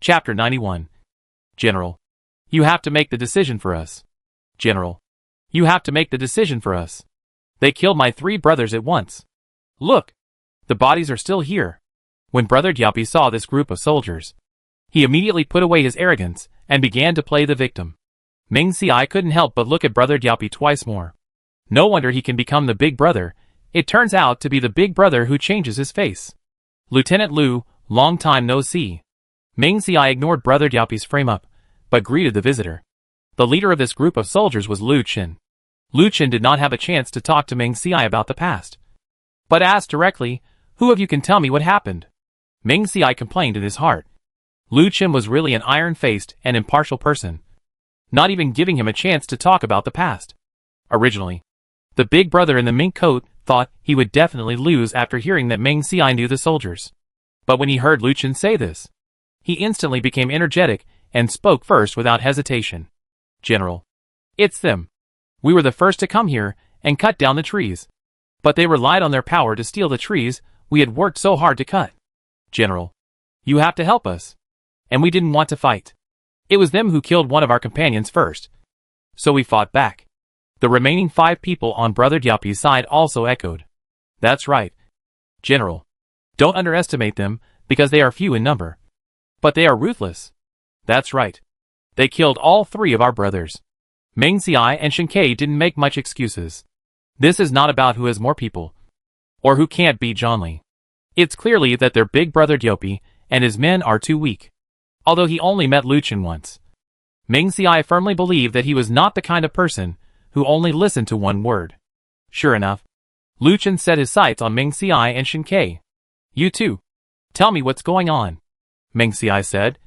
Chapter 91. General. You have to make the decision for us. General. You have to make the decision for us. They killed my 3 brothers at once. Look. The bodies are still here. When Brother Diapi saw this group of soldiers, he immediately put away his arrogance and began to play the victim. Ming Ci couldn't help but look at Brother Diapi twice more. No wonder he can become the big brother. It turns out to be the big brother who changes his face. Lieutenant Lu, long time no see. Ming Ci ignored Brother Diapi's frame-up, but greeted the visitor. The leader of this group of soldiers was Lu Qin. Lu Qin did not have a chance to talk to Ming Ci about the past, but asked directly, "Who of you can tell me what happened?" Ming Ci complained in his heart. Lu Qin was really an iron-faced and impartial person, not even giving him a chance to talk about the past. Originally, the big brother in the mink coat thought he would definitely lose after hearing that Ming Ci knew the soldiers. But when he heard Lu Qin say this, he instantly became energetic and spoke first without hesitation. "General. It's them. We were the first to come here and cut down the trees. But they relied on their power to steal the trees we had worked so hard to cut. General. You have to help us. And we didn't want to fight. It was them who killed one of our companions first. So we fought back." The remaining 5 people on Brother Diapi's side also echoed. "That's right. General. Don't underestimate them, because they are few in number. But they are ruthless." "That's right. They killed all 3 of our brothers." Ming Ci and Shinkei didn't make much excuses. This is not about who has more people, or who can't beat Zhonli. It's clearly that their big brother Diapi and his men are too weak. Although he only met Lu Qin once, Ming Ci firmly believed that he was not the kind of person who only listened to one word. Sure enough, Lu Qin set his sights on Ming Ci and Shinkei. "You two. Tell me what's going on," Ming Ci said.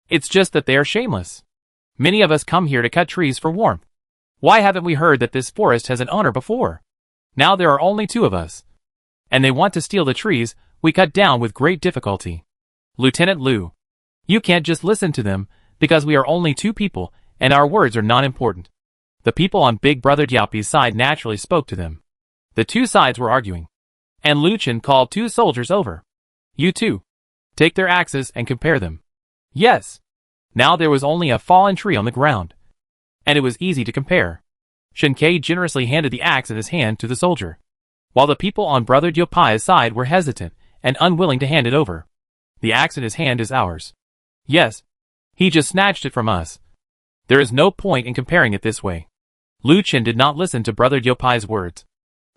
"It's just that they are shameless. Many of us come here to cut trees for warmth. Why haven't we heard that this forest has an owner before? Now there are only 2 of us. And they want to steal the trees we cut down with great difficulty. Lieutenant Lu, you can't just listen to them, because we are only 2 people, and our words are not important." The people on Big Brother Diapi's side naturally spoke to them. The 2 sides were arguing, and Lu Qin called 2 soldiers over. "You two. Take their axes and compare them." Yes. Now there was only a fallen tree on the ground, and it was easy to compare. Shinkei generously handed the axe in his hand to the soldier, while the people on Brother Diapi's side were hesitant and unwilling to hand it over. "The axe in his hand is ours." "Yes. He just snatched it from us. There is no point in comparing it this way." Lu Qin did not listen to Brother Diapi's words,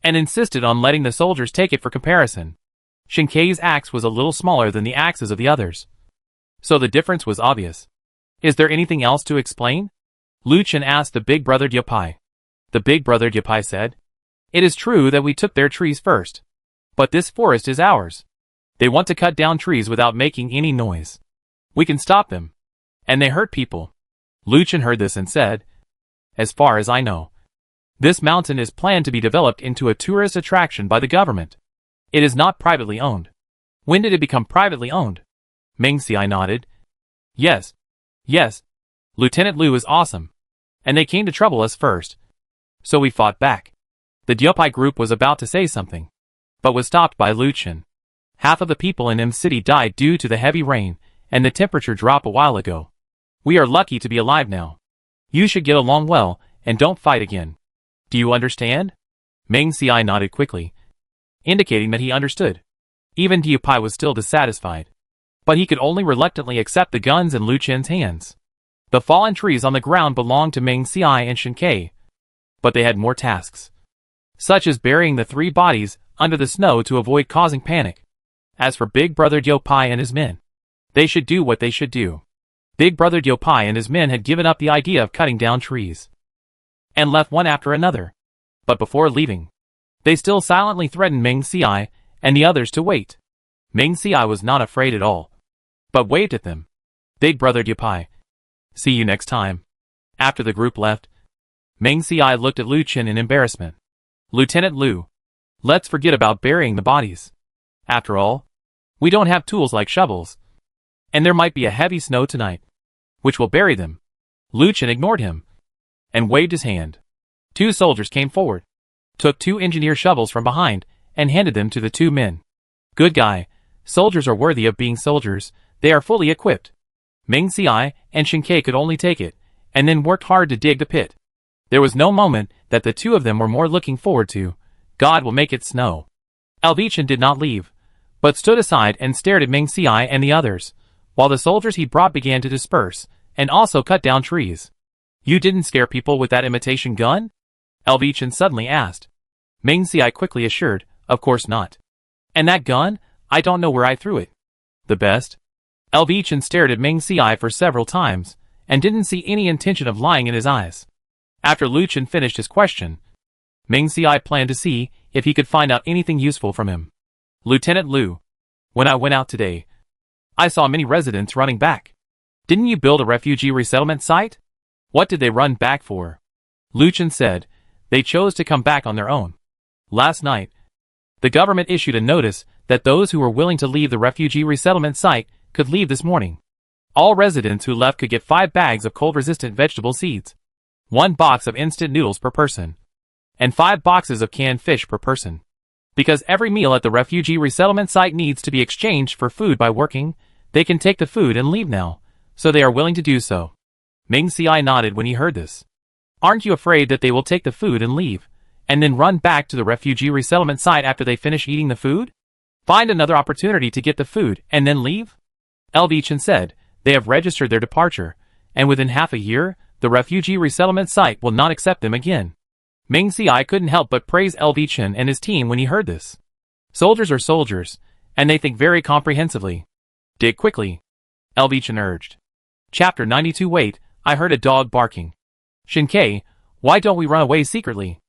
and insisted on letting the soldiers take it for comparison. Shinkei's axe was a little smaller than the axes of the others, so the difference was obvious. "Is there anything else to explain?" Lu Qin asked the big brother Diapi. The big brother Diapi said, "It is true that we took their trees first, but this forest is ours. They want to cut down trees without making any noise. We can stop them. And they hurt people." Lu Qin heard this and said, "As far as I know, this mountain is planned to be developed into a tourist attraction by the government. It is not privately owned." "When did it become privately owned?" Ming Ci nodded. Yes. Lieutenant Lu is awesome. And they came to trouble us first. So we fought back." The Diapi group was about to say something, but was stopped by Lu Qin. "Half of the people in M City died due to the heavy rain and the temperature drop a while ago. We are lucky to be alive now. You should get along well and don't fight again. Do you understand?" Ming Ci nodded quickly, indicating that he understood. Even Diapi was still dissatisfied, but he could only reluctantly accept the guns in Lu Qin's hands. The fallen trees on the ground belonged to Ming Ci and Shinkei, but they had more tasks, such as burying the 3 bodies under the snow to avoid causing panic. As for Big Brother Diapi and his men, they should do what they should do. Big Brother Diapi and his men had given up the idea of cutting down trees, and left one after another. But before leaving, they still silently threatened Ming Ci and the others to wait. Ming Ci was not afraid at all, but waved at them. "Big Brother Diapi, see you next time." After the group left, Ming Ci looked at Lu Qin in embarrassment. "Lieutenant Lu, let's forget about burying the bodies. After all, we don't have tools like shovels, and there might be a heavy snow tonight, which will bury them." Lu Qin ignored him and waved his hand. 2 soldiers came forward, took 2 engineer shovels from behind, and handed them to the 2 men. "Good guy. Soldiers are worthy of being soldiers. They are fully equipped. Ming Xiai and Shen Ke could only take it, and then worked hard to dig the pit. There was no moment that the two of them were more looking forward to. God will make it snow. Elvichen did not leave, but stood aside and stared at Ming Xiai and the others, while the soldiers he brought began to disperse, and also cut down trees. You didn't scare people with that imitation gun? Elvichen suddenly asked. Ming Xiai quickly assured, of course not. And that gun? I don't know where I threw it. The best? Elvichen stared at Ming Xiai for several times, and didn't see any intention of lying in his eyes. After Lu Chen finished his question, Ming Xiai planned to see if he could find out anything useful from him. Lieutenant Lu, when I went out today, I saw many residents running back. Didn't you build a refugee resettlement site? What did they run back for? Lu Chen said, they chose to come back on their own. Last night, the government issued a notice that those who were willing to leave the refugee resettlement site could leave this morning. All residents who left could get 5 bags of cold-resistant vegetable seeds, 1 box of instant noodles per person, and 5 boxes of canned fish per person. Because every meal at the refugee resettlement site needs to be exchanged for food by working, they can take the food and leave now, so they are willing to do so. Ming Xiai nodded when he heard this. Aren't you afraid that they will take the food and leave, and then run back to the refugee resettlement site after they finish eating the food? Find another opportunity to get the food and then leave? Elvichen said, they have registered their departure, and within half a year, the refugee resettlement site will not accept them again. Ming Xiai couldn't help but praise Elvichen and his team when he heard this. Soldiers are soldiers, and they think very comprehensively. Dig quickly, Elvichen urged. Chapter 92. Wait, I heard a dog barking. Shen Ke, why don't we run away secretly?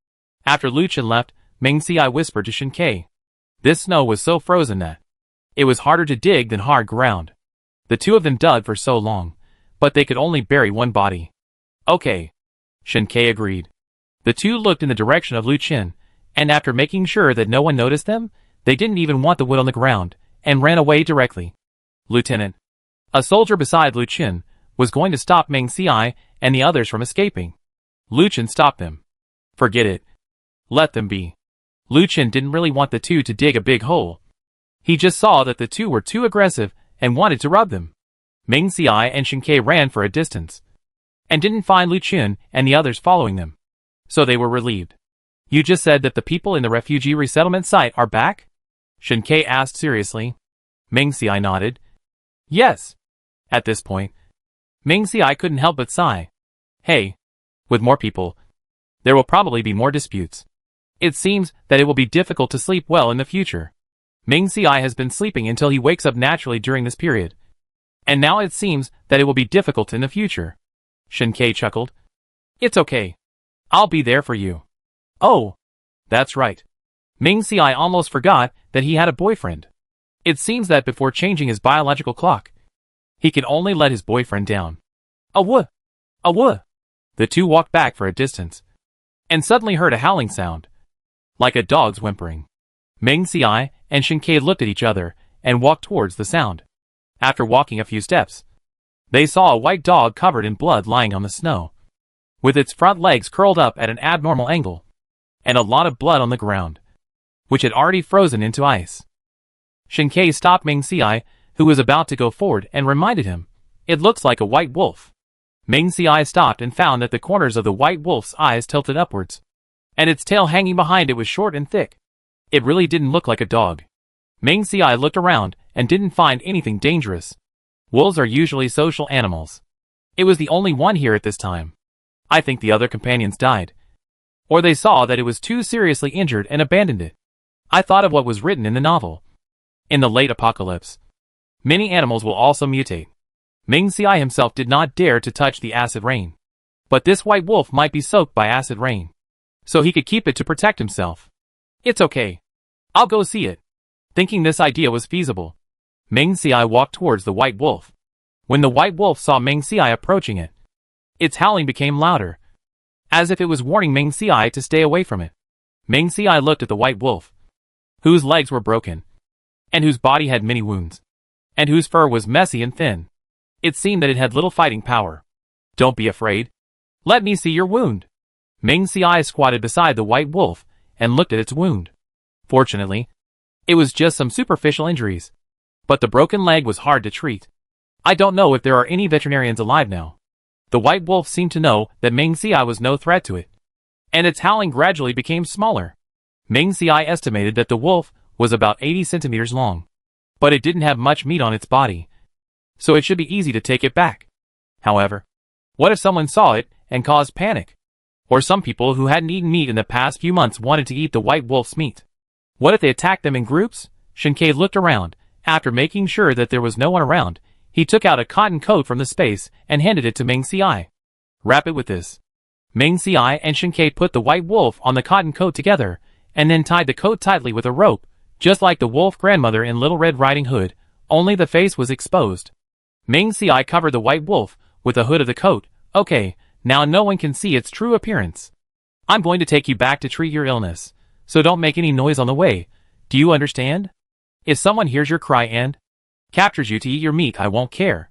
After Lu Chen left, Ming Xiai whispered to Shen Ke. This snow was so frozen that it was harder to dig than hard ground. The two of them dug for so long, but they could only bury one body. Okay, Shen Ke agreed. The two looked in the direction of Lu Chen, and after making sure that no one noticed them, they didn't even want the wood on the ground, and ran away directly. Lieutenant, a soldier beside Lu Chen, was going to stop Ming Xiai and the others from escaping. Lu Chen stopped them. Forget it. Let them be. Lu Chen didn't really want the two to dig a big hole. He just saw that the two were too aggressive and wanted to rub them. Ming Xiai and Shen Ke ran for a distance, and didn't find Lu Chen and the others following them. So they were relieved. You just said that the people in the refugee resettlement site are back? Shen Ke asked seriously. Ming Xiai nodded. Yes. At this point, Ming Xiai couldn't help but sigh. Hey, with more people, there will probably be more disputes. It seems that it will be difficult to sleep well in the future. Ming Xiai has been sleeping until he wakes up naturally during this period. And now it seems that it will be difficult in the future. Shen Ke chuckled. It's okay. I'll be there for you. Oh, that's right. Ming Xiai almost forgot that he had a boyfriend. It seems that before changing his biological clock, he can only let his boyfriend down. Awoo! Awoo! The two walked back for a distance, and suddenly heard a howling sound, like a dog's whimpering. Ming Xiai and Shen Ke looked at each other and walked towards the sound. After walking a few steps, they saw a white dog covered in blood lying on the snow, with its front legs curled up at an abnormal angle, and a lot of blood on the ground, which had already frozen into ice. Shen Ke stopped Ming Xiai, who was about to go forward, and reminded him, it looks like a white wolf. Ming Xiai stopped and found that the corners of the white wolf's eyes tilted upwards, and its tail hanging behind it was short and thick. It really didn't look like a dog. Ming Xiai looked around and didn't find anything dangerous. Wolves are usually social animals. It was the only one here at this time. I think the other companions died, or they saw that it was too seriously injured and abandoned it. I thought of what was written in the novel. In the late apocalypse, many animals will also mutate. Ming Xiai himself did not dare to touch the acid rain, but this white wolf might be soaked by acid rain, so he could keep it to protect himself. It's okay. I'll go see it. Thinking this idea was feasible, Ming Xiai walked towards the white wolf. When the white wolf saw Ming Xiai approaching it, its howling became louder, as if it was warning Ming Xiai to stay away from it. Ming Xiai looked at the white wolf, whose legs were broken, and whose body had many wounds, and whose fur was messy and thin. It seemed that it had little fighting power. Don't be afraid. Let me see your wound. Ming Xiai squatted beside the white wolf and looked at its wound. Fortunately, it was just some superficial injuries, but the broken leg was hard to treat. I don't know if there are any veterinarians alive now. The white wolf seemed to know that Meng Ci was no threat to it, and its howling gradually became smaller. Meng Ci estimated that the wolf was about 80 centimeters long, but it didn't have much meat on its body, so it should be easy to take it back. However, what if someone saw it and caused panic? Or some people who hadn't eaten meat in the past few months wanted to eat the white wolf's meat. What if they attacked them in groups? Shinkei looked around. After making sure that there was no one around, he took out a cotton coat from the space and handed it to Meng Ci. Wrap it with this. Meng Ci and Shinkei put the white wolf on the cotton coat together, and then tied the coat tightly with a rope, just like the wolf grandmother in Little Red Riding Hood, only the face was exposed. Meng Ci covered the white wolf with the hood of the coat. Okay, now no one can see its true appearance. I'm going to take you back to treat your illness, so don't make any noise on the way. Do you understand? If someone hears your cry and captures you to eat your meat, I won't care.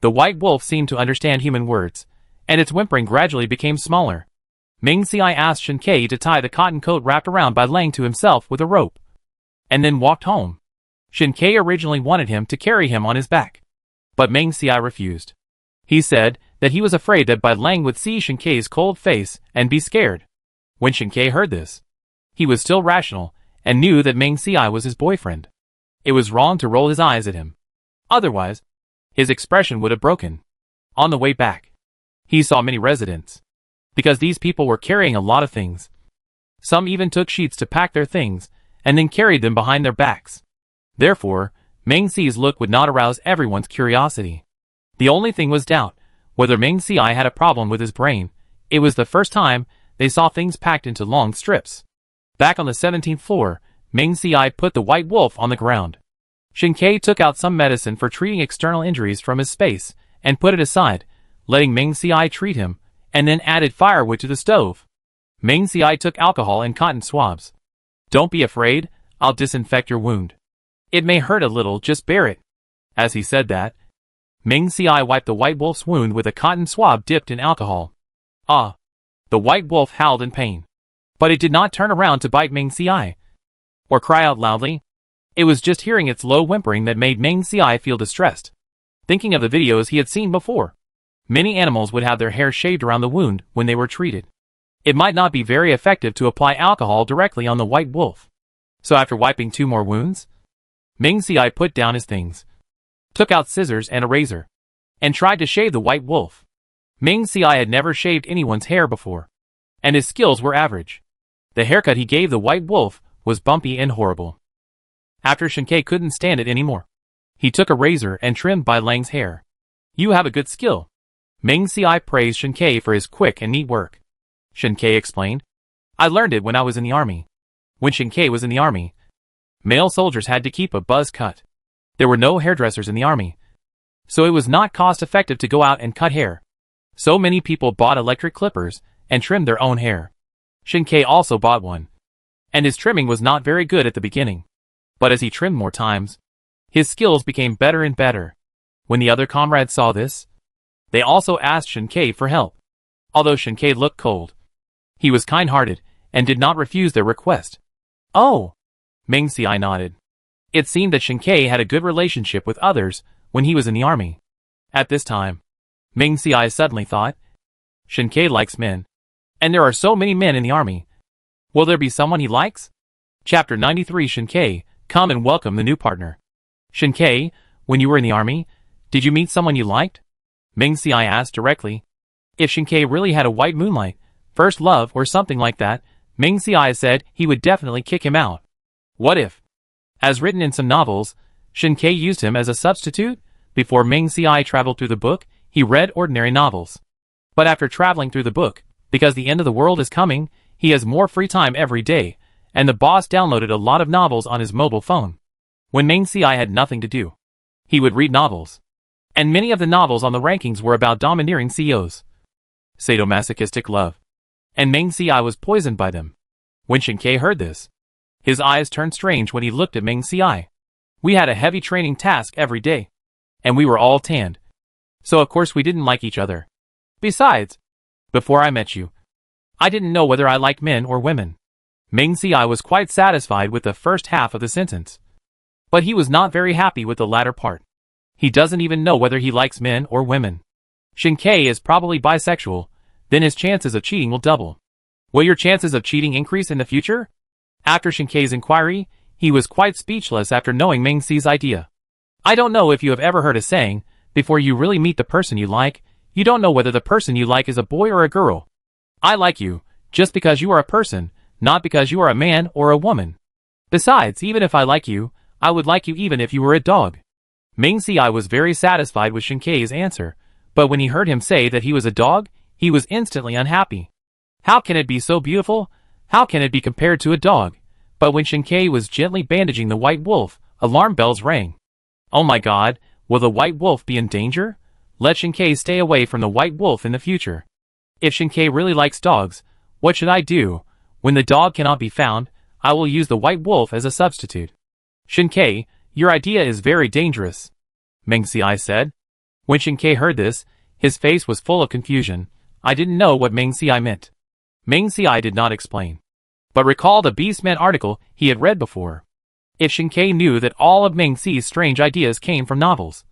The white wolf seemed to understand human words, and its whimpering gradually became smaller. Meng Ci asked Shinkei to tie the cotton coat wrapped around by Lang to himself with a rope, and then walked home. Shinkei originally wanted him to carry him on his back, but Meng Ci refused. He said that he was afraid that Bai Lang would see Shinkei's cold face and be scared. When Shinkei heard this, he was still rational and knew that Meng Ci was his boyfriend. It was wrong to roll his eyes at him. Otherwise, his expression would have broken. On the way back, he saw many residents, because these people were carrying a lot of things. Some even took sheets to pack their things and then carried them behind their backs. Therefore, Meng Ci's look would not arouse everyone's curiosity. The only thing was doubt, whether Meng Ci had a problem with his brain. It was the first time they saw things packed into long strips. Back on the 17th floor, Meng Ci put the white wolf on the ground. Shinkei took out some medicine for treating external injuries from his space and put it aside, letting Meng Ci treat him, and then added firewood to the stove. Meng Ci took alcohol and cotton swabs. Don't be afraid, I'll disinfect your wound. It may hurt a little, just bear it. As he said that, Meng Ci wiped the white wolf's wound with a cotton swab dipped in alcohol. Ah! The white wolf howled in pain. But it did not turn around to bite Meng Ci, or cry out loudly. It was just hearing its low whimpering that made Meng Ci feel distressed. Thinking of the videos he had seen before, many animals would have their hair shaved around the wound when they were treated. It might not be very effective to apply alcohol directly on the white wolf. So after wiping 2 more wounds, Meng Ci put down his things, took out scissors and a razor, and tried to shave the white wolf. Meng Ci had never shaved anyone's hair before, and his skills were average. The haircut he gave the white wolf was bumpy and horrible. After Shinkei couldn't stand it anymore, he took a razor and trimmed Bai Lang's hair. You have a good skill. Meng Ci praised Shinkei for his quick and neat work. Shinkei explained, I learned it when I was in the army. When Shinkei was in the army, male soldiers had to keep a buzz cut. There were no hairdressers in the army, so it was not cost-effective to go out and cut hair. So many people bought electric clippers and trimmed their own hair. Shinkei also bought one, and his trimming was not very good at the beginning. But as he trimmed more times, his skills became better and better. When the other comrades saw this, they also asked Shinkei for help. Although Shinkei looked cold, he was kind-hearted and did not refuse their request. Oh! Meng Ci nodded. It seemed that Shinkei had a good relationship with others when he was in the army. At this time, Meng Ci suddenly thought, Shinkei likes men, and there are so many men in the army. Will there be someone he likes? Chapter 93 Shinkei, come and welcome the new partner. Shinkei, when you were in the army, did you meet someone you liked? Meng Ci asked directly. If Shinkei really had a white moonlight, first love or something like that, Meng Ci said he would definitely kick him out. What if, as written in some novels, Shinkei used him as a substitute? Before Meng Ci traveled through the book, he read ordinary novels. But after traveling through the book, because the end of the world is coming, he has more free time every day, and the boss downloaded a lot of novels on his mobile phone. When Meng Ci had nothing to do, he would read novels. And many of the novels on the rankings were about domineering CEOs. Sadomasochistic love. And Meng Ci was poisoned by them. When Shinkei heard this, his eyes turned strange when he looked at Meng Ci. We had a heavy training task every day, and we were all tanned. So of course we didn't like each other. Besides, before I met you, I didn't know whether I liked men or women. Meng Ci was quite satisfied with the first half of the sentence, but he was not very happy with the latter part. He doesn't even know whether he likes men or women. Shinkei is probably bisexual, then his chances of cheating will double. Will your chances of cheating increase in the future? After Shinkei's inquiry, he was quite speechless after knowing Ming Xi's idea. I don't know if you have ever heard a saying, before you really meet the person you like, you don't know whether the person you like is a boy or a girl. I like you, just because you are a person, not because you are a man or a woman. Besides, even if I like you, I would like you even if you were a dog. Ming Xi was very satisfied with Shinkei's answer, but when he heard him say that he was a dog, he was instantly unhappy. How can it be so beautiful? How can it be compared to a dog? But when Shinkei was gently bandaging the white wolf, alarm bells rang. Oh my god, will the white wolf be in danger? Let Shinkei stay away from the white wolf in the future. If Shinkei really likes dogs, what should I do? When the dog cannot be found, I will use the white wolf as a substitute. Shinkei, your idea is very dangerous, Ming Xi said. When Shinkei heard this, his face was full of confusion. I didn't know what Ming Xi meant. Ming Xi did not explain, but recalled a Beastman article he had read before. If Shinkei knew that all of Ming Xi's strange ideas came from novels,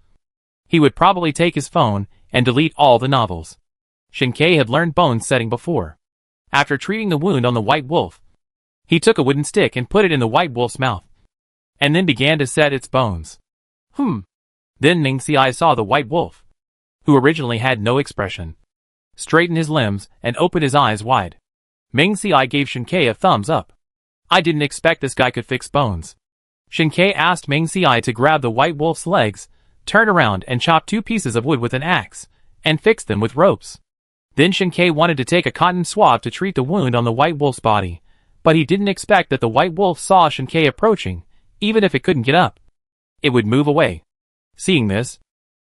he would probably take his phone and delete all the novels. Shinkei had learned bone setting before. After treating the wound on the white wolf, he took a wooden stick and put it in the white wolf's mouth, and then began to set its bones. Then Ming Xi saw the white wolf, who originally had no expression, straighten his limbs and open his eyes wide. Ming Xi gave Shinkei a thumbs up. I didn't expect this guy could fix bones. Shinkei asked Ming Xi to grab the white wolf's legs, turn around and chop 2 pieces of wood with an axe, and fix them with ropes. Then Shinkei wanted to take a cotton swab to treat the wound on the white wolf's body, but he didn't expect that the white wolf saw Shinkei approaching. Even if it couldn't get up, it would move away. Seeing this,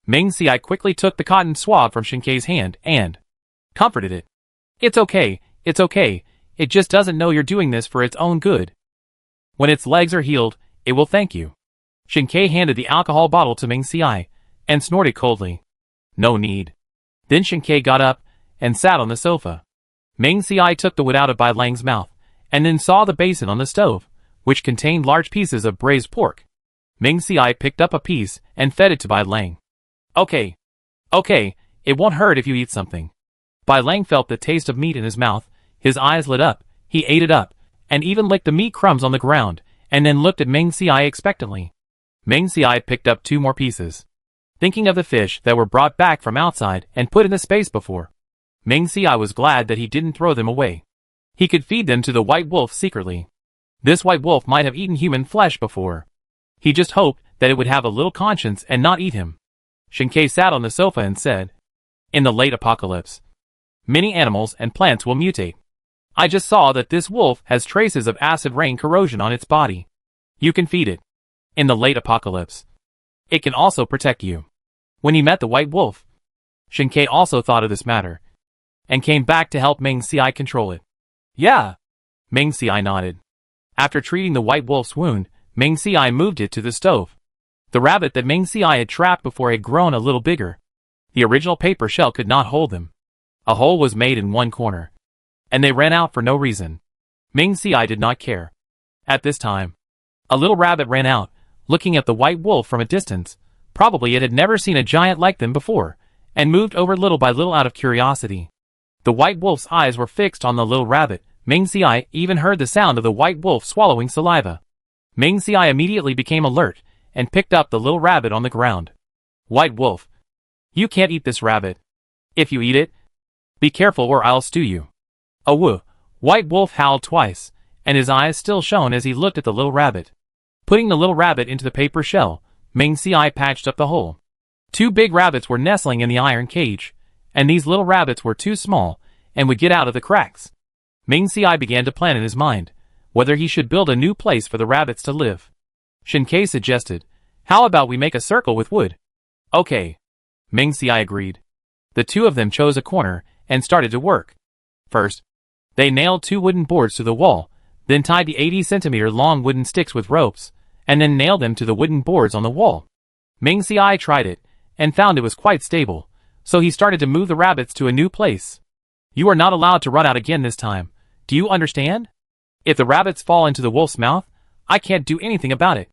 Ming Xi quickly took the cotton swab from Shinkei's hand and comforted it. It's okay, it just doesn't know you're doing this for its own good. When its legs are healed, it will thank you. Shinkei handed the alcohol bottle to Ming Xi and snorted coldly. No need. Then Shinkei got up and sat on the sofa. Ming Xi took the wood out of Bai Lang's mouth and then saw the basin on the stove, which contained large pieces of braised pork. Ming Xi picked up a piece and fed it to Bai Lang. Okay, it won't hurt if you eat something. Bai Lang felt the taste of meat in his mouth, his eyes lit up, he ate it up, and even licked the meat crumbs on the ground, and then looked at Ming Xi expectantly. Ming Xi picked up 2 more pieces, thinking of the fish that were brought back from outside and put in the space before. Ming Xi was glad that he didn't throw them away. He could feed them to the white wolf secretly. This white wolf might have eaten human flesh before. He just hoped that it would have a little conscience and not eat him. Shinkei sat on the sofa and said, in the late apocalypse, many animals and plants will mutate. I just saw that this wolf has traces of acid rain corrosion on its body. You can feed it. In the late apocalypse, it can also protect you. When he met the white wolf, Shinkei also thought of this matter, and came back to help Ming Xi control it. Yeah. Ming Xi nodded. After treating the white wolf's wound, Ming Xi moved it to the stove. The rabbit that Ming Xi had trapped before had grown a little bigger. The original paper shell could not hold them. A hole was made in one corner, and they ran out for no reason. Ming Xi did not care. At this time, a little rabbit ran out, looking at the white wolf from a distance. Probably it had never seen a giant like them before, and moved over little by little out of curiosity. The white wolf's eyes were fixed on the little rabbit. Ming Xi even heard the sound of the white wolf swallowing saliva. Ming Xi immediately became alert, and picked up the little rabbit on the ground. White wolf, you can't eat this rabbit. If you eat it, be careful or I'll stew you. Oh woo! White wolf howled twice, and his eyes still shone as he looked at the little rabbit. Putting the little rabbit into the paper shell, Ming Xi patched up the hole. 2 big rabbits were nestling in the iron cage, and these little rabbits were too small, and would get out of the cracks. Ming Xi began to plan in his mind whether he should build a new place for the rabbits to live. Shinkei suggested, how about we make a circle with wood? Okay. Ming Xi agreed. The 2 of them chose a corner and started to work. First, they nailed 2 wooden boards to the wall, then tied the 80-centimeter long wooden sticks with ropes, and then nailed them to the wooden boards on the wall. Ming Xi tried it, and found it was quite stable, so he started to move the rabbits to a new place. You are not allowed to run out again this time. Do you understand? If the rabbits fall into the wolf's mouth, I can't do anything about it.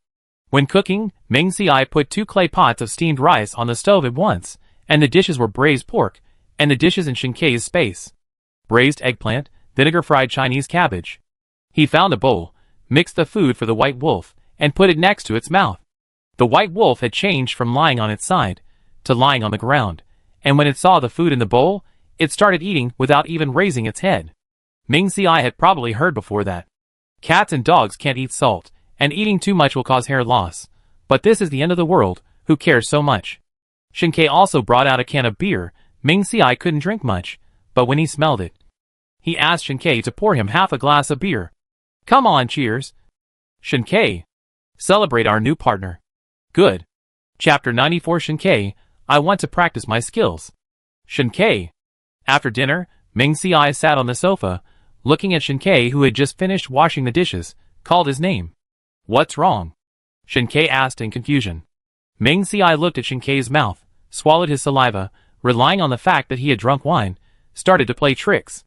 When cooking, Ming Si put 2 clay pots of steamed rice on the stove at once, and the dishes were braised pork, and the dishes in Shinkei's space. Braised eggplant, vinegar fried Chinese cabbage. He found a bowl, mixed the food for the white wolf, and put it next to its mouth. The white wolf had changed from lying on its side to lying on the ground, and when it saw the food in the bowl, it started eating without even raising its head. Ming Si had probably heard before that cats and dogs can't eat salt, and eating too much will cause hair loss. But this is the end of the world, who cares so much? Shinkei also brought out a can of beer. Ming Si couldn't drink much, but when he smelled it, he asked Shinkei to pour him half a glass of beer. Come on, cheers. Shinkei. Celebrate our new partner. Good. Chapter 94 Shinkei, I want to practice my skills. Shinkei. After dinner, Ming Si sat on the sofa, looking at Shinkei who had just finished washing the dishes, called his name. What's wrong? Shinkei asked in confusion. Ming Si looked at Shinkei's mouth, swallowed his saliva, relying on the fact that he had drunk wine, started to play tricks.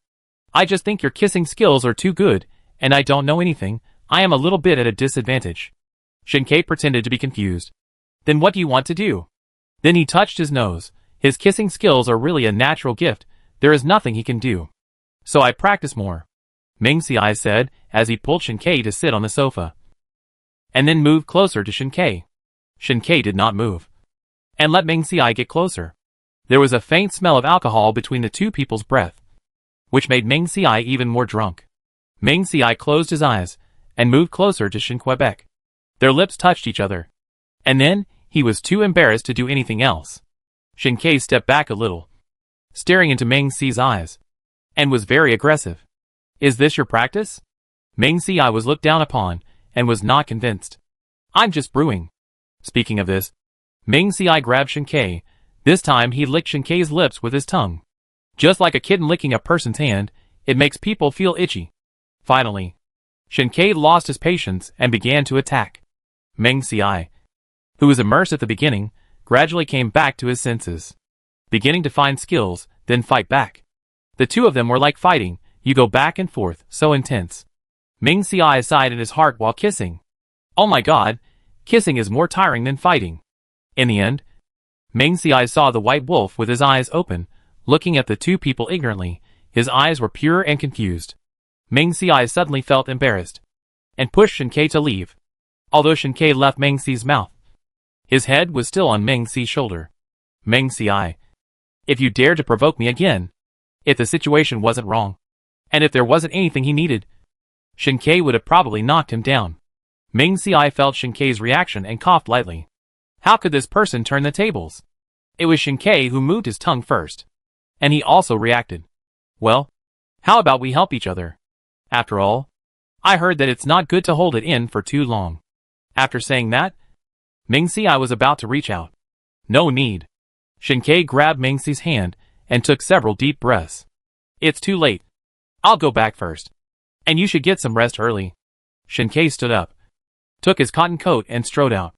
I just think your kissing skills are too good, and I don't know anything. I am a little bit at a disadvantage. Shinkei pretended to be confused. Then what do you want to do? Then he touched his nose. His kissing skills are really a natural gift. There is nothing he can do. So I practice more. Ming Si said, as he pulled Shinkei to sit on the sofa. And then moved closer to Shinkei. Shinkei did not move. And let Ming Si get closer. There was a faint smell of alcohol between the two people's breath, which made Ming Si even more drunk. Ming Si closed his eyes and moved closer to Shinkei. Their lips touched each other. And then, he was too embarrassed to do anything else. Shinkei stepped back a little, staring into Ming Si's eyes, and was very aggressive. Is this your practice? Ming Si was looked down upon, and was not convinced. I'm just brewing. Speaking of this, Ming Si grabbed Shinkei. This time he licked Shinkei's lips with his tongue. Just like a kitten licking a person's hand, it makes people feel itchy. Finally, Shinkei lost his patience and began to attack. Ming Si, who was immersed at the beginning, gradually came back to his senses, beginning to find skills, then fight back. The two of them were like fighting. You go back and forth, so intense. Ming Si sighed in his heart while kissing. Oh my god, kissing is more tiring than fighting. In the end, Ming Si saw the white wolf with his eyes open, looking at the two people ignorantly. His eyes were pure and confused. Ming Si suddenly felt embarrassed, and pushed Shinkei to leave. Although Shinkei left Ming Si's mouth, his head was still on Ming Si's shoulder. Ming Si, if you dare to provoke me again, if the situation wasn't wrong, and if there wasn't anything he needed, Shinkei would have probably knocked him down. Ming Si felt Shinkei's reaction and coughed lightly. How could this person turn the tables? It was Shinkei who moved his tongue first, and he also reacted. Well, how about we help each other? After all, I heard that it's not good to hold it in for too long. After saying that, Ming Si was about to reach out. No need. Shinkei grabbed Ming Si's hand and took several deep breaths. It's too late. I'll go back first. And you should get some rest early. Shinkei stood up, took his cotton coat and strode out.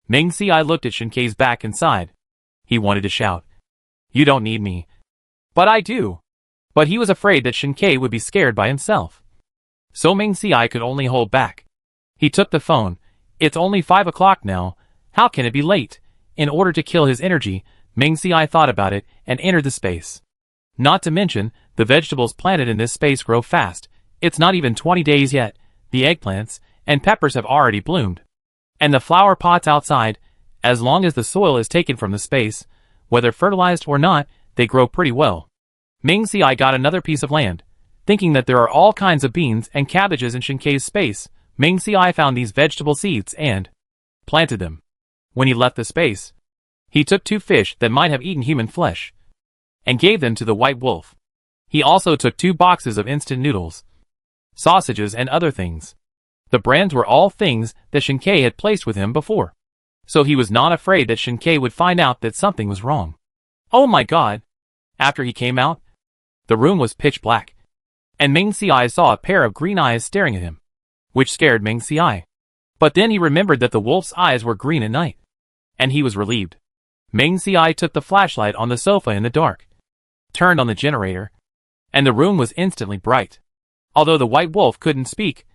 Ming Si looked at Shinkei's back and sighed. He wanted to shout, You don't need me. But I do. But he was afraid that Shinkei would be scared by himself. So Ming Si could only hold back. He took the phone. It's only 5 o'clock now. How can it be late? In order to kill his energy, Ming Si thought about it and entered the space. Not to mention, the vegetables planted in this space grow fast. It's not even 20 days yet. The eggplants and peppers have already bloomed. And the flower pots outside, as long as the soil is taken from the space, whether fertilized or not, they grow pretty well. Ming Si got another piece of land. Thinking that there are all kinds of beans and cabbages in Shinkei's space, Ming Si found these vegetable seeds and planted them. When he left the space, he took 2 fish that might have eaten human flesh and gave them to the white wolf. He also took 2 boxes of instant noodles, sausages and other things. The brands were all things that Shinkei had placed with him before, so he was not afraid that Shinkei would find out that something was wrong. Oh my god! After he came out, the room was pitch black, and Ming Si saw a pair of green eyes staring at him, which scared Ming Si. But then he remembered that the wolf's eyes were green at night, and he was relieved. Ming Si took the flashlight on the sofa in the dark, turned on the generator, and the room was instantly bright. Although the white wolf couldn't speak,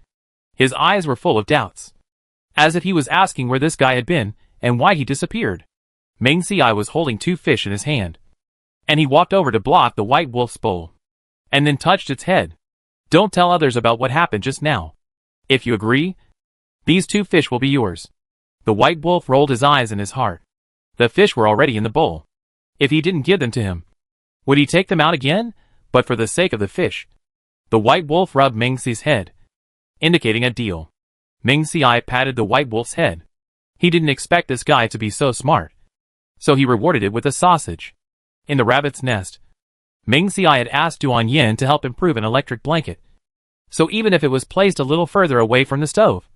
his eyes were full of doubts. as if he was asking where this guy had been and why he disappeared. Meng Ci was holding 2 fish in his hand, and he walked over to block the white wolf's bowl, and then touched its head. Don't tell others about what happened just now. If you agree, these 2 fish will be yours. The white wolf rolled his eyes in his heart. The fish were already in the bowl. If he didn't give them to him, would he take them out again? But for the sake of the fish, the white wolf rubbed Meng Ci's head, indicating a deal. Meng Ci patted the white wolf's head. He didn't expect this guy to be so smart, so he rewarded it with a sausage. In the rabbit's nest, Meng Ci had asked Duan Yin to help improve an electric blanket, so even if it was placed a little further away from the stove,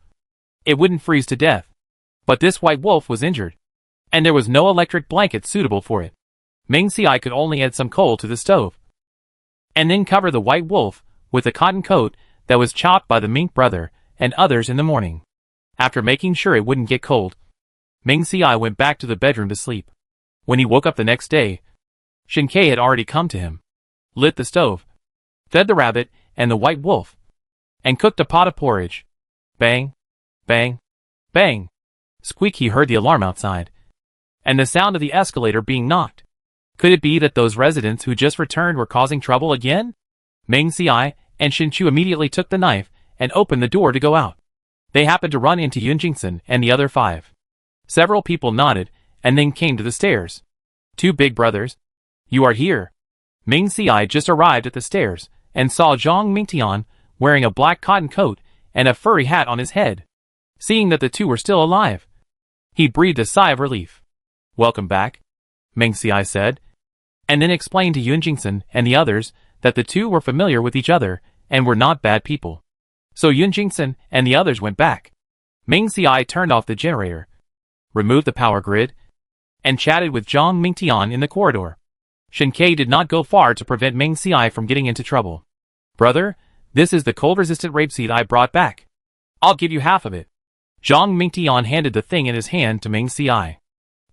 it wouldn't freeze to death. But this white wolf was injured, and there was no electric blanket suitable for it. Meng Ci could only add some coal to the stove, and then cover the white wolf with a cotton coat that was chopped by the mink brother and others in the morning. After making sure it wouldn't get cold, Meng Ci went back to the bedroom to sleep. When he woke up the next day, Shen Ke had already come to him, lit the stove, fed the rabbit and the white wolf, and cooked a pot of porridge. Bang, bang, bang. Squeak! He heard the alarm outside, and the sound of the escalator being knocked. Could it be that those residents who just returned were causing trouble again? Meng Ci and Shen Chu immediately took the knife and opened the door to go out. They happened to run into Yun Jingson and the other 5. Several people nodded and then came to the stairs. 2 big brothers, you are here. Meng Ci just arrived at the stairs and saw Zhang Mingtian wearing a black cotton coat and a furry hat on his head. Seeing that the 2 were still alive, he breathed a sigh of relief. Welcome back, Meng Ci said, and then explained to Yun Jingson and the others that the 2 were familiar with each other and were not bad people. So Yun Jingson and the others went back. Meng Ci turned off the generator, removed the power grid, and chatted with Zhang Mingtian in the corridor. Shen Ke did not go far to prevent Meng Ci from getting into trouble. Brother, this is the cold-resistant rapeseed I brought back. I'll give you half of it. Zhang Mingtian handed the thing in his hand to Meng Ci.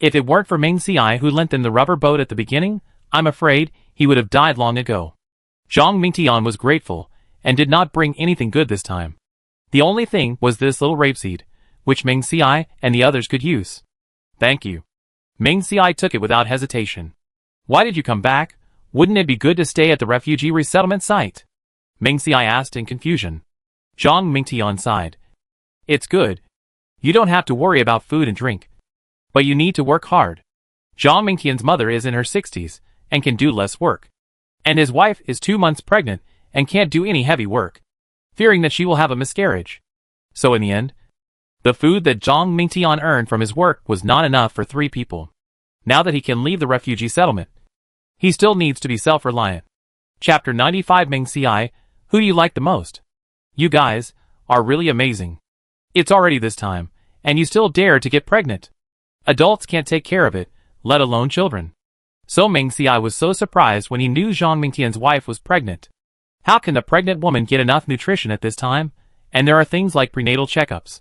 If it weren't for Meng Ci who lent him the rubber boat at the beginning, I'm afraid he would have died long ago. Zhang Mingtian was grateful, and did not bring anything good this time. The only thing was this little rapeseed, which Meng Ci and the others could use. Thank you. Meng Ci took it without hesitation. Why did you come back? Wouldn't it be good to stay at the refugee resettlement site? Meng Ci asked in confusion. Zhang Mingtian sighed. It's good. You don't have to worry about food and drink. But you need to work hard. Zhang Mingtian's mother is in her 60s, and can do less work. And his wife is 2 months pregnant, and can't do any heavy work, fearing that she will have a miscarriage. So in the end, the food that Zhang Mingtian earned from his work was not enough for 3 people. Now that he can leave the refugee settlement, he still needs to be self-reliant. Chapter 95. Meng Ci, who do you like the most? You guys are really amazing. It's already this time, and you still dare to get pregnant. Adults can't take care of it, let alone children. So Meng Ci was so surprised when he knew Zhang Mingtian's wife was pregnant. How can a pregnant woman get enough nutrition at this time? And there are things like prenatal checkups.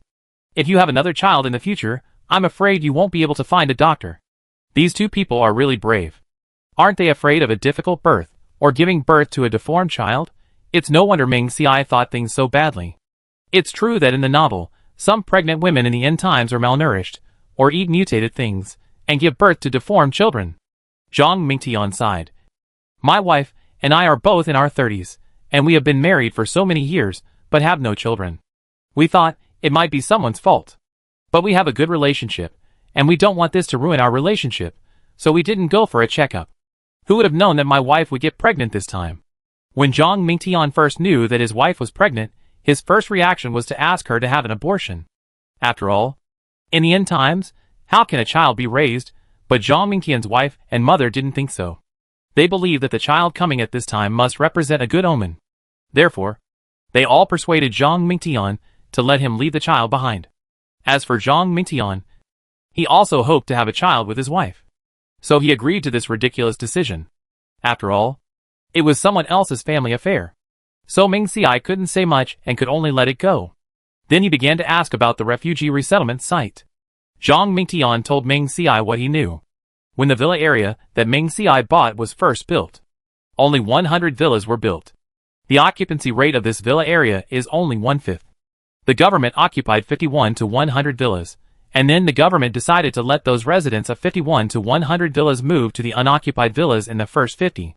If you have another child in the future, I'm afraid you won't be able to find a doctor. These 2 people are really brave. Aren't they afraid of a difficult birth, or giving birth to a deformed child? It's no wonder Meng Ci thought things so badly. It's true that in the novel, some pregnant women in the end times are malnourished, or eat mutated things, and give birth to deformed children. Zhang Mingtian sighed. My wife and I are both in our 30s, and we have been married for so many years, but have no children. We thought it might be someone's fault. But we have a good relationship, and we don't want this to ruin our relationship, so we didn't go for a checkup. Who would have known that my wife would get pregnant this time? When Zhang Mingtian first knew that his wife was pregnant, his first reaction was to ask her to have an abortion. After all, in the end times, how can a child be raised? But Zhang Mingtian's wife and mother didn't think so. They believed that the child coming at this time must represent a good omen. Therefore, they all persuaded Zhang Mingtian to let him leave the child behind. As for Zhang Mingtian, he also hoped to have a child with his wife. So he agreed to this ridiculous decision. After all, it was someone else's family affair. So Meng Ci couldn't say much and could only let it go. Then he began to ask about the refugee resettlement site. Zhang Mingtian told Meng Ci what he knew. When the villa area that Meng Ci bought was first built, only 100 villas were built. The occupancy rate of this villa area is only 1/5. The government occupied 51 to 100 villas, and then the government decided to let those residents of 51 to 100 villas move to the unoccupied villas in the first 50.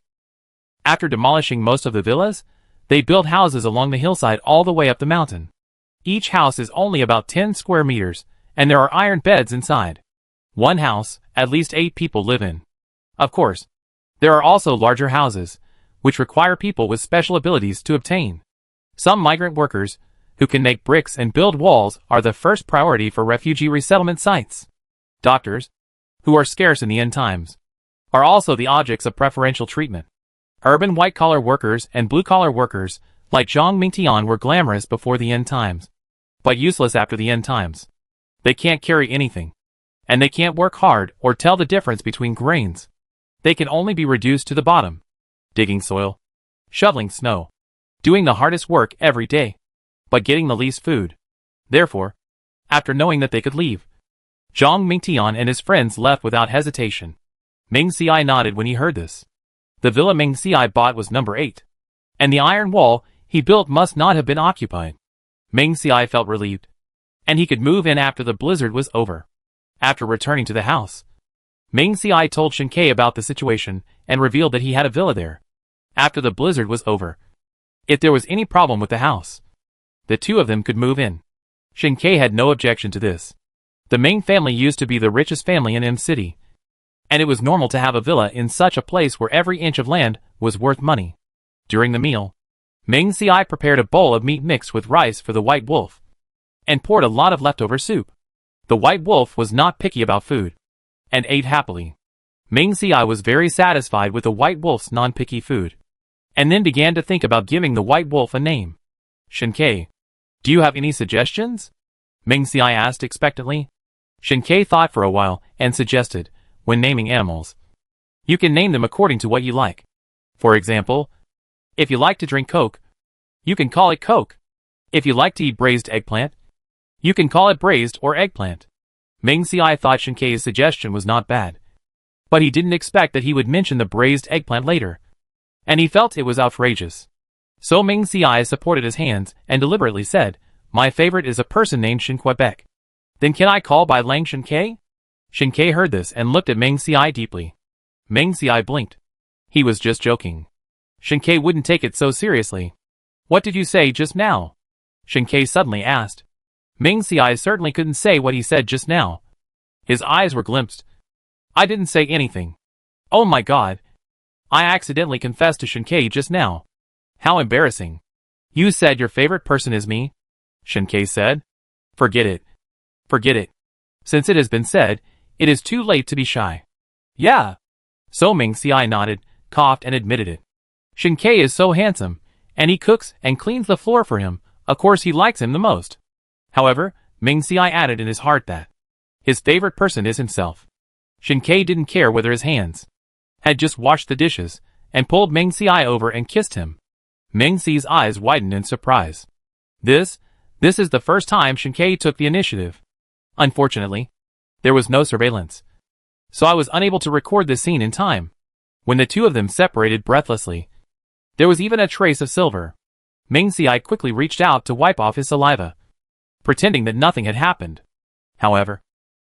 After demolishing most of the villas, they built houses along the hillside all the way up the mountain. Each house is only about 10 square meters, and there are iron beds inside. One house, at least 8 people live in. Of course, there are also larger houses, which require people with special abilities to obtain. Some migrant workers, who can make bricks and build walls, are the first priority for refugee resettlement sites. Doctors, who are scarce in the end times, are also the objects of preferential treatment. Urban white-collar workers and blue-collar workers, like Zhang Mingtian, were glamorous before the end times, but useless after the end times. They can't carry anything, and they can't work hard or tell the difference between grains. They can only be reduced to the bottom, digging soil, shoveling snow, doing the hardest work every day, but getting the least food. Therefore, after knowing that they could leave, Zhang Mingtian and his friends left without hesitation. Ming Xiai nodded when he heard this. The villa Ming Xiai bought was number 8, and the iron wall he built must not have been occupied. Ming Xiai felt relieved, and he could move in after the blizzard was over. After returning to the house, Ming Xiai told Shinkei about the situation and revealed that he had a villa there. After the blizzard was over, if there was any problem with the house, the two of them could move in. Shinkei had no objection to this. The Ming family used to be the richest family in M City, and it was normal to have a villa in such a place where every inch of land was worth money. During the meal, Ming Xiai prepared a bowl of meat mixed with rice for the white wolf, and poured a lot of leftover soup. The white wolf was not picky about food, and ate happily. Ming Xiai was very satisfied with the white wolf's non-picky food, and then began to think about giving the white wolf a name. Shinkei, do you have any suggestions? Ming Xiai asked expectantly. Shinkei thought for a while and suggested, when naming animals, you can name them according to what you like. For example, if you like to drink Coke, you can call it Coke. If you like to eat braised eggplant, you can call it braised or eggplant. Ming Xiai thought Shinkei's suggestion was not bad, but he didn't expect that he would mention the braised eggplant later, and he felt it was outrageous. So Ming Xiai supported his hands and deliberately said, my favorite is a person named Shin Quebec. Then can I call by Lang Shinkei? Shinkei heard this and looked at Ming Xiai deeply. Ming Xiai blinked. He was just joking. Shinkei wouldn't take it so seriously. What did you say just now? Shinkei suddenly asked. Ming Xiai certainly couldn't say what he said just now. His eyes were glimpsed. I didn't say anything. Oh my god. I accidentally confessed to Shinkei just now. How embarrassing. You said your favorite person is me? Shinkei said. Forget it. Forget it. Since it has been said, it is too late to be shy. Yeah. So Ming Xiai nodded, coughed and admitted it. Shinkei is so handsome, and he cooks and cleans the floor for him. Of course he likes him the most. However, Ming Xiai added in his heart that his favorite person is himself. Shinkei didn't care whether his hands had just washed the dishes, and pulled Ming Xiai over and kissed him. Ming Xi's eyes widened in surprise. This is the first time Shinkei took the initiative. Unfortunately, there was no surveillance, so I was unable to record this scene in time. When the two of them separated breathlessly, there was even a trace of silver. Ming Xiai quickly reached out to wipe off his saliva, pretending that nothing had happened. However,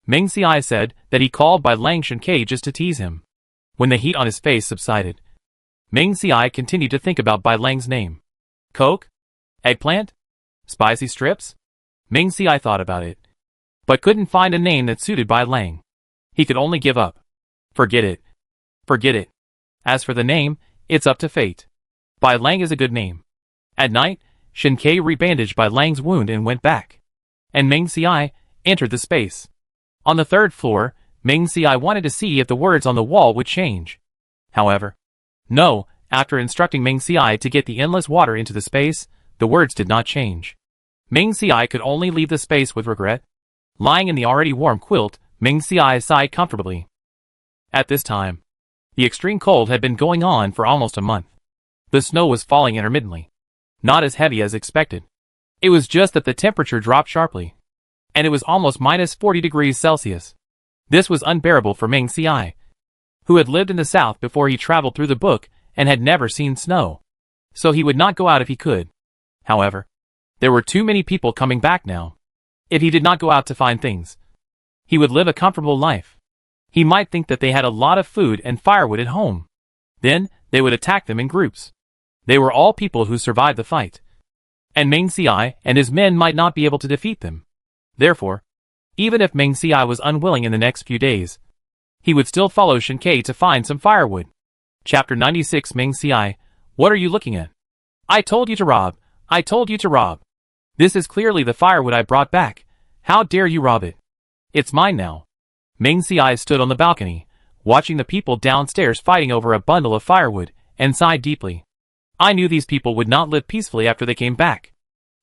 Ming Xiai said that he called by Lang Shinkei just to tease him. When the heat on his face subsided, Ming Xiai continued to think about Bai Lang's name. Coke? Eggplant? Spicy strips? Ming Xiai thought about it, but couldn't find a name that suited Bai Lang. He could only give up. Forget it. Forget it. As for the name, it's up to fate. Bai Lang is a good name. At night, Shinkei rebandaged Bai Lang's wound and went back, and Ming Xiai entered the space. On the 3rd floor, Ming Xiai wanted to see if the words on the wall would change. However, no, after instructing Ming Xiai to get the endless water into the space, the words did not change. Ming Xiai could only leave the space with regret. Lying in the already warm quilt, Ming Xiai sighed comfortably. At this time, the extreme cold had been going on for almost a month. The snow was falling intermittently, not as heavy as expected. It was just that the temperature dropped sharply, and it was almost minus 40 degrees Celsius. This was unbearable for Ming Xiai, who had lived in the south before he traveled through the book and had never seen snow, so he would not go out if he could. However, There were too many people coming back now. If he did not go out to find things, he would live a comfortable life. He might think that they had a lot of food and firewood at home. Then, they would attack them in groups. They were all people who survived the fight. And Meng Xiai and his men might not be able to defeat them. Therefore, even if Meng Xiai was unwilling in the next few days, he would still follow Shen Ke to find some firewood. Chapter 96 Meng Xiai, what are you looking at? I told you to rob. I told you to rob. This is clearly the firewood I brought back. How dare you rob it? It's mine now. Meng Xiai stood on the balcony, watching the people downstairs fighting over a bundle of firewood, and sighed deeply. I knew these people would not live peacefully after they came back.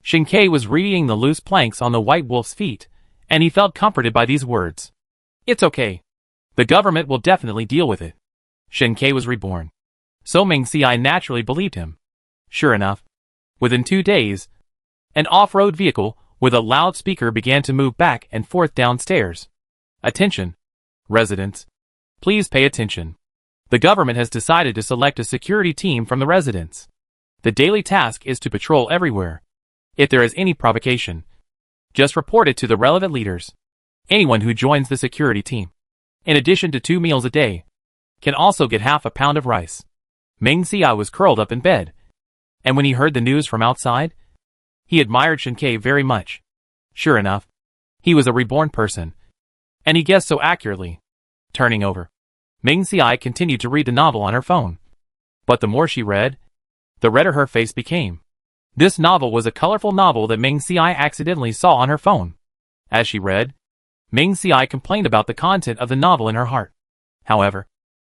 Shen Ke was reading the loose planks on the white wolf's feet, and he felt comforted by these words. It's okay. The government will definitely deal with it. Shen Ke was reborn. So Meng Xiai naturally believed him. Sure enough, within 2 days, an off-road vehicle with a loudspeaker began to move back and forth downstairs. Attention, residents. Please pay attention. The government has decided to select a security team from the residents. The daily task is to patrol everywhere. If there is any provocation, just report it to the relevant leaders. Anyone who joins the security team, in addition to 2 meals a day, can also get half a pound of rice. Meng Xiai was curled up in bed, and when he heard the news from outside, he admired Shen Ke very much. Sure enough, he was a reborn person, and he guessed so accurately. Turning over, Meng Xiai continued to read the novel on her phone. But the more she read, the redder her face became. This novel was a colorful novel that Meng Xiai accidentally saw on her phone. As she read, Meng Xiai complained about the content of the novel in her heart. However,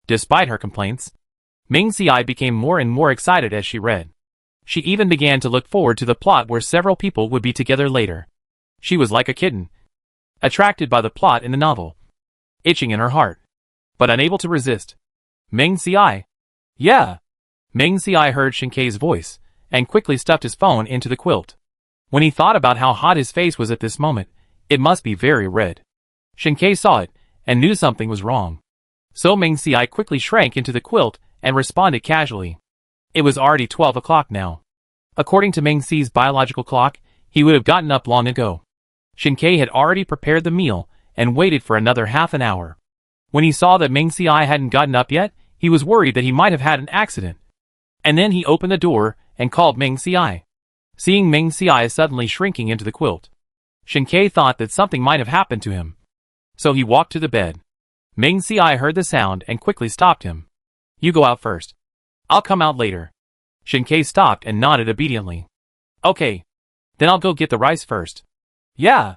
despite her complaints, Meng Xiai became more and more excited as she read. She even began to look forward to the plot where several people would be together later. She was like a kitten, attracted by the plot in the novel, itching in her heart, but unable to resist. Meng Xiai. Yeah. Meng Xiai heard Shen Ke's voice, and quickly stuffed his phone into the quilt. When he thought about how hot his face was at this moment, it must be very red. Shen Ke saw it, and knew something was wrong. So Meng Xiai quickly shrank into the quilt, and responded casually. It was already 12 o'clock now. According to Meng Xi's biological clock, he would have gotten up long ago. Shen Ke had already prepared the meal, and waited for another half an hour. When he saw that Meng Xiai hadn't gotten up yet, he was worried that he might have had an accident. And then he opened the door, and called Meng Xiai. Seeing Meng Xiai suddenly shrinking into the quilt, Shen Ke thought that something might have happened to him. So he walked to the bed. Meng Xiai heard the sound and quickly stopped him. You go out first. I'll come out later. Shen Ke stopped and nodded obediently. Okay. Then I'll go get the rice first. Yeah.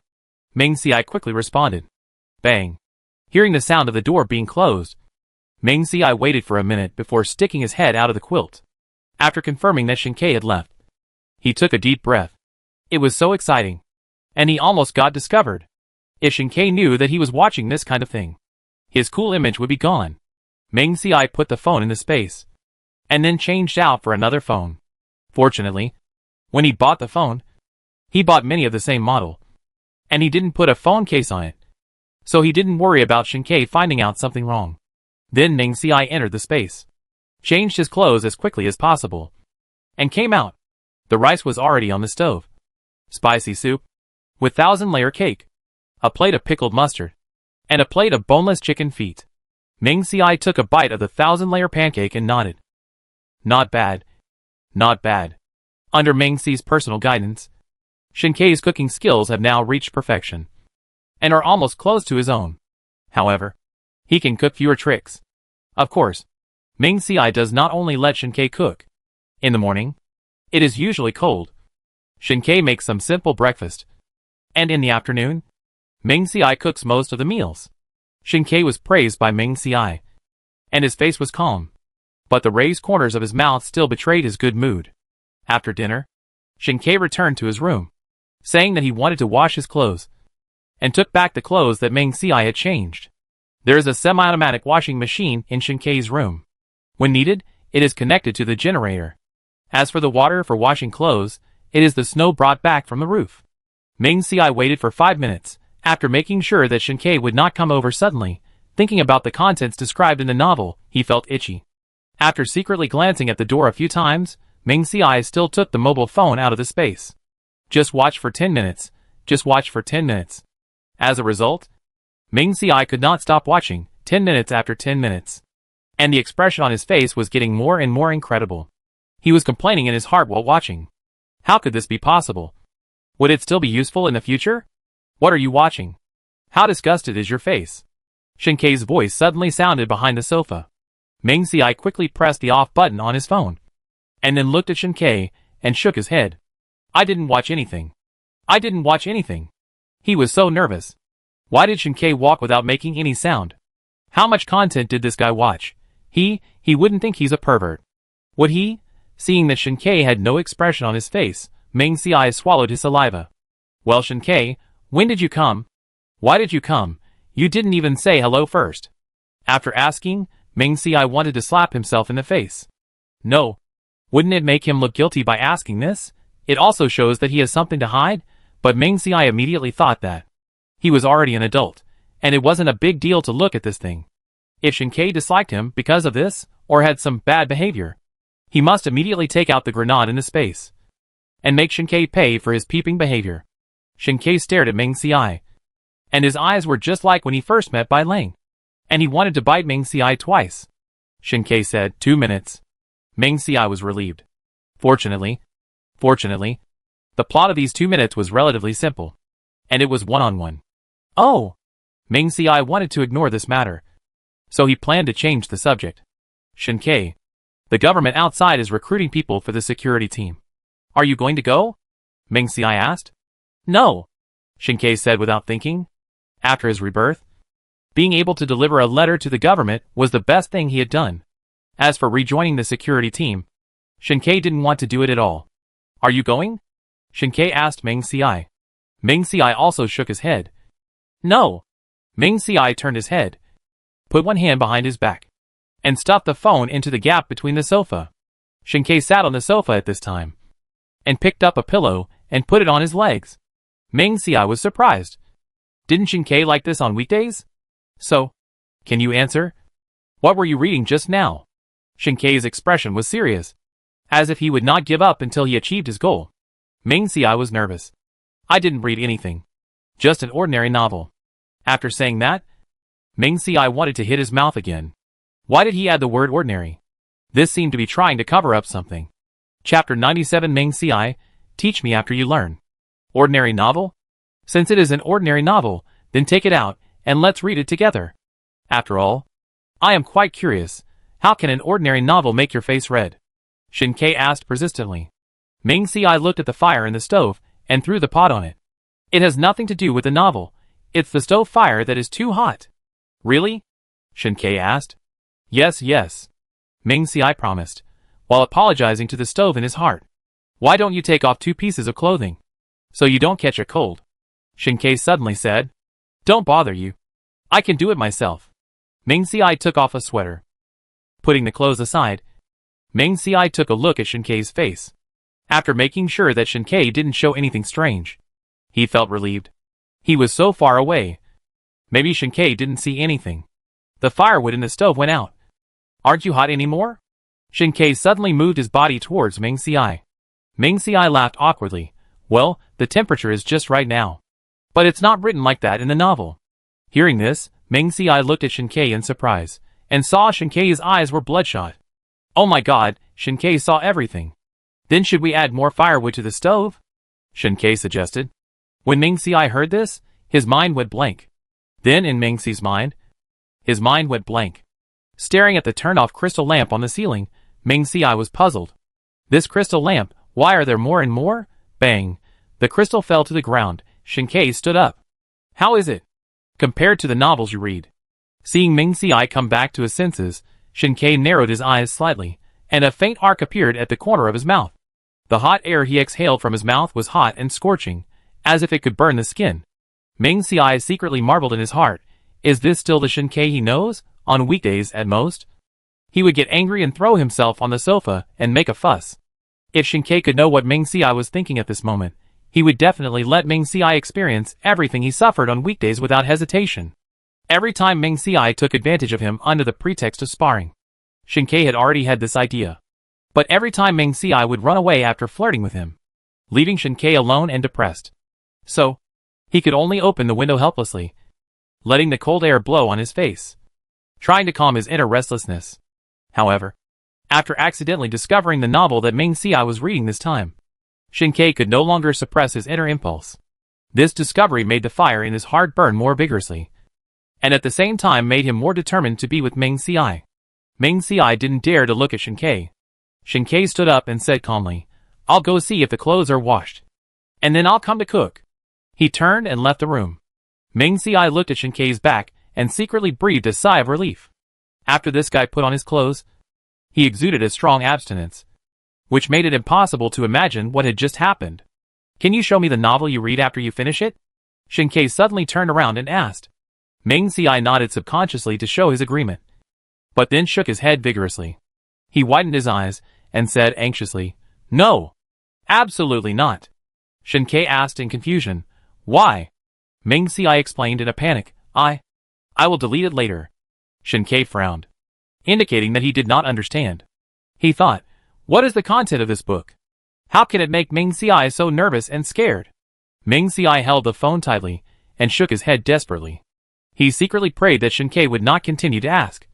Meng Xiai quickly responded. Bang. Hearing the sound of the door being closed, Meng Xiai waited for a minute before sticking his head out of the quilt. After confirming that Shen Ke had left, he took a deep breath. It was so exciting. And he almost got discovered. If Shen Ke knew that he was watching this kind of thing, his cool image would be gone. Meng Xiai put the phone into space, and then changed out for another phone. Fortunately, when he bought the phone, he bought many of the same model, and he didn't put a phone case on it, so he didn't worry about Shen Ke finding out something wrong. Then Meng Xiai entered the space, changed his clothes as quickly as possible, and came out. The rice was already on the stove. Spicy soup, with 1,000-layer cake, a plate of pickled mustard, and a plate of boneless chicken feet. Meng Xiai took a bite of the 1,000-layer pancake and nodded. Not bad. Not bad. Under Meng Xi's personal guidance, Shen Ke's cooking skills have now reached perfection, and are almost close to his own. However, he can cook fewer tricks. Of course, Meng Xiai does not only let Shen Ke cook. In the morning, it is usually cold. Shen Ke makes some simple breakfast, and in the afternoon, Meng Xiai cooks most of the meals. Shen Ke was praised by Meng Xiai, and his face was calm, but the raised corners of his mouth still betrayed his good mood. After dinner, Shen Ke returned to his room, saying that he wanted to wash his clothes, and took back the clothes that Meng Xiai had changed. There is a semi-automatic washing machine in Shen Ke's room. When needed, it is connected to the generator. As for the water for washing clothes, it is the snow brought back from the roof. Meng Xiai waited for 5 minutes, after making sure that Shen Ke would not come over suddenly. Thinking about the contents described in the novel, he felt itchy. After secretly glancing at the door a few times, Meng Xiai still took the mobile phone out of the space. Just watch for 10 minutes. Just watch for 10 minutes. As a result, Ming Xiai could not stop watching, 10 minutes after 10 minutes. And the expression on his face was getting more and more incredible. He was complaining in his heart while watching. How could this be possible? Would it still be useful in the future? What are you watching? How disgusted is your face? Shinkei's voice suddenly sounded behind the sofa. Ming Xiai quickly pressed the off button on his phone. And then looked at Shinkei, and shook his head. I didn't watch anything. I didn't watch anything. He was so nervous. Why did Shinkei walk without making any sound? How much content did this guy watch? He wouldn't think he's a pervert. Would he? Seeing that Shinkei had no expression on his face, Ming Xiai swallowed his saliva. Well, Shinkei, when did you come? Why did you come? You didn't even say hello first. After asking, Ming Xiai wanted to slap himself in the face. No. Wouldn't it make him look guilty by asking this? It also shows that he has something to hide, but Ming Xiai immediately thought that. He was already an adult, and it wasn't a big deal to look at this thing. If Shinkei disliked him because of this, or had some bad behavior, he must immediately take out the grenade into space and make Shinkei pay for his peeping behavior. Shinkei stared at Ming Xiai, and his eyes were just like when he first met Bai Ling, and he wanted to bite Ming Xiai twice. Shinkei said, 2 minutes. Ming Xiai was relieved. Fortunately, the plot of these 2 minutes was relatively simple, and it was one-on-one. Oh! Ming Xiai wanted to ignore this matter, so he planned to change the subject. Shinkei, the government outside is recruiting people for the security team. Are you going to go? Ming Xiai asked. No, Shinkei said without thinking. After his rebirth, being able to deliver a letter to the government was the best thing he had done. As for rejoining the security team, Shinkei didn't want to do it at all. Are you going? Shinkei asked Ming Xiai. Ming Xiai also shook his head. No. Ming Xiai turned his head, put one hand behind his back, and stuffed the phone into the gap between the sofa. Shinkei sat on the sofa at this time, and picked up a pillow and put it on his legs. Ming Xiai was surprised. Didn't Shinkei like this on weekdays? So, can you answer? What were you reading just now? Shinkei's expression was serious, as if he would not give up until he achieved his goal. Ming Xiai was nervous. I didn't read anything. Just an ordinary novel. After saying that, Ming Xiai wanted to hit his mouth again. Why did he add the word ordinary? This seemed to be trying to cover up something. Chapter 97 Ming Xiai, teach me after you learn. Ordinary novel? Since it is an ordinary novel, then take it out, and let's read it together. After all, I am quite curious. How can an ordinary novel make your face red? Shinkei asked persistently. Ming Xiai looked at the fire in the stove, and threw the pot on it. It has nothing to do with the novel. It's the stove fire that is too hot. Really? Shinkei asked. Yes, yes. Ming Xiai promised, while apologizing to the stove in his heart. Why don't you take off 2 pieces of clothing, so you don't catch a cold? Shinkei suddenly said. Don't bother you. I can do it myself. Ming Xiai took off a sweater. Putting the clothes aside, Ming Xiai took a look at Shinkei's face. After making sure that Shinkei didn't show anything strange, he felt relieved. He was so far away. Maybe Shinkei didn't see anything. The firewood in the stove went out. Aren't you hot anymore? Shinkei suddenly moved his body towards Ming Xiai. Ming Xiai laughed awkwardly. Well, the temperature is just right now. But it's not written like that in the novel. Hearing this, Ming Xiai looked at Shinkei in surprise, and saw Shinkei's eyes were bloodshot. Oh my god, Shinkei saw everything. Then should we add more firewood to the stove? Shinkei suggested. When Ming Xiai heard this, his mind went blank. Then in Ming Xiai's mind, his mind went blank. Staring at the turned-off crystal lamp on the ceiling, Ming Xiai was puzzled. This crystal lamp, why are there more and more? Bang! The crystal fell to the ground. Shinkei stood up. How is it compared to the novels you read? Seeing Ming Xiai come back to his senses, Shinkei narrowed his eyes slightly, and a faint arc appeared at the corner of his mouth. The hot air he exhaled from his mouth was hot and scorching, as if it could burn the skin. Ming Xiai secretly marveled in his heart. Is this still the Shinkei he knows, on weekdays at most? He would get angry and throw himself on the sofa and make a fuss. If Shinkei could know what Ming Xiai was thinking at this moment, he would definitely let Ming Xiai experience everything he suffered on weekdays without hesitation. Every time Ming Xiai took advantage of him under the pretext of sparring, Shinkei had already had this idea. But every time Ming Xiai would run away after flirting with him, leaving Shinkei alone and depressed. So, he could only open the window helplessly, letting the cold air blow on his face, trying to calm his inner restlessness. However, after accidentally discovering the novel that Ming Xiai was reading this time, Shinkei could no longer suppress his inner impulse. This discovery made the fire in his heart burn more vigorously, and at the same time made him more determined to be with Ming Xiai. Ming Xiai didn't dare to look at Shinkei. Shinkei stood up and said calmly, "I'll go see if the clothes are washed, and then I'll come to cook." He turned and left the room. Ming Xiai looked at Shinkei's back and secretly breathed a sigh of relief. After this guy put on his clothes, he exuded a strong abstinence, which made it impossible to imagine what had just happened. "Can you show me the novel you read after you finish it?" Shinkei suddenly turned around and asked. Ming Xiai nodded subconsciously to show his agreement, but then shook his head vigorously. He widened his eyes and said anxiously, "No, absolutely not." Shinkei asked in confusion, "Why?" Ming Xiai explained in a panic, I will delete it later." Shinkei frowned, indicating that he did not understand. He thought, what is the content of this book? How can it make Ming Xiai so nervous and scared? Ming Xiai held the phone tightly and shook his head desperately. He secretly prayed that Shinkei would not continue to ask,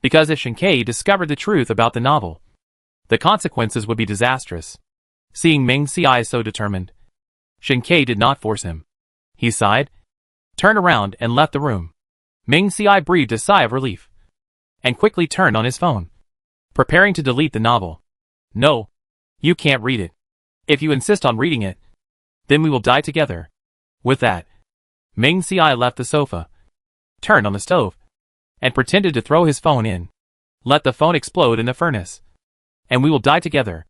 because if Shinkei discovered the truth about the novel, the consequences would be disastrous. Seeing Ming Xiai so determined, Shinkei did not force him. He sighed, turned around and left the room. Ming Xiai breathed a sigh of relief, and quickly turned on his phone, preparing to delete the novel. "No, you can't read it. If you insist on reading it, then we will die together." With that, Ming Xiai left the sofa, turned on the stove, and pretended to throw his phone in. "Let the phone explode in the furnace, and we will die together."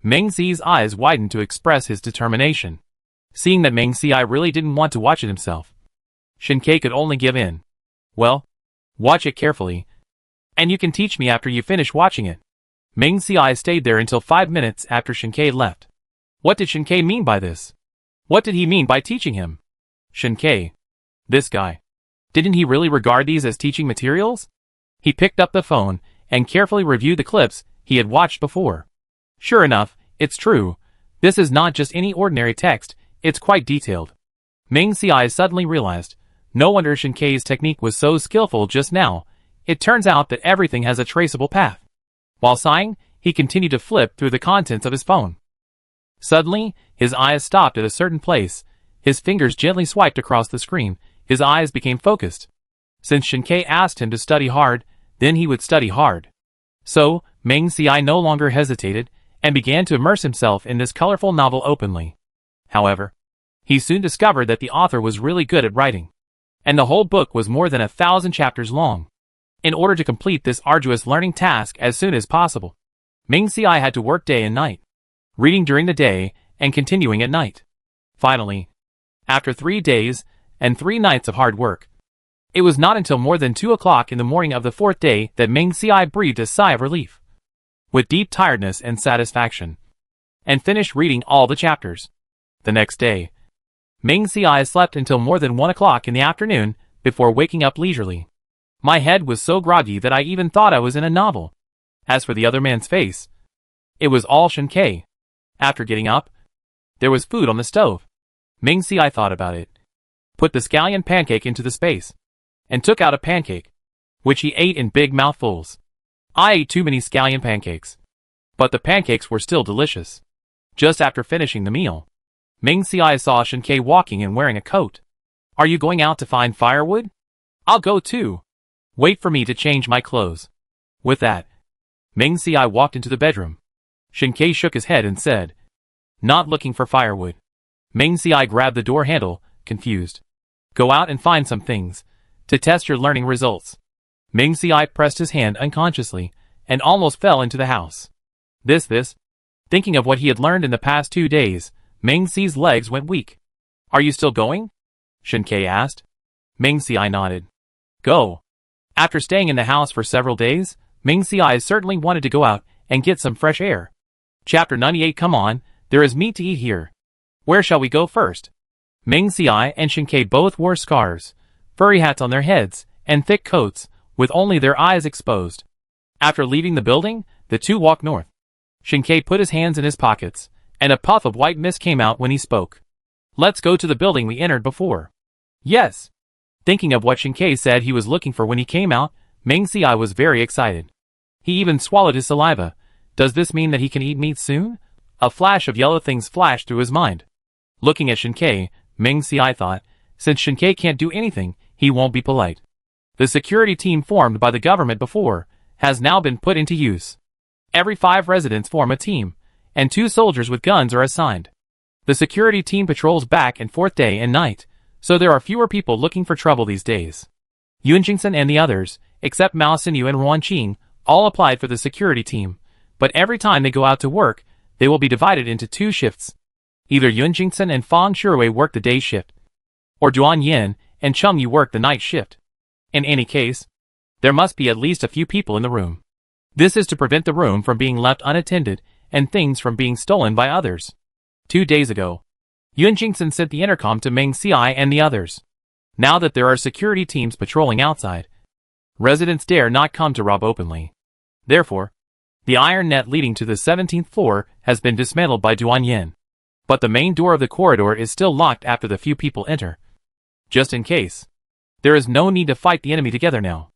Ming Xi's eyes widened to express his determination. Seeing that Ming Xiai really didn't want to watch it himself, Shinkei could only give in. "Well, watch it carefully, and you can teach me after you finish watching it." Ming Xiai stayed there until 5 minutes after Shinkei left. What did Shinkei mean by this? What did he mean by teaching him? Shinkei. This guy. Didn't he really regard these as teaching materials? He picked up the phone and carefully reviewed the clips he had watched before. Sure enough, it's true. This is not just any ordinary text, it's quite detailed. Ming Xiai suddenly realized, no wonder Shinkei's technique was so skillful just now. It turns out that everything has a traceable path. While sighing, he continued to flip through the contents of his phone. Suddenly, his eyes stopped at a certain place. His fingers gently swiped across the screen. His eyes became focused. Since Shinkei asked him to study hard, then he would study hard. So, Ming Xiai no longer hesitated, and began to immerse himself in this colorful novel openly. However, he soon discovered that the author was really good at writing, and the whole book was more than 1,000 chapters long. In order to complete this arduous learning task as soon as possible, Ming Xiai had to work day and night, reading during the day and continuing at night. Finally, after 3 days and 3 nights of hard work, it was not until more than 2 o'clock in the morning of the 4th day that Ming Xiai breathed a sigh of relief, with deep tiredness and satisfaction, and finished reading all the chapters. The next day, Ming Xiai slept until more than 1 o'clock in the afternoon before waking up leisurely. My head was so groggy that I even thought I was in a novel. As for the other man's face, it was all Shinkei. After getting up, there was food on the stove. Ming Xiai thought about it, put the scallion pancake into the space, and took out a pancake, which he ate in big mouthfuls. I ate too many scallion pancakes, but the pancakes were still delicious. Just after finishing the meal, Ming Xiai saw Shinkei walking and wearing a coat. "Are you going out to find firewood?" "I'll go too. Wait for me to change my clothes." With that, Ming Xiai walked into the bedroom. Shinkei shook his head and said, "Not looking for firewood." Ming Xiai grabbed the door handle, confused. "Go out and find some things, to test your learning results." Ming Xiai pressed his hand unconsciously, and almost fell into the house. Thinking of what he had learned in the past 2 days, Ming Xi's legs went weak. "Are you still going?" Shinkei asked. Ming Xiai nodded. "Go." After staying in the house for several days, Ming Xiai certainly wanted to go out and get some fresh air. Chapter 98. Come on, there is meat to eat here. Where shall we go first? Ming Xiai and Shinkei both wore scarves, furry hats on their heads, and thick coats, with only their eyes exposed. After leaving the building, the two walked north. Shinkei put his hands in his pockets and a puff of white mist came out when he spoke. Let's go to the building we entered before. Yes. Thinking of what Shinkei said he was looking for when he came out, Meng Xiai was very excited. He even swallowed his saliva. Does this mean that he can eat meat soon? A flash of yellow things flashed through his mind. Looking at Shinkei, Meng Xiai thought, since Shinkei can't do anything, he won't be polite. The security team formed by the government before has now been put into use. Every 5 residents form a team, and 2 soldiers with guns are assigned. The security team patrols back and forth day and night, so there are fewer people looking for trouble these days. Yun Jingsen and the others, except Mao Xinyu and Ruan Qing, all applied for the security team, but every time they go out to work, they will be divided into 2 shifts. Either Yun Jingsen and Fang Shuwei work the day shift, or Duan Yin and Cheng Yu work the night shift. In any case, there must be at least a few people in the room. This is to prevent the room from being left unattended and things from being stolen by others. 2 days ago, Yun Jingsen sent the intercom to Meng Xiai and the others. Now that there are security teams patrolling outside, residents dare not come to rob openly. Therefore, the iron net leading to the 17th floor has been dismantled by Duan Yin. But the main door of the corridor is still locked after the few people enter. Just in case, there is no need to fight the enemy together now.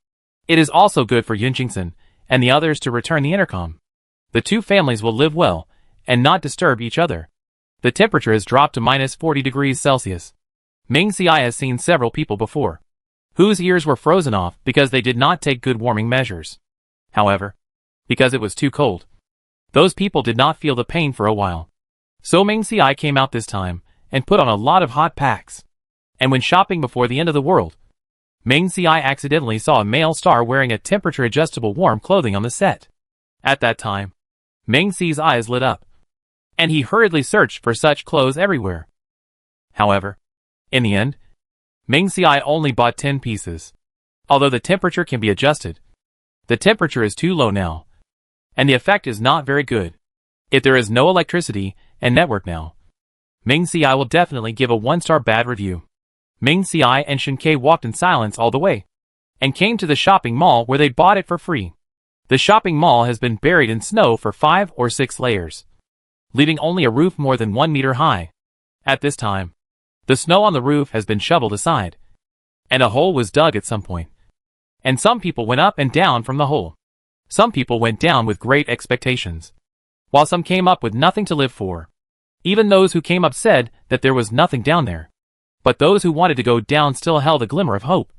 It is also good for Yun Jingsen and the others to return the intercom. The 2 families will live well and not disturb each other. The temperature has dropped to minus 40 degrees Celsius. Meng Xiai has seen several people before, whose ears were frozen off because they did not take good warming measures. However, because it was too cold, those people did not feel the pain for a while. So Meng Xiai came out this time and put on a lot of hot packs. And when shopping before the end of the world, Meng Xiai accidentally saw a male star wearing a temperature-adjustable warm clothing on the set. At that time, Meng Xi's eyes lit up, and he hurriedly searched for such clothes everywhere. However, in the end, Meng Xiai only bought 10 pieces. Although the temperature can be adjusted, the temperature is too low now, and the effect is not very good. If there is no electricity and network now, Meng Xiai will definitely give a 1-star bad review. Meng Xiai and Shinkei walked in silence all the way, and came to the shopping mall where they bought it for free. The shopping mall has been buried in snow for 5 or 6 layers, leaving only a roof more than 1 meter high. At this time, the snow on the roof has been shoveled aside, and a hole was dug at some point. And some people went up and down from the hole. Some people went down with great expectations, while some came up with nothing to live for. Even those who came up said that there was nothing down there. But those who wanted to go down still held a glimmer of hope,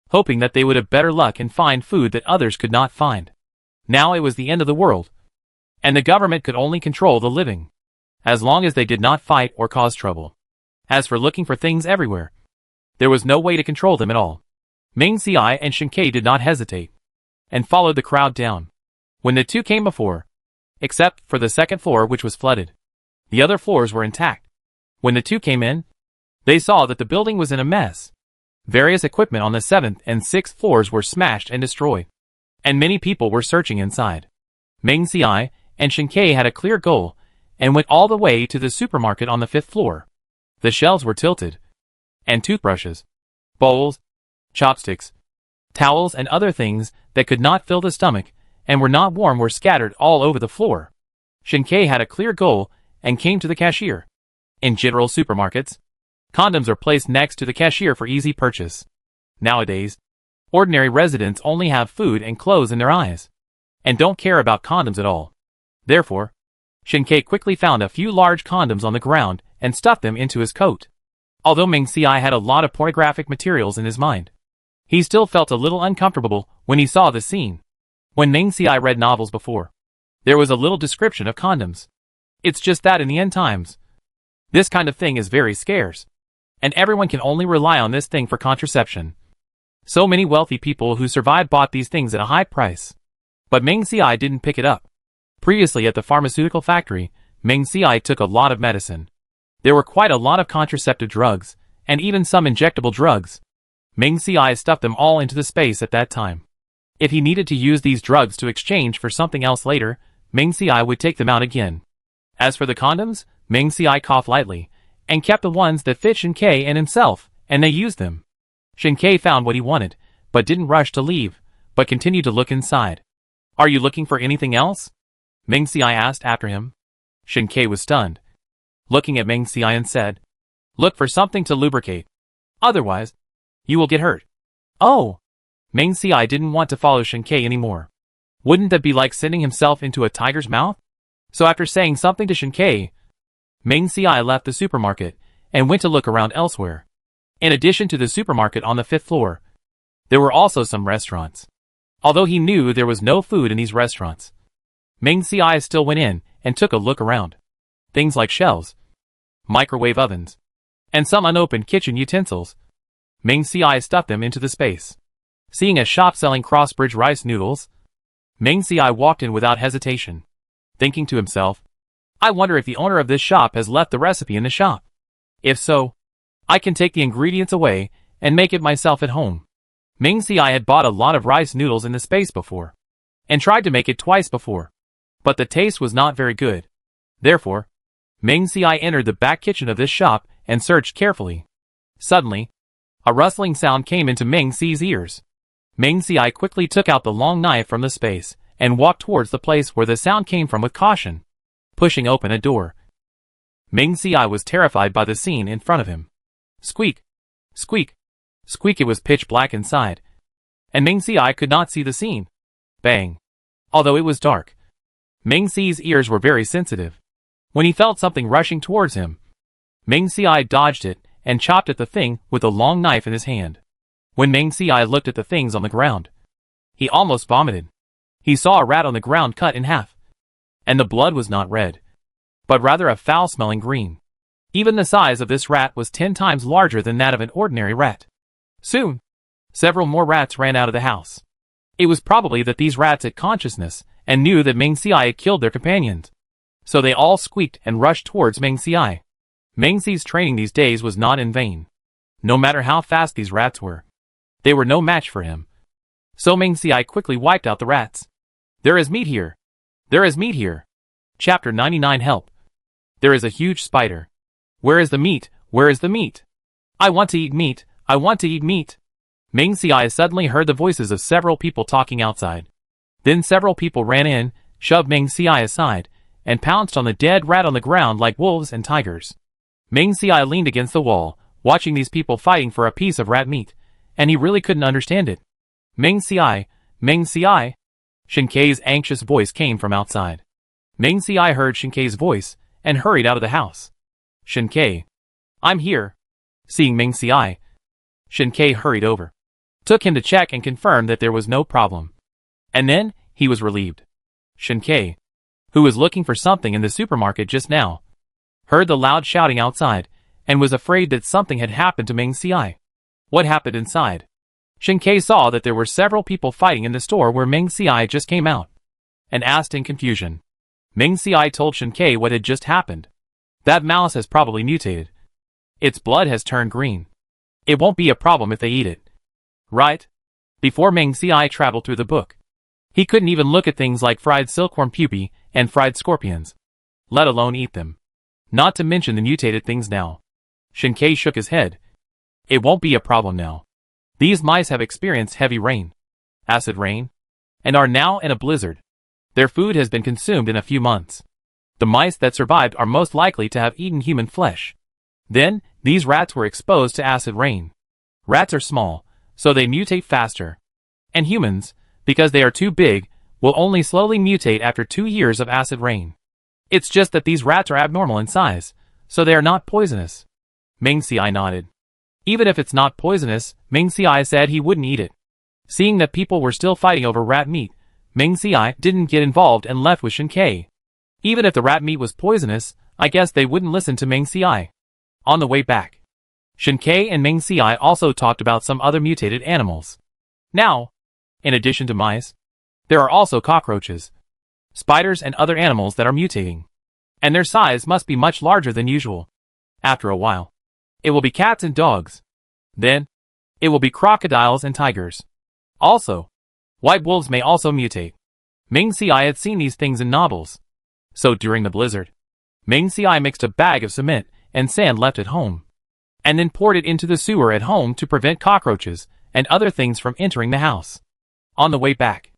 hoping that they would have better luck and find food that others could not find. Now it was the end of the world, and the government could only control the living, as long as they did not fight or cause trouble. As for looking for things everywhere, there was no way to control them at all. Meng Xiai and Shinkei did not hesitate, and followed the crowd down. When the 2 came before, except for the 2nd floor which was flooded, the other floors were intact. When the 2 came in, they saw that the building was in a mess. Various equipment on the 7th and 6th floors were smashed and destroyed, and many people were searching inside. Meng Xiai and Shinkei had a clear goal, and went all the way to the supermarket on the 5th floor. The shelves were tilted, and toothbrushes, bowls, chopsticks, towels and other things that could not fill the stomach and were not warm were scattered all over the floor. Shinkei had a clear goal and came to the cashier. In general supermarkets, condoms are placed next to the cashier for easy purchase. Nowadays, ordinary residents only have food and clothes in their eyes, and don't care about condoms at all. Therefore, Shinkei quickly found a few large condoms on the ground and stuffed them into his coat. Although Meng Xiai had a lot of pornographic materials in his mind, he still felt a little uncomfortable when he saw the scene. When Meng Xiai read novels before, there was a little description of condoms. It's just that in the end times, this kind of thing is very scarce, and everyone can only rely on this thing for contraception. So many wealthy people who survived bought these things at a high price. But Meng Xiai didn't pick it up. Previously at the pharmaceutical factory, Meng Xiai took a lot of medicine. There were quite a lot of contraceptive drugs, and even some injectable drugs. Meng Xiai stuffed them all into the space at that time. If he needed to use these drugs to exchange for something else later, Meng Xiai would take them out again. As for the condoms, Meng Xiai coughed lightly, and kept the ones that fit Shinkei and himself, and they used them. Shinkei found what he wanted, but didn't rush to leave, but continued to look inside. "Are you looking for anything else?" Meng Xiai asked after him. Shin-Kei was stunned, looking at Meng Xiai and said, "Look for something to lubricate. Otherwise, you will get hurt." Oh! Meng Xiai didn't want to follow Shin-Kei anymore. Wouldn't that be like sending himself into a tiger's mouth? So after saying something to Shin-Kei, Meng Xiai left the supermarket and went to look around elsewhere. In addition to the supermarket on the 5th floor, there were also some restaurants. Although he knew there was no food in these restaurants, Meng Xiai still went in and took a look around. Things like shelves, microwave ovens, and some unopened kitchen utensils. Meng Xiai stuffed them into the space. Seeing a shop selling cross-bridge rice noodles, Meng Xiai walked in without hesitation, thinking to himself, "I wonder if the owner of this shop has left the recipe in the shop. If so, I can take the ingredients away and make it myself at home." Meng Xiai had bought a lot of rice noodles in the space before, and tried to make it twice before, but the taste was not very good. Therefore, Meng Xiai entered the back kitchen of this shop and searched carefully. Suddenly, a rustling sound came into Meng Xiai's ears. Meng Xiai quickly took out the long knife from the space and walked towards the place where the sound came from with caution, pushing open a door. Meng Xiai was terrified by the scene in front of him. Squeak! Squeak! Squeak! It was pitch black inside, and Meng Xiai could not see the scene. Bang! Although it was dark, Meng Xiai's ears were very sensitive. When he felt something rushing towards him, Meng Xiai dodged it and chopped at the thing with the long knife in his hand. When Meng Xiai looked at the things on the ground, he almost vomited. He saw a rat on the ground cut in half, and the blood was not red, but rather a foul-smelling green. Even the size of this rat was 10 times larger than that of an ordinary rat. Soon, several more rats ran out of the house. It was probably that these rats had consciousness and knew that Meng Xiai had killed their companions. So they all squeaked and rushed towards Meng Xiai. Meng Xiai's training these days was not in vain. No matter how fast these rats were, they were no match for him. So Meng Xiai quickly wiped out the rats. "There is meat here! There is meat here!" Chapter 99 Help! There is a huge spider. Where is the meat? Where is the meat? I want to eat meat! I want to eat meat! Meng Xiai suddenly heard the voices of several people talking outside. Then several people ran in, shoved Meng Xiai aside, and pounced on the dead rat on the ground like wolves and tigers. Meng Xiai leaned against the wall, watching these people fighting for a piece of rat meat, and he really couldn't understand it. Meng Xiai! Meng Xiai! Shin-Kei's anxious voice came from outside. Meng Xiai heard Shin-Kei's voice and hurried out of the house. "Shin-Kei! I'm here!" Seeing Meng Xiai, Shin-Kei hurried over, took him to check and confirmed that there was no problem. And then, he was relieved. Shin-Kei, who was looking for something in the supermarket just now, heard the loud shouting outside, and was afraid that something had happened to Meng Xiai. What happened inside? Shin-Kei saw that there were several people fighting in the store where Meng Xiai just came out, and asked in confusion. Meng Xiai told Shin-Kei what had just happened. That mouse has probably mutated. Its blood has turned green. It won't be a problem if they eat it. Right? Before Meng Xiai traveled through the book, he couldn't even look at things like fried silkworm pupae and fried scorpions, let alone eat them. Not to mention the mutated things now. Shin-Kei shook his head. It won't be a problem now. These mice have experienced heavy rain, acid rain, and are now in a blizzard. Their food has been consumed in a few months. The mice that survived are most likely to have eaten human flesh. Then, these rats were exposed to acid rain. Rats are small, so they mutate faster. And humans, because they are too big, will only slowly mutate after 2 years of acid rain. It's just that these rats are abnormal in size, so they are not poisonous. Meng Xiai nodded. Even if it's not poisonous, Meng Xiai said he wouldn't eat it. Seeing that people were still fighting over rat meat, Meng Xiai didn't get involved and left with Shin-Kei. Even if the rat meat was poisonous, I guess they wouldn't listen to Meng Xiai. On the way back, Shin-Kei and Meng Xiai also talked about some other mutated animals. Now, in addition to mice, there are also cockroaches, spiders and other animals that are mutating. And their size must be much larger than usual. After a while, it will be cats and dogs. Then, it will be crocodiles and tigers. Also, white wolves may also mutate. Meng Xiai had seen these things in novels. So during the blizzard, Meng Xiai mixed a bag of cement and sand left at home, and then poured it into the sewer at home to prevent cockroaches and other things from entering the house. On the way back,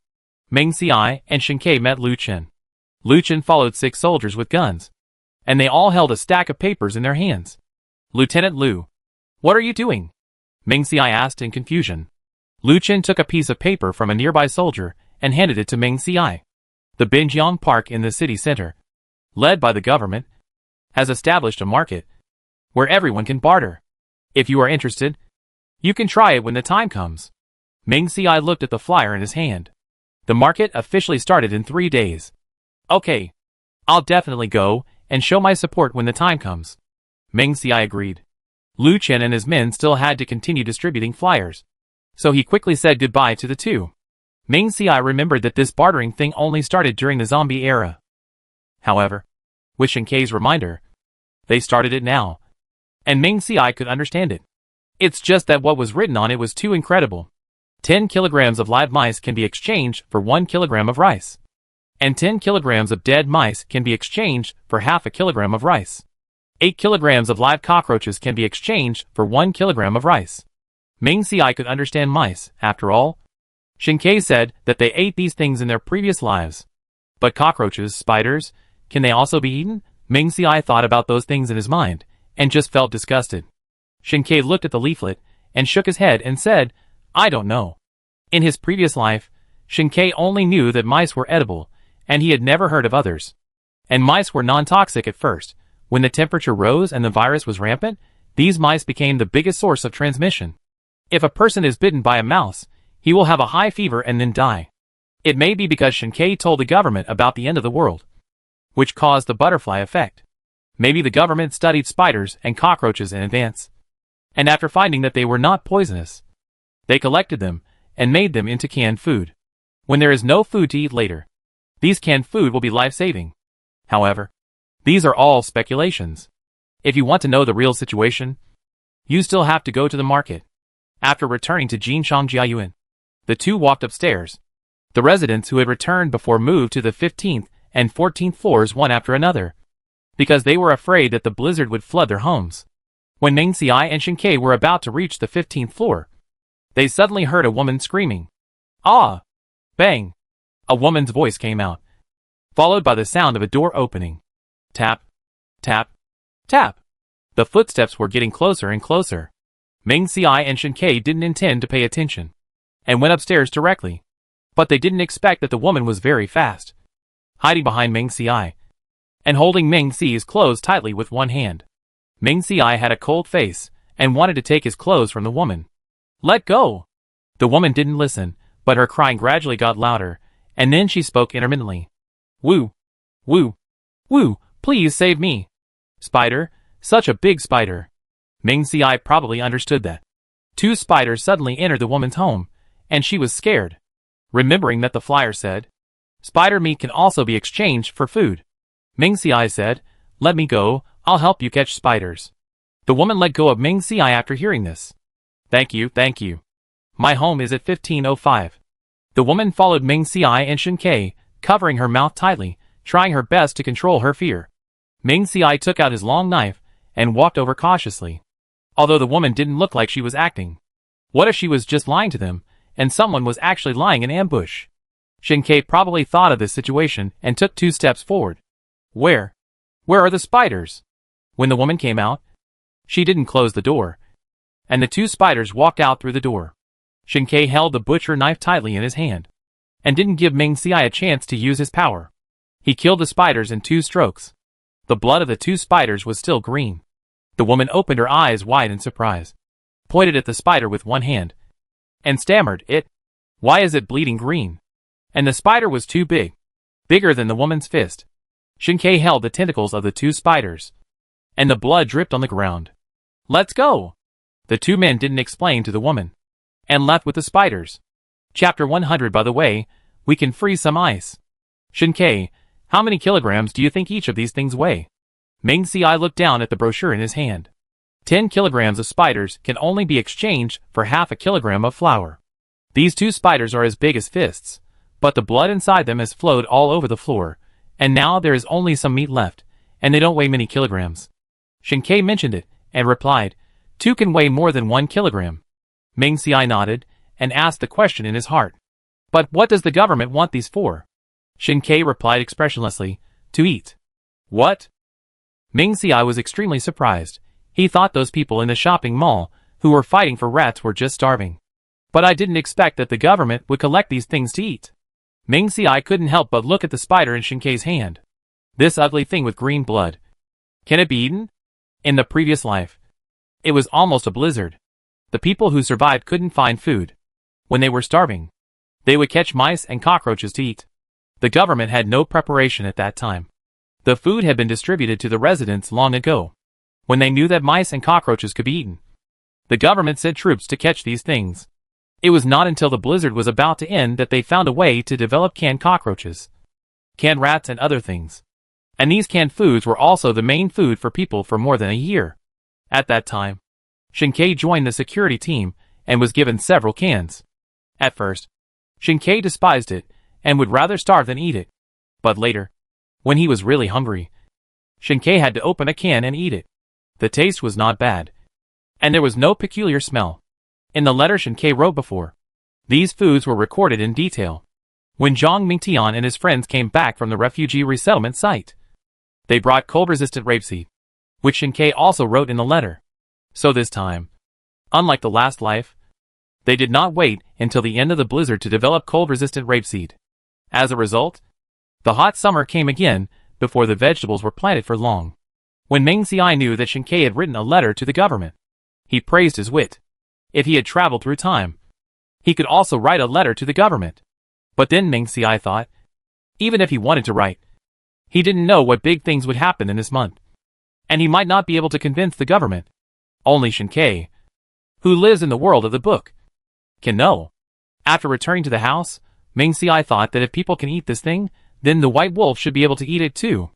Meng Xiai and Shin-Kei met Lu Chen. Lu Chen followed 6 soldiers with guns. and they all held a stack of papers in their hands. Lieutenant Liu, what are you doing? Meng Xiai asked in confusion. Lu Chen took a piece of paper from a nearby soldier and handed it to Meng Xiai. The Binjiang Park in the city center, led by the government, has established a market where everyone can barter. If you are interested, you can try it when the time comes. Meng Xiai looked at the flyer in his hand. The market officially started in 3 days. Okay, I'll definitely go and show my support when the time comes. Meng Xiai agreed. Lu Chen and his men still had to continue distributing flyers, so he quickly said goodbye to the two. Meng Xiai remembered that this bartering thing only started during the zombie era. However, with Shen Kei's reminder, they started it now, and Meng Xiai could understand it. It's just that what was written on it was too incredible. 10 kilograms of live mice can be exchanged for 1 kilogram of rice, and 10 kilograms of dead mice can be exchanged for half a kilogram of rice. 8 kilograms of live cockroaches can be exchanged for 1 kilogram of rice. Meng Xiai could understand mice, after all. Shen Kei said that they ate these things in their previous lives. But cockroaches, spiders, can they also be eaten? Meng Xiai thought about those things in his mind, and just felt disgusted. Shen Kei looked at the leaflet, and shook his head and said, I don't know. In his previous life, Shen Kei only knew that mice were edible, and he had never heard of others. And mice were non-toxic at first. When the temperature rose and the virus was rampant, these mice became the biggest source of transmission. If a person is bitten by a mouse, he will have a high fever and then die. It may be because Shen Kei told the government about the end of the world, which caused the butterfly effect. Maybe the government studied spiders and cockroaches in advance, and after finding that they were not poisonous, they collected them and made them into canned food. When there is no food to eat later, these canned food will be life-saving. However, these are all speculations. If you want to know the real situation, you still have to go to the market. After returning to Jinchang Jiayuan, the two walked upstairs. The residents who had returned before moved to the 15th and 14th floors one after another, because they were afraid that the blizzard would flood their homes. When Meng Xiai and Shen Kei were about to reach the 15th floor, they suddenly heard a woman screaming. Ah! Bang! A woman's voice came out, followed by the sound of a door opening. Tap, tap, tap. The footsteps were getting closer and closer. Meng Xiai and Shen Kei didn't intend to pay attention, and went upstairs directly. But they didn't expect that the woman was very fast, hiding behind Meng Xiai, and holding Meng Xi's clothes tightly with one hand. Meng Xiai had a cold face, and wanted to take his clothes from the woman. Let go! The woman didn't listen, but her crying gradually got louder, and then she spoke intermittently. Woo! Woo! Woo! Please save me! Spider! Such a big spider! Meng Xiai probably understood that. 2 spiders suddenly entered the woman's home, and she was scared, remembering that the flyer said, spider meat can also be exchanged for food. Meng Xiai said, let me go, I'll help you catch spiders. The woman let go of Meng Xiai after hearing this. Thank you, thank you. My home is at 1505. The woman followed Meng Xiai and Shen Kei, covering her mouth tightly, trying her best to control her fear. Meng Xiai took out his long knife and walked over cautiously. Although the woman didn't look like she was acting. What if she was just lying to them, and someone was actually lying in ambush? Shen Kei probably thought of this situation and took 2 steps forward. Where are the spiders? When the woman came out, she didn't close the door, and the 2 spiders walked out through the door. Shen Kei held the butcher knife tightly in his hand, and didn't give Meng Xiai a chance to use his power. He killed the spiders in 2 strokes. The blood of the 2 spiders was still green. The woman opened her eyes wide in surprise, pointed at the spider with one hand, and stammered, Why is it bleeding green? And the spider was too big, bigger than the woman's fist. Shen Kei held the tentacles of the 2 spiders, and the blood dripped on the ground. Let's go! The 2 men didn't explain to the woman, and left with the spiders. Chapter 100. By the way, we can freeze some ice. Shen Kei, how many kilograms do you think each of these things weigh? Meng Xiai looked down at the brochure in his hand. 10 kilograms of spiders can only be exchanged for half a kilogram of flour. These 2 spiders are as big as fists, but the blood inside them has flowed all over the floor, and now there is only some meat left, and they don't weigh many kilograms. Shen Kei mentioned it, and replied, 2 can weigh more than 1 kilogram. Meng Xiai nodded, and asked the question in his heart. But what does the government want these for? Shen Kei replied expressionlessly, to eat. What? Ming Xiai was extremely surprised. He thought those people in the shopping mall who were fighting for rats were just starving. But I didn't expect that the government would collect these things to eat. Ming Xiai couldn't help but look at the spider in Shinkei's hand. This ugly thing with green blood. Can it be eaten? In the previous life, it was almost a blizzard. The people who survived couldn't find food. When they were starving, they would catch mice and cockroaches to eat. The government had no preparation at that time. The food had been distributed to the residents long ago. When they knew that mice and cockroaches could be eaten, the government sent troops to catch these things. It was not until the blizzard was about to end that they found a way to develop canned cockroaches, canned rats and other things. And these canned foods were also the main food for people for more than a year. At that time, Shinkei joined the security team and was given several cans. At first, Shinkei despised it and would rather starve than eat it. But later, when he was really hungry, Shinkei had to open a can and eat it. The taste was not bad, and there was no peculiar smell. In the letter Shinkei wrote before, these foods were recorded in detail. When Zhang Mingtian and his friends came back from the refugee resettlement site, they brought cold-resistant rapeseed, which Shinkei also wrote in the letter. So this time, unlike the last life, they did not wait until the end of the blizzard to develop cold-resistant rapeseed. As a result, the hot summer came again before the vegetables were planted for long. When Ming Xiai knew that Shinkei had written a letter to the government, he praised his wit. If he had traveled through time, he could also write a letter to the government. But then Ming Xiai thought, even if he wanted to write, he didn't know what big things would happen in this month, and he might not be able to convince the government. Only Shinkei, who lives in the world of the book, can know. After returning to the house, Ming Xiai thought that if people can eat this thing, then the white wolf should be able to eat it too.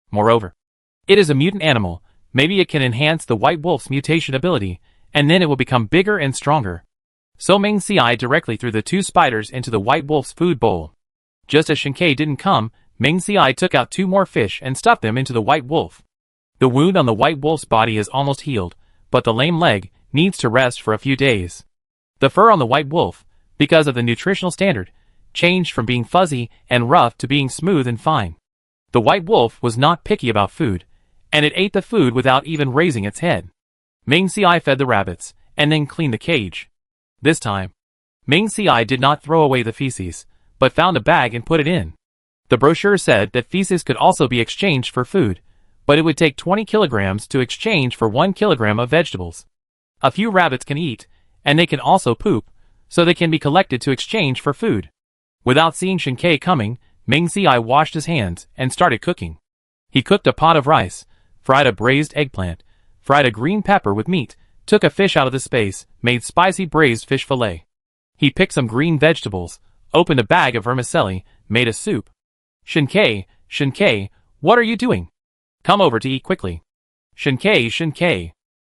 Moreover, it is a mutant animal. Maybe it can enhance the white wolf's mutation ability, and then it will become bigger and stronger. So Ming Xiai directly threw the two spiders into the white wolf's food bowl. Just as Shinkei didn't come, Ming Xiai took out two more fish and stuffed them into the white wolf. The wound on the white wolf's body is almost healed, but the lame leg needs to rest for a few days. The fur on the white wolf, because of the nutritional standard, changed from being fuzzy and rough to being smooth and fine. The white wolf was not picky about food, and it ate the food without even raising its head. Ming Xiai fed the rabbits, and then cleaned the cage. This time, Ming Xiai did not throw away the feces, but found a bag and put it in. The brochure said that feces could also be exchanged for food, but it would take 20 kilograms to exchange for 1 kilogram of vegetables. A few rabbits can eat, and they can also poop, so they can be collected to exchange for food. Without seeing Shinkei coming, Ming Xiai washed his hands and started cooking. He cooked a pot of rice, fried a braised eggplant, fried a green pepper with meat, took a fish out of the space, made spicy braised fish fillet. He picked some green vegetables, opened a bag of vermicelli, made a soup. Shinkei, what are you doing? Come over to eat quickly. Shinkei.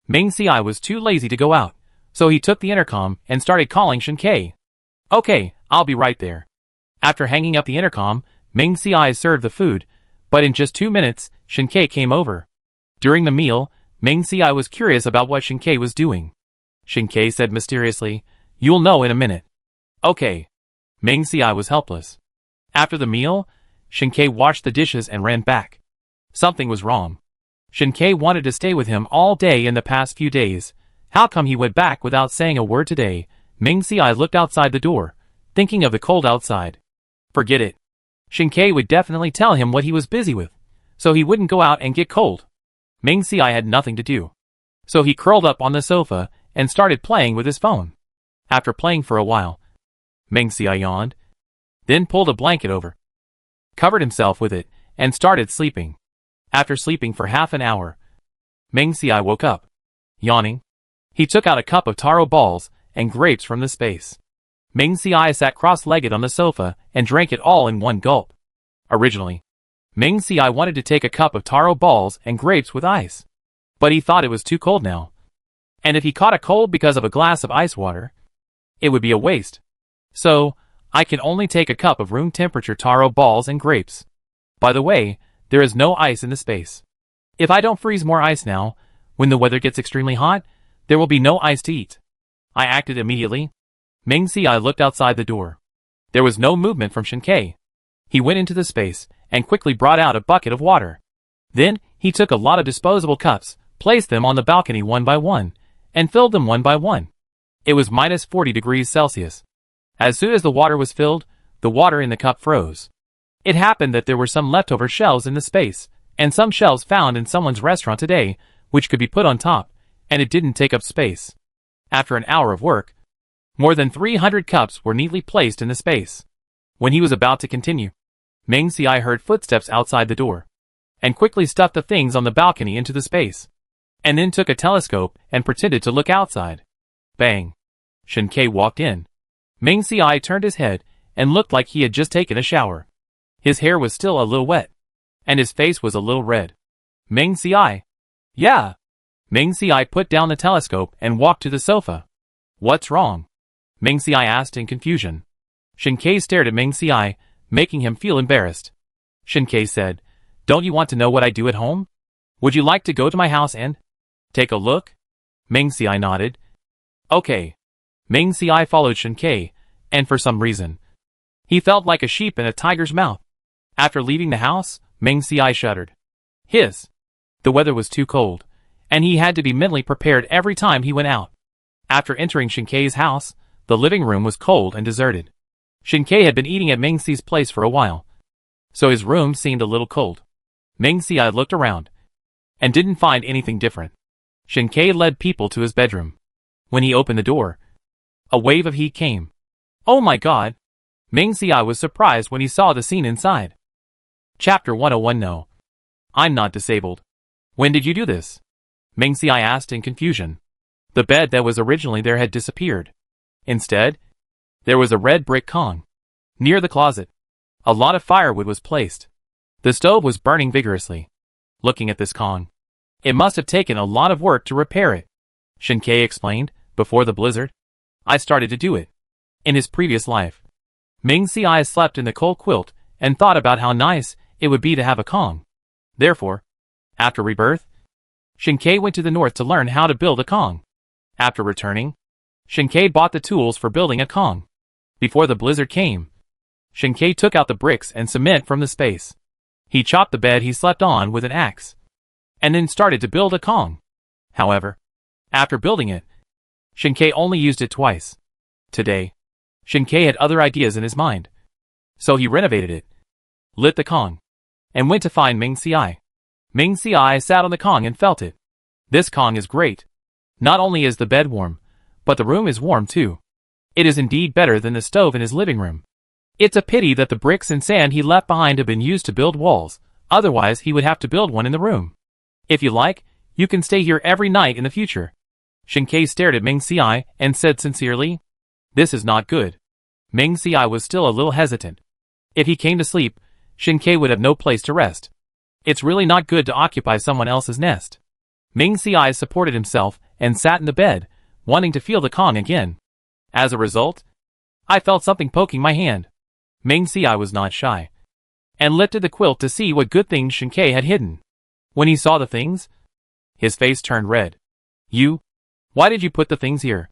Ming Xiai was too lazy to go out, so he took the intercom and started calling Shinkei. Okay, I'll be right there. After hanging up the intercom, Ming Xiai served the food, but in just 2 minutes, Shinkei came over. During the meal, Ming Xiai was curious about what Shinkei was doing. Shinkei said mysteriously, "You'll know in a minute." Okay. Ming Xiai was helpless. After the meal, Shinkei washed the dishes and ran back. Something was wrong. Shinkei wanted to stay with him all day in the past few days. How come he went back without saying a word today? Ming Xiai looked outside the door, thinking of the cold outside. Forget it. Shinkei would definitely tell him what he was busy with, so he wouldn't go out and get cold. Ming Xiai had nothing to do, so he curled up on the sofa and started playing with his phone. After playing for a while, Ming Xiai yawned, then pulled a blanket over, covered himself with it, and started sleeping. After sleeping for half an hour, Ming Xiai woke up. Yawning, he took out a cup of taro balls and grapes from the space. Ming Xiai sat cross-legged on the sofa and drank it all in one gulp. Originally, Ming Xiai wanted to take a cup of taro balls and grapes with ice, but he thought it was too cold now. And if he caught a cold because of a glass of ice water, it would be a waste. So, I can only take a cup of room-temperature taro balls and grapes. By the way, there is no ice in the space. If I don't freeze more ice now, when the weather gets extremely hot, there will be no ice to eat. I acted immediately. Ming Xiai looked outside the door. There was no movement from Shinkei. He went into the space and quickly brought out a bucket of water. Then, he took a lot of disposable cups, placed them on the balcony one by one, and filled them one by one. It was minus 40 degrees Celsius. As soon as the water was filled, the water in the cup froze. It happened that there were some leftover shells in the space, and some shells found in someone's restaurant today, which could be put on top, and it didn't take up space. After an hour of work, more than 300 cups were neatly placed in the space. When he was about to continue, Meng Xiai heard footsteps outside the door, and quickly stuffed the things on the balcony into the space, and then took a telescope and pretended to look outside. Bang! Shen Ke walked in. Meng Xiai turned his head and looked like he had just taken a shower. His hair was still a little wet, and his face was a little red. Meng Xiai. Yeah. Meng Xiai put down the telescope and walked to the sofa. What's wrong? Meng Xiai asked in confusion. Shen Ke stared at Meng Xiai, making him feel embarrassed. Shen Ke said, "Don't you want to know what I do at home? Would you like to go to my house and take a look?" Meng Xiai nodded. Okay. Meng Xiai followed Shen Ke, and for some reason, he felt like a sheep in a tiger's mouth. After leaving the house, Meng Xiai shuddered. The weather was too cold, and he had to be mentally prepared every time he went out. After entering Shen Ke's house, the living room was cold and deserted. Shen Ke had been eating at Meng Xi's place for a while, so his room seemed a little cold. Meng Xiai looked around, and didn't find anything different. Shen Ke led people to his bedroom. When he opened the door, a wave of heat came. Oh my god! Meng Xiai was surprised when he saw the scene inside. Chapter 101 No. I'm not disabled. When did you do this? Meng Xiai asked in confusion. The bed that was originally there had disappeared. Instead, there was a red brick Kong. Near the closet, a lot of firewood was placed. The stove was burning vigorously. Looking at this Kong, it must have taken a lot of work to repair it. Shen Ke explained, before the blizzard, I started to do it. In his previous life, Meng Xiai slept in the cold quilt and thought about how nice it would be to have a Kong. Therefore, after rebirth, Shen Ke went to the north to learn how to build a Kong. After returning, Shen Ke bought the tools for building a Kong. Before the blizzard came, Shen Ke took out the bricks and cement from the space. He chopped the bed he slept on with an axe, and then started to build a Kong. However, after building it, Shen Ke only used it twice. Today, Shen Ke had other ideas in his mind, so he renovated it, lit the Kong, and went to find Meng Xiai. Meng Xiai sat on the Kong and felt it. This Kong is great. Not only is the bed warm, but the room is warm too. It is indeed better than the stove in his living room. It's a pity that the bricks and sand he left behind have been used to build walls, otherwise he would have to build one in the room. If you like, you can stay here every night in the future. Shen Ke stared at Meng Xiai and said sincerely, This is not good. Meng Xiai was still a little hesitant. If he came to sleep, Shen Ke would have no place to rest. It's really not good to occupy someone else's nest. Meng Xiai supported himself and sat in the bed, wanting to feel the Kong again. As a result, I felt something poking my hand. Meng Xiai was not shy, and lifted the quilt to see what good things Shen Ke had hidden. When he saw the things, his face turned red. Why did you put the things here?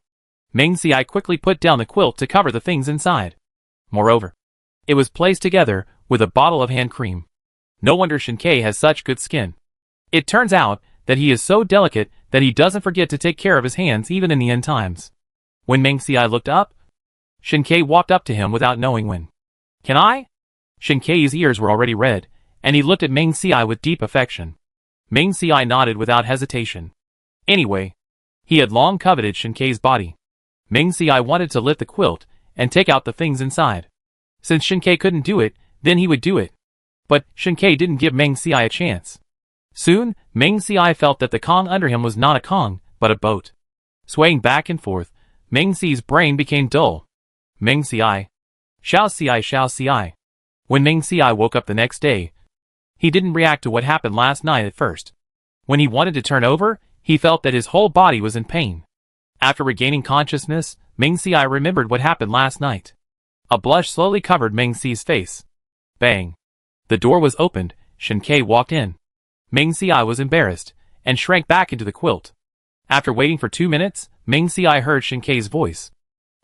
Meng Xiai quickly put down the quilt to cover the things inside. Moreover, it was placed together with a bottle of hand cream. No wonder Shen Ke has such good skin. It turns out that he is so delicate that he doesn't forget to take care of his hands even in the end times. When Meng Xiai looked up, Shen Ke walked up to him without knowing when. Can I? Shen Ke's ears were already red, and he looked at Meng Xiai with deep affection. Meng Xiai nodded without hesitation. Anyway, he had long coveted Shen Ke's body. Meng Xiai wanted to lift the quilt and take out the things inside. Since Shen Ke couldn't do it, then he would do it. But Shen Ke didn't give Meng Xiai a chance. Soon, Meng Xiai felt that the Kong under him was not a Kong, but a boat. Swaying back and forth, Meng Xi's brain became dull. Meng Xiai. Xiao Xiai Xiao Xiai. When Meng Xiai woke up the next day, he didn't react to what happened last night at first. When he wanted to turn over, he felt that his whole body was in pain. After regaining consciousness, Meng Xiai remembered what happened last night. A blush slowly covered Meng Xi's face. Bang. The door was opened, Shen Ke walked in. Meng Xiai was embarrassed, and shrank back into the quilt. After waiting for 2 minutes, Meng Xiai heard Shen Ke's voice.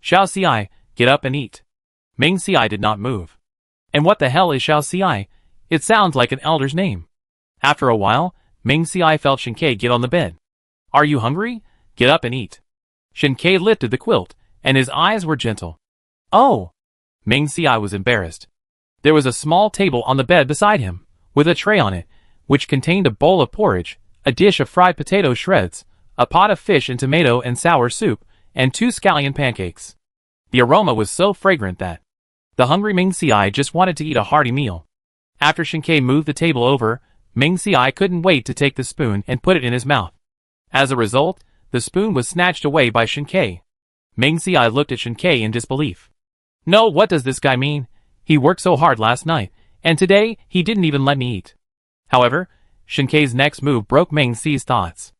Xiao Xiai, get up and eat. Meng Xiai did not move. And what the hell is Xiao Xiai? It sounds like an elder's name. After a while, Ming Si felt Shinkei get on the bed. Are you hungry? Get up and eat. Shinkei lifted the quilt, and his eyes were gentle. Oh! Ming Si was embarrassed. There was a small table on the bed beside him, with a tray on it, which contained a bowl of porridge, a dish of fried potato shreds, a pot of fish and tomato and sour soup, and 2 scallion pancakes. The aroma was so fragrant that the hungry Ming Si just wanted to eat a hearty meal. After Shinkei moved the table over, Ming Si couldn't wait to take the spoon and put it in his mouth. As a result, the spoon was snatched away by Shinkei. Ming Si looked at Shinkei in disbelief. No, what does this guy mean? He worked so hard last night, and today he didn't even let me eat. However, Shinkei's next move broke Ming Si's thoughts.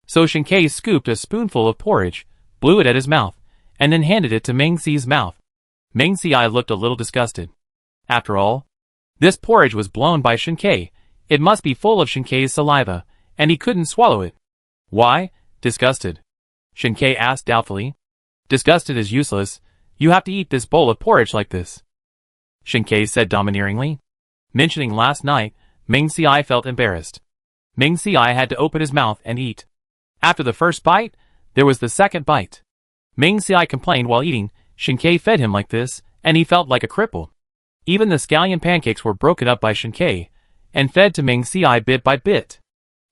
So Shinkei scooped a spoonful of porridge, blew it at his mouth, and then handed it to Ming Si's mouth. Ming Si looked a little disgusted. After all, this porridge was blown by Shinkei. It must be full of Shinkei's saliva, and he couldn't swallow it. Why? Disgusted? Shinkei asked doubtfully. Disgusted is useless. You have to eat this bowl of porridge like this. Shinkei said domineeringly. Mentioning last night, Ming Si felt embarrassed. Ming Si had to open his mouth and eat. After the first bite, there was the second bite. Ming Si complained while eating. Shinkei fed him like this, and he felt like a cripple. Even the scallion pancakes were broken up by Shinkei, and fed to Ming Si bit by bit.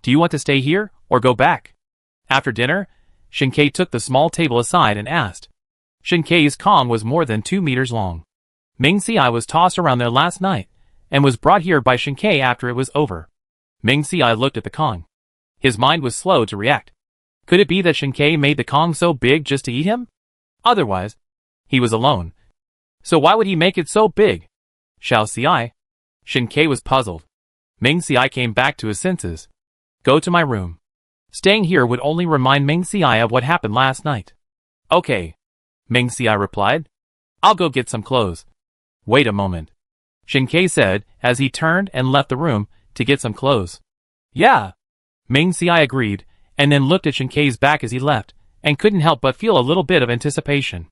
Do you want to stay here, or go back? After dinner, Shinkei took the small table aside and asked. Shinkei's Kong was more than 2 meters long. Ming Si was tossed around there last night, and was brought here by Shinkei after it was over. Ming Si looked at the Kong. His mind was slow to react. Could it be that Shinkei made the Kong so big just to eat him? Otherwise, he was alone. So why would he make it so big? Xiao Si? Shinkei was puzzled. Ming Si came back to his senses. Go to my room. Staying here would only remind Ming Si of what happened last night. Okay. Ming Si replied. I'll go get some clothes. Wait a moment. Shinkei said as he turned and left the room to get some clothes. Yeah. Ming Si agreed, and then looked at Shinkei's back as he left, and couldn't help but feel a little bit of anticipation.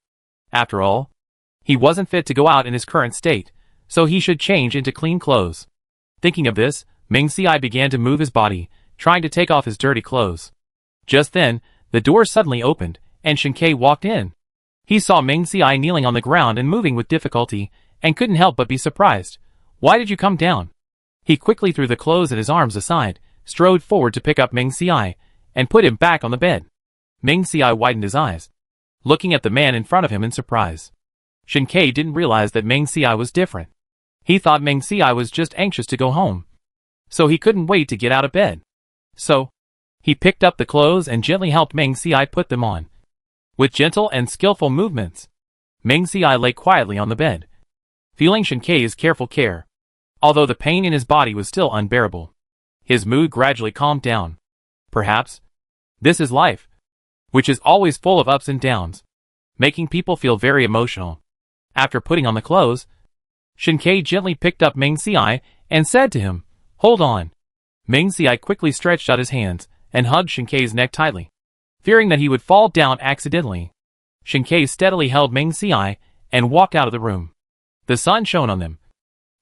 After all, he wasn't fit to go out in his current state, so he should change into clean clothes. Thinking of this, Ming Si began to move his body, trying to take off his dirty clothes. Just then, the door suddenly opened, and Shinkei walked in. He saw Ming Si kneeling on the ground and moving with difficulty, and couldn't help but be surprised. Why did you come down? He quickly threw the clothes and his arms aside, strode forward to pick up Ming Si, and put him back on the bed. Ming Si widened his eyes, looking at the man in front of him in surprise. Shinkei didn't realize that Ming Si was different. He thought Ming Si was just anxious to go home, so he couldn't wait to get out of bed. So, he picked up the clothes and gently helped Ming Si put them on. With gentle and skillful movements, Ming Si lay quietly on the bed, feeling Shinkei's careful care. Although the pain in his body was still unbearable, his mood gradually calmed down. Perhaps this is life, which is always full of ups and downs, making people feel very emotional. After putting on the clothes, Shinkei gently picked up Ming Si and said to him, Hold on. Ming Si quickly stretched out his hands and hugged Shinkei's neck tightly. Fearing that he would fall down accidentally, Shinkei steadily held Ming Si and walked out of the room. The sun shone on them,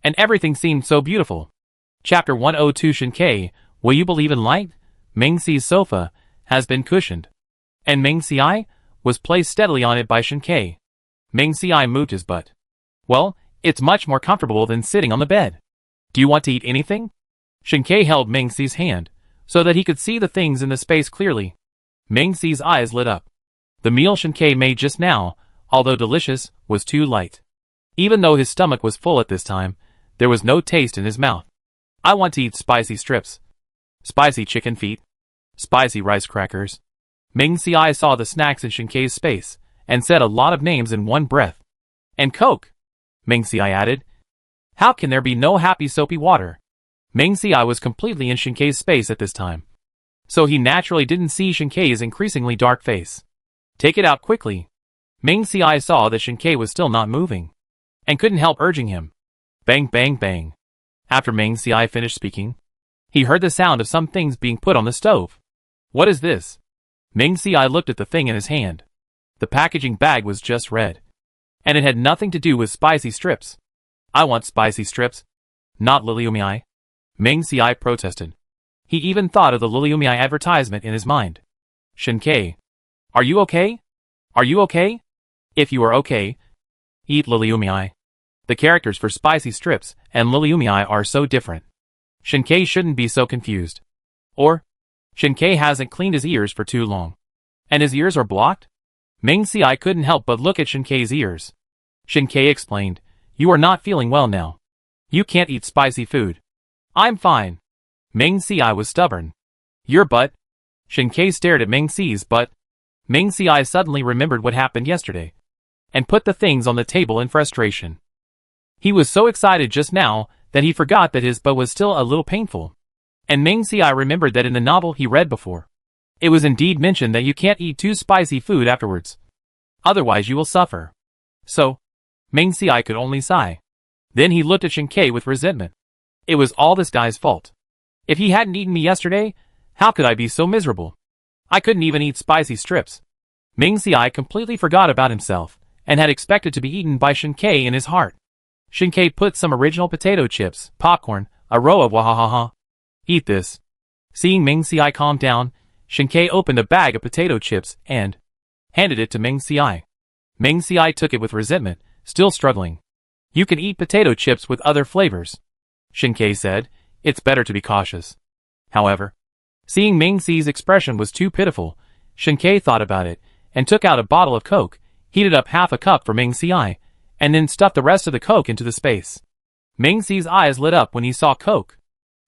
and everything seemed so beautiful. Chapter 102 Shinkei, will you believe in light? Ming Si's sofa has been cushioned, and Ming Si was placed steadily on it by Shinkei. Ming Si moved his butt. Well, it's much more comfortable than sitting on the bed. Do you want to eat anything? Shinkei held Ming Si's hand, so that he could see the things in the space clearly. Ming Si's eyes lit up. The meal Shinkei made just now, although delicious, was too light. Even though his stomach was full at this time, there was no taste in his mouth. I want to eat spicy strips, spicy chicken feet, spicy rice crackers. Ming Si saw the snacks in Shinkei's space, and said a lot of names in one breath. And Coke, Ming Si added. How can there be no happy soapy water? Ming Si was completely in Shinkei's space at this time, so he naturally didn't see Shinkei's increasingly dark face. Take it out quickly. Ming Si saw that Shinkei was still not moving, and couldn't help urging him. Bang bang bang. After Ming Si finished speaking, he heard the sound of some things being put on the stove. What is this? Ming Si looked at the thing in his hand. The packaging bag was just red, and it had nothing to do with spicy strips. I want spicy strips, not liliumi. Ming Si protested. He even thought of the Liliumi advertisement in his mind. Shinkei. Are you okay? Are you okay? If you are okay, eat Liliumi. The characters for spicy strips and Liliumi are so different. Shinkei shouldn't be so confused. Or, Shinkei hasn't cleaned his ears for too long. And his ears are blocked? Ming Ci couldn't help but look at Shinkei's ears. Shinkei explained, you are not feeling well now. You can't eat spicy food. I'm fine. Ming Ci was stubborn. Your butt? Shinkei stared at Ming Ci's butt. Ming Ci suddenly remembered what happened yesterday, and put the things on the table in frustration. He was so excited just now that he forgot that his butt was still a little painful. And Ming Ci remembered that in the novel he read before, it was indeed mentioned that you can't eat too spicy food afterwards. Otherwise you will suffer. So, Ming Ci could only sigh. Then he looked at Shinkei with resentment. It was all this guy's fault. If he hadn't eaten me yesterday, how could I be so miserable? I couldn't even eat spicy strips. Ming Ci completely forgot about himself, and had expected to be eaten by Shinkei in his heart. Shinkei put some original potato chips, popcorn, a row of wahahaha. Eat this. Seeing Ming Ci calm down, Shinkei opened a bag of potato chips and handed it to Ming Ci. Ming Ci took it with resentment, still struggling. You can eat potato chips with other flavors. Shinkei said, it's better to be cautious. However, seeing Ming Ci's expression was too pitiful, Shinkei thought about it, and took out a bottle of Coke, heated up half a cup for Ming Ci, and then stuffed the rest of the Coke into the space. Ming Ci's eyes lit up when he saw Coke.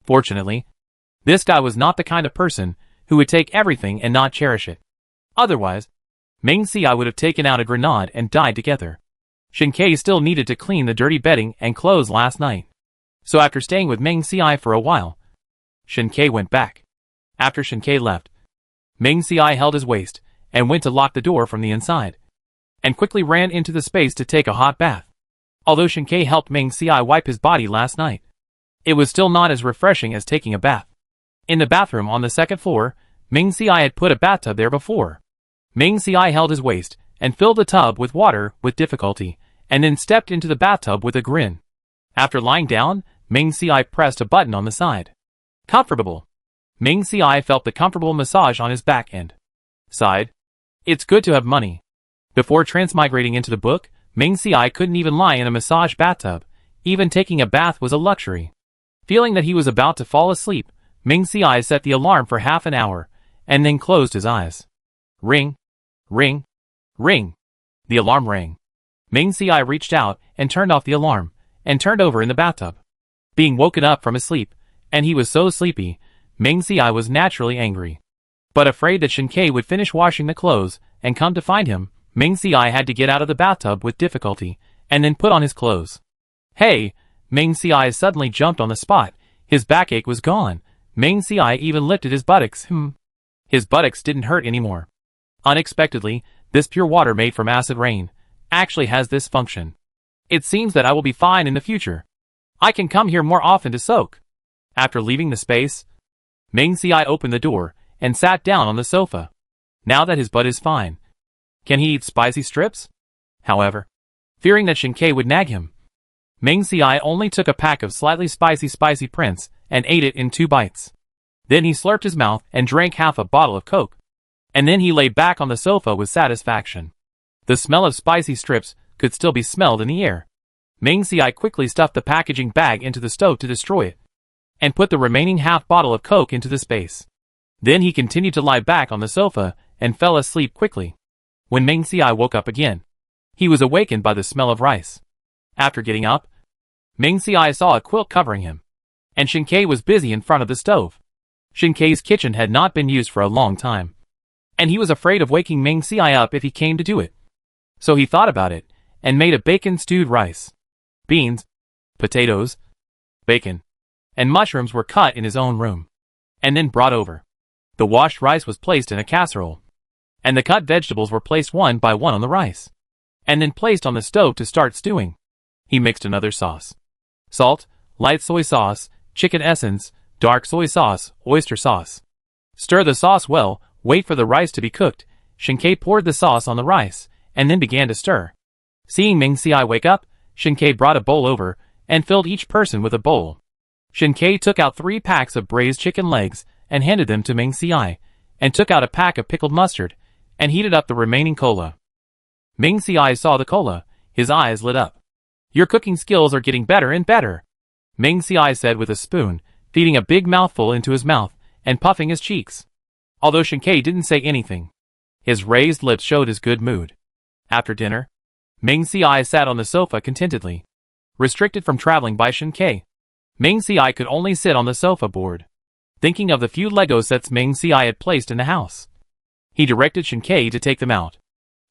Fortunately, this guy was not the kind of person who would take everything and not cherish it. Otherwise, Ming Ci would have taken out a grenade and died together. Shinkei still needed to clean the dirty bedding and clothes last night. So after staying with Ming Ci for a while, Shinkei went back. After Shinkei left, Ming Ci held his waist and went to lock the door from the inside, and quickly ran into the space to take a hot bath. Although Shinkei helped Ming Ci wipe his body last night, it was still not as refreshing as taking a bath. In the bathroom on the second floor, Ming Ci had put a bathtub there before. Ming Ci held his waist and filled the tub with water with difficulty, and then stepped into the bathtub with a grin. After lying down, Ming Ci pressed a button on the side. Comfortable. Ming Ci felt the comfortable massage on his back and sighed. It's good to have money. Before transmigrating into the book, Ming Ci couldn't even lie in a massage bathtub. Even taking a bath was a luxury. Feeling that he was about to fall asleep, Ming Ci set the alarm for half an hour, and then closed his eyes. Ring. Ring. Ring. The alarm rang. Ming Ci reached out and turned off the alarm, and turned over in the bathtub. Being woken up from his sleep, and he was so sleepy, Ming Ci was naturally angry. But afraid that Shinkei would finish washing the clothes and come to find him, Ming Ci had to get out of the bathtub with difficulty, and then put on his clothes. Hey! Ming Ci suddenly jumped on the spot. His backache was gone. Ming Ci even lifted his buttocks. His buttocks didn't hurt anymore. Unexpectedly, this pure water made from acid rain actually has this function. It seems that I will be fine in the future. I can come here more often to soak. After leaving the space, Ming Ci opened the door and sat down on the sofa. Now that his butt is fine, can he eat spicy strips? However, fearing that Shinkei would nag him, Ming Ci only took a pack of slightly spicy Prince and ate it in 2 bites. Then he slurped his mouth and drank half a bottle of Coke. And then he lay back on the sofa with satisfaction. The smell of spicy strips could still be smelled in the air. Ming Ci quickly stuffed the packaging bag into the stove to destroy it, and put the remaining half bottle of Coke into the space. Then he continued to lie back on the sofa and fell asleep quickly. When Ming Ci woke up again, he was awakened by the smell of rice. After getting up, Ming Ci saw a quilt covering him, and Shinkei was busy in front of the stove. Shinkei's kitchen had not been used for a long time, and he was afraid of waking Ming Ci up if he came to do it. So he thought about it, and made a bacon-stewed rice. Beans, potatoes, bacon, and mushrooms were cut in his own room, and then brought over. The washed rice was placed in a casserole, and the cut vegetables were placed one by one on the rice, and then placed on the stove to start stewing. He mixed another sauce. Salt, light soy sauce, chicken essence, dark soy sauce, oyster sauce. Stir the sauce well, wait for the rice to be cooked. Shinkei poured the sauce on the rice, and then began to stir. Seeing Ming Ci wake up, Shinkei brought a bowl over, and filled each person with a bowl. Shin-Kei took out 3 packs of braised chicken legs and handed them to Ming Ci, and took out a pack of pickled mustard and heated up the remaining cola. Ming Ci saw the cola. His eyes lit up. "Your cooking skills are getting better and better," Ming Ci said with a spoon, feeding a big mouthful into his mouth and puffing his cheeks. Although Shin-Kei didn't say anything, his raised lips showed his good mood. After dinner, Ming Ci sat on the sofa contentedly. Restricted from traveling by Shin-Kei, Ming Ci could only sit on the sofa board, thinking of the few Lego sets Ming Ci had placed in the house. He directed Shin-Kei to take them out.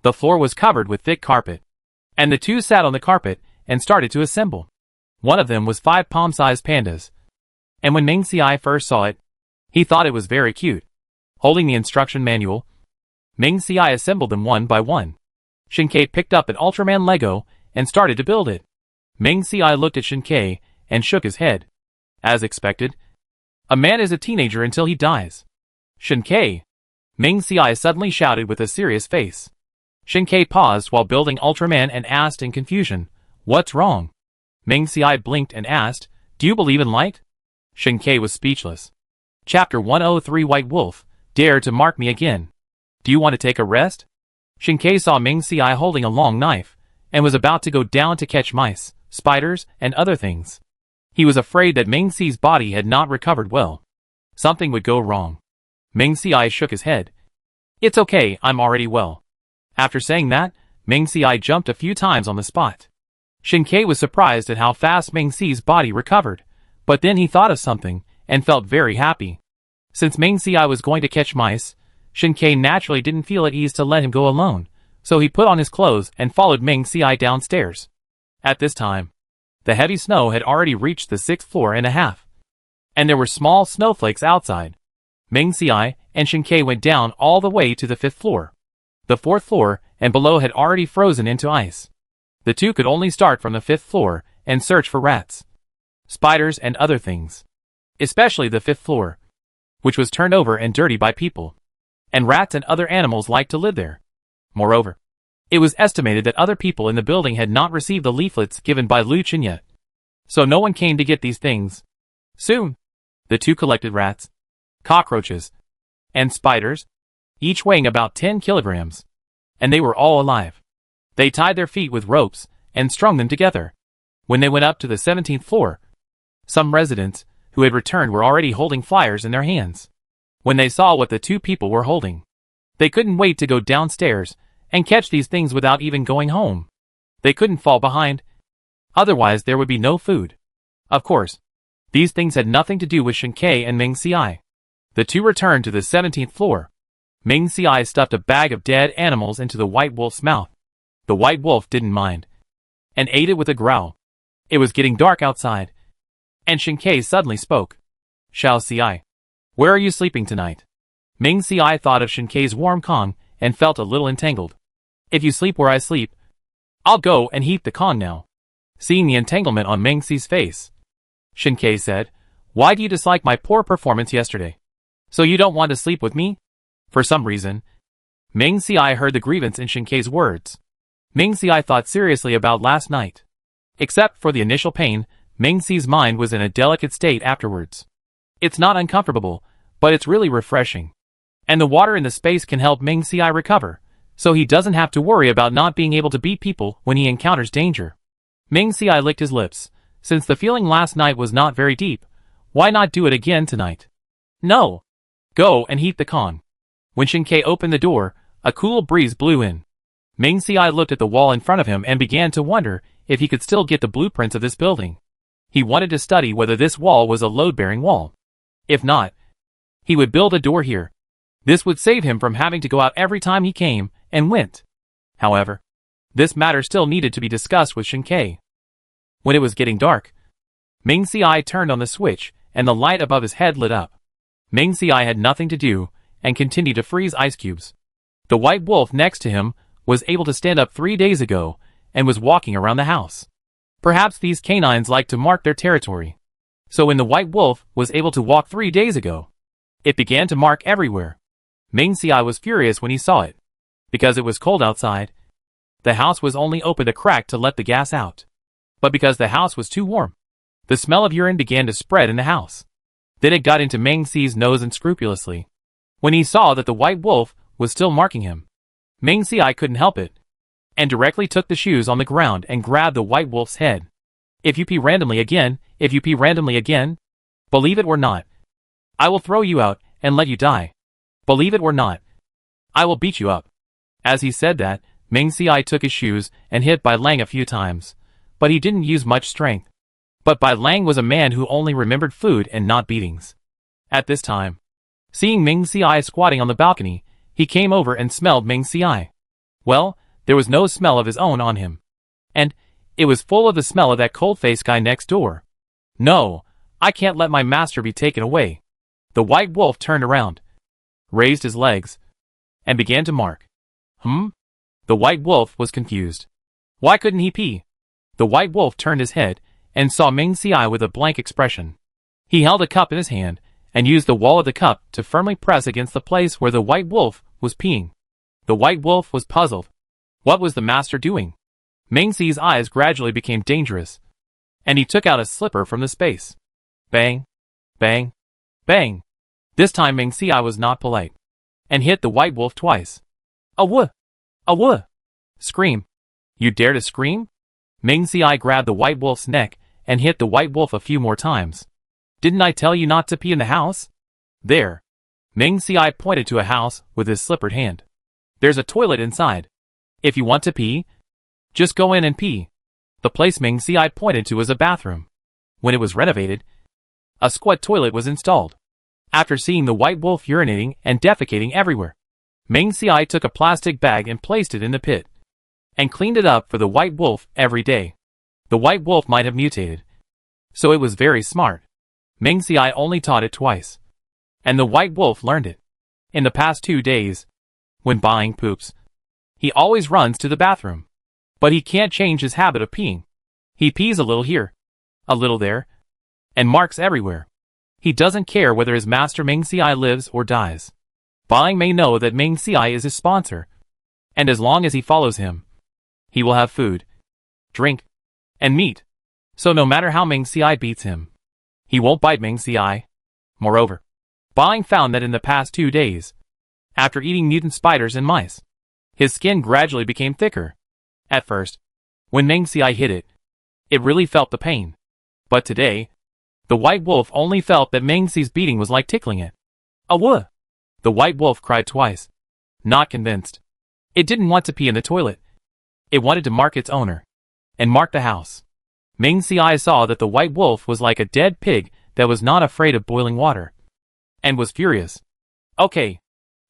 The floor was covered with thick carpet, and the two sat on the carpet and started to assemble. One of them was 5 palm-sized pandas, and when Ming Ci first saw it, he thought it was very cute. Holding the instruction manual, Ming Ci assembled them one by one. Shin-Kei picked up an Ultraman Lego and started to build it. Ming Ci looked at Shin-Kei and shook his head. As expected, a man is a teenager until he dies. "Shin-Kei!" Ming Ci suddenly shouted with a serious face. Shin-Kei paused while building Ultraman and asked in confusion, "What's wrong?" Ming Ci blinked and asked, "Do you believe in light?" Shin-Kei was speechless. Chapter 103 White Wolf, Dare to Mark Me Again. "Do you want to take a rest?" Shin-Kei saw Ming Ci holding a long knife, and was about to go down to catch mice, spiders, and other things. He was afraid that Ming Ci's body had not recovered well. Something would go wrong. Ming Ci shook his head. "It's okay, I'm already well." After saying that, Ming Ci jumped a few times on the spot. Shin-Kei was surprised at how fast Ming Ci's body recovered, but then he thought of something, and felt very happy. Since Ming Ci was going to catch mice, Shin-Kei naturally didn't feel at ease to let him go alone, so he put on his clothes and followed Ming Ci downstairs. At this time, the heavy snow had already reached the 6th floor and a half, and there were small snowflakes outside. Ming Ci and Shin-Kei went down all the way to the 5th floor. The 4th floor and below had already frozen into ice. The two could only start from the 5th floor and search for rats, spiders, and other things. Especially the 5th floor, which was turned over and dirty by people, and rats and other animals liked to live there. Moreover, it was estimated that other people in the building had not received the leaflets given by Lu Chen yet, so no one came to get these things. Soon, the two collected rats, cockroaches, and spiders, each weighing about 10 kilograms, and they were all alive. They tied their feet with ropes and strung them together. When they went up to the 17th floor, some residents who had returned were already holding flyers in their hands. When they saw what the two people were holding, they couldn't wait to go downstairs and catch these things without even going home. They couldn't fall behind, otherwise there would be no food. Of course, these things had nothing to do with Shin-Kei and Ming Ci. The two returned to the 17th floor. Ming Ci stuffed a bag of dead animals into the white wolf's mouth. The white wolf didn't mind, and ate it with a growl. It was getting dark outside, and Shin-Kei suddenly spoke. "Xiao Ci, where are you sleeping tonight?" Ming Ci thought of Shin-Kei's warm Kong and felt a little entangled. "If you sleep where I sleep, I'll go and heat the Kong now." Seeing the entanglement on Ming Ci's face, Shin-Kei said, "Why do you dislike my poor performance yesterday? So you don't want to sleep with me?" For some reason, Ming Ci heard the grievance in Shin-Kei's words. Ming Ci thought seriously about last night. Except for the initial pain, Ming Ci's mind was in a delicate state afterwards. It's not uncomfortable, but it's really refreshing. And the water in the space can help Ming Ci recover, so he doesn't have to worry about not being able to beat people when he encounters danger. Ming Ci licked his lips. Since the feeling last night was not very deep, why not do it again tonight? "No. Go and heat the Kong." When Shin-Kei opened the door, a cool breeze blew in. Ming Ci looked at the wall in front of him and began to wonder if he could still get the blueprints of this building. He wanted to study whether this wall was a load-bearing wall. If not, he would build a door here. This would save him from having to go out every time he came and went. However, this matter still needed to be discussed with Shin-Kei. When it was getting dark, Ming Ci turned on the switch and the light above his head lit up. Ming Ci had nothing to do and continued to freeze ice cubes. The white wolf next to him was able to stand up 3 days ago and was walking around the house. Perhaps these canines like to mark their territory. So when the white wolf was able to walk 3 days ago, it began to mark everywhere. Ming Ci was furious when he saw it. Because it was cold outside, the house was only opened a crack to let the gas out. But because the house was too warm, The smell of urine began to spread in the house. Then it got into Meng Si's nose unscrupulously. When he saw that the white wolf was still marking him, Meng Si couldn't help it, and directly took the shoes on the ground and grabbed the white wolf's head. If you pee randomly again, believe it or not, I will throw you out and let you die. Believe it or not, I will beat you up. As he said that, Meng Si took his shoes and hit Bai Lang a few times, but he didn't use much strength. But Bai Lang was a man who only remembered food and not beatings. At this time, seeing Meng Si squatting on the balcony, he came over and smelled Meng Si. Well, there was no smell of his own on him. And it was full of the smell of that cold-faced guy next door. No, I can't let my master be taken away. The white wolf turned around, raised his legs, and began to mark. The white wolf was confused. Why couldn't he pee? The white wolf turned his head and saw Meng Si with a blank expression. He held a cup in his hand and used the wall of the cup to firmly press against the place where the white wolf was peeing. The white wolf was puzzled. What was the master doing? Meng Si's eyes gradually became dangerous, and he took out a slipper from the space. Bang, bang, bang. This time Meng Si was not polite, and hit the white wolf twice. Awoo! Awoo! Scream. You dare to scream? Meng Si grabbed the white wolf's neck and hit the white wolf a few more times. Didn't I tell you not to pee in the house? There. Meng Si pointed to a house with his slippered hand. There's a toilet inside. If you want to pee, just go in and pee. The place Meng Si pointed to was a bathroom. When it was renovated, a squat toilet was installed. After seeing the white wolf urinating and defecating everywhere, Meng Si took a plastic bag and placed it in the pit, and cleaned it up for the white wolf every day. The white wolf might have mutated, so it was very smart. Meng Si only taught it twice, and the white wolf learned it. In the past 2 days, when Buying poops, he always runs to the bathroom. But he can't change his habit of peeing. He pees a little here, a little there, and marks everywhere. He doesn't care whether his master Meng Si lives or dies. Buying may know that Meng Si is his sponsor, and as long as he follows him, he will have food, drink, and meat. So no matter how Meng Si beats him, he won't bite Meng Si. Moreover, Buying found that in the past 2 days, after eating mutant spiders and mice, his skin gradually became thicker. At first, when Meng Si hit it, it really felt the pain. But today, the white wolf only felt that Meng Si's beating was like tickling it. Awoo! The white wolf cried twice, not convinced. It didn't want to pee in the toilet. It wanted to mark its owner, and mark the house. Meng Si saw that the white wolf was like a dead pig that was not afraid of boiling water, and was furious. Okay,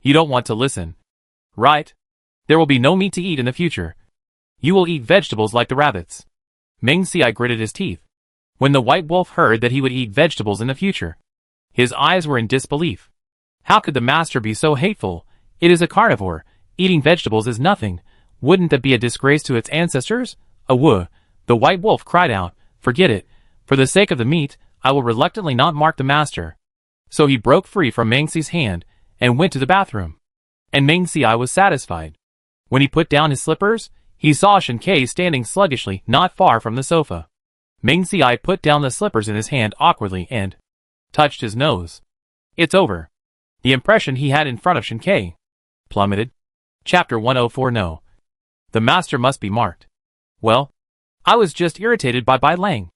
you don't want to listen, right? There will be no meat to eat in the future. You will eat vegetables like the rabbits. Meng Si gritted his teeth. When the white wolf heard that he would eat vegetables in the future, his eyes were in disbelief. How could the master be so hateful? It is a carnivore. Eating vegetables is nothing. Wouldn't that be a disgrace to its ancestors? Awoo! The white wolf cried out, forget it. For the sake of the meat, I will reluctantly not mark the master. So he broke free from Meng Si's hand and went to the bathroom. And Meng Si was satisfied. When he put down his slippers, he saw Shen Kai standing sluggishly not far from the sofa. Meng Si put down the slippers in his hand awkwardly and touched his nose. It's over. The impression he had in front of Shen Kai plummeted. Chapter 104. No. The master must be marked. Well, I was just irritated by Bai Lang.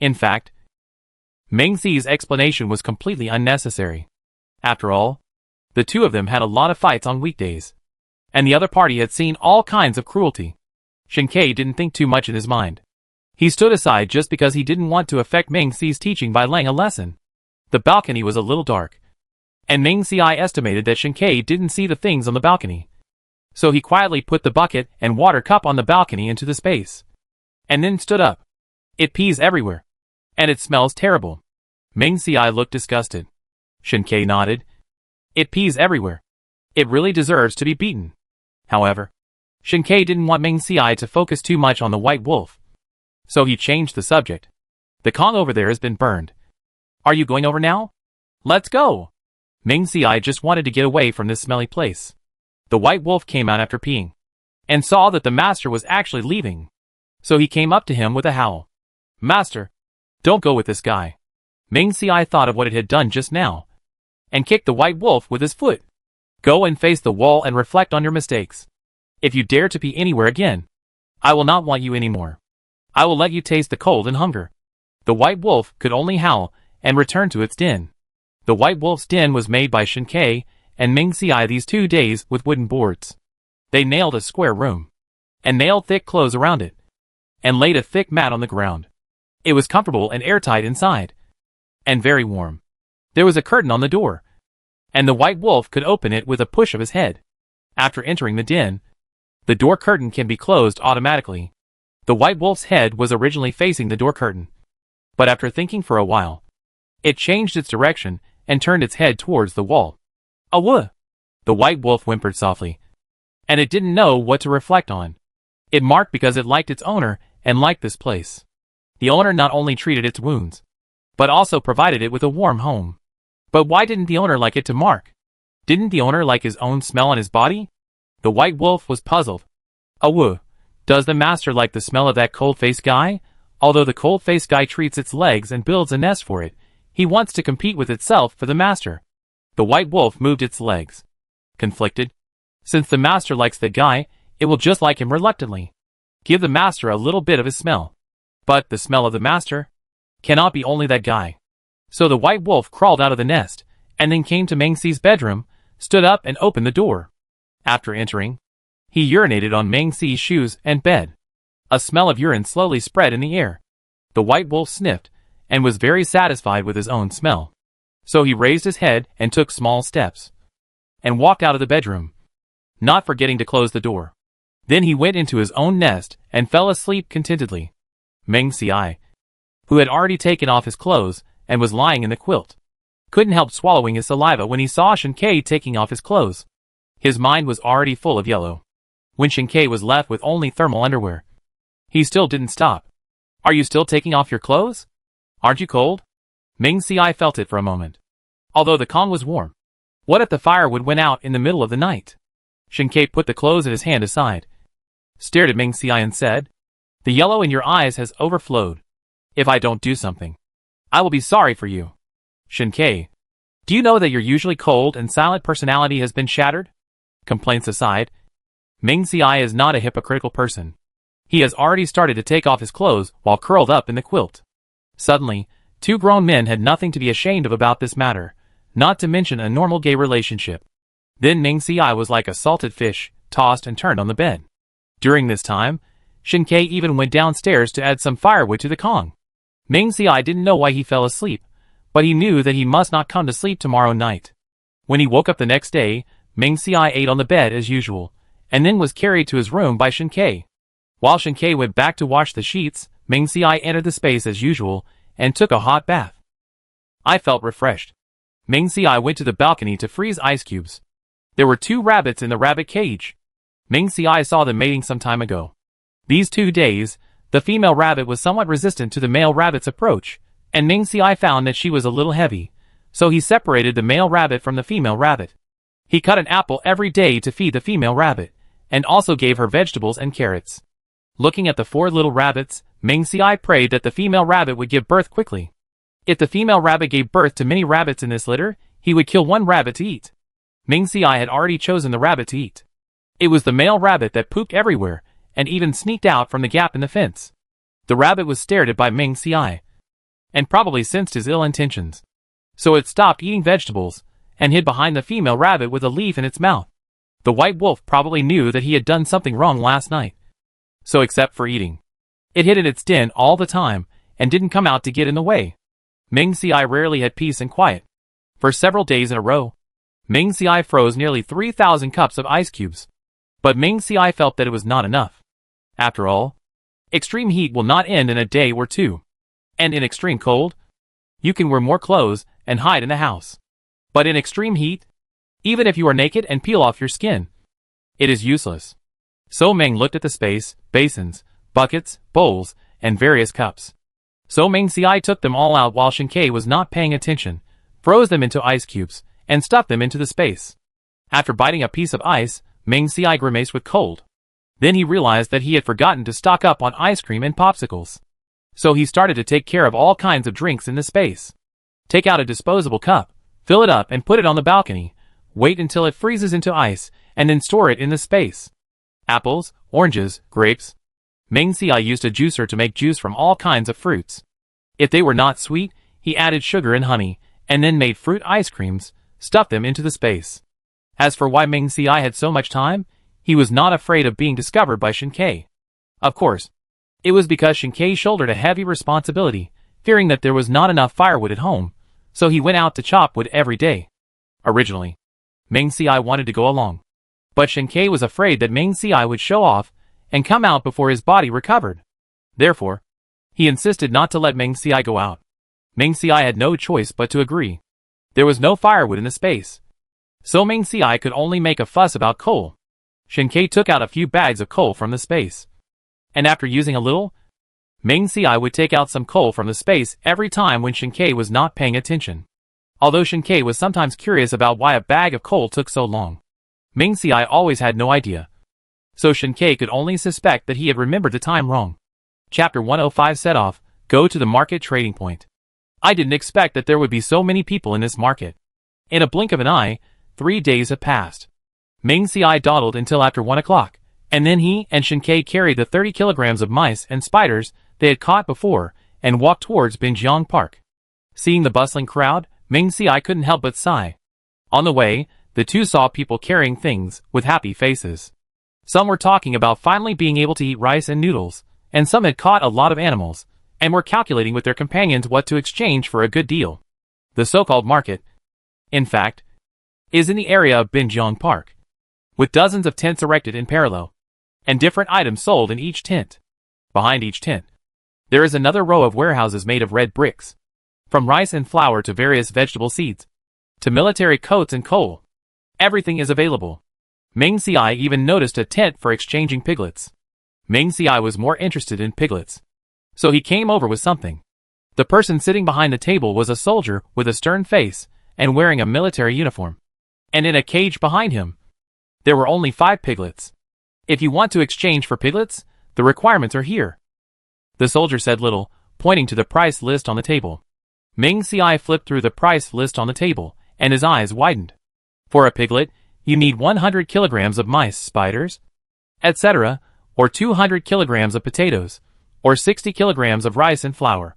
In fact, Meng Si's explanation was completely unnecessary. After all, the two of them had a lot of fights on weekdays, and the other party had seen all kinds of cruelty. Shen Kai didn't think too much in his mind. He stood aside just because he didn't want to affect Meng Si's teaching Bai Lang a lesson. The balcony was a little dark, and Meng Si estimated that Shen Kai didn't see the things on the balcony. So he quietly put the bucket and water cup on the balcony into the space, and then stood up. It pees everywhere, and it smells terrible. Meng Si looked disgusted. Shen Kai nodded. It pees everywhere. It really deserves to be beaten. However, Shen Kai didn't want Meng Si to focus too much on the white wolf, so he changed the subject. The Kong over there has been burned. Are you going over now? Let's go! Meng Si just wanted to get away from this smelly place. The white wolf came out after peeing, and saw that the master was actually leaving. So he came up to him with a howl. Master! Don't go with this guy. Ming Xiai thought of what it had done just now, and kicked the white wolf with his foot. Go and face the wall and reflect on your mistakes. If you dare to pee anywhere again, I will not want you anymore. I will let you taste the cold and hunger. The white wolf could only howl and return to its den. The white wolf's den was made by Shinkei and Ming Xiai these 2 days with wooden boards. They nailed a square room, and nailed thick clothes around it, and laid a thick mat on the ground. It was comfortable and airtight inside, and very warm. There was a curtain on the door, and the white wolf could open it with a push of his head. After entering the den, the door curtain can be closed automatically. The white wolf's head was originally facing the door curtain, but after thinking for a while, it changed its direction and turned its head towards the wall. "Awuh!" The white wolf whimpered softly, and it didn't know what to reflect on. It marked because it liked its owner and liked this place. The owner not only treated its wounds, but also provided it with a warm home. But why didn't the owner like it to mark? Didn't the owner like his own smell on his body? The white wolf was puzzled. "Awuh! Does the master like the smell of that cold-faced guy? Although the cold-faced guy treats its legs and builds a nest for it, he wants to compete with itself for the master." The white wolf moved its legs. Conflicted. Since the master likes the guy, it will just like him reluctantly. Give the master a little bit of his smell. But the smell of the master cannot be only that guy. So the white wolf crawled out of the nest, and then came to Meng Xi's bedroom, stood up and opened the door. After entering, he urinated on Meng Xi's shoes and bed. A smell of urine slowly spread in the air. The white wolf sniffed, and was very satisfied with his own smell. So he raised his head and took small steps, and walked out of the bedroom, not forgetting to close the door. Then he went into his own nest and fell asleep contentedly. Meng Xiai, who had already taken off his clothes and was lying in the quilt, couldn't help swallowing his saliva when he saw Shinkei taking off his clothes. His mind was already full of yellow. When Shinkei was left with only thermal underwear, he still didn't stop. "Are you still taking off your clothes? Aren't you cold?" Meng Xiai felt it for a moment. Although the Kong was warm, what if the firewood went out in the middle of the night? Shinkei put the clothes in his hand aside, stared at Meng Xiai and said, "The yellow in your eyes has overflowed. If I don't do something, I will be sorry for you." "Shinkei, do you know that your usually cold and silent personality has been shattered?" Complaints aside, Meng Xiai is not a hypocritical person. He has already started to take off his clothes while curled up in the quilt. Suddenly, 2 grown men had nothing to be ashamed of about this matter, not to mention a normal gay relationship. Then Meng Xiai was like a salted fish, tossed and turned on the bed. During this time, Shinkei even went downstairs to add some firewood to the Kong. Meng Xiai didn't know why he fell asleep, but he knew that he must not come to sleep tomorrow night. When he woke up the next day, Meng Xiai ate on the bed as usual, and then was carried to his room by Shinkei. While Shinkei went back to wash the sheets, Meng Xiai entered the space as usual, and took a hot bath. I felt refreshed. Meng Xiai went to the balcony to freeze ice cubes. There were 2 rabbits in the rabbit cage. Meng Xiai saw them mating some time ago. These 2 days, the female rabbit was somewhat resistant to the male rabbit's approach, and Meng Xiai found that she was a little heavy, so he separated the male rabbit from the female rabbit. He cut an apple every day to feed the female rabbit, and also gave her vegetables and carrots. Looking at the 4 little rabbits, Meng Xiai prayed that the female rabbit would give birth quickly. If the female rabbit gave birth to many rabbits in this litter, he would kill 1 rabbit to eat. Meng Xiai had already chosen the rabbit to eat. It was the male rabbit that pooped everywhere, and even sneaked out from the gap in the fence. The rabbit was stared at by Meng Xiai, and probably sensed his ill intentions. So it stopped eating vegetables, and hid behind the female rabbit with a leaf in its mouth. The white wolf probably knew that he had done something wrong last night. So except for eating, it hid in its den all the time, and didn't come out to get in the way. Meng Xiai rarely had peace and quiet. For several days in a row, Meng Xiai froze nearly 3,000 cups of ice cubes. But Meng Xiai felt that it was not enough. After all, extreme heat will not end in a day or 2. And in extreme cold, you can wear more clothes and hide in the house. But in extreme heat, even if you are naked and peel off your skin, it is useless. So Meng looked at the space, basins, buckets, bowls, and various cups. So Meng Xiai took them all out while Shinkei was not paying attention, froze them into ice cubes, and stuffed them into the space. After biting a piece of ice, Meng Xiai grimaced with cold. Then he realized that he had forgotten to stock up on ice cream and popsicles. So he started to take care of all kinds of drinks in the space. Take out a disposable cup, fill it up and put it on the balcony, wait until it freezes into ice, and then store it in the space. Apples, oranges, grapes. Meng Xiai used a juicer to make juice from all kinds of fruits. If they were not sweet, he added sugar and honey, and then made fruit ice creams, stuffed them into the space. As for why Meng Xiai had so much time, he was not afraid of being discovered by Shinkei. Of course, it was because Shinkei shouldered a heavy responsibility, fearing that there was not enough firewood at home, so he went out to chop wood every day. Originally, Meng Xiai wanted to go along, but Shinkei was afraid that Meng Xiai would show off and come out before his body recovered. Therefore, he insisted not to let Meng Xiai go out. Meng Xiai had no choice but to agree. There was no firewood in the space, so Meng Xiai could only make a fuss about coal. Shinkei took out a few bags of coal from the space, and after using a little, Meng Xiai would take out some coal from the space every time when Shinkei was not paying attention. Although Shinkei was sometimes curious about why a bag of coal took so long, Meng Xiai always had no idea. So Shinkei could only suspect that he had remembered the time wrong. Chapter 105 set off, go to the market trading point. I didn't expect that there would be so many people in this market. In a blink of an eye, 3 days had passed. Meng Xiai dawdled until after 1 o'clock, and then he and Shinkei carried the 30 kilograms of mice and spiders they had caught before and walked towards Binjiang Park. Seeing the bustling crowd, Meng Xiai couldn't help but sigh. On the way, the two saw people carrying things with happy faces. Some were talking about finally being able to eat rice and noodles, and some had caught a lot of animals, and were calculating with their companions what to exchange for a good deal. The so-called market, in fact, is in the area of Binjiang Park, with dozens of tents erected in parallel, and different items sold in each tent. Behind each tent, there is another row of warehouses made of red bricks, from rice and flour to various vegetable seeds, to military coats and coal. Everything is available. Meng Xiai even noticed a tent for exchanging piglets. Meng Xiai was more interested in piglets, so he came over with something. The person sitting behind the table was a soldier with a stern face and wearing a military uniform. And in a cage behind him, there were only 5 piglets. If you want to exchange for piglets, the requirements are here. The soldier said little, pointing to the price list on the table. Meng Xiai flipped through the price list on the table, and his eyes widened. For a piglet, you need 100 kilograms of mice, spiders, etc., or 200 kilograms of potatoes, or 60 kilograms of rice and flour.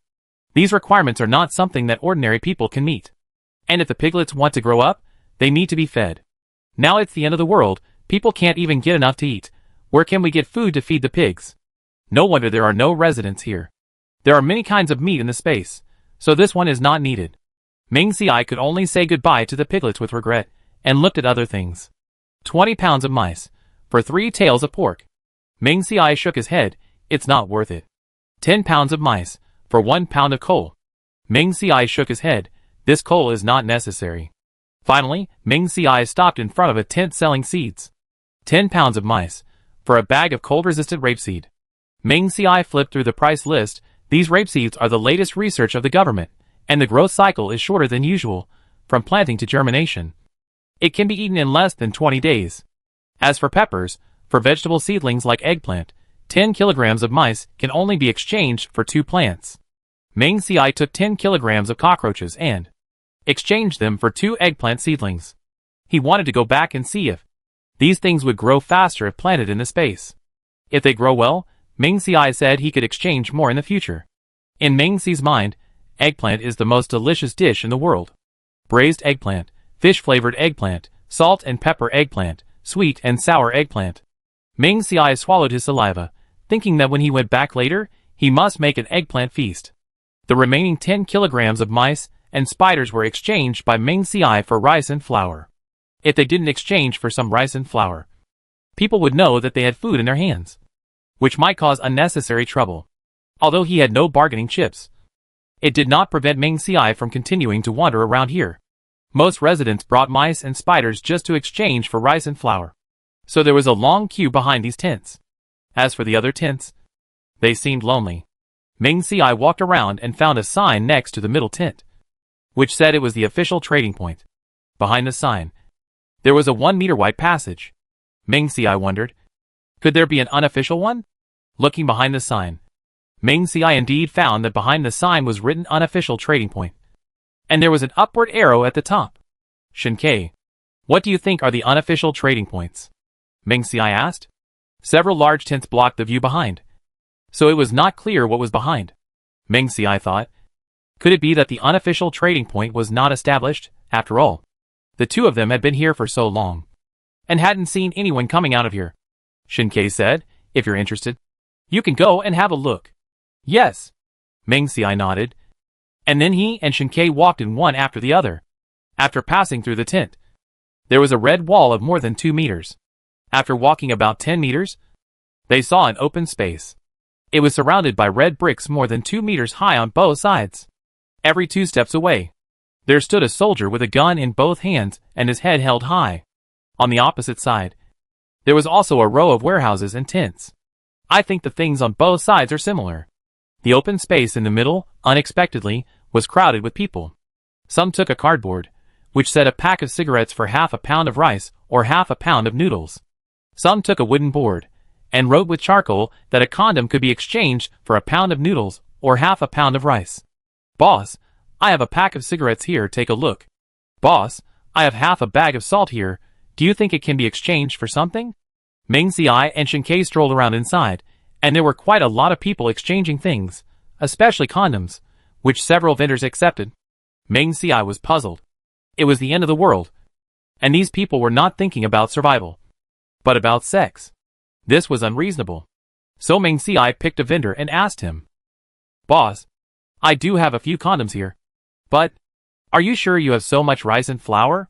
These requirements are not something that ordinary people can meet. And if the piglets want to grow up, they need to be fed. Now it's the end of the world, people can't even get enough to eat. Where can we get food to feed the pigs? No wonder there are no residents here. There are many kinds of meat in the space, so this one is not needed. Meng Xiai could only say goodbye to the piglets with regret, and looked at other things. 20 pounds of mice, for 3 tails of pork. Meng Xiai shook his head, it's not worth it. 10 pounds of mice, for 1 pound of coal. Meng Xiai shook his head, this coal is not necessary. Finally, Meng Xiai stopped in front of a tent selling seeds. 10 pounds of mice, for a bag of cold-resistant rapeseed. Meng Xiai flipped through the price list. These rapeseeds are the latest research of the government, and the growth cycle is shorter than usual, from planting to germination. It can be eaten in less than 20 days. As for peppers, for vegetable seedlings like eggplant, 10 kilograms of mice can only be exchanged for 2 plants. Meng Xiai took 10 kilograms of cockroaches and exchanged them for 2 eggplant seedlings. He wanted to go back and see if these things would grow faster if planted in the space. If they grow well, Meng Xiai said he could exchange more in the future. In Meng Xi's mind, eggplant is the most delicious dish in the world. Braised eggplant, fish-flavored eggplant, salt and pepper eggplant, sweet and sour eggplant. Meng Xiai swallowed his saliva, thinking that when he went back later, he must make an eggplant feast. The remaining 10 kilograms of mice and spiders were exchanged by Meng Xiai for rice and flour. If they didn't exchange for some rice and flour, people would know that they had food in their hands, which might cause unnecessary trouble. Although he had no bargaining chips, it did not prevent Meng Xiai from continuing to wander around here. Most residents brought mice and spiders just to exchange for rice and flour, so there was a long queue behind these tents. As for the other tents, they seemed lonely. Meng Xiai walked around and found a sign next to the middle tent, which said it was the official trading point. Behind the sign, there was a 1-meter wide passage. Meng Xiai wondered, could there be an unofficial one? Looking behind the sign, Ming Xiai indeed found that behind the sign was written unofficial trading point. And there was an upward arrow at the top. Shinkei, what do you think are the unofficial trading points? Ming Xiai asked. Several large tents blocked the view behind, so it was not clear what was behind. Ming Xiai thought. Could it be that the unofficial trading point was not established, after all? The two of them had been here for so long, and hadn't seen anyone coming out of here. Shinkei said, if you're interested, you can go and have a look. Yes. Ming Xiai nodded. And then he and Shinkei walked in one after the other. After passing through the tent, there was a red wall of more than 2 meters. After walking about 10 meters, they saw an open space. It was surrounded by red bricks more than 2 meters high on both sides. Every 2 steps away, there stood a soldier with a gun in both hands and his head held high. On the opposite side, there was also a row of warehouses and tents. I think the things on both sides are similar. The open space in the middle, unexpectedly, was crowded with people. Some took a cardboard, which said a pack of cigarettes for half a pound of rice or half a pound of noodles. Some took a wooden board, and wrote with charcoal that a condom could be exchanged for a pound of noodles or half a pound of rice. Boss, I have a pack of cigarettes here, take a look. Boss, I have half a bag of salt here, do you think it can be exchanged for something? Ming Xiai and Shinkei strolled around inside, and there were quite a lot of people exchanging things, especially condoms, which several vendors accepted. Ming Xiai was puzzled. It was the end of the world, and these people were not thinking about survival, but about sex. This was unreasonable. So Ming Xiai picked a vendor and asked him, Boss, I do have a few condoms here, but are you sure you have so much rice and flour?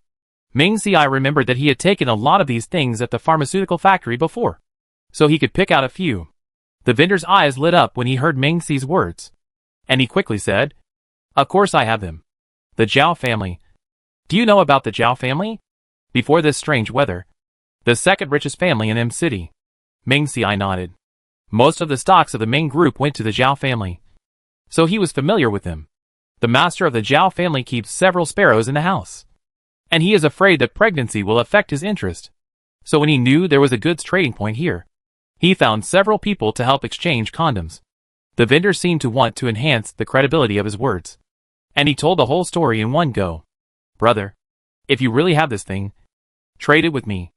Ming Xiai remembered that he had taken a lot of these things at the pharmaceutical factory before, so he could pick out a few. The vendor's eyes lit up when he heard Ming Xi's words, and he quickly said, Of course I have them. The Zhao family. Do you know about the Zhao family? Before this strange weather, the second richest family in M City. Ming Xiai nodded. Most of the stocks of the Ming group went to the Zhao family, so he was familiar with them. The master of the Zhao family keeps several sparrows in the house, and he is afraid that pregnancy will affect his interest. So when he knew there was a goods trading point here, he found several people to help exchange condoms. The vendor seemed to want to enhance the credibility of his words, and he told the whole story in one go. Brother, if you really have this thing, trade it with me.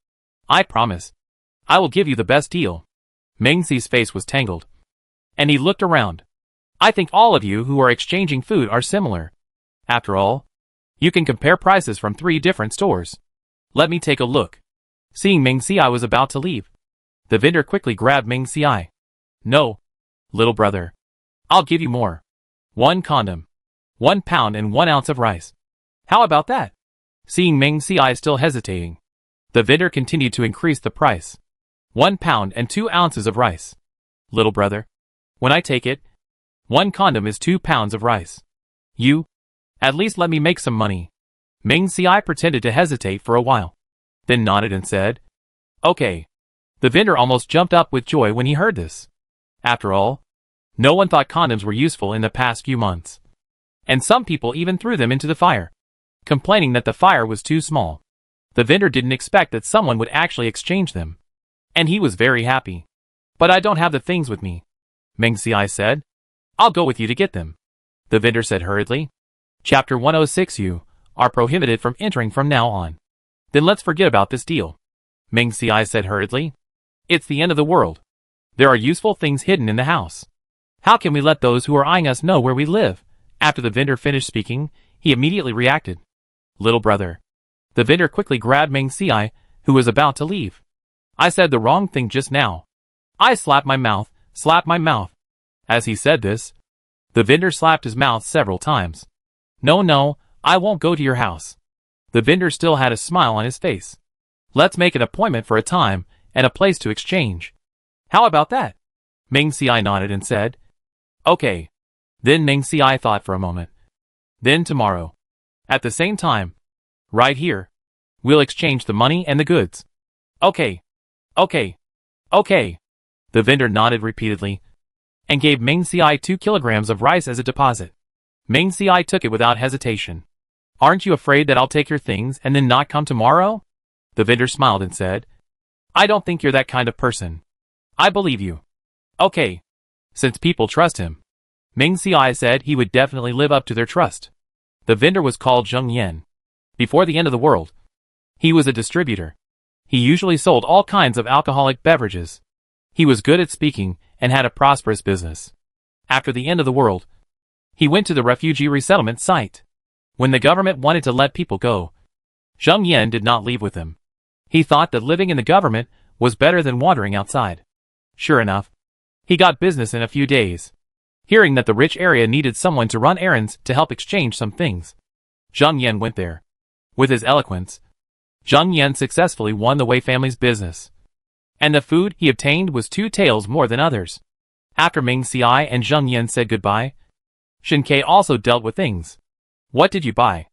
I promise. I will give you the best deal. Ming Xi's face was tangled, and he looked around. I think all of you who are exchanging food are similar. After all, you can compare prices from 3 different stores. Let me take a look. Seeing Ming Xiai was about to leave, the vendor quickly grabbed Ming Xiai. No, little brother. I'll give you more. 1 condom, 1 pound and 1 ounce of rice. How about that? Seeing Ming Xiai still hesitating, the vendor continued to increase the price. 1 pound and 2 ounces of rice. Little brother, when I take it, 1 condom is 2 pounds of rice. You, at least let me make some money. Ming Xiai pretended to hesitate for a while, then nodded and said, Okay. The vendor almost jumped up with joy when he heard this. After all, no one thought condoms were useful in the past few months, and some people even threw them into the fire, complaining that the fire was too small. The vendor didn't expect that someone would actually exchange them, and he was very happy. But I don't have the things with me, Ming Xiai said. I'll go with you to get them, the vendor said hurriedly. Chapter 106. You are prohibited from entering from now on. Then let's forget about this deal, Ming Xiai said hurriedly. It's the end of the world. There are useful things hidden in the house. How can we let those who are eyeing us know where we live? After the vendor finished speaking, he immediately reacted. Little brother. The vendor quickly grabbed Ming Xiai, who was about to leave. I said the wrong thing just now. I slapped my mouth, slapped my mouth. As he said this, the vendor slapped his mouth several times. No, I won't go to your house. The vendor still had a smile on his face. Let's make an appointment for a time and a place to exchange. How about that? Ming Xiai nodded and said, Okay. Then Ming Xiai thought for a moment. Then tomorrow, at the same time, right here, we'll exchange the money and the goods. Okay. The vendor nodded repeatedly and gave Ming Xiai 2 kilograms of rice as a deposit. Ming Xiai took it without hesitation. Aren't you afraid that I'll take your things and then not come tomorrow? The vendor smiled and said, I don't think you're that kind of person. I believe you. Okay. since people trust him. Ming Ci said he would definitely live up to their trust. The vendor was called Zheng Yan. Before the end of the world, he was a distributor. He usually sold all kinds of alcoholic beverages. He was good at speaking and had a prosperous business. After the end of the world, he went to the refugee resettlement site. When the government wanted to let people go, Zheng Yan did not leave with them. He thought that living in the government was better than wandering outside. Sure enough, he got business in a few days. Hearing that the rich area needed someone to run errands to help exchange some things, Zheng Yan went there. With his eloquence, Zheng Yan successfully won the Wei family's business. And the food he obtained was 2 taels more than others. After Ming Ci and Zheng Yan said goodbye, Shen Ke also dealt with things. What did you buy?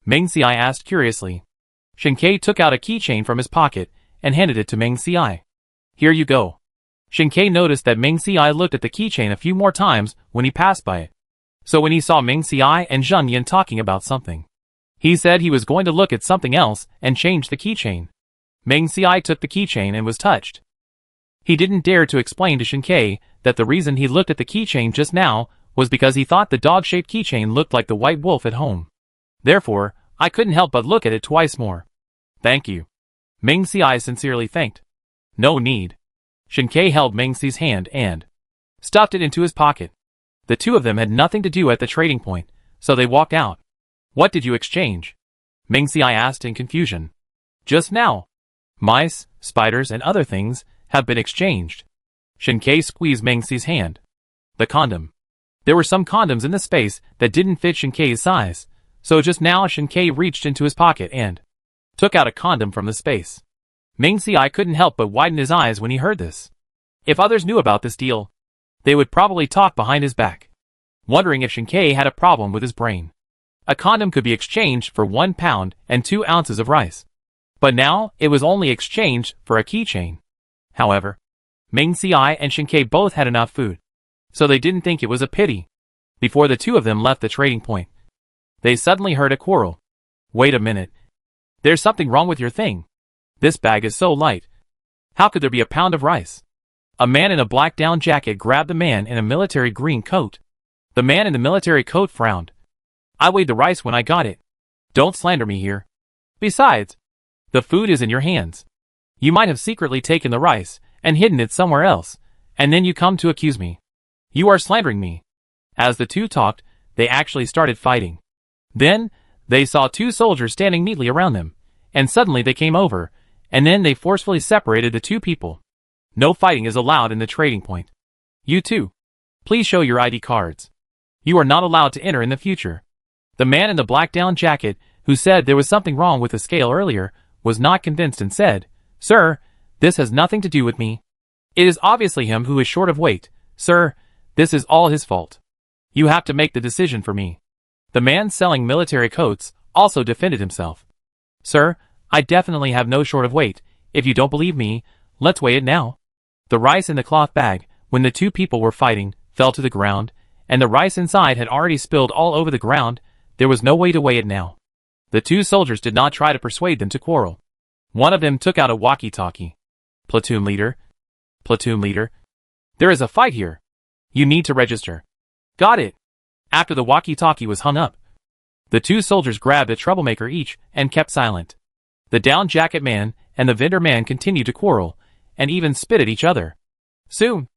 Ming Ci asked curiously. Shen Ke took out a keychain from his pocket and handed it to Ming Ci. Here you go. Shen Ke noticed that Ming Ci looked at the keychain a few more times when he passed by it. So when he saw Ming Ci and Zheng Yan talking about something, he said he was going to look at something else and change the keychain. Ming Ci took the keychain and was touched. He didn't dare to explain to Shen Ke that the reason he looked at the keychain just now was because he thought the dog-shaped keychain looked like the white wolf at home. Therefore, I couldn't help but look at it twice more. Thank you. Ming Ci sincerely thanked. No need. Shen Ke held Ming Ci's hand and stuffed it into his pocket. The two of them had nothing to do at the trading point, so they walked out. What did you exchange? Ming Ci asked in confusion. Just now. Mice, spiders, and other things have been exchanged. Shen Ke squeezed Ming Ci's hand. The condom. There were some condoms in the space that didn't fit Shen Ke's size, so just now Shen Ke reached into his pocket and took out a condom from the space. Ming Ci couldn't help but widen his eyes when he heard this. If others knew about this deal, they would probably talk behind his back, wondering if Shen Ke had a problem with his brain. A condom could be exchanged for 1 pound and 2 ounces of rice. But now it was only exchanged for a keychain. However, Ming Ci and Shen Ke both had enough food, so they didn't think it was a pity. Before the two of them left the trading point, they suddenly heard a quarrel. Wait a minute. There's something wrong with your thing. This bag is so light. How could there be a pound of rice? A man in a black down jacket grabbed the man in a military green coat. The man in the military coat frowned. I weighed the rice when I got it. Don't slander me here. Besides, the food is in your hands. You might have secretly taken the rice and hidden it somewhere else, and then you come to accuse me. You are slandering me. As the two talked, they actually started fighting. Then, they saw 2 soldiers standing neatly around them, and suddenly they came over, and then they forcefully separated the 2 people. No fighting is allowed in the trading point. You two, please show your ID cards. You are not allowed to enter in the future. The man in the black down jacket, who said there was something wrong with the scale earlier, was not convinced and said, Sir, this has nothing to do with me. It is obviously him who is short of weight. Sir, this is all his fault. You have to make the decision for me. The man selling military coats also defended himself. Sir, I definitely have no short of weight. If you don't believe me, let's weigh it now. The rice in the cloth bag, when the 2 people were fighting, fell to the ground, and the rice inside had already spilled all over the ground. There was no way to weigh it now. The 2 soldiers did not try to persuade them to quarrel. One of them took out a walkie-talkie. Platoon leader. Platoon leader. There is a fight here. You need to register. Got it. After the walkie-talkie was hung up, the 2 soldiers grabbed a troublemaker each and kept silent. The down jacket man and the vendor man continued to quarrel, and even spit at each other. Soon,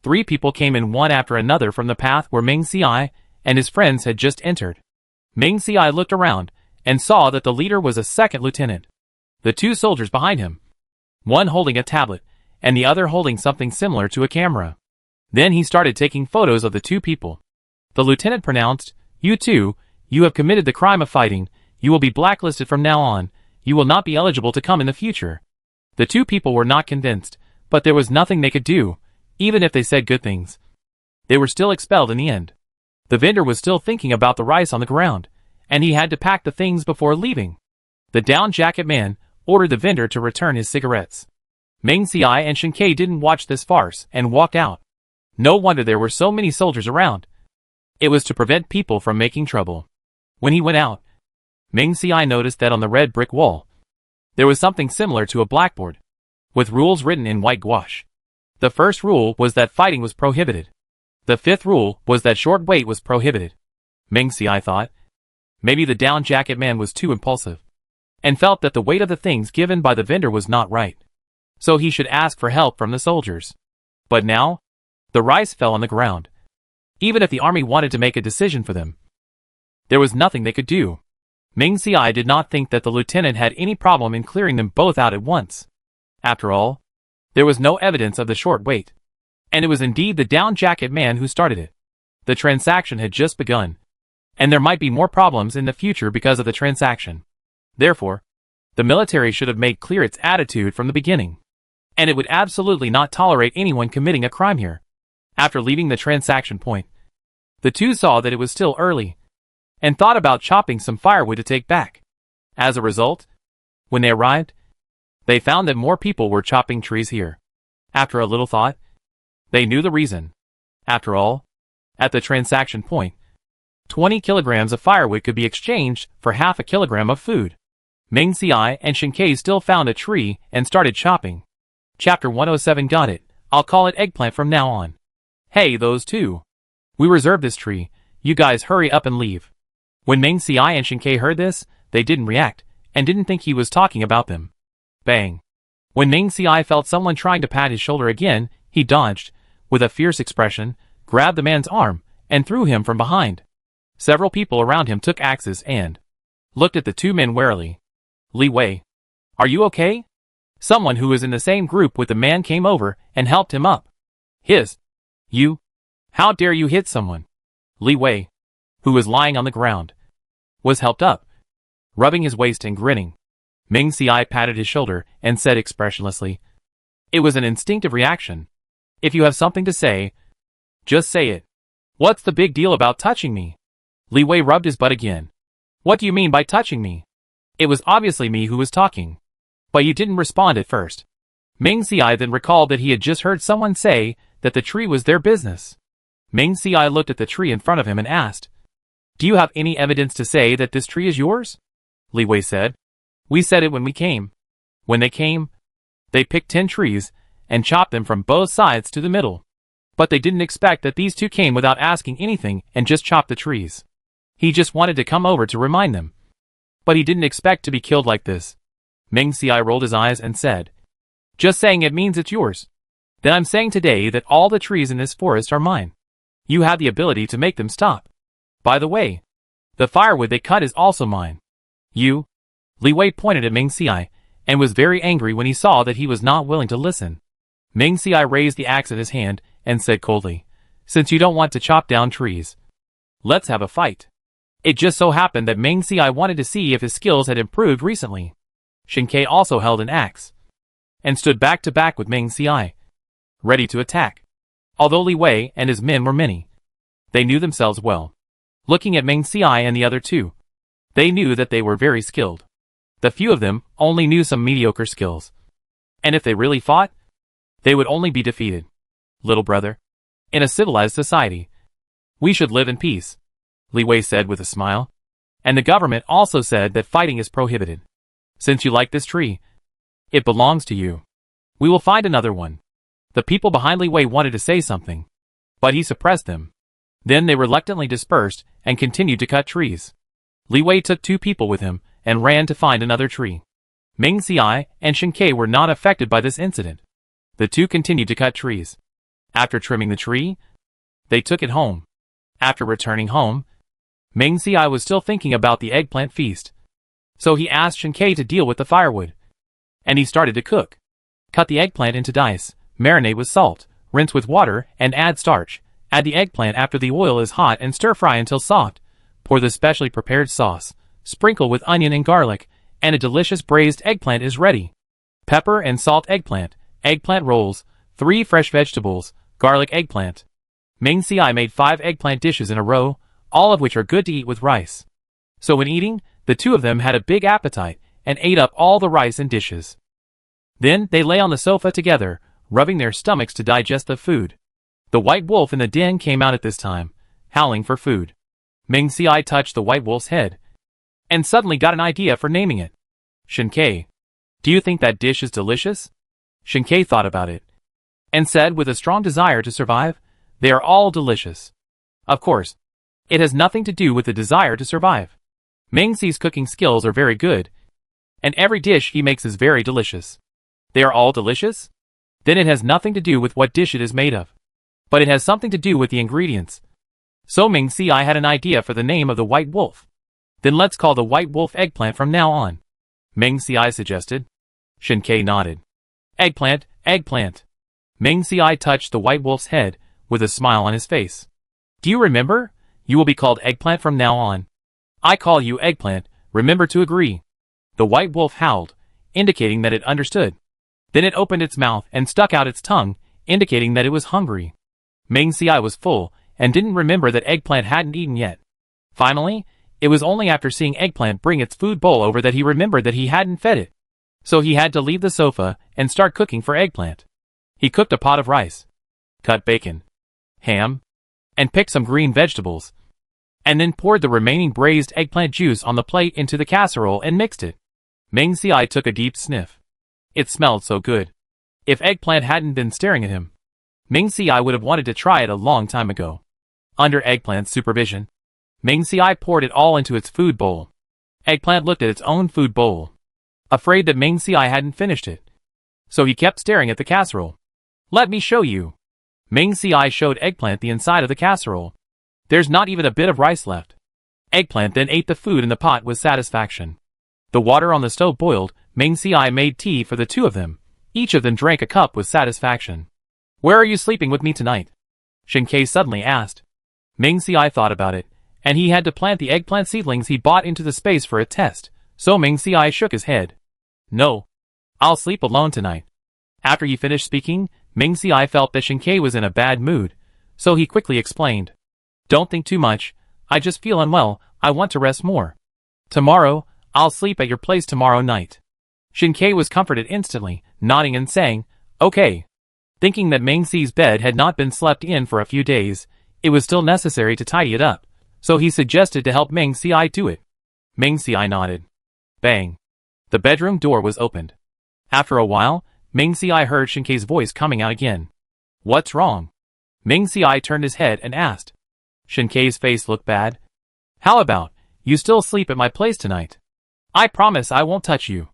3 people came in one after another from the path where Ming Ci and his friends had just entered. Ming Ci looked around and saw that the leader was a second lieutenant. The 2 soldiers behind him, one holding a tablet and the other holding something similar to a camera. Then he started taking photos of the 2 people. The lieutenant pronounced, You two, you have committed the crime of fighting. You will be blacklisted from now on. You will not be eligible to come in the future. The 2 people were not convinced, but there was nothing they could do, even if they said good things. They were still expelled in the end. The vendor was still thinking about the rice on the ground, and he had to pack the things before leaving. The down jacket man ordered the vendor to return his cigarettes. Ming Ci and Shen Ke didn't watch this farce and walked out. No wonder there were so many soldiers around. It was to prevent people from making trouble. When he went out, Ming Ci noticed that on the red brick wall, there was something similar to a blackboard, with rules written in white gouache. The first rule was that fighting was prohibited. The fifth rule was that short weight was prohibited. Ming Xiai thought. Maybe the down jacket man was too impulsive, and felt that the weight of the things given by the vendor was not right. So he should ask for help from the soldiers. But now, the rice fell on the ground. Even if the army wanted to make a decision for them, there was nothing they could do. Ming Xiai did not think that the lieutenant had any problem in clearing them both out at once. After all, there was no evidence of the short weight, and it was indeed the down jacket man who started it. The transaction had just begun, and there might be more problems in the future because of the transaction. Therefore, the military should have made clear its attitude from the beginning, and it would absolutely not tolerate anyone committing a crime here. After leaving the transaction point, the two saw that it was still early, and thought about chopping some firewood to take back. As a result, when they arrived, they found that more people were chopping trees here. After a little thought, they knew the reason. After all, at the transaction point, 20 kilograms of firewood could be exchanged for half a kilogram of food. Ming Xiai and Shinkei still found a tree and started chopping. Chapter 107. Got it. I'll call it eggplant from now on. Hey, those two. We reserve this tree. You guys hurry up and leave. When Ming Xiai and Shinkei heard this, they didn't react, and didn't think he was talking about them. Bang. When Ming Xiai felt someone trying to pat his shoulder again, he dodged, with a fierce expression, grabbed the man's arm, and threw him from behind. Several people around him took axes and looked at the two men warily. Li Wei. Are you okay? Someone who was in the same group with the man came over and helped him up. You? How dare you hit someone? Li Wei, who was lying on the ground, was helped up, rubbing his waist and grinning. Ming Xiai patted his shoulder and said expressionlessly, "It was an instinctive reaction. If you have something to say, just say it. What's the big deal about touching me?" Li Wei rubbed his butt again. "What do you mean by touching me? It was obviously me who was talking. But you didn't respond at first." Ming Xiai then recalled that he had just heard someone say that the tree was their business. Ming Xiai looked at the tree in front of him and asked, "Do you have any evidence to say that this tree is yours?" Li Wei said, "We said it when we came. When they came, they picked 10 trees and chopped them from both sides to the middle. But they didn't expect that these two came without asking anything and just chopped the trees. He just wanted to come over to remind them. But he didn't expect to be killed like this." Ming Xiai rolled his eyes and said, "Just saying it means it's yours. Then I'm saying today that all the trees in this forest are mine. You have the ability to make them stop. By the way, the firewood they cut is also mine. You?" Li Wei pointed at Ming Xiai, and was very angry when he saw that he was not willing to listen. Ming Xiai raised the axe in his hand and said coldly, "Since you don't want to chop down trees, let's have a fight." It just so happened that Ming Xiai wanted to see if his skills had improved recently. Shinkei also held an axe, and stood back to back with Ming Xiai, ready to attack. Although Li Wei and his men were many, they knew themselves well. Looking at Ming Xiai and the other two, they knew that they were very skilled. The few of them only knew some mediocre skills. And if they really fought, they would only be defeated. "Little brother, in a civilized society, we should live in peace," Li Wei said with a smile. "And the government also said that fighting is prohibited. Since you like this tree, it belongs to you. We will find another one." The people behind Li Wei wanted to say something, but he suppressed them. Then they reluctantly dispersed and continued to cut trees. Li Wei took 2 people with him and ran to find another tree. Ming Xiai and Shinkei were not affected by this incident. The two continued to cut trees. After trimming the tree, they took it home. After returning home, Ming Xiai was still thinking about the eggplant feast. So he asked Shinkei to deal with the firewood. And he started to cook. Cut the eggplant into dice, marinate with salt, rinse with water, and add starch. Add the eggplant after the oil is hot and stir fry until soft. Pour the specially prepared sauce. Sprinkle with onion and garlic, and a delicious braised eggplant is ready. Pepper and salt eggplant, eggplant rolls, 3 fresh vegetables, garlic eggplant. Ming Xiai made 5 eggplant dishes in a row, all of which are good to eat with rice. So when eating, the two of them had a big appetite, and ate up all the rice and dishes. Then they lay on the sofa together, rubbing their stomachs to digest the food. The white wolf in the den came out at this time, howling for food. Ming Xiai touched the white wolf's head, and suddenly got an idea for naming it. "Shinkei, do you think that dish is delicious?" Shinkei thought about it, and said with a strong desire to survive, They are all delicious. Of course, it has nothing to do with the desire to survive. Ming-Si's cooking skills are very good, and every dish he makes is very delicious. They are all delicious? Then it has nothing to do with what dish it is made of. But it has something to do with the ingredients. So Ming-Si had an idea for the name of the white wolf. Then let's call the white wolf eggplant from now on, Ming-Si suggested. Shin-Kei nodded. Eggplant, eggplant. Ming-Si touched the white wolf's head with a smile on his face. Do you remember? You will be called eggplant from now on. I call you eggplant, remember to agree. The white wolf howled, indicating that it understood. Then it opened its mouth and stuck out its tongue, indicating that it was hungry. Ming-Si was full and didn't remember that eggplant hadn't eaten yet. Finally, it was only after seeing eggplant bring its food bowl over that he remembered that he hadn't fed it. So he had to leave the sofa and start cooking for eggplant. He cooked a pot of rice, cut bacon, ham, and picked some green vegetables, and then poured the remaining braised eggplant juice on the plate into the casserole and mixed it. Ming-Si took a deep sniff. It smelled so good. If eggplant hadn't been staring at him, Ming-Si would have wanted to try it a long time ago. Under eggplant's supervision, Ming-Si poured it all into its food bowl. Eggplant looked at its own food bowl, afraid that Ming-Si hadn't finished it. So he kept staring at the casserole. Let me show you. Ming-Si showed eggplant the inside of the casserole. There's not even a bit of rice left. Eggplant then ate the food in the pot with satisfaction. The water on the stove boiled. Ming-Si made tea for the two of them. Each of them drank a cup with satisfaction. Where are you sleeping with me tonight? Shin-Kei suddenly asked. Ming-Si thought about it, and he had to plant the eggplant seedlings he bought into the space for a test, so Ming-Si shook his head. No. I'll sleep alone tonight. After he finished speaking, Ming-Si felt that Shin-Kei was in a bad mood, so he quickly explained. Don't think too much, I just feel unwell, I want to rest more. Tomorrow, I'll sleep at your place tomorrow night. Shin-Kei was comforted instantly, nodding and saying, okay. Thinking that Ming-Si's bed had not been slept in for a few days, it was still necessary to tidy it up, so he suggested to help Ming-Si do it. Ming-Si nodded. Bang. The bedroom door was opened. After a while, Ming-Si heard Shin-Kei's voice coming out again. What's wrong? Ming-Si turned his head and asked. Shin-Kei's face looked bad. How about, you still sleep at my place tonight? I promise I won't touch you.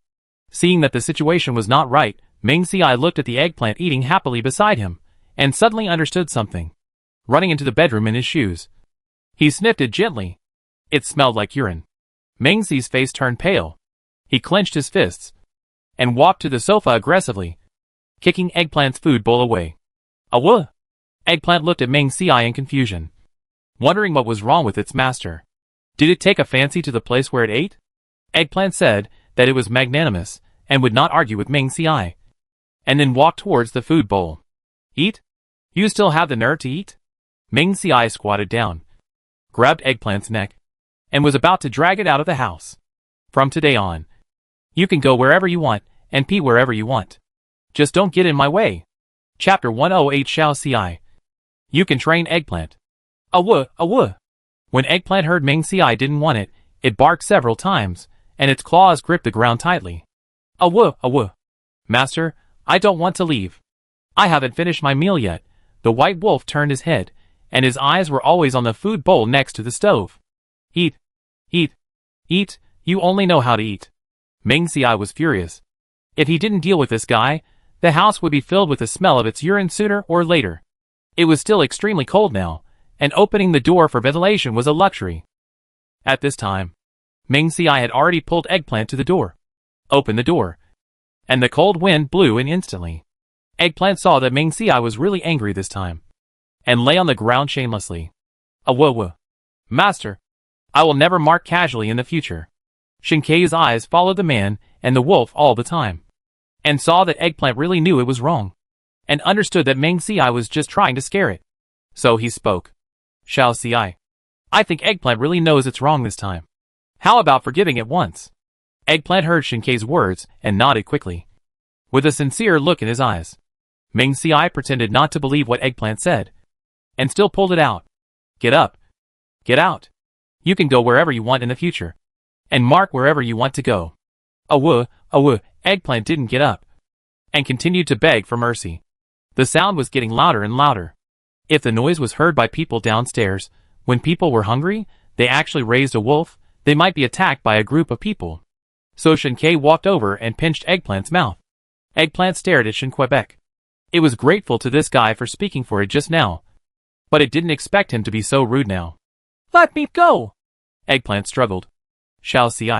Seeing that the situation was not right, Ming-Si looked at the eggplant eating happily beside him, and suddenly understood something. Running into the bedroom in his shoes, he sniffed it gently. It smelled like urine. Ming-Si's face turned pale. He clenched his fists and walked to the sofa aggressively, kicking Eggplant's food bowl away. Awah! Eggplant looked at Ming-Si in confusion, wondering what was wrong with its master. Did it take a fancy to the place where it ate? Eggplant said that it was magnanimous and would not argue with Ming-Si, and then walked towards the food bowl. Eat? You still have the nerve to eat? Ming-Si squatted down, grabbed Eggplant's neck, and was about to drag it out of the house. From today on, you can go wherever you want and pee wherever you want. Just don't get in my way. Chapter 108 Shao Ci. You can train Eggplant. Awah, awah. When Eggplant heard Ming-Si didn't want it, it barked several times, and its claws gripped the ground tightly. Awah, awah. Master, I don't want to leave. I haven't finished my meal yet. The white wolf turned his head, and his eyes were always on the food bowl next to the stove. Eat, eat, eat, you only know how to eat. Ming-Si was furious. If he didn't deal with this guy, the house would be filled with the smell of its urine sooner or later. It was still extremely cold now, and opening the door for ventilation was a luxury. At this time, Ming-Si had already pulled Eggplant to the door, opened the door, and the cold wind blew in instantly. Eggplant saw that Ming-Si was really angry this time, and lay on the ground shamelessly. Awah. Master, I will never mark casually in the future. Shin-Kei's eyes followed the man and the wolf all the time, and saw that Eggplant really knew it was wrong, and understood that Ming-Si was just trying to scare it. So he spoke. Shao Ci. I think Eggplant really knows it's wrong this time. How about forgiving it once? Eggplant heard Shin-Kei's words and nodded quickly, with a sincere look in his eyes. Ming-Si pretended not to believe what Eggplant said, and still pulled it out. Get up. Get out. You can go wherever you want in the future, and mark wherever you want to go. Awah, awah. Eggplant didn't get up, and continued to beg for mercy. The sound was getting louder and louder. If the noise was heard by people downstairs, when people were hungry, they actually raised a wolf, they might be attacked by a group of people. So Shinkei walked over and pinched Eggplant's mouth. Eggplant stared at Shinquebec. It was grateful to this guy for speaking for it just now, but it didn't expect him to be so rude now. Let me go! Eggplant struggled. Shall see.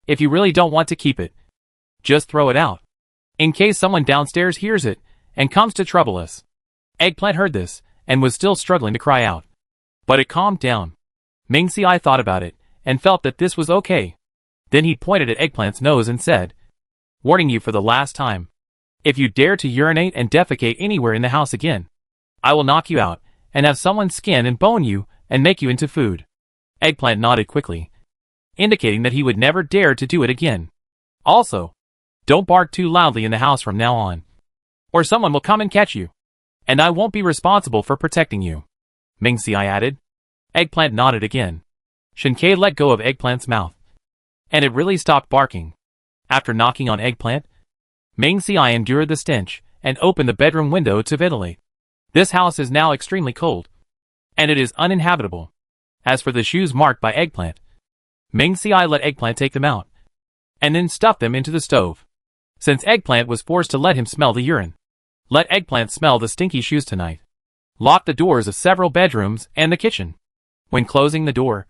If you really don't want to keep it, just throw it out, in case someone downstairs hears it and comes to trouble us. Eggplant heard this and was still struggling to cry out, but it calmed down. Ming Ci thought about it and felt that this was okay. Then he pointed at Eggplant's nose and said, "Warning you for the last time. If you dare to urinate and defecate anywhere in the house again, I will knock you out and have someone skin and bone you and make you into food." Eggplant nodded quickly, indicating that he would never dare to do it again. Also, don't bark too loudly in the house from now on, or someone will come and catch you, and I won't be responsible for protecting you, Ming Ci added. Eggplant nodded again. Shinkei let go of Eggplant's mouth, and it really stopped barking. After knocking on Eggplant, Ming Ci endured the stench and opened the bedroom window to ventilate. This house is now extremely cold, and it is uninhabitable. As for the shoes marked by Eggplant, Ming Ci let Eggplant take them out, and then stuff them into the stove. Since Eggplant was forced to let him smell the urine, let Eggplant smell the stinky shoes tonight. Lock the doors of several bedrooms and the kitchen. When closing the door,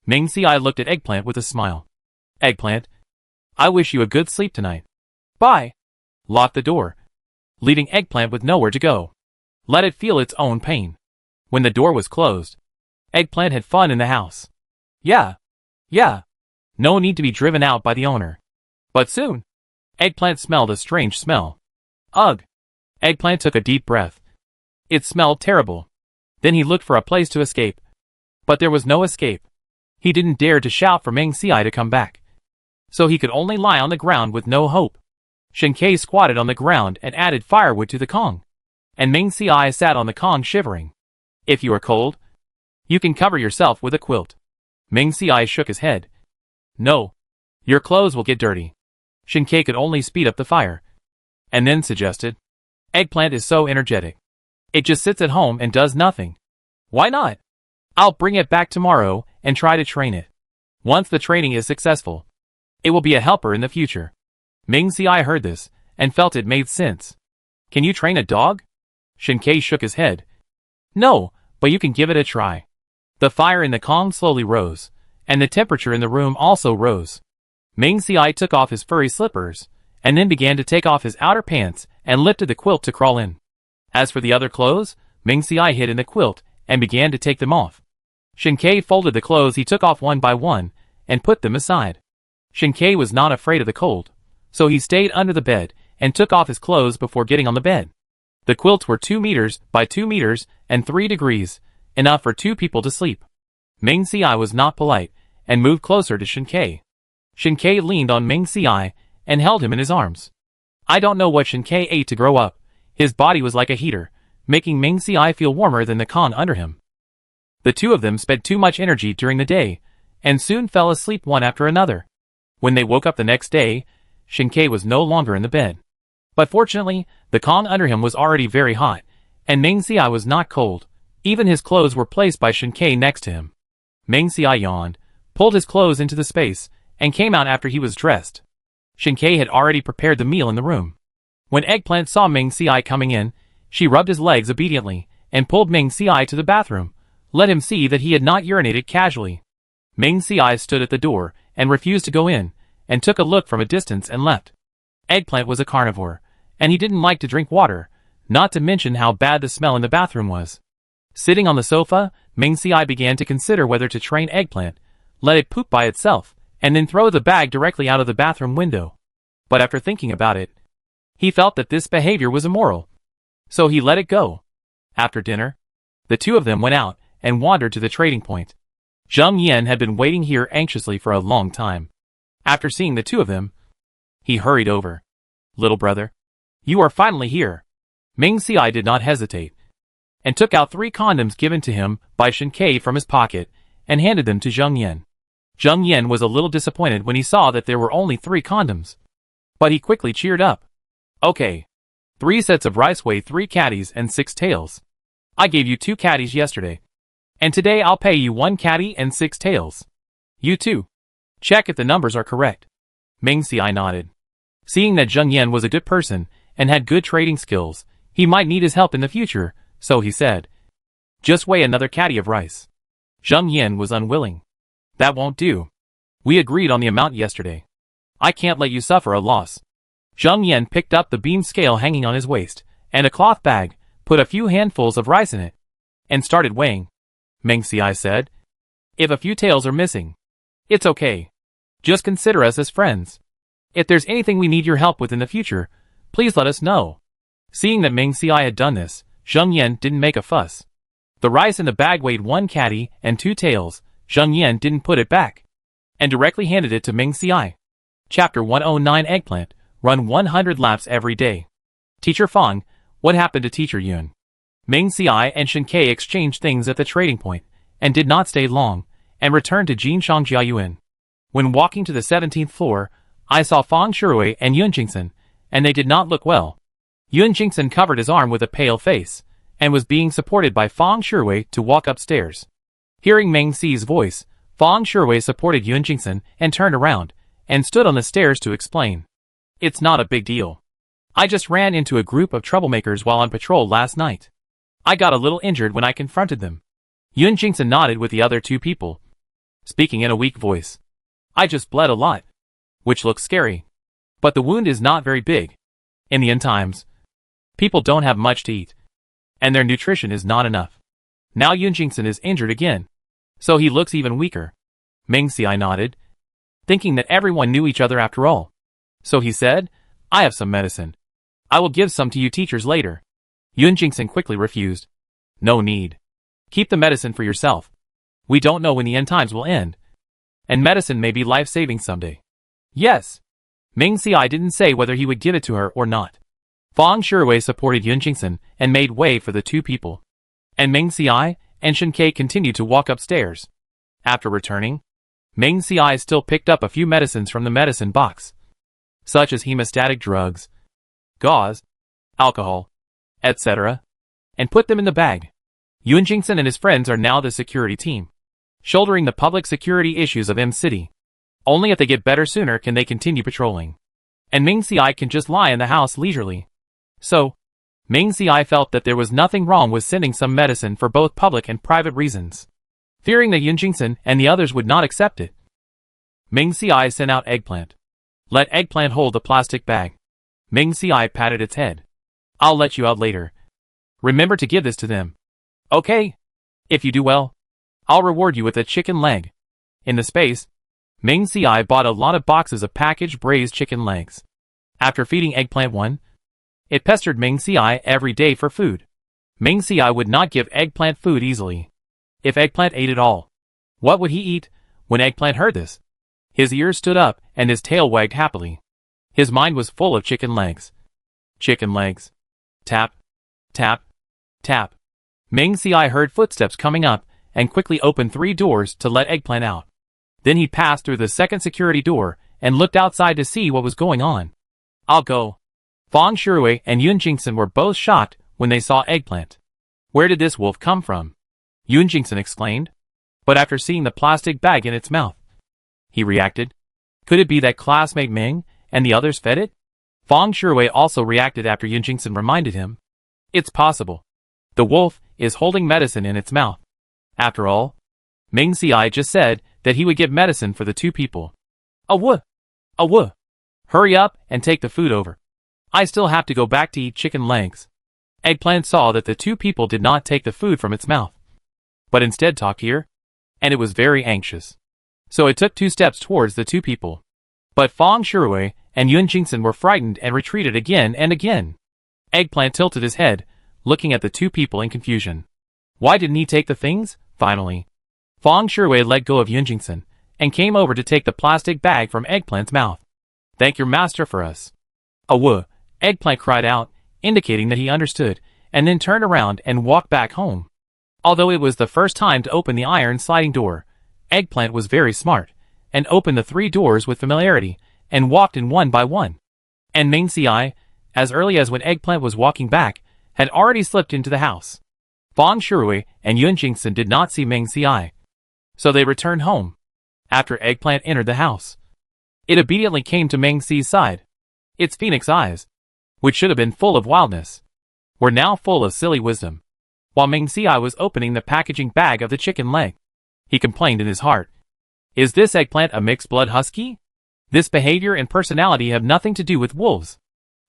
Ming Ci looked at Eggplant with a smile. Eggplant, I wish you a good sleep tonight. Bye. Lock the door, leaving Eggplant with nowhere to go. Let it feel its own pain. When the door was closed, Eggplant had fun in the house. Yeah. No need to be driven out by the owner. But soon, Eggplant smelled a strange smell. Ugh. Eggplant took a deep breath. It smelled terrible. Then he looked for a place to escape. But there was no escape. He didn't dare to shout for Ming Ci to come back, so he could only lie on the ground with no hope. Shinkei squatted on the ground and added firewood to the Kong, and Ming Ci sat on the Kong shivering. If you are cold, you can cover yourself with a quilt. Ming Ci shook his head. No, your clothes will get dirty. Shinkei could only speed up the fire, and then suggested, Eggplant is so energetic. It just sits at home and does nothing. Why not? I'll bring it back tomorrow and try to train it. Once the training is successful, it will be a helper in the future. Ming Ci heard this and felt it made sense. Can you train a dog? Shinkei shook his head. No, but you can give it a try. The fire in the Kong slowly rose, and the temperature in the room also rose. Ming Ci took off his furry slippers, and then began to take off his outer pants and lifted the quilt to crawl in. As for the other clothes, Ming Ci hid in the quilt and began to take them off. Shinkei folded the clothes he took off one by one and put them aside. Shinkei was not afraid of the cold, so he stayed under the bed and took off his clothes before getting on the bed. The quilts were 2 meters by 2 meters and 3 degrees, enough for 2 people to sleep. Ming Ci was not polite and moved closer to Shinkei. Shinkei leaned on Ming Ci and held him in his arms. I don't know what Shinkei ate to grow up. His body was like a heater, making Ming Ci feel warmer than the Kong under him. The two of them spent too much energy during the day, and soon fell asleep one after another. When they woke up the next day, Shinkei was no longer in the bed. But fortunately, the Kong under him was already very hot, and Ming Ci was not cold. Even his clothes were placed by Shinkei next to him. Ming Ci yawned, pulled his clothes into the space, and came out after he was dressed. Shinkei had already prepared the meal in the room. When Eggplant saw Ming Ci coming in, she rubbed his legs obediently, and pulled Ming Ci to the bathroom, let him see that he had not urinated casually. Ming Ci stood at the door, and refused to go in, and took a look from a distance and left. Eggplant was a carnivore, and he didn't like to drink water, not to mention how bad the smell in the bathroom was. Sitting on the sofa, Ming Ci began to consider whether to train Eggplant, let it poop by itself, and then throw the bag directly out of the bathroom window. But after thinking about it, he felt that this behavior was immoral, so he let it go. After dinner, the two of them went out and wandered to the trading point. Zheng Yan had been waiting here anxiously for a long time. After seeing the two of them, he hurried over. Little brother, you are finally here. Ming Ci did not hesitate, and took out 3 condoms given to him by Shinkei from his pocket, and handed them to Zheng Yan. Zheng Yan was a little disappointed when he saw that there were only 3 condoms. But he quickly cheered up. Okay. 3 sets of rice weigh 3 catties and 6 tails. I gave you 2 caddies yesterday. And today I'll pay you 1 caddy and 6 tails. You too. Check if the numbers are correct. Meng Xiai nodded. Seeing that Zheng Yan was a good person and had good trading skills, he might need his help in the future, so he said, "Just weigh another caddy of rice." Zheng Yan was unwilling. "That won't do. We agreed on the amount yesterday. I can't let you suffer a loss." Zheng Yan picked up the beam scale hanging on his waist, and a cloth bag, put a few handfuls of rice in it, and started weighing. Meng Xiai said, "If a few taels are missing, it's okay. Just consider us as friends. If there's anything we need your help with in the future, please let us know." Seeing that Meng Xiai had done this, Zheng Yan didn't make a fuss. The rice in the bag weighed 1 caddy and 2 taels. Zheng Yan didn't put it back, and directly handed it to Meng Xiai. Chapter 109 Eggplant, run 100 laps every day. Teacher Fang, what happened to Teacher Yun? Meng Xiai and Shen Kai exchanged things at the trading point, and did not stay long, and returned to Jinshang Jiayuan. When walking to the 17th floor, I saw Fang Shuhui and Yun Jingsen, and they did not look well. Yun Jingsen covered his arm with a pale face, and was being supported by Fang Shuhui to walk upstairs. Hearing Meng Xi's voice, Fang Shuhui supported Yun Jingsen and turned around, and stood on the stairs to explain. "It's not a big deal. I just ran into a group of troublemakers while on patrol last night. I got a little injured when I confronted them." Yun Jingsen nodded with the other 2 people, speaking in a weak voice. "I just bled a lot, which looks scary. But the wound is not very big. In the end times, people don't have much to eat, and their nutrition is not enough. Now Yun Jingsen is injured again, so he looks even weaker." Meng Xiai nodded, thinking that everyone knew each other after all. So he said, "I have some medicine. I will give some to you teachers later." Yun Jingsen quickly refused. "No need. Keep the medicine for yourself. We don't know when the end times will end, and medicine may be life-saving someday." "Yes." Meng Xiai didn't say whether he would give it to her or not. Fang Shuhui supported Yun Jingsen and made way for the 2 people. And Meng Xiai and Shen Kai continued to walk upstairs. After returning, Meng Xiai still picked up a few medicines from the medicine box, such as hemostatic drugs, gauze, alcohol, etc., and put them in the bag. Yun Jingsen and his friends are now the security team, shouldering the public security issues of M City. Only if they get better sooner can they continue patrolling. And Meng Xiai can just lie in the house leisurely. So, Meng Xiai felt that there was nothing wrong with sending some medicine for both public and private reasons. Fearing that Yun Jingsen and the others would not accept it, Meng Xiai sent out Eggplant. "Let Eggplant hold the plastic bag." Meng Xiai patted its head. "I'll let you out later. Remember to give this to them. Okay? If you do well, I'll reward you with a chicken leg." In the space, Meng Xiai bought a lot of boxes of packaged braised chicken legs. After feeding Eggplant 1, it pestered Meng Xiai every day for food. Meng Xiai would not give Eggplant food easily. If Eggplant ate it all, what would he eat? When Eggplant heard this, his ears stood up and his tail wagged happily. His mind was full of chicken legs. Chicken legs. Tap, tap, tap. Meng Xiai heard footsteps coming up and quickly opened 3 doors to let Eggplant out. Then he passed through the second security door and looked outside to see what was going on. "I'll go." Fang Shuhui and Yun Jingsen were both shocked when they saw Eggplant. "Where did this wolf come from?" Yun Jingsen exclaimed. But after seeing the plastic bag in its mouth, he reacted. Could it be that classmate Meng and the others fed it? Fang Shuhui also reacted after Yun Jingsen reminded him. It's possible. The wolf is holding medicine in its mouth. After all, Meng Xiai just said that he would get medicine for the 2 people. Awoo! Hurry up and take the food over. I still have to go back to eat chicken legs. Eggplant saw that the 2 people did not take the food from its mouth, but instead talked here, and it was very anxious. So it took 2 steps towards the 2 people. But Fang Shuhui and Yun Jingsen were frightened and retreated again and again. Eggplant tilted his head, looking at the 2 people in confusion. Why didn't he take the things? Finally, Fang Shuhui let go of Yun Jingsen and came over to take the plastic bag from Eggplant's mouth. Thank your master for us. Awoo! Eggplant cried out, indicating that he understood, and then turned around and walked back home. Although it was the first time to open the iron sliding door, Eggplant was very smart, and opened the 3 doors with familiarity, and walked in one by one. And Meng Xiai, as early as when Eggplant was walking back, had already slipped into the house. Fang Shuhui and Yun Jingson did not see Meng Xiai, so they returned home. After Eggplant entered the house, it immediately came to Meng Xi's side. Its phoenix eyes, which should have been full of wildness, were now full of silly wisdom. While Meng Xiai was opening the packaging bag of the chicken leg, he complained in his heart, "Is this Eggplant a mixed-blood husky? This behavior and personality have nothing to do with wolves."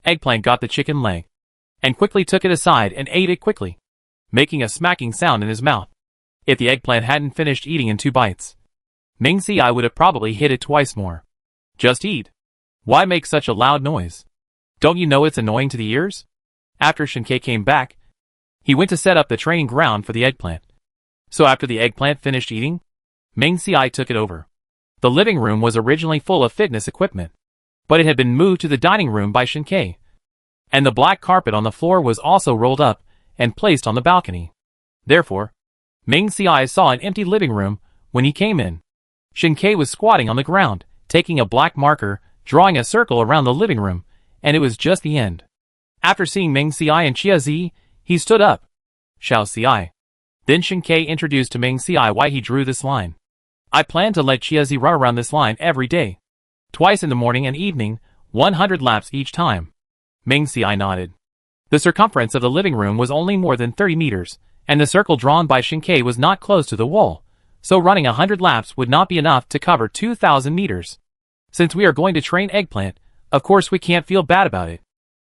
Eggplant got the chicken leg and quickly took it aside and ate it quickly, making a smacking sound in his mouth. If the Eggplant hadn't finished eating in 2 bites, Meng Xiai would have probably hit it twice more. "Just eat. Why make such a loud noise? Don't you know it's annoying to the ears?" After Shinkei came back, he went to set up the training ground for the Eggplant. So after the Eggplant finished eating, Meng Xiai took it over. The living room was originally full of fitness equipment, but it had been moved to the dining room by Shinkei, and the black carpet on the floor was also rolled up and placed on the balcony. Therefore, Meng Xiai saw an empty living room when he came in. Shinkei was squatting on the ground, taking a black marker, drawing a circle around the living room, and it was just the end. After seeing Meng Xiai and Chia Zi, he stood up. "Xiao Xiai." Then Shinkei introduced to Meng Xiai why he drew this line. "I plan to let Chia Zi run around this line every day, twice in the morning and evening, 100 laps each time." Meng Xiai nodded. The circumference of the living room was only more than 30 meters, and the circle drawn by Shinkei was not close to the wall, so running 100 laps would not be enough to cover 2,000 meters. Since we are going to train Eggplant, of course we can't feel bad about it.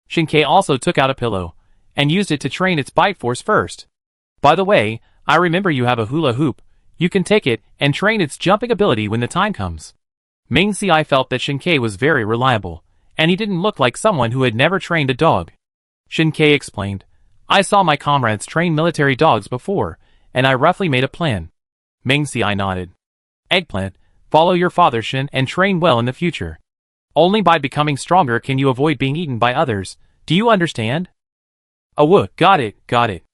Shinkei also took out a pillow and used it to train its bite force first. "By the way, I remember you have a hula hoop. You can take it and train its jumping ability when the time comes." Meng Xiai felt that Shinkei was very reliable, and he didn't look like someone who had never trained a dog. Shinkei explained, "I saw my comrades train military dogs before, and I roughly made a plan." Meng Xiai nodded. "Eggplant, follow your father Shin and train well in the future. Only by becoming stronger can you avoid being eaten by others. Do you understand?" "Oh, got it, got it."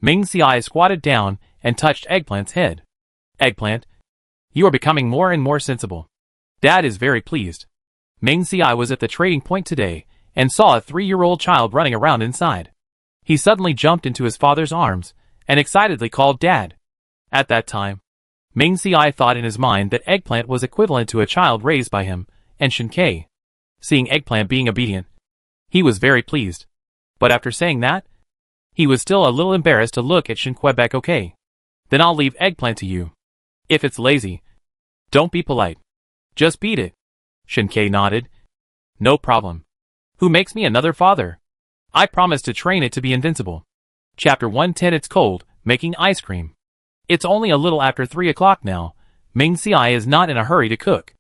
Meng Xiai squatted down and touched Eggplant's head. "Eggplant, you are becoming more and more sensible. Dad is very pleased." Meng Xiai was at the trading point today and saw a 3-year-old child running around inside. He suddenly jumped into his father's arms and excitedly called Dad. At that time, Meng Xiai thought in his mind that Eggplant was equivalent to a child raised by him and Shinkei. Seeing Eggplant being obedient, he was very pleased. But after saying that, he was still a little embarrassed to look at Shinquebec. "Okay. Then I'll leave Eggplant to you. If it's lazy, don't be polite. Just beat it." Shinkei nodded. "No problem. Who makes me another father? I promise to train it to be invincible." Chapter 110. It's cold, making ice cream. It's only a little after 3 o'clock now. Meng Xiai is not in a hurry to cook.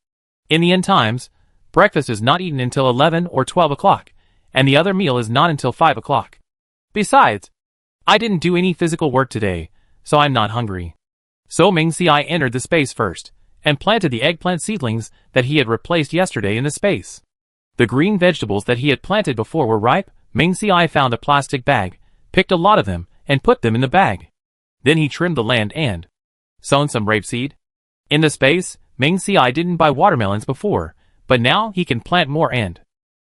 In the end times, breakfast is not eaten until 11 or 12 o'clock, and the other meal is not until 5 o'clock. Besides, I didn't do any physical work today, so I'm not hungry. So Meng Xiai entered the space first, and planted the eggplant seedlings that he had replaced yesterday in the space. The green vegetables that he had planted before were ripe. Meng Xiai found a plastic bag, picked a lot of them, and put them in the bag. Then he trimmed the land and sown some rapeseed. In the space, Meng Xiai didn't buy watermelons before, but now he can plant more and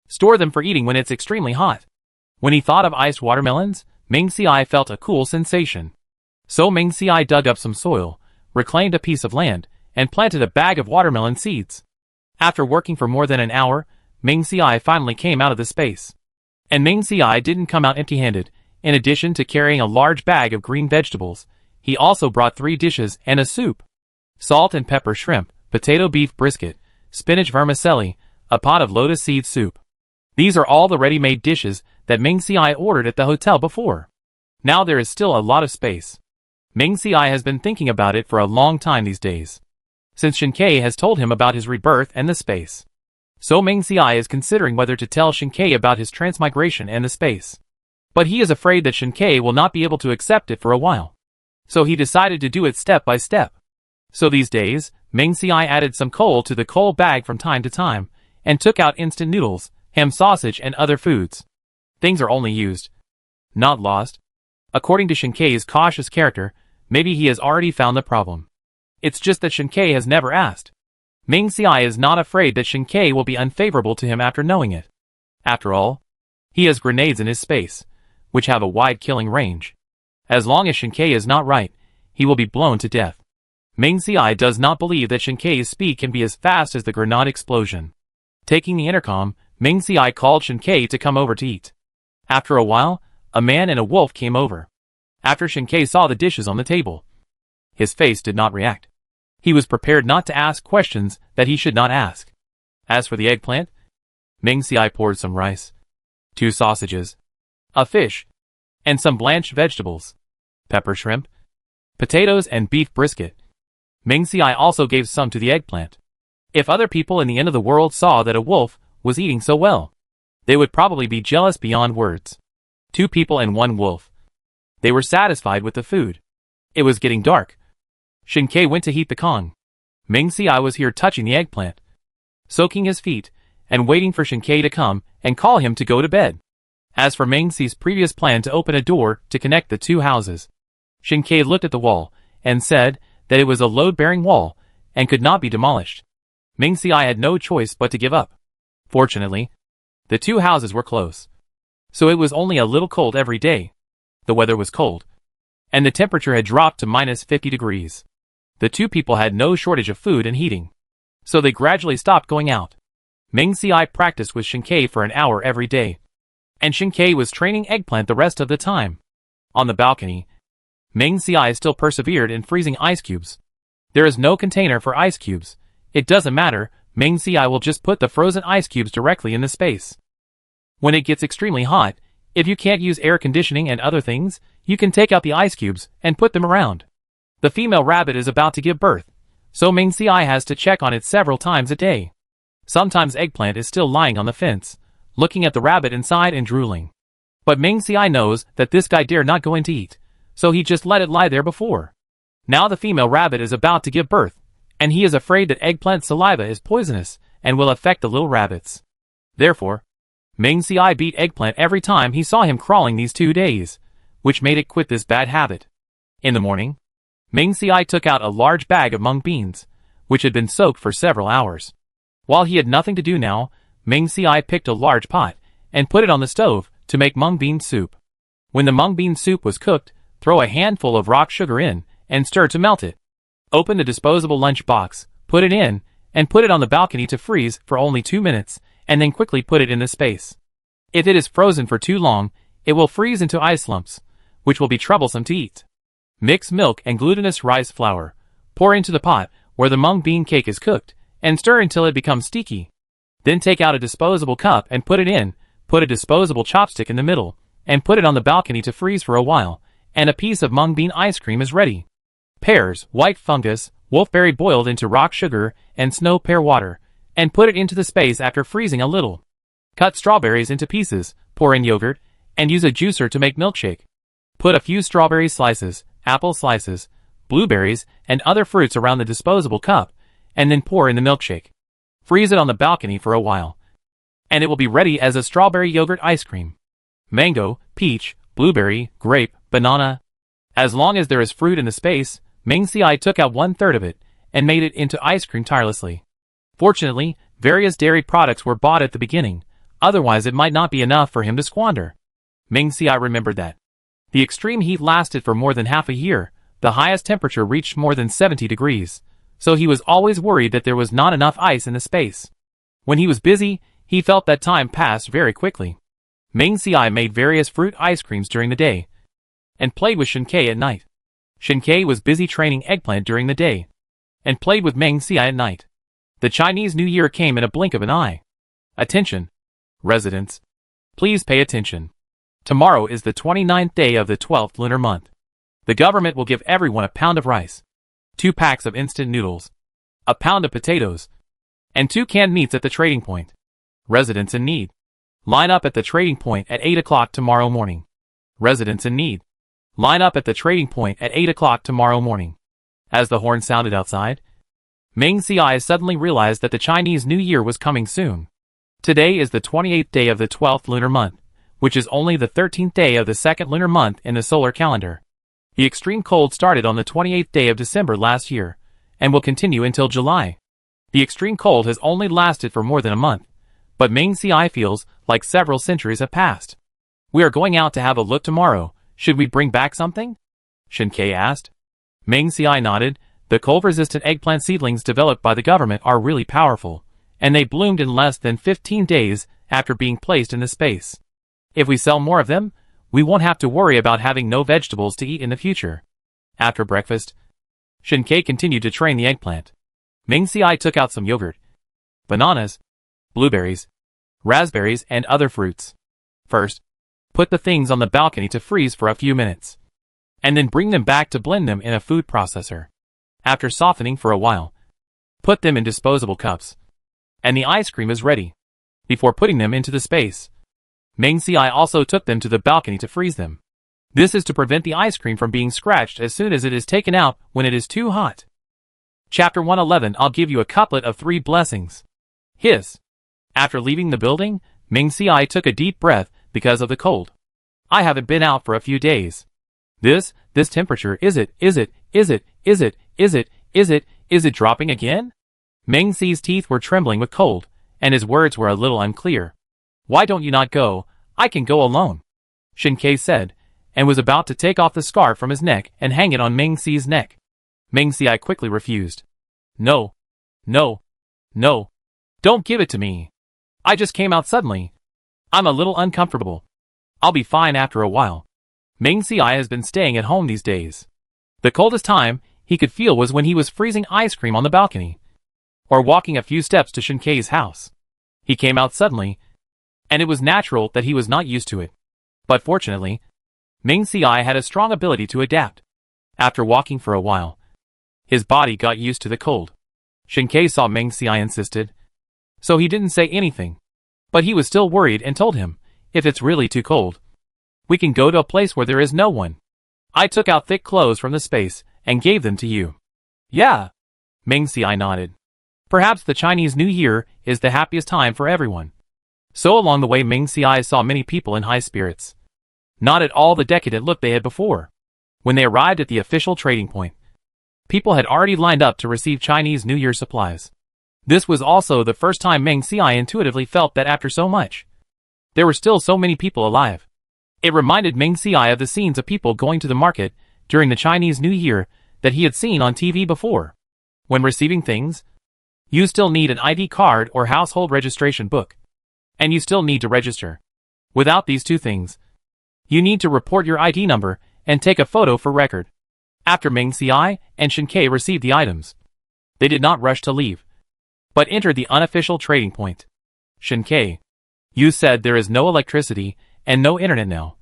store them for eating when it's extremely hot. When he thought of iced watermelons, Meng Xiai felt a cool sensation. So Meng Xiai dug up some soil, reclaimed a piece of land, and planted a bag of watermelon seeds. After working for more than an hour, Meng Xiai finally came out of the space. And Meng Xiai didn't come out empty-handed. In addition to carrying a large bag of green vegetables, he also brought 3 dishes and a soup. Salt and pepper shrimp, potato beef brisket, spinach vermicelli, a pot of lotus seed soup. These are all the ready-made dishes that Meng Xiai ordered at the hotel before. Now there is still a lot of space. Meng Xiai has been thinking about it for a long time these days, since Shinkei has told him about his rebirth and the space. So Meng Xiai is considering whether to tell Shinkei about his transmigration and the space. But he is afraid that Shinkei will not be able to accept it for a while. So he decided to do it step by step. So these days, Meng Xiai added some coal to the coal bag from time to time, and took out instant noodles, ham sausage and other foods. Things are only used, not lost. According to Shinkei's cautious character, maybe he has already found the problem. It's just that Shinkei has never asked. Meng Xiai is not afraid that Shinkei will be unfavorable to him after knowing it. After all, he has grenades in his space, which have a wide killing range. As long as Shinkei is not right, he will be blown to death. Ming Xiai does not believe that Shinkei's speed can be as fast as the grenade explosion. Taking the intercom, Ming Xiai called Shinkei to come over to eat. After a while, a man and a wolf came over. After Shinkei saw the dishes on the table, his face did not react. He was prepared not to ask questions that he should not ask. As for the eggplant, Ming Xiai poured some rice, 2 sausages, a fish, and some blanched vegetables, pepper shrimp, potatoes and beef brisket. Ming Xiai also gave some to the eggplant. If other people in the end of the world saw that a wolf was eating so well, they would probably be jealous beyond words. 2 people and 1 wolf. They were satisfied with the food. It was getting dark. Shinkei went to heat the Kong. Ming Xiai was here touching the eggplant, soaking his feet, and waiting for Shinkei to come and call him to go to bed. As for Ming Xi's previous plan to open a door to connect the 2 houses, Shinkei looked at the wall and said that it was a load-bearing wall and could not be demolished. Ming Xiai had no choice but to give up. Fortunately, the 2 houses were close, so it was only a little cold every day. The weather was cold, and the temperature had dropped to -50 degrees. The 2 people had no shortage of food and heating, so they gradually stopped going out. Ming Xiai practiced with Shinkei for an hour every day, and Shinkei was training eggplant the rest of the time. On the balcony, Ming Xiai still persevered in freezing ice cubes. There is no container for ice cubes. It doesn't matter, Ming Xiai will just put the frozen ice cubes directly in the space. When it gets extremely hot, if you can't use air conditioning and other things, you can take out the ice cubes and put them around. The female rabbit is about to give birth, so Ming Xiai has to check on it several times a day. Sometimes eggplant is still lying on the fence, looking at the rabbit inside and drooling. But Ming Xiai knows that this guy dare not go in to eat, so he just let it lie there before. Now the female rabbit is about to give birth, and he is afraid that eggplant saliva is poisonous and will affect the little rabbits. Therefore, Ming Xiai beat eggplant every time he saw him crawling these 2 days, which made it quit this bad habit. In the morning, Ming Xiai took out a large bag of mung beans, which had been soaked for several hours. While he had nothing to do now, Ming Xiai picked a large pot and put it on the stove to make mung bean soup. When the mung bean soup was cooked, throw a handful of rock sugar in and stir to melt it. Open a disposable lunch box, put it in, and put it on the balcony to freeze for only 2 minutes, and then quickly put it in the space. If it is frozen for too long, it will freeze into ice lumps, which will be troublesome to eat. Mix milk and glutinous rice flour. Pour into the pot where the mung bean cake is cooked, and stir until it becomes sticky. Then take out a disposable cup and put it in, put a disposable chopstick in the middle, and put it on the balcony to freeze for a while, and a piece of mung bean ice cream is ready. Pears, white fungus, wolfberry boiled into rock sugar, and snow pear water, and put it into the space after freezing a little. Cut strawberries into pieces, pour in yogurt, and use a juicer to make milkshake. Put a few strawberry slices, apple slices, blueberries, and other fruits around the disposable cup, and then pour in the milkshake. Freeze it on the balcony for a while, and it will be ready as a strawberry yogurt ice cream. Mango, peach, blueberry, grape, banana. As long as there is fruit in the space, Ming Xiai took out 1/3 of it and made it into ice cream tirelessly. Fortunately, various dairy products were bought at the beginning, otherwise it might not be enough for him to squander. Ming Xiai remembered that the extreme heat lasted for more than half a year. The highest temperature reached more than 70 degrees, so he was always worried that there was not enough ice in the space. When he was busy, he felt that time passed very quickly. Ming Xiai made various fruit ice creams during the day, and played with Shinkei at night. Shinkei was busy training eggplant during the day, and played with Ming Xiai at night. The Chinese New Year came in a blink of an eye. Attention, residents. Please pay attention. Tomorrow is the 29th day of the 12th lunar month. The government will give everyone a pound of rice, 2 packs of instant noodles, a pound of potatoes, and 2 canned meats at the trading point. Residents in need, line up at the trading point at 8 o'clock tomorrow morning. Residents in need, line up at the trading point at 8 o'clock tomorrow morning. As the horn sounded outside, Ming Xiai suddenly realized that the Chinese New Year was coming soon. Today is the 28th day of the 12th lunar month, which is only the 13th day of the 2nd lunar month in the solar calendar. The extreme cold started on the 28th day of December last year, and will continue until July. The extreme cold has only lasted for more than a month, but Ming Xiai feels like several centuries have passed. We are going out to have a look tomorrow, Should we bring back something? Shinkei asked. Meng Xiai nodded. The cold-resistant eggplant seedlings developed by the government are really powerful, and they bloomed in less than 15 days after being placed in the space. If we sell more of them, we won't have to worry about having no vegetables to eat in the future. After breakfast, Shinkei continued to train the eggplant. Meng Xiai took out some yogurt, bananas, blueberries, raspberries, and other fruits. First, put the things on the balcony to freeze for a few minutes, and then bring them back to blend them in a food processor. After softening for a while, put them in disposable cups, and the ice cream is ready. Before putting them into the space, Meng Xiai also took them to the balcony to freeze them. This is to prevent the ice cream from being scratched as soon as it is taken out when it is too hot. Chapter 111. I'll give you a couplet of 3 blessings. Hiss. After leaving the building, Meng Xiai took a deep breath because of the cold. I haven't been out for a few days. This temperature, is it dropping again? Meng Xi's teeth were trembling with cold, and his words were a little unclear. Why don't you not go? I can go alone, Shinkei said, and was about to take off the scarf from his neck and hang it on Meng Xi's neck. Meng Xiai quickly refused. No. Don't give it to me. I just came out suddenly. I'm a little uncomfortable. I'll be fine after a while. Meng Xiai has been staying at home these days. The coldest time he could feel was when he was freezing ice cream on the balcony, or walking a few steps to Shinkei's house. He came out suddenly, and it was natural that he was not used to it. But fortunately, Meng Xiai had a strong ability to adapt. After walking for a while, his body got used to the cold. Shinkei saw Meng Xiai insisted, so he didn't say anything. But he was still worried and told him, if it's really too cold, we can go to a place where there is no one. I took out thick clothes from the space and gave them to you. Yeah, Meng Xiai nodded. Perhaps the Chinese New Year is the happiest time for everyone. So along the way Meng Xiai saw many people in high spirits. Not at all the decadent look they had before. When they arrived at the official trading point, people had already lined up to receive Chinese New Year supplies. This was also the first time Meng Xiai intuitively felt that after so much, there were still so many people alive. It reminded Meng Xiai of the scenes of people going to the market during the Chinese New Year that he had seen on TV before. When receiving things, you still need an ID card or household registration book. And you still need to register. Without these 2 things, you need to report your ID number and take a photo for record. After Meng Xiai and Shinkei received the items, they did not rush to leave, but entered the unofficial trading point. Shinkei, you said there is no electricity and no internet now.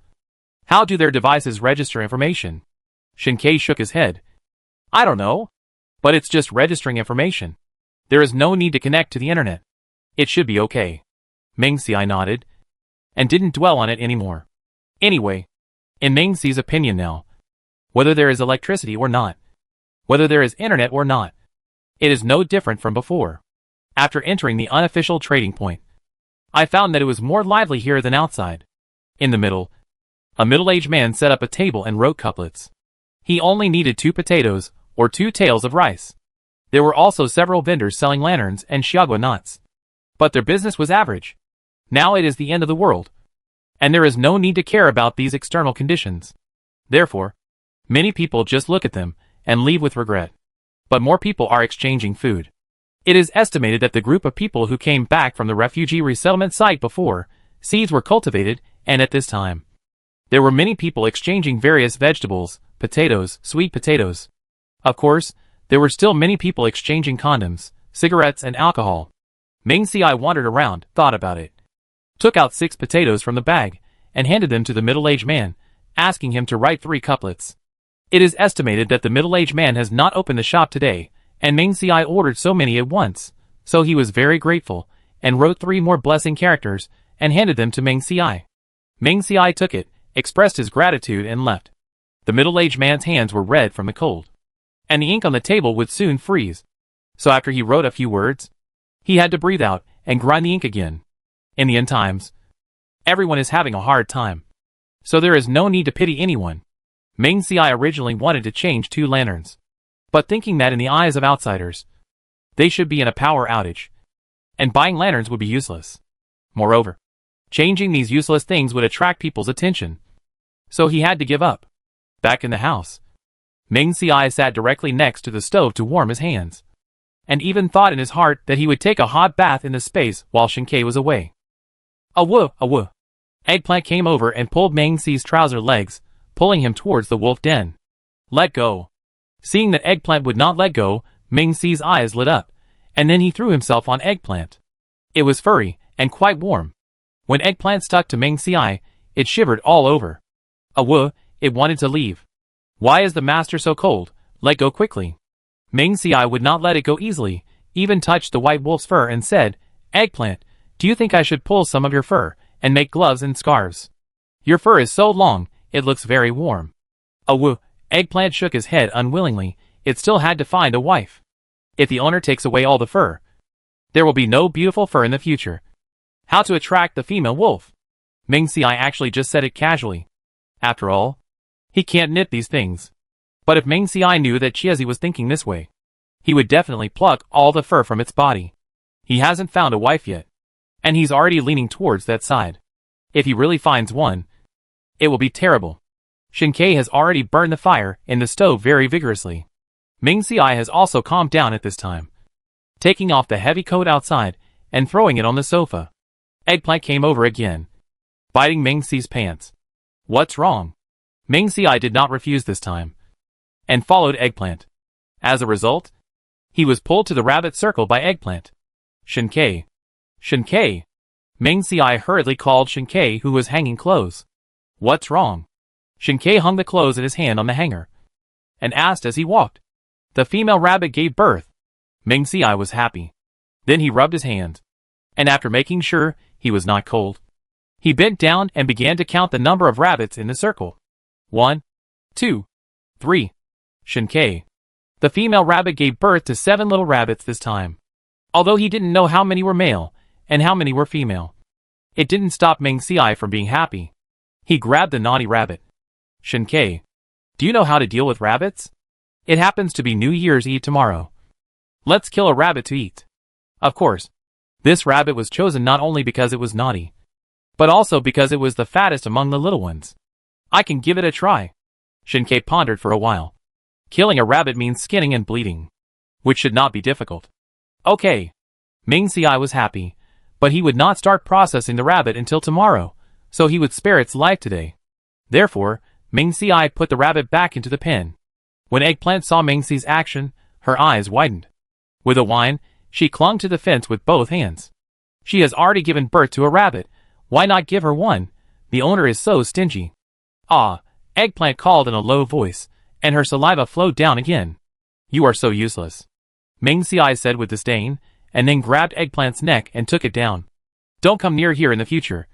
How do their devices register information? Shinkei shook his head. I don't know, but it's just registering information. There is no need to connect to the internet. It should be okay. Meng Xiai nodded, and didn't dwell on it anymore. Anyway, in Meng Xi's opinion now, whether there is electricity or not, whether there is internet or not, it is no different from before. After entering the unofficial trading point, I found that it was more lively here than outside. In the middle, a middle-aged man set up a table and wrote couplets. He only needed 2 potatoes, or 2 taels of rice. There were also several vendors selling lanterns and xiagua nuts. But their business was average. Now it is the end of the world, and there is no need to care about these external conditions. Therefore, many people just look at them and leave with regret. But more people are exchanging food. It is estimated that the group of people who came back from the refugee resettlement site before seeds were cultivated, and at this time, there were many people exchanging various vegetables, potatoes, sweet potatoes. Of course, there were still many people exchanging condoms, cigarettes, and alcohol. Meng Xiai wandered around, thought about it, took out 6 potatoes from the bag, and handed them to the middle-aged man, asking him to write 3 couplets. It is estimated that the middle-aged man has not opened the shop today, and Meng Xiai ordered so many at once, so he was very grateful, and wrote 3 more blessing characters, and handed them to Meng Xiai. Meng Xiai took it, expressed his gratitude, and left. The middle-aged man's hands were red from the cold, and the ink on the table would soon freeze. So after he wrote a few words, he had to breathe out and grind the ink again. In the end times, everyone is having a hard time, so there is no need to pity anyone. Meng Xiai originally wanted to change 2 lanterns, but thinking that in the eyes of outsiders, they should be in a power outage, and buying lanterns would be useless. Moreover, changing these useless things would attract people's attention. So he had to give up. Back in the house, Ming Si sat directly next to the stove to warm his hands, and even thought in his heart that he would take a hot bath in the space while Shinkei was away. Awoo! Eggplant came over and pulled Ming Si's trouser legs, pulling him towards the wolf den. Let go. Seeing that Eggplant would not let go, Ming Si's eyes lit up, and then he threw himself on Eggplant. It was furry and quite warm. When Eggplant stuck to Ming Si, it shivered all over. Awoo, it wanted to leave. Why is the master so cold? Let go quickly. Ming Si would not let it go easily, even touched the white wolf's fur and said, Eggplant, do you think I should pull some of your fur and make gloves and scarves? Your fur is so long, it looks very warm. Awoo, Eggplant shook his head unwillingly. It still had to find a wife. If the owner takes away all the fur, there will be no beautiful fur in the future. How to attract the female wolf? Ming Si actually just said it casually. After all, he can't knit these things. But if Ming Si knew that Chiezi was thinking this way, he would definitely pluck all the fur from its body. He hasn't found a wife yet, and he's already leaning towards that side. If he really finds one, it will be terrible. Shinkei has already burned the fire in the stove very vigorously. Ming Si has also calmed down at this time, taking off the heavy coat outside and throwing it on the sofa. Eggplant came over again, biting Ming Si's pants. What's wrong? Ming Si did not refuse this time, and followed Eggplant. As a result, he was pulled to the rabbit circle by Eggplant. Shinkei. Shinkei. Ming Si hurriedly called Shinkei, who was hanging clothes. What's wrong? Shinkei hung the clothes in his hand on the hanger, and asked as he walked. The female rabbit gave birth. Ming Si was happy. Then he rubbed his hand, and after making sure he was not cold, he bent down and began to count the number of rabbits in the circle. 1, 2, 3. Shinkei. The female rabbit gave birth to 7 little rabbits this time. Although he didn't know how many were male and how many were female, it didn't stop Ming Si from being happy. He grabbed the naughty rabbit. Shinkei. Do you know how to deal with rabbits? It happens to be New Year's Eve tomorrow. Let's kill a rabbit to eat. Of course, this rabbit was chosen not only because it was naughty, but also because it was the fattest among the little ones. I can give it a try. Shinkei pondered for a while. Killing a rabbit means skinning and bleeding, which should not be difficult. Okay. Ming Si was happy, but he would not start processing the rabbit until tomorrow, so he would spare its life today. Therefore, Ming Si put the rabbit back into the pen. When Eggplant saw Ming Si's action, her eyes widened. With a whine, she clung to the fence with both hands. She has already given birth to a rabbit. Why not give her one? The owner is so stingy. Ah, Eggplant called in a low voice, and her saliva flowed down again. You are so useless, Ming Si said with disdain, and then grabbed Eggplant's neck and took it down. Don't come near here in the future.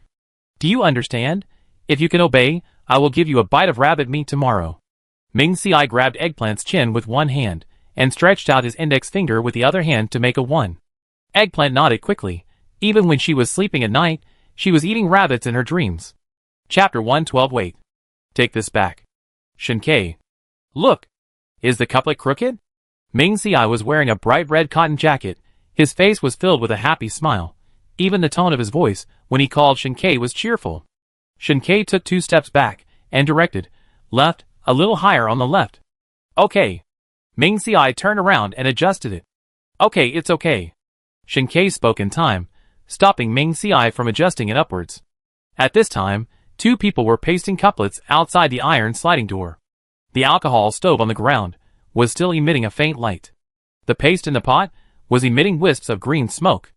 Do you understand? If you can obey, I will give you a bite of rabbit meat tomorrow. Ming Si grabbed Eggplant's chin with one hand, and stretched out his index finger with the other hand to make a 1. Eggplant nodded quickly. Even when she was sleeping at night, she was eating rabbits in her dreams. Chapter 112. Wait. Take this back. Shinkei. Look. Is the couplet crooked? Ming Si was wearing a bright red cotton jacket. His face was filled with a happy smile. Even the tone of his voice, when he called Shinkei, was cheerful. Shinkei took 2 steps back, and directed, left, a little higher on the left. Okay. Ming Si turned around and adjusted it. Okay, it's okay. Shinkei spoke in time, stopping Ming Si from adjusting it upwards. At this time, 2 people were pasting couplets outside the iron sliding door. The alcohol stove on the ground was still emitting a faint light. The paste in the pot was emitting wisps of green smoke.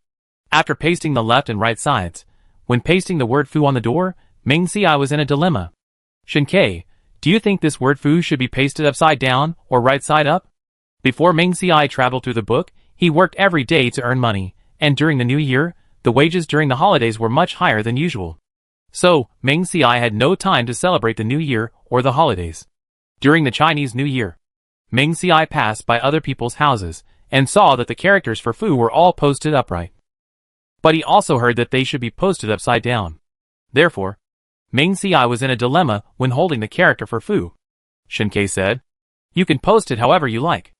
After pasting the left and right sides, when pasting the word fu on the door, Ming Si was in a dilemma. Shinkei, do you think this word fu should be pasted upside down or right side up? Before Ming Si traveled through the book, he worked every day to earn money, and during the new year, the wages during the holidays were much higher than usual. So, Ming Si had no time to celebrate the new year or the holidays. During the Chinese New Year, Ming Si passed by other people's houses and saw that the characters for fu were all posted upright. But he also heard that they should be posted upside down. Therefore, Ming Si was in a dilemma when holding the character for fu. Shinkei said, you can post it however you like.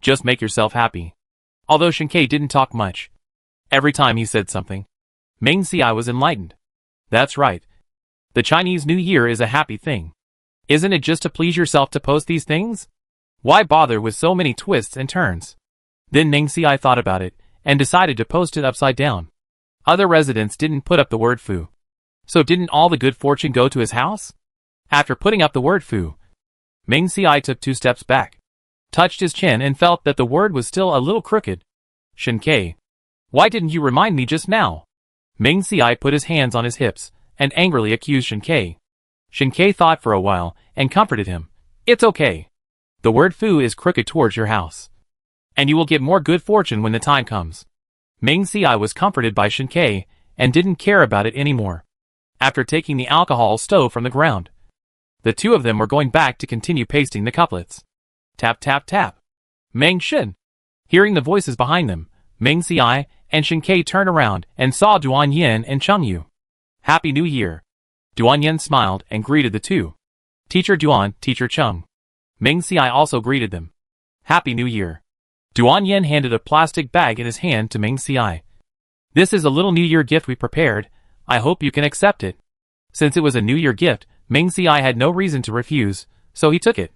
Just make yourself happy. Although Shinkei didn't talk much, every time he said something, Ming Si was enlightened. That's right. The Chinese New Year is a happy thing. Isn't it just to please yourself to post these things? Why bother with so many twists and turns? Then Ming Xiai thought about it, and decided to post it upside down. Other residents didn't put up the word fu. So didn't all the good fortune go to his house? After putting up the word fu, Ming Xiai took 2 steps back, touched his chin and felt that the word was still a little crooked. Shinkei, why didn't you remind me just now? Ming Xiai put his hands on his hips, and angrily accused Shinkei. Shinkei thought for a while, and comforted him. It's okay. The word fu is crooked towards your house. And you will get more good fortune when the time comes. Ming Xiai was comforted by Shinkei, and didn't care about it anymore. After taking the alcohol stove from the ground, the two of them were going back to continue pasting the couplets. Tap tap tap. Meng Shin. Hearing the voices behind them, Ming Xiai and Shinkei turned around and saw Duan Yin and Cheng Yu. Happy New Year. Duan Yin smiled and greeted the two. Teacher Duan, Teacher Cheng. Ming Xiai also greeted them. Happy New Year. Duan Yin handed a plastic bag in his hand to Ming Xiai. This is a little New Year gift we prepared. I hope you can accept it. Since it was a New Year gift, Ming Xiai had no reason to refuse, so he took it.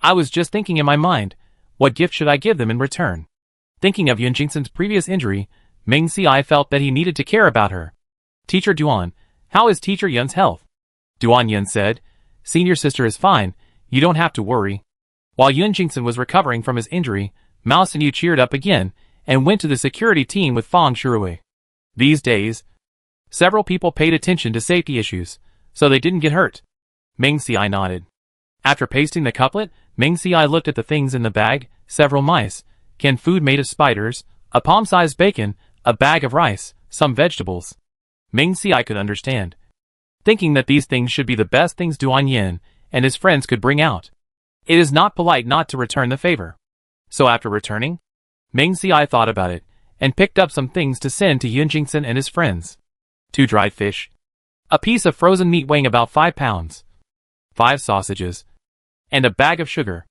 I was just thinking in my mind, what gift should I give them in return? Thinking of Yun Jingxin's previous injury, Ming Xiai felt that he needed to care about her. Teacher Duan, how is Teacher Yun's health? Duan Yun said, Senior sister is fine, you don't have to worry. While Yun Jingxin was recovering from his injury, Mao Xinyu cheered up again, and went to the security team with Fang Shirui. These days, several people paid attention to safety issues, so they didn't get hurt. Ming Xiai nodded. After pasting the couplet, Ming Xiai looked at the things in the bag, several mice, canned food made of spiders, a palm-sized bacon, a bag of rice, some vegetables. Ming Xiai could understand, thinking that these things should be the best things Duan Yin and his friends could bring out. It is not polite not to return the favor. So after returning, Ming Xiai thought about it, and picked up some things to send to Yun Jingxin and his friends. 2 dried fish, a piece of frozen meat weighing about 5 pounds, 5 sausages, and a bag of sugar.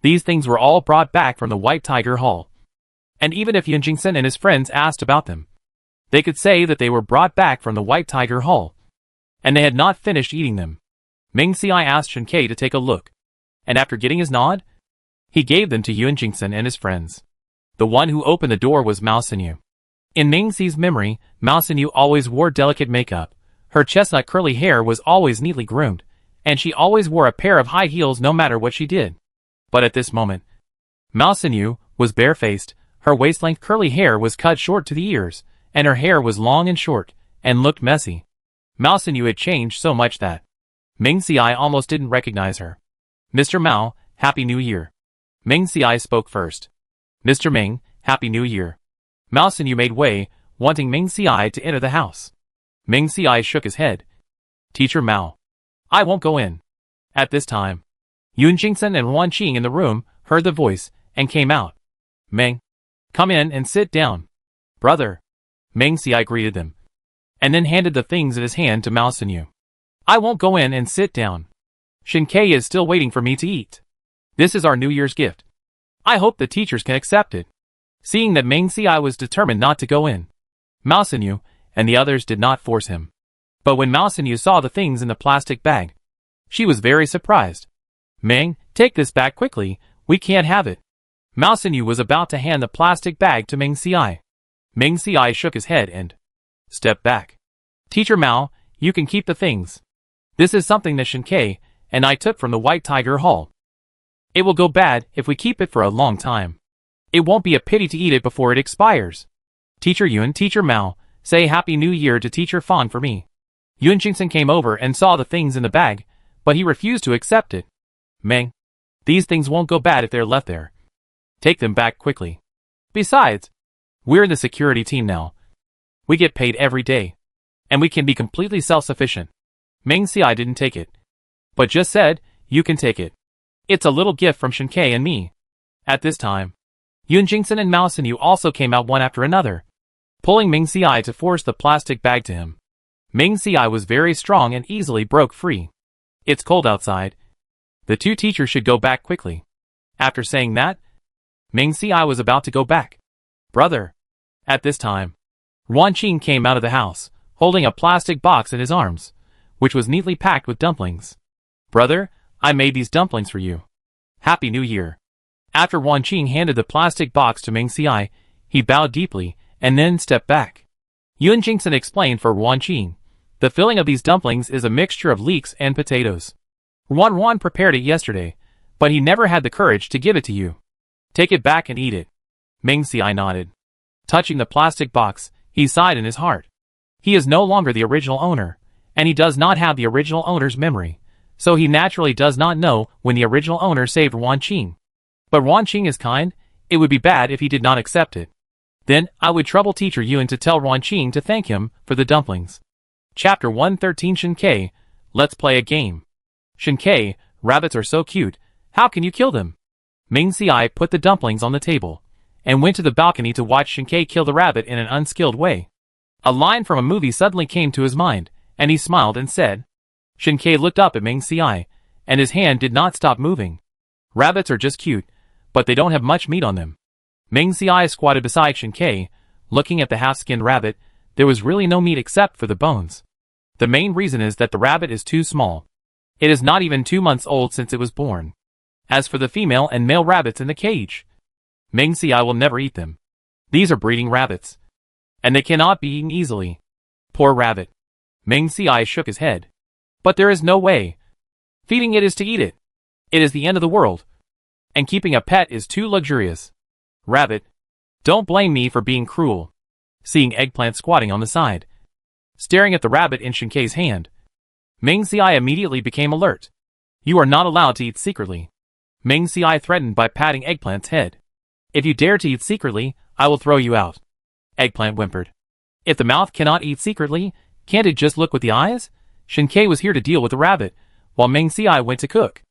These things were all brought back from the White Tiger Hall. And even if Yun Jingxin and his friends asked about them, they could say that they were brought back from the White Tiger Hall, and they had not finished eating them. Ming Xiai asked Shinkei to take a look, and after getting his nod, he gave them to Yun Jingxin and his friends. The one who opened the door was Mao Xinyu. In Ming Xi's memory, Mao Xinyu always wore delicate makeup. Her chestnut curly hair was always neatly groomed, and she always wore a pair of high heels no matter what she did. But at this moment, Mao Xinyu was barefaced, her waist-length curly hair was cut short to the ears, and her hair was long and short, and looked messy. Mao Xinyu had changed so much that Ming Xiai almost didn't recognize her. Mr. Mao, Happy New Year. Ming Xiai spoke first. Mr. Ming, Happy New Year. Mao Xinyu made way, wanting Ming Xiai to enter the house. Ming Xiai shook his head. Teacher Mao, I won't go in. At this time, Yun Jingxin and Wan Qing in the room heard the voice and came out. Ming, come in and sit down. Brother. Ming Xiai greeted them, and then handed the things in his hand to Mao Xinyu. I won't go in and sit down. Shinkei is still waiting for me to eat. This is our New Year's gift. I hope the teachers can accept it. Seeing that Ming Xiai was determined not to go in, Mao Xinyu and the others did not force him. But when Mao Xinyu saw the things in the plastic bag, she was very surprised. Ming, take this back quickly, we can't have it. Mao Xinyu was about to hand the plastic bag to Ming Xiai. Ming Xiai shook his head and stepped back. Teacher Mao, you can keep the things. This is something that Shinkei and I took from the White Tiger Hall. It will go bad if we keep it for a long time. It won't be a pity to eat it before it expires. Teacher Yun, Teacher Mao, say Happy New Year to Teacher Fan for me. Yun Jingxin came over and saw the things in the bag, but he refused to accept it. Meng, these things won't go bad if they're left there. Take them back quickly. Besides, we're in the security team now. We get paid every day, and we can be completely self-sufficient. Ming Xiai didn't take it, but just said, you can take it. It's a little gift from Shinkei and me. At this time, Yun Jingxin and Mao Xinyu also came out one after another, pulling Ming Xiai to force the plastic bag to him. Ming Xiai was very strong and easily broke free. It's cold outside. The two teachers should go back quickly. After saying that, Ming Xiai was about to go back. Brother. At this time, Wan Qing came out of the house, holding a plastic box in his arms, which was neatly packed with dumplings. Brother, I made these dumplings for you. Happy New Year. After Wan Qing handed the plastic box to Meng Xiai, he bowed deeply and then stepped back. Yun Jingson explained for Wan Qing. The filling of these dumplings is a mixture of leeks and potatoes. Wan prepared it yesterday, but he never had the courage to give it to you. Take it back and eat it. Meng Xiai nodded. Touching the plastic box, he sighed in his heart. He is no longer the original owner, and he does not have the original owner's memory, so he naturally does not know when the original owner saved Wan Qing. But Wan Qing is kind, it would be bad if he did not accept it. Then, I would trouble teacher Yun to tell Wan Qing to thank him for the dumplings. Chapter 113 Shinkei, let's play a game. Shinkei, rabbits are so cute, how can you kill them? Meng Xiai put the dumplings on the table, and went to the balcony to watch Shinkei kill the rabbit in an unskilled way. A line from a movie suddenly came to his mind, and he smiled and said. Shinkei looked up at Meng Xiai, and his hand did not stop moving. Rabbits are just cute, but they don't have much meat on them. Meng Xiai squatted beside Shinkei, looking at the half-skinned rabbit. There was really no meat except for the bones. The main reason is that the rabbit is too small. It is not even 2 months old since it was born. As for the female and male rabbits in the cage, Meng Xiai will never eat them. These are breeding rabbits, and they cannot be eaten easily. Poor rabbit. Meng Xiai shook his head. But there is no way. Feeding it is to eat it. It is the end of the world. And keeping a pet is too luxurious. Rabbit, don't blame me for being cruel. Seeing Eggplant squatting on the side, staring at the rabbit in Shinkei's hand, Meng Xiai immediately became alert. You are not allowed to eat secretly. Meng Xiai threatened by patting Eggplant's head. If you dare to eat secretly, I will throw you out. Eggplant whimpered. If the mouth cannot eat secretly, can't it just look with the eyes? Shinkei was here to deal with the rabbit, while Meng Xiai went to cook.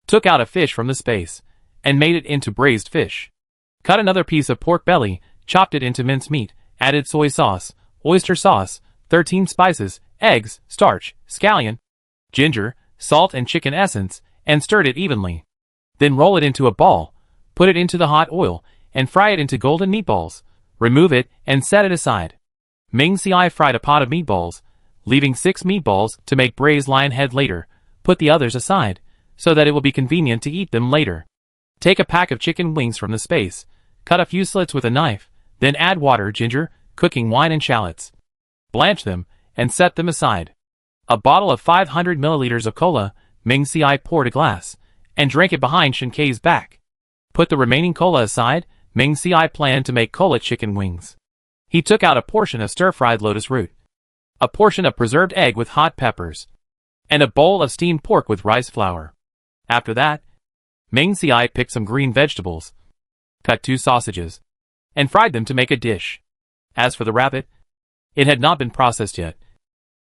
Took out a fish from the space, and made it into braised fish. Cut another piece of pork belly, chopped it into mincemeat, added soy sauce, oyster sauce, 13 spices, eggs, starch, scallion, ginger, salt and chicken essence, and stirred it evenly. Then roll it into a ball, put it into the hot oil, and fry it into golden meatballs. Remove it and set it aside. Meng Xiai fried a pot of meatballs, leaving 6 meatballs to make braised lion head later. Put the others aside, so that it will be convenient to eat them later. Take a pack of chicken wings from the space, cut a few slits with a knife, then add water, ginger, cooking wine and shallots. Blanch them, and set them aside. A bottle of 500 milliliters of cola, Meng Xiai poured a glass, and drank it behind Shinkei's back. Put the remaining cola aside. Meng Xiai planned to make cola chicken wings. He took out a portion of stir-fried lotus root, a portion of preserved egg with hot peppers, and a bowl of steamed pork with rice flour. After that, Meng Xiai picked some green vegetables, cut 2 sausages, and fried them to make a dish. As for the rabbit, it had not been processed yet,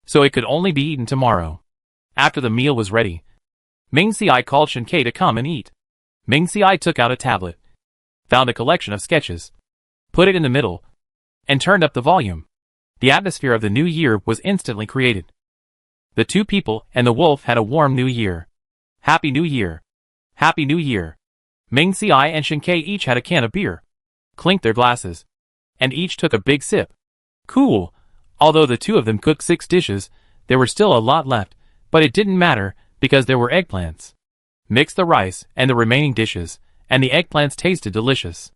so it could only be eaten tomorrow. After the meal was ready, Meng Xiai called Shinkei to come and eat. Meng Xiai took out a tablet, found a collection of sketches, put it in the middle, and turned up the volume. The atmosphere of the new year was instantly created. The 2 people and the wolf had a warm new year. Happy New Year! Happy New Year! Meng Xiai and Shinkei each had a can of beer, clinked their glasses, and each took a big sip. Cool! Although the 2 of them cooked 6 dishes, there were still a lot left, but it didn't matter, because there were eggplants. Mix the rice and the remaining dishes, and the eggplants tasted delicious.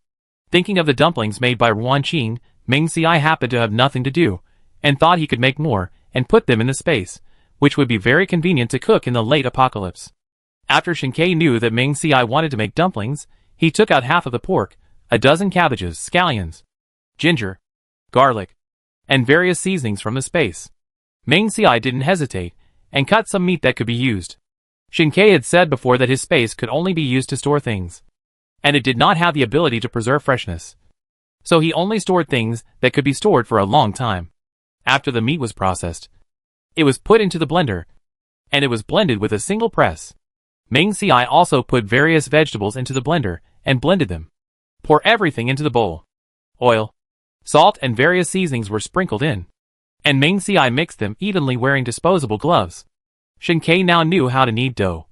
Thinking of the dumplings made by Wan Qing, Meng Xiai happened to have nothing to do, and thought he could make more, and put them in the space, which would be very convenient to cook in the late apocalypse. After Shinkei knew that Meng Xiai wanted to make dumplings, he took out half of the pork, a dozen cabbages, scallions, ginger, garlic, and various seasonings from the space. Meng Xiai didn't hesitate, and cut some meat that could be used. Shinkei had said before that his space could only be used to store things, and it did not have the ability to preserve freshness. So he only stored things that could be stored for a long time. After the meat was processed, it was put into the blender, and it was blended with a single press. Meng Xiai also put various vegetables into the blender, and blended them. Pour everything into the bowl. Oil, salt and various seasonings were sprinkled in, and Meng Xiai mixed them evenly wearing disposable gloves. Shinkei now knew how to knead dough,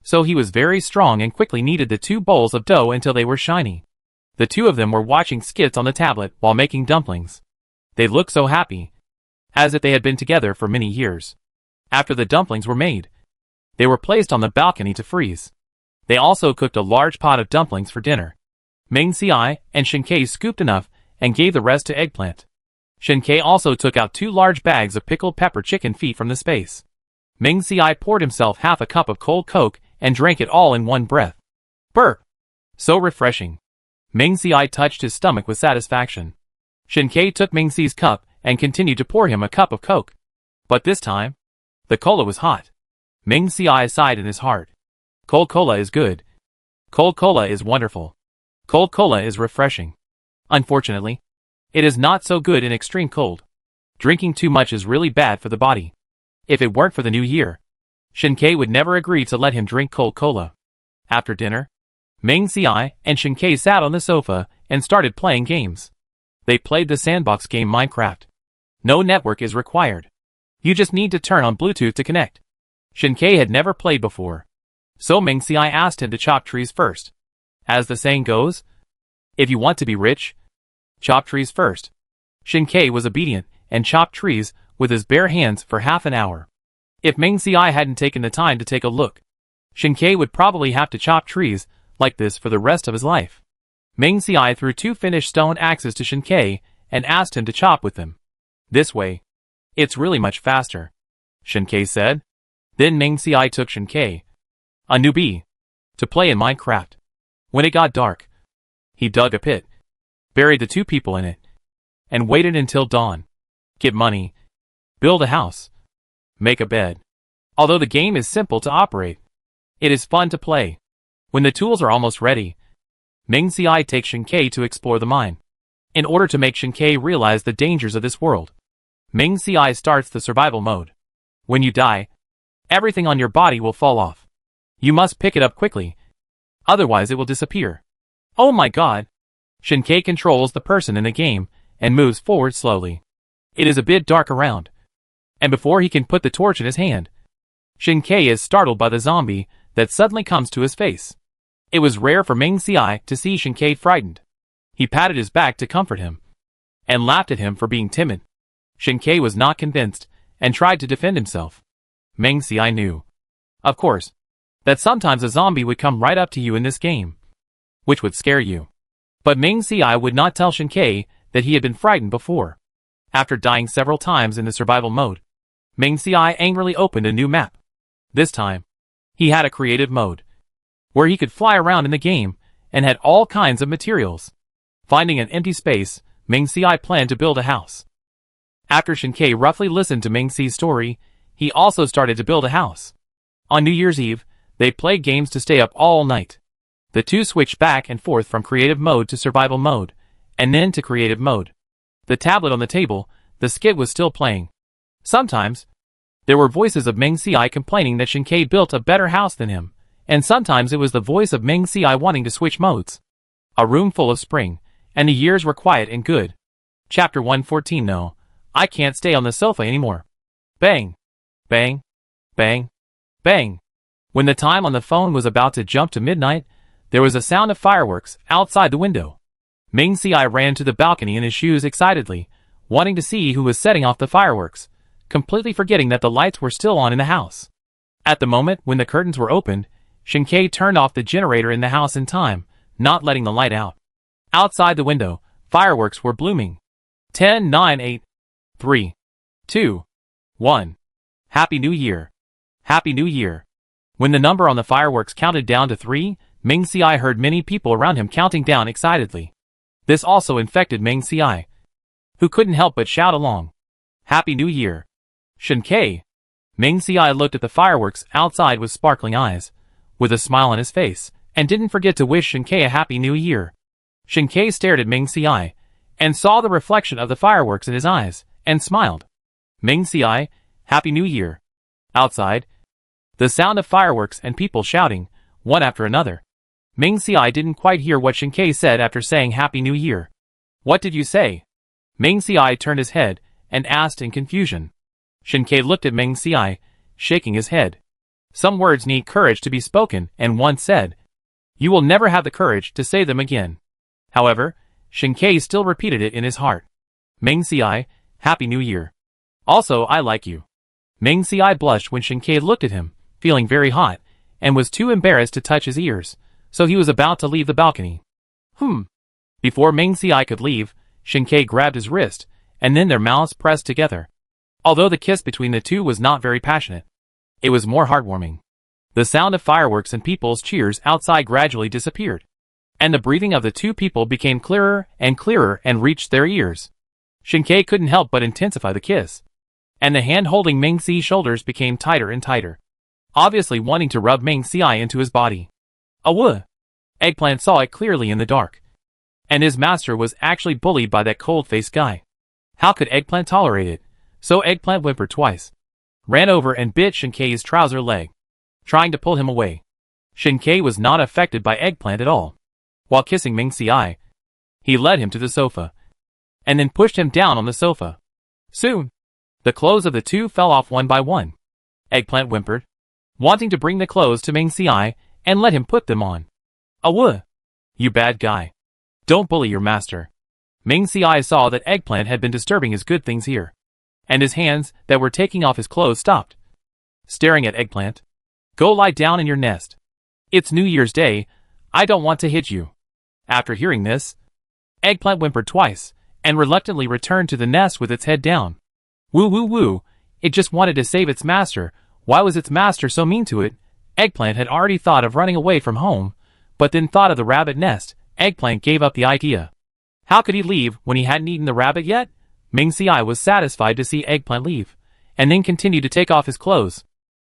so he was very strong and quickly kneaded the 2 bowls of dough until they were shiny. The 2 of them were watching skits on the tablet while making dumplings. They looked so happy, as if they had been together for many years. After the dumplings were made, They were placed on the balcony to freeze. They also cooked a large pot of dumplings for dinner. Ming Xiai and Shinkei scooped enough and gave the rest to Eggplant. Shinkei also took out 2 large bags of pickled pepper chicken feet from the space. Ming Xiai poured himself half a cup of cold Coke and drank it all in one breath. Burp! So refreshing. Ming Xiai touched his stomach with satisfaction. Shinkei took Ming Xi's cup and continued to pour him a cup of Coke. But this time, the cola was hot. Ming Xiai sighed in his heart. Cold cola is good. Cold cola is wonderful. Cold cola is refreshing. Unfortunately, it is not so good in extreme cold. Drinking too much is really bad for the body. If it weren't for the new year, Shinkei would never agree to let him drink cold cola. After dinner, Ming Xiai and Shinkei sat on the sofa and started playing games. They played the sandbox game Minecraft. No network is required. You just need to turn on Bluetooth to connect. Shinkei had never played before, so Ming Xiai asked him to chop trees first. As the saying goes, if you want to be rich, chop trees first. Shinkei was obedient and chopped trees with his bare hands for half an hour. If Ming Xiai hadn't taken the time to take a look, Shinkei would probably have to chop trees like this for the rest of his life. Ming Xiai threw 2 finished stone axes to Shinkei and asked him to chop with them. This way, it's really much faster, Shinkei said. Then Ming Xiai took Shinkei, a newbie, to play in Minecraft. When it got dark, he dug a pit, buried the 2 people in it, and waited until dawn. Get money, build a house, make a bed. Although the game is simple to operate, it is fun to play. When the tools are almost ready, Ming Xiai takes Shinkei to explore the mine. In order to make Shinkei realize the dangers of this world, Ming Xiai starts the survival mode. When you die, everything on your body will fall off. You must pick it up quickly, otherwise it will disappear. Oh my god! Shinkei controls the person in the game and moves forward slowly. It is a bit dark around, and before he can put the torch in his hand, Shinkei is startled by the zombie that suddenly comes to his face. It was rare for Ming Xiai to see Shinkei frightened. He patted his back to comfort him, and laughed at him for being timid. Shinkei was not convinced, and tried to defend himself. Ming Xiai knew, of course, that sometimes a zombie would come right up to you in this game, which would scare you. But Ming Xiai would not tell Shinkei that he had been frightened before. After dying several times in the survival mode, Ming Xiai angrily opened a new map. This time, he had a creative mode, where he could fly around in the game and had all kinds of materials. Finding an empty space, Ming Xiai planned to build a house. After Shinkei roughly listened to Ming Xi's story, he also started to build a house. On New Year's Eve, they played games to stay up all night. The 2 switched back and forth from creative mode to survival mode, and then to creative mode. The tablet on the table, the skit was still playing. Sometimes, there were voices of Ming Xiai complaining that Shinkei built a better house than him, and sometimes it was the voice of Ming Xiai wanting to switch modes. A room full of spring, and the years were quiet and good. Chapter 114. No, I can't stay on the sofa anymore. Bang! Bang! Bang! Bang! When the time on the phone was about to jump to midnight, there was a sound of fireworks outside the window. Ming Xiai ran to the balcony in his shoes excitedly, wanting to see who was setting off the fireworks, completely forgetting that the lights were still on in the house. At the moment when the curtains were opened, Shinkei turned off the generator in the house in time, not letting the light out. Outside the window, fireworks were blooming. 10, 9, 8, 3, 2, 1. Happy New Year! Happy New Year! When the number on the fireworks counted down to 3, Ming Xiai heard many people around him counting down excitedly. This also infected Ming Xiai, who couldn't help but shout along. Happy New Year! Shinkei! Ming Xiai looked at the fireworks outside with sparkling eyes, with a smile on his face, and didn't forget to wish Shinkei a Happy New Year. Shinkei stared at Ming Xiai, and saw the reflection of the fireworks in his eyes, and smiled. Ming Xiai, Happy New Year! Outside, the sound of fireworks and people shouting, one after another. Ming Xiai didn't quite hear what Shinkei said after saying Happy New Year. What did you say? Ming Xiai turned his head, and asked in confusion. Shinkei looked at Ming Xiai, shaking his head. Some words need courage to be spoken, and one said, you will never have the courage to say them again. However, Shinkei still repeated it in his heart. Ming Xiai, Happy New Year. Also, I like you. Ming Xiai blushed when Shinkei looked at him, feeling very hot, and was too embarrassed to touch his ears, so he was about to leave the balcony. Before Ming Si could leave, Shinkei grabbed his wrist, and then their mouths pressed together. Although the kiss between the two was not very passionate, it was more heartwarming. The sound of fireworks and people's cheers outside gradually disappeared, and the breathing of the two people became clearer and reached their ears. Shinkei couldn't help but intensify the kiss, and the hand holding Ming Si's shoulders became tighter and tighter, obviously wanting to rub Ming Si into his body. Eggplant saw it clearly in the dark, and his master was actually bullied by that cold-faced guy. How could Eggplant tolerate it? So Eggplant whimpered twice, ran over and bit Shinkei's trouser leg, trying to pull him away. Shinkei was not affected by Eggplant at all. While kissing Ming Si, he led him to the sofa, and then pushed him down on the sofa. Soon, the clothes of the two fell off one by one. Eggplant whimpered, wanting to bring the clothes to Ming Si and let him put them on. You bad guy. Don't bully your master. Ming Si saw that Eggplant had been disturbing his good things here, and his hands that were taking off his clothes stopped. Staring at Eggplant. Go lie down in your nest. It's New Year's Day. I don't want to hit you. After hearing this, Eggplant whimpered twice, and reluctantly returned to the nest with its head down. Woo. It just wanted to save its master. Why was its master so mean to it? Eggplant had already thought of running away from home, but then thought of the rabbit nest. Eggplant gave up the idea. How could he leave when he hadn't eaten the rabbit yet? Ming Si was satisfied to see Eggplant leave, and then continue to take off his clothes.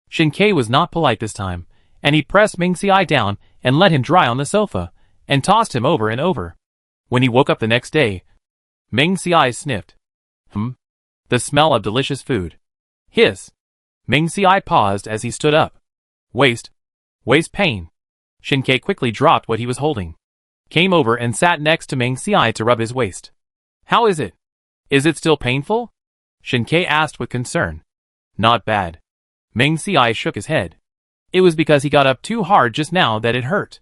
Shinkei was not polite this time, and he pressed Ming Si down and let him dry on the sofa, and tossed him over and over. When he woke up the next day, Ming Si sniffed. The smell of delicious food. Hiss. Ming Si paused as he stood up. Waist pain. Shinkei quickly dropped what he was holding, came over and sat next to Ming Si to rub his waist. How is it? Is it still painful? Shinkei asked with concern. Not bad. Ming Si shook his head. It was because he got up too hard just now that it hurt.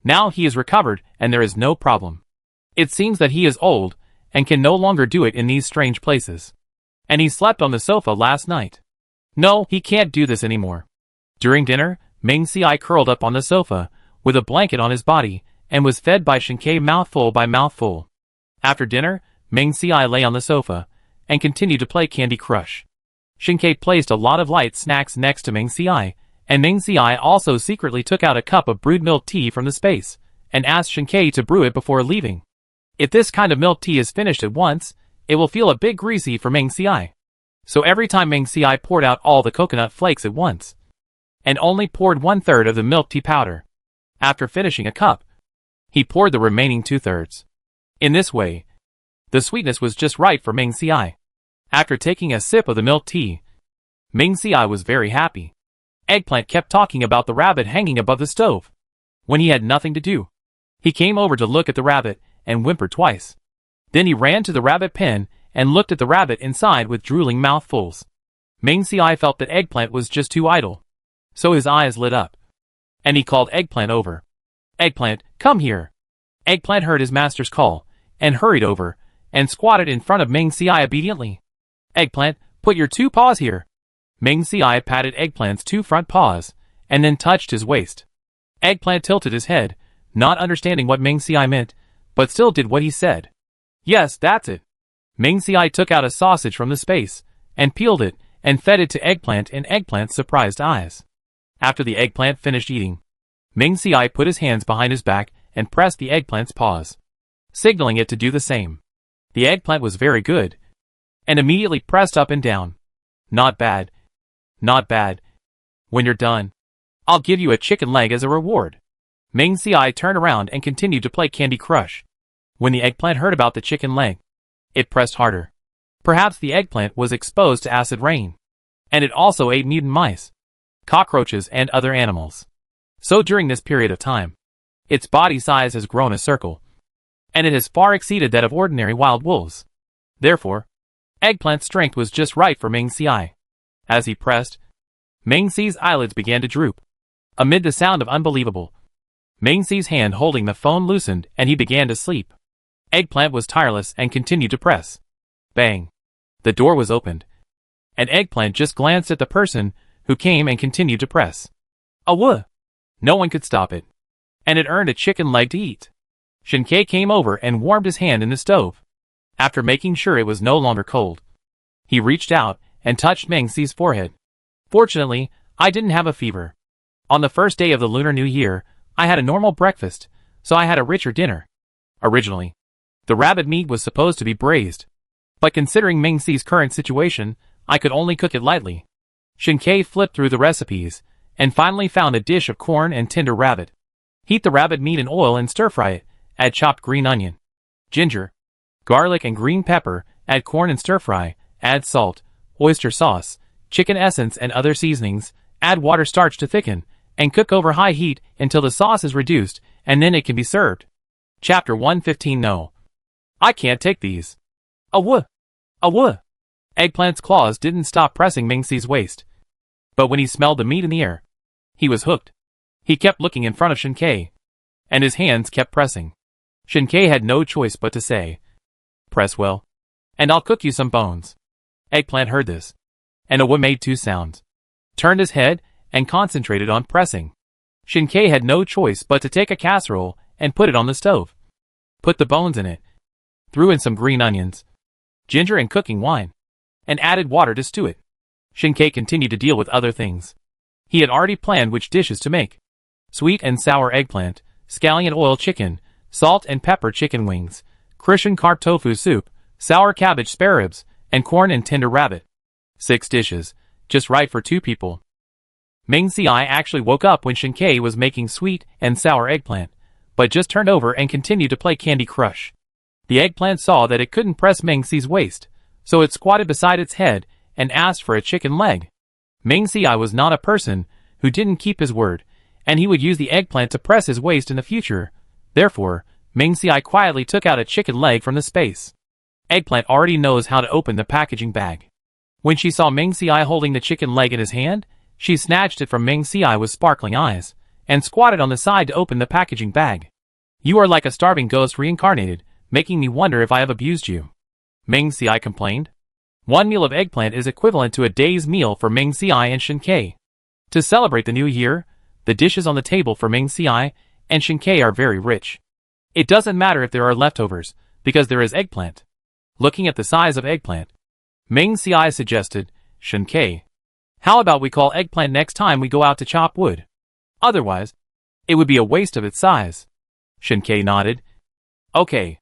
Now he is recovered and there is no problem. It seems that he is old and can no longer do it in these strange places. And he slept on the sofa last night. No, he can't do this anymore. During dinner, Ming Si curled up on the sofa, with a blanket on his body, and was fed by Shinkei mouthful by mouthful. After dinner, Ming Si lay on the sofa, and continued to play Candy Crush. Shinkei placed a lot of light snacks next to Ming Si, and Ming Si also secretly took out a cup of brewed milk tea from the space, and asked Shinkei to brew it before leaving. If this kind of milk tea is finished at once, it will feel a bit greasy for Ming Si. So every time Ming Si poured out all the coconut flakes at once, and only poured 1/3 of the milk tea powder. After finishing a cup, he poured the remaining 2/3. In this way, the sweetness was just right for Ming Si. After taking a sip of the milk tea, Ming Si was very happy. Eggplant kept talking about the rabbit hanging above the stove. When he had nothing to do, he came over to look at the rabbit and whimpered twice. Then he ran to the rabbit pen and looked at the rabbit inside with drooling mouthfuls. Ming Si felt that Eggplant was just too idle, so his eyes lit up, and he called Eggplant over. Eggplant, come here. Eggplant heard his master's call, and hurried over, and squatted in front of Ming Si obediently. Eggplant, put your 2 paws here. Ming Si patted Eggplant's 2 front paws, and then touched his waist. Eggplant tilted his head, not understanding what Ming Si meant, but still did what he said. Yes, that's it. Ming Si took out a sausage from the space, and peeled it, and fed it to Eggplant in Eggplant's surprised eyes. After the Eggplant finished eating, Ming Si put his hands behind his back and pressed the Eggplant's paws, signaling it to do the same. The Eggplant was very good, and immediately pressed up and down. Not bad. Not bad. When you're done, I'll give you a chicken leg as a reward. Ming Si turned around and continued to play Candy Crush. When the Eggplant heard about the chicken leg, it pressed harder. Perhaps the Eggplant was exposed to acid rain, and it also ate mutant mice, cockroaches, and other animals. So during this period of time, its body size has grown a circle, and it has far exceeded that of ordinary wild wolves. Therefore, Eggplant's strength was just right for Ming Si. As he pressed, Ming Si's eyelids began to droop. Amid the sound of unbelievable, Ming Si's hand holding the phone loosened and he began to sleep. Eggplant was tireless and continued to press. Bang! The door was opened, and Eggplant just glanced at the person who came and continued to press. Awoo! No one could stop it. And it earned a chicken leg to eat. Shinkei came over and warmed his hand in the stove. After making sure it was no longer cold, he reached out and touched Mengxi's forehead. Fortunately, I didn't have a fever. On the first day of the Lunar New Year, I had a normal breakfast, so I had a richer dinner. Originally, the rabbit meat was supposed to be braised. But considering Mengxi's current situation, I could only cook it lightly. Shinkei flipped through the recipes, and finally found a dish of corn and tender rabbit. Heat the rabbit meat in oil and stir-fry it. Add chopped green onion, ginger, garlic and green pepper. Add corn and stir-fry. Add salt, oyster sauce, chicken essence and other seasonings. Add water starch to thicken, and cook over high heat until the sauce is reduced, and then it can be served. Chapter 115. No. I can't take these. Awoo! Awoo! Eggplant's claws didn't stop pressing Mengxi's waist. But when he smelled the meat in the air, he was hooked. He kept looking in front of Shinkei, and his hands kept pressing. Shinkei had no choice but to say, "Press well, and I'll cook you some bones." Eggplant heard this, and Awoo made two sounds, turned his head, and concentrated on pressing. Shinkei had no choice but to take a casserole and put it on the stove. Put the bones in it, threw in some green onions, ginger and cooking wine, and added water to stew it. Shinkei continued to deal with other things. He had already planned which dishes to make: sweet and sour eggplant, scallion oil chicken, salt and pepper chicken wings, Christian carp tofu soup, sour cabbage spare ribs, and corn and tender rabbit. 6 dishes, just right for 2 people. Mengxi actually woke up when Shinkei was making sweet and sour eggplant, but just turned over and continued to play Candy Crush. The eggplant saw that it couldn't press Mengxi's waist, so it squatted beside its head and asked for a chicken leg. Mengxi was not a person who didn't keep his word, and he would use the eggplant to press his waist in the future. Therefore, Mengxi quietly took out a chicken leg from the space. Eggplant already knows how to open the packaging bag. When she saw Mengxi holding the chicken leg in his hand, she snatched it from Mengxi with sparkling eyes, and squatted on the side to open the packaging bag. "You are like a starving ghost reincarnated, making me wonder if I have abused you," Mengxi complained. 1 meal of eggplant is equivalent to a day's meal for Mengxi and Shinkei. To celebrate the new year, the dishes on the table for Mengxi and Shinkei are very rich. It doesn't matter if there are leftovers, because there is eggplant. Looking at the size of eggplant, Mengxi suggested, "Shinkei, how about we call eggplant next time we go out to chop wood? Otherwise, it would be a waste of its size." Shinkei nodded. "Okay.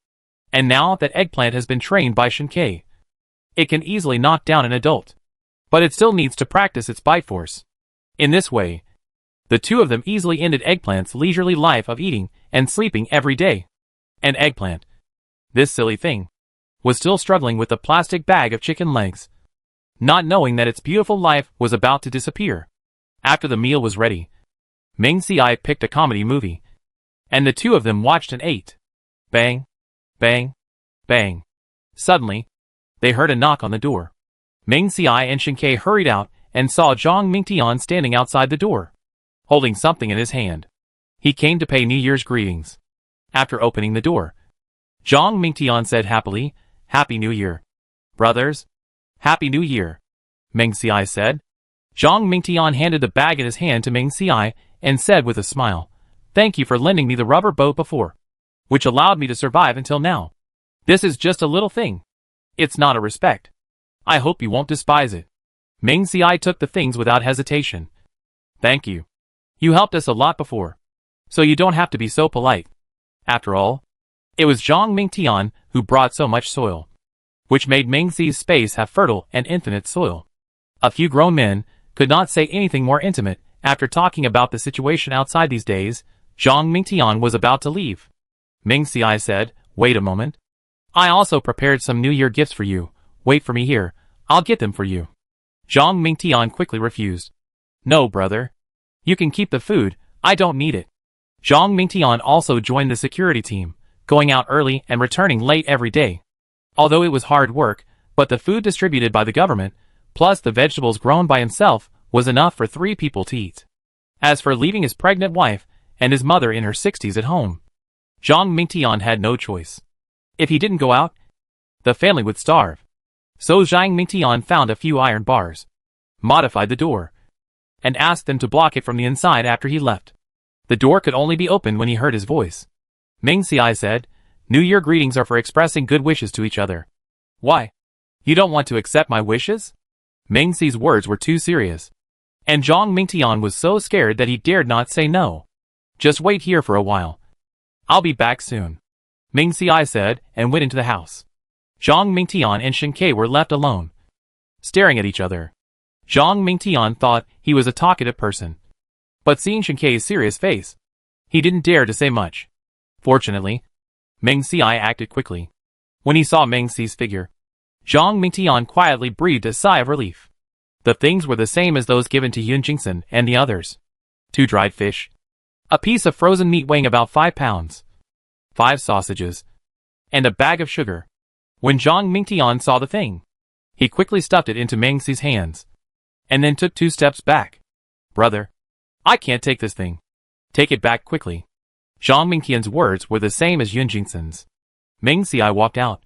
And now that eggplant has been trained by Shinkei, it can easily knock down an adult. But it still needs to practice its bite force." In this way, the two of them easily ended Eggplant's leisurely life of eating and sleeping every day. And Eggplant, this silly thing, was still struggling with the plastic bag of chicken legs, not knowing that its beautiful life was about to disappear. After the meal was ready, Mengxi picked a comedy movie, and the two of them watched and ate. Bang, bang, bang. Suddenly, they heard a knock on the door. Mengxi and Shinkei hurried out and saw Zhang Mingtian standing outside the door, holding something in his hand. He came to pay New Year's greetings. After opening the door, Zhang Mingtian said happily, "Happy New Year, brothers." "Happy New Year," Mengxi said. Zhang Mingtian handed the bag in his hand to Mengxi and said with a smile, "Thank you for lending me the rubber boat before, which allowed me to survive until now. This is just a little thing. It's not a respect. I hope you won't despise it." Mengxi took the things without hesitation. "Thank you. You helped us a lot before, so you don't have to be so polite." After all, it was Zhang Mingtian who brought so much soil, which made Mengxi's space have fertile and infinite soil. A few grown men could not say anything more intimate. After talking about the situation outside these days, Zhang Mingtian was about to leave. Mengxi said, "Wait a moment. I also prepared some New Year gifts for you. Wait for me here. I'll get them for you." Zhang Mingtian quickly refused. "No, brother. You can keep the food. I don't need it." Zhang Mingtian also joined the security team, going out early and returning late every day. Although it was hard work, but the food distributed by the government, plus the vegetables grown by himself, was enough for 3 people to eat. As for leaving his pregnant wife and his mother in her 60s at home, Zhang Mingtian had no choice. If he didn't go out, the family would starve. So Zhang Mingtian found a few iron bars, modified the door, and asked them to block it from the inside after he left. The door could only be opened when he heard his voice. Ming Xiai said, New Year greetings are for expressing good wishes to each other. Why? You don't want to accept my wishes? Ming Xi's words were too serious. And Zhang Mingtian was so scared that he dared not say no. Just wait here for a while. I'll be back soon. Ming Xiai said, and went into the house. Zhang Mingtian and Shen Ke were left alone, staring at each other. Zhang Mingtian thought he was a talkative person. But seeing Shen Ke's serious face, he didn't dare to say much. Fortunately, Ming Xiai acted quickly. When he saw Ming Xi's figure, Zhang Mingtian quietly breathed a sigh of relief. The things were the same as those given to Yun Jingsen and the others. 2 dried fish, a piece of frozen meat weighing about 5 pounds, 5 sausages, and a bag of sugar. When Zhang Mingtian saw the thing, he quickly stuffed it into Ming Xi's hands, and then took 2 steps back. Brother, I can't take this thing. Take it back quickly. Zhang Mingtian's words were the same as Yun Jingsen's. Ming Xiai walked out,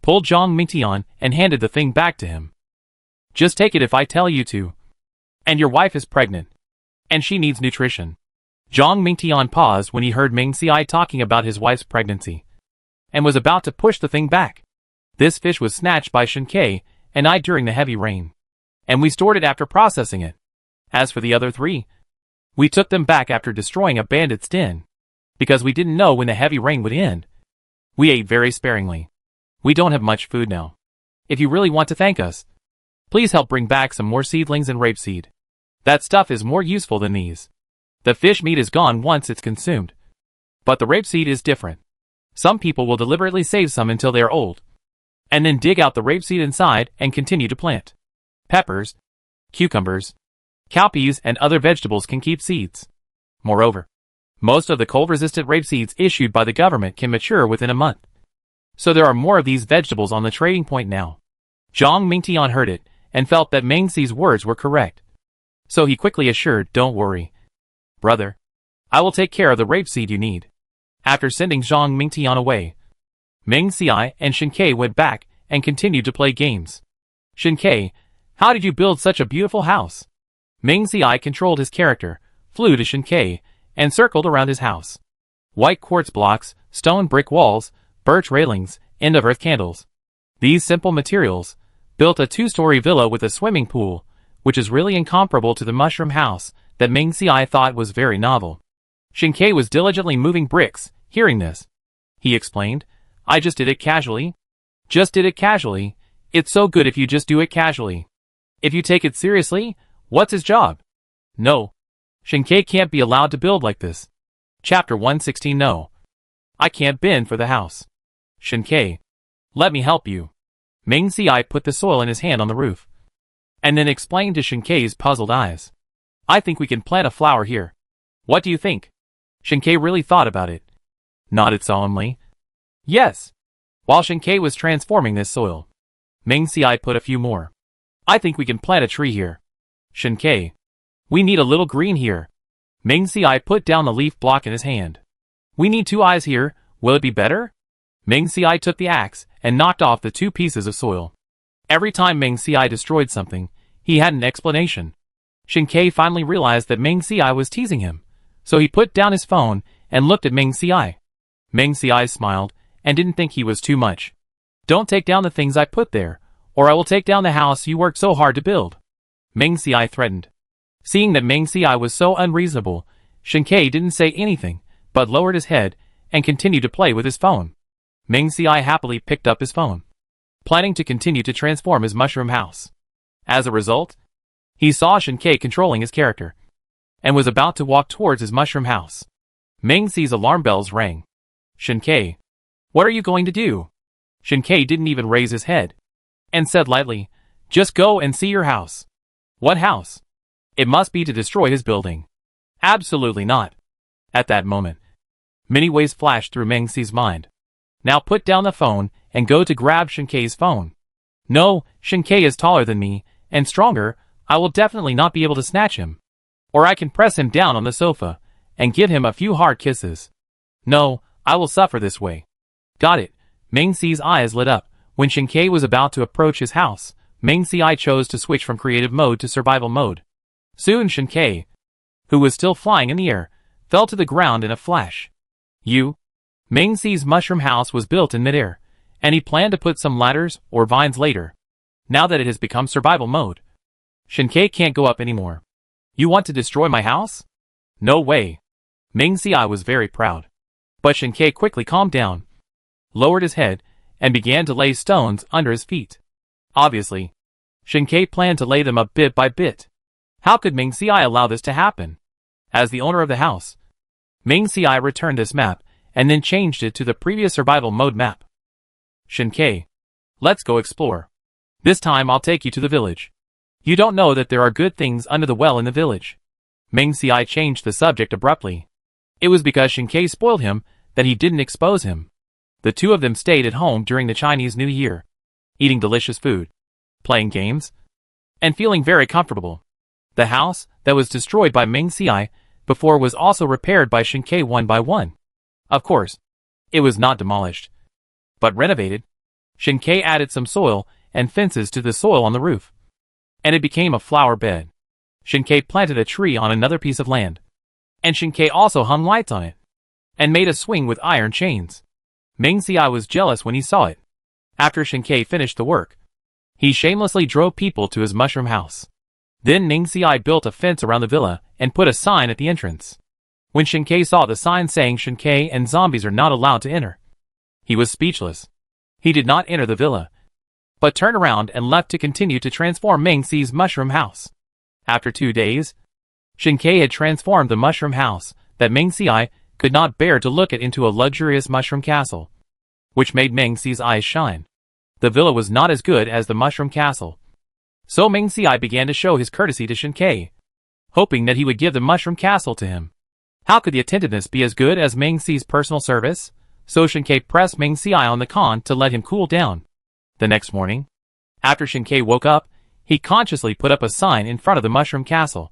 pulled Zhang Mingtian, and handed the thing back to him. Just take it if I tell you to. And your wife is pregnant, and she needs nutrition. Zhang Mingtian paused when he heard Ming Xiai talking about his wife's pregnancy, and was about to push the thing back. This fish was snatched by Shen Ke and I during the heavy rain, and we stored it after processing it. As for the other 3, we took them back after destroying a bandit's den, because we didn't know when the heavy rain would end. We ate very sparingly. We don't have much food now. If you really want to thank us, please help bring back some more seedlings and rapeseed. That stuff is more useful than these. The fish meat is gone once it's consumed. But the rapeseed is different. Some people will deliberately save some until they are old, and then dig out the rapeseed inside and continue to plant. Peppers, cucumbers, cowpeas and other vegetables can keep seeds. Moreover, most of the cold-resistant rapeseeds issued by the government can mature within a month. So there are more of these vegetables on the trading point now. Zhang Mingtian heard it, and felt that Ming Xi's words were correct. So he quickly assured, Don't worry, brother. I will take care of the rapeseed you need. After sending Zhang Mingtian away, Ming Xiai and Shen Ke went back and continued to play games. Shen Ke, how did you build such a beautiful house? Ming Xiai controlled his character, flew to Shen Ke, and circled around his house. White quartz blocks, stone brick walls, birch railings, end-of-earth candles. These simple materials built a 2-story villa with a swimming pool, which is really incomparable to the mushroom house that Ming Xiai thought was very novel. Shen Ke was diligently moving bricks. Hearing this, he explained, I just did it casually. Just did it casually. It's so good if you just do it casually. If you take it seriously, what's his job? No. Shen Ke can't be allowed to build like this. Chapter 116 No. I can't bend for the house. Shen Ke, let me help you. Ming Xiai put the soil in his hand on the roof, and then explained to Shen Ke's puzzled eyes. I think we can plant a flower here. What do you think? Shen Ke really thought about it, nodded solemnly. Yes. While Shen Ke was transforming this soil, Ming Xiai put a few more. I think we can plant a tree here. Shen Ke, we need a little green here. Ming Xiai put down the leaf block in his hand. We need 2 eyes here. Will it be better? Ming Xiai took the axe and knocked off the 2 pieces of soil. Every time Ming Xiai destroyed something, he had an explanation. Shen Ke finally realized that Ming Xiai was teasing him, so he put down his phone and looked at Ming Xiai. Ming Xiai smiled and didn't think he was too much. Don't take down the things I put there, or I will take down the house you worked so hard to build. Ming Xiai threatened. Seeing that Ming Xiai was so unreasonable, Shen Ke didn't say anything, but lowered his head and continued to play with his phone. Ming Xiai happily picked up his phone, planning to continue to transform his mushroom house. As a result, he saw Shen Ke controlling his character, and was about to walk towards his mushroom house. Ming Xi's alarm bells rang. Shen Ke, what are you going to do? Shen Ke didn't even raise his head, and said lightly, just go and see your house. What house? It must be to destroy his building. Absolutely not. At that moment, many ways flashed through Ming Xi's mind. Now put down the phone and go to grab Shen Ke's phone. No, Shen Ke is taller than me, and stronger. I will definitely not be able to snatch him. Or I can press him down on the sofa, and give him a few hard kisses. No, I will suffer this way. Got it. Ming Xi's eyes lit up. When Shen Ke was about to approach his house, Ming Xiai chose to switch from creative mode to survival mode. Soon Shen Kai, who was still flying in the air, fell to the ground in a flash. Ming Si's mushroom house was built in midair, and he planned to put some ladders or vines later. Now that it has become survival mode, Shen Kai can't go up anymore. You want to destroy my house? No way. Ming Si was very proud. But Shen Kai quickly calmed down, lowered his head, and began to lay stones under his feet. Obviously, Shen Kai planned to lay them up bit by bit. How could Ming Si allow this to happen? As the owner of the house, Ming Si returned this map and then changed it to the previous survival mode map. Shen Kai, let's go explore. This time I'll take you to the village. You don't know that there are good things under the well in the village. Ming Si changed the subject abruptly. It was because Shen Kai spoiled him that he didn't expose him. The two of them stayed at home during the Chinese New Year, eating delicious food, playing games, and feeling very comfortable. The house that was destroyed by Ming Si before was also repaired by Shen Kai one by one. Of course, it was not demolished, but renovated. Shen Kai added some soil and fences to the soil on the roof, and it became a flower bed. Shen Kai planted a tree on another piece of land, and Shen Kai also hung lights on it, and made a swing with iron chains. Ming Si was jealous when he saw it. After Shen Kai finished the work, he shamelessly drove people to his mushroom house. Then Ming Si built a fence around the villa and put a sign at the entrance. When Shen Kai saw the sign saying Shen Kai and zombies are not allowed to enter, he was speechless. He did not enter the villa, but turned around and left to continue to transform Ming Si's mushroom house. After 2 days, Shen Kai had transformed the mushroom house that Ming Si could not bear to look at into a luxurious mushroom castle, which made Ming Si's eyes shine. The villa was not as good as the mushroom castle, so Ming Si began to show his courtesy to Shen Kai, hoping that he would give the mushroom castle to him. How could the attentiveness be as good as Ming Si's personal service? So Shen Kai pressed Ming Si on the con to let him cool down. The next morning, after Shen Kai woke up, he consciously put up a sign in front of the mushroom castle.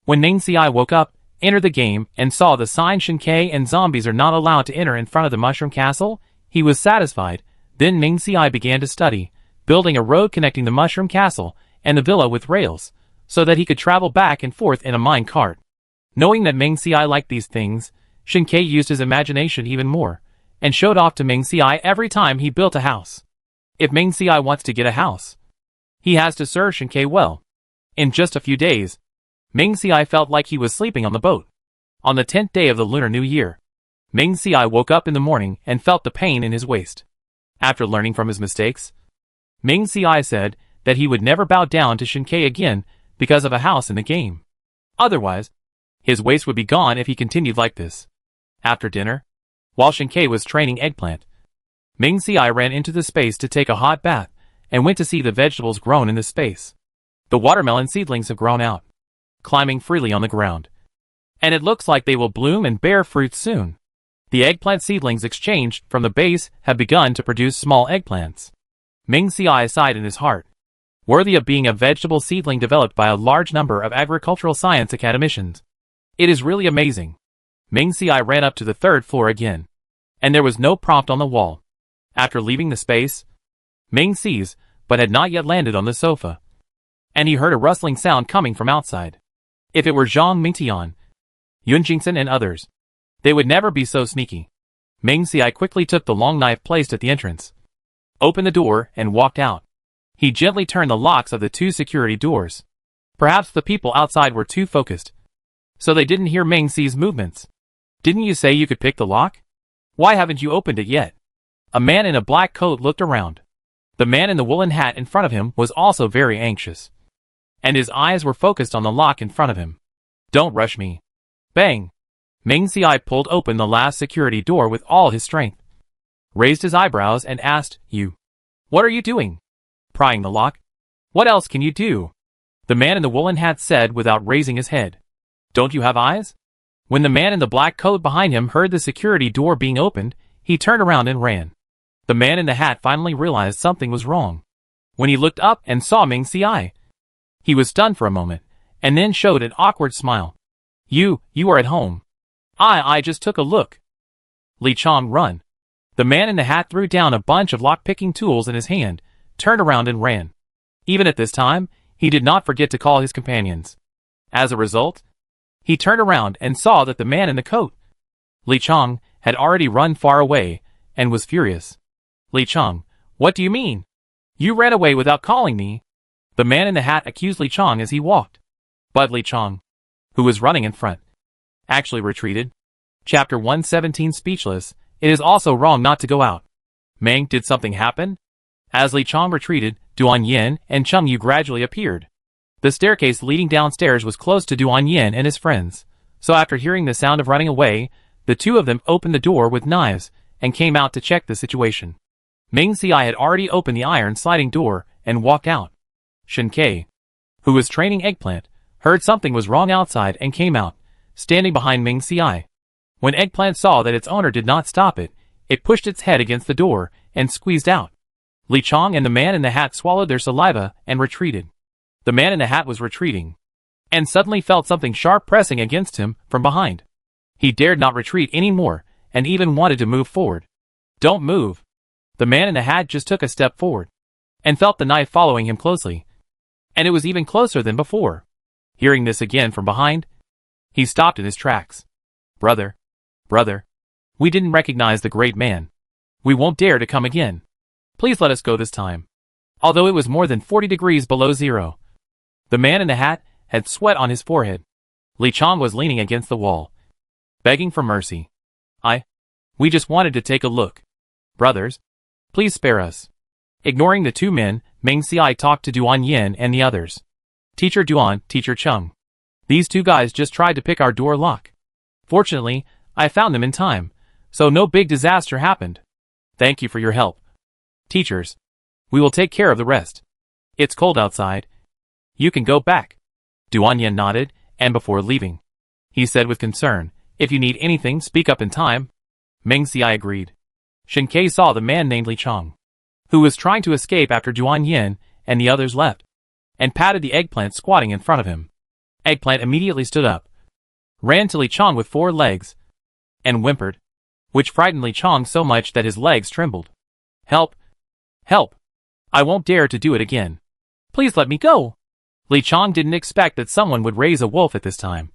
When Ming Si woke up, entered the game, and saw the sign Shen Kai and zombies are not allowed to enter in front of the mushroom castle, he was satisfied. Then Ming Si began to study, building a road connecting the mushroom castle and the villa with rails, so that he could travel back and forth in a mine cart. Knowing that Ming Si liked these things, Shen Kai used his imagination even more, and showed off to Ming Si every time he built a house. If Ming Si wants to get a house, he has to serve Shen Kai well. In just a few days, Ming Si felt like he was sleeping on the boat. On the 10th day of the Lunar New Year, Ming Si woke up in the morning and felt the pain in his waist. After learning from his mistakes, Ming Si said that he would never bow down to Shen Kai again because of a house in the game. Otherwise, his waist would be gone if he continued like this. After dinner, while Shen Kai was training Eggplant, Ming Si ran into the space to take a hot bath and went to see the vegetables grown in the space. The watermelon seedlings have grown out, climbing freely on the ground, and it looks like they will bloom and bear fruit soon. The eggplant seedlings exchanged from the base have begun to produce small eggplants. Ming Si sighed in his heart. Worthy of being a vegetable seedling developed by a large number of agricultural science academicians. It is really amazing. Ming Si ran up to the 3rd floor again, and there was no prompt on the wall. After leaving the space, Ming sees, but had not yet landed on the sofa, and he heard a rustling sound coming from outside. If it were Zhang Mingtian, Yun Jingsen and others, they would never be so sneaky. Ming Si quickly took the long knife placed at the entrance, opened the door, and walked out. He gently turned the locks of the 2 security doors. Perhaps the people outside were too focused, so they didn't hear Ming Si's movements. Didn't you say you could pick the lock? Why haven't you opened it yet? A man in a black coat looked around. The man in the woolen hat in front of him was also very anxious, and his eyes were focused on the lock in front of him. Don't rush me. Bang! Ming Si pulled open the last security door with all his strength, raised his eyebrows and asked, "You? What are you doing? Prying the lock? What else can you do?" The man in the woolen hat said without raising his head, "Don't you have eyes?" When the man in the black coat behind him heard the security door being opened, he turned around and ran. The man in the hat finally realized something was wrong. When he looked up and saw Ming Si, he was stunned for a moment, and then showed an awkward smile. You are at home. I just took a look." Li Chong, run. The man in the hat threw down a bunch of lock-picking tools in his hand, turned around and ran. Even at this time, he did not forget to call his companions. As a result, he turned around and saw that the man in the coat, Li Chong, had already run far away, and was furious. Li Chong, what do you mean? You ran away without calling me. The man in the hat accused Li Chong as he walked. But Li Chong, who was running in front, actually retreated. Chapter 117 Speechless, it is also wrong not to go out. Meng, did something happen? As Li Chong retreated, Duan Yin and Cheng Yu gradually appeared. The staircase leading downstairs was close to Duan Yin and his friends, so after hearing the sound of running away, the two of them opened the door with knives and came out to check the situation. Ming Xiai had already opened the iron sliding door and walked out. Shen Kai, who was training Eggplant, heard something was wrong outside and came out, standing behind Ming Xiai. When Eggplant saw that its owner did not stop it, it pushed its head against the door and squeezed out. Li Chong and the man in the hat swallowed their saliva and retreated. The man in the hat was retreating, and suddenly felt something sharp pressing against him from behind. He dared not retreat anymore, and even wanted to move forward. Don't move. The man in the hat just took a step forward, and felt the knife following him closely. And it was even closer than before. Hearing this again from behind, he stopped in his tracks. Brother, we didn't recognize the great man. We won't dare to come again. Please let us go this time. Although it was more than 40 degrees below zero. The man in the hat had sweat on his forehead. Li Chong was leaning against the wall, begging for mercy. We just wanted to take a look. Brothers, please spare us. Ignoring the two men, Meng Xiai talked to Duan Yin and the others. Teacher Duan, Teacher Cheng. These two guys just tried to pick our door lock. Fortunately, I found them in time, so no big disaster happened. Thank you for your help. Teachers, we will take care of the rest. It's cold outside. You can go back. Duan Yin nodded, and before leaving, he said with concern, if you need anything, speak up in time. Meng Xiai agreed. Shen Kai saw the man named Li Chong, who was trying to escape after Duan Yin and the others left, and patted the Eggplant squatting in front of him. Eggplant immediately stood up, ran to Li Chong with 4 legs, and whimpered, which frightened Li Chong so much that his legs trembled. Help! Help! I won't dare to do it again. Please let me go! Li Chong didn't expect that someone would raise a wolf at this time,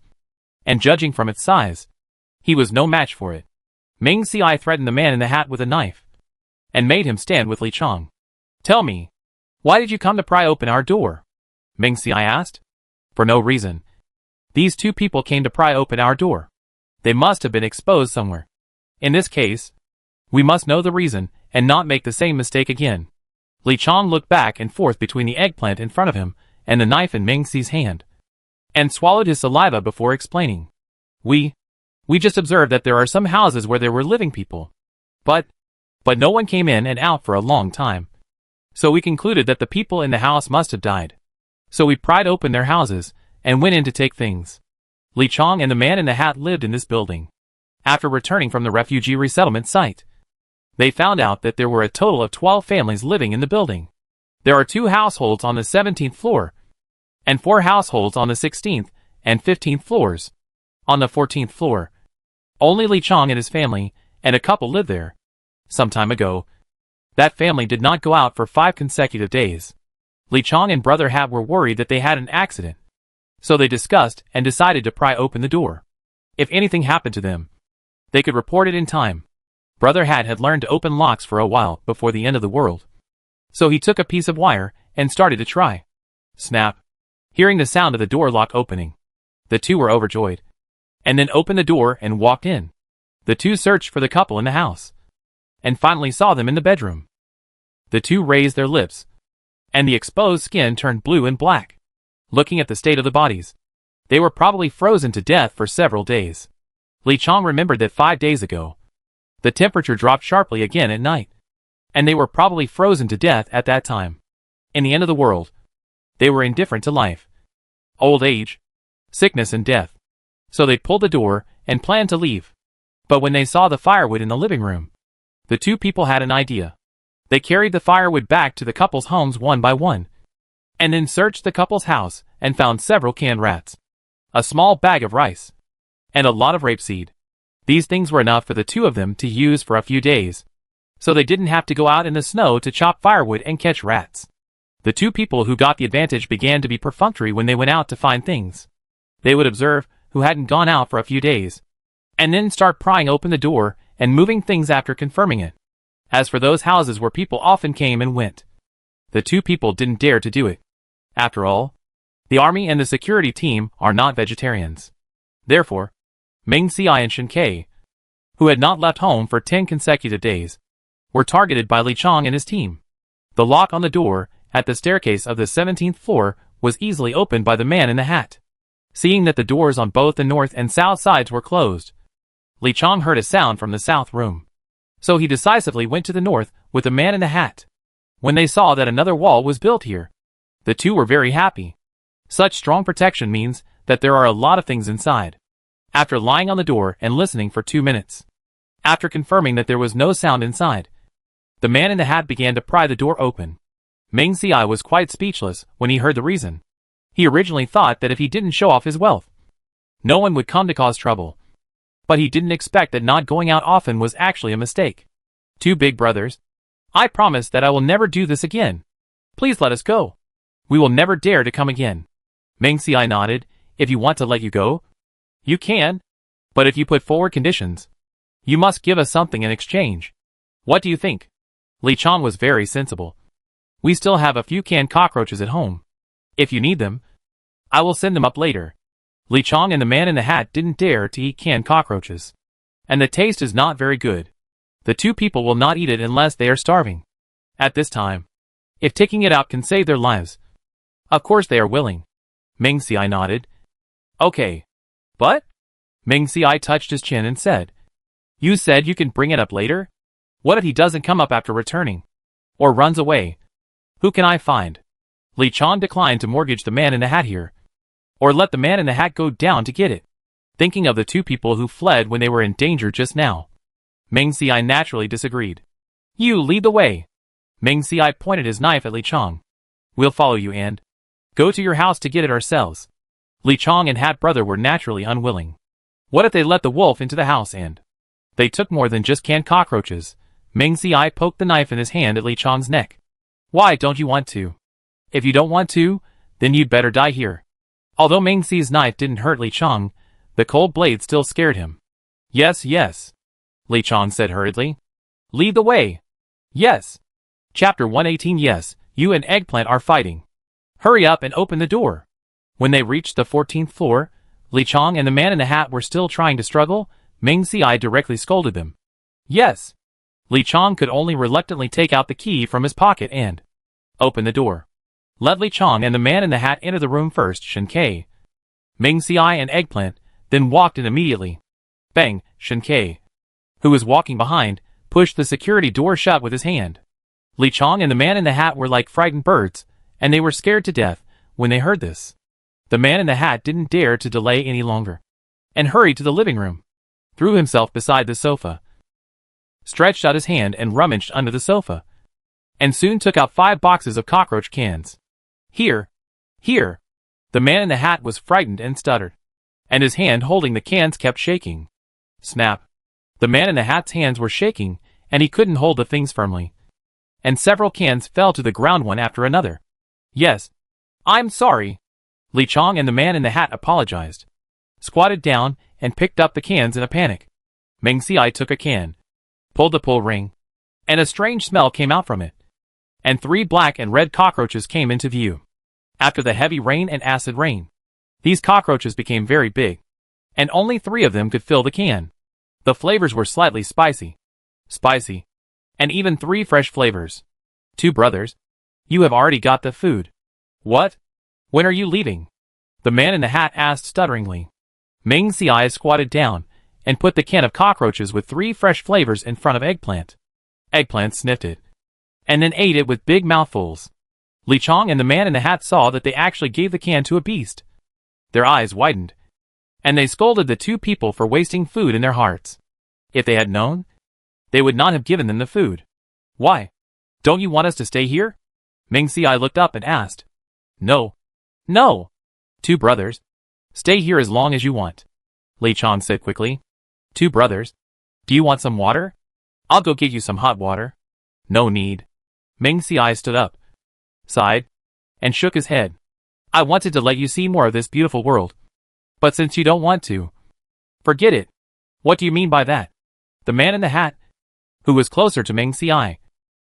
and judging from its size, he was no match for it. Meng Xiai threatened the man in the hat with a knife, and made him stand with Li Chong. Tell me, why did you come to pry open our door? Meng Xiai asked. For no reason. These two people came to pry open our door. They must have been exposed somewhere. In this case, we must know the reason, and not make the same mistake again. Li Chong looked back and forth between the eggplant in front of him, and the knife in Meng Xi's hand, and swallowed his saliva before explaining. We just observed that there are some houses where there were living people. But no one came in and out for a long time. So we concluded that the people in the house must have died. So we pried open their houses, and went in to take things. Li Chong and the man in the hat lived in this building. After returning from the refugee resettlement site, they found out that there were a total of 12 families living in the building. There are 2 households on the 17th floor, and 4 households on the 16th and 15th floors. On the 14th floor, only Li Chong and his family and a couple lived there. Some time ago, that family did not go out for 5 consecutive days. Li Chong and Brother Hat were worried that they had an accident, so they discussed and decided to pry open the door. If anything happened to them, they could report it in time. Brother Hat had learned to open locks for a while before the end of the world, so he took a piece of wire and started to try. Snap! Hearing the sound of the door lock opening, the two were overjoyed, and then opened the door and walked in. The two searched for the couple in the house, and finally saw them in the bedroom. The two raised their lips, and the exposed skin turned blue and black. Looking at the state of the bodies, they were probably frozen to death for several days. Li Chong remembered that 5 days ago, the temperature dropped sharply again at night, and they were probably frozen to death at that time. In the end of the world, they were indifferent to life, old age, sickness and death. So they pulled the door and planned to leave. But when they saw the firewood in the living room, the two people had an idea. They carried the firewood back to the couple's homes one by one, and then searched the couple's house and found several canned rats, a small bag of rice, and a lot of rapeseed. These things were enough for the two of them to use for a few days, so they didn't have to go out in the snow to chop firewood and catch rats. The two people who got the advantage began to be perfunctory when they went out to find things. They would observe who hadn't gone out for a few days, and then start prying open the door and moving things after confirming it. As for those houses where people often came and went, the two people didn't dare to do it. After all, the army and the security team are not vegetarians. Therefore, Meng Xiai and Shen Ke, who had not left home for 10 consecutive days, were targeted by Li Chong and his team. The lock on the door at the staircase of the 17th floor was easily opened by the man in the hat. Seeing that the doors on both the north and south sides were closed, Li Chong heard a sound from the south room. So he decisively went to the north with the man in the hat. When they saw that another wall was built here, the two were very happy. Such strong protection means that there are a lot of things inside. After lying on the door and listening for 2 minutes, after confirming that there was no sound inside, the man in the hat began to pry the door open. Meng Xiai was quite speechless when he heard the reason. He originally thought that if he didn't show off his wealth, no one would come to cause trouble. But he didn't expect that not going out often was actually a mistake. Two big brothers, I promise that I will never do this again. Please let us go. We will never dare to come again. Meng Xiai nodded. If you want to let you go, you can. But if you put forward conditions, you must give us something in exchange. What do you think? Li Chong was very sensible. We still have a few canned cockroaches at home. If you need them, I will send them up later. Li Chong and the man in the hat didn't dare to eat canned cockroaches. And the taste is not very good. The two people will not eat it unless they are starving. At this time, if taking it out can save their lives, of course they are willing. Meng Xiai nodded. Okay. But? Meng Xiai touched his chin and said, you said you can bring it up later? What if he doesn't come up after returning? Or runs away? Who can I find? Li Chong declined to mortgage the man in the hat here, or let the man in the hat go down to get it. Thinking of the two people who fled when they were in danger just now, Meng Xiai naturally disagreed. You lead the way. Meng Xiai pointed his knife at Li Chong. We'll follow you and go to your house to get it ourselves. Li Chong and Hat Brother were naturally unwilling. What if they let the wolf into the house and they took more than just canned cockroaches? Meng Xiai poked the knife in his hand at Li Chong's neck. Why don't you want to? If you don't want to, then you'd better die here. Although Meng Xi's knife didn't hurt Li Chong, the cold blade still scared him. Yes, yes, Li Chong said hurriedly. Lead the way. Yes. Chapter 118. Yes, you and Eggplant are fighting. Hurry up and open the door. When they reached the 14th floor, Li Chong and the man in the hat were still trying to struggle. Meng Xiai directly scolded them. Yes. Li Chong could only reluctantly take out the key from his pocket and open the door. Let Li Chong and the man in the hat enter the room first. Shen Ke, Meng Xiai and Eggplant then walked in immediately. Bang! Shen Ke, who was walking behind, pushed the security door shut with his hand. Li Chong and the man in the hat were like frightened birds, and they were scared to death when they heard this. The man in the hat didn't dare to delay any longer, and hurried to the living room, threw himself beside the sofa, stretched out his hand and rummaged under the sofa, and soon took out 5 boxes of cockroach cans. Here, here. The man in the hat was frightened and stuttered, and his hand holding the cans kept shaking. Snap. The man in the hat's hands were shaking, and he couldn't hold the things firmly, and several cans fell to the ground one after another. Yes. I'm sorry. Li Chong and the man in the hat apologized, squatted down, and picked up the cans in a panic. Meng Xiai took a can, pulled the pull ring, and a strange smell came out from it, and 3 black and red cockroaches came into view. After the heavy rain and acid rain, these cockroaches became very big, and only 3 of them could fill the can. The flavors were slightly spicy, and even 3 fresh flavors. 2 brothers, you have already got the food. What? When are you leaving? The man in the hat asked stutteringly. Meng Xiai squatted down and put the can of cockroaches with 3 fresh flavors in front of Eggplant. Eggplant sniffed it, and then ate it with big mouthfuls. Li Chong and the man in the hat saw that they actually gave the can to a beast. Their eyes widened, and they scolded the 2 people for wasting food in their hearts. If they had known, they would not have given them the food. Why? Don't you want us to stay here? Meng Xiai looked up and asked. No. No. 2 brothers, stay here as long as you want, Li Chong said quickly. 2 brothers, do you want some water? I'll go get you some hot water. No need. Meng Xiai stood up, sighed, and shook his head. I wanted to let you see more of this beautiful world. But since you don't want to, forget it. What do you mean by that? The man in the hat, who was closer to Ming Ci,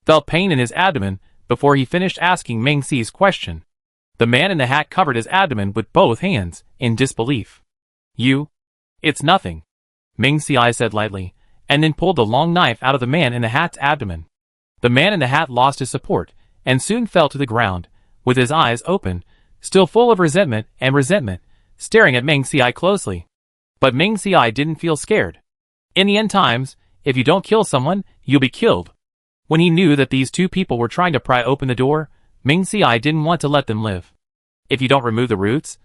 felt pain in his abdomen before he finished asking Ming Ci's question. The man in the hat covered his abdomen with both hands, in disbelief. It's nothing, Ming Ci said lightly, and then pulled the long knife out of the man in the hat's abdomen. The man in the hat lost his support, and soon fell to the ground, with his eyes open, still full of resentment, staring at Ming Ci closely. But Ming Ci didn't feel scared. In the end times, if you don't kill someone, you'll be killed. When he knew that these two people were trying to pry open the door, Ming Ci didn't want to let them live. If you don't remove the roots,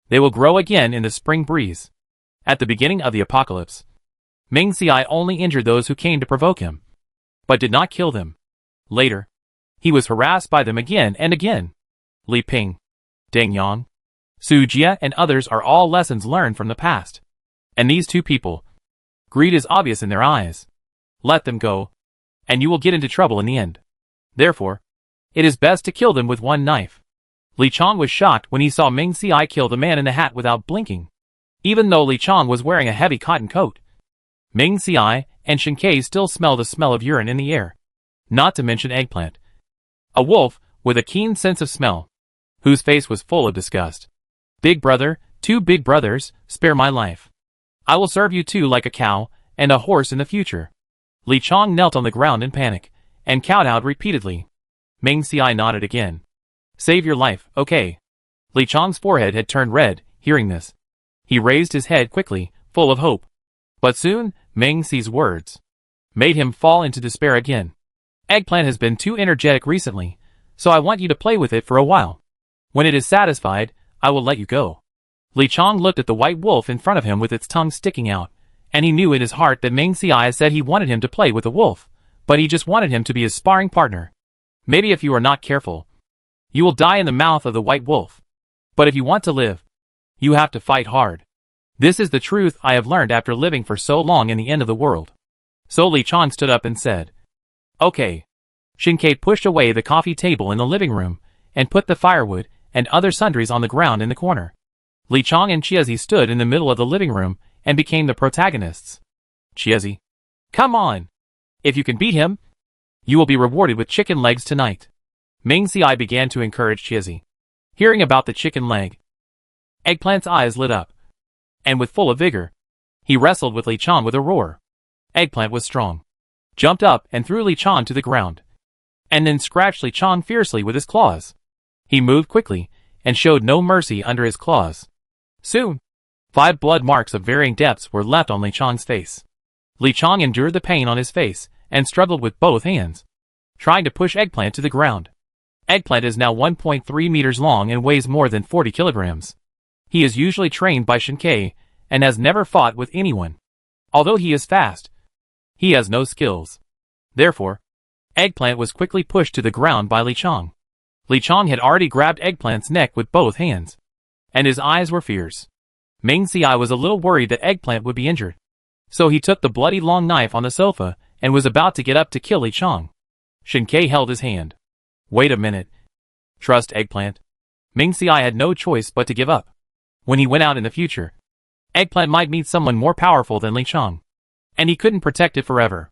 they will grow again in the spring breeze. At the beginning of the apocalypse, Ming Ci only injured those who came to provoke him, but did not kill them. Later, he was harassed by them again and again. Li Ping, Deng Yang, Su Jie and others are all lessons learned from the past. And these two people, greed is obvious in their eyes. Let them go, and you will get into trouble in the end. Therefore, it is best to kill them with one knife. Li Chong was shocked when he saw Ming Ci kill the man in the hat without blinking. Even though Li Chong was wearing a heavy cotton coat, Ming Ci and Shen Kai still smelled the smell of urine in the air. Not to mention Eggplant, a wolf with a keen sense of smell, whose face was full of disgust. Big brother, two big brothers, spare my life. I will serve you two like a cow and a horse in the future. Li Chong knelt on the ground in panic, and kowtowed repeatedly. Ming Ci nodded again. Save your life, okay. Li Chong's forehead had turned red, hearing this. He raised his head quickly, full of hope. But soon, Ming Ci's words made him fall into despair again. Eggplant has been too energetic recently, so I want you to play with it for a while. When it is satisfied, I will let you go. Li Chong looked at the white wolf in front of him with its tongue sticking out, and he knew in his heart that Ming Ci said he wanted him to play with the wolf, but he just wanted him to be his sparring partner. Maybe if you are not careful, you will die in the mouth of the white wolf. But if you want to live, you have to fight hard. This is the truth I have learned after living for so long in the end of the world. So Li Chong stood up and said, Okay. Shen Kai pushed away the coffee table in the living room, and put the firewood and other sundries on the ground in the corner. Li Chong and Chiezi stood in the middle of the living room, and became the protagonists. Chiezi, come on! If you can beat him, you will be rewarded with chicken legs tonight. Ming Ci began to encourage Chiezi. Hearing about the chicken leg, Eggplant's eyes lit up, and with full of vigor, he wrestled with Li Chong with a roar. Eggplant was strong, jumped up and threw Li Chong to the ground, and then scratched Li Chong fiercely with his claws. He moved quickly, and showed no mercy under his claws. Soon, 5 blood marks of varying depths were left on Li Chong's face. Li Chong endured the pain on his face, and struggled with both hands, trying to push Eggplant to the ground. Eggplant is now 1.3 meters long and weighs more than 40 kilograms. He is usually trained by Shen Kai, and has never fought with anyone. Although he is fast, he has no skills. Therefore, Eggplant was quickly pushed to the ground by Li Chong. Li Chong had already grabbed Eggplant's neck with both hands, and his eyes were fierce. Ming Ci was a little worried that Eggplant would be injured, so he took the bloody long knife on the sofa, and was about to get up to kill Li Chong. Shen Kai held his hand. Wait a minute. Trust Eggplant. Ming Ci had no choice but to give up. When he went out in the future, Eggplant might meet someone more powerful than Li Chong, and he couldn't protect it forever.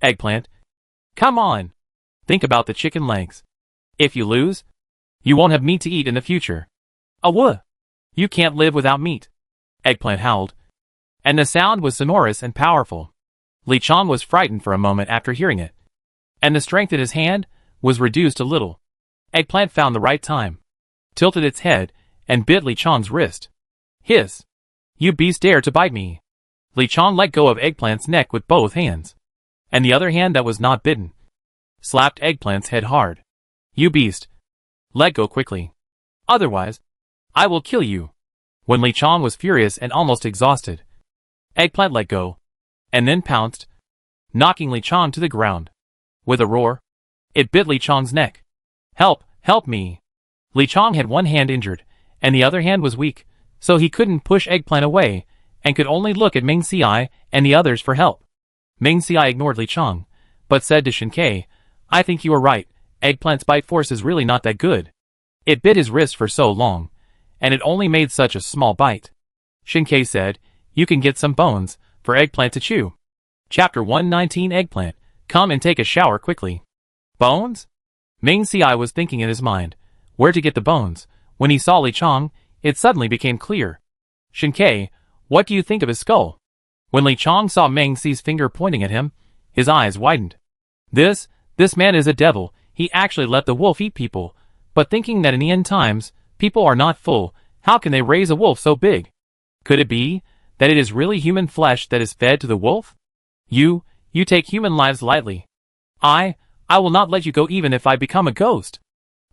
Eggplant, come on! Think about the chicken legs. If you lose, you won't have meat to eat in the future. Awuh! You can't live without meat. Eggplant howled, and the sound was sonorous and powerful. Li Chong was frightened for a moment after hearing it, and the strength in his hand was reduced a little. Eggplant found the right time, tilted its head, and bit Li Chong's wrist. Hiss! You beast dare to bite me! Li Chong let go of Eggplant's neck with both hands, and the other hand that was not bitten slapped Eggplant's head hard. You beast! Let go quickly. Otherwise, I will kill you. When Li Chong was furious and almost exhausted, Eggplant let go, and then pounced, knocking Li Chong to the ground. With a roar, it bit Li Chong's neck. Help! Help me! Li Chong had one hand injured, and the other hand was weak, so he couldn't push Eggplant away, and could only look at Ming Ci and the others for help. Ming Ci ignored Li Chong, but said to Shen Kai, I think you are right, Eggplant's bite force is really not that good. It bit his wrist for so long, and it only made such a small bite. Shinkei said, you can get some bones for Eggplant to chew. Chapter 119 Eggplant, come and take a shower quickly. Bones? Ming Ci was thinking in his mind where to get the bones. When he saw Li Chong, it suddenly became clear. Shinkei, what do you think of his skull? When Li Chong saw Ming Ci's finger pointing at him, his eyes widened. This man is a devil. He actually let the wolf eat people. But thinking that in the end times, people are not full, how can they raise a wolf so big? Could it be that it is really human flesh that is fed to the wolf? You take human lives lightly. I will not let you go even if I become a ghost.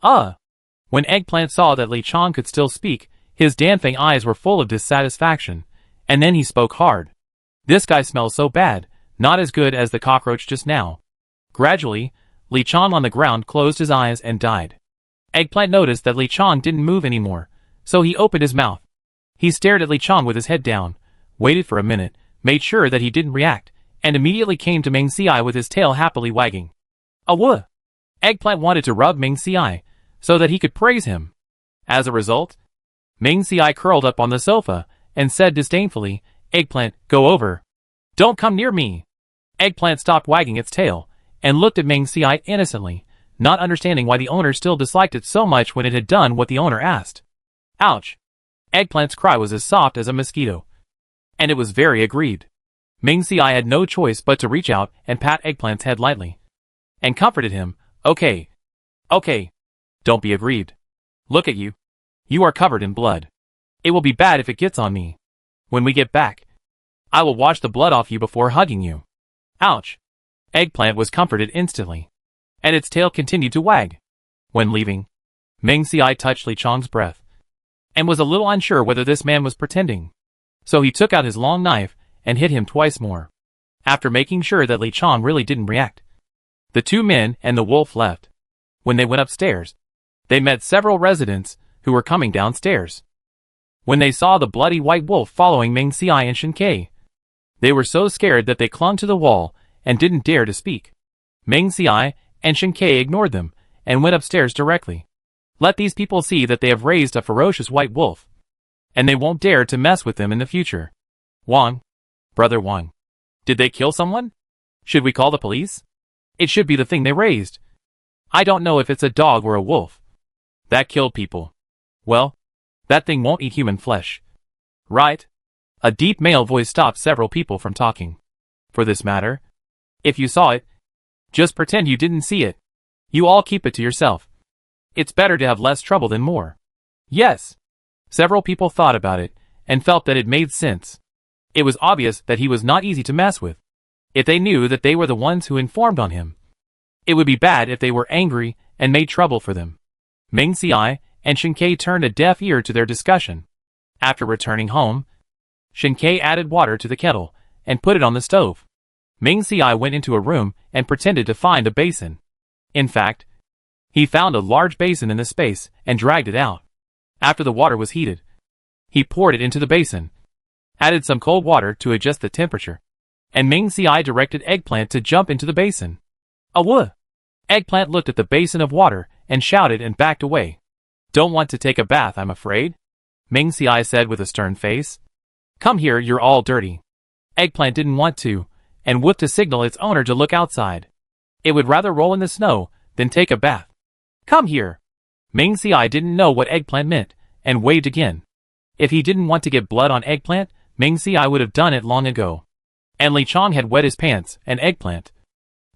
When Eggplant saw that Li Chong could still speak, his Danfeng eyes were full of dissatisfaction, and then he spoke hard. This guy smells so bad, not as good as the cockroach just now. Gradually, Li Chong on the ground closed his eyes and died. Eggplant noticed that Li Chong didn't move anymore, so he opened his mouth. He stared at Li Chong with his head down, waited for a minute, made sure that he didn't react, and immediately came to Ming Ci with his tail happily wagging. Awoo! Eggplant wanted to rub Ming Ci, so that he could praise him. As a result, Ming Ci curled up on the sofa, and said disdainfully, Eggplant, go over. Don't come near me. Eggplant stopped wagging its tail, and looked at Ming Ci innocently, not understanding why the owner still disliked it so much when it had done what the owner asked. Ouch! Eggplant's cry was as soft as a mosquito. And it was very aggrieved. Ming Ci had no choice but to reach out and pat Eggplant's head lightly. And comforted him, Okay. Don't be aggrieved. Look at you. You are covered in blood. It will be bad if it gets on me. When we get back, I will wash the blood off you before hugging you. Ouch! Eggplant was comforted instantly. And its tail continued to wag. When leaving, Ming Ci touched Li Chong's breath, and was a little unsure whether this man was pretending. So he took out his long knife and hit him twice more. After making sure that Li Chong really didn't react, the two men and the wolf left. When they went upstairs, they met several residents who were coming downstairs. When they saw the bloody white wolf following Ming Ci and Shinkei, they were so scared that they clung to the wall and didn't dare to speak. Ming Ci and Shinkei ignored them and went upstairs directly. Let these people see that they have raised a ferocious white wolf, and they won't dare to mess with them in the future. Wang, brother Wang, did they kill someone? Should we call the police? It should be the thing they raised. I don't know if it's a dog or a wolf. That killed people. Well, that thing won't eat human flesh. Right? A deep male voice stopped several people from talking. For this matter, if you saw it, just pretend you didn't see it. You all keep it to yourself. It's better to have less trouble than more. Yes. Several people thought about it, and felt that it made sense. It was obvious that he was not easy to mess with. If they knew that they were the ones who informed on him, it would be bad if they were angry and made trouble for them. Ming Ci and Shinkei turned a deaf ear to their discussion. After returning home, Shinkei added water to the kettle and put it on the stove. Ming Ci went into a room and pretended to find a basin. In fact, he found a large basin in the space and dragged it out. After the water was heated, he poured it into the basin, added some cold water to adjust the temperature, and Ming Ci directed Eggplant to jump into the basin. Awoo! Eggplant looked at the basin of water and shouted and backed away. Don't want to take a bath, I'm afraid, Ming Ci said with a stern face. Come here, you're all dirty. Eggplant didn't want to, and whooped to signal its owner to look outside. It would rather roll in the snow than take a bath. Come here. Ming Ci didn't know what Eggplant meant, and waved again. If he didn't want to get blood on Eggplant, Ming Ci would have done it long ago. And Li Chong had wet his pants, and Eggplant,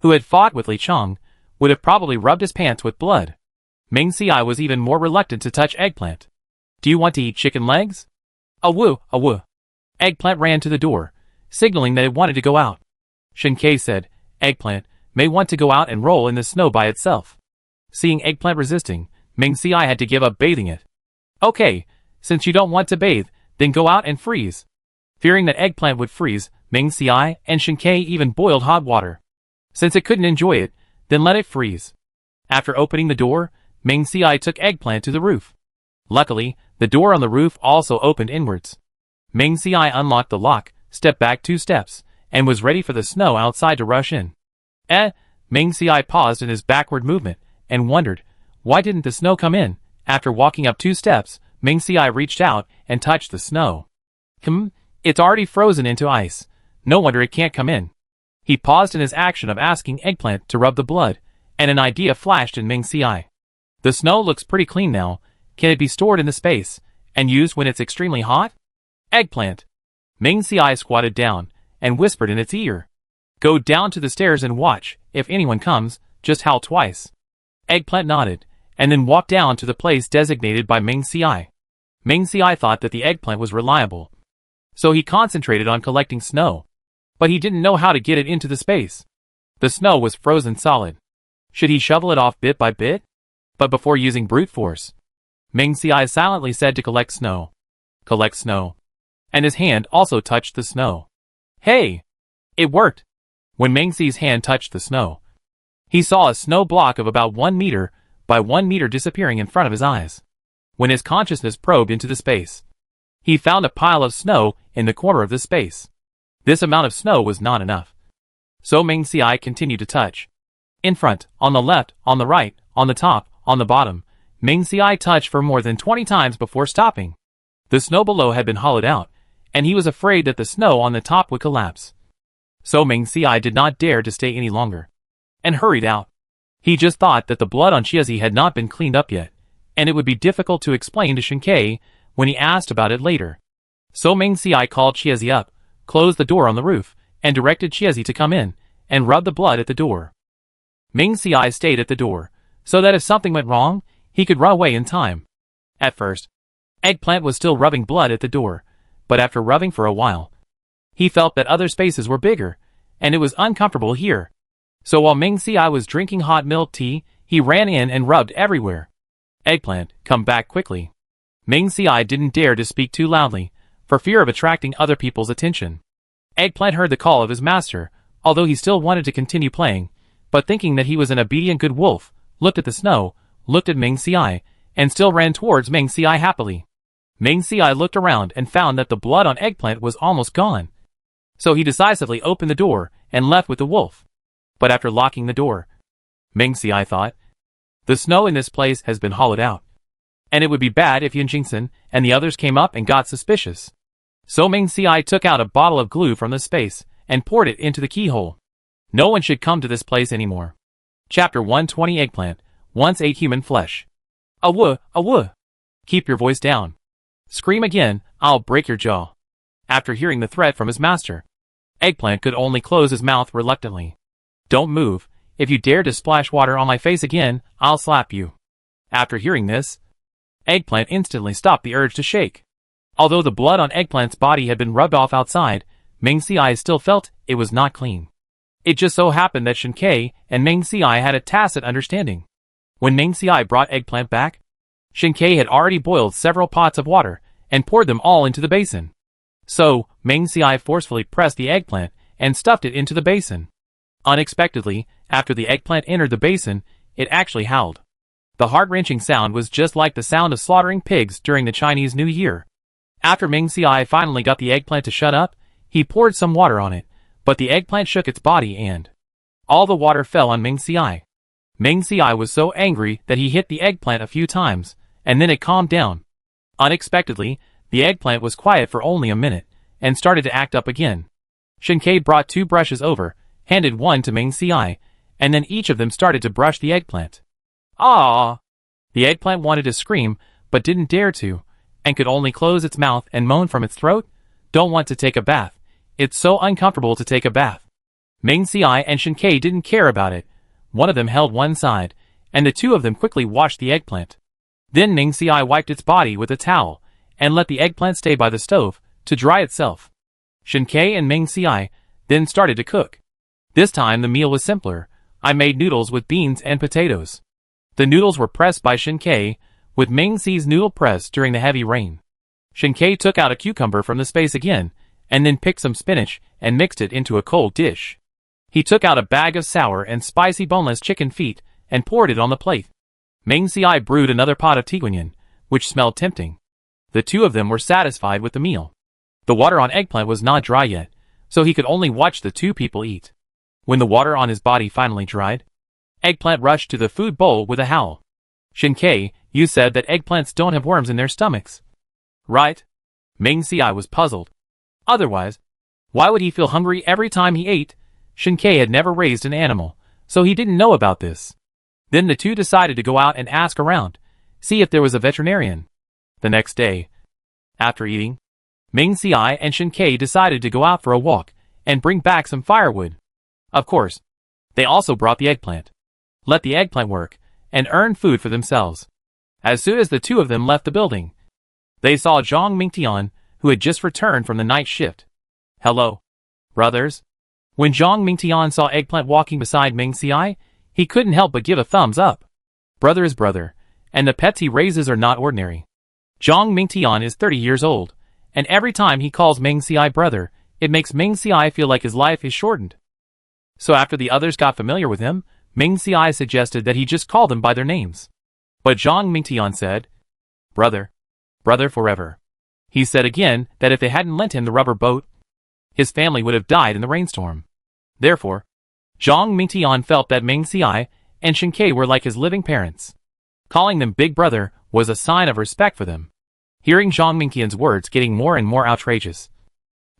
who had fought with Li Chong, would have probably rubbed his pants with blood. Ming Ci was even more reluctant to touch Eggplant. Do you want to eat chicken legs? Awoo, awoo. Eggplant ran to the door, signaling that it wanted to go out. Shinkei said, Eggplant may want to go out and roll in the snow by itself. Seeing Eggplant resisting, Ming Ci had to give up bathing it. Okay, since you don't want to bathe, then go out and freeze. Fearing that Eggplant would freeze, Ming Ci and Shinkei even boiled hot water. Since it couldn't enjoy it, then let it freeze. After opening the door, Ming Ci took Eggplant to the roof. Luckily, the door on the roof also opened inwards. Ming Ci unlocked the lock, stepped back 2 steps, and was ready for the snow outside to rush in. Ming Ci paused in his backward movement, and wondered, why didn't the snow come in? After walking up 2 steps, Ming Ci reached out and touched the snow. It's already frozen into ice. No wonder it can't come in. He paused in his action of asking Eggplant to rub the blood, and an idea flashed in Ming's eye. The snow looks pretty clean now. Can it be stored in the space, and used when it's extremely hot? Eggplant. Ming's eye squatted down, and whispered in its ear. Go down to the stairs and watch. If anyone comes, just howl twice. Eggplant nodded, and then walked down to the place designated by Ming's eye. Ming's eye thought that the Eggplant was reliable, so he concentrated on collecting snow. But he didn't know how to get it into the space. The snow was frozen solid. Should he shovel it off bit by bit? But before using brute force, Ming's eye silently said to collect snow. Collect snow. And his hand also touched the snow. Hey! It worked! When Ming's hand touched the snow, he saw a snow block of about 1 meter by 1 meter disappearing in front of his eyes. When his consciousness probed into the space, he found a pile of snow in the corner of the space. This amount of snow was not enough. So Ming's eye continued to touch. In front, on the left, on the right, on the top, on the bottom, Ming's eye touched for more than 20 times before stopping. The snow below had been hollowed out, and he was afraid that the snow on the top would collapse. So Ming's eye did not dare to stay any longer, and hurried out. He just thought that the blood on Chiazi had not been cleaned up yet, and it would be difficult to explain to Shinkei when he asked about it later. So Ming's eye called Chiazi up, closed the door on the roof, and directed Chiazi to come in, and rub the blood at the door. Ming's eye stayed at the door, so that if something went wrong, he could run away in time. At first, Eggplant was still rubbing blood at the door, but after rubbing for a while, he felt that other spaces were bigger, and it was uncomfortable here. So while Ming's eye was drinking hot milk tea, he ran in and rubbed everywhere. Eggplant, come back quickly. Ming's eye didn't dare to speak too loudly, for fear of attracting other people's attention. Eggplant heard the call of his master, although he still wanted to continue playing, but thinking that he was an obedient good wolf, looked at the snow, looked at Ming's eye, and still ran towards Ming's eye happily. Ming's eye looked around and found that the blood on Eggplant was almost gone. So he decisively opened the door and left with the wolf. But after locking the door, Ming's eye thought, the snow in this place has been hollowed out, and it would be bad if Yunjingsen and the others came up and got suspicious. So Ming's eye took out a bottle of glue from the space and poured it into the keyhole. No one should come to this place anymore. Chapter 120 Eggplant once ate human flesh. Awoo, awoo. Keep your voice down. Scream again, I'll break your jaw. After hearing the threat from his master, Eggplant could only close his mouth reluctantly. Don't move. If you dare to splash water on my face again, I'll slap you. After hearing this, Eggplant instantly stopped the urge to shake. Although the blood on Eggplant's body had been rubbed off outside, Ming's eye still felt it was not clean. It just so happened that Shinkei and Ming's eye had a tacit understanding. When Ming's eye brought Eggplant back, Shinkei had already boiled several pots of water and poured them all into the basin. So, Ming's eye forcefully pressed the eggplant and stuffed it into the basin. Unexpectedly, after the eggplant entered the basin, it actually howled. The heart-wrenching sound was just like the sound of slaughtering pigs during the Chinese New Year. After Ming's eye finally got the eggplant to shut up, he poured some water on it, but the eggplant shook its body and all the water fell on Ming's eye. Ming's eye was so angry that he hit the eggplant a few times, and then it calmed down. Unexpectedly, the eggplant was quiet for only a minute, and started to act up again. Shinkei brought 2 brushes over, handed one to Ming's eye, and then each of them started to brush the eggplant. Ah! The eggplant wanted to scream, but didn't dare to, and could only close its mouth and moan from its throat. Don't want to take a bath. It's so uncomfortable to take a bath. Ming's eye and Shinkei didn't care about it. One of them held one side, and the 2 of them quickly washed the eggplant. Then Ming's eye wiped its body with a towel, and let the eggplant stay by the stove to dry itself. Shinkei and Ming's eye then started to cook. This time the meal was simpler. I made noodles with beans and potatoes. The noodles were pressed by Shinkei, with Ming's noodle press during the heavy rain. Shinkei took out a cucumber from the space again, and then picked some spinach and mixed it into a cold dish. He took out a bag of sour and spicy boneless chicken feet and poured it on the plate. Ming's eye brewed another pot of tiguanyin, which smelled tempting. The 2 of them were satisfied with the meal. The water on eggplant was not dry yet, so he could only watch the 2 people eat. When the water on his body finally dried, eggplant rushed to the food bowl with a howl. Shinkei, you said that eggplants don't have worms in their stomachs. Right? Ming Si was puzzled. Otherwise, why would he feel hungry every time he ate? Shinkei had never raised an animal, so he didn't know about this. Then the two decided to go out and ask around, see if there was a veterinarian. The next day, after eating, Ming Si and Shinkei decided to go out for a walk and bring back some firewood. Of course, they also brought the eggplant. Let the eggplant work and earn food for themselves. As soon as the two of them left the building, they saw Zhang Mingtian, who had just returned from the night shift. Hello, brothers. When Zhang Mingtian saw Eggplant walking beside Ming Si, he couldn't help but give a thumbs up. Brother is brother, and the pets he raises are not ordinary. Zhang Mingtian is 30 years old, and every time he calls Ming Si brother, it makes Ming Si feel like his life is shortened. So after the others got familiar with him, Ming Si suggested that he just call them by their names. But Zhang Mingtian said, brother, brother forever. He said again that if they hadn't lent him the rubber boat, his family would have died in the rainstorm. Therefore, Zhang Mingtian felt that Ming Si and Shinkei were like his living parents. Calling them big brother was a sign of respect for them. Hearing Zhang Mingtian's words getting more and more outrageous,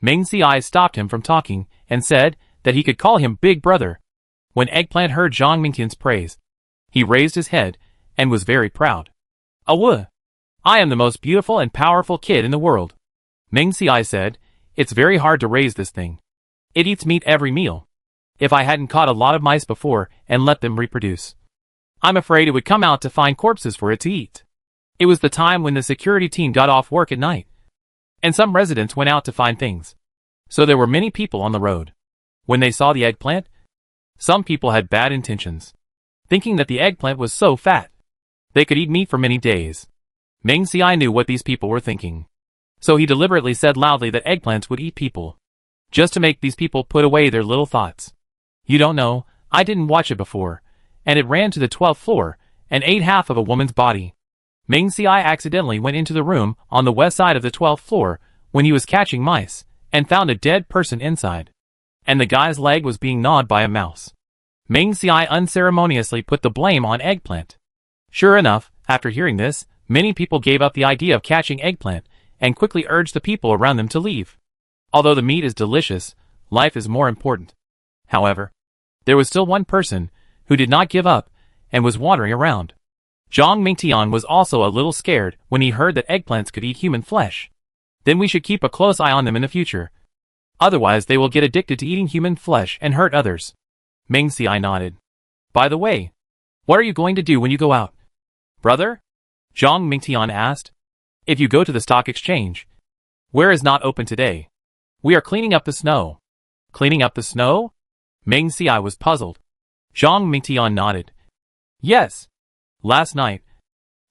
Ming Si stopped him from talking and said that he could call him big brother. When Eggplant heard Zhang Mingtian's praise, he raised his head and was very proud. Awoo! I am the most beautiful and powerful kid in the world. Ming Si said, it's very hard to raise this thing. It eats meat every meal. If I hadn't caught a lot of mice before and let them reproduce, I'm afraid it would come out to find corpses for it to eat. It was the time when the security team got off work at night, and some residents went out to find things. So there were many people on the road. When they saw the eggplant, some people had bad intentions, thinking that the eggplant was so fat they could eat meat for many days. Ming Si knew what these people were thinking, so he deliberately said loudly that eggplants would eat people, just to make these people put away their little thoughts. You don't know, I didn't watch it before, and it ran to the 12th floor and ate half of a woman's body. Ming Si accidentally went into the room on the west side of the 12th floor when he was catching mice, and found a dead person inside, and the guy's leg was being gnawed by a mouse. Ming Si unceremoniously put the blame on Eggplant. Sure enough, after hearing this, many people gave up the idea of catching Eggplant and quickly urged the people around them to leave. Although the meat is delicious, life is more important. However, there was still one person who did not give up and was wandering around. Zhang Mingtian was also a little scared when he heard that eggplants could eat human flesh. Then we should keep a close eye on them in the future. Otherwise they will get addicted to eating human flesh and hurt others. Ming Si nodded. By the way, what are you going to do when you go out? Brother? Zhang Mingtian asked. If you go to the stock exchange, where is not open today? We are cleaning up the snow. Cleaning up the snow? Ming Si was puzzled. Zhang Mingtian nodded. Yes. Last night,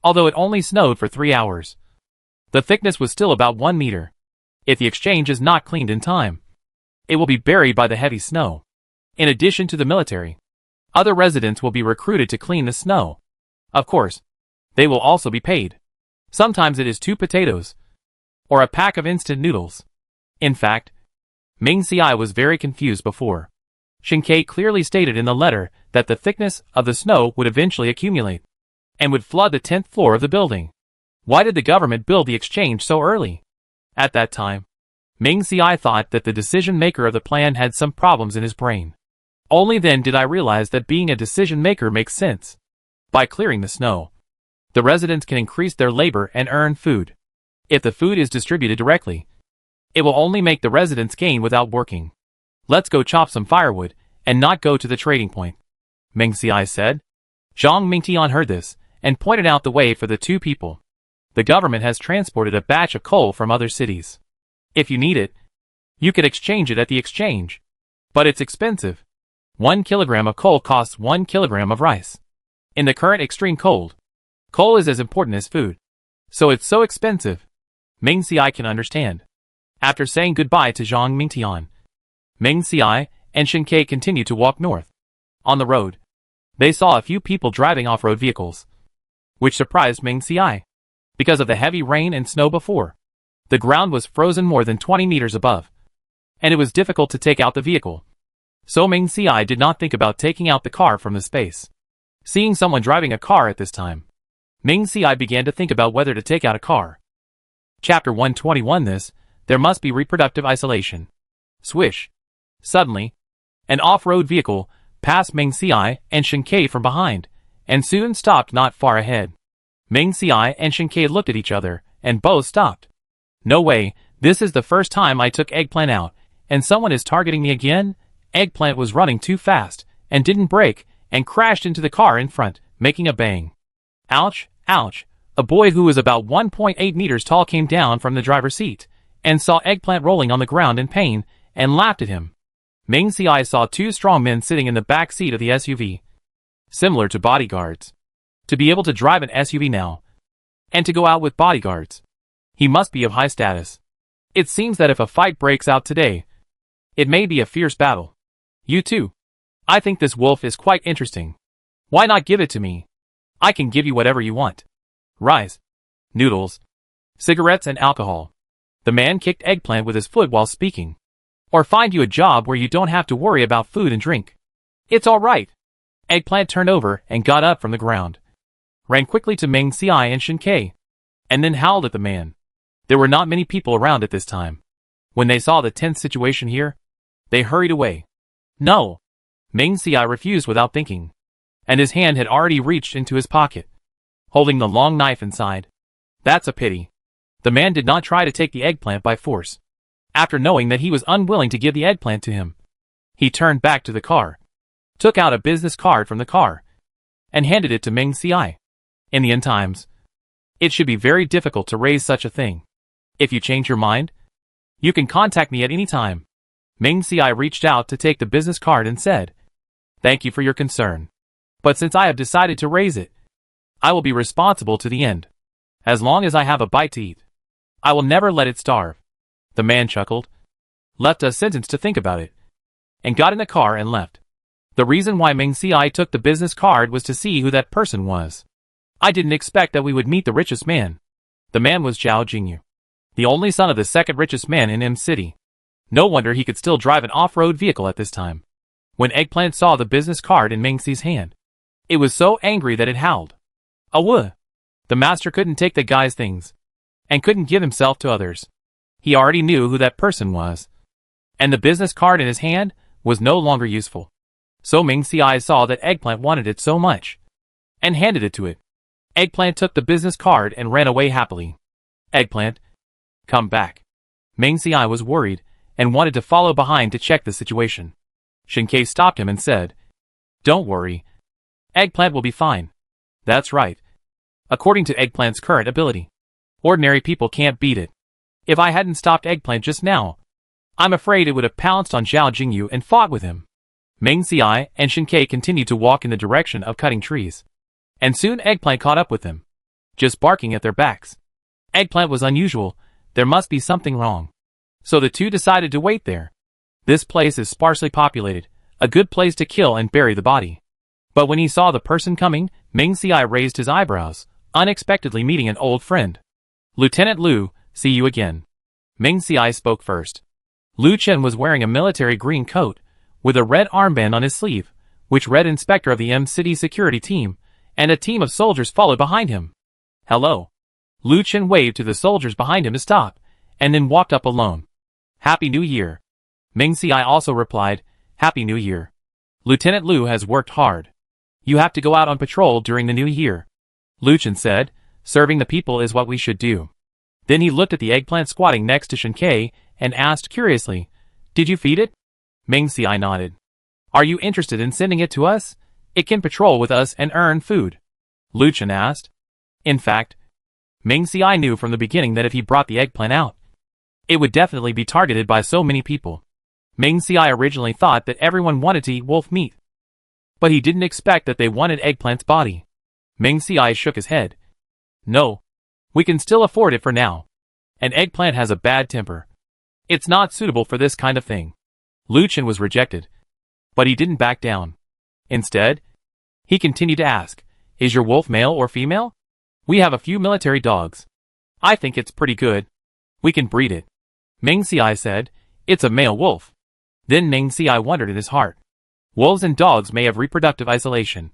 although it only snowed for 3 hours, the thickness was still about 1 meter. If the exchange is not cleaned in time, it will be buried by the heavy snow. In addition to the military, other residents will be recruited to clean the snow. Of course, they will also be paid. Sometimes it is 2 potatoes, or a pack of instant noodles. In fact, Ming Si was very confused before. Shinkei clearly stated in the letter that the thickness of the snow would eventually accumulate and would flood the 10th floor of the building. Why did the government build the exchange so early? At that time, Ming Si thought that the decision maker of the plan had some problems in his brain. Only then did I realize that being a decision maker makes sense. By clearing the snow, the residents can increase their labor and earn food. If the food is distributed directly, it will only make the residents gain without working. Let's go chop some firewood and not go to the trading point, Ming Si said. Zhang Mingtian heard this and pointed out the way for the 2 people. The government has transported a batch of coal from other cities. If you need it, you could exchange it at the exchange. But it's expensive. 1 kilogram of coal costs 1 kilogram of rice. In the current extreme cold, coal is as important as food. So it's so expensive. Ming Si can understand. After saying goodbye to Zhang Mingtian, Ming Si and Shinkei continued to walk north. On the road, they saw a few people driving off-road vehicles, which surprised Ming Si. Because of the heavy rain and snow before, the ground was frozen more than 20 meters above, and it was difficult to take out the vehicle. So Ming Si did not think about taking out the car from the space. Seeing someone driving a car at this time, Ming Si began to think about whether to take out a car. Chapter 121 There must be reproductive isolation. Swish. Suddenly, an off-road vehicle passed Meng Xiai and Shen Ke from behind, and soon stopped not far ahead. Meng Xiai and Shen Ke looked at each other, and both stopped. No way, this is the first time I took Eggplant out, and someone is targeting me again? Eggplant was running too fast, and didn't brake, and crashed into the car in front, making a bang. Ouch, ouch. A boy who was about 1.8 meters tall came down from the driver's seat, and saw Eggplant rolling on the ground in pain, and laughed at him. Meng Xiai saw two strong men sitting in the back seat of the SUV. Similar to bodyguards. To be able to drive an SUV now, and to go out with bodyguards, he must be of high status. It seems that if a fight breaks out today, it may be a fierce battle. You too. I think this wolf is quite interesting. Why not give it to me? I can give you whatever you want. Rice, noodles, cigarettes and alcohol. The man kicked Eggplant with his foot while speaking. Or find you a job where you don't have to worry about food and drink. It's all right. Eggplant turned over and got up from the ground. Ran quickly to Meng Xiai and Shen Ke, and then howled at the man. There were not many people around at this time. When they saw the tense situation here, they hurried away. No. Meng Xiai refused without thinking, and his hand had already reached into his pocket, holding the long knife inside. That's a pity. The man did not try to take the Eggplant by force. After knowing that he was unwilling to give the Eggplant to him, he turned back to the car, took out a business card from the car, and handed it to Meng Xiai. In the end times, it should be very difficult to raise such a thing. If you change your mind, you can contact me at any time. Meng Xiai reached out to take the business card and said, "Thank you for your concern. But since I have decided to raise it, I will be responsible to the end. As long as I have a bite to eat, I will never let it starve." The man chuckled, left a sentence to think about it, and got in the car and left. The reason why Meng Xiai took the business card was to see who that person was. I didn't expect that we would meet the richest man. The man was Zhao Jingyu, the only son of the second richest man in M City. No wonder he could still drive an off-road vehicle at this time. When Eggplant saw the business card in Meng Xi's hand, it was so angry that it howled. Awoo! The master couldn't take the guy's things, and couldn't give himself to others. He already knew who that person was, and the business card in his hand was no longer useful. So Meng Xiai saw that Eggplant wanted it so much, and handed it to it. Eggplant took the business card and ran away happily. Eggplant, come back. Meng Xiai was worried, and wanted to follow behind to check the situation. Shen Ke stopped him and said, "Don't worry. Eggplant will be fine." That's right. According to Eggplant's current ability, ordinary people can't beat it. If I hadn't stopped Eggplant just now, I'm afraid it would have pounced on Zhao Jingyu and fought with him. Meng Xiai and Shen Ke continued to walk in the direction of cutting trees, and soon Eggplant caught up with them, just barking at their backs. Eggplant was unusual. There must be something wrong. So the two decided to wait there. This place is sparsely populated, a good place to kill and bury the body. But when he saw the person coming, Meng Xiai raised his eyebrows, unexpectedly meeting an old friend. "Lieutenant Liu, see you again." Meng Xiai spoke first. Liu Chen was wearing a military green coat, with a red armband on his sleeve, which read Inspector of the M City Security Team, and a team of soldiers followed behind him. "Hello." Liu Chen waved to the soldiers behind him to stop, and then walked up alone. "Happy New Year." Meng Xiai also replied, "Happy New Year. Lieutenant Liu has worked hard. You have to go out on patrol during the new year." Liu Chen said, "Serving the people is what we should do." Then he looked at the Eggplant squatting next to Shen Ke, and asked curiously, "Did you feed it?" Meng Xiai nodded. "Are you interested in sending it to us? It can patrol with us and earn food." Liu Chen asked. In fact, Meng Xiai knew from the beginning that if he brought the Eggplant out, it would definitely be targeted by so many people. Meng Xiai originally thought that everyone wanted to eat wolf meat, but he didn't expect that they wanted Eggplant's body. Meng Xiai shook his head. "No. We can still afford it for now. And Eggplant has a bad temper. It's not suitable for this kind of thing." Liu Chen was rejected, but he didn't back down. Instead, he continued to ask, "Is your wolf male or female? We have a few military dogs. I think it's pretty good. We can breed it." Meng Xiai said, "It's a male wolf." Then Meng Xiai wondered in his heart. Wolves and dogs may have reproductive isolation,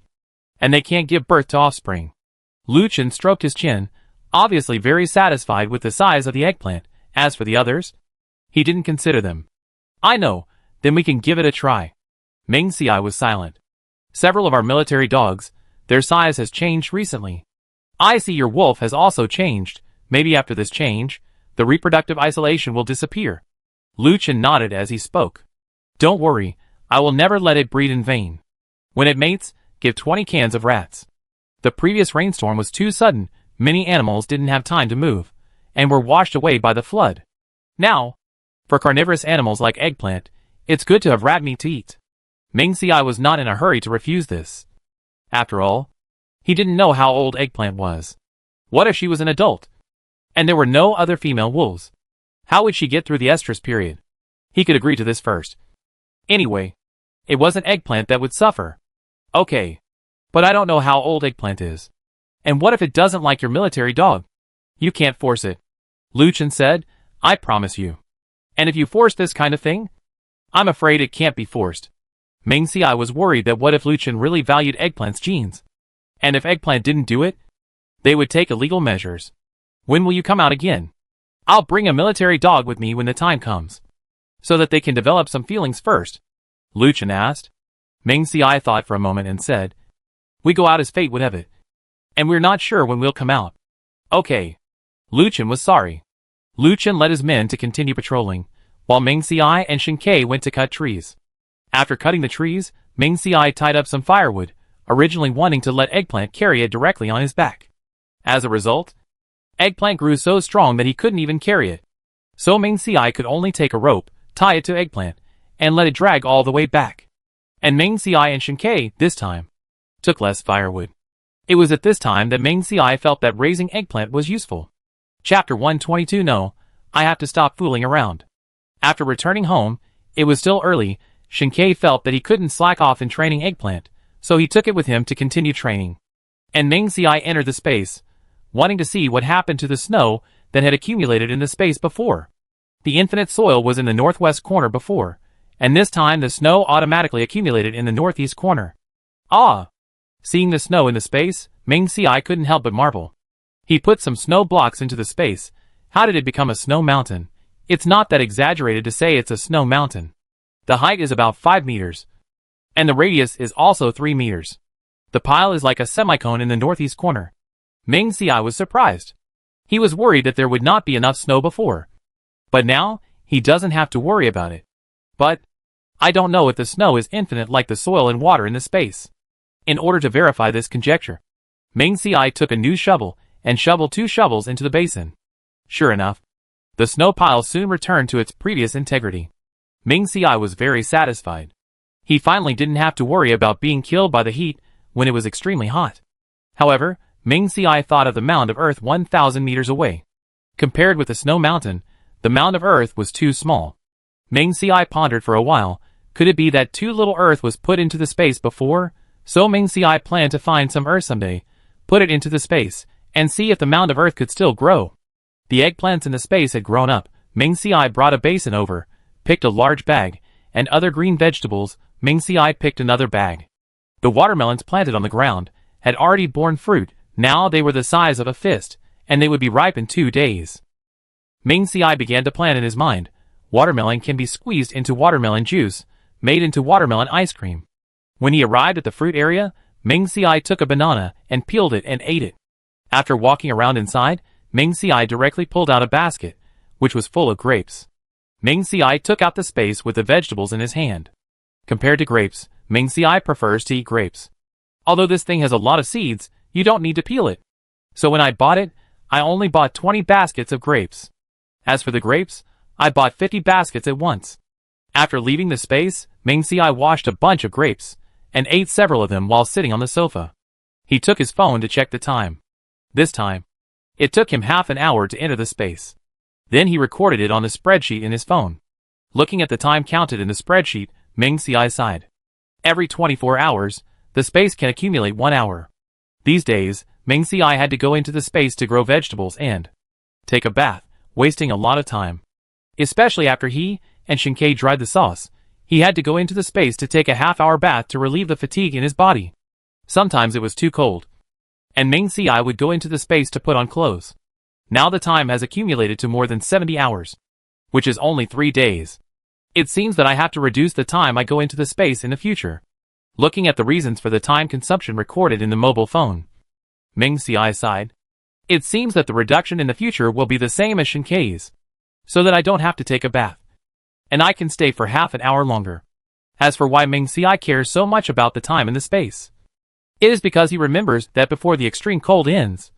and they can't give birth to offspring. Liu Chen stroked his chin, obviously very satisfied with the size of the eggplant. As for the others, he didn't consider them. I know, then we can give it a try. Meng Xiai was silent. Several of our military dogs, their size has changed recently. I see your wolf has also changed. Maybe after this change, the reproductive isolation will disappear. Lu Chen nodded as he spoke. Don't worry, I will never let it breed in vain. When it mates, give 20 cans of rats. The previous rainstorm was too sudden, many animals didn't have time to move, and were washed away by the flood. Now, for carnivorous animals like eggplant, it's good to have rat meat to eat. Meng Xiai was not in a hurry to refuse this. After all, he didn't know how old eggplant was. What if she was an adult? And there were no other female wolves. How would she get through the estrus period? He could agree to this first. Anyway, it wasn't eggplant that would suffer. Okay. But I don't know how old eggplant is. And what if it doesn't like your military dog? You can't force it. Lu Chen said, I promise you. And if you force this kind of thing? I'm afraid it can't be forced. Meng Xiai was worried that what if Lu Chen really valued eggplant's genes? And if eggplant didn't do it? They would take illegal measures. When will you come out again? I'll bring a military dog with me when the time comes. So that they can develop some feelings first. Lu Chen asked. Meng Xiai thought for a moment and said, we go out as fate would have it. And we're not sure when we'll come out. Okay. Lu Chen was sorry. Lu Chen led his men to continue patrolling, while Meng Xiai and Shen Ke went to cut trees. After cutting the trees, Meng Xiai tied up some firewood, originally wanting to let eggplant carry it directly on his back. As a result, eggplant grew so strong that he couldn't even carry it. So Meng Xiai could only take a rope, tie it to eggplant, and let it drag all the way back. And Meng Xiai and Shen Ke, this time, took less firewood. It was at this time that Meng Xiai felt that raising eggplant was useful. Chapter 122 No, I have to stop fooling around. After returning home, it was still early. Shen Ke felt that he couldn't slack off in training eggplant, so he took it with him to continue training. And Meng Xiai entered the space, wanting to see what happened to the snow that had accumulated in the space before. The infinite soil was in the northwest corner before, and this time the snow automatically accumulated in the northeast corner. Ah! Seeing the snow in the space, Meng Xiai couldn't help but marvel. He put some snow blocks into the space. How did it become a snow mountain? It's not that exaggerated to say it's a snow mountain. The height is about 5 meters. And the radius is also 3 meters. The pile is like a semicone in the northeast corner. Meng Xiai was surprised. He was worried that there would not be enough snow before. But now, he doesn't have to worry about it. But, I don't know if the snow is infinite like the soil and water in the space. In order to verify this conjecture, Meng Xiai took a new shovel and shoveled 2 shovels into the basin. Sure enough, the snow pile soon returned to its previous integrity. Meng Xiai was very satisfied. He finally didn't have to worry about being killed by the heat when it was extremely hot. However, Meng Xiai thought of the mound of earth 1,000 meters away. Compared with the snow mountain, the mound of earth was too small. Meng Xiai pondered for a while. Could it be that too little earth was put into the space before? So Meng Xiai planned to find some earth someday, put it into the space, and see if the mound of earth could still grow. The eggplants in the space had grown up. Meng Xiai brought a basin over, picked a large bag, and other green vegetables. Meng Xiai picked another bag. The watermelons planted on the ground had already borne fruit. Now they were the size of a fist, and they would be ripe in 2 days. Meng Xiai began to plan in his mind. Watermelon can be squeezed into watermelon juice, made into watermelon ice cream. When he arrived at the fruit area, Meng Xiai took a banana and peeled it and ate it. After walking around inside, Meng Xiai directly pulled out a basket, which was full of grapes. Meng Xiai took out the space with the vegetables in his hand. Compared to grapes, Meng Xiai prefers to eat grapes. Although this thing has a lot of seeds, you don't need to peel it. So when I bought it, I only bought 20 baskets of grapes. As for the grapes, I bought 50 baskets at once. After leaving the space, Meng Xiai washed a bunch of grapes, and ate several of them while sitting on the sofa. He took his phone to check the time. This time, it took him half an hour to enter the space. Then he recorded it on the spreadsheet in his phone. Looking at the time counted in the spreadsheet, Meng Xiai sighed. Every 24 hours, the space can accumulate 1 hour. These days, Meng Xiai had to go into the space to grow vegetables and take a bath, wasting a lot of time. Especially after he and Shen Ke dried the sauce, he had to go into the space to take a half-hour bath to relieve the fatigue in his body. Sometimes it was too cold, and Meng Xiai would go into the space to put on clothes. Now the time has accumulated to more than 70 hours, which is only 3 days. It seems that I have to reduce the time I go into the space in the future. Looking at the reasons for the time consumption recorded in the mobile phone, Ming Ci sighed. It seems that the reduction in the future will be the same as Shinkei's, so that I don't have to take a bath, and I can stay for half an hour longer. As for why Ming Ci cares so much about the time and the space, it is because he remembers that before the extreme cold ends,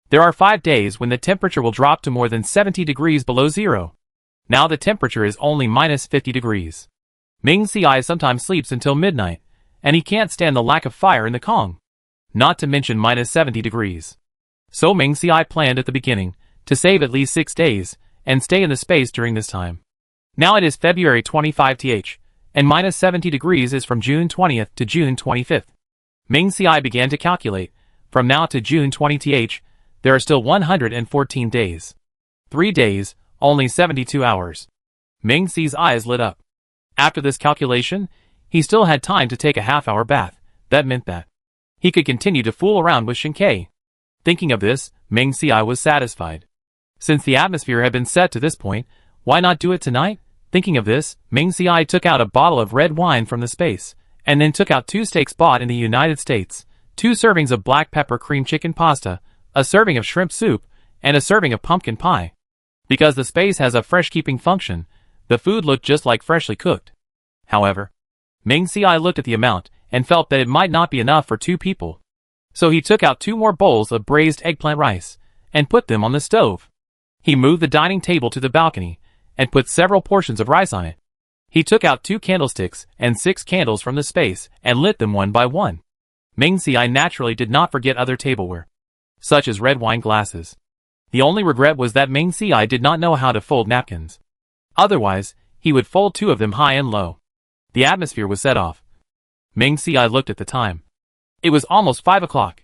there are 5 days when the temperature will drop to more than 70 degrees below zero. Now the temperature is only minus 50 degrees. Ming Ci sometimes sleeps until midnight, and he can't stand the lack of fire in the Kong, not to mention minus 70 degrees. So Ming Ci planned at the beginning to save at least 6 days and stay in the space during this time. Now it is February 25th, and minus 70 degrees is from June 20th to June 25th. Ming Ci began to calculate. From now to June 20th, there are still 114 days. 3 days, only 72 hours. Ming Ci's eyes lit up. After this calculation, he still had time to take a half-hour bath. That meant that he could continue to fool around with Shinkei. Thinking of this, Ming Ci was satisfied. Since the atmosphere had been set to this point, why not do it tonight? Thinking of this, Ming Ci took out a bottle of red wine from the space, and then took out 2 steaks bought in the United States, 2 servings of black pepper cream chicken pasta, a serving of shrimp soup, and a serving of pumpkin pie. Because the space has a fresh-keeping function, the food looked just like freshly cooked. However, Ming Ci looked at the amount and felt that it might not be enough for 2 people. So he took out 2 more bowls of braised eggplant rice and put them on the stove. He moved the dining table to the balcony and put several portions of rice on it. He took out 2 candlesticks and 6 candles from the space and lit them one by one. Ming Ci naturally did not forget other tableware, such as red wine glasses. The only regret was that Ming Ci did not know how to fold napkins. Otherwise, he would fold 2 of them high and low. The atmosphere was set off. Ming Ci looked at the time. It was almost 5 o'clock,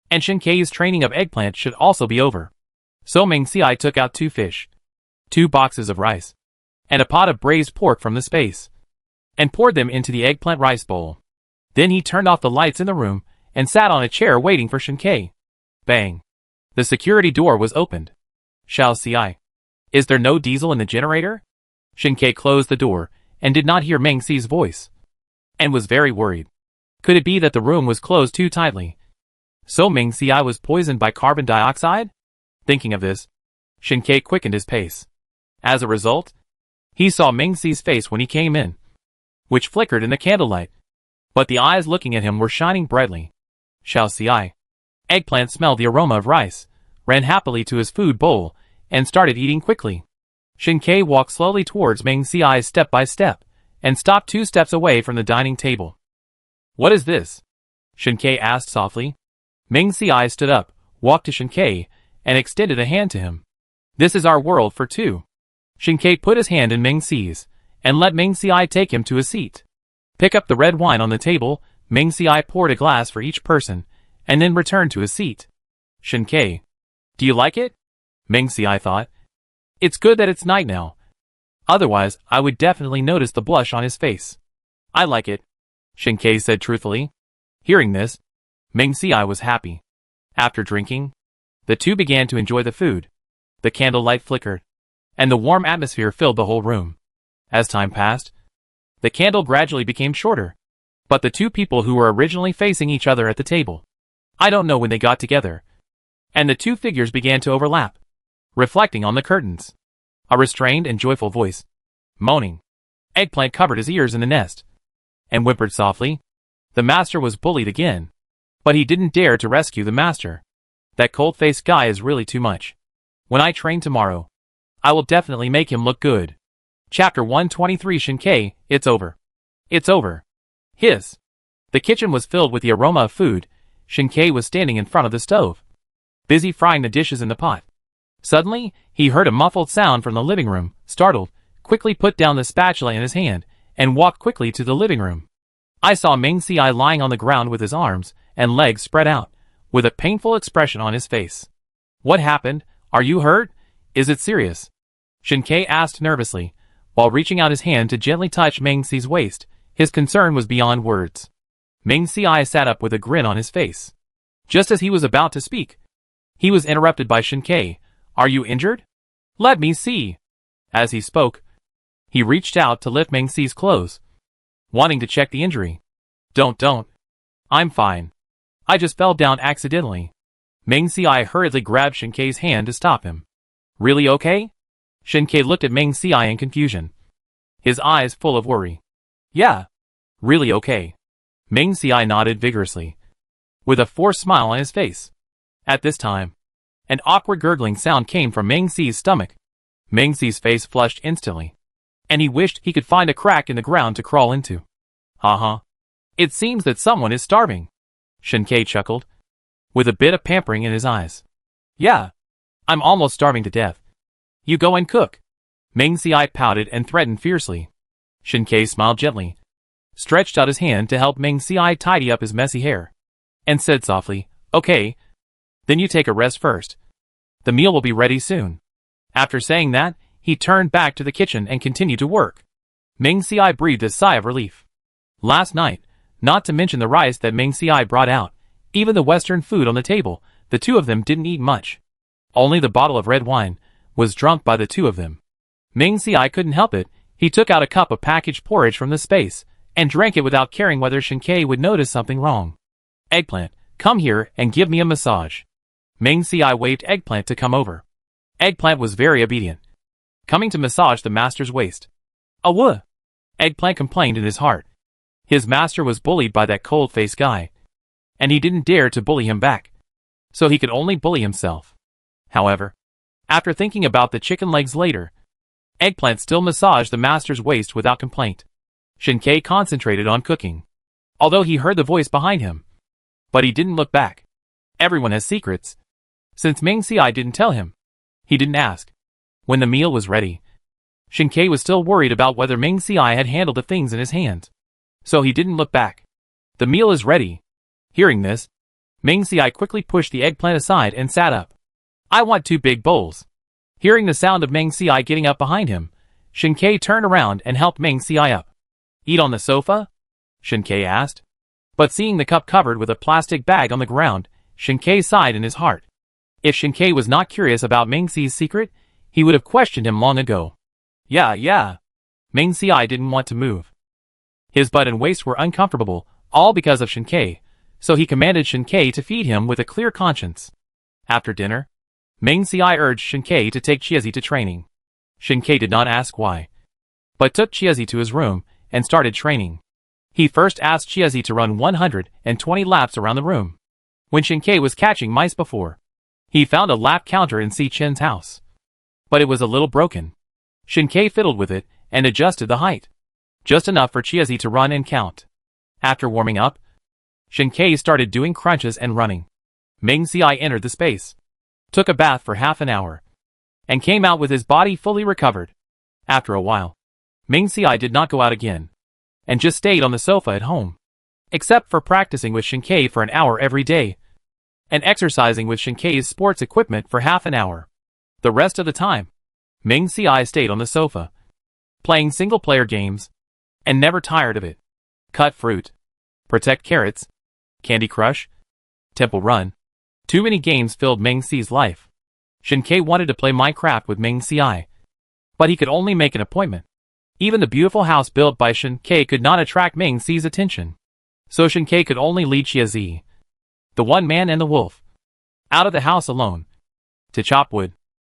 and Shinkei's training of eggplant should also be over. So Ming Ci took out 2 fish, 2 boxes of rice, and a pot of braised pork from the space, and poured them into the eggplant rice bowl. Then he turned off the lights in the room and sat on a chair waiting for Shinkei. Bang! The security door was opened. Xiao Ci, is there no diesel in the generator? Shinkei closed the door and did not hear Ming Ci's voice, and was very worried. Could it be that the room was closed too tightly? So Ming Ci was poisoned by carbon dioxide? Thinking of this, Shinkei quickened his pace. As a result, he saw Ming Ci's face when he came in, which flickered in the candlelight. But the eyes looking at him were shining brightly. Xiao Ci, Eggplant smelled the aroma of rice, ran happily to his food bowl, and started eating quickly. Shinkei walked slowly towards Ming Ci step by step, and stopped 2 steps away from the dining table. What is this? Shinkei asked softly. Ming Ci stood up, walked to Shinkei, and extended a hand to him. This is our world for 2. Shinkei put his hand in Ming Ci's, and let Ming Ci take him to a seat. Pick up the red wine on the table. Ming Ci poured a glass for each person, and then returned to his seat. Shinkei, do you like it? Ming Ci thought. It's good that it's night now. Otherwise, I would definitely notice the blush on his face. I like it, Shinkei said truthfully. Hearing this, Ming Ci was happy. After drinking, the 2 began to enjoy the food. The candlelight flickered, and the warm atmosphere filled the whole room. As time passed, the candle gradually became shorter, but the 2 people who were originally facing each other at the table, I don't know when they got together, and the 2 figures began to overlap, reflecting on the curtains. A restrained and joyful voice, moaning. Eggplant covered his ears in the nest, and whimpered softly. The master was bullied again, but he didn't dare to rescue the master. That cold-faced guy is really too much. When I train tomorrow, I will definitely make him look good. Chapter 123 Shinkei, it's over. It's over. Hiss. The kitchen was filled with the aroma of food. Shinkei was standing in front of the stove, busy frying the dishes in the pot. Suddenly, he heard a muffled sound from the living room. Startled, quickly put down the spatula in his hand, and walked quickly to the living room. I saw Ming Ci lying on the ground with his arms and legs spread out, with a painful expression on his face. What happened? Are you hurt? Is it serious? Shinkei asked nervously, while reaching out his hand to gently touch Ming Ci's waist. His concern was beyond words. Ming Ci sat up with a grin on his face. Just as he was about to speak, he was interrupted by Shinkei, Are you injured? Let me see. As he spoke, he reached out to lift Meng Xi's clothes, wanting to check the injury. Don't. I'm fine. I just fell down accidentally. Meng Xi hurriedly grabbed Shen Kei's hand to stop him. Really okay? Shen Kei looked at Meng Xi in confusion, his eyes full of worry. Yeah. Really okay. Meng Xi nodded vigorously, with a forced smile on his face. At this time, an awkward gurgling sound came from Meng Xi's stomach. Meng Xi's face flushed instantly, and he wished he could find a crack in the ground to crawl into. It seems that someone is starving. Shen Kei chuckled, with a bit of pampering in his eyes. Yeah. I'm almost starving to death. You go and cook. Meng Xi pouted and threatened fiercely. Shen Kei smiled gently, stretched out his hand to help Meng Xi tidy up his messy hair, and said softly, Okay. Then you take a rest first. The meal will be ready soon. After saying that, he turned back to the kitchen and continued to work. Meng Xi breathed a sigh of relief. Last night, not to mention the rice that Meng Xi brought out, even the Western food on the table, the two of them didn't eat much. Only the bottle of red wine was drunk by the two of them. Meng Xi couldn't help it. He took out a cup of packaged porridge from the space and drank it without caring whether Shen Kei would notice something wrong. Eggplant, come here and give me a massage. Meng Xi waved Eggplant to come over. Eggplant was very obedient, coming to massage the master's waist. Aww! Eggplant complained in his heart. His master was bullied by that cold-faced guy, and he didn't dare to bully him back, so he could only bully himself. However, after thinking about the chicken legs later, Eggplant still massaged the master's waist without complaint. Shen Kei concentrated on cooking, although he heard the voice behind him, but he didn't look back. Everyone has secrets. Since Meng Xi didn't tell him, he didn't ask. When the meal was ready, Shen Kei was still worried about whether Meng Xi had handled the things in his hands, so he didn't look back. The meal is ready. Hearing this, Meng Xi quickly pushed the eggplant aside and sat up. I want 2 big bowls. Hearing the sound of Meng Xi getting up behind him, Shen Kei turned around and helped Meng Xi up. Eat on the sofa? Shen Kei asked. But seeing the cup covered with a plastic bag on the ground, Shen Kei sighed in his heart. If Shen Kei was not curious about Meng Xi's secret, he would have questioned him long ago. Yeah. Meng Xi didn't want to move. His butt and waist were uncomfortable, all because of Shen Kei, so he commanded Shen Kei to feed him with a clear conscience. After dinner, Meng Xi urged Shen Kei to take Chiezi to training. Shen Kei did not ask why, but took Chiezi to his room and started training. He first asked Chiezi to run 120 laps around the room. When Shen Kei was catching mice before, he found a lap counter in Si Chen's house, but it was a little broken. Shen Kei fiddled with it and adjusted the height, just enough for Chiezi to run and count. After warming up, Shen Kei started doing crunches and running. Meng Xi entered the space, took a bath for half an hour, and came out with his body fully recovered. After a while, Meng Xi did not go out again, and just stayed on the sofa at home, except for practicing with Shen Kei for an hour every day, and exercising with Shen Kei's sports equipment for half an hour. The rest of the time, Meng Xi stayed on the sofa, playing single-player games, and never tired of it. Cut fruit, protect carrots, Candy Crush, Temple Run. Too many games filled Meng Xi's life. Shen Kei wanted to play Minecraft with Meng Xi, but he could only make an appointment. Even the beautiful house built by Shen Kei could not attract Meng Xi's attention, so Shen Kei could only lead Chiezi, the one man and the wolf, out of the house alone, to chop wood.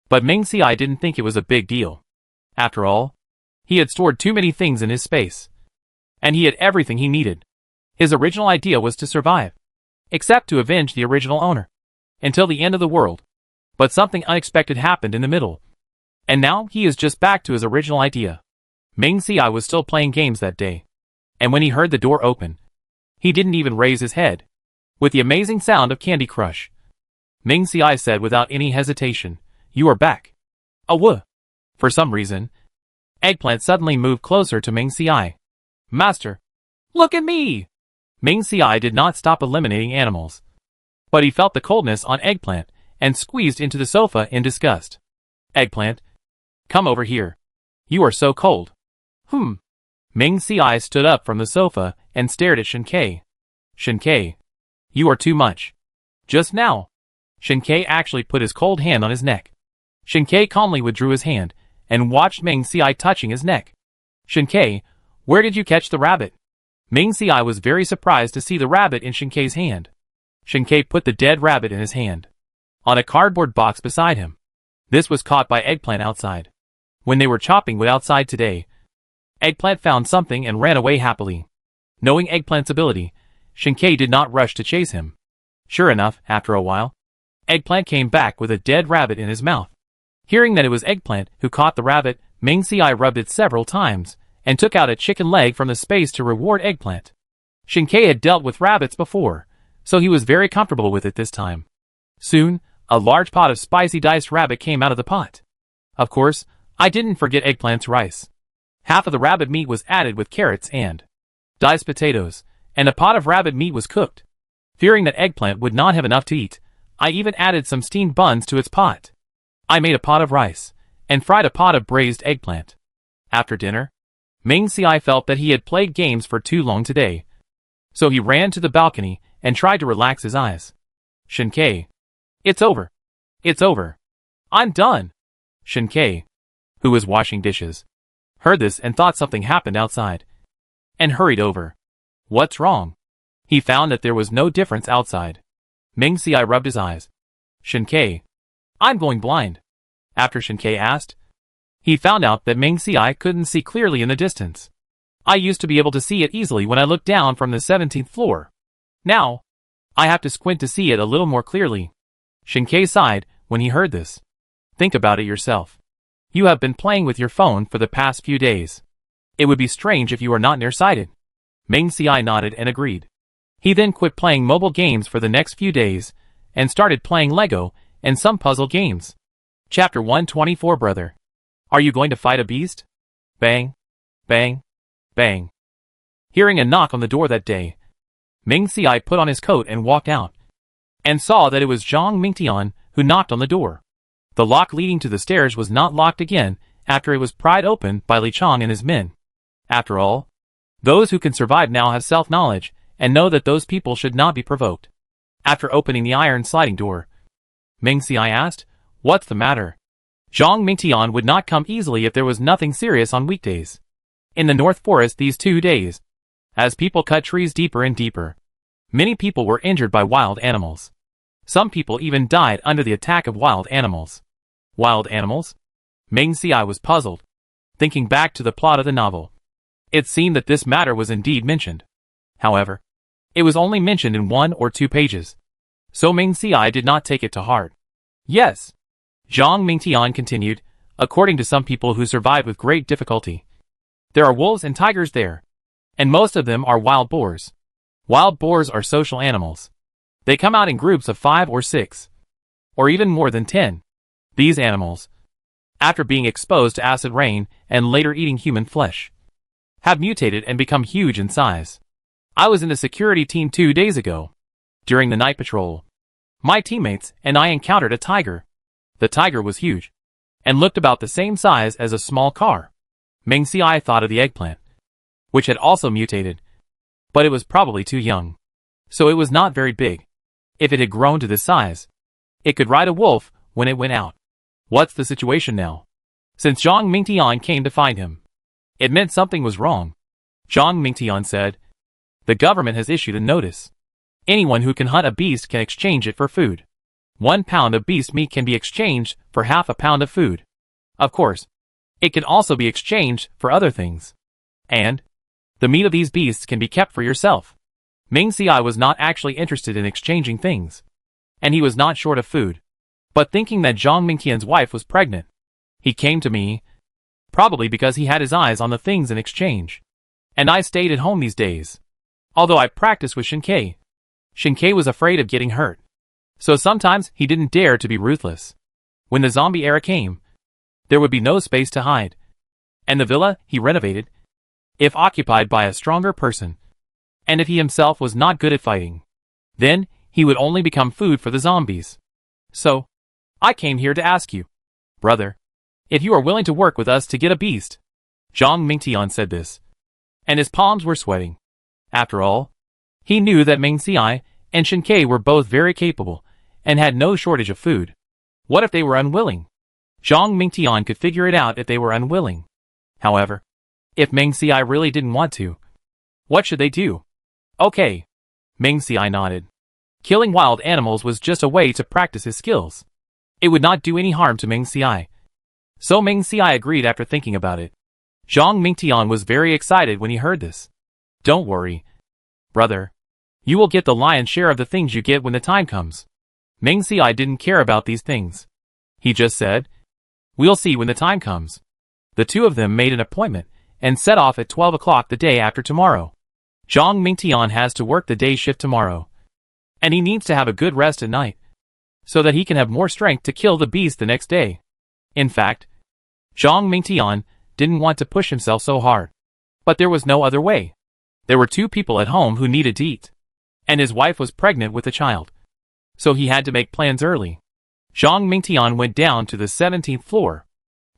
But Meng Xi didn't think it was a big deal. After all, he had stored too many things in his space, and he had everything he needed. His original idea was to survive, except to avenge the original owner, until the end of the world. But something unexpected happened in the middle, and now he is just back to his original idea. Meng Xi was still playing games that day, and when he heard the door open, he didn't even raise his head. With the amazing sound of Candy Crush, Meng Xi said without any hesitation, "You are back." Aww. For some reason, Eggplant suddenly moved closer to Meng Xi. Master, look at me! Meng Xi did not stop eliminating animals, but he felt the coldness on Eggplant and squeezed into the sofa in disgust. Eggplant, come over here. You are so cold. Meng Xi stood up from the sofa and stared at Shen Kei. Shen Kei, you are too much. Just now, Shen Kei actually put his cold hand on his neck. Shinkei calmly withdrew his hand, and watched Ming Xiai touching his neck. Shinkei, where did you catch the rabbit? Ming Xiai was very surprised to see the rabbit in Shinkei's hand. Shinkei put the dead rabbit in his hand, on a cardboard box beside him. This was caught by Eggplant outside. When they were chopping wood outside today, Eggplant found something and ran away happily. Knowing Eggplant's ability, Shinkei did not rush to chase him. Sure enough, after a while, Eggplant came back with a dead rabbit in his mouth. Hearing that it was Eggplant who caught the rabbit, Ming Xiai rubbed it several times, and took out a chicken leg from the space to reward Eggplant. Shinkei had dealt with rabbits before, so he was very comfortable with it this time. Soon, a large pot of spicy diced rabbit came out of the pot. Of course, I didn't forget Eggplant's rice. Half of the rabbit meat was added with carrots and diced potatoes, and a pot of rabbit meat was cooked. Fearing that Eggplant would not have enough to eat, I even added some steamed buns to its pot. I made a pot of rice, and fried a pot of braised eggplant. After dinner, Ming Xiai felt that he had played games for too long today, so he ran to the balcony and tried to relax his eyes. Shinkei. It's over. It's over. I'm done. Shinkei, who was washing dishes, heard this and thought something happened outside, and hurried over. What's wrong? He found that there was no difference outside. Ming Xiai rubbed his eyes. Shinkei. I'm going blind. After Shinkei asked, he found out that Ming Xiai couldn't see clearly in the distance. I used to be able to see it easily when I looked down from the 17th floor. Now, I have to squint to see it a little more clearly. Shinkei sighed when he heard this. Think about it yourself. You have been playing with your phone for the past few days. It would be strange if you are not nearsighted. Ming Xiai nodded and agreed. He then quit playing mobile games for the next few days, and started playing Lego and some puzzle games. Chapter 124 Brother. Are you going to fight a beast? Bang. Bang. Bang. Hearing a knock on the door that day, Ming Xiai put on his coat and walked out, and saw that it was Zhang Mingtian who knocked on the door. The lock leading to the stairs was not locked again after it was pried open by Li Chang and his men. After all, those who can survive now have self-knowledge and know that those people should not be provoked. After opening the iron sliding door, Ming Xiai asked, What's the matter? Zhang Mingtian would not come easily if there was nothing serious on weekdays. In the North Forest these 2 days, as people cut trees deeper and deeper, many people were injured by wild animals. Some people even died under the attack of wild animals. Wild animals? Ming Xiai was puzzled, thinking back to the plot of the novel. It seemed that this matter was indeed mentioned. However, it was only mentioned in 1 or 2 pages, so Ming Xiai did not take it to heart. Yes, Zhang Mingtian continued, according to some people who survived with great difficulty, there are wolves and tigers there, and most of them are wild boars. Wild boars are social animals. They come out in groups of 5 or 6, or even more than 10. These animals, after being exposed to acid rain and later eating human flesh, have mutated and become huge in size. I was in the security team 2 days ago. During the night patrol, my teammates and I encountered a tiger. The tiger was huge, and looked about the same size as a small car. Ming Xiai thought of the eggplant, which had also mutated, but it was probably too young, so it was not very big. If it had grown to this size, it could ride a wolf when it went out. What's the situation now? Since Zhang Mingtian came to find him, it meant something was wrong. Zhang Mingtian said, The government has issued a notice. Anyone who can hunt a beast can exchange it for food. 1 pound of beast meat can be exchanged for half a pound of food. Of course, it can also be exchanged for other things. And the meat of these beasts can be kept for yourself. Ming Xiai was not actually interested in exchanging things, and he was not short of food. But thinking that Zhang Mingtian's wife was pregnant, he came to me, probably because he had his eyes on the things in exchange. And I stayed at home these days. Although I practiced with Shinkei, Shinkei was afraid of getting hurt, so sometimes he didn't dare to be ruthless. When the zombie era came, there would be no space to hide, and the villa he renovated, if occupied by a stronger person, and if he himself was not good at fighting, then he would only become food for the zombies. So, I came here to ask you, brother, if you are willing to work with us to get a beast. Zhang Mingtian said this, and his palms were sweating. After all, he knew that Ming Xiai and Shinkei were both very capable, and had no shortage of food. What if they were unwilling? Zhang Mingtian could figure it out if they were unwilling. However, if Meng Xiai really didn't want to, what should they do? Okay. Meng Xiai nodded. Killing wild animals was just a way to practice his skills. It would not do any harm to Meng Xiai. So Meng Xiai agreed after thinking about it. Zhang Mingtian was very excited when he heard this. Don't worry, brother. You will get the lion's share of the things you get when the time comes. Meng Xiai didn't care about these things. He just said, we'll see when the time comes. The two of them made an appointment and set off at 12 o'clock the day after tomorrow. Zhang Mingtian has to work the day shift tomorrow. And he needs to have a good rest at night, so that he can have more strength to kill the beast the next day. In fact, Zhang Mingtian didn't want to push himself so hard. But there was no other way. There were two people at home who needed to eat. And his wife was pregnant with a child. So he had to make plans early. Zhang Mingtian went down to the 17th floor.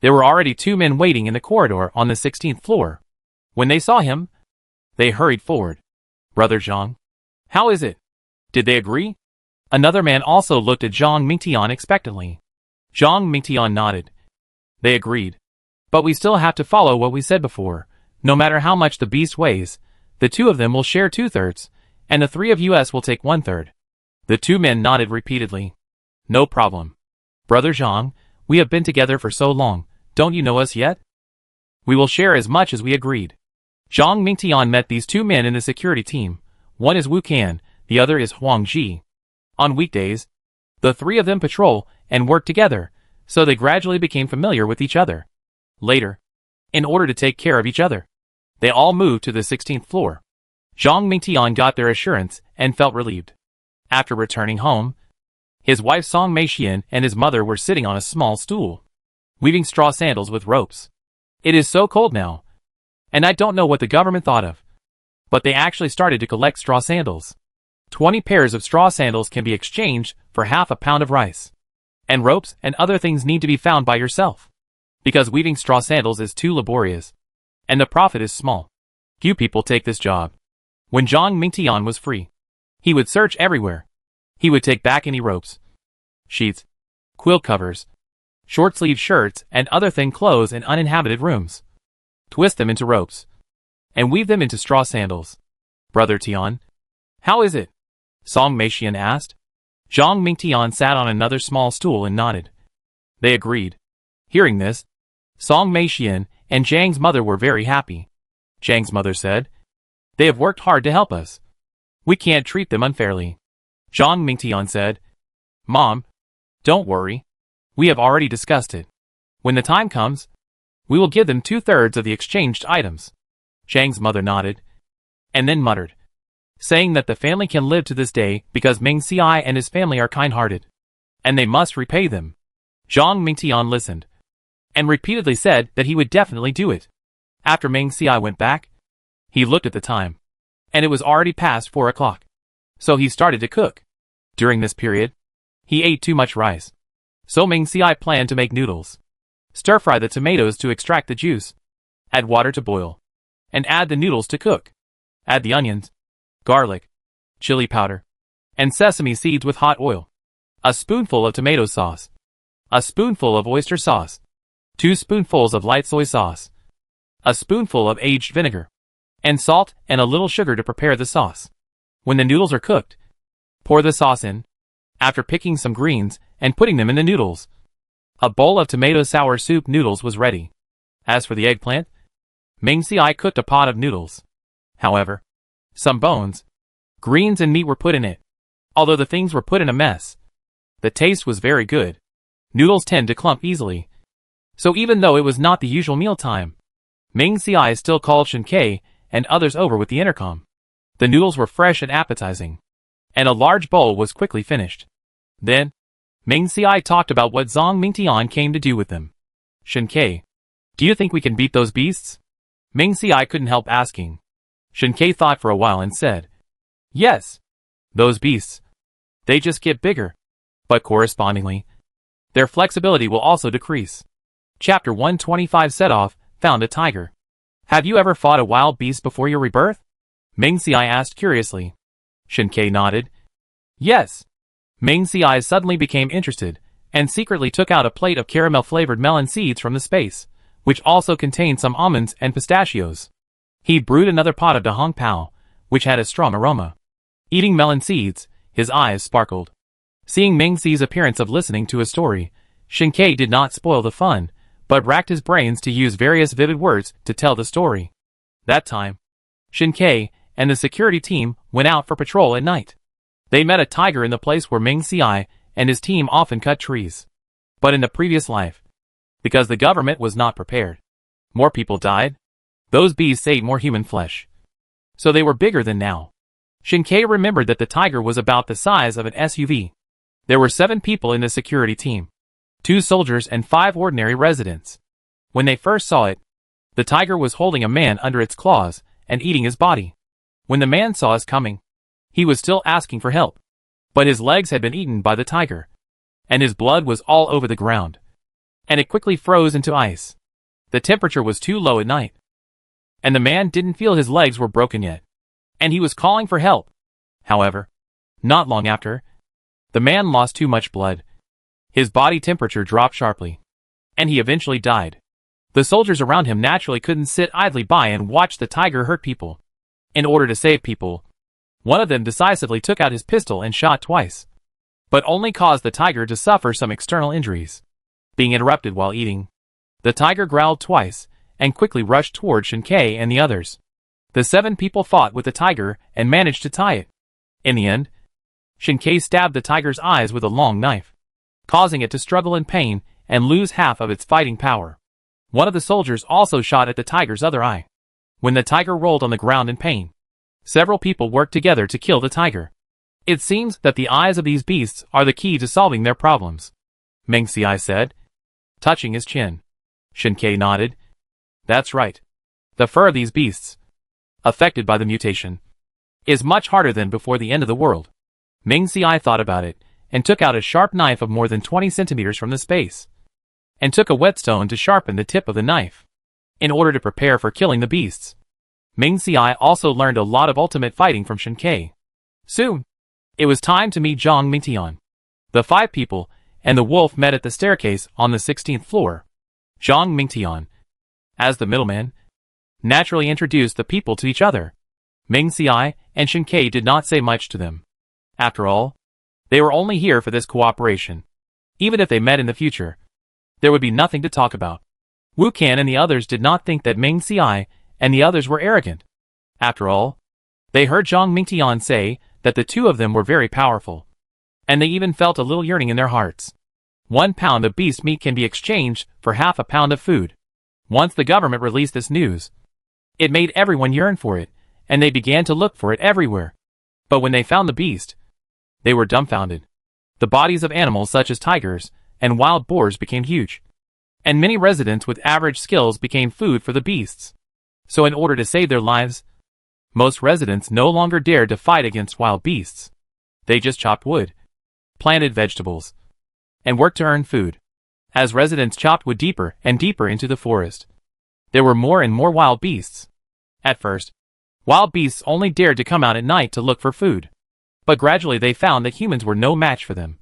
There were already two men waiting in the corridor on the 16th floor. When they saw him, they hurried forward. Brother Zhang, how is it? Did they agree? Another man also looked at Zhang Mingtian expectantly. Zhang Mingtian nodded. They agreed. But we still have to follow what we said before. No matter how much the beast weighs, the two of them will share 2/3, and the three of us will take 1/3. The two men nodded repeatedly. No problem. Brother Zhang, we have been together for so long, don't you know us yet? We will share as much as we agreed. Zhang Mingtian met these two men in the security team. One is Wu Kan, the other is Huang Ji. On weekdays, the three of them patrol and work together, so they gradually became familiar with each other. Later, in order to take care of each other, they all moved to the 16th floor. Zhang Mingtian got their assurance and felt relieved. After returning home, his wife Song Meixian and his mother were sitting on a small stool, weaving straw sandals with ropes. It is so cold now, and I don't know what the government thought of, but they actually started to collect straw sandals. 20 pairs of straw sandals can be exchanged for half a pound of rice. And ropes and other things need to be found by yourself, because weaving straw sandals is too laborious, and the profit is small. Few people take this job. When Zhang Mingtian was free, he would search everywhere. He would take back any ropes, sheets, quilt covers, short-sleeved shirts and other thin clothes in uninhabited rooms, twist them into ropes, and weave them into straw sandals. Brother Tian, how is it? Song Meixian asked. Zhang Mingtian sat on another small stool and nodded. They agreed. Hearing this, Song Meixian and Zhang's mother were very happy. Zhang's mother said, they have worked hard to help us. We can't treat them unfairly. Zhang Mingtian said, Mom, don't worry. We have already discussed it. When the time comes, we will give them 2/3 of the exchanged items. Zhang's mother nodded, and then muttered, saying that the family can live to this day because Meng Xiai and his family are kind-hearted, and they must repay them. Zhang Mingtian listened, and repeatedly said that he would definitely do it. After Meng Xiai went back, he looked at the time, and it was already past 4 o'clock. So he started to cook. During this period, he ate too much rice. So Meng Xiai planned to make noodles. Stir-fry the tomatoes to extract the juice. Add water to boil. And add the noodles to cook. Add the onions, garlic, chili powder, and sesame seeds with hot oil. A spoonful of tomato sauce. A spoonful of oyster sauce. 2 spoonfuls of light soy sauce. A spoonful of aged vinegar. And salt and a little sugar to prepare the sauce. When the noodles are cooked, pour the sauce in, after picking some greens and putting them in the noodles. A bowl of tomato sour soup noodles was ready. As for the eggplant, Meng Xiai cooked a pot of noodles. However, some bones, greens and meat were put in it. Although the things were put in a mess, the taste was very good. Noodles tend to clump easily. So even though it was not the usual mealtime, Meng Xiai still called Shen Kai and others over with the intercom. The noodles were fresh and appetizing, and a large bowl was quickly finished. Then, Meng Xiai talked about what Zhang Mingtian came to do with them. Shen Kai, do you think we can beat those beasts? Meng Xiai couldn't help asking. Shen Kai thought for a while and said, yes, those beasts. They just get bigger. But correspondingly, their flexibility will also decrease. Chapter 125 set off, found a tiger. Have you ever fought a wild beast before your rebirth? Meng Xiai asked curiously. Shen Kai nodded. Yes. Meng Xiai suddenly became interested, and secretly took out a plate of caramel-flavored melon seeds from the space, which also contained some almonds and pistachios. He brewed another pot of da hong pao, which had a strong aroma. Eating melon seeds, his eyes sparkled. Seeing Ming Xi's appearance of listening to a story, Shinkei did not spoil the fun, but racked his brains to use various vivid words to tell the story. That time, Shinkei and the security team went out for patrol at night. They met a tiger in the place where Ming Xi and his team often cut trees. But in the previous life, because the government was not prepared, more people died. Those beasts ate more human flesh, so they were bigger than now. Shinkei remembered that the tiger was about the size of an SUV. There were 7 people in the security team, 2 soldiers and 5 ordinary residents. When they first saw it, the tiger was holding a man under its claws and eating his body. When the man saw us coming, he was still asking for help, but his legs had been eaten by the tiger, and his blood was all over the ground, and it quickly froze into ice. The temperature was too low at night, and the man didn't feel his legs were broken yet, and he was calling for help. However, not long after, the man lost too much blood. His body temperature dropped sharply, and he eventually died. The soldiers around him naturally couldn't sit idly by and watch the tiger hurt people. In order to save people, one of them decisively took out his pistol and shot twice, but only caused the tiger to suffer some external injuries. Being interrupted while eating, the tiger growled twice and quickly rushed toward Shinkei and the others. The 7 people fought with the tiger and managed to tie it. In the end, Shinkei stabbed the tiger's eyes with a long knife, causing it to struggle in pain and lose half of its fighting power. One of the soldiers also shot at the tiger's other eye. When the tiger rolled on the ground in pain, several people worked together to kill the tiger. It seems that the eyes of these beasts are the key to solving their problems, Meng Xi said, touching his chin. Shinkei nodded. That's right. The fur of these beasts, affected by the mutation, is much harder than before the end of the world. Meng Xi thought about it, and took out a sharp knife of more than 20 centimeters from the space, and took a whetstone to sharpen the tip of the knife, in order to prepare for killing the beasts. Meng Xi also learned a lot of ultimate fighting from Shinkei. Soon, it was time to meet Zhang Mingtian. The 5 people and the wolf met at the staircase on the 16th floor. Zhang Mingtian, as the middleman, naturally introduced the people to each other. Meng Xi and Shinkei did not say much to them. After all, they were only here for this cooperation. Even if they met in the future, there would be nothing to talk about. Wu Can and the others did not think that Meng Xi and the others were arrogant. After all, they heard Zhang Mingtian say that the 2 of them were very powerful, and they even felt a little yearning in their hearts. 1 pound of beast meat can be exchanged for half a pound of food. Once the government released this news, it made everyone yearn for it, and they began to look for it everywhere. But when they found the beast, they were dumbfounded. The bodies of animals such as tigers and wild boars became huge, and many residents with average skills became food for the beasts. So in order to save their lives, most residents no longer dared to fight against wild beasts. They just chopped wood, planted vegetables, and worked to earn food. As residents chopped wood deeper and deeper into the forest, there were more and more wild beasts. At first, wild beasts only dared to come out at night to look for food. But gradually they found that humans were no match for them,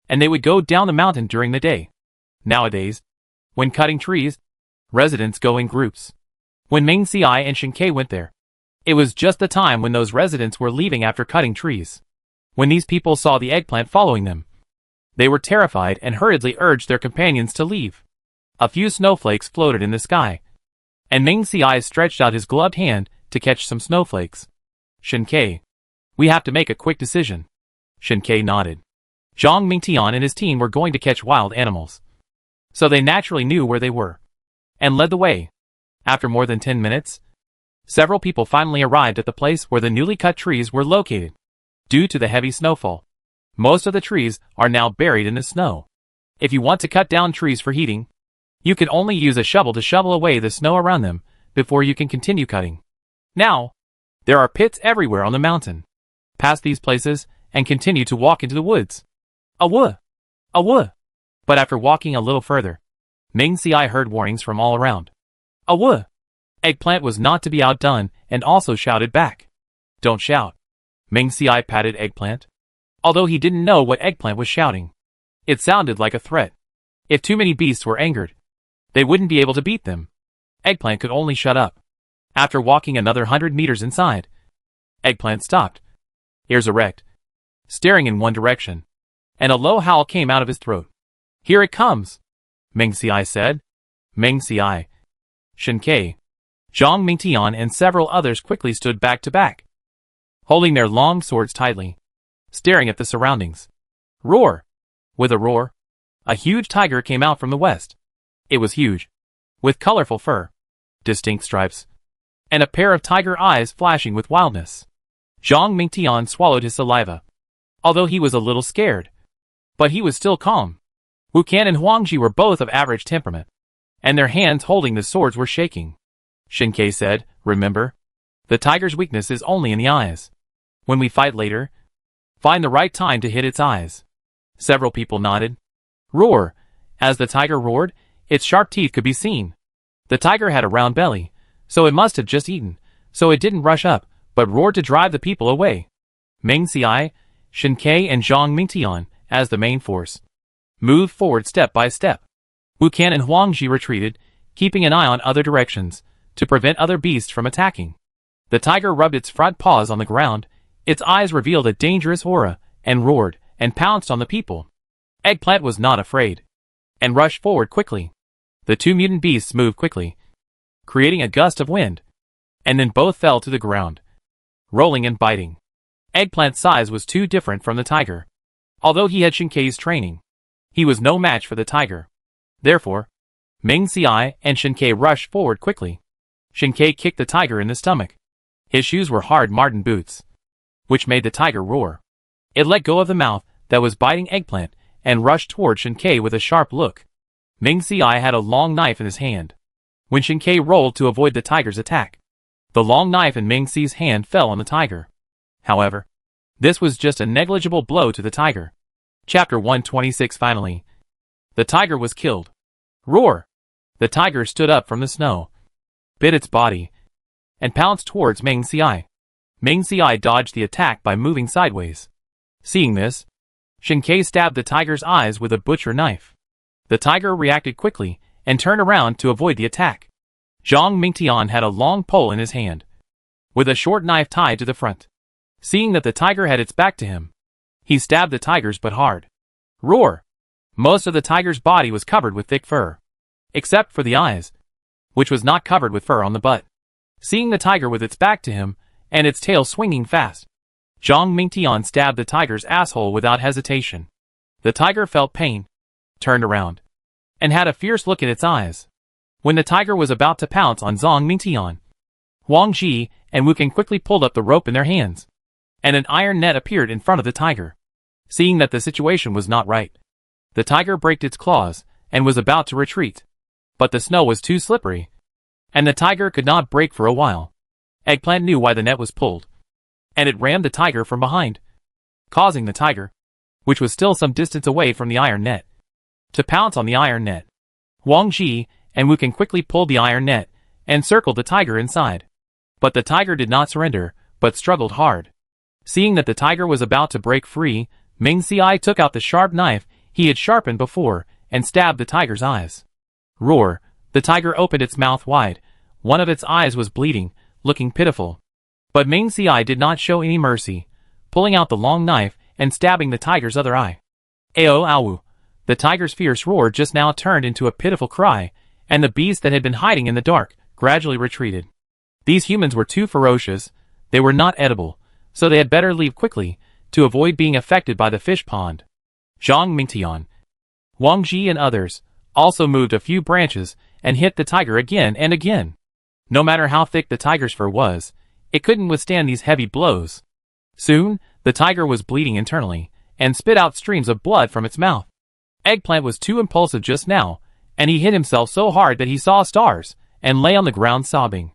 and they would go down the mountain during the day. Nowadays, when cutting trees, residents go in groups. When Meng Xi and Shinkei went there, it was just the time when those residents were leaving after cutting trees. When these people saw the eggplant following them, they were terrified and hurriedly urged their companions to leave. A few snowflakes floated in the sky, and Meng Xi stretched out his gloved hand to catch some snowflakes. Shinkei, we have to make a quick decision. Shinkei nodded. Zhang Mingtian and his team were going to catch wild animals, so they naturally knew where they were, and led the way. After more than 10 minutes, several people finally arrived at the place where the newly cut trees were located. Due to the heavy snowfall, most of the trees are now buried in the snow. If you want to cut down trees for heating, you can only use a shovel to shovel away the snow around them before you can continue cutting. Now, there are pits everywhere on the mountain. Pass these places and continue to walk into the woods. Awoo! Awoo! But after walking a little further, Meng Xi heard warnings from all around. Awoo! Eggplant was not to be outdone and also shouted back. Don't shout. Meng Xi patted Eggplant, although he didn't know what Eggplant was shouting. It sounded like a threat. If too many beasts were angered, they wouldn't be able to beat them. Eggplant could only shut up. After walking another 100 meters inside, Eggplant stopped, ears erect, staring in one direction, and a low howl came out of his throat. "Here it comes," Meng Xiai said. Meng Xiai, Shen Ke, Zhang Mingtian and several others quickly stood back to back, holding their long swords tightly, staring at the surroundings. Roar! With a roar, a huge tiger came out from the west. It was huge, with colorful fur, distinct stripes, and a pair of tiger eyes flashing with wildness. Zhang Mingtian swallowed his saliva, although he was a little scared. But he was still calm. Wu Can and Huangji were both of average temperament, and their hands holding the swords were shaking. Shen Ke said, "Remember, the tiger's weakness is only in the eyes. When we fight later, find the right time to hit its eyes." Several people nodded. Roar! As the tiger roared, its sharp teeth could be seen. The tiger had a round belly, so it must have just eaten, so it didn't rush up, but roared to drive the people away. Meng Xiai, Shen Ke and Zhang Mingtian, as the main force, moved forward step by step. Wu Can and Huangji retreated, keeping an eye on other directions, to prevent other beasts from attacking. The tiger rubbed its front paws on the ground, its eyes revealed a dangerous aura, and roared, and pounced on the people. Eggplant was not afraid, and rushed forward quickly. The two mutant beasts moved quickly, creating a gust of wind, and then both fell to the ground, rolling and biting. Eggplant's size was too different from the tiger. Although he had Shen Ke's training, he was no match for the tiger. Therefore, Meng Xiai and Shen Ke rushed forward quickly. Shen Ke kicked the tiger in the stomach. His shoes were hard marten boots, which made the tiger roar. It let go of the mouth that was biting Eggplant and rushed toward Shen Ke with a sharp look. Meng Xiai had a long knife in his hand. When Shen Ke rolled to avoid the tiger's attack, the long knife in Meng Xi's hand fell on the tiger. However, this was just a negligible blow to the tiger. Chapter 126 Finally, the tiger was killed. Roar! The tiger stood up from the snow, bit its body, and pounced towards Meng Xiai. Meng Xiai dodged the attack by moving sideways. Seeing this, Shen Ke stabbed the tiger's eyes with a butcher knife. The tiger reacted quickly and turned around to avoid the attack. Zhang Mingtian had a long pole in his hand, with a short knife tied to the front. Seeing that the tiger had its back to him, he stabbed the tiger's butt hard. Roar! Most of the tiger's body was covered with thick fur, except for the eyes, which was not covered with fur on the butt. Seeing the tiger with its back to him, and its tail swinging fast, Zhang Mingtian stabbed the tiger's asshole without hesitation. The tiger felt pain, turned around, and had a fierce look in its eyes. When the tiger was about to pounce on Zhang Mingtian, Huangji and Wu Can quickly pulled up the rope in their hands, and an iron net appeared in front of the tiger. Seeing that the situation was not right, the tiger braked its claws and was about to retreat. But the snow was too slippery, and the tiger could not brake for a while. Eggplant knew why the net was pulled, and it rammed the tiger from behind, causing the tiger, which was still some distance away from the iron net, to pounce on the iron net. Huangji and Wu Can quickly pulled the iron net and circled the tiger inside. But the tiger did not surrender, but struggled hard. Seeing that the tiger was about to break free, Meng Xiai took out the sharp knife he had sharpened before and stabbed the tiger's eyes. Roar! The tiger opened its mouth wide. One of its eyes was bleeding, looking pitiful. But Meng Xiai did not show any mercy, pulling out the long knife and stabbing the tiger's other eye. Ao awu! The tiger's fierce roar just now turned into a pitiful cry, and the beast that had been hiding in the dark gradually retreated. These humans were too ferocious, they were not edible, so they had better leave quickly, to avoid being affected by the fish pond. Zhang Mingtian, Huangji and others also moved a few branches and hit the tiger again and again. No matter how thick the tiger's fur was, it couldn't withstand these heavy blows. Soon, the tiger was bleeding internally, and spit out streams of blood from its mouth. Eggplant was too impulsive just now, and he hit himself so hard that he saw stars, and lay on the ground sobbing.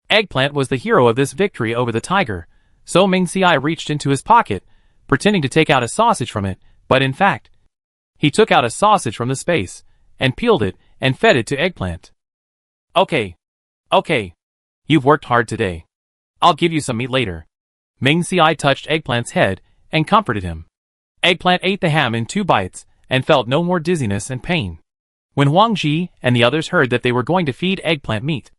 Eggplant was the hero of this victory over the tiger, so Meng Xiai reached into his pocket, pretending to take out a sausage from it, but in fact, he took out a sausage from the space, and peeled it, and fed it to Eggplant. Okay. You've worked hard today. I'll give you some meat later. Meng Xiai touched Eggplant's head, and comforted him. Eggplant ate the ham in 2 bites, and felt no more dizziness and pain. When Huang Ji and the others heard that they were going to feed eggplant meat,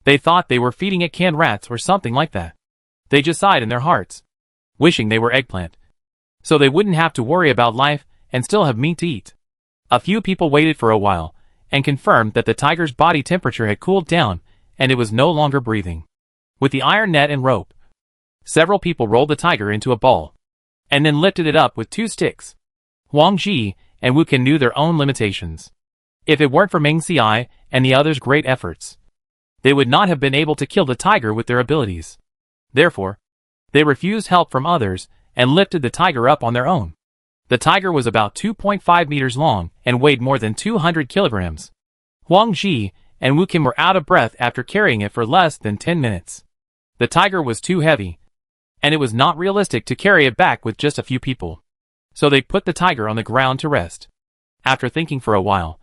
they thought they were feeding it canned rats or something like that. They just sighed in their hearts, wishing they were eggplant, so they wouldn't have to worry about life and still have meat to eat. A few people waited for a while and confirmed that the tiger's body temperature had cooled down and it was no longer breathing. With the iron net and rope, several people rolled the tiger into a ball and then lifted it up with 2 sticks. Huang Ji and Wu Can knew their own limitations. If it weren't for Meng Xiai and the others' great efforts, they would not have been able to kill the tiger with their abilities. Therefore, they refused help from others and lifted the tiger up on their own. The tiger was about 2.5 meters long and weighed more than 200 kilograms. Huang Ji and Wu Can were out of breath after carrying it for less than 10 minutes. The tiger was too heavy, and it was not realistic to carry it back with just a few people. So they put the tiger on the ground to rest. After thinking for a while,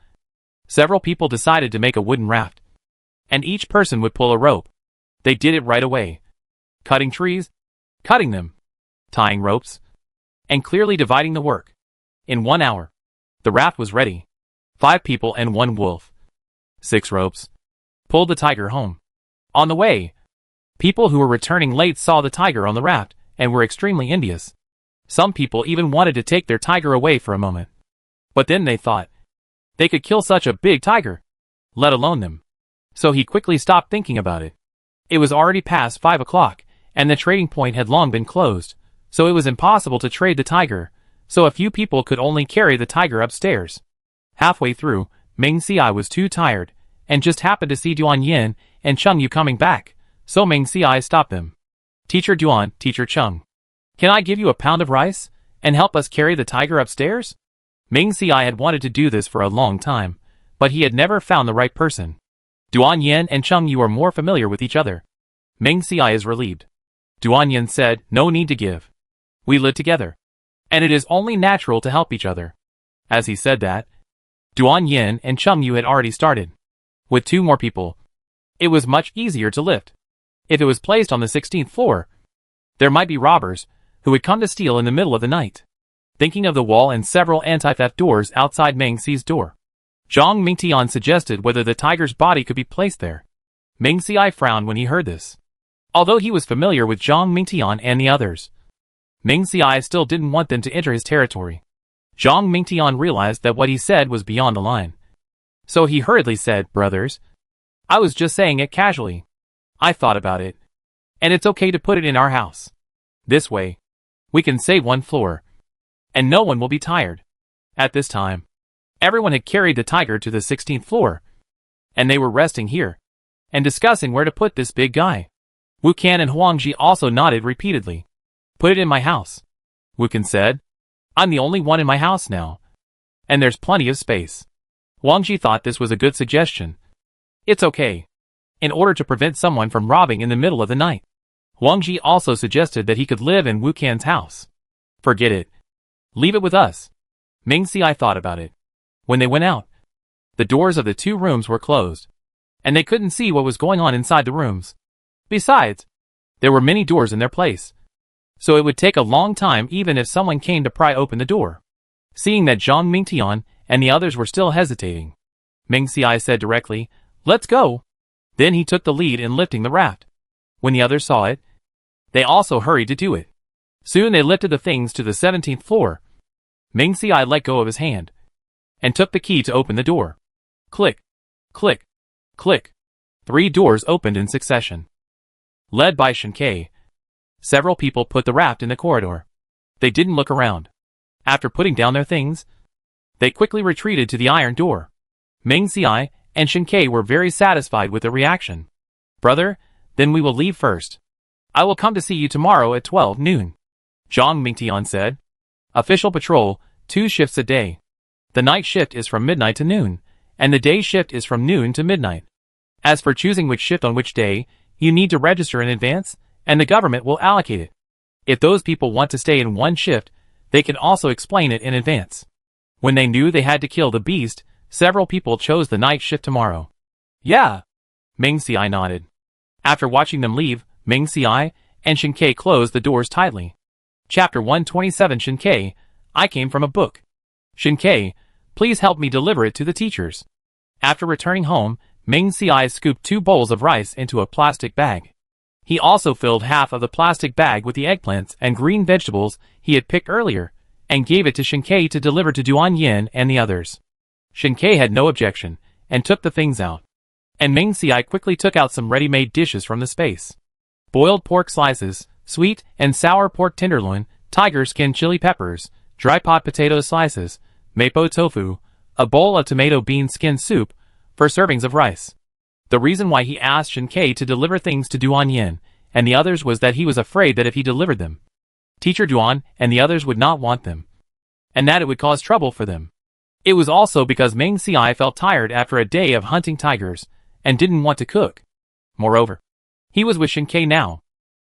several people decided to make a wooden raft, and each person would pull a rope. They did it right away, cutting trees, cutting them, tying ropes, and clearly dividing the work. In 1 hour, the raft was ready. 5 people and 1 wolf, 6 ropes, pulled the tiger home. On the way, people who were returning late saw the tiger on the raft and were extremely envious. Some people even wanted to take their tiger away for a moment. But then they thought they could kill such a big tiger, let alone them. So he quickly stopped thinking about it. It was already past 5 o'clock, and the trading point had long been closed, so it was impossible to trade the tiger, so a few people could only carry the tiger upstairs. Halfway through, Meng Xiai was too tired, and just happened to see Duan Yin and Cheng Yu coming back, so Meng Xiai stopped them. Teacher Duan, Teacher Cheng, can I give you a pound of rice, and help us carry the tiger upstairs? Meng Xiai had wanted to do this for a long time, but he had never found the right person. Duan Yin and Cheng Yu are more familiar with each other. Meng Xiai is relieved. Duan Yin said, no need to give. We live together, and it is only natural to help each other. As he said that, Duan Yin and Cheng Yu had already started. With 2 more people, it was much easier to lift. If it was placed on the 16th floor, there might be robbers who would come to steal in the middle of the night. Thinking of the wall and several anti-theft doors outside Meng Xi's door, Zhang Mingtian suggested whether the tiger's body could be placed there. Meng Xiai frowned when he heard this. Although he was familiar with Zhang Mingtian and the others, Meng Xiai still didn't want them to enter his territory. Zhang Mingtian realized that what he said was beyond the line. So he hurriedly said, brothers, I was just saying it casually. I thought about it, and it's okay to put it in our house. This way, we can save 1 floor, and no one will be tired. At this time, everyone had carried the tiger to the 16th floor, and they were resting here, and discussing where to put this big guy. Wu Can and Huang Ji also nodded repeatedly. Put it in my house, Wu Can said. I'm the only one in my house now, and there's plenty of space. Huang Ji thought this was a good suggestion. It's okay, in order to prevent someone from robbing in the middle of the night. Huang Ji also suggested that he could live in Wu Can's house. Forget it. Leave it with us. Meng Xiai thought about it. When they went out, the doors of the 2 rooms were closed, and they couldn't see what was going on inside the rooms. Besides, there were many doors in their place, so it would take a long time even if someone came to pry open the door. Seeing that Zhang Mingtian and the others were still hesitating, Meng Xiai said directly, let's go. Then he took the lead in lifting the raft. When the others saw it, they also hurried to do it. Soon they lifted the things to the 17th floor. Meng Xiai let go of his hand and took the key to open the door. Click, click, click. 3 doors opened in succession. Led by Shinkei, several people put the raft in the corridor. They didn't look around. After putting down their things, they quickly retreated to the iron door. Meng Xiai and Shinkei were very satisfied with the reaction. Brother, then we will leave first. I will come to see you tomorrow at 12 noon. Zhang Mingtian said. Official patrol, 2 shifts a day. The night shift is from midnight to noon, and the day shift is from noon to midnight. As for choosing which shift on which day, you need to register in advance, and the government will allocate it. If those people want to stay in one shift, they can also explain it in advance. When they knew they had to kill the beast, several people chose the night shift tomorrow. Yeah. Meng Xiai nodded. After watching them leave, Meng Xiai and Shinkei closed the doors tightly. Chapter 127 Shinkei, I came from a book. Shinkei, please help me deliver it to the teachers. After returning home, Ming Ci scooped 2 bowls of rice into a plastic bag. He also filled half of the plastic bag with the eggplants and green vegetables he had picked earlier, and gave it to Shinkei to deliver to Duan Yin and the others. Shinkei had no objection, and took the things out. And Ming Ci quickly took out some ready-made dishes from the space. Boiled pork slices, sweet and sour pork tenderloin, tiger skin chili peppers, dry pot potato slices, mapo tofu, a bowl of tomato bean skin soup, 4 servings of rice. The reason why he asked Shinkei to deliver things to Duan Yin and the others was that he was afraid that if he delivered them, Teacher Duan and the others would not want them, and that it would cause trouble for them. It was also because Ming Ci felt tired after a day of hunting tigers and didn't want to cook. Moreover, he was with Shinkei now.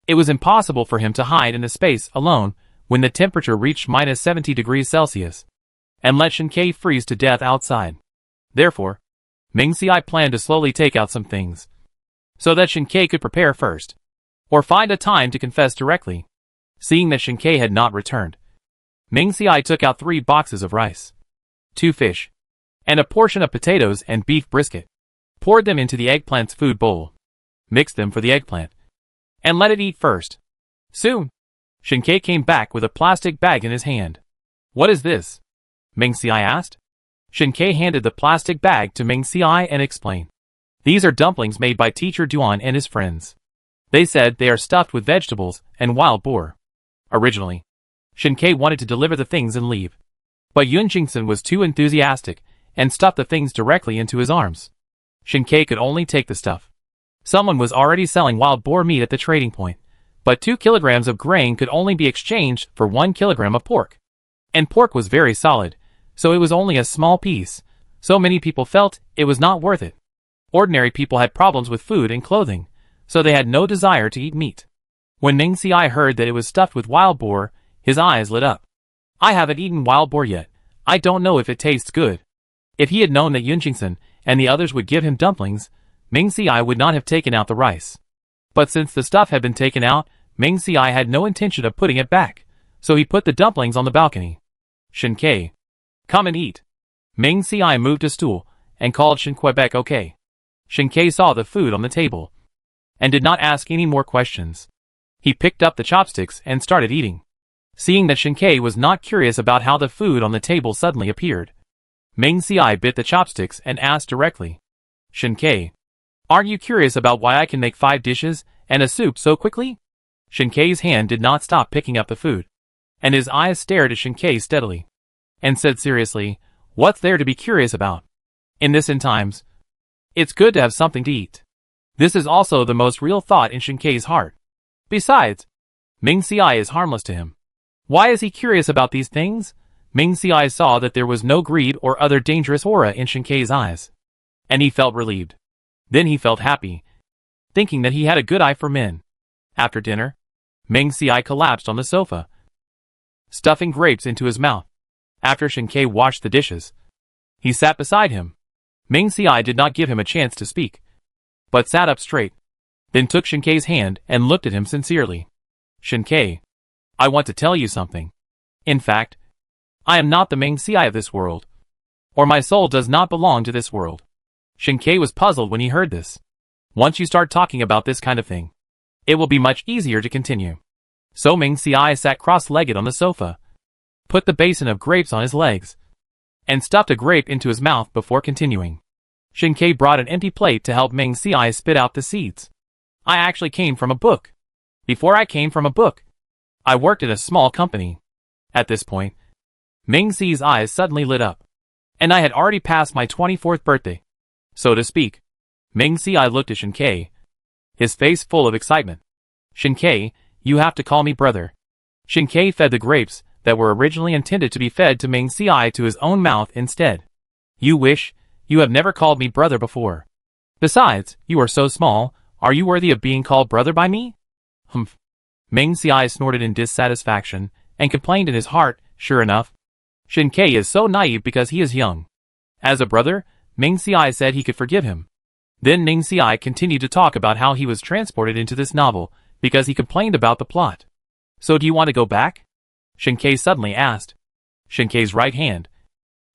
It was impossible for him to hide in the space alone when the temperature reached minus 70 degrees Celsius, and let Shinkei freeze to death outside. Therefore, Ming Ci planned to slowly take out some things, so that Shinkei could prepare first, or find a time to confess directly. Seeing that Shinkei had not returned, Ming Ci took out 3 boxes of rice, 2 fish, and a portion of potatoes and beef brisket, poured them into the eggplant's food bowl, mixed them for the eggplant, and let it eat first. Soon, Shinkei came back with a plastic bag in his hand. "What is this?" Ming Ci asked. Shinkei handed the plastic bag to Ming Ci and explained. "These are dumplings made by Teacher Duan and his friends. They said they are stuffed with vegetables and wild boar." Originally, Shinkei wanted to deliver the things and leave, but Yun Jingsen was too enthusiastic and stuffed the things directly into his arms. Shinkei could only take the stuff. Someone was already selling wild boar meat at the trading point, but 2 kilograms of grain could only be exchanged for 1 kilogram of pork. And pork was very solid, so it was only a small piece, so many people felt it was not worth it. Ordinary people had problems with food and clothing, so they had no desire to eat meat. When Ming Ci heard that it was stuffed with wild boar, his eyes lit up. "I haven't eaten wild boar yet. I don't know if it tastes good." If he had known that Yun Jingsen and the others would give him dumplings, Ming Ci would not have taken out the rice. But since the stuff had been taken out, Ming Ci had no intention of putting it back, so he put the dumplings on the balcony. "Shinkei, come and eat." Ming Ci moved a stool and called Shinquebec okay. Shinkei saw the food on the table and did not ask any more questions. He picked up the chopsticks and started eating. Seeing that Shinkei was not curious about how the food on the table suddenly appeared, Ming Ci bit the chopsticks and asked directly, "Shinkei, aren't you curious about why I can make 5 dishes and a soup so quickly?" Shinkei's hand did not stop picking up the food, and his eyes stared at Shinkei steadily, and said seriously, "What's there to be curious about? In this end times, it's good to have something to eat." This is also the most real thought in Shinkei's heart. Besides, Ming Ci is harmless to him. Why is he curious about these things? Ming Ci saw that there was no greed or other dangerous aura in Shinkei's eyes, and he felt relieved. Then he felt happy, thinking that he had a good eye for men. After dinner, Ming Ci collapsed on the sofa, stuffing grapes into his mouth. After Shinkei washed the dishes, he sat beside him. Ming Ci did not give him a chance to speak, but sat up straight, then took Shinkei's hand and looked at him sincerely. "Shinkei, I want to tell you something. In fact, I am not the Ming Ci of this world, or my soul does not belong to this world." Shinkei was puzzled when he heard this. Once you start talking about this kind of thing, it will be much easier to continue. So Ming Ci sat cross-legged on the sofa, put the basin of grapes on his legs, and stuffed a grape into his mouth before continuing. Shinkei brought an empty plate to help Ming Ci spit out the seeds. "I actually came from a book. Before I came from a book, I worked at a small company." At this point, Ming Ci's eyes suddenly lit up. "And I had already passed my 24th birthday, so to speak." Ming Ci looked at Shinkei, his face full of excitement. "Shinkei, you have to call me brother." Shinkei fed the grapes that were originally intended to be fed to Ming Ci to his own mouth instead. "You wish, you have never called me brother before. Besides, you are so small, are you worthy of being called brother by me?" "Humph." Ming Ci snorted in dissatisfaction and complained in his heart, "Sure enough, Shinkei is so naive because he is young." As a brother, Ming Ci said he could forgive him. Then Ming Ci continued to talk about how he was transported into this novel because he complained about the plot. "So do you want to go back?" Shinkei suddenly asked. Shinkei's right hand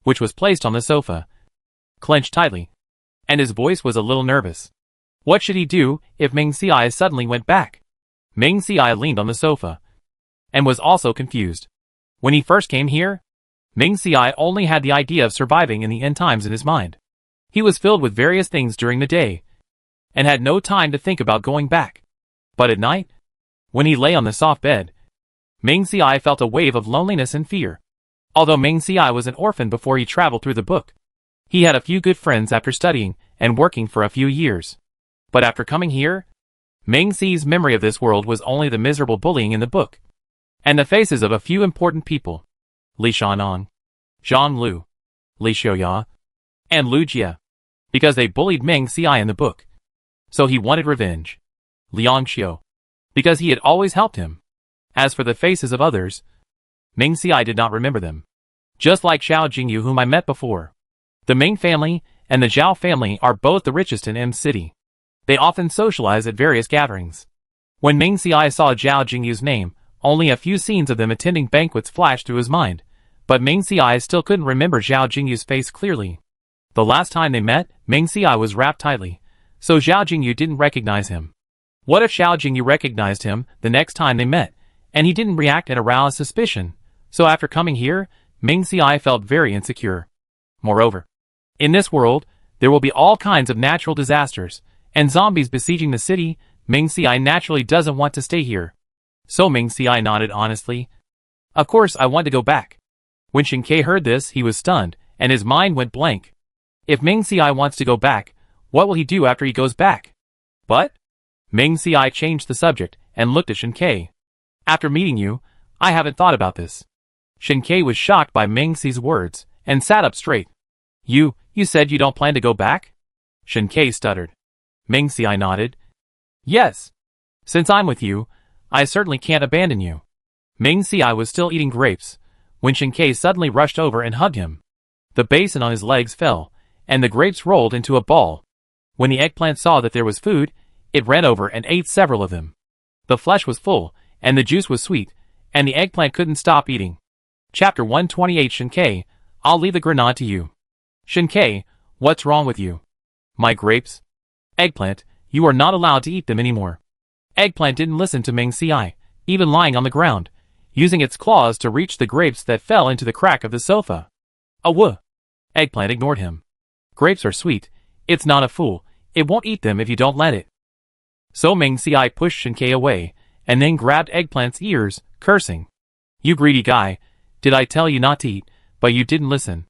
which was placed on the sofa, clenched tightly, and his voice was a little nervous. What should he do if Ming Xiai suddenly went back? Ming Xiai leaned on the sofa, and was also confused. When he first came here, Ming Xiai only had the idea of surviving in the end times in his mind. He was filled with various things during the day, and had no time to think about going back. But at night, when he lay on the soft bed, Ming Xiai felt a wave of loneliness and fear. Although Ming Xiai was an orphan before he traveled through the book, he had a few good friends after studying and working for a few years. But after coming here, Ming Xi's memory of this world was only the miserable bullying in the book, and the faces of a few important people: Li Shanong, Zhang Lu, Li Xiuya, and Lu Jie, because they bullied Ming Xiai in the book. So he wanted revenge. Liang Xiu, because he had always helped him. As for the faces of others, Ming Xiai did not remember them. Just like Xiao Jingyu, whom I met before. The Ming family and the Zhao family are both the richest in M City. They often socialize at various gatherings. When Ming Xiai saw Zhao Jingyu's name, only a few scenes of them attending banquets flashed through his mind, but Ming Xiai still couldn't remember Zhao Jingyu's face clearly. The last time they met, Ming Xiai was wrapped tightly, so Zhao Jingyu didn't recognize him. What if Xiao Jingyu recognized him the next time they met, and he didn't react and arouse suspicion? So after coming here, Ming Xiai felt very insecure. Moreover, in this world, there will be all kinds of natural disasters, and zombies besieging the city. Ming Xiai naturally doesn't want to stay here. So Ming Xiai nodded honestly. Of course I want to go back. When Shinkei heard this, he was stunned, and his mind went blank. If Ming Xiai wants to go back, what will he do after he goes back? But Ming Xiai changed the subject, and looked at Shinkei. After meeting you, I haven't thought about this. Shinkei was shocked by Ming Xi's words, and sat up straight. You said you don't plan to go back? Shinkei stuttered. Ming Xiai nodded. Yes. Since I'm with you, I certainly can't abandon you. Ming Xiai was still eating grapes, when Shinkei suddenly rushed over and hugged him. The basin on his legs fell, and the grapes rolled into a ball. When the eggplant saw that there was food, it ran over and ate several of them. The flesh was full, and the juice was sweet, and the eggplant couldn't stop eating. Chapter 128. Shinkei, I'll leave the grenade to you. Shinkei, what's wrong with you? My grapes? Eggplant, you are not allowed to eat them anymore. Eggplant didn't listen to Ming Xiai, even lying on the ground, using its claws to reach the grapes that fell into the crack of the sofa. Awoo! Eggplant ignored him. Grapes are sweet, it's not a fool, it won't eat them if you don't let it. So Ming Xiai pushed Shinkei away, and then grabbed Eggplant's ears, cursing. You greedy guy, did I tell you not to eat, but you didn't listen.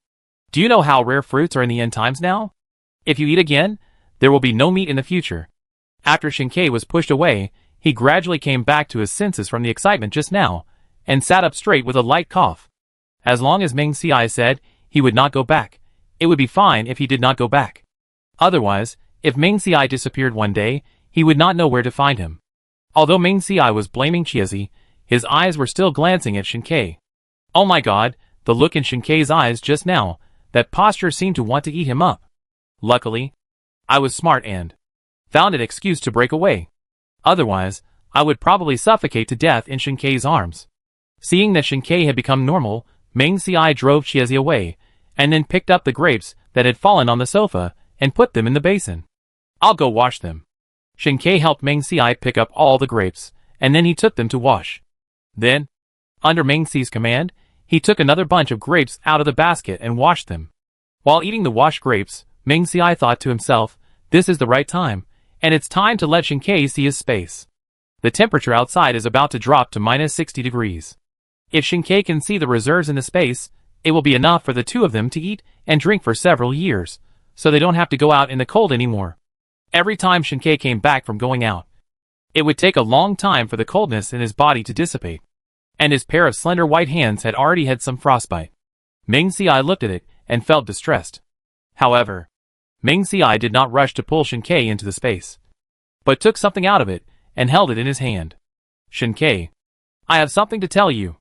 Do you know how rare fruits are in the end times now? If you eat again, there will be no meat in the future. After Shinkei was pushed away, he gradually came back to his senses from the excitement just now, and sat up straight with a light cough. As long as Ming Xiai said he would not go back, it would be fine if he did not go back. Otherwise, if Ming Xiai disappeared one day, he would not know where to find him. Although Ming Xiai was blaming Chiazi, his eyes were still glancing at Shinkei. Oh my god, the look in Shinkei's eyes just now, that posture seemed to want to eat him up. Luckily, I was smart and found an excuse to break away. Otherwise, I would probably suffocate to death in Shinkei's arms. Seeing that Shinkei had become normal, Ming Xiai drove Chiazi away, and then picked up the grapes that had fallen on the sofa, and put them in the basin. I'll go wash them. Shinkei helped Ming Xiai pick up all the grapes, and then he took them to wash. Then, under Ming Xi's command, he took another bunch of grapes out of the basket and washed them. While eating the washed grapes, Ming Xiai thought to himself, this is the right time, and it's time to let Shinkei see his space. The temperature outside is about to drop to -60 degrees. If Shinkei can see the reserves in the space, it will be enough for the two of them to eat and drink for several years, so they don't have to go out in the cold anymore. Every time Shinkei came back from going out, it would take a long time for the coldness in his body to dissipate, and his pair of slender white hands had already had some frostbite. Ming Xiai looked at it and felt distressed. However, Ming Xiai did not rush to pull Shinkei into the space, but took something out of it and held it in his hand. Shinkei, I have something to tell you.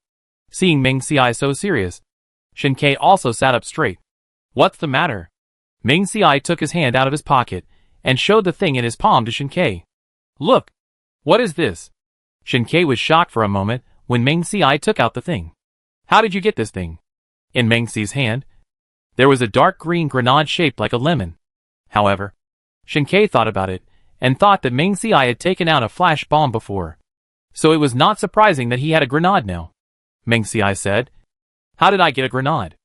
Seeing Ming Xiai so serious, Shinkei also sat up straight. What's the matter? Ming Xiai took his hand out of his pocket and showed the thing in his palm to Shinkei. Look! What is this? Shinkei was shocked for a moment when Ming Xiai took out the thing. How did you get this thing? In Ming Xi's hand, There was a dark green grenade shaped like a lemon. However, Shinkei thought about it, and thought that Ming Xiai had taken out a flash bomb before. So it was not surprising that he had a grenade now. Ming Xiai said, "How did I get a grenade?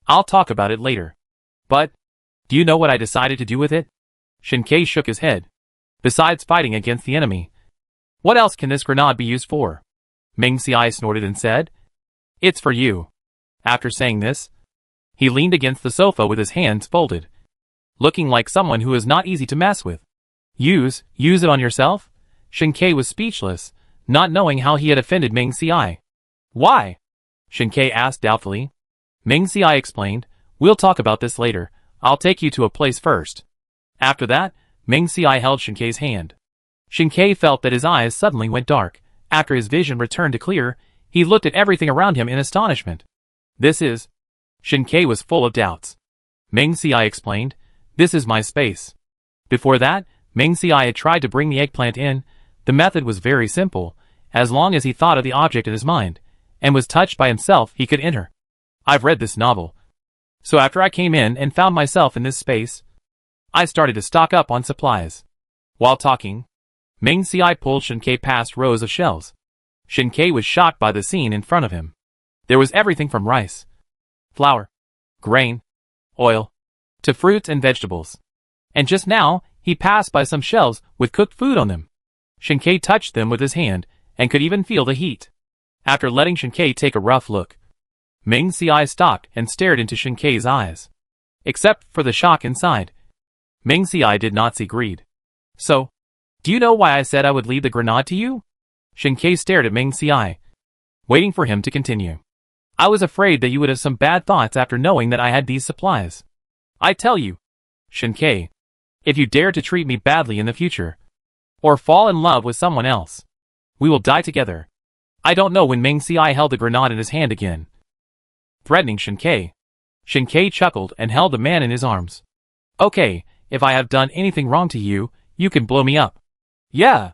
I'll talk about it later. But, do you know what I decided to do with it?" Shinkei shook his head. "Besides fighting against the enemy, what else can this grenade be used for?" Ming Xiai snorted and said, "It's for you." After saying this, he leaned against the sofa with his hands folded, looking like someone who is not easy to mess with. Use it on yourself?" Shinkei was speechless, not knowing how he had offended Ming Xiai. "Why?" Shinkei asked doubtfully. Ming Xiai explained, "We'll talk about this later. I'll take you to a place first." After that, Ming Xiai held Shinkei's hand. Shinkei felt that his eyes suddenly went dark. After his vision returned to clear, he looked at everything around him in astonishment. "This is..." Shinkei was full of doubts. Ming Xiai explained, "This is my space." Before that, Ming Xiai had tried to bring the eggplant in. The method was very simple. As long as he thought of the object in his mind, and was touched by himself, he could enter. I've read this novel. So after I came in and found myself in this space, I started to stock up on supplies. While talking, Ming Xiai pulled Shinkei past rows of shelves. Shinkei was shocked by the scene in front of him. There was everything from rice, flour, grain, oil, to fruits and vegetables. And just now, he passed by some shelves with cooked food on them. Shinkei touched them with his hand, and could even feel the heat. After letting Shinkei take a rough look, Ming Xiai stopped and stared into Shinkei's eyes. Except for the shock inside, Ming Xiai did not see greed. "So, do you know why I said I would leave the grenade to you?" Shinkei stared at Ming Xiai, waiting for him to continue. "I was afraid that you would have some bad thoughts after knowing that I had these supplies. I tell you, Shinkei, if you dare to treat me badly in the future, or fall in love with someone else, we will die together." I don't know when Ming Xiai held the grenade in his hand again, threatening Shinkei. Shinkei chuckled and held the man in his arms. "Okay, if I have done anything wrong to you, you can blow me up." "Yeah."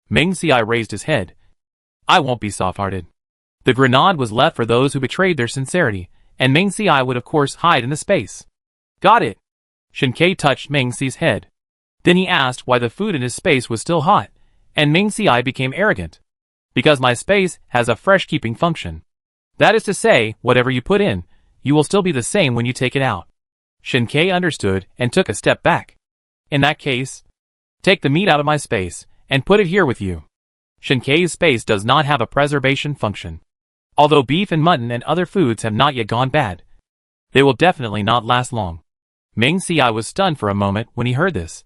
Ming Xiai raised his head. "I won't be soft-hearted." The grenade was left for those who betrayed their sincerity, and Ming Xiai would of course hide in the space. "Got it." Shinkei touched Ming Xiai's head. Then he asked why the food in his space was still hot, and Ming Xiai became arrogant. "Because my space has a fresh-keeping function. That is to say, whatever you put in, you will still be the same when you take it out." Shinkei understood and took a step back. "In that case, take the meat out of my space and put it here with you." Shinkei's space does not have a preservation function. Although beef and mutton and other foods have not yet gone bad, they will definitely not last long. Ming Xiai was stunned for a moment when he heard this,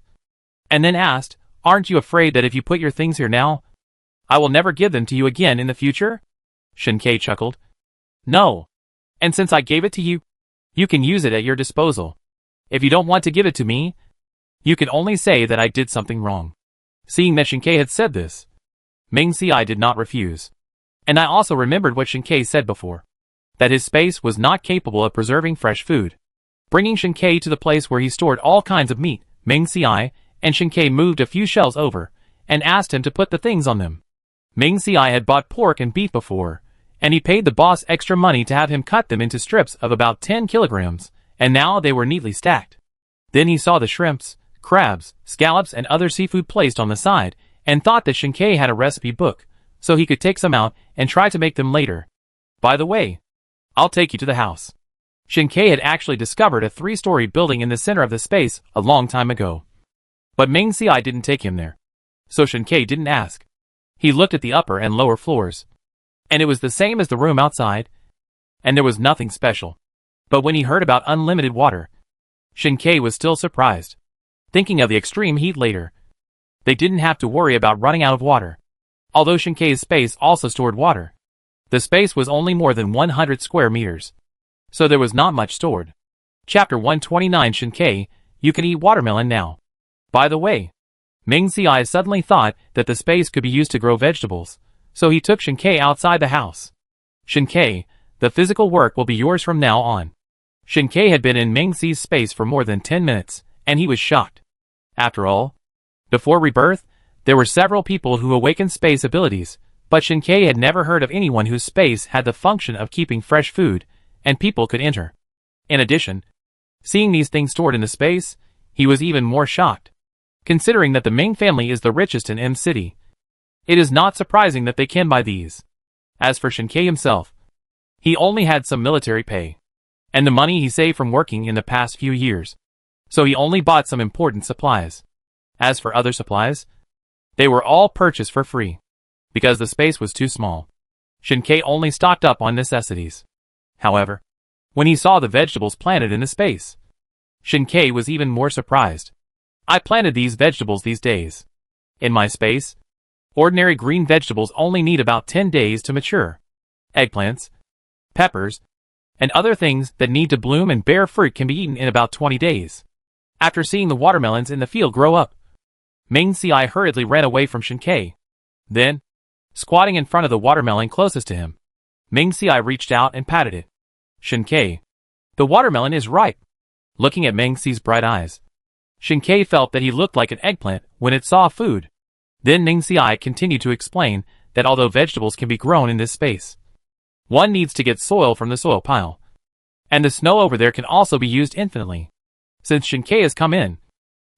and then asked, "Aren't you afraid that if you put your things here now, I will never give them to you again in the future?" Shinkei chuckled. "No. And since I gave it to you, you can use it at your disposal. If you don't want to give it to me, you can only say that I did something wrong." Seeing that Shinkei had said this, Ming Xiai did not refuse. And I also remembered what Shinkei said before, that his space was not capable of preserving fresh food. Bringing Shinkei to the place where he stored all kinds of meat, Ming Xiai and Shinkei moved a few shelves over, and asked him to put the things on them. Ming Xiai had bought pork and beef before, and he paid the boss extra money to have him cut them into strips of about 10 kilograms, and now they were neatly stacked. Then he saw the shrimps, crabs, scallops and other seafood placed on the side, and thought that Shinkei had a recipe book, so he could take some out and try to make them later. "By the way, I'll take you to the house." Shinkei had actually discovered a 3-story building in the center of the space a long time ago. But Ming Xiai didn't take him there, so Shinkei didn't ask. He looked at the upper and lower floors, and it was the same as the room outside, and there was nothing special. But when he heard about unlimited water, Shinkei was still surprised. Thinking of the extreme heat later, they didn't have to worry about running out of water. Although Shinkei's space also stored water, the space was only more than 100 square meters, so there was not much stored. Chapter 129 Shinkei, you can eat watermelon now. By the way, Ming Xiai suddenly thought that the space could be used to grow vegetables, so he took Shinkei outside the house. "Shinkei, the physical work will be yours from now on." Shinkei had been in Ming Xi's space for more than 10 minutes, and he was shocked. After all, before rebirth, there were several people who awakened space abilities, but Shinkei had never heard of anyone whose space had the function of keeping fresh food, and people could enter. In addition, Seeing these things stored in the space, he was even more shocked. Considering that the Ming family is the richest in M City, it is not surprising that they can buy these. As for Shinkei himself, he only had some military pay, and the money he saved from working in the past few years, so he only bought some important supplies. As for other supplies, they were all purchased for free, because the space was too small. Shinkei only stocked up on necessities. However, when he saw the vegetables planted in the space, Shinkei was even more surprised. I planted these vegetables these days. In my space, ordinary green vegetables only need about 10 days to mature. Eggplants, peppers, and other things that need to bloom and bear fruit can be eaten in about 20 days. After seeing the watermelons in the field grow up, Ming Xiai hurriedly ran away from Shinkei. Then, squatting in front of the watermelon closest to him, Ming Xiai reached out and patted it. Shinkei, the watermelon is ripe. Looking at Ming Xiai's bright eyes, Shinkei felt that he looked like an eggplant when it saw food. Then Ming Xiai continued to explain that although vegetables can be grown in this space, one needs to get soil from the soil pile, and the snow over there can also be used infinitely. Since Shinkei has come in,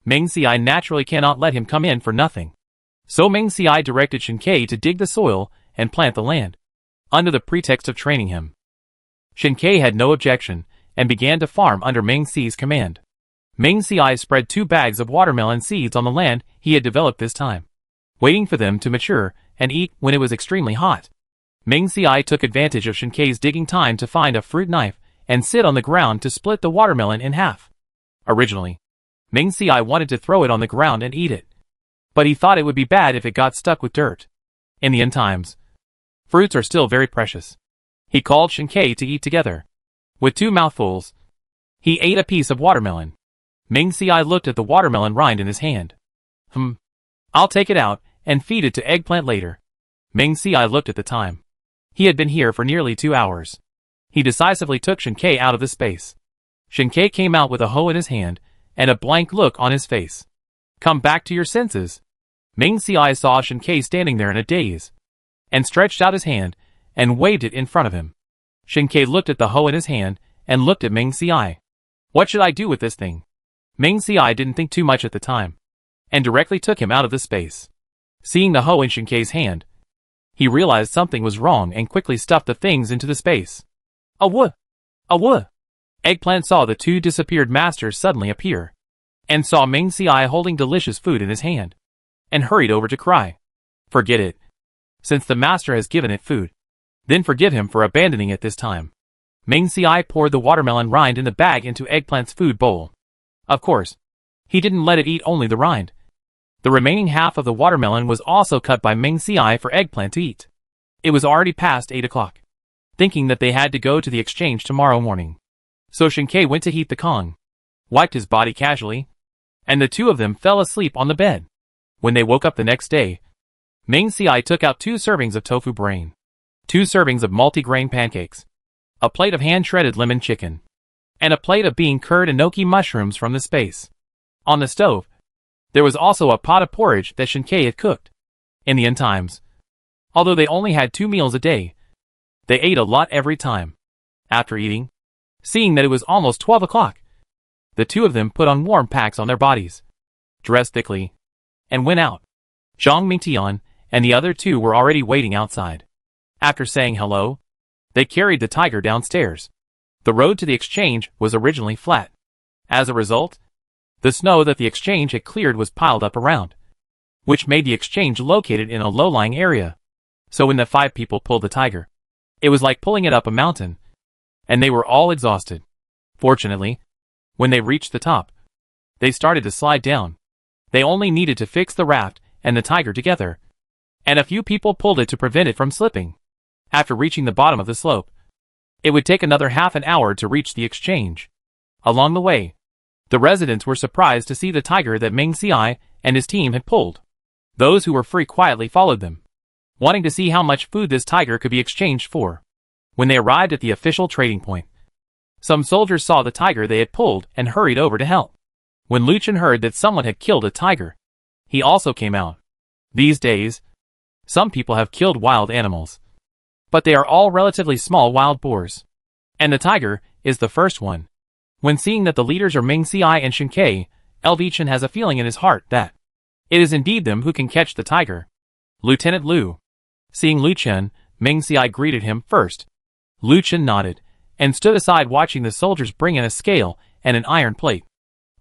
Ming Xiai naturally cannot let him come in for nothing. So Ming Xiai directed Shinkei to dig the soil and plant the land, under the pretext of training him. Shinkei had no objection, and began to farm under Ming Xiai's command. Ming Xiai spread 2 bags of watermelon seeds on the land he had developed this time, waiting for them to mature and eat when it was extremely hot. Ming Xiai took advantage of Shinkei's digging time to find a fruit knife and sit on the ground to split the watermelon in half. Originally, Ming Xiai wanted to throw it on the ground and eat it, but he thought it would be bad if it got stuck with dirt. In the end times, fruits are still very precious. He called Shinkei to eat together. With 2 mouthfuls, he ate a piece of watermelon. Ming Xiai looked at the watermelon rind in his hand. I'll take it out and feed it to eggplant later. Ming Xiai looked at the time. He had been here for nearly 2 hours. He decisively took Shinkei out of the space. Shinkei came out with a hoe in his hand and a blank look on his face. Come back to your senses. Ming Xiai saw Shinkei standing there in a daze, and stretched out his hand and waved it in front of him. Shinkei looked at the hoe in his hand and looked at Ming Xiai. What should I do with this thing? Ming Xiai didn't think too much at the time, and directly took him out of the space. Seeing the hoe in Shinkei's hand, he realized something was wrong and quickly stuffed the things into the space. Awoo! Awoo! Eggplant saw the 2 disappeared masters suddenly appear, and saw Ming Xiai holding delicious food in his hand, and hurried over to cry. Forget it. Since the master has given it food, then forgive him for abandoning it this time. Ming Xiai poured the watermelon rind in the bag into Eggplant's food bowl. Of course, he didn't let it eat only the rind. The remaining half of the watermelon was also cut by Ming Xiai for Eggplant to eat. It was already past 8 o'clock, thinking that they had to go to the exchange tomorrow morning. So Shinkei went to heat the Kong, wiped his body casually, and the 2 of them fell asleep on the bed. When they woke up the next day, Ming Xiai took out 2 servings of tofu brain, 2 servings of multi-grain pancakes, a plate of hand-shredded lemon chicken, and a plate of bean curd and gnocchi mushrooms from the space. On the stove, there was also a pot of porridge that Shinkei had cooked. In the end times, although they only had 2 meals a day, they ate a lot every time. After eating, seeing that it was almost 12 o'clock, the 2 of them put on warm packs on their bodies, dressed thickly, and went out. Zhang Mingtian and the other 2 were already waiting outside. After saying hello, they carried the tiger downstairs. The road to the exchange was originally flat. As a result, the snow that the exchange had cleared was piled up around, which made the exchange located in a low-lying area. So when the 5 people pulled the tiger, it was like pulling it up a mountain, and they were all exhausted. Fortunately, when they reached the top, they started to slide down. They only needed to fix the raft and the tiger together, and a few people pulled it to prevent it from slipping. After reaching the bottom of the slope, it would take another half an hour to reach the exchange. Along the way, the residents were surprised to see the tiger that Ming Xiai and his team had pulled. Those who were free quietly followed them, wanting to see how much food this tiger could be exchanged for. When they arrived at the official trading point, some soldiers saw the tiger they had pulled and hurried over to help. When Lu Chen heard that someone had killed a tiger, he also came out. These days, some people have killed wild animals, but they are all relatively small wild boars, and the tiger is the first one. When seeing that the leaders are Ming Xiai and Shen Ke, Chen has a feeling in his heart that it is indeed them who can catch the tiger. Lieutenant Lu. Seeing Lu Chen, Ming Xiai greeted him first. Lu Chen nodded, and stood aside watching the soldiers bring in a scale and an iron plate.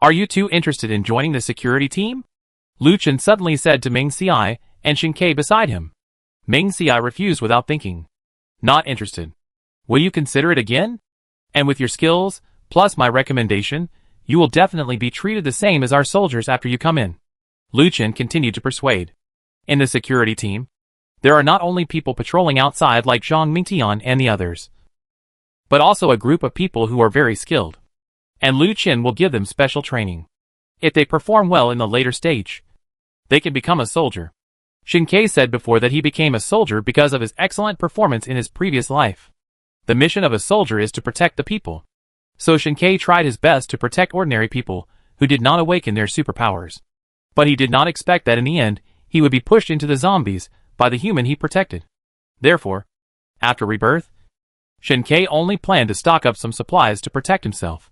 Are you two interested in joining the security team? Lu Chen suddenly said to Ming Xiai and Shen Ke beside him. Ming Xiai refused without thinking. Not interested. Will you consider it again? And with your skills, plus my recommendation, you will definitely be treated the same as our soldiers after you come in. Lu Chen continued to persuade. In the security team, there are not only people patrolling outside like Zhang Mingtian and the others, but also a group of people who are very skilled. And Lu Chen will give them special training. If they perform well in the later stage, they can become a soldier. Shen Ke said before that he became a soldier because of his excellent performance in his previous life. The mission of a soldier is to protect the people. So Shen Ke tried his best to protect ordinary people who did not awaken their superpowers. But he did not expect that in the end, he would be pushed into the zombies by the human he protected. Therefore, after rebirth, Shen Ke only planned to stock up some supplies to protect himself.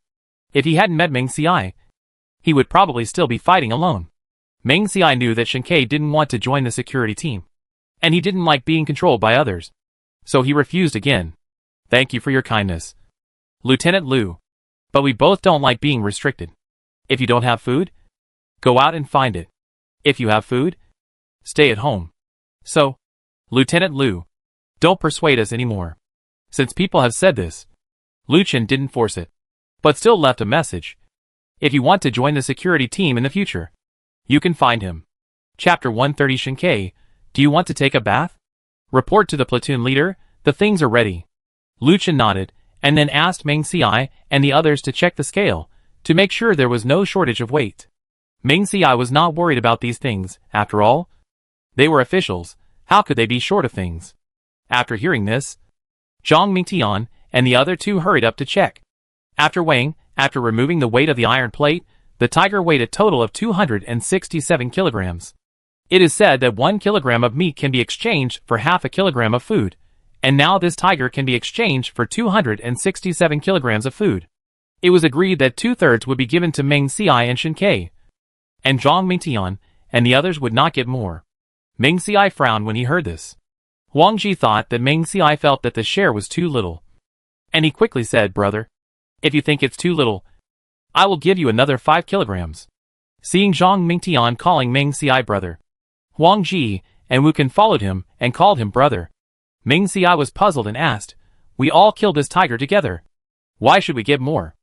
If he hadn't met Ming Xiai, he would probably still be fighting alone. Ming Xiai knew that Shen Ke didn't want to join the security team, and he didn't like being controlled by others. So he refused again. Thank you for your kindness, Lieutenant Lu. But we both don't like being restricted. If you don't have food, go out and find it. If you have food, stay at home. So, Lieutenant Lu, don't persuade us anymore. Since people have said this, Lu Chen didn't force it, but still left a message. If you want to join the security team in the future, you can find him. Chapter 130 Shen Ke, do you want to take a bath? Report to the platoon leader, the things are ready. Lu Chen nodded, and then asked Ming Xiai and the others to check the scale, to make sure there was no shortage of weight. Ming Xiai was not worried about these things, after all. They were officials, how could they be short of things? After hearing this, Zhang Mingtian and the other two hurried up to check. After weighing, after removing the weight of the iron plate, the tiger weighed a total of 267 kilograms. It is said that 1 kilogram of meat can be exchanged for half a kilogram of food, and now this tiger can be exchanged for 267 kilograms of food. It was agreed that 2/3 would be given to Ming Xiai and Shen Ke, and Zhang Mingtian and the others would not get more. Ming Xiai frowned when he heard this. Huang Ji thought that Ming Xiai felt that the share was too little, and he quickly said, brother, if you think it's too little, I will give you another 5 kilograms. Seeing Zhang Mingtian calling Ming Xiai brother, Huang Ji and Wu Kan followed him and called him brother. Ming Xiai was puzzled and asked, we all killed this tiger together. Why should we give more?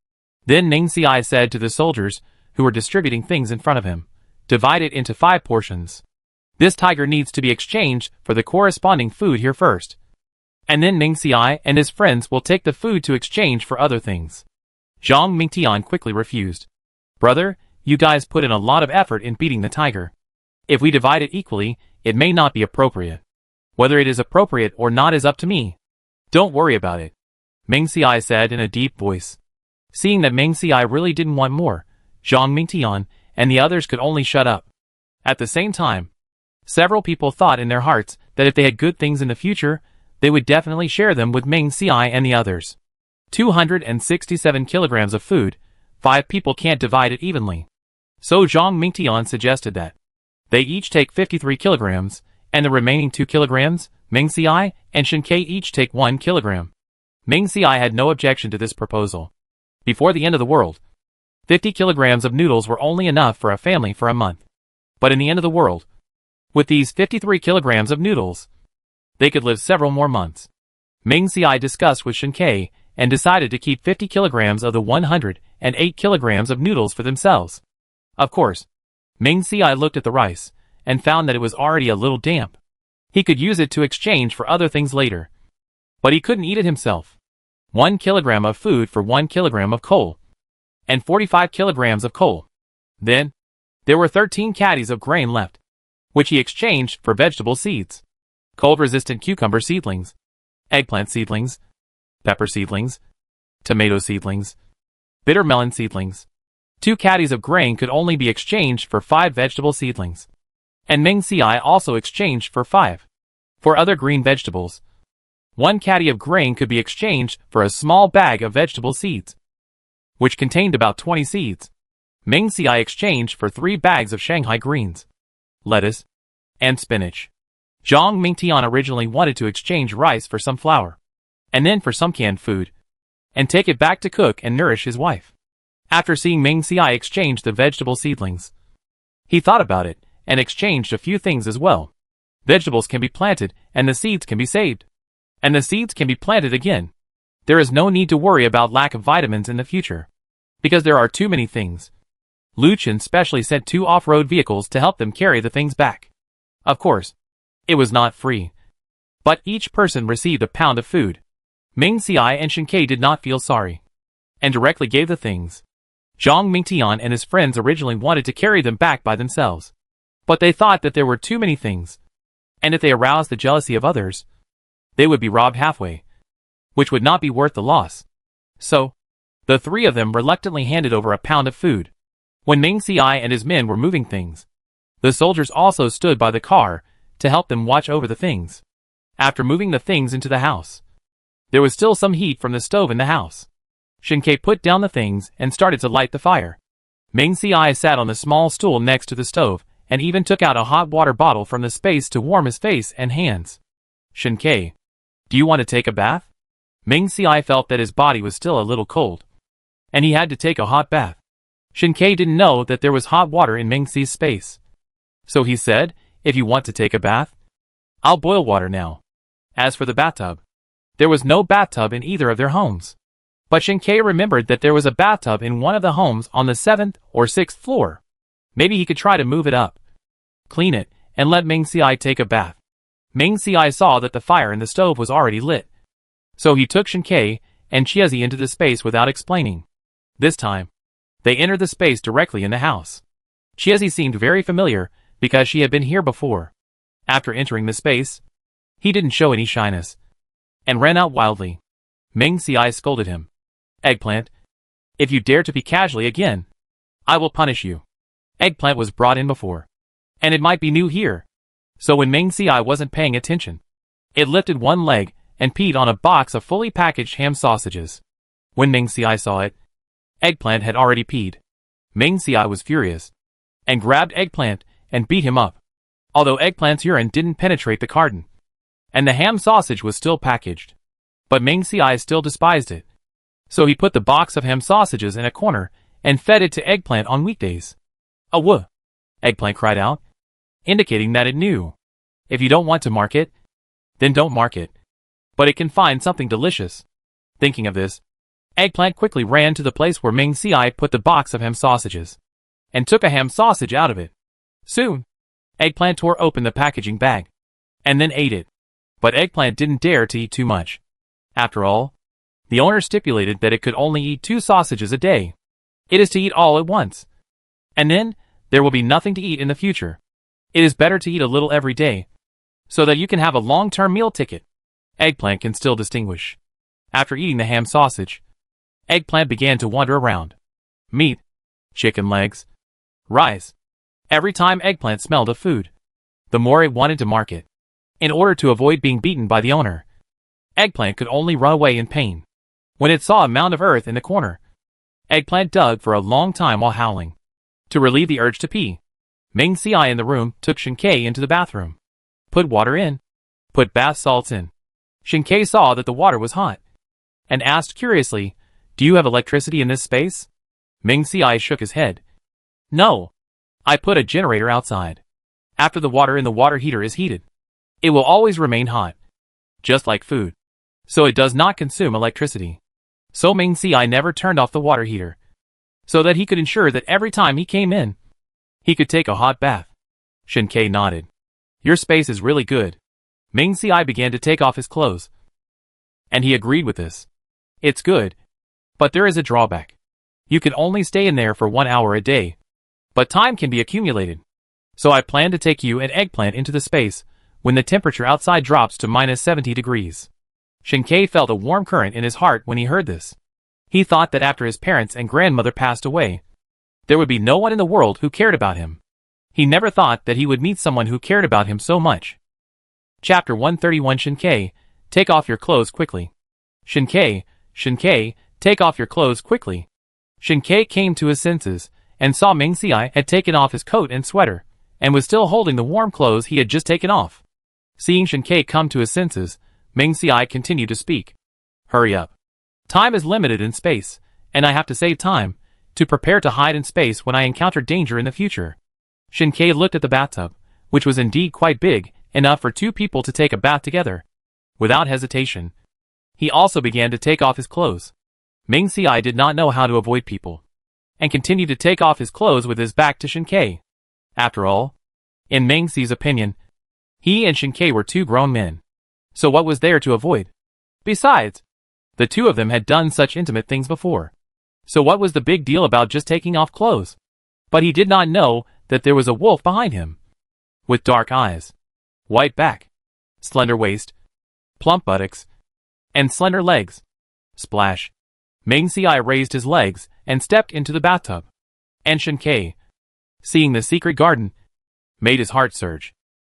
Then Ming Xiai said to the soldiers who were distributing things in front of him, divide it into 5 portions. This tiger needs to be exchanged for the corresponding food here first. And then Ming Xiai and his friends will take the food to exchange for other things. Zhang Mingtian quickly refused. Brother, you guys put in a lot of effort in beating the tiger. If we divide it equally, it may not be appropriate. Whether it is appropriate or not is up to me. Don't worry about it, Ming Xiai said in a deep voice. Seeing that Ming Xiai really didn't want more, Zhang Mingtian and the others could only shut up. At the same time, several people thought in their hearts that if they had good things in the future, they would definitely share them with Ming Xiai and the others. 267 kilograms of food, 5 people can't divide it evenly. So Zhang Mingtian suggested that they each take 53 kilograms, and the remaining 2 kilograms, Ming Xiai and Shen Ke each take 1 kilogram. Ming Xiai had no objection to this proposal. Before the end of the world, 50 kilograms of noodles were only enough for a family for a month. But in the end of the world, with these 53 kilograms of noodles, they could live several more months. Ming Xiai discussed with Shen Ke and decided to keep 50 kilograms of the 108 kilograms of noodles for themselves. Of course, Ming Xiai looked at the rice and found that it was already a little damp. He could use it to exchange for other things later. But he couldn't eat it himself. 1 kilogram of food for 1 kilogram of coal, and 45 kilograms of coal. Then, there were 13 caddies of grain left, which he exchanged for vegetable seeds, cold-resistant cucumber seedlings, eggplant seedlings, pepper seedlings, tomato seedlings, bitter melon seedlings. 2 caddies of grain could only be exchanged for 5 vegetable seedlings, and Ming Xiai also exchanged for 5. For other green vegetables, 1 caddy of grain could be exchanged for a small bag of vegetable seeds. which contained about 20 seeds. Ming Xiai exchanged for 3 bags of Shanghai greens, lettuce, and spinach. Zhang Mingtian originally wanted to exchange rice for some flour, and then for some canned food, and take it back to cook and nourish his wife. After seeing Ming Xiai exchange the vegetable seedlings, he thought about it and exchanged a few things as well. Vegetables can be planted and the seeds can be saved. And the seeds can be planted again. There is no need to worry about lack of vitamins in the future, because there are too many things. Lu Chen specially sent 2 off-road vehicles to help them carry the things back. Of course, it was not free, but each person received a pound of food. Ming Xiai and Shen Ke did not feel sorry, and directly gave the things. Zhang Mingtian and his friends originally wanted to carry them back by themselves, but they thought that there were too many things, and if they aroused the jealousy of others, they would be robbed halfway, which would not be worth the loss. So, the 3 of them reluctantly handed over a pound of food. When Ming Xiai and his men were moving things, the soldiers also stood by the car to help them watch over the things. After moving the things into the house, there was still some heat from the stove in the house. Shen Ke put down the things and started to light the fire. Ming Xiai sat on the small stool next to the stove and even took out a hot water bottle from the space to warm his face and hands. Shen Ke, do you want to take a bath? Ming Xiai felt that his body was still a little cold, and he had to take a hot bath. Shen Ke didn't know that there was hot water in Ming Xi's space. So he said, if you want to take a bath, I'll boil water now. As for the bathtub, there was no bathtub in either of their homes. But Shen Ke remembered that there was a bathtub in one of the homes on the 7th or 6th floor. Maybe he could try to move it up, clean it, and let Ming Xiai take a bath. Ming Xiai saw that the fire in the stove was already lit. So he took Shen Ke and Chiezi into the space without explaining. This time, they entered the space directly in the house. Chiezi seemed very familiar because she had been here before. After entering the space, he didn't show any shyness and ran out wildly. Ming Xiai scolded him. Eggplant, if you dare to be casually again, I will punish you. Eggplant was brought in before, and it might be new here. So when Ming Xiai wasn't paying attention, it lifted one leg and peed on a box of fully packaged ham sausages. When Ming Xiai saw it, Eggplant had already peed. Ming Xiai was furious, and grabbed Eggplant and beat him up. Although Eggplant's urine didn't penetrate the carton, and the ham sausage was still packaged, but Ming Xiai still despised it. So he put the box of ham sausages in a corner and fed it to Eggplant on weekdays. "Aww!" Eggplant cried out, indicating that it knew. If you don't want to mark it, then don't mark it. But it can find something delicious. Thinking of this, Eggplant quickly ran to the place where Ming Xiai put the box of ham sausages, and took a ham sausage out of it. Soon, Eggplant tore open the packaging bag, and then ate it. But Eggplant didn't dare to eat too much. After all, the owner stipulated that it could only eat 2 sausages a day. It is to eat all at once. And then, there will be nothing to eat in the future. It is better to eat a little every day, so that you can have a long-term meal ticket. Eggplant can still distinguish. After eating the ham sausage, Eggplant began to wander around. Meat, chicken legs, rice. Every time Eggplant smelled of food, the more it wanted to mark it. In order to avoid being beaten by the owner, Eggplant could only run away in pain. When it saw a mound of earth in the corner, Eggplant dug for a long time while howling. To relieve the urge to pee, Ming Xiai in the room took Shen Ke into the bathroom. Put water in. Put bath salts in. Shen Ke saw that the water was hot, and asked curiously, "Do you have electricity in this space?" Ming Xiai shook his head. "No. I put a generator outside. After the water in the water heater is heated, it will always remain hot, just like food. So it does not consume electricity." So Ming Xiai never turned off the water heater, so that he could ensure that every time he came in, he could take a hot bath. Shen Ke nodded. "Your space is really good." Ming Xiai began to take off his clothes, and he agreed with this. "It's good, but there is a drawback. You can only stay in there for 1 hour a day, but time can be accumulated. So I plan to take you and Eggplant into the space when the temperature outside drops to -70 degrees. Shen Ke felt a warm current in his heart when he heard this. He thought that after his parents and grandmother passed away, there would be no one in the world who cared about him. He never thought that he would meet someone who cared about him so much. Chapter 131 Shen Ke, take off your clothes quickly. Shen Ke, take off your clothes quickly. Shin-Kei came to his senses, and saw Ming Xiai had taken off his coat and sweater, and was still holding the warm clothes he had just taken off. Seeing Shin-Kei come to his senses, Ming Xiai continued to speak. Hurry up. Time is limited in space, and I have to save time, to prepare to hide in space when I encounter danger in the future. Shin-Kei looked at the bathtub, which was indeed quite big, enough for 2 people to take a bath together. Without hesitation, he also began to take off his clothes. Ming Xiai did not know how to avoid people, and continued to take off his clothes with his back to Shin-Kei. After all, in Ming Xi's opinion, he and Shin-Kei were 2 grown men. So what was there to avoid? Besides, the 2 of them had done such intimate things before. So what was the big deal about just taking off clothes? But he did not know that there was a wolf behind him. With dark eyes, white back, slender waist, plump buttocks, and slender legs. Splash. Ming Xiai raised his legs and stepped into the bathtub. And Shin-Kei, seeing the secret garden, made his heart surge.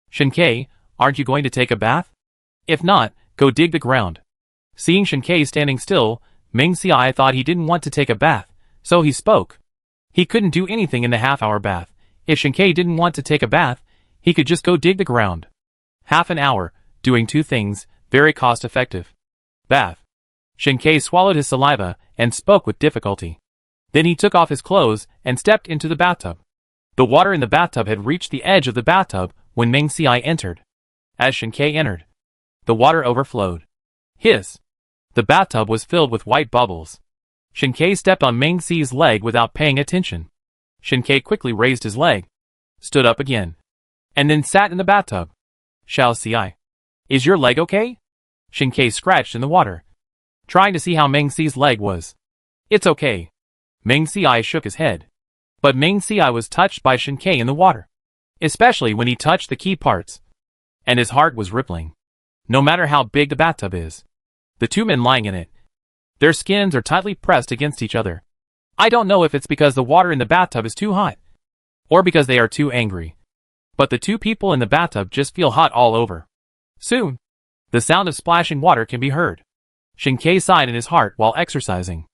Shin-Kei, aren't you going to take a bath? If not, go dig the ground. Seeing Shin-Kei standing still, Ming Xiai thought he didn't want to take a bath, so he spoke. He couldn't do anything in the half-hour bath. If Shin-Kei didn't want to take a bath, he could just go dig the ground. Half an hour, doing 2 things, very cost-effective. Bath. Shin-Kei swallowed his saliva and spoke with difficulty. Then he took off his clothes and stepped into the bathtub. The water in the bathtub had reached the edge of the bathtub when Ming Xiai entered. As Shin-Kei entered, the water overflowed. Hiss! The bathtub was filled with white bubbles. Shin-Kei stepped on Ming Xi's leg without paying attention. Shin-Kei quickly raised his leg, stood up again, and then sat in the bathtub. Xiao Xiai, is your leg okay? Shin-Kei scratched in the water, trying to see how Ming Xi's leg was. It's okay. Ming Xiai shook his head. But Ming Xiai was touched by Shin-Kei in the water, especially when he touched the key parts, and his heart was rippling. No matter how big the bathtub is, the 2 men lying in it, their skins are tightly pressed against each other. I don't know if it's because the water in the bathtub is too hot, or because they are too angry, but the 2 people in the bathtub just feel hot all over. Soon, the sound of splashing water can be heard. Shin-Kei sighed in his heart while exercising.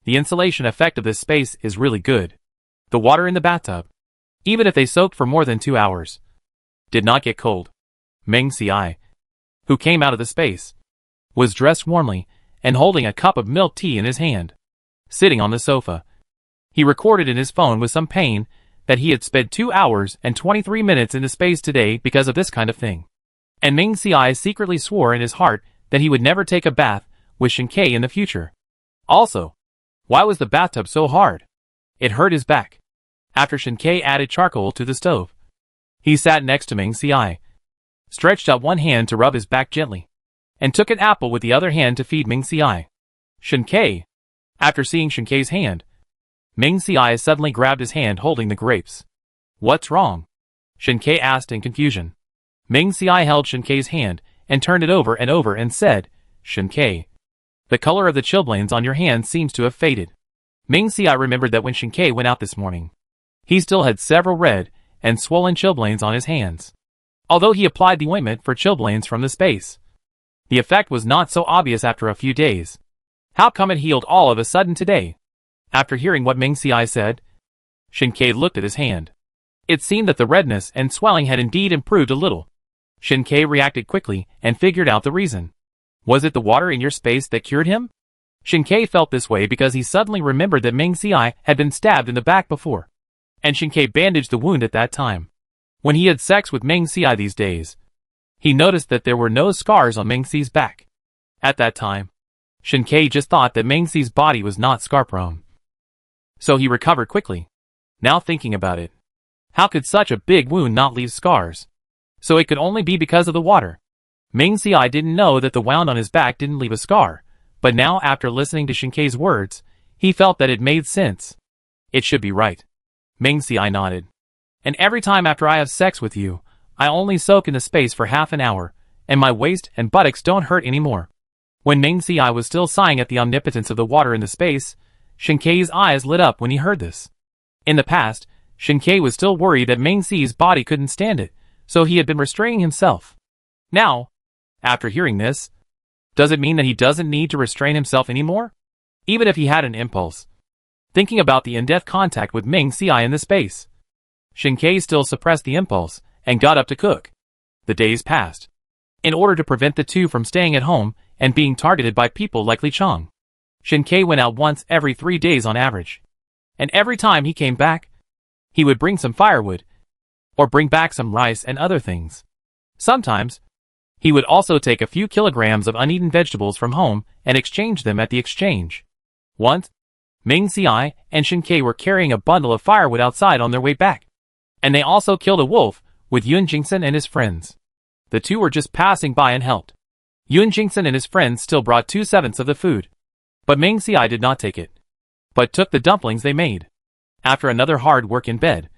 The insulation effect of this space is really good. The water in the bathtub, even if they soaked for more than 2 hours, did not get cold. Ming Xiai, who came out of the space, was dressed warmly and holding a cup of milk tea in his hand. Sitting on the sofa, he recorded in his phone with some pain that he had spent 2 hours and 23 minutes in the space today because of this kind of thing. And Ming Xiai secretly swore in his heart that he would never take a bath with Shin-Kei in the future. Also, why was the bathtub so hard? It hurt his back. After Shin-Kei added charcoal to the stove, he sat next to Ming Xiai, stretched out one hand to rub his back gently, and took an apple with the other hand to feed Ming Xiai. Shin-Kei. After seeing Shin-Kei's hand, Ming Xiai suddenly grabbed his hand holding the grapes. What's wrong? Shin-Kei asked in confusion. Ming Xiai held Shin-Kei's hand and turned it over and said, Shin-Kei, the color of the chilblains on your hand seems to have faded. Ming Xiai remembered that when Shin-Kei went out this morning, he still had several red and swollen chilblains on his hands. Although he applied the ointment for chilblains from the space, the effect was not so obvious after a few days. How come it healed all of a sudden today? After hearing what Ming Xiai said, Shin-Kei looked at his hand. It seemed that the redness and swelling had indeed improved a little. Shin-Kei reacted quickly and figured out the reason. Was it the water in your space that cured him? Shin-Kei felt this way because he suddenly remembered that Ming Xiai had been stabbed in the back before, and Shin-Kei bandaged the wound at that time. When he had sex with Ming Xiai these days, he noticed that there were no scars on Ming Xi's back. At that time, Shin-Kei just thought that Ming Xi's body was not scar-prone. So he recovered quickly. Now thinking about it, how could such a big wound not leave scars? So it could only be because of the water. Ming Xiai didn't know that the wound on his back didn't leave a scar, but now after listening to Shin-Kei's words, he felt that it made sense. It should be right. Ming Xiai nodded. And every time after I have sex with you, I only soak in the space for half an hour, and my waist and buttocks don't hurt anymore. When Ming Xiai was still sighing at the omnipotence of the water in the space, Shin-Kei's eyes lit up when he heard this. In the past, Shin-Kei was still worried that Ming Xi's body couldn't stand it, so he had been restraining himself. Now, after hearing this, does it mean that he doesn't need to restrain himself anymore? Even if he had an impulse, thinking about the in-depth contact with Ming Xiai in the space. Shinkei still suppressed the impulse, and got up to cook. The days passed. In order to prevent the two from staying at home and being targeted by people like Li Chong, Shinkei went out once every 3 days on average. And every time he came back, he would bring some firewood, or bring back some rice and other things. Sometimes, he would also take a few kilograms of uneaten vegetables from home and exchange them at the exchange. Once, Ming Xiai and Shinkei were carrying a bundle of firewood outside on their way back. And they also killed a wolf with Yun Jingsen and his friends. The two were just passing by and helped. Yun Jingsen and his friends still brought 2/7 of the food. But Ming Xiai did not take it, but took the dumplings they made. After another hard work in bed,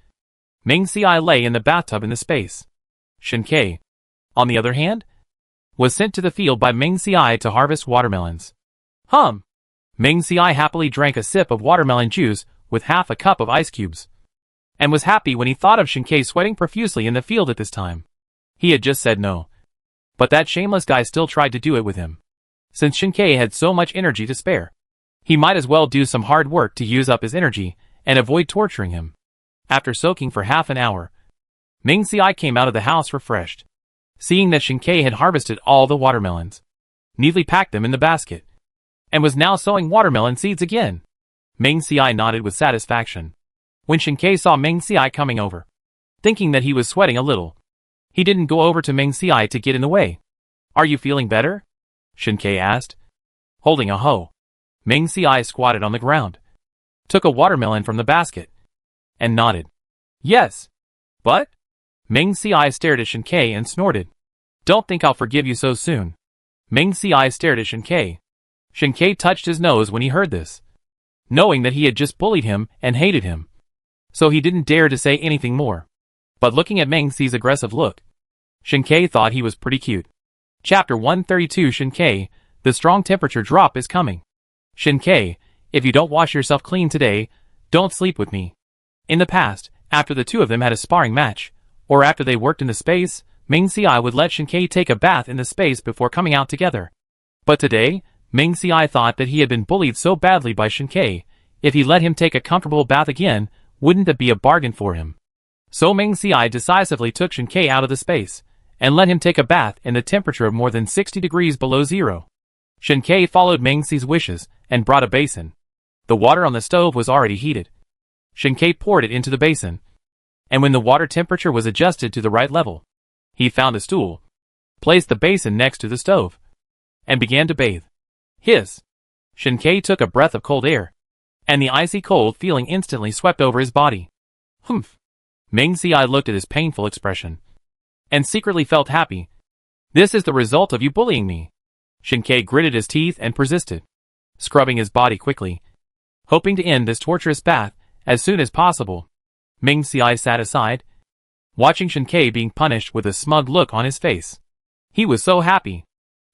Ming Xiai lay in the bathtub in the space. Shinkei, on the other hand, was sent to the field by Ming Xiai to harvest watermelons. Ming Xiai happily drank a sip of watermelon juice with half a cup of ice cubes, and was happy when he thought of Shinkei sweating profusely in the field at this time. He had just said no, but that shameless guy still tried to do it with him. Since Shinkei had so much energy to spare, he might as well do some hard work to use up his energy and avoid torturing him. After soaking for half an hour, Ming Xiai came out of the house refreshed. Seeing that Shinkei had harvested all the watermelons, neatly packed them in the basket, and was now sowing watermelon seeds again. Ming Xiai nodded with satisfaction. When Shinkei saw Ming Xiai coming over, thinking that he was sweating a little, he didn't go over to Ming Xiai to get in the way. "Are you feeling better?" Shinkei asked. Holding a hoe, Ming Xiai squatted on the ground, took a watermelon from the basket, and nodded. "Yes. But?" Ming Xiai stared at Shinkei and snorted. "Don't think I'll forgive you so soon." Ming Xiai stared at Shinkei. Shinkei touched his nose when he heard this, knowing that he had just bullied him and hated him. So he didn't dare to say anything more. But looking at Ming Xi's aggressive look, Shinkei thought he was pretty cute. Chapter 132 Shinkei, the strong temperature drop is coming. Shinkei, if you don't wash yourself clean today, don't sleep with me. In the past, after the two of them had a sparring match, or after they worked in the space, Ming Xiai would let Shinkei take a bath in the space before coming out together. But today, Ming Xiai thought that he had been bullied so badly by Shinkei, if he let him take a comfortable bath again, wouldn't that be a bargain for him? So Ming Xiai decisively took Shinkei out of the space, and let him take a bath in the temperature of more than 60 degrees below zero. Shinkei followed Ming Xi's wishes, and brought a basin. The water on the stove was already heated. Shinkei poured it into the basin, and when the water temperature was adjusted to the right level, he found a stool, placed the basin next to the stove, and began to bathe. Hiss! Shinkei took a breath of cold air, and the icy cold feeling instantly swept over his body. Humph! Ming Xiai looked at his painful expression, and secretly felt happy. "This is the result of you bullying me." Shinkei gritted his teeth and persisted, scrubbing his body quickly, hoping to end this torturous bath as soon as possible. Ming Xiai sat aside, watching Shinkei being punished with a smug look on his face. He was so happy.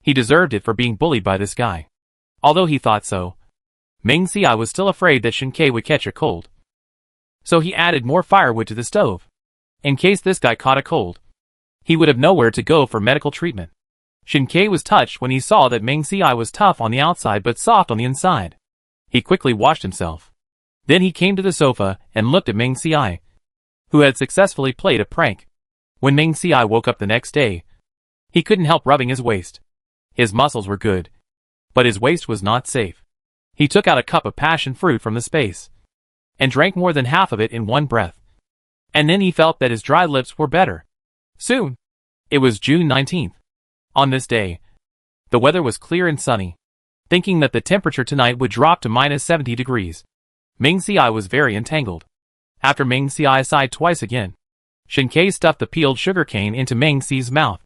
He deserved it for being bullied by this guy. Although he thought so, Ming Xiai was still afraid that Shinkei would catch a cold. So he added more firewood to the stove, in case this guy caught a cold. He would have nowhere to go for medical treatment. Shinkei was touched when he saw that Ming Xiai was tough on the outside but soft on the inside. He quickly washed himself. Then he came to the sofa and looked at Ming Xiai, who had successfully played a prank. When Ming Xiai woke up the next day, he couldn't help rubbing his waist. His muscles were good, but his waist was not safe. He took out a cup of passion fruit from the space, and drank more than half of it in one breath. And then he felt that his dry lips were better. Soon. It was June 19th. On this day, the weather was clear and sunny. Thinking that the temperature tonight would drop to minus 70 degrees, Ming Xiai was very entangled. After Ming Xiai sighed twice again, Shinkei stuffed the peeled sugar cane into Ming Xi's mouth.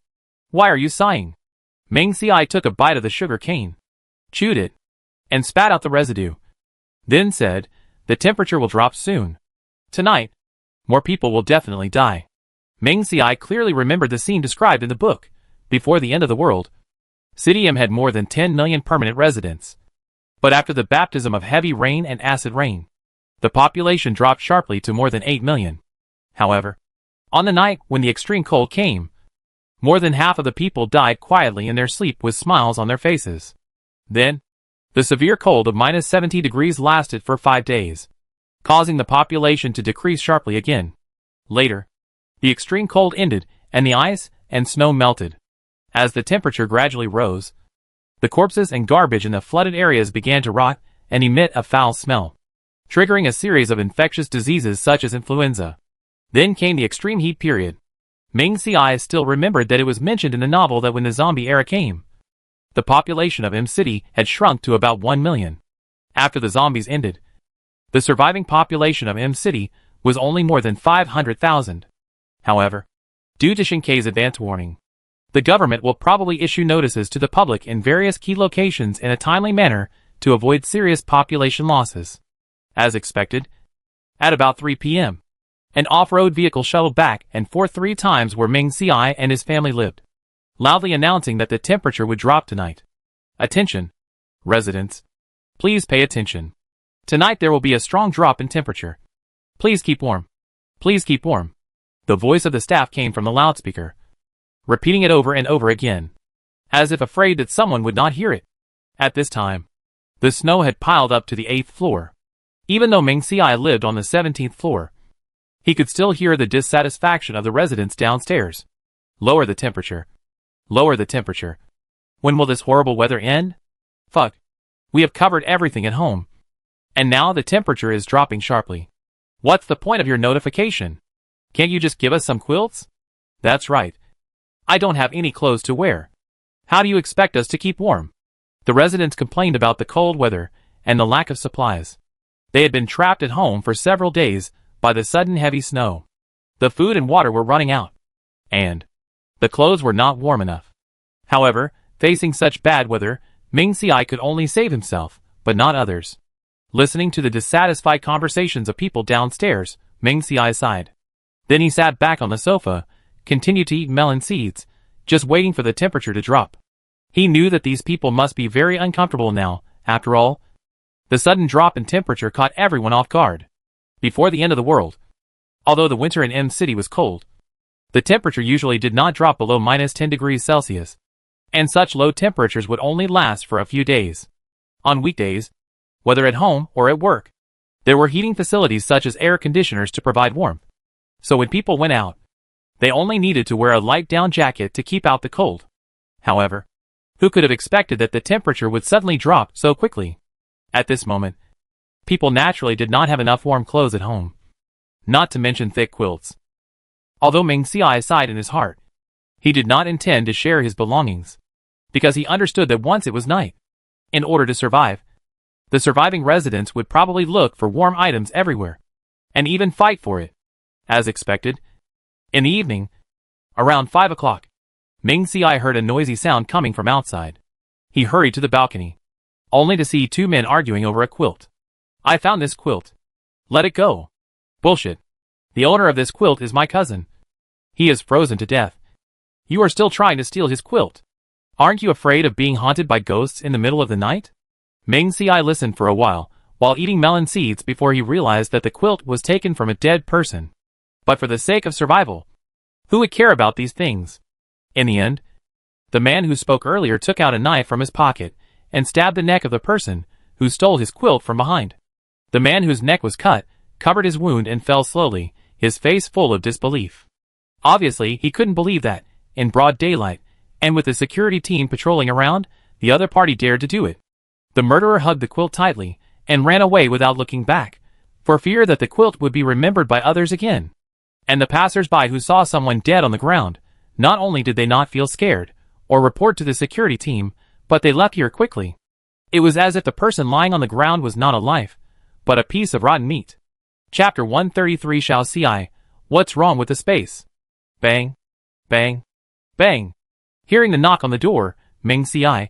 "Why are you sighing?" Ming Xiai took a bite of the sugar cane, chewed it, and spat out the residue. Then said, "The temperature will drop soon. Tonight, more people will definitely die." Ming Xiai clearly remembered the scene described in the book. Before the end of the world, City M had more than 10 million permanent residents. But after the baptism of heavy rain and acid rain, the population dropped sharply to more than 8 million. However, on the night when the extreme cold came, more than half of the people died quietly in their sleep with smiles on their faces. Then, The severe cold of minus 70 degrees lasted for 5 days, causing the population to decrease sharply again. Later, the extreme cold ended, and the ice and snow melted. As the temperature gradually rose, the corpses and garbage in the flooded areas began to rot and emit a foul smell, triggering a series of infectious diseases such as influenza. Then came the extreme heat period. Ming Ci still remembered that it was mentioned in the novel that when the zombie era came, the population of M City had shrunk to about 1 million. After the zombies ended, the surviving population of M City was only more than 500,000. However, due to Shinkei's advance warning, the government will probably issue notices to the public in various key locations in a timely manner to avoid serious population losses. As expected, at about 3 p.m., an off-road vehicle shuttled back and forth 3 times where Ming Ci and his family lived, loudly announcing that the temperature would drop tonight. Attention, residents. Please pay attention. Tonight there will be a strong drop in temperature. Please keep warm. Please keep warm. The voice of the staff came from the loudspeaker, repeating it over and over again, as if afraid that someone would not hear it. At this time, the snow had piled up to the 8th floor. Even though Ming Ci lived on the 17th floor, he could still hear the dissatisfaction of the residents downstairs. Lower the temperature. Lower the temperature. When will this horrible weather end? Fuck. We have covered everything at home, and now the temperature is dropping sharply. What's the point of your notification? Can't you just give us some quilts? That's right. I don't have any clothes to wear. How do you expect us to keep warm? The residents complained about the cold weather and the lack of supplies. They had been trapped at home for several days by the sudden heavy snow. The food and water were running out, and the clothes were not warm enough. However, facing such bad weather, Ming Ci could only save himself, but not others. Listening to the dissatisfied conversations of people downstairs, Ming Ci sighed. Then he sat back on the sofa, continued to eat melon seeds, just waiting for the temperature to drop. He knew that these people must be very uncomfortable now. After all, the sudden drop in temperature caught everyone off guard. Before the end of the world, although the winter in M City was cold, the temperature usually did not drop below minus 10 degrees Celsius, and such low temperatures would only last for a few days. On weekdays, whether at home or at work, there were heating facilities such as air conditioners to provide warmth. So when people went out, they only needed to wear a light down jacket to keep out the cold. However, who could have expected that the temperature would suddenly drop so quickly? At this moment, people naturally did not have enough warm clothes at home, not to mention thick quilts. Although Ming Ci sighed in his heart, he did not intend to share his belongings, because he understood that once it was night, in order to survive, the surviving residents would probably look for warm items everywhere, and even fight for it. As expected, in the evening, around 5 o'clock, Ming Ci heard a noisy sound coming from outside. He hurried to the balcony, only to see 2 men arguing over a quilt. I found this quilt. Let it go. Bullshit. The owner of this quilt is my cousin. He is frozen to death. You are still trying to steal his quilt. Aren't you afraid of being haunted by ghosts in the middle of the night? Ming Ci listened for a while eating melon seeds before he realized that the quilt was taken from a dead person. But for the sake of survival, who would care about these things? In the end, the man who spoke earlier took out a knife from his pocket and stabbed the neck of the person who stole his quilt from behind. The man whose neck was cut covered his wound and fell slowly, his face full of disbelief. Obviously, he couldn't believe that, in broad daylight, and with the security team patrolling around, the other party dared to do it. The murderer hugged the quilt tightly and ran away without looking back, for fear that the quilt would be remembered by others again. And the passers-by who saw someone dead on the ground, not only did they not feel scared or report to the security team, but they left here quickly. It was as if the person lying on the ground was not alive, but a piece of rotten meat. Chapter 133 Shao Ci, What's Wrong with the Space? Bang, bang, bang. Hearing the knock on the door, Ming Ci,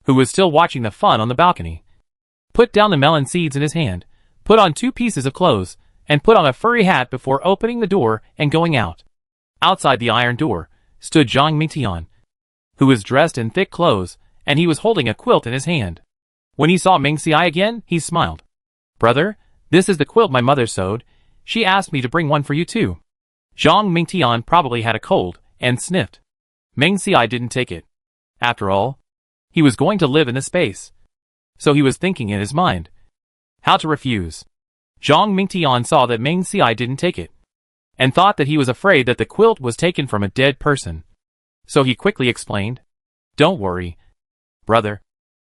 who was still watching the fun on the balcony, put down the melon seeds in his hand, put on 2 pieces of clothes, and put on a furry hat before opening the door and going out. Outside the iron door stood Zhang Mingtian, who was dressed in thick clothes, and he was holding a quilt in his hand. When he saw Ming Ci again, he smiled. Brother, this is the quilt my mother sewed. She asked me to bring one for you too. Zhang Mingtian probably had a cold, and sniffed. Ming Ci didn't take it. After all, he was going to live in the space. So he was thinking in his mind how to refuse. Zhang Mingtian saw that Meng Xiai didn't take it, and thought that he was afraid that the quilt was taken from a dead person. So he quickly explained, "Don't worry, brother.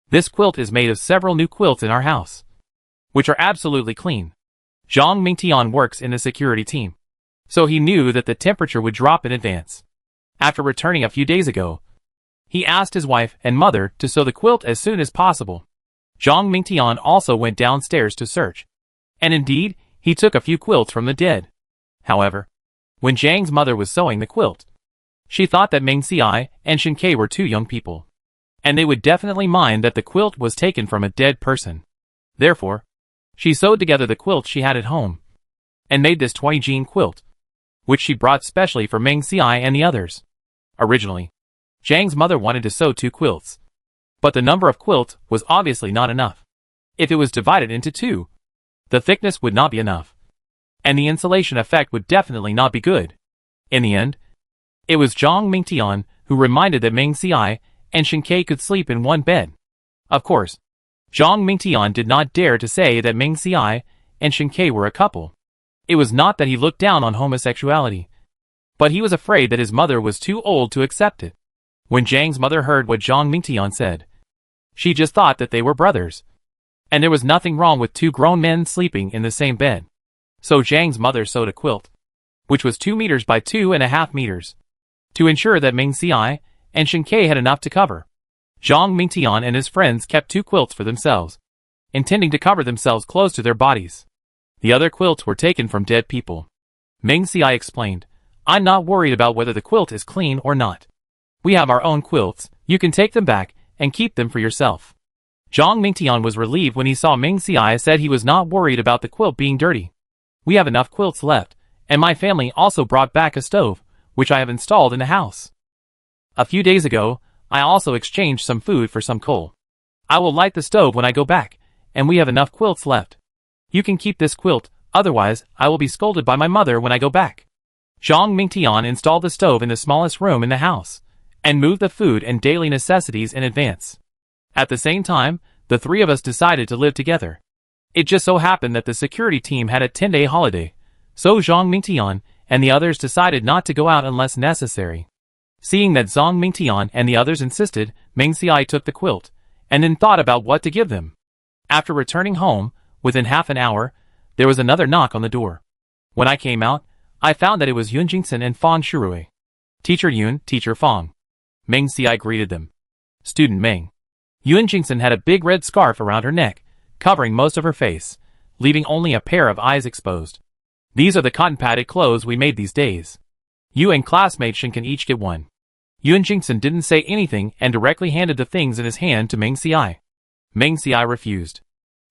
This quilt is made of several new quilts in our house, which are absolutely clean." Zhang Mingtian works in the security team, so he knew that the temperature would drop in advance. After returning a few days ago, he asked his wife and mother to sew the quilt as soon as possible. Zhang Mingtian also went downstairs to search, and indeed, he took a few quilts from the dead. However, when Zhang's mother was sewing the quilt, she thought that Meng Xiai and Shen Ke were two young people, and they would definitely mind that the quilt was taken from a dead person. Therefore, she sewed together the quilts she had at home, and made this 20-jean quilt, which she brought specially for Meng Xiai and the others. Originally, Zhang's mother wanted to sew 2 quilts, but the number of quilts was obviously not enough. If it was divided into 2, the thickness would not be enough, and the insulation effect would definitely not be good. In the end, it was Zhang Mingtian who reminded that Meng Xiai and Shen Ke could sleep in one bed. Of course, Zhang Mingtian did not dare to say that Meng Xiai and Shen Ke were a couple. It was not that he looked down on homosexuality, but he was afraid that his mother was too old to accept it. When Zhang's mother heard what Zhang Mingtian said, she just thought that they were brothers, and there was nothing wrong with 2 grown men sleeping in the same bed. So Zhang's mother sewed a quilt, which was 2 meters by 2.5 meters, to ensure that Meng Xiai and Shen Ke had enough to cover. Zhang Mingtian and his friends kept 2 quilts for themselves, intending to cover themselves close to their bodies. The other quilts were taken from dead people. Meng Xiai explained, "I'm not worried about whether the quilt is clean or not. We have our own quilts, you can take them back and keep them for yourself." Zhang Mingtian was relieved when he saw Meng Xiai said he was not worried about the quilt being dirty. "We have enough quilts left, and my family also brought back a stove, which I have installed in the house. A few days ago, I also exchanged some food for some coal. I will light the stove when I go back, and we have enough quilts left. You can keep this quilt, otherwise I will be scolded by my mother when I go back." Zhang Mingtian installed the stove in the smallest room in the house, and moved the food and daily necessities in advance. At the same time, the 3 of us decided to live together. It just so happened that the security team had a 10-day holiday, so Zhang Mingtian and the others decided not to go out unless necessary. Seeing that Zhang Mingtian and the others insisted, Meng Xiai took the quilt, and then thought about what to give them. After returning home, within half an hour, there was another knock on the door. When I came out, I found that it was Yun Jingson and Fang Shirui. "Teacher Yun, Teacher Fang." Meng Xiai greeted them. "Student Meng." Yun Jingson had a big red scarf around her neck, covering most of her face, leaving only a pair of eyes exposed. "These are the cotton-padded clothes we made these days. You and classmate Shen can each get one." Yun Jingson didn't say anything and directly handed the things in his hand to Meng Xiai. Meng Xiai refused.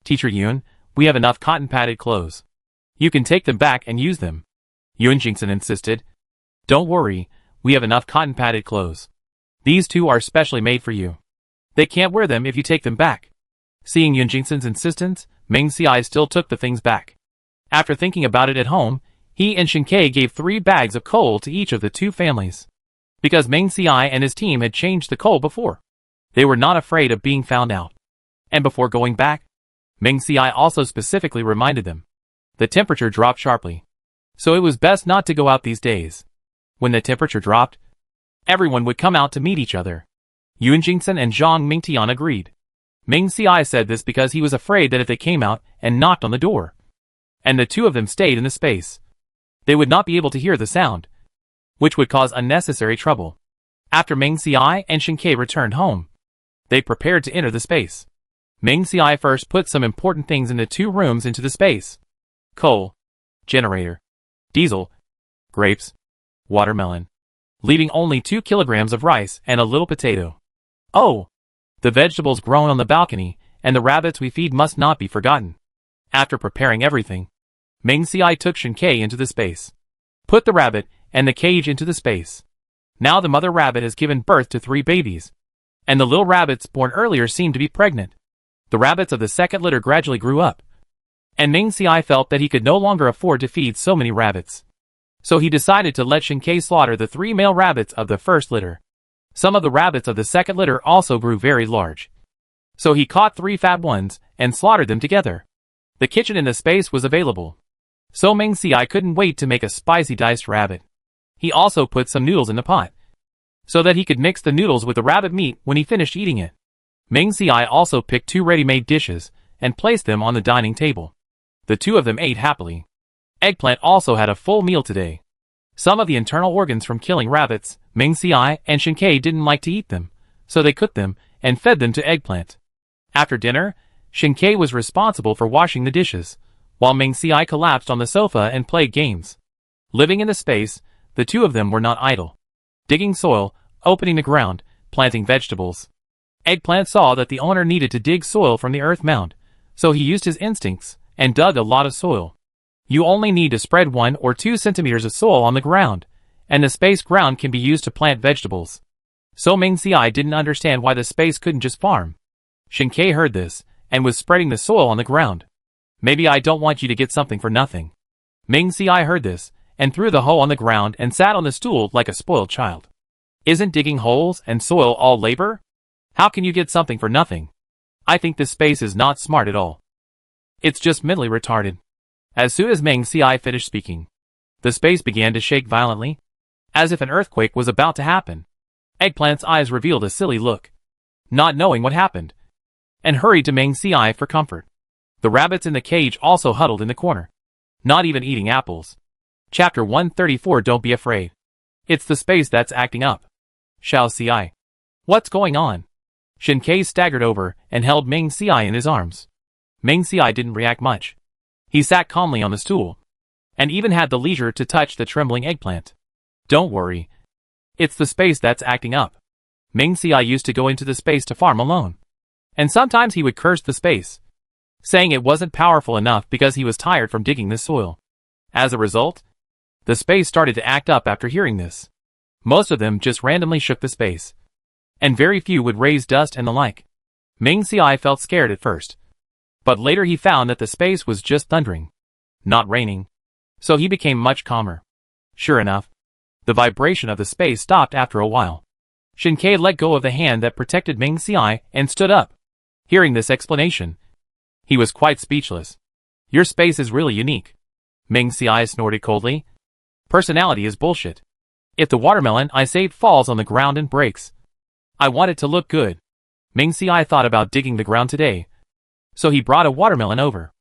"Teacher Yun, we have enough cotton-padded clothes. You can take them back and use them." Yun Jingson insisted. "Don't worry, we have enough cotton-padded clothes. These 2 are specially made for you. They can't wear them if you take them back." Seeing Yun Jingson's insistence, Meng Xiai still took the things back. After thinking about it at home, he and Shen Ke gave 3 bags of coal to each of the 2 families. Because Meng Xiai and his team had changed the coal before, they were not afraid of being found out. And before going back, Meng Xiai also specifically reminded them. The temperature dropped sharply, so it was best not to go out these days. When the temperature dropped, everyone would come out to meet each other. Yun Jingson and Zhang Mingtian agreed. Meng Xiai said this because he was afraid that if they came out and knocked on the door, and the 2 of them stayed in the space, they would not be able to hear the sound, which would cause unnecessary trouble. After Meng Xiai and Shen Ke returned home, they prepared to enter the space. Meng Xiai first put some important things in the 2 rooms into the space: coal, generator, diesel, grapes, watermelon, leaving only 2 kilograms of rice and a little potato. "Oh, the vegetables grown on the balcony and the rabbits we feed must not be forgotten." After preparing everything, Meng Xiai took Shen Ke into the space, put the rabbit and the cage into the space. Now the mother rabbit has given birth to 3 babies, and the little rabbits born earlier seemed to be pregnant. The rabbits of the second litter gradually grew up, and Meng Xiai felt that he could no longer afford to feed so many rabbits. So he decided to let Shen Ke slaughter the 3 male rabbits of the first litter. Some of the rabbits of the second litter also grew very large, So he caught 3 fat ones and slaughtered them together. The kitchen in the space was available. So Ming Xiai couldn't wait to make a spicy diced rabbit. He also put some noodles in the pot, so that he could mix the noodles with the rabbit meat when he finished eating it. Ming Xiai also picked 2 ready-made dishes and placed them on the dining table. The 2 of them ate happily. Eggplant also had a full meal today. Some of the internal organs from killing rabbits, Ming Xiai and Shinkei didn't like to eat them, so they cooked them and fed them to Eggplant. After dinner, Shinkei was responsible for washing the dishes, while Ming Xiai collapsed on the sofa and played games. Living in the space, the 2 of them were not idle. Digging soil, opening the ground, planting vegetables. Eggplant saw that the owner needed to dig soil from the earth mound, so he used his instincts and dug a lot of soil. You only need to spread 1 or 2 centimeters of soil on the ground, and the space ground can be used to plant vegetables. So Ming Xiai didn't understand why the space couldn't just farm. Shinkei heard this, and was spreading the soil on the ground. Maybe I don't want you to get something for nothing. Ming Xiai heard this, and threw the hoe on the ground and sat on the stool like a spoiled child. Isn't digging holes and soil all labor? How can you get something for nothing? I think this space is not smart at all. It's just mentally retarded. As soon as Ming Xiai finished speaking, the space began to shake violently, as if an earthquake was about to happen. Eggplant's eyes revealed a silly look, not knowing what happened, and hurried to Ming Xiai for comfort. The rabbits in the cage also huddled in the corner, not even eating apples. Chapter 134. Don't be afraid. It's the space that's acting up. Xiao Xiai. What's going on? Shinkei staggered over and held Ming Xiai in his arms. Ming Xiai didn't react much. He sat calmly on the stool, and even had the leisure to touch the trembling eggplant. Don't worry. It's the space that's acting up. Ming Xiai used to go into the space to farm alone, and sometimes he would curse the space, saying it wasn't powerful enough because he was tired from digging the soil. As a result, the space started to act up after hearing this. Most of them just randomly shook the space, and very few would raise dust and the like. Ming Xiai felt scared at first, but later he found that the space was just thundering, not raining, so he became much calmer. Sure enough, the vibration of the space stopped after a while. Shinkei let go of the hand that protected Ming Xiai and stood up. Hearing this explanation, he was quite speechless. Your space is really unique. Ming Xiai snorted coldly. Personality is bullshit. If the watermelon I saved falls on the ground and breaks, I want it to look good. Ming Xiai thought about digging the ground today, so he brought a watermelon over.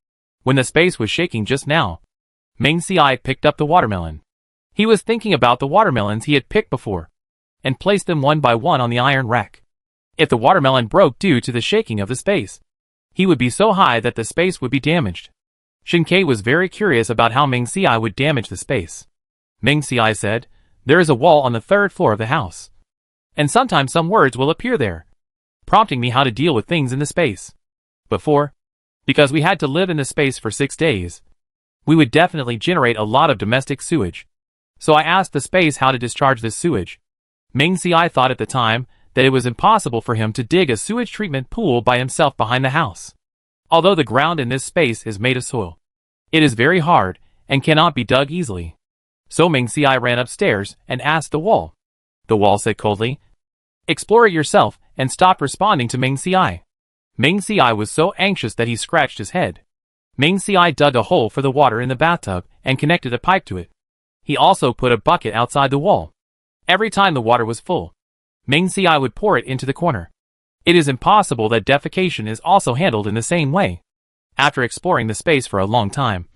When the space was shaking just now, Ming Xiai picked up the watermelon. He was thinking about the watermelons he had picked before, and placed them one by one on the iron rack. If the watermelon broke due to the shaking of the space, he would be so high that the space would be damaged. Shinkei was very curious about how Ming Xiai would damage the space. Ming Xiai said, there is a wall on the 3rd floor of the house, and sometimes some words will appear there, prompting me how to deal with things in the space. Before, because we had to live in the space for 6 days, we would definitely generate a lot of domestic sewage. So I asked the space how to discharge this sewage. Ming Xiai thought at the time that it was impossible for him to dig a sewage treatment pool by himself behind the house. Although the ground in this space is made of soil, it is very hard and cannot be dug easily. So Ming Xiai ran upstairs and asked the wall. The wall said coldly, explore it yourself, and stopped responding to Ming Xiai. Ming Xiai was so anxious that he scratched his head. Ming Xiai dug a hole for the water in the bathtub and connected a pipe to it. He also put a bucket outside the wall. Every time the water was full, Ming Xiai would pour it into the corner. It is impossible that defecation is also handled in the same way. After exploring the space for a long time,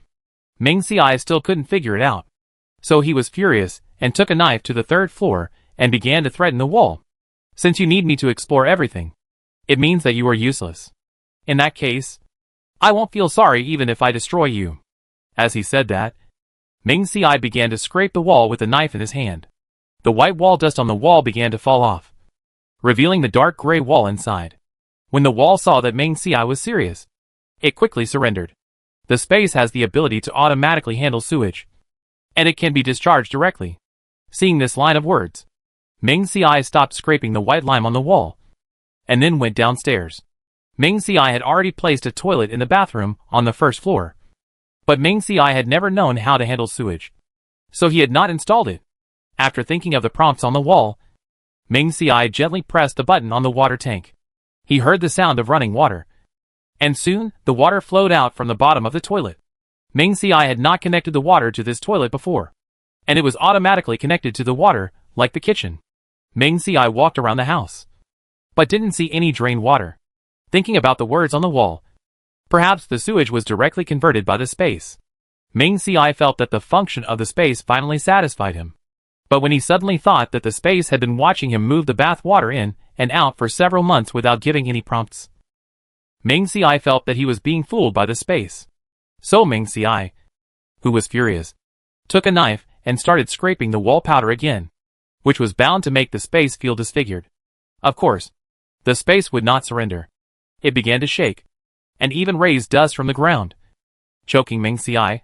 Ming Xiai still couldn't figure it out. So he was furious and took a knife to the 3rd floor and began to threaten the wall. Since you need me to explore everything, it means that you are useless. In that case, I won't feel sorry even if I destroy you. As he said that, Ming Xiai began to scrape the wall with the knife in his hand. The white wall dust on the wall began to fall off, revealing the dark gray wall inside. When the wall saw that Ming Xiai was serious, it quickly surrendered. The space has the ability to automatically handle sewage, and it can be discharged directly. Seeing this line of words, Ming Xiai stopped scraping the white lime on the wall, and then went downstairs. Ming Xiai had already placed a toilet in the bathroom on the 1st floor, but Ming Xiai had never known how to handle sewage, so he had not installed it. After thinking of the prompts on the wall, Ming Xiai gently pressed the button on the water tank. He heard the sound of running water. And soon, the water flowed out from the bottom of the toilet. Ming Xiai had not connected the water to this toilet before. And it was automatically connected to the water, like the kitchen. Ming Xiai walked around the house, but didn't see any drained water. Thinking about the words on the wall, perhaps the sewage was directly converted by the space. Ming Xiai felt that the function of the space finally satisfied him. But when he suddenly thought that the space had been watching him move the bath water in and out for several months without giving any prompts, Ming Xiai felt that he was being fooled by the space. So Ming Xiai, who was furious, took a knife and started scraping the wall powder again, which was bound to make the space feel disfigured. Of course, the space would not surrender. It began to shake, and even raised dust from the ground, choking Ming Xiai.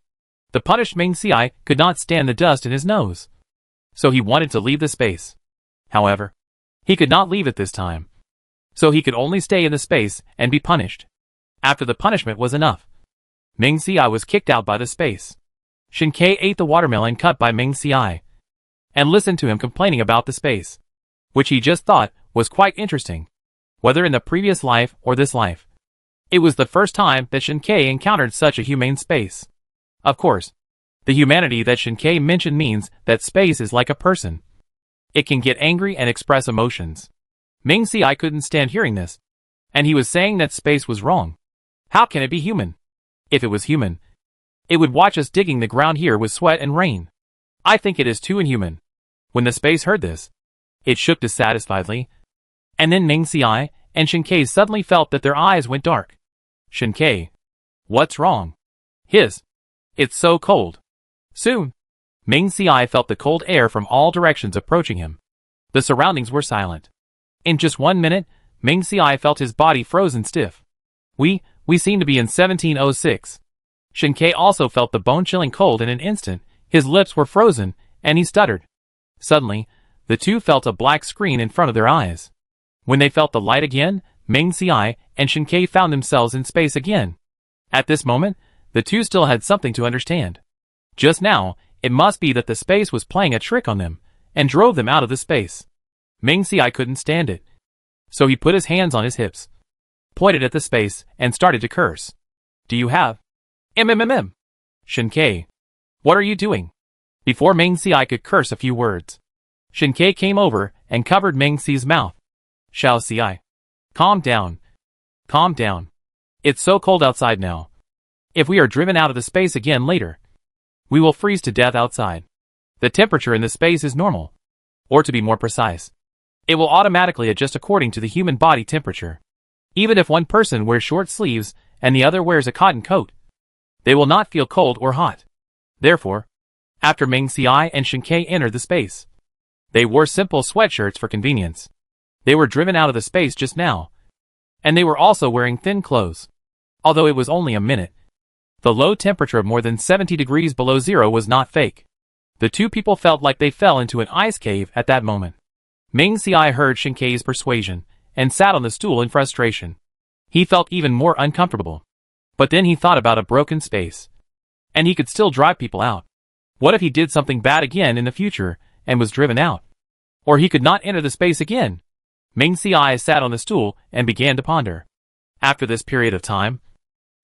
The punished Ming Xiai could not stand the dust in his nose, so he wanted to leave the space. However, he could not leave it this time, so he could only stay in the space and be punished. After the punishment was enough, Ming Xiai was kicked out by the space. Shin Kei ate the watermelon cut by Ming Xiai, and listened to him complaining about the space, which he just thought was quite interesting, whether in the previous life or this life. It was the first time that Shin Kei encountered such a humane space. Of course, the humanity that Shin Kei mentioned means that space is like a person. It can get angry and express emotions. Ming Xiai couldn't stand hearing this, and he was saying that space was wrong. How can it be human? If it was human, it would watch us digging the ground here with sweat and rain. I think it is too inhuman. When the space heard this, it shook dissatisfiedly, and then Ming Xiai and Shin Kei suddenly felt that their eyes went dark. Shin Kei, what's wrong? It's so cold. Soon, Ming Xiai felt the cold air from all directions approaching him. The surroundings were silent. In just 1 minute, Ming Xiai felt his body frozen stiff. We seem to be in 1706. Shin Kei also felt the bone-chilling cold in an instant. His lips were frozen, and he stuttered. Suddenly, the two felt a black screen in front of their eyes. When they felt the light again, Ming Xiai and Shin Kei found themselves in space again. At this moment, the two still had something to understand. Just now, it must be that the space was playing a trick on them, and drove them out of the space. Ming Xiai couldn't stand it. So he put his hands on his hips, pointed at the space, and started to curse. Do you have? Shin Kei, what are you doing? Before Ming Xiai could curse a few words, Shin Kei came over and covered Ming Xi's mouth. Xiao Xiai, calm down. Calm down. It's so cold outside now. If we are driven out of the space again later, we will freeze to death outside. The temperature in the space is normal. Or to be more precise, it will automatically adjust according to the human body temperature. Even if one person wears short sleeves and the other wears a cotton coat, they will not feel cold or hot. Therefore, after Ming Xiai and Shin Kei entered the space, they wore simple sweatshirts for convenience. They were driven out of the space just now, and they were also wearing thin clothes. Although it was only a minute, the low temperature of more than 70 degrees below zero was not fake. The two people felt like they fell into an ice cave at that moment. Ming Xiai heard Shin Kei's persuasion and sat on the stool in frustration. He felt even more uncomfortable. But then he thought about a broken space, and he could still drive people out. What if he did something bad again in the future and was driven out? Or he could not enter the space again. Ming Xiai sat on the stool and began to ponder. After this period of time,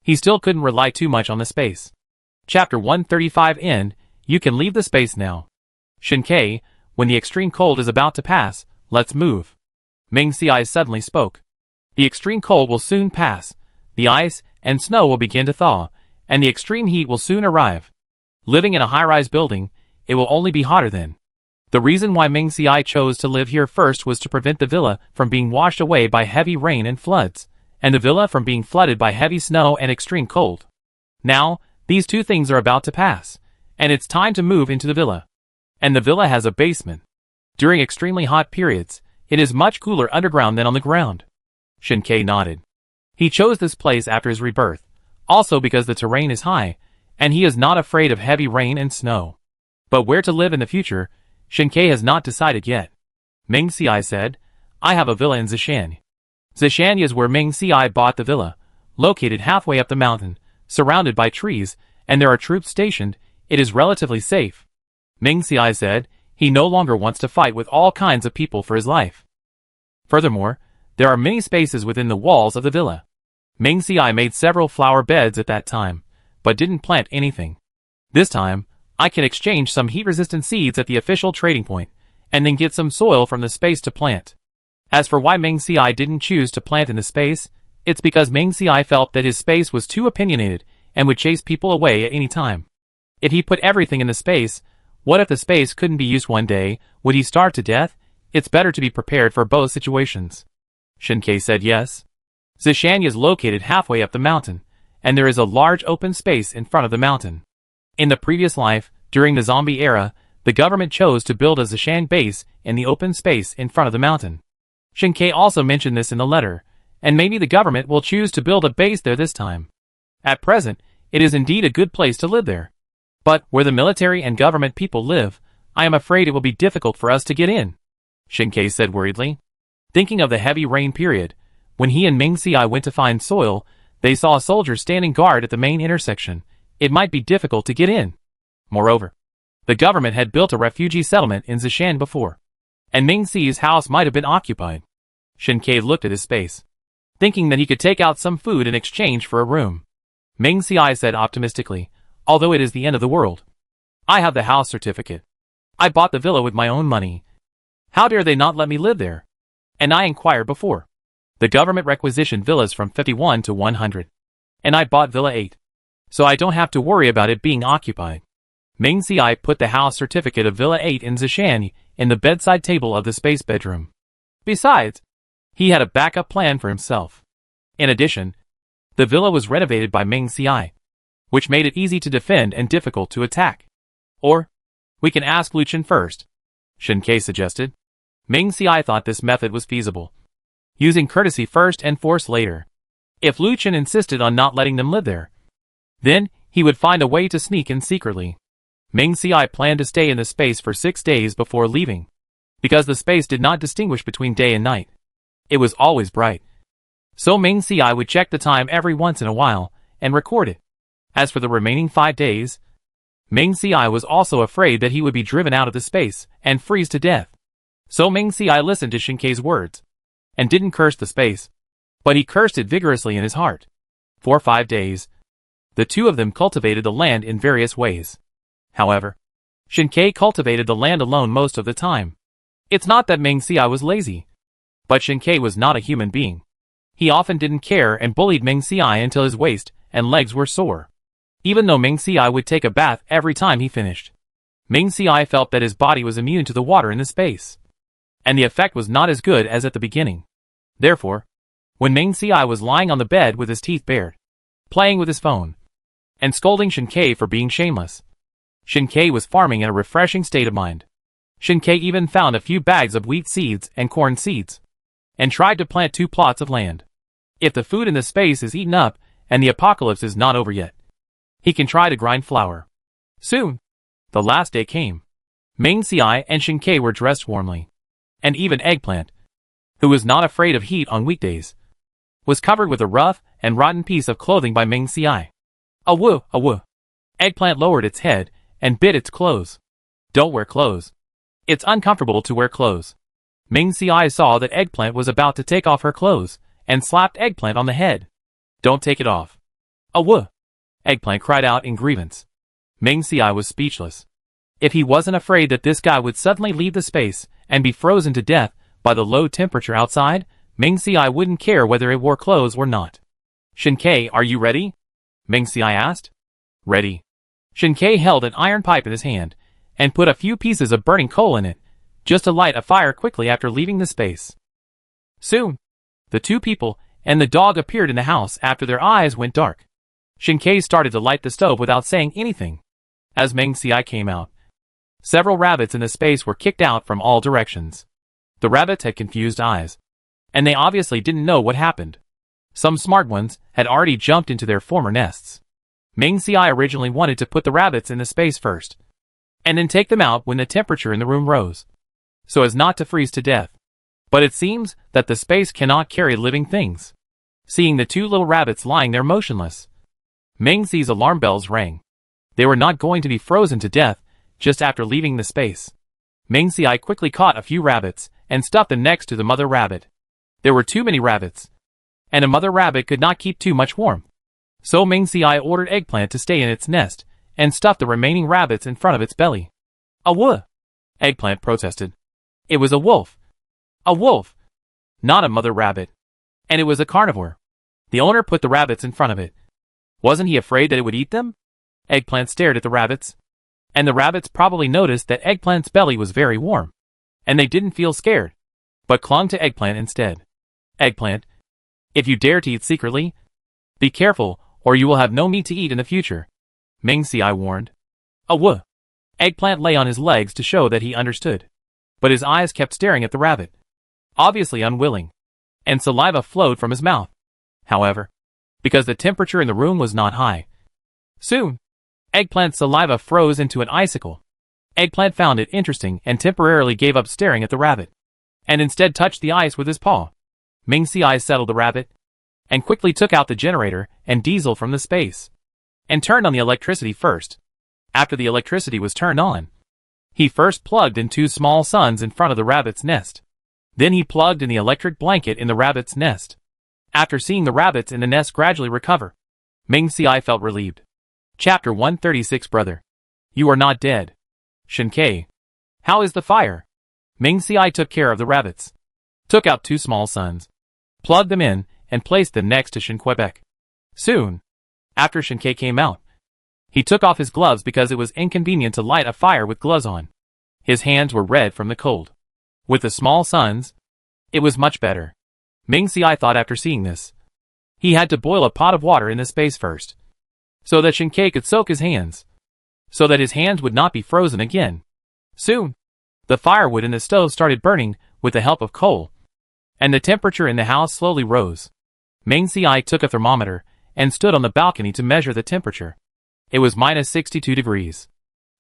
he still couldn't rely too much on the space. Chapter 135 End. You can leave the space now. Shin Kei, when the extreme cold is about to pass, let's move. Ming Xiai suddenly spoke. The extreme cold will soon pass. The ice and snow will begin to thaw, and the extreme heat will soon arrive. Living in a high-rise building, it will only be hotter then. The reason why Ming Xiai chose to live here first was to prevent the villa from being washed away by heavy rain and floods, and the villa from being flooded by heavy snow and extreme cold. Now, these two things are about to pass, and it's time to move into the villa. And the villa has a basement. During extremely hot periods, it is much cooler underground than on the ground. Shin Kei nodded. He chose this place after his rebirth, also because the terrain is high, and he is not afraid of heavy rain and snow. But where to live in the future, Shin Kei has not decided yet. Ming Xiai said, I have a villa in Zishan. Zishan is where Ming Xiai bought the villa, located halfway up the mountain, surrounded by trees, and there are troops stationed. It is relatively safe. Ming Xiai said, he no longer wants to fight with all kinds of people for his life. Furthermore, There are many spaces within the walls of the villa. Meng Xiai made several flower beds at that time, but didn't plant anything. This time, I can exchange some heat-resistant seeds at the official trading point, and then get some soil from the space to plant. As for why Meng Xiai didn't choose to plant in the space, it's because Meng Xiai felt that his space was too opinionated and would chase people away at any time. If he put everything in the space, what if the space couldn't be used one day? Would he starve to death? It's better to be prepared for both situations. Shinkei said yes. Zishan is located halfway up the mountain, and there is a large open space in front of the mountain. In the previous life, during the zombie era, the government chose to build a Zishan base in the open space in front of the mountain. Shinkei also mentioned this in the letter, and maybe the government will choose to build a base there this time. At present, it is indeed a good place to live there. But where the military and government people live, I am afraid it will be difficult for us to get in, Shinkei said worriedly. Thinking of the heavy rain period, when he and Meng Xiai went to find soil, they saw soldiers standing guard at the main intersection. It might be difficult to get in. Moreover, the government had built a refugee settlement in Zishan before, and Meng Xi's house might have been occupied. Shinkei looked at his space, thinking that he could take out some food in exchange for a room. Meng Xiai said optimistically, although it is the end of the world. I have the house certificate. I bought the villa with my own money. How dare they not let me live there? And I inquired before. The government requisitioned villas from 51 to 100. And I bought Villa 8. So I don't have to worry about it being occupied. Meng Xiai put the house certificate of Villa 8 in Zishan in the bedside table of the space bedroom. Besides, he had a backup plan for himself. In addition, the villa was renovated by Meng Xiai, which made it easy to defend and difficult to attack. Or, we can ask Lu Chen first, Shinkei suggested. Meng Xiai thought this method was feasible, using courtesy first and force later. If Lu Chen insisted on not letting them live there, then he would find a way to sneak in secretly. Meng Xiai planned to stay in the space for 6 days before leaving, because the space did not distinguish between day and night. It was always bright. So Meng Xiai would check the time every once in a while and record it. As for the remaining 5 days, Meng Xiai was also afraid that he would be driven out of the space and freeze to death. So Meng Xiai listened to Shinkei's words, and didn't curse the space, but he cursed it vigorously in his heart. For 5 days, the two of them cultivated the land in various ways. However, Shinkei cultivated the land alone most of the time. It's not that Meng Xiai was lazy, but Shinkei was not a human being. He often didn't care and bullied Meng Xiai until his waist and legs were sore. Even though Meng Xiai would take a bath every time he finished, Meng Xiai felt that his body was immune to the water in the space, and the effect was not as good as at the beginning. Therefore, when Meng Xiai was lying on the bed with his teeth bared, playing with his phone, and scolding Shinkei for being shameless, Shinkei was farming in a refreshing state of mind. Shinkei even found a few bags of wheat seeds and corn seeds, and tried to plant 2 plots of land. If the food in the space is eaten up, and the apocalypse is not over yet, he can try to grind flour. Soon, the last day came. Meng Xiai and Shinkei were dressed warmly, and even Eggplant, who was not afraid of heat on weekdays, was covered with a rough and rotten piece of clothing by Meng Xiai. Awoo, awoo. Eggplant lowered its head and bit its clothes. Don't wear clothes. It's uncomfortable to wear clothes. Meng Xiai saw that Eggplant was about to take off her clothes, and slapped Eggplant on the head. Don't take it off. Awoo. Eggplant cried out in grievance. Meng Xiai was speechless. If he wasn't afraid that this guy would suddenly leave the space and be frozen to death by the low temperature outside, Meng Xiai wouldn't care whether it wore clothes or not. Shinkei, are you ready? Meng Xiai asked. Ready. Shinkei held an iron pipe in his hand, and put a few pieces of burning coal in it, just to light a fire quickly after leaving the space. Soon, the 2 people and the dog appeared in the house after their eyes went dark. Shinkei started to light the stove without saying anything. As Meng Xiai came out, several rabbits in the space were kicked out from all directions. The rabbits had confused eyes, and they obviously didn't know what happened. Some smart ones had already jumped into their former nests. Meng Xiai originally wanted to put the rabbits in the space first, and then take them out when the temperature in the room rose, so as not to freeze to death. But it seems that the space cannot carry living things. Seeing the 2 little rabbits lying there motionless, Meng Xi's alarm bells rang. They were not going to be frozen to death just after leaving the space. Meng Xiai quickly caught a few rabbits and stuffed them next to the mother rabbit. There were too many rabbits, and a mother rabbit could not keep too much warmth. So Ming Xiai ordered Eggplant to stay in its nest and stuff the remaining rabbits in front of its belly. A wolf! Eggplant protested. It was a wolf. A wolf! Not a mother rabbit. And it was a carnivore. The owner put the rabbits in front of it. Wasn't he afraid that it would eat them? Eggplant stared at the rabbits. And the rabbits probably noticed that Eggplant's belly was very warm. And they didn't feel scared, but clung to Eggplant instead. Eggplant, if you dare to eat secretly, be careful or you will have no meat to eat in the future, Ming Xiai warned. A woof. Eggplant lay on his legs to show that he understood. But his eyes kept staring at the rabbit, obviously unwilling, and saliva flowed from his mouth. However, because the temperature in the room was not high, soon, Eggplant's saliva froze into an icicle. Eggplant found it interesting and temporarily gave up staring at the rabbit, and instead touched the ice with his paw. Ming Xiai settled the rabbit, and quickly took out the generator and diesel from the space, and turned on the electricity first. After the electricity was turned on, he first plugged in 2 small suns in front of the rabbit's nest. Then he plugged in the electric blanket in the rabbit's nest. After seeing the rabbits in the nest gradually recover, Ming Xiai felt relieved. Chapter 136 Brother, you are not dead. Shinkei, how is the fire? Ming Xiai took care of the rabbits, took out 2 small suns, plugged them in, and placed them next to Shinquebec. Soon, after Shinkei came out, he took off his gloves because it was inconvenient to light a fire with gloves on. His hands were red from the cold. With the small suns, it was much better. Ming Xiai thought after seeing this. He had to boil a pot of water in the space first, so that Shinkei could soak his hands, so that his hands would not be frozen again. Soon, the firewood in the stove started burning with the help of coal, and the temperature in the house slowly rose. Ming Xiai took a thermometer and stood on the balcony to measure the temperature. It was minus 62 degrees.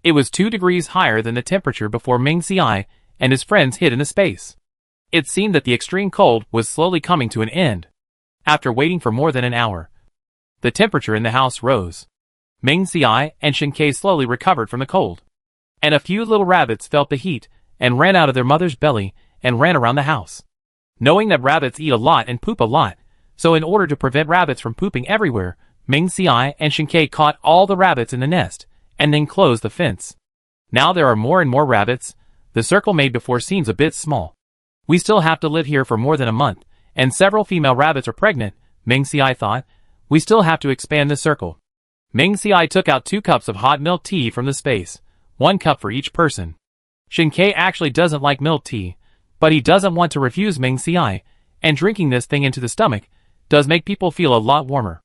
It was 2 degrees higher than the temperature before Ming Xiai and his friends hid in the space. It seemed that the extreme cold was slowly coming to an end. After waiting for more than an hour, the temperature in the house rose. Ming Xiai and Shinkei slowly recovered from the cold, and a few little rabbits felt the heat and ran out of their mother's belly and ran around the house. Knowing that rabbits eat a lot and poop a lot, so in order to prevent rabbits from pooping everywhere, Ming Xiai and Shinkei caught all the rabbits in the nest, and then closed the fence. Now there are more and more rabbits. The circle made before seems a bit small. We still have to live here for more than a month, and several female rabbits are pregnant, Ming Xiai thought. We still have to expand the circle. Ming Xiai took out 2 cups of hot milk tea from the space, 1 cup for each person. Shinkei actually doesn't like milk tea, but he doesn't want to refuse Ming Xiai, and drinking this thing into the stomach does make people feel a lot warmer.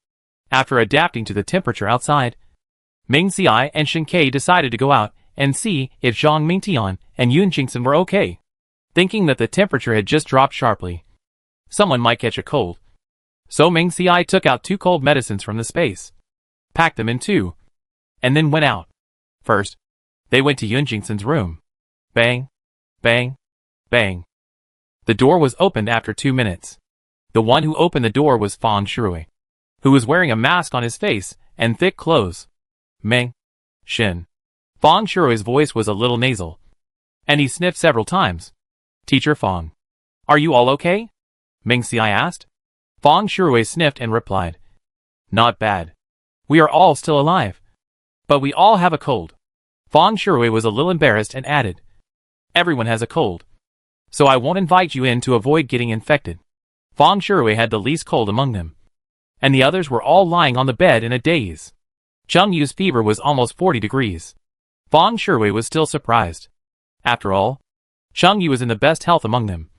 After adapting to the temperature outside, Ming Xiai and Shinkei decided to go out and see if Zhang Mingtian and Yun Jingxin were okay, thinking that the temperature had just dropped sharply. Someone might catch a cold. So Ming Xiai took out 2 cold medicines from the space, packed them in 2, and then went out. First, they went to Yun Jingxin's room. Bang, bang, bang. The door was opened after 2 minutes. The one who opened the door was Fang Shui, who was wearing a mask on his face and thick clothes. Meng, Shin. Fang Shui's voice was a little nasal, and he sniffed several times. Teacher Fang, are you all okay? Ming Xiai asked. Fang Shui sniffed and replied, not bad. We are all still alive, but we all have a cold. Fang Shui was a little embarrassed and added, everyone has a cold, so I won't invite you in to avoid getting infected. Fang Shui had the least cold among them, and the others were all lying on the bed in a daze. Cheng Yu's fever was almost 40 degrees. Fang Shui was still surprised. After all, Cheng Yu was in the best health among them,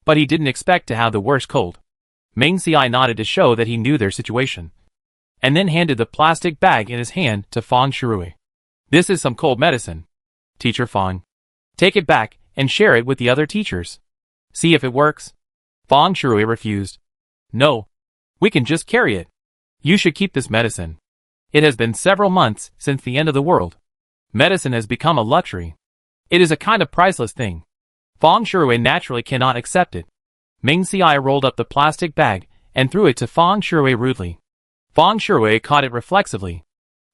but he didn't expect to have the worst cold. Ming Xiai nodded to show that he knew their situation, and then handed the plastic bag in his hand to Fang Shui. This is some cold medicine. Teacher Fang, take it back and share it with the other teachers. See if it works. Fang Shui refused. No, we can just carry it. You should keep this medicine. It has been several months since the end of the world. Medicine has become a luxury. It is a kind of priceless thing. Fang Shui naturally cannot accept it. Ming Xiai rolled up the plastic bag and threw it to Fang Shui rudely. Fang Shui caught it reflexively.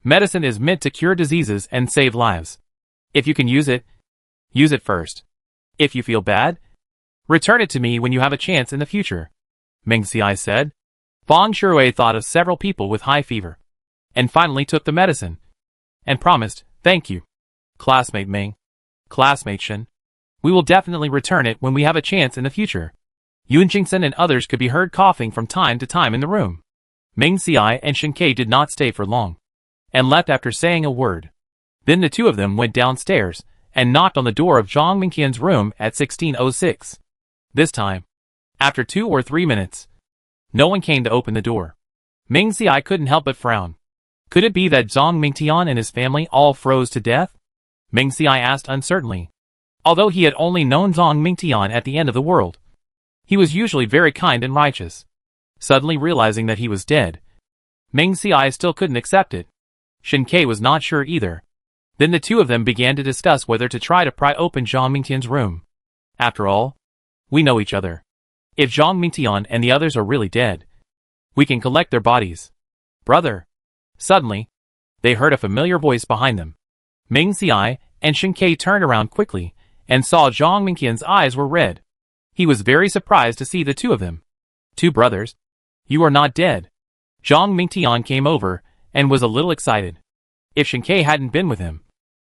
Medicine is meant to cure diseases and save lives. If you can use it first. If you feel bad, Return it to me when you have a chance in the future, Meng Xiai said. Fang Shui thought of several people with high fever, and finally took the medicine, and promised, thank you, classmate Meng. Classmate Shen. We will definitely return it when we have a chance in the future. Yun Jingsen and others could be heard coughing from time to time in the room. Meng Xiai and Shen Ke did not stay for long, and left after saying a word. Then the two of them went downstairs, and knocked on the door of Zhang Mingqian's room at 1606. This time, after 2 or 3 minutes, no one came to open the door. Meng Xiai couldn't help but frown. Could it be that Zhang Mingtian and his family all froze to death? Meng Xiai asked uncertainly. Although he had only known Zhang Mingtian at the end of the world, he was usually very kind and righteous. Suddenly realizing that he was dead, Meng Xiai still couldn't accept it. Shen Ke was not sure either. Then the two of them began to discuss whether to try to pry open Zhang Mingtian's room. After all, we know each other. If Zhang Mingtian and the others are really dead, we can collect their bodies. Brother. Suddenly, they heard a familiar voice behind them. Meng Xiai and Shen Ke turned around quickly and saw Zhang Mingqian's eyes were red. He was very surprised to see the two of them. Two brothers? You are not dead. Zhang Mingtian came over and was a little excited. If Shen Ke hadn't been with him,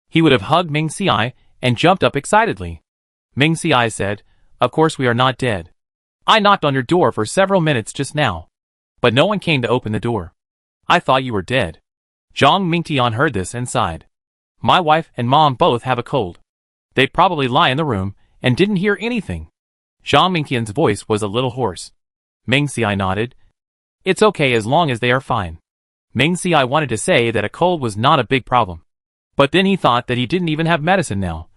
he would have hugged Meng Xiai and jumped up excitedly. Meng Xiai said, of course we are not dead. I knocked on your door for several minutes just now, but no one came to open the door. I thought you were dead. Zhang Mingtian heard this and sighed. My wife and mom both have a cold. They probably lie in the room and didn't hear anything. Zhang Mingtian's voice was a little hoarse. Meng Xiai nodded. It's okay as long as they are fine. Meng Xiai wanted to say that a cold was not a big problem, but then he thought that he didn't even have medicine now,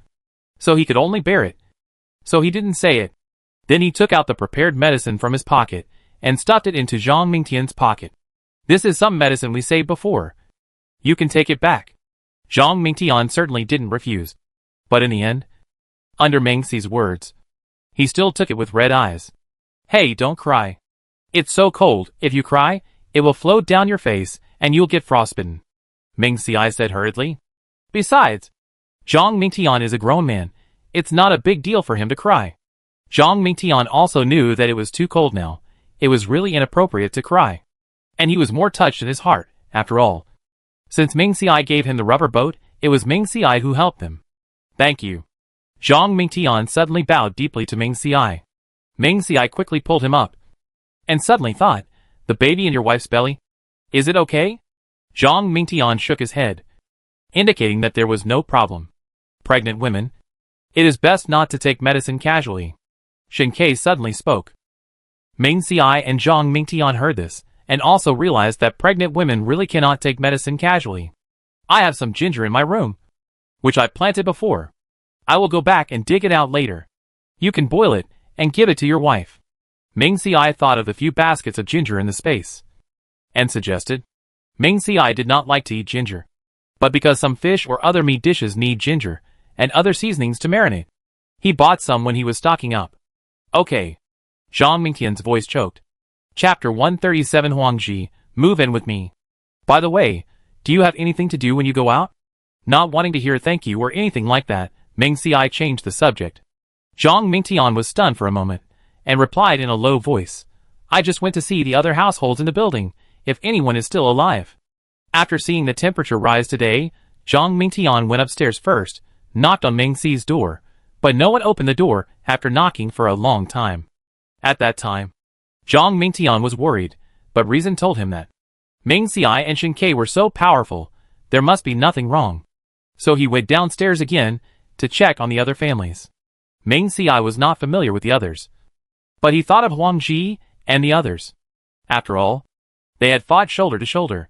so he could only bear it. So he didn't say it. Then he took out the prepared medicine from his pocket and stuffed it into Zhang Mingtian's pocket. This is some medicine we saved before. You can take it back. Zhang Mingtian certainly didn't refuse. But in the end, under Meng Xi's words, he still took it with red eyes. Hey, don't cry. It's so cold, if you cry, it will float down your face and you'll get frostbitten, Meng Xiai said hurriedly. Besides, Zhang Mingtian is a grown man. It's not a big deal for him to cry. Zhang Mingtian also knew that it was too cold now. It was really inappropriate to cry. And he was more touched in his heart, after all. Since Meng Xiai gave him the rubber boat, it was Meng Xiai who helped him. Thank you. Zhang Mingtian suddenly bowed deeply to Meng Xiai. Meng Xiai quickly pulled him up, and suddenly thought, the baby in your wife's belly? Is it okay? Zhang Mingtian shook his head, indicating that there was no problem. Pregnant women, it is best not to take medicine casually. Shen Ke suddenly spoke. Meng Xiai and Zhang Mingtian heard this, and also realized that pregnant women really cannot take medicine casually. I have some ginger in my room, which I planted before. I will go back and dig it out later. You can boil it and give it to your wife. Meng Xiai thought of the few baskets of ginger in the space, and suggested. Meng Xiai did not like to eat ginger, but because some fish or other meat dishes need ginger and other seasonings to marinate, he bought some when he was stocking up. Okay. Zhang Mingtian's voice choked. Chapter 137 Huangji, move in with me. By the way, do you have anything to do when you go out? Not wanting to hear thank you or anything like that, Meng Xiai changed the subject. Zhang Mingtian was stunned for a moment, and replied in a low voice. I just went to see the other households in the building, if anyone is still alive. After seeing the temperature rise today, Zhang Mingtian went upstairs first, knocked on Meng Xi's door, but no one opened the door after knocking for a long time. At that time, Zhang Mingtian was worried, but reason told him that Meng Xiai and Shen Ke were so powerful, there must be nothing wrong. So he went downstairs again to check on the other families. Meng Xiai was not familiar with the others, but he thought of Huang Ji and the others. After all, they had fought shoulder to shoulder.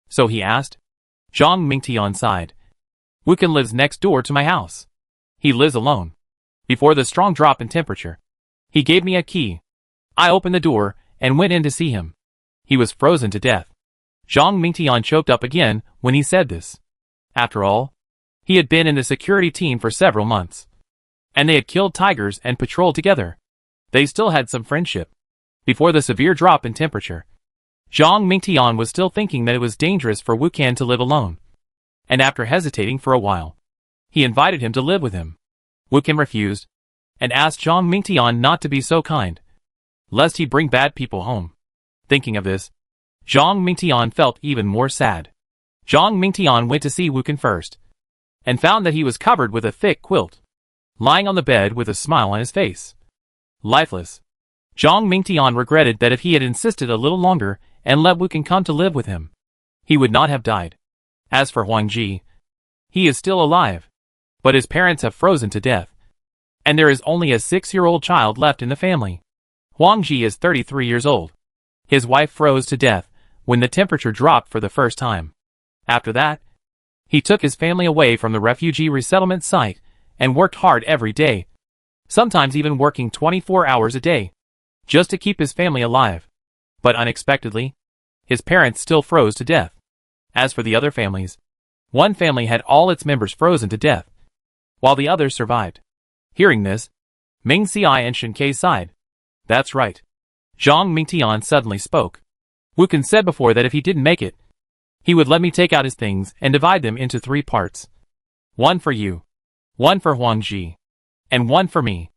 So he asked. Zhang Mingtian sighed. Wukan lives next door to my house. He lives alone. Before the strong drop in temperature, he gave me a key. I opened the door and went in to see him. He was frozen to death. Zhang Mingtian choked up again when he said this. After all, he had been in the security team for several months, and they had killed tigers and patrolled together. They still had some friendship. Before the severe drop in temperature, Zhang Mingtian was still thinking that it was dangerous for Wukan to live alone. And after hesitating for a while, he invited him to live with him. Wukan refused. and asked Zhang Mingtian not to be so kind, lest he bring bad people home. Thinking of this, Zhang Mingtian felt even more sad. Zhang Mingtian went to see Wukan first, and found that he was covered with a thick quilt, lying on the bed with a smile on his face. Lifeless. Zhang Mingtian regretted that if he had insisted a little longer and let Wukan come to live with him, he would not have died. As for Huang Ji, he is still alive, but his parents have frozen to death, and there is only a 6-year-old child left in the family. Huang Ji is 33 years old. His wife froze to death when the temperature dropped for the first time. After that, he took his family away from the refugee resettlement site and worked hard every day, sometimes even working 24 hours a day, just to keep his family alive. But unexpectedly, his parents still froze to death. As for the other families, one family had all its members frozen to death, while the others survived. Hearing this, Ming Xiai and Shen Ke sighed. That's right. Zhang Mingtian suddenly spoke. Wukan said before that if he didn't make it, he would let me take out his things and divide them into 3 parts. 1 for you, 1 for Huang Ji, and 1 for me.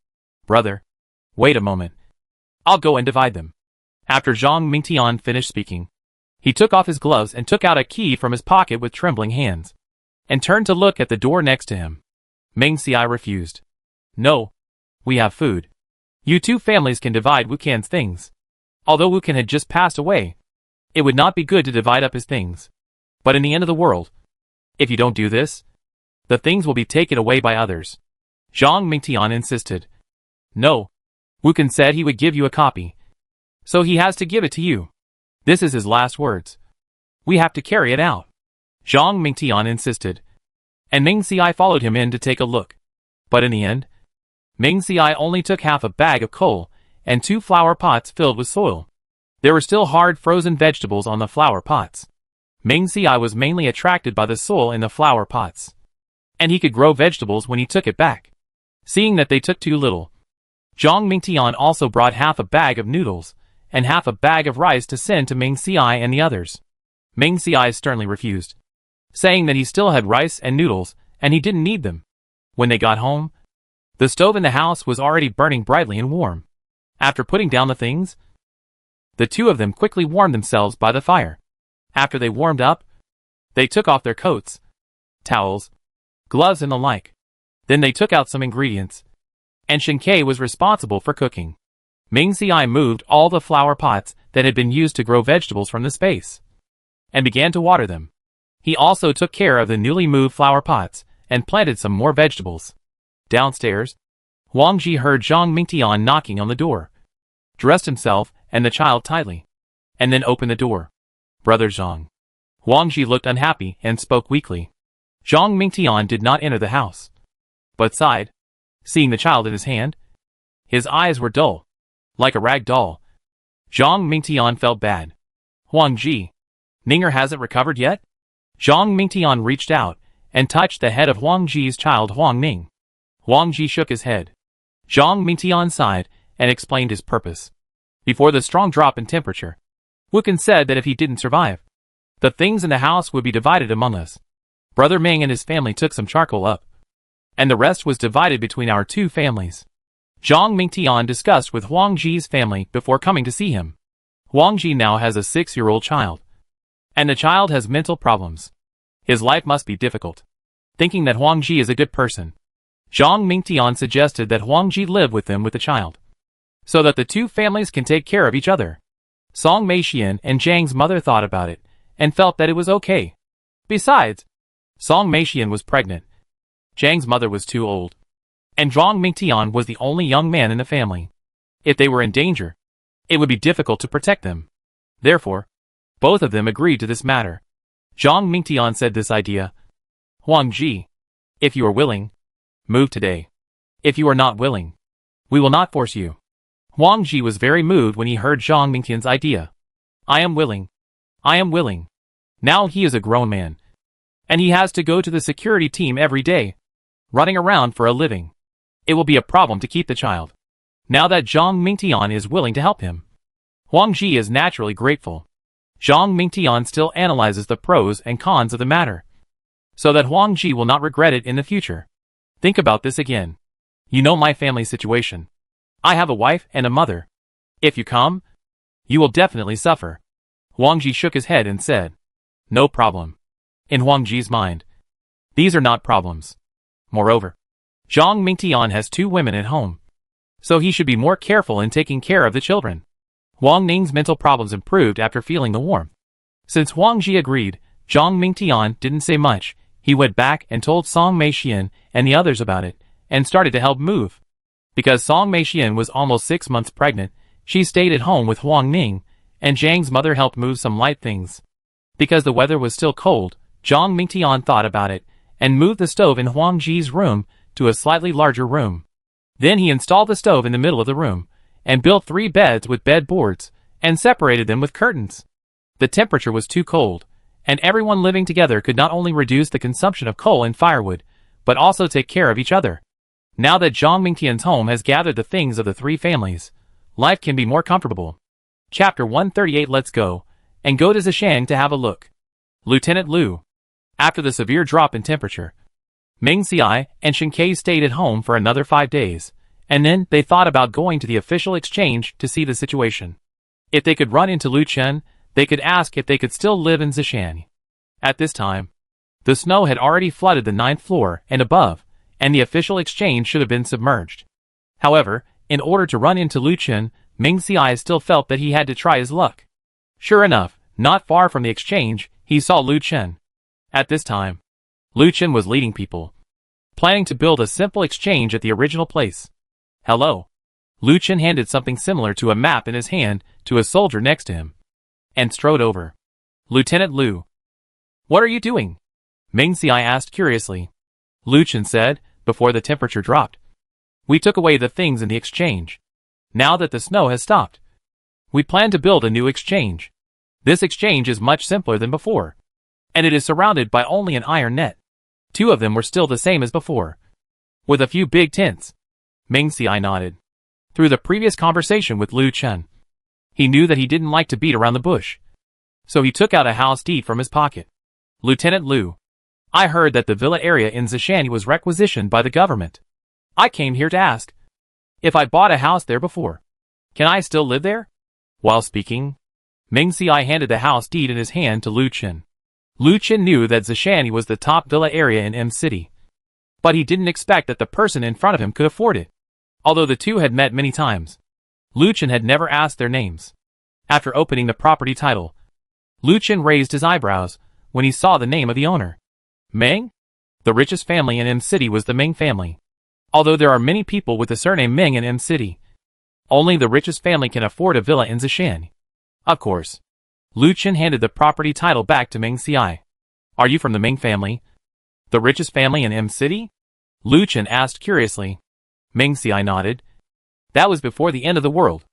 Brother, wait a moment. I'll go and divide them. After Zhang Mingtian finished speaking, he took off his gloves and took out a key from his pocket with trembling hands, and turned to look at the door next to him. Ming Xiai refused. No, we have food. You 2 families can divide Wukan's things. Although Wukan had just passed away, it would not be good to divide up his things. But in the end of the world, if you don't do this, the things will be taken away by others. Zhang Mingtian insisted. No. Wukan said he would give you a copy, so he has to give it to you. This is his last words. We have to carry it out. Zhang Mingtian insisted, and Ming Xiai followed him in to take a look. But in the end, Ming Xiai only took half a bag of coal and 2 flower pots filled with soil. There were still hard frozen vegetables on the flower pots. Ming Xiai was mainly attracted by the soil in the flower pots, and he could grow vegetables when he took it back. Seeing that they took too little, Zhang Mingtian also brought half a bag of noodles and half a bag of rice to send to Ming Xiai and the others. Ming Xiai sternly refused, saying that he still had rice and noodles and he didn't need them. When they got home, the stove in the house was already burning brightly and warm. After putting down the things, the 2 of them quickly warmed themselves by the fire. After they warmed up, they took off their coats, towels, gloves and the like. Then they took out some ingredients, and Shen Ke was responsible for cooking. Ming Xiai moved all the flower pots that had been used to grow vegetables from the space, and began to water them. He also took care of the newly moved flower pots, and planted some more vegetables. Downstairs, Huang Ji heard Zhang Mingtian knocking on the door, dressed himself and the child tightly, and then opened the door. Brother Zhang. Huang Ji looked unhappy and spoke weakly. Zhang Mingtian did not enter the house, but sighed, seeing the child in his hand. His eyes were dull, like a rag doll. Zhang Mingtian felt bad. Huang Ji, Ninger hasn't recovered yet? Zhang Mingtian reached out and touched the head of Huang Ji's child Huang Ning. Huang Ji shook his head. Zhang Mingtian sighed and explained his purpose. Before the strong drop in temperature, Wukan said that if he didn't survive, the things in the house would be divided among us. Brother Ming and his family took some charcoal up, and the rest was divided between our 2 families. Zhang Mingtian discussed with Huang Ji's family before coming to see him. Huang Ji now has a 6-year-old child, and the child has mental problems. His life must be difficult. Thinking that Huang Ji is a good person, Zhang Mingtian suggested that Huang Ji live with them with the child, so that the 2 families can take care of each other. Song Meixian and Zhang's mother thought about it, and felt that it was okay. Besides, Song Meixian was pregnant. Zhang's mother was too old, and Zhang Mingtian was the only young man in the family. If they were in danger, it would be difficult to protect them. Therefore, both of them agreed to this matter. Zhang Mingtian said this idea. Huang Ji, if you are willing, move today. If you are not willing, we will not force you. Huang Ji was very moved when he heard Zhang Mingtian's idea. I am willing. I am willing. Now he is a grown man, and he has to go to the security team every day, running around for a living. It will be a problem to keep the child, now that Zhang Mingtian is willing to help him. Huang Ji is naturally grateful. Zhang Mingtian still analyzes the pros and cons of the matter, so that Huang Ji will not regret it in the future. Think about this again. You know my family situation. I have a wife and a mother. If you come, you will definitely suffer. Huang Ji shook his head and said, no problem. In Huang Ji's mind, these are not problems. Moreover, Zhang Mingtian has 2 women at home, so he should be more careful in taking care of the children. Huang Ning's mental problems improved after feeling the warmth. Since Huang Ji agreed, Zhang Mingtian didn't say much. He went back and told Song Meixian and the others about it, and started to help move. Because Song Meixian was almost 6 months pregnant, she stayed at home with Huang Ning, and Zhang's mother helped move some light things. Because the weather was still cold, Zhang Mingtian thought about it, and moved the stove in Huang Ji's room to a slightly larger room. Then he installed the stove in the middle of the room, and built 3 beds with bed boards, and separated them with curtains. The temperature was too cold, and everyone living together could not only reduce the consumption of coal and firewood, but also take care of each other. Now that Zhang Mingtian's home has gathered the things of the 3 families, life can be more comfortable. Chapter 138. Let's go, and go to Zishan to have a look. Lieutenant Liu. After the severe drop in temperature, Ming Xiai and Shen Kai stayed at home for another 5 days, and then they thought about going to the official exchange to see the situation. If they could run into Lu Chen, they could ask if they could still live in Zishan. At this time, the snow had already flooded the 9th floor and above, and the official exchange should have been submerged. However, in order to run into Lu Chen, Ming Xiai still felt that he had to try his luck. Sure enough, not far from the exchange, he saw Lu Chen. At this time, Lu Chen was leading people, planning to build a simple exchange at the original place. Hello. Lu Chen handed something similar to a map in his hand to a soldier next to him, and strode over. Lieutenant Liu. What are you doing? Ming Xiai asked curiously. Lu Chen said, before the temperature dropped. We took away the things in the exchange. Now that the snow has stopped, we plan to build a new exchange. This exchange is much simpler than before, and it is surrounded by only an iron net. 2 of them were still the same as before, with a few big tents. Ming Xiai nodded. Through the previous conversation with Lu Chen, he knew that he didn't like to beat around the bush, so he took out a house deed from his pocket. Lieutenant Liu, I heard that the villa area in Zishan was requisitioned by the government. I came here to ask if I bought a house there before. Can I still live there? While speaking, Ming Xiai handed the house deed in his hand to Lu Chen. Lu Chen knew that Zishan was the top villa area in M City, but he didn't expect that the person in front of him could afford it. Although the 2 had met many times, Lu Chen had never asked their names. After opening the property title, Lu Chen raised his eyebrows when he saw the name of the owner. Meng? The richest family in M City was the Meng family. Although there are many people with the surname Meng in M City, only the richest family can afford a villa in Zishan. Of course. Lu Chen handed the property title back to Ming Xiai. Are you from the Ming family? The richest family in M City? Lu Chen asked curiously. Ming Xiai nodded. That was before the end of the world.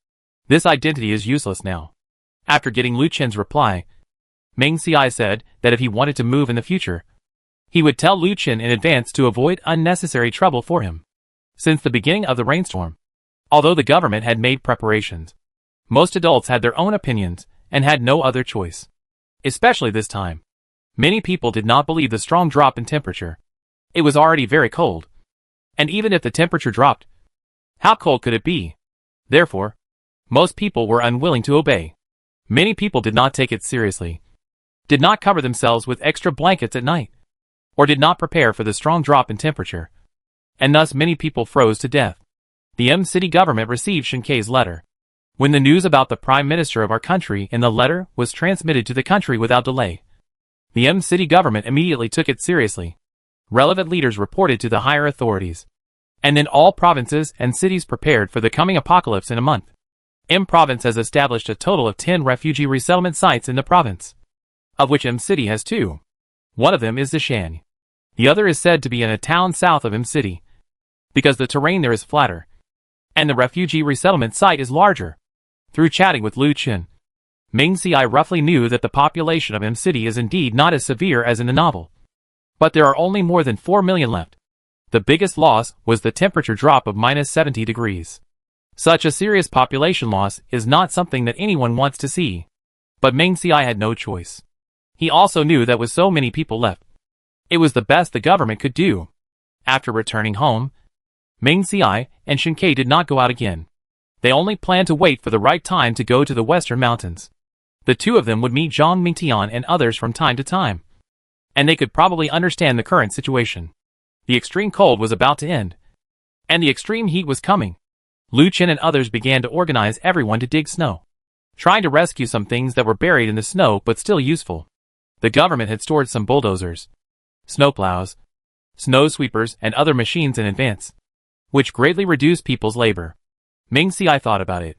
This identity is useless now. After getting Lu Chen's reply, Ming Xiai said that if he wanted to move in the future, he would tell Lu Chen in advance to avoid unnecessary trouble for him. Since the beginning of the rainstorm, although the government had made preparations, most adults had their own opinions and had no other choice. Especially this time, many people did not believe the strong drop in temperature. It was already very cold. And even if the temperature dropped, how cold could it be? Therefore, most people were unwilling to obey. Many people did not take it seriously, did not cover themselves with extra blankets at night, or did not prepare for the strong drop in temperature, and thus many people froze to death. The M City government received Shen Kai's letter. When the news about the Prime Minister of our country in the letter was transmitted to the country without delay, the M City government immediately took it seriously. Relevant leaders reported to the higher authorities, and then all provinces and cities prepared for the coming apocalypse in a month. M Province has established a total of 10 refugee resettlement sites in the province, of which M City has 2. One of them is Zishan. The other is said to be in a town south of M City, because the terrain there is flatter, and the refugee resettlement site is larger. Through chatting with Lu Chen, Ming Xiai roughly knew that the population of M City is indeed not as severe as in the novel, but there are only more than 4 million left. The biggest loss was the temperature drop of minus 70 degrees. Such a serious population loss is not something that anyone wants to see. But Ming Xiai had no choice. He also knew that with so many people left, it was the best the government could do. After returning home, Ming Xiai and Shen Ke did not go out again. They only planned to wait for the right time to go to the western mountains. The two of them would meet Zhang Mingtian and others from time to time. And they could probably understand the current situation. The extreme cold was about to end. And the extreme heat was coming. Lu Chen and others began to organize everyone to dig snow, trying to rescue some things that were buried in the snow but still useful. The government had stored some bulldozers, snowplows, snow sweepers, and other machines in advance, which greatly reduced people's labor. Ming Xiai thought about it.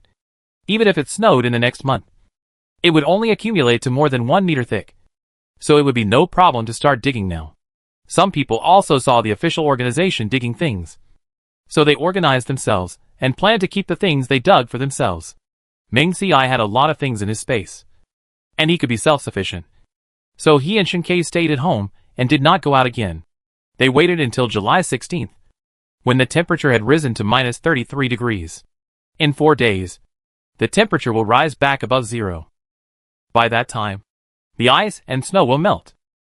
Even if it snowed in the next month, it would only accumulate to more than 1 meter thick, so it would be no problem to start digging now. Some people also saw the official organization digging things, so they organized themselves and planned to keep the things they dug for themselves. Ming Xiai had a lot of things in his space, and he could be self-sufficient. So he and Shen Ke stayed at home and did not go out again. They waited until July 16th, when the temperature had risen to minus 33 degrees. In 4 days, the temperature will rise back above zero. By that time, the ice and snow will melt,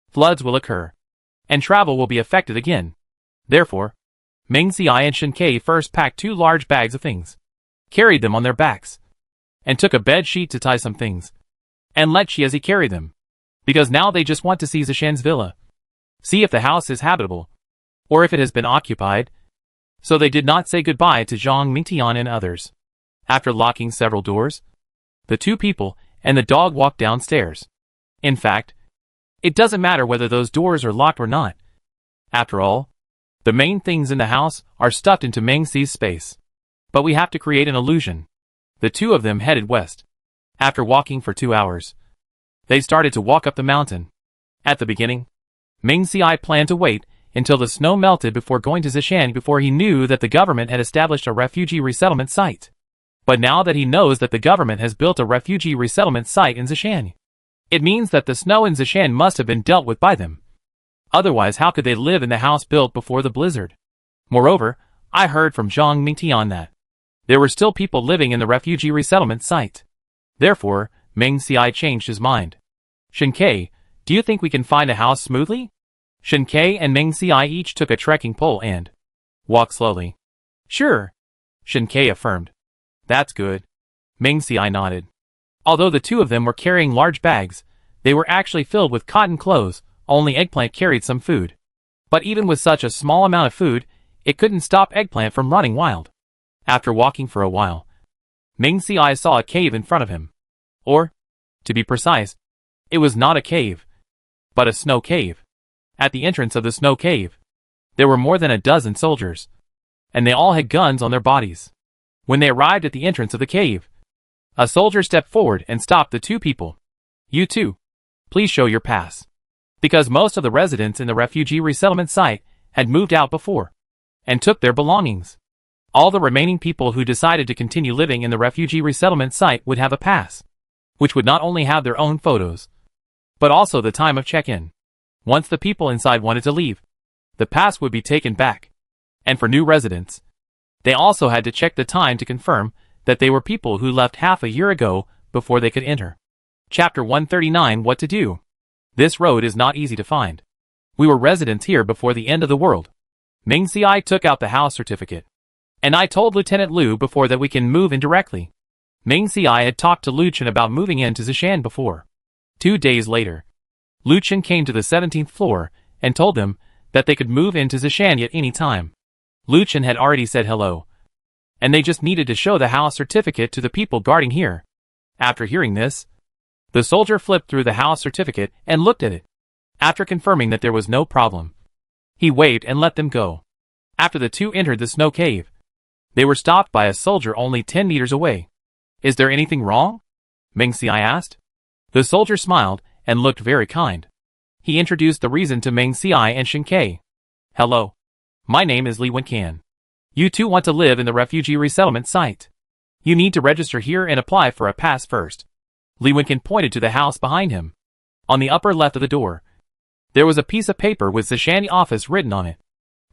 floods will occur, and travel will be affected again. Therefore, Ming Xiai and Shen Ke first packed 2 large bags of things, carried them on their backs, and took a bed sheet to tie some things, and let Chiezi carry them, because now they just want to see Zishan's villa, see if the house is habitable, or if it has been occupied. So they did not say goodbye to Zhang Mingtian and others. After locking several doors, the 2 people and the dog walked downstairs. In fact, it doesn't matter whether those doors are locked or not. After all, the main things in the house are stuffed into Ming Xi's space. But we have to create an illusion. The 2 of them headed west. After walking for 2 hours, they started to walk up the mountain. At the beginning, Ming Xiai planned to wait until the snow melted before going to Zishan, before he knew that the government had established a refugee resettlement site. But now that he knows that the government has built a refugee resettlement site in Zishan, it means that the snow in Zishan must have been dealt with by them. Otherwise, how could they live in the house built before the blizzard? Moreover, I heard from Zhang Mingtian that there were still people living in the refugee resettlement site. Therefore, Ming Xiai changed his mind. Shen Ke, do you think we can find a house smoothly? Shen Ke and Ming Xiai each took a trekking pole and walked slowly. Sure, Shen Ke affirmed. That's good. Ming Xiai nodded. Although the 2 of them were carrying large bags, they were actually filled with cotton clothes. Only Eggplant carried some food. But even with such a small amount of food, it couldn't stop Eggplant from running wild. After walking for a while, Ming Xiai saw a cave in front of him. Or, to be precise, it was not a cave, but a snow cave. At the entrance of the snow cave, there were more than a dozen soldiers, and they all had guns on their bodies. When they arrived at the entrance of the cave, a soldier stepped forward and stopped the 2 people. You 2, please show your pass. Because most of the residents in the refugee resettlement site had moved out before, and took their belongings. All the remaining people who decided to continue living in the refugee resettlement site would have a pass, which would not only have their own photos, but also the time of check-in. Once the people inside wanted to leave, the pass would be taken back. And for new residents, they also had to check the time to confirm that they were people who left half a year ago before they could enter. Chapter 139, What to Do. This road is not easy to find. We were residents here before the end of the world. Ming Xiai took out the house certificate. And I told Lieutenant Lu before that we can move in directly. Ming Xiai had talked to Lu Chen about moving into Zishan before. 2 days later, Lu Chen came to the 17th floor and told them that they could move into Zishan at any time. Lu Chen had already said hello, and they just needed to show the house certificate to the people guarding here. After hearing this, the soldier flipped through the house certificate and looked at it. After confirming that there was no problem, he waved and let them go. After the 2 entered the snow cave, they were stopped by a soldier only 10 meters away. Is there anything wrong? Ming Xiai asked. The soldier smiled and looked very kind. He introduced the reason to Ming Xiai and Shen Ke. Hello. My name is Li Wencan. You 2 want to live in the refugee resettlement site. You need to register here and apply for a pass first. Li Wencan pointed to the house behind him. On the upper left of the door, there was a piece of paper with Zishani office written on it.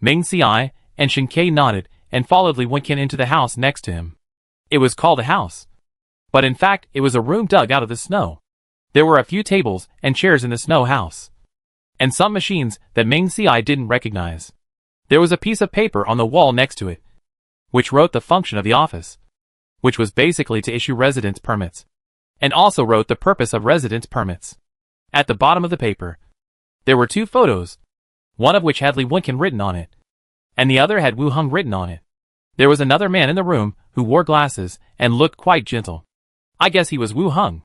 Ming Xiai and Shen Ke nodded and followed Li Wencan into the house next to him. It was called a house, but in fact it was a room dug out of the snow. There were a few tables and chairs in the snow house, and some machines that Ming Xiai didn't recognize. There was a piece of paper on the wall next to it, which wrote the function of the office, which was basically to issue residence permits, and also wrote the purpose of residence permits. At the bottom of the paper, there were two photos, one of which had Li Wenqin written on it, and the other had Wu Heng written on it. There was another man in the room who wore glasses and looked quite gentle. I guess he was Wu Heng.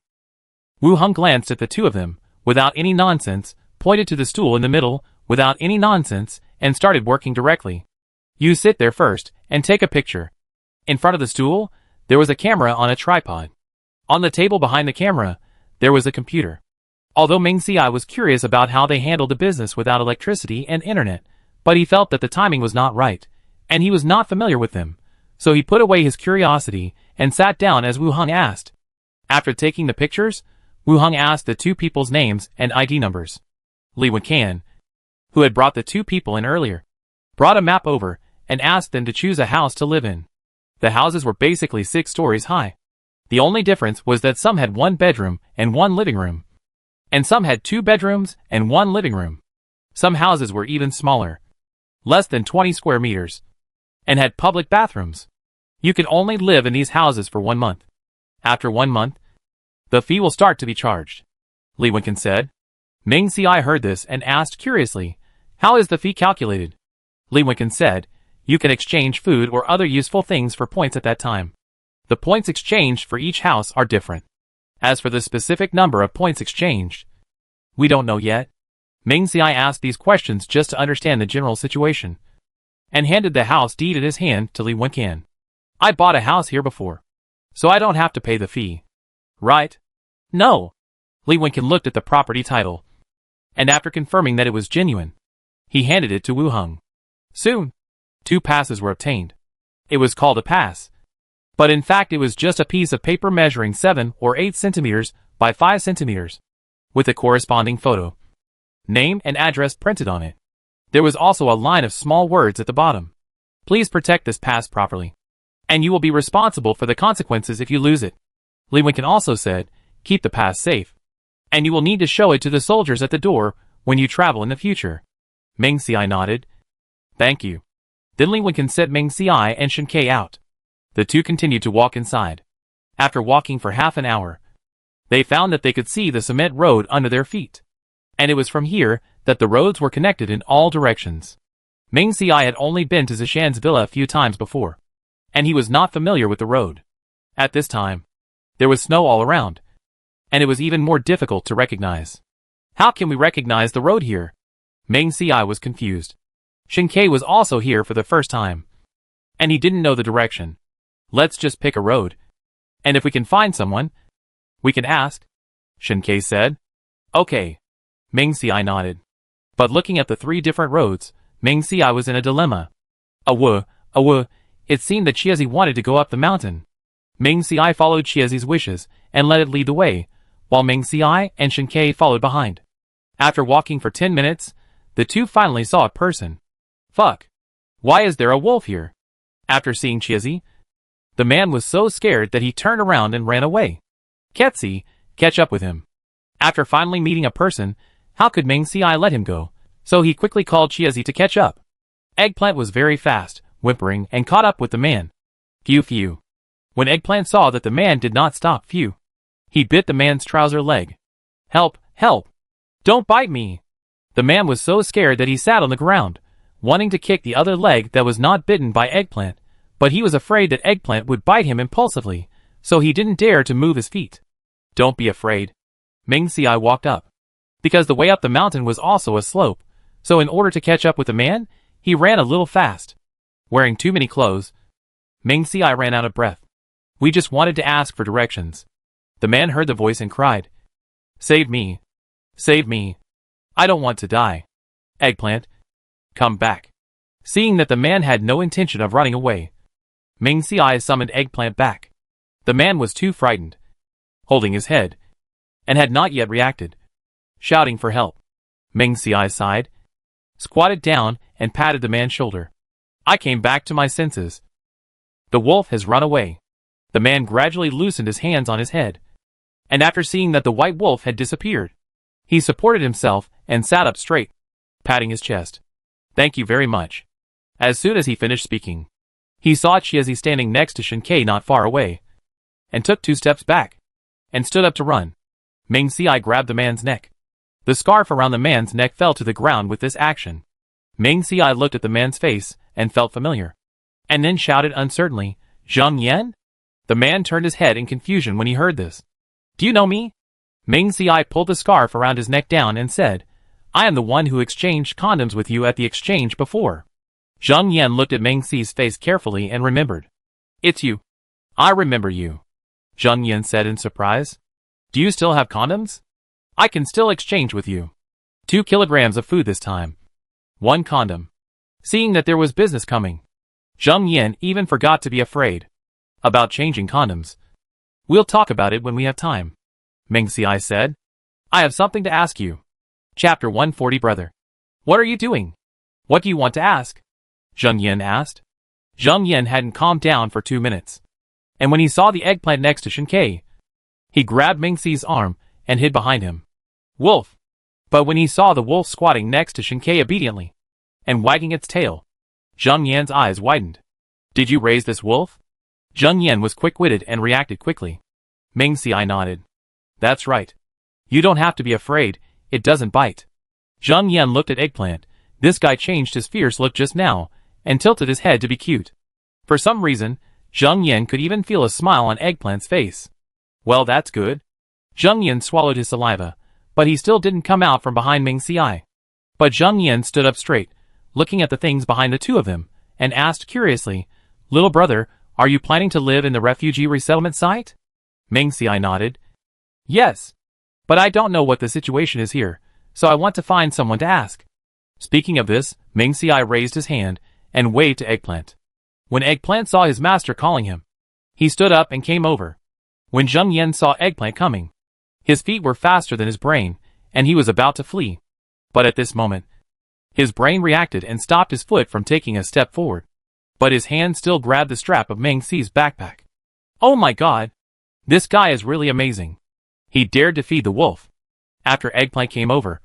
Wu Heng glanced at the two of them, without any nonsense, pointed to the stool in the middle, without any nonsense, and started working directly. You sit there first, and take a picture. In front of the stool, there was a camera on a tripod. On the table behind the camera, there was a computer. Although Ming Xi was curious about how they handled the business without electricity and internet, but he felt that the timing was not right, and he was not familiar with them, so he put away his curiosity and sat down as Wu Heng asked. After taking the pictures, Wu Heng asked the two people's names and ID numbers. Li Wenqin, who had brought the two people in earlier, brought a map over and asked them to choose a house to live in. The houses were basically 6 stories high. The only difference was that some had 1 bedroom and 1 living room, and some had 2 bedrooms and 1 living room. Some houses were even smaller, less than 20 square meters, and had public bathrooms. You could only live in these houses for 1 month. After 1 month, the fee will start to be charged, Li Wenqin said. Ming Xi heard this and asked curiously, how is the fee calculated? Li Wenqin said, you can exchange food or other useful things for points at that time. The points exchanged for each house are different. As for the specific number of points exchanged, we don't know yet. Ming Xi asked these questions just to understand the general situation, and handed the house deed in his hand to Li Wenqin. I bought a house here before, so I don't have to pay the fee. Right? No. Li Wenqin looked at the property title, and after confirming that it was genuine, he handed it to Wu Heng. Soon, 2 passes were obtained. It was called a pass, but in fact it was just a piece of paper measuring 7 or 8 centimeters by 5 centimeters, with a corresponding photo, name and address printed on it. There was also a line of small words at the bottom. Please protect this pass properly, and you will be responsible for the consequences if you lose it. Li Wenqin also said, keep the pass safe, and you will need to show it to the soldiers at the door when you travel in the future. Ming Xi nodded. Thank you. Then Li Wenqin sent Ming Xi and Shen Ke out. The two continued to walk inside. After walking for half an hour, they found that they could see the cement road under their feet, and it was from here that the roads were connected in all directions. Ming Xi had only been to Zishan's villa a few times before, and he was not familiar with the road. At this time, there was snow all around, and it was even more difficult to recognize. How can we recognize the road here? Ming Xi was confused. Shen Ke was also here for the first time, and he didn't know the direction. Let's just pick a road, and if we can find someone, we can ask, Shen Ke said. Okay. Ming Xi nodded. But looking at the 3 different roads, Ming Xi was in a dilemma. It seemed that Chiezi wanted to go up the mountain. Ming Xi followed Chiezi's wishes and let it lead the way, while Ming Xi and Shen Ke followed behind. After walking for 10 minutes, the two finally saw a person. Fuck. Why is there a wolf here? After seeing Chiezi, the man was so scared that he turned around and ran away. Ketsi, catch up with him. After finally meeting a person, how could Ming Xi let him go? So he quickly called Chiezi to catch up. Eggplant was very fast, whimpering, and caught up with the man. Phew. When Eggplant saw that the man did not stop, he bit the man's trouser leg. Help! Don't bite me! The man was so scared that he sat on the ground, wanting to kick the other leg that was not bitten by Eggplant, but he was afraid that Eggplant would bite him impulsively, so he didn't dare to move his feet. Don't be afraid. Ming Xi walked up, because the way up the mountain was also a slope, so in order to catch up with the man, he ran a little fast. Wearing too many clothes, Ming Xi ran out of breath. We just wanted to ask for directions. The man heard the voice and cried, Save me! Save me! I don't want to die. Eggplant, come back. Seeing that the man had no intention of running away, Ming Xi summoned Eggplant back. The man was too frightened, holding his head, and had not yet reacted, shouting for help. Ming Xi sighed, squatted down, and patted the man's shoulder. I came back to my senses. The wolf has run away. The man gradually loosened his hands on his head, and after seeing that the white wolf had disappeared, he supported himself and sat up straight, patting his chest. Thank you very much. As soon as he finished speaking, he saw Chiezi standing next to Shinkei not far away, and took 2 steps back, and stood up to run. Ming Xiai grabbed the man's neck. The scarf around the man's neck fell to the ground with this action. Ming Xiai looked at the man's face and felt familiar, and then shouted uncertainly, "Zhang Yan?" The man turned his head in confusion when he heard this. "Do you know me?" Ming Xiai pulled the scarf around his neck down and said, "I am the one who exchanged condoms with you at the exchange before." Zhang Yan looked at Ming Xi's face carefully and remembered. "It's you. I remember you," Zhang Yan said in surprise. "Do you still have condoms? I can still exchange with you. 2 kilograms of food this time. 1 condom." Seeing that there was business coming, Zhang Yan even forgot to be afraid about changing condoms. "We'll talk about it when we have time," Ming Xiai said. "I have something to ask you." Chapter 140 Brother. "What are you doing? What do you want to ask?" Zhang Yan asked. Zhang Yan hadn't calmed down for 2 minutes, and when he saw the eggplant next to Shinkei, he grabbed Ming Xi's arm and hid behind him. "Wolf!" But when he saw the wolf squatting next to Shinkei obediently, and wagging its tail, Zhang Yan's eyes widened. "Did you raise this wolf?" Zhang Yan was quick-witted and reacted quickly. Ming Xiai nodded. "That's right. You don't have to be afraid, it doesn't bite." Zhang Yan looked at Eggplant. This guy changed his fierce look just now, and tilted his head to be cute. For some reason, Zhang Yan could even feel a smile on Eggplant's face. "Well, that's good." Zhang Yan swallowed his saliva, but he still didn't come out from behind Ming Xiai. But Zhang Yan stood up straight, looking at the things behind the 2 of them, and asked curiously, "Little brother, are you planning to live in the refugee resettlement site?" Ming Xiai nodded. "Yes. But I don't know what the situation is here, so I want to find someone to ask." Speaking of this, Ming Xiai raised his hand and waved to Eggplant. When Eggplant saw his master calling him, he stood up and came over. When Zhang Yan saw Eggplant coming, his feet were faster than his brain, and he was about to flee. But at this moment, his brain reacted and stopped his foot from taking a step forward. But his hand still grabbed the strap of Ming Xi's backpack. "Oh my god! This guy is really amazing. He dared to feed the wolf." After Eggplant came over,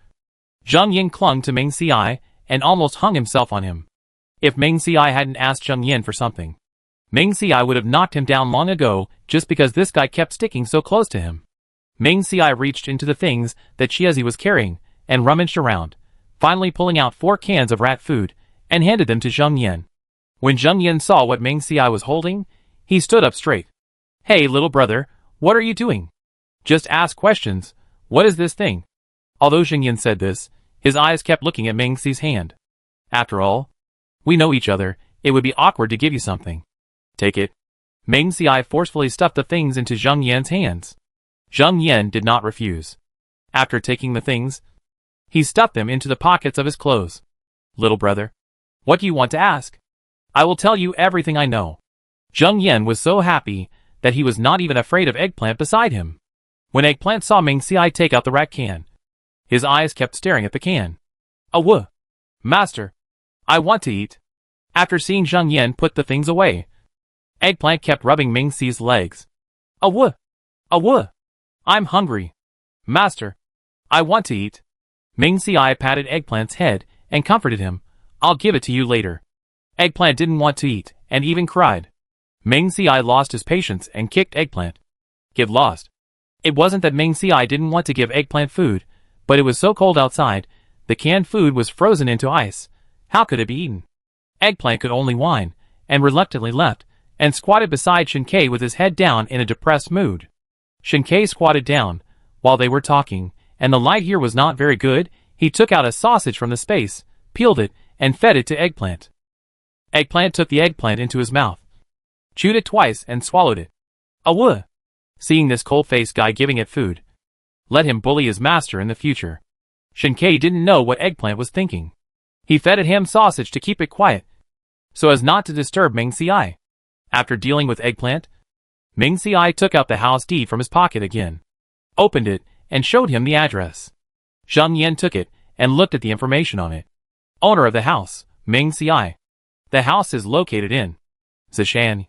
Zhang Yan clung to Ming Xiai and almost hung himself on him. If Ming Xiai hadn't asked Zhang Yan for something, Ming Xiai would have knocked him down long ago just because this guy kept sticking so close to him. Ming Xiai reached into the things that Chiezi was carrying and rummaged around, finally pulling out 4 cans of rat food and handed them to Zhang Yan. When Zhang Yan saw what Ming Xiai was holding, he stood up straight. "Hey, little brother, what are you doing? Just ask questions. What is this thing?" Although Zhang Yan said this, his eyes kept looking at Ming Xi's hand. "After all, we know each other, it would be awkward to give you something. Take it." Ming Xiai forcefully stuffed the things into Zhang Yan's hands. Zhang Yan did not refuse. After taking the things, he stuffed them into the pockets of his clothes. "Little brother, what do you want to ask? I will tell you everything I know." Zhang Yan was so happy that he was not even afraid of Eggplant beside him. When Eggplant saw Ming Xiai take out the rat can, his eyes kept staring at the can. "Aww! Master, I want to eat." After seeing Zhang Yan put the things away, Eggplant kept rubbing Ming Xi's legs. "Aww! Aww! I'm hungry. Master, I want to eat." Ming Xiai patted Eggplant's head and comforted him. "I'll give it to you later." Eggplant didn't want to eat, and even cried. Ming Xiai lost his patience and kicked Eggplant. Get lost. It wasn't that Ming Xiai didn't want to give Eggplant food, but it was so cold outside, the canned food was frozen into ice. How could it be eaten? Eggplant could only whine, and reluctantly left, and squatted beside Shinkei with his head down in a depressed mood. Shinkei squatted down, while they were talking, and the light here was not very good. He took out a sausage from the space, peeled it, and fed it to Eggplant. Eggplant took the eggplant into his mouth, chewed it twice and swallowed it. "Aww!" Seeing this cold-faced guy giving it food, let him bully his master in the future. Shinkei didn't know what Eggplant was thinking. He fed it ham sausage to keep it quiet, so as not to disturb Ming Xiai. After dealing with Eggplant, Ming Xiai took out the house deed from his pocket again, opened it, and showed him the address. Zhang Yan took it and looked at the information on it. Owner of the house, Ming Xiai. The house is located in Zishan.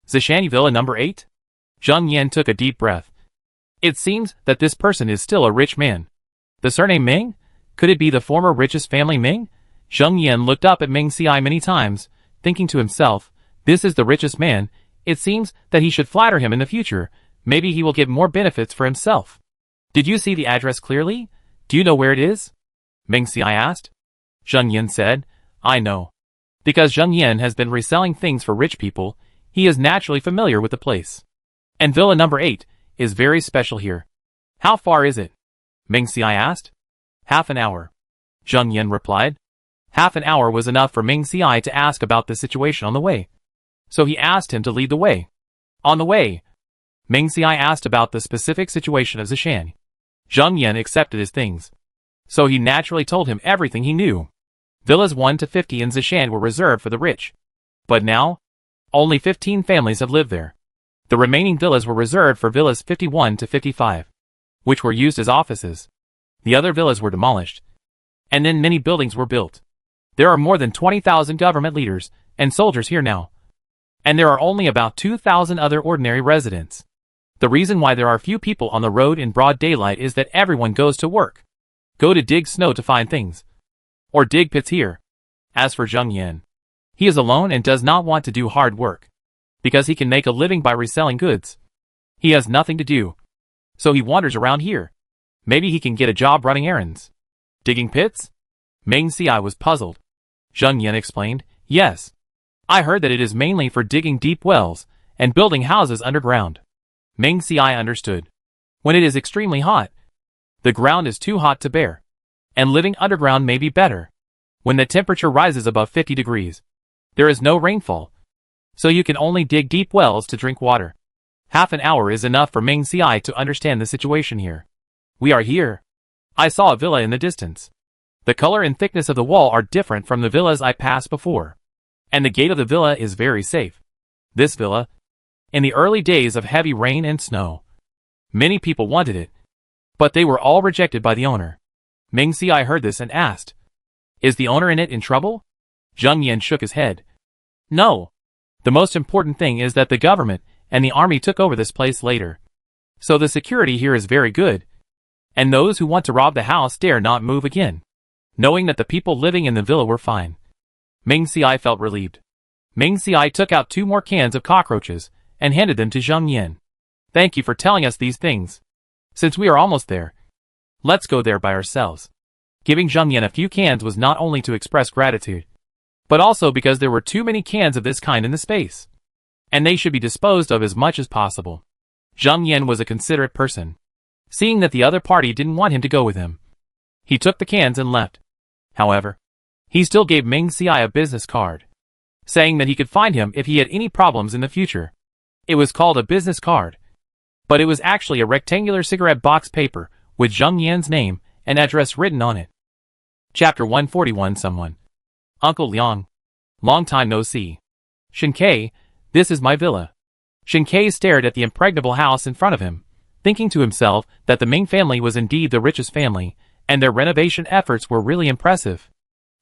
Zishan Villa number 8? Zhang Yan took a deep breath. It seems that this person is still a rich man. The surname Ming? Could it be the former richest family Ming? Zheng Yan looked up at Meng Xiai many times, thinking to himself, this is the richest man, it seems that he should flatter him in the future, maybe he will get more benefits for himself. Did you see the address clearly? Do you know where it is? Meng Xiai asked. Zheng Yan said, I know. Because Zheng Yan has been reselling things for rich people, he is naturally familiar with the place. And Villa number 8 is very special here. How far is it? Meng Xiai asked. Half an hour. Zheng Yan replied. Half an hour was enough for Meng Xiai to ask about the situation on the way. So he asked him to lead the way. On the way, Meng Xiai asked about the specific situation of Zishan. Zheng Yan accepted his things. So he naturally told him everything he knew. Villas 1 to 50 in Zishan were reserved for the rich. But now, only 15 families have lived there. The remaining villas were reserved for villas 51 to 55, which were used as offices. The other villas were demolished. And then many buildings were built. There are more than 20,000 government leaders and soldiers here now. And there are only about 2,000 other ordinary residents. The reason why there are few people on the road in broad daylight is that everyone goes to work. Go to dig snow to find things. Or dig pits here. As for Zheng Yan, he is alone and does not want to do hard work. Because he can make a living by reselling goods. He has nothing to do. So he wanders around here. Maybe he can get a job running errands. Digging pits? Meng Xiai was puzzled. Zheng Yan explained, yes. I heard that it is mainly for digging deep wells and building houses underground. Meng Xiai understood. When it is extremely hot, the ground is too hot to bear. And living underground may be better. When the temperature rises above 50 degrees, there is no rainfall. So you can only dig deep wells to drink water. Half an hour is enough for Meng Xiai to understand the situation here. We are here. I saw a villa in the distance. The color and thickness of the wall are different from the villas I passed before. And the gate of the villa is very safe. This villa, in the early days of heavy rain and snow, many people wanted it. But they were all rejected by the owner. Meng Xiai heard this and asked, is the owner in it in trouble? Zheng Yan shook his head. No. The most important thing is that the government and the army took over this place later. So the security here is very good. And those who want to rob the house dare not move again, knowing that the people living in the villa were fine. Meng Xiai felt relieved. Meng Xiai took out 2 more cans of cockroaches and handed them to Zheng Yan. Thank you for telling us these things. Since we are almost there, let's go there by ourselves. Giving Zheng Yan a few cans was not only to express gratitude, but also because there were too many cans of this kind in the space, and they should be disposed of as much as possible. Zheng Yan was a considerate person. Seeing that the other party didn't want him to go with him, he took the cans and left. However, he still gave Meng Xiai a business card, saying that he could find him if he had any problems in the future. It was called a business card, but it was actually a rectangular cigarette box paper with Zheng Yan's name and address written on it. Chapter 141. Someone. Uncle Liang. Long time no see. Shinkei, this is my villa. Shinkei stared at the impregnable house in front of him, thinking to himself that the Ming family was indeed the richest family, and their renovation efforts were really impressive.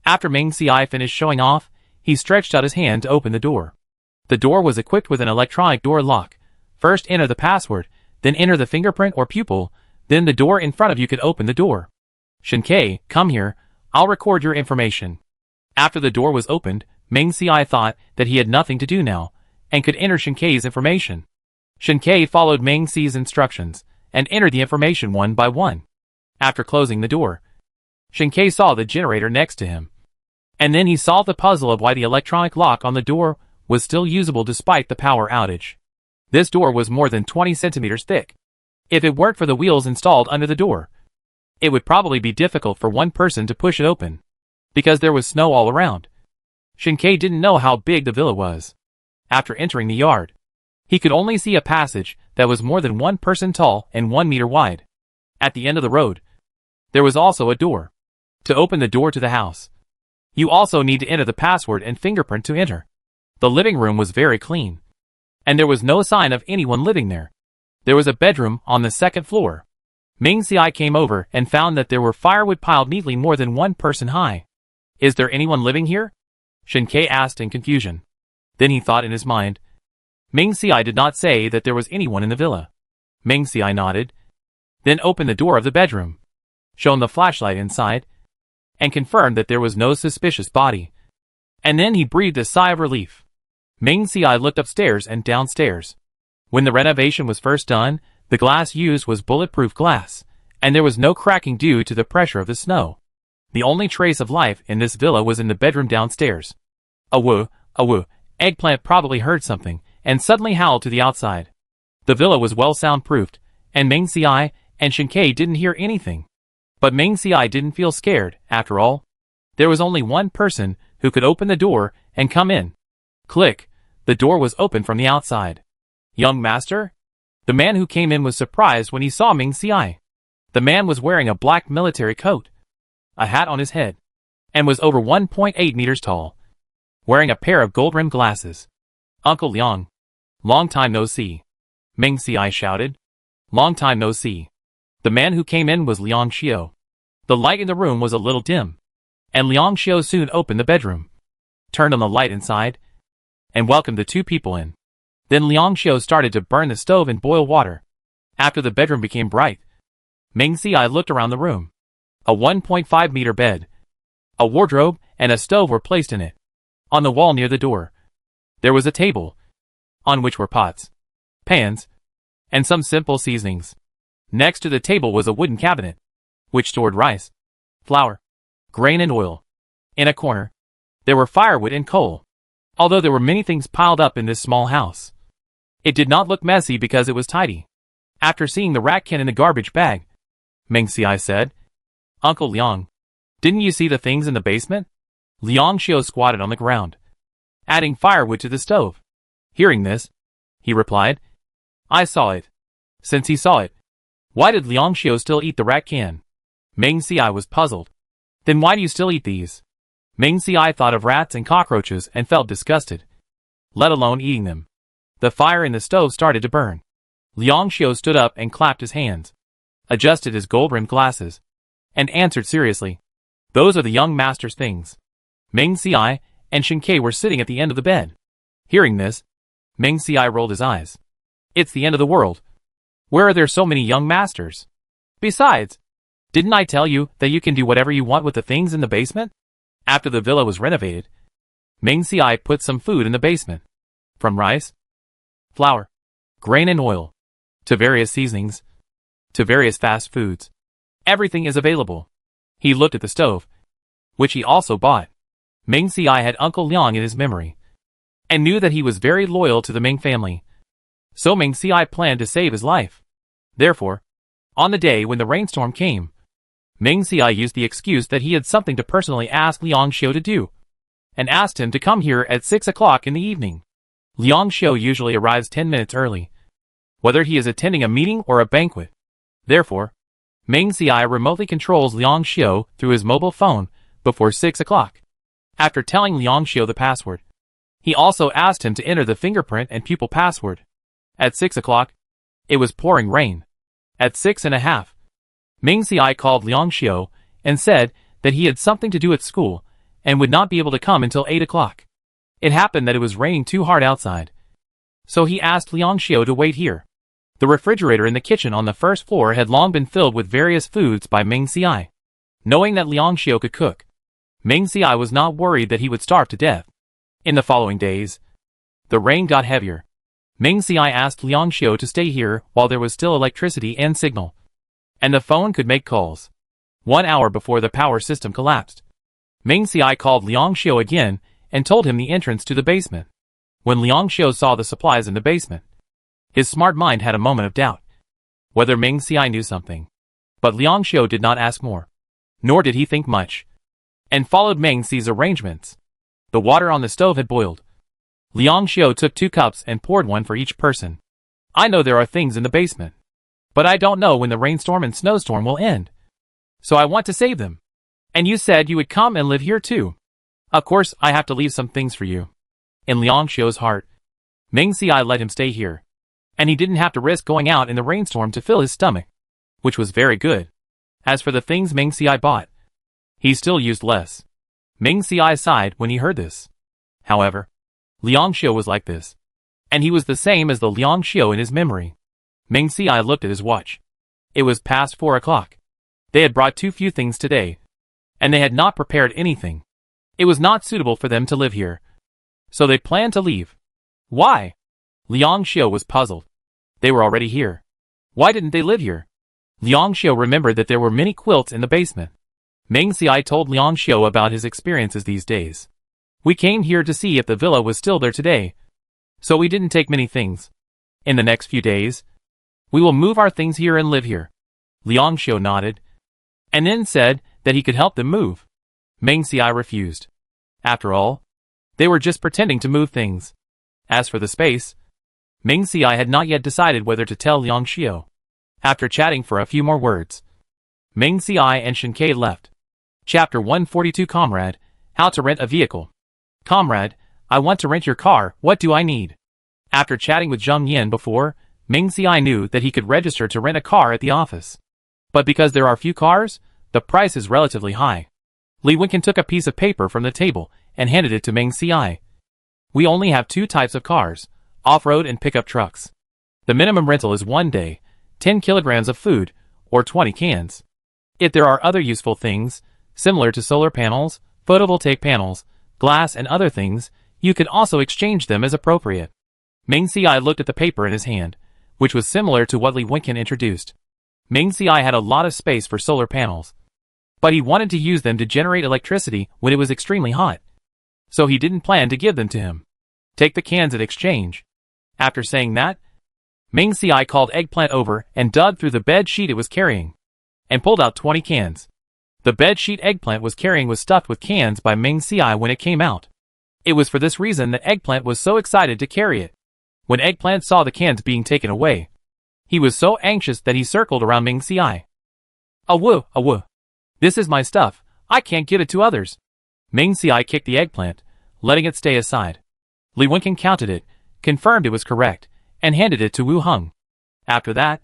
After Meng Xiai finished showing off, he stretched out his hand to open the door. The door was equipped with an electronic door lock. First enter the password, then enter the fingerprint or pupil, then the door in front of you could open the door. Shinkei, come here, I'll record your information. After the door was opened, Meng Xiai thought that he had nothing to do now, and could enter Shinkei's information. Shinkei followed Meng Xi's instructions, and entered the information one by one. After closing the door, Shinkei saw the generator next to him. And then he solved the puzzle of why the electronic lock on the door was still usable despite the power outage. This door was more than 20 centimeters thick. If it weren't for the wheels installed under the door, it would probably be difficult for one person to push it open, because there was snow all around. Shinkei didn't know how big the villa was. After entering the yard, he could only see a passage that was more than 1 person tall and 1 meter wide. At the end of the road, there was also a door. To open the door to the house, you also need to enter the password and fingerprint to enter. The living room was very clean, and there was no sign of anyone living there. There was a bedroom on the 2nd floor. Meng Xiai came over and found that there were firewood piled neatly more than 1 person high. Is there anyone living here? Shinkei asked in confusion. Then he thought in his mind. Meng Xiai did not say that there was anyone in the villa. Meng Xiai nodded, then opened the door of the bedroom, shone the flashlight inside, and confirmed that there was no suspicious body. And then he breathed a sigh of relief. Ming Xiai looked upstairs and downstairs. When the renovation was first done, the glass used was bulletproof glass, and there was no cracking due to the pressure of the snow. The only trace of life in this villa was in the bedroom downstairs. Awoo, awoo, Eggplant probably heard something, and suddenly howled to the outside. The villa was well soundproofed, and Ming Xiai and Shinkei didn't hear anything. But Ming Xiai didn't feel scared, after all. There was only one person who could open the door and come in. Click, the door was opened from the outside. Young master? The man who came in was surprised when he saw Ming Xiai. The man was wearing a black military coat, a hat on his head, and was over 1.8 meters tall, wearing a pair of gold-rimmed glasses. Uncle Liang. Long time no see. Ming Xiai shouted. Long time no see. The man who came in was Liang Xiao. The light in the room was a little dim, and Liang Xiao soon opened the bedroom, turned on the light inside, and welcomed the two people in. Then Liang Xiao started to burn the stove and boil water. After the bedroom became bright, Ming Xiai looked around the room. A 1.5-meter bed, a wardrobe, and a stove were placed in it. On the wall near the door, there was a table, on which were pots, pans, and some simple seasonings. Next to the table was a wooden cabinet, which stored rice, flour, grain and oil. In a corner, there were firewood and coal. Although there were many things piled up in this small house, it did not look messy because it was tidy. After seeing the rat can in the garbage bag, Ming Xiai said, Uncle Liang, didn't you see the things in the basement? Liang Xiao squatted on the ground, adding firewood to the stove. Hearing this, he replied, I saw it. Since he saw it, why did Liang Xiao still eat the rat can? Ming Xiai was puzzled. Then why do you still eat these? Ming Xiai thought of rats and cockroaches and felt disgusted, let alone eating them. The fire in the stove started to burn. Liang Xiao stood up and clapped his hands, adjusted his gold-rimmed glasses, and answered seriously, Those are the young master's things. Ming Xiai and Shinkei were sitting at the end of the bed. Hearing this, Ming Xiai rolled his eyes. It's the end of the world. Where are there so many young masters? Besides, didn't I tell you that you can do whatever you want with the things in the basement? After the villa was renovated, Ming Xiai put some food in the basement. From rice, flour, grain and oil, to various seasonings, to various fast foods. Everything is available. He looked at the stove, which he also bought. Ming Xiai had Uncle Liang in his memory, and knew that he was very loyal to the Ming family. So Ming Xiai planned to save his life. Therefore, on the day when the rainstorm came, Ming Xiai used the excuse that he had something to personally ask Liang Xiao to do, and asked him to come here at 6 o'clock in the evening. Liang Xiao usually arrives 10 minutes early, whether he is attending a meeting or a banquet. Therefore, Ming Xiai remotely controls Liang Xiao through his mobile phone before 6 o'clock. After telling Liang Xiao the password, he also asked him to enter the fingerprint and pupil password. At 6 o'clock, it was pouring rain. At 6:30, Ming Xiai called Liang Xiao and said that he had something to do at school and would not be able to come until 8 o'clock. It happened that it was raining too hard outside, so he asked Liang Xiao to wait here. The refrigerator in the kitchen on the first floor had long been filled with various foods by Ming Xiai. Knowing that Liang Xiao could cook, Ming Xiai was not worried that he would starve to death. In the following days, the rain got heavier. Ming Xiai asked Liang Xiao to stay here while there was still electricity and signal, and the phone could make calls. 1 hour before the power system collapsed, Ming Xiai called Liang Xiao again and told him the entrance to the basement. When Liang Xiao saw the supplies in the basement, his smart mind had a moment of doubt whether Ming Xiai knew something. But Liang Xiao did not ask more, nor did he think much, and followed Ming Xi's arrangements. The water on the stove had boiled. Liang Xiao took 2 cups and poured one for each person. I know there are things in the basement, but I don't know when the rainstorm and snowstorm will end. So I want to save them. And you said you would come and live here too. Of course, I have to leave some things for you. In Liang Xiao's heart, Ming Xiai let him stay here, and he didn't have to risk going out in the rainstorm to fill his stomach, which was very good. As for the things Ming Xiai bought, he still used less. Ming Xiai sighed when he heard this. However, Liang Xiao was like this, and he was the same as the Liang Xiao in his memory. Ming Xiai looked at his watch. It was past 4 o'clock. They had brought too few things today. and they had not prepared anything. It was not suitable for them to live here. So they planned to leave. Why? Liang Xiu was puzzled. They were already here. Why didn't they live here? Liang Xiu remembered that there were many quilts in the basement. Meng Xiai told Liang Xiu about his experiences these days. We came here to see if the villa was still there today. So we didn't take many things. In the next few days, we will move our things here and live here. Liang Xiu nodded, and then said that he could help them move. Meng Xiai refused. After all, they were just pretending to move things. As for the space, Meng Xiai had not yet decided whether to tell Liang Xiu. After chatting for a few more words, Meng Xiai and Shen Ke left. Chapter 142 Comrade, How to Rent a Vehicle. Comrade, I want to rent your car, what do I need? After chatting with Zheng Yin before, Meng Xiai knew that he could register to rent a car at the office. But because there are few cars, the price is relatively high. Li Wenqin took a piece of paper from the table and handed it to Meng Xiai. We only have two types of cars, off-road and pickup trucks. The minimum rental is 1 day, 10 kilograms of food, or 20 cans. If there are other useful things, similar to solar panels, photovoltaic panels, glass and other things, you can also exchange them as appropriate. Meng Xiai looked at the paper in his hand, which was similar to what Li Wenqin introduced. Meng Xiai had a lot of space for solar panels, but he wanted to use them to generate electricity when it was extremely hot. So he didn't plan to give them to him. Take the cans in exchange. After saying that, Meng Xiai called Eggplant over and dug through the bed sheet it was carrying, and pulled out 20 cans. The bed sheet Eggplant was carrying was stuffed with cans by Meng Xiai when it came out. It was for this reason that Eggplant was so excited to carry it. When Eggplant saw the cans being taken away, he was so anxious that he circled around Meng Xiai. Awoo. This is my stuff, I can't give it to others. Meng Xiai kicked the eggplant, letting it stay aside. Li Wenqin counted it, confirmed it was correct, and handed it to Wu Heng. After that,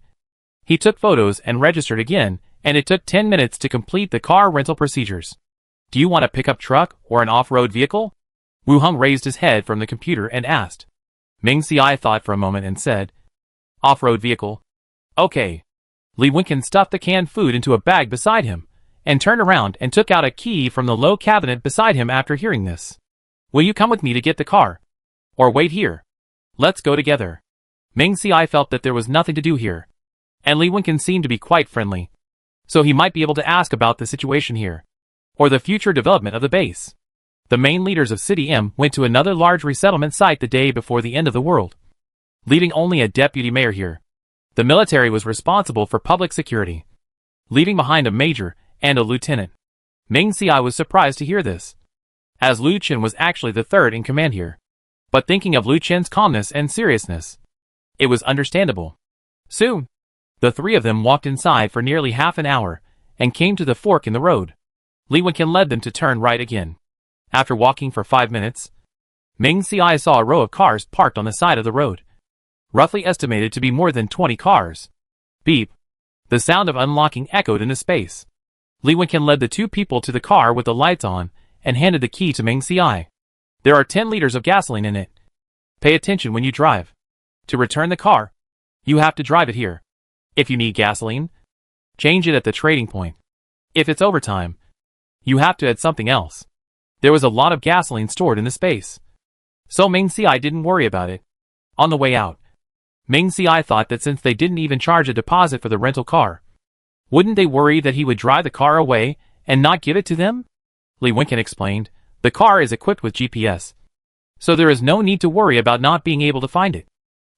he took photos and registered again, and it took 10 minutes to complete the car rental procedures. Do you want a pickup truck or an off-road vehicle? Wu Heng raised his head from the computer and asked. Meng Xiai thought for a moment and said, off-road vehicle. Okay. Li Wenqin stuffed the canned food into a bag beside him, and turned around and took out a key from the low cabinet beside him after hearing this. Will you come with me to get the car? Or wait here? Let's go together. Meng Xiai felt that there was nothing to do here, and Li Wenqin seemed to be quite friendly, so he might be able to ask about the situation here, or the future development of the base. The main leaders of City M went to another large resettlement site the day before the end of the world, leaving only a deputy mayor here. The military was responsible for public security, leaving behind a major and a lieutenant. Meng Xiai was surprised to hear this, as Lu Chen was actually the third in command here. But thinking of Lu Chen's calmness and seriousness, it was understandable. Soon, the three of them walked inside for nearly half an hour, and came to the fork in the road. Li Wenqin led them to turn right again. After walking for 5 minutes, Meng Xiai saw a row of cars parked on the side of the road, roughly estimated to be more than 20 cars. Beep. The sound of unlocking echoed into space. Li Wenqin led the two people to the car with the lights on, and handed the key to Meng Xiai. There are 10 liters of gasoline in it. Pay attention when you drive. To return the car, you have to drive it here. If you need gasoline, change it at the trading point. If it's overtime, you have to add something else. There was a lot of gasoline stored in the space, so Meng Xiai didn't worry about it. On the way out, Meng Xiai thought that since they didn't even charge a deposit for the rental car, wouldn't they worry that he would drive the car away and not give it to them? Li Wenqin explained, the car is equipped with GPS, so there is no need to worry about not being able to find it.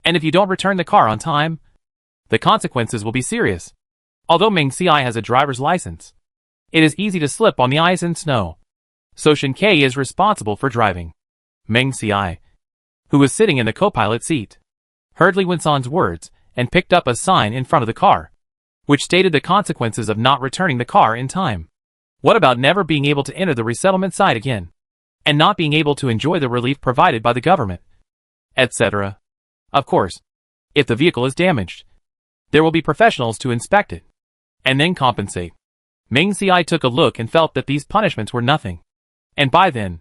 And if you don't return the car on time, the consequences will be serious. Although Meng Xiai has a driver's license, it is easy to slip on the ice and snow, so Shen Ke is responsible for driving. Meng Xiai, who was sitting in the co-pilot seat, heard Li Wenqin's words and picked up a sign in front of the car, which stated the consequences of not returning the car in time. What about never being able to enter the resettlement site again, and not being able to enjoy the relief provided by the government, etc.? Of course, if the vehicle is damaged, there will be professionals to inspect it, and then compensate. Meng Xiai took a look and felt that these punishments were nothing. And by then,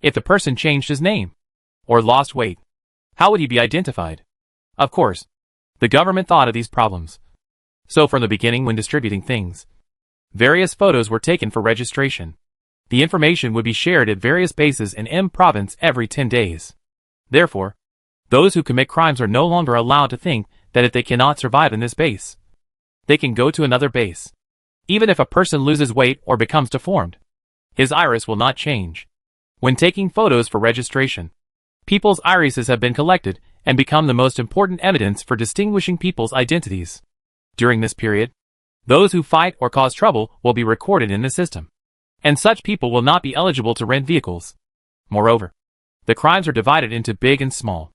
if the person changed his name, or lost weight, how would he be identified? Of course, the government thought of these problems. So from the beginning when distributing things, Various photos were taken for registration. The information would be shared at various bases in M province every 10 days. Therefore, those who commit crimes are no longer allowed to think that if they cannot survive in this base, they can go to another base. Even if a person loses weight or becomes deformed, his iris will not change. When taking photos for registration, people's irises have been collected and become the most important evidence for distinguishing people's identities. During this period, those who fight or cause trouble will be recorded in the system, and such people will not be eligible to rent vehicles. Moreover, the crimes are divided into big and small,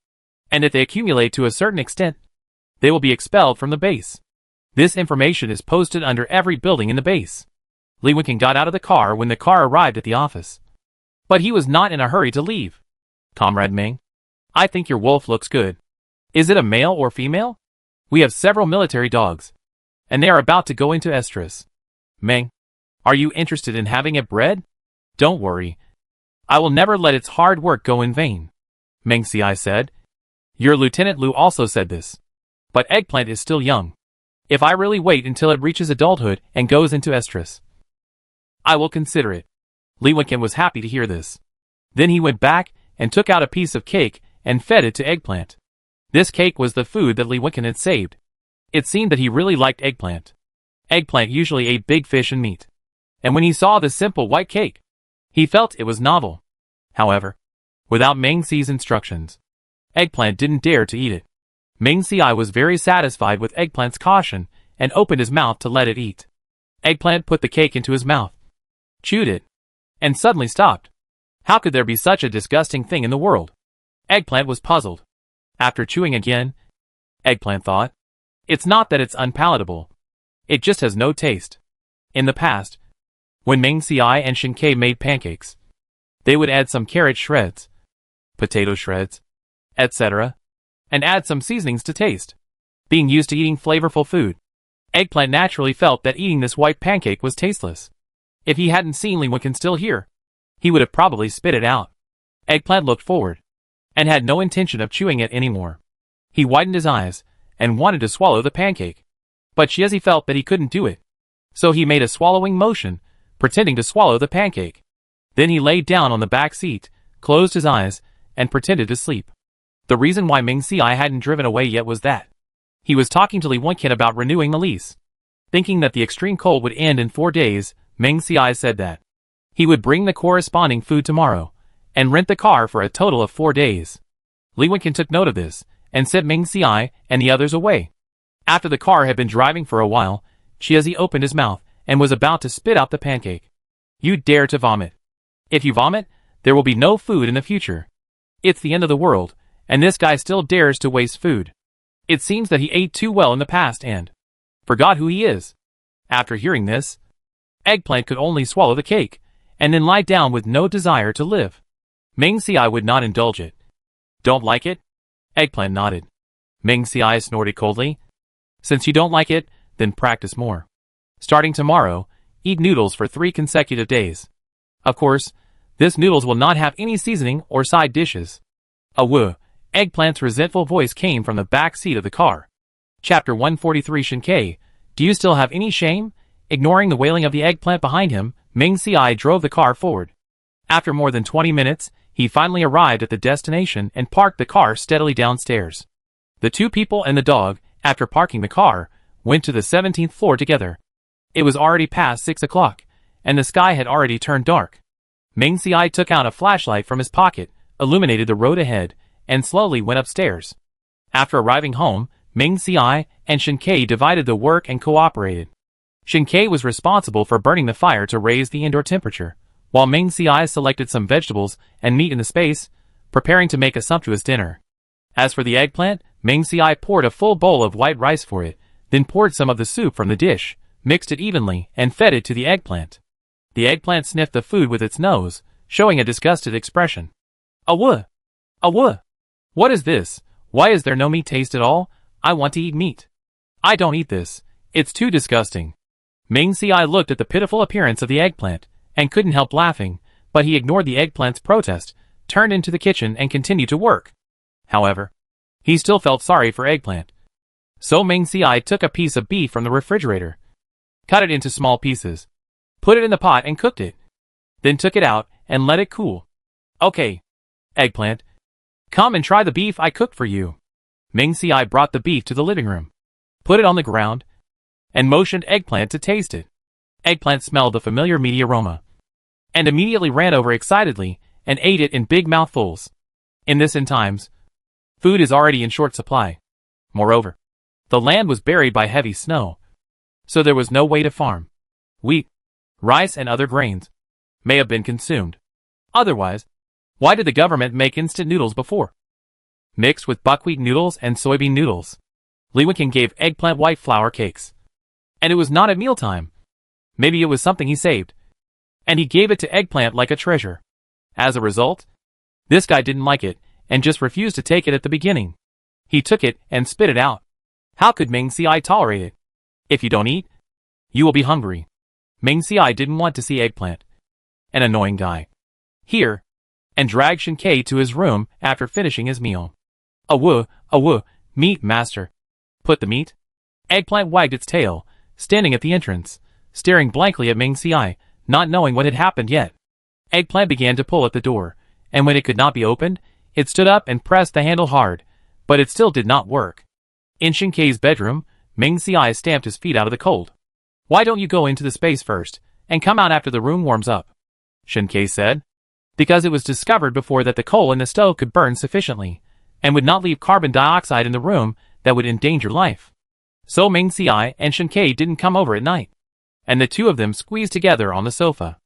and if they accumulate to a certain extent, they will be expelled from the base. This information is posted under every building in the base. Li Wenqing got out of the car when the car arrived at the office, but he was not in a hurry to leave. Comrade Meng, I think your wolf looks good. Is it a male or female? We have several military dogs, and they are about to go into estrus. Meng, are you interested in having it bred? Don't worry. I will never let its hard work go in vain. Meng Xiai said. Your Lieutenant Lu also said this. But Eggplant is still young. If I really wait until it reaches adulthood and goes into estrus, I will consider it. Li Wenqing was happy to hear this. Then he went back and took out a piece of cake and fed it to Eggplant. This cake was the food that Li Wenqing had saved. It seemed that he really liked Eggplant. Eggplant usually ate big fish and meat, and when he saw the simple white cake, he felt it was novel. However, without Meng Xi's instructions, Eggplant didn't dare to eat it. Meng Xi was very satisfied with Eggplant's caution and opened his mouth to let it eat. Eggplant put the cake into his mouth, chewed it, and suddenly stopped. How could there be such a disgusting thing in the world? Eggplant was puzzled. After chewing again, Eggplant thought, it's not that it's unpalatable. It just has no taste. In the past, when Meng Xi and Shen Ke made pancakes, they would add some carrot shreds, potato shreds, etc., and add some seasonings to taste. Being used to eating flavorful food, Eggplant naturally felt that eating this white pancake was tasteless. If he hadn't seen Li Wenqing still here, he would have probably spit it out. Eggplant looked forward, and had no intention of chewing it anymore. He widened his eyes, and wanted to swallow the pancake. But Chiezi felt that he couldn't do it. So he made a swallowing motion, pretending to swallow the pancake. Then he laid down on the back seat, closed his eyes, and pretended to sleep. The reason why Meng Xi hadn't driven away yet was that he was talking to Li Wenqing about renewing the lease. Thinking that the extreme cold would end in 4 days, Meng Xi said that he would bring the corresponding food tomorrow, and rent the car for a total of 4 days. Li Wenqing took note of this, and sent Meng Xi and the others away. After the car had been driving for a while, Chiezi opened his mouth, and was about to spit out the pancake. You dare to vomit. If you vomit, there will be no food in the future. It's the end of the world, and this guy still dares to waste food. It seems that he ate too well in the past and forgot who he is. After hearing this, Eggplant could only swallow the cake, and then lie down with no desire to live. Meng Xi would not indulge it. Don't like it? Eggplant nodded. Meng Xi snorted coldly. Since you don't like it, then practice more. Starting tomorrow, eat noodles for 3 consecutive days. Of course, this noodles will not have any seasoning or side dishes. Awoo! Eggplant's resentful voice came from the back seat of the car. Chapter 143 Shen Ke, do you still have any shame? Ignoring the wailing of the Eggplant behind him, Meng Xi drove the car forward. After more than 20 minutes, he finally arrived at the destination and parked the car steadily downstairs. The 2 people and the dog, after parking the car, went to the 17th floor together. It was already past 6 o'clock, and the sky had already turned dark. Meng Xi took out a flashlight from his pocket, illuminated the road ahead, and slowly went upstairs. After arriving home, Meng Xi and Shen Ke divided the work and cooperated. Shen Ke was responsible for burning the fire to raise the indoor temperature, while Meng Xi selected some vegetables and meat in the space, preparing to make a sumptuous dinner. As for the eggplant, Meng Xi poured a full bowl of white rice for it, then poured some of the soup from the dish, mixed it evenly, and fed it to the eggplant. The eggplant sniffed the food with its nose, showing a disgusted expression. Awoo! Awoo! What is this? Why is there no meat taste at all? I want to eat meat. I don't eat this. It's too disgusting. Meng Xi looked at the pitiful appearance of the eggplant, and couldn't help laughing, but he ignored the eggplant's protest, turned into the kitchen and continued to work. However, he still felt sorry for Eggplant. So Meng Xi took a piece of beef from the refrigerator, cut it into small pieces, put it in the pot and cooked it. Then took it out and let it cool. Okay. Eggplant. Come and try the beef I cooked for you. Ming Xiai brought the beef to the living room, put it on the ground, and motioned Eggplant to taste it. Eggplant smelled the familiar meaty aroma, and immediately ran over excitedly and ate it in big mouthfuls. In this end times, food is already in short supply. Moreover, the land was buried by heavy snow, so there was no way to farm. Wheat, rice and other grains may have been consumed. Otherwise, why did the government make instant noodles before? Mixed with buckwheat noodles and soybean noodles, Li Wenqing gave Eggplant white flour cakes. And it was not at mealtime. Maybe it was something he saved, and he gave it to Eggplant like a treasure. As a result, this guy didn't like it and just refused to take it at the beginning. He took it and spit it out. How could Ming Xiai tolerate it? If you don't eat, you will be hungry. Ming Xiai didn't want to see Eggplant, an annoying guy, here, and dragged Shen Ke to his room after finishing his meal. Awoo, meat master. Put the meat? Eggplant wagged its tail, standing at the entrance, staring blankly at Ming Xiai, not knowing what had happened yet. Eggplant began to pull at the door, and when it could not be opened, it stood up and pressed the handle hard, but it still did not work. In Shen Ke's bedroom, Ming Xiai stamped his feet out of the cold. Why don't you go into the space first, and come out after the room warms up? Shen Ke said. Because it was discovered before that the coal in the stove could burn sufficiently, and would not leave carbon dioxide in the room that would endanger life. So Ming Xiai and Shen Ke didn't come over at night, and the two of them squeezed together on the sofa.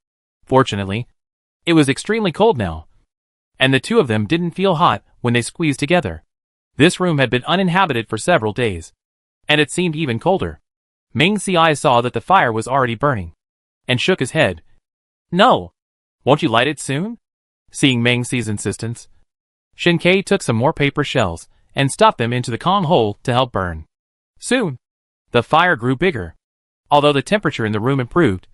Fortunately, it was extremely cold now, and the two of them didn't feel hot when they squeezed together. This room had been uninhabited for several days, and it seemed even colder. Ming Xiai saw that the fire was already burning, and shook his head. No! Won't you light it soon? Seeing Ming Xi's insistence, Shen Ke took some more paper shells and stuffed them into the Kong hole to help burn. Soon, the fire grew bigger. Although the temperature in the room improved,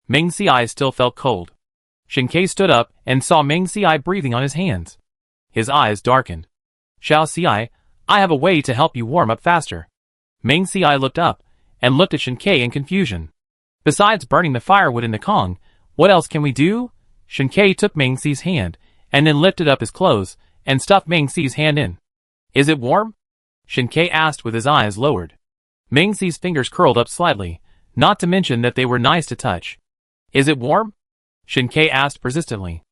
Ming Xiai still felt cold. Shen Ke stood up and saw Ming Xiai breathing on his hands. His eyes darkened. Xiao Xiai, I have a way to help you warm up faster. Ming Xiai looked up and looked at Shen Ke in confusion. Besides burning the firewood in the Kong, what else can we do? Shen Ke took Ming Xi's hand and then lifted up his clothes and stuffed Ming Xi's hand in. Is it warm? Shen Ke asked with his eyes lowered. Ming Xi's fingers curled up slightly, not to mention that they were nice to touch. Is it warm? Shen Ke asked persistently.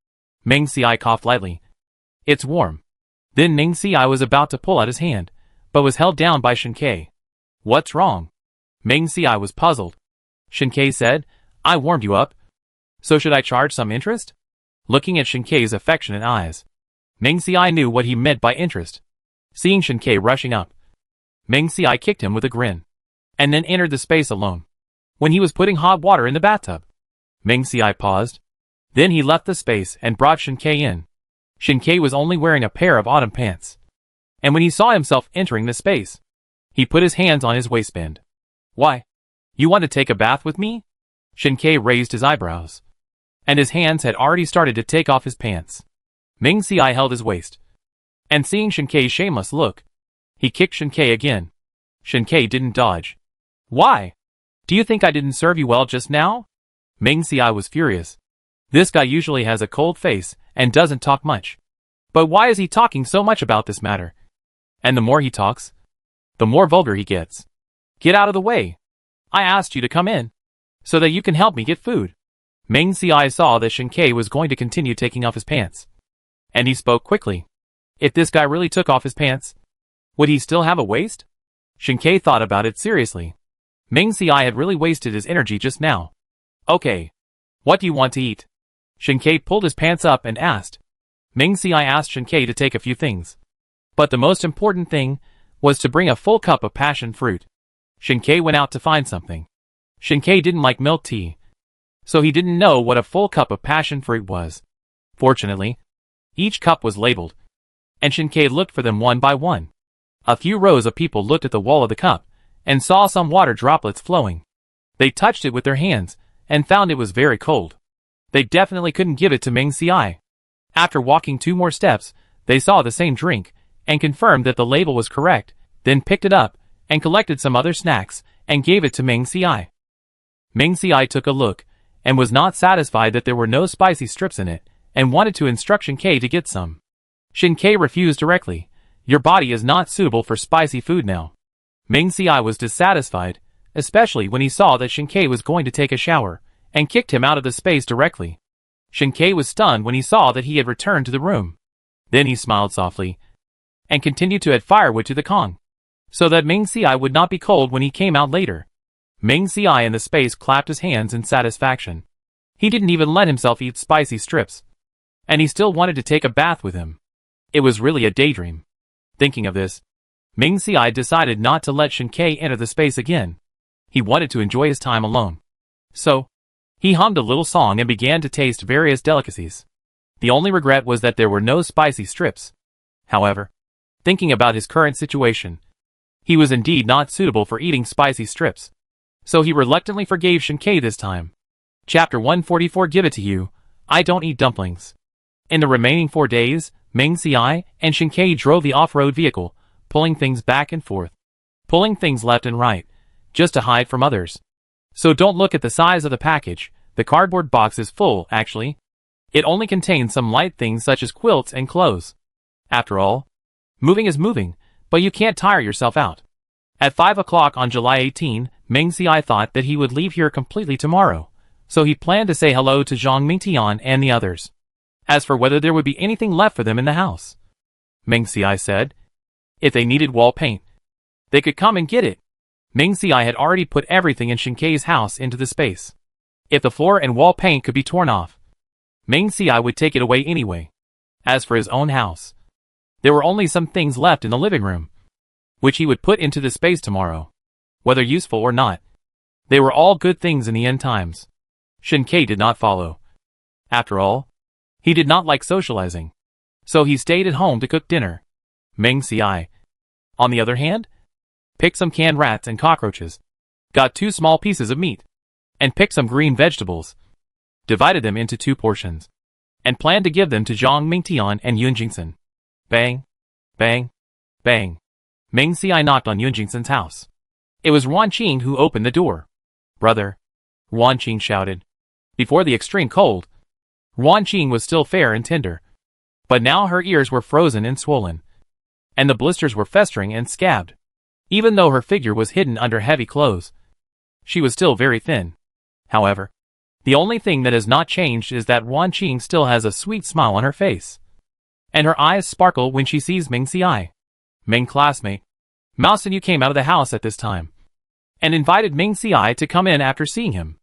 Ming Xiai coughed lightly. It's warm. Then Ming Xiai was about to pull out his hand, but was held down by Shen Ke. What's wrong? Ming Xiai was puzzled. Shen Ke said, I warmed you up. So should I charge some interest? Looking at Shen Ke's affectionate eyes, Ming Xiai knew what he meant by interest. Seeing Shen Ke rushing up, Ming Xiai kicked him with a grin, and then entered the space alone. When he was putting hot water in the bathtub, Ming Xiai paused. Then he left the space and brought Shen Ke in. Shen Ke was only wearing a pair of autumn pants, and when he saw himself entering the space, he put his hands on his waistband. Why? You want to take a bath with me? Shen Ke raised his eyebrows, and his hands had already started to take off his pants. Ming Xiai held his waist, and seeing Shen Ke's shameless look, he kicked Shen Ke again. Shen Ke didn't dodge. Why? Do you think I didn't serve you well just now? Ming Xiai was furious. This guy usually has a cold face and doesn't talk much. But why is he talking so much about this matter? And the more he talks, the more vulgar he gets. Get out of the way. I asked you to come in, so that you can help me get food. Ming Xiai saw that Shen Ke was going to continue taking off his pants, and he spoke quickly. If this guy really took off his pants, would he still have a waist? Shen Ke thought about it seriously. Ming Xiai had really wasted his energy just now. Okay. What do you want to eat? Shen Ke pulled his pants up and asked. Ming Xiai asked Shen Ke to take a few things, but the most important thing was to bring a full cup of passion fruit. Shen Ke went out to find something. Shen Ke didn't like milk tea, so he didn't know what a full cup of passion fruit was. Fortunately, each cup was labeled, and Shen Ke looked for them one by one. A few rows of people looked at the wall of the cup and saw some water droplets flowing. They touched it with their hands and found it was very cold. They definitely couldn't give it to Ming Xiai. After walking 2 more steps, they saw the same drink and confirmed that the label was correct, then picked it up and collected some other snacks and gave it to Ming Xiai. Ming Ci took a look, and was not satisfied that there were no spicy strips in it, and wanted to instruct Shin Kei to get some. Shin Kei refused directly. Your body is not suitable for spicy food now. Ming Ci was dissatisfied, especially when he saw that Shin Kei was going to take a shower, and kicked him out of the space directly. Shin Kei was stunned when he saw that he had returned to the room. Then he smiled softly, and continued to add firewood to the Kong, so that Ming Ci would not be cold when he came out later. Ming Ci in the space clapped his hands in satisfaction. He didn't even let himself eat spicy strips. And he still wanted to take a bath with him. It was really a daydream. Thinking of this, Ming Ci decided not to let Shin Kei enter the space again. He wanted to enjoy his time alone. So, he hummed a little song and began to taste various delicacies. The only regret was that there were no spicy strips. However, thinking about his current situation, he was indeed not suitable for eating spicy strips. So he reluctantly forgave Shin Kei this time. Chapter 144 Give it to you, I don't eat dumplings. In the remaining 4 days, Ming Ci and Shin Kei drove the off-road vehicle, pulling things back and forth. Pulling things left and right, just to hide from others. So don't look at the size of the package, the cardboard box is full, actually. It only contains some light things such as quilts and clothes. After all, moving is moving, but you can't tire yourself out. At 5 o'clock on July 18, Ming Ci thought that he would leave here completely tomorrow, so he planned to say hello to Zhang Mingtian and the others. As for whether there would be anything left for them in the house, Ming Ci said, if they needed wall paint, they could come and get it. Ming Ci had already put everything in Shin Kei's house into the space. If the floor and wall paint could be torn off, Ming Ci would take it away anyway. As for his own house, there were only some things left in the living room, which he would put into the space tomorrow. Whether useful or not, they were all good things in the end times. Shin Kei did not follow. After all, he did not like socializing, so he stayed at home to cook dinner. Ming Ci, on the other hand, picked some canned rats and cockroaches, got 2 small pieces of meat, and picked some green vegetables, divided them into 2 portions, and planned to give them to Zhang Mingtian and Yun Jingsen. Bang, bang, bang. Ming Ci knocked on Yun Jingsen's house. It was Ruan Qing who opened the door. Brother, Ruan Qing shouted. Before the extreme cold, Ruan Qing was still fair and tender, but now her ears were frozen and swollen, and the blisters were festering and scabbed. Even though her figure was hidden under heavy clothes, she was still very thin. However, the only thing that has not changed is that Ruan Qing still has a sweet smile on her face, and her eyes sparkle when she sees Ming Ci. Ming classmate, Mao Xinyu came out of the house at this time, and invited Ming Ci to come in after seeing him.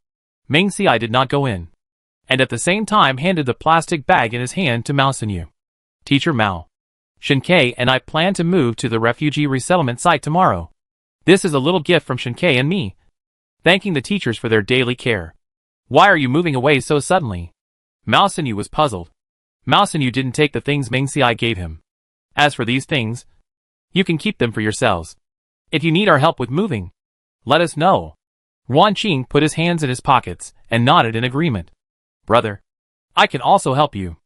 Ming Ci did not go in, and at the same time handed the plastic bag in his hand to Mao Xinyu. Teacher Mao, Shin Kei and I plan to move to the refugee resettlement site tomorrow. This is a little gift from Shin Kei and me, thanking the teachers for their daily care. Why are you moving away so suddenly? Mao Xinyu was puzzled. Mao Xinyu didn't take the things Ming Ci gave him. As for these things, you can keep them for yourselves. If you need our help with moving, let us know. Ruan Qing put his hands in his pockets and nodded in agreement. Brother, I can also help you.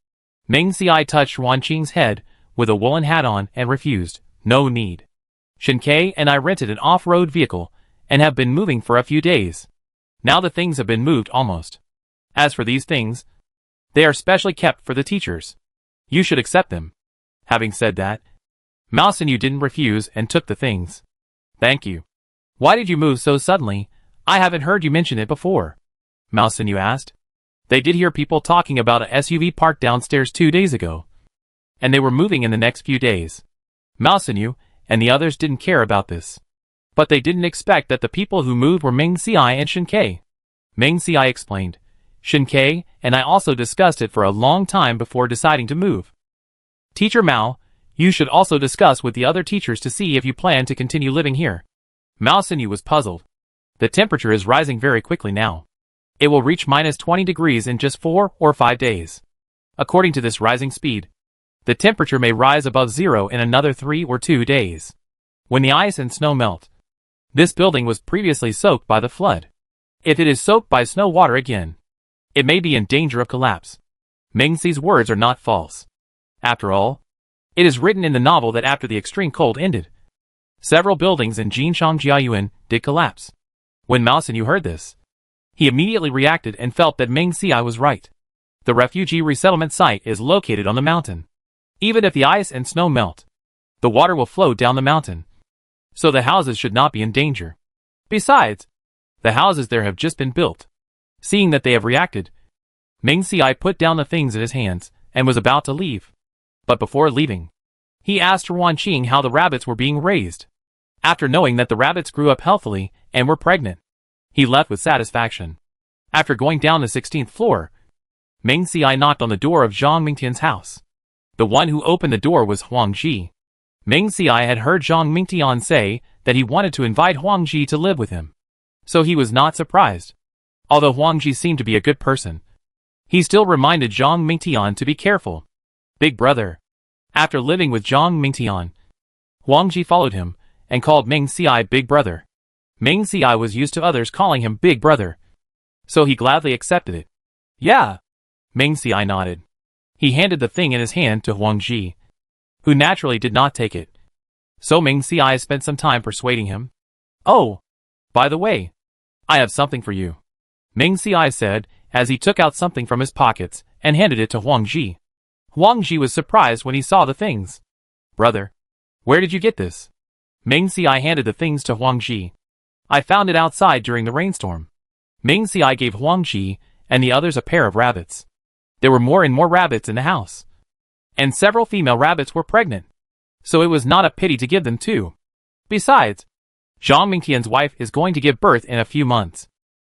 Ming Ci touched Ruan Qing's head with a woolen hat on and refused. No need. Shin Kei and I rented an off-road vehicle and have been moving for a few days. Now the things have been moved almost. As for these things, they are specially kept for the teachers. You should accept them. Having said that, Mao Xinyu didn't refuse and took the things. Thank you. Why did you move so suddenly? I haven't heard you mention it before. Mao Xinyu asked. They did hear people talking about a SUV parked downstairs 2 days ago, and they were moving in the next few days. Mao Xinyu and the others didn't care about this, but they didn't expect that the people who moved were Ming Ci and Shin Kei. Ming Ci explained. Shin Kei and I also discussed it for a long time before deciding to move. Teacher Mao, you should also discuss with the other teachers to see if you plan to continue living here. Mao Xinyu was puzzled. The temperature is rising very quickly now. It will reach -20 degrees in just 4 or 5 days. According to this rising speed, the temperature may rise above 0 in another 3 or 2 days. When the ice and snow melt, this building was previously soaked by the flood. If it is soaked by snow water again, it may be in danger of collapse. Ming Ci's words are not false. After all, it is written in the novel that after the extreme cold ended, several buildings in Jinshangjia did collapse. When Mao Xinyu heard this, He immediately reacted and felt that Ming Ci was right. The refugee resettlement site is located on the mountain. Even if the ice and snow melt, the water will flow down the mountain, so the houses should not be in danger. Besides, the houses there have just been built. Seeing that they have reacted, Ming Ci put down the things in his hands and was about to leave. But before leaving, he asked Huan Qing how the rabbits were being raised. After knowing that the rabbits grew up healthily and were pregnant, he left with satisfaction. After going down the 16th floor, Ming Ci knocked on the door of Zhang Mingtian's house. The one who opened the door was Huang Ji. Ming Ci had heard Zhang Mingtian say that he wanted to invite Huang Ji to live with him, so he was not surprised. Although Huang Ji seemed to be a good person, he still reminded Zhang Mingtian to be careful. Big brother. After living with Zhang Mingtian, Huang Ji followed him and called Ming Ci big brother. Ming Ci was used to others calling him big brother, so he gladly accepted it. Yeah. Ming Ci nodded. He handed the thing in his hand to Huang Ji, who naturally did not take it. So Ming Ci spent some time persuading him. Oh, by the way, I have something for you, Ming Ci said as he took out something from his pockets and handed it to Huang Ji. Huang Ji was surprised when he saw the things. Brother, where did you get this? Ming Ci handed the things to Huang Ji. I found it outside during the rainstorm. Ming Ci gave Huang Ji and the others a pair of rabbits. There were more and more rabbits in the house, and several female rabbits were pregnant, so it was not a pity to give them too. Besides, Zhang Mingtian's wife is going to give birth in a few months.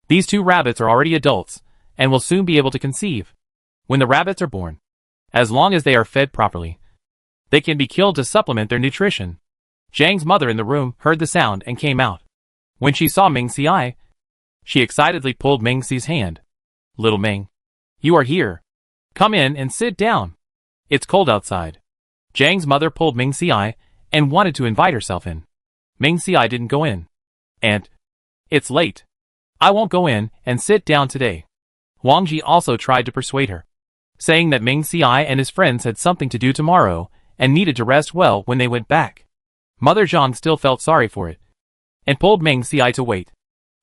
These two rabbits are already adults and will soon be able to conceive. When the rabbits are born, as long as they are fed properly, they can be killed to supplement their nutrition. Zhang's mother in the room heard the sound and came out. When she saw Ming Ci, she excitedly pulled Ming Ci's hand. Little Ming, you are here. Come in and sit down. It's cold outside. Zhang's mother pulled Ming Ci and wanted to invite herself in. Ming Ci didn't go in. Aunt, it's late. I won't go in and sit down today. Huang Ji also tried to persuade her, saying that Ming Ci and his friends had something to do tomorrow and needed to rest well when they went back. Mother Zhang still felt sorry for it, and pulled Ming Ci to wait,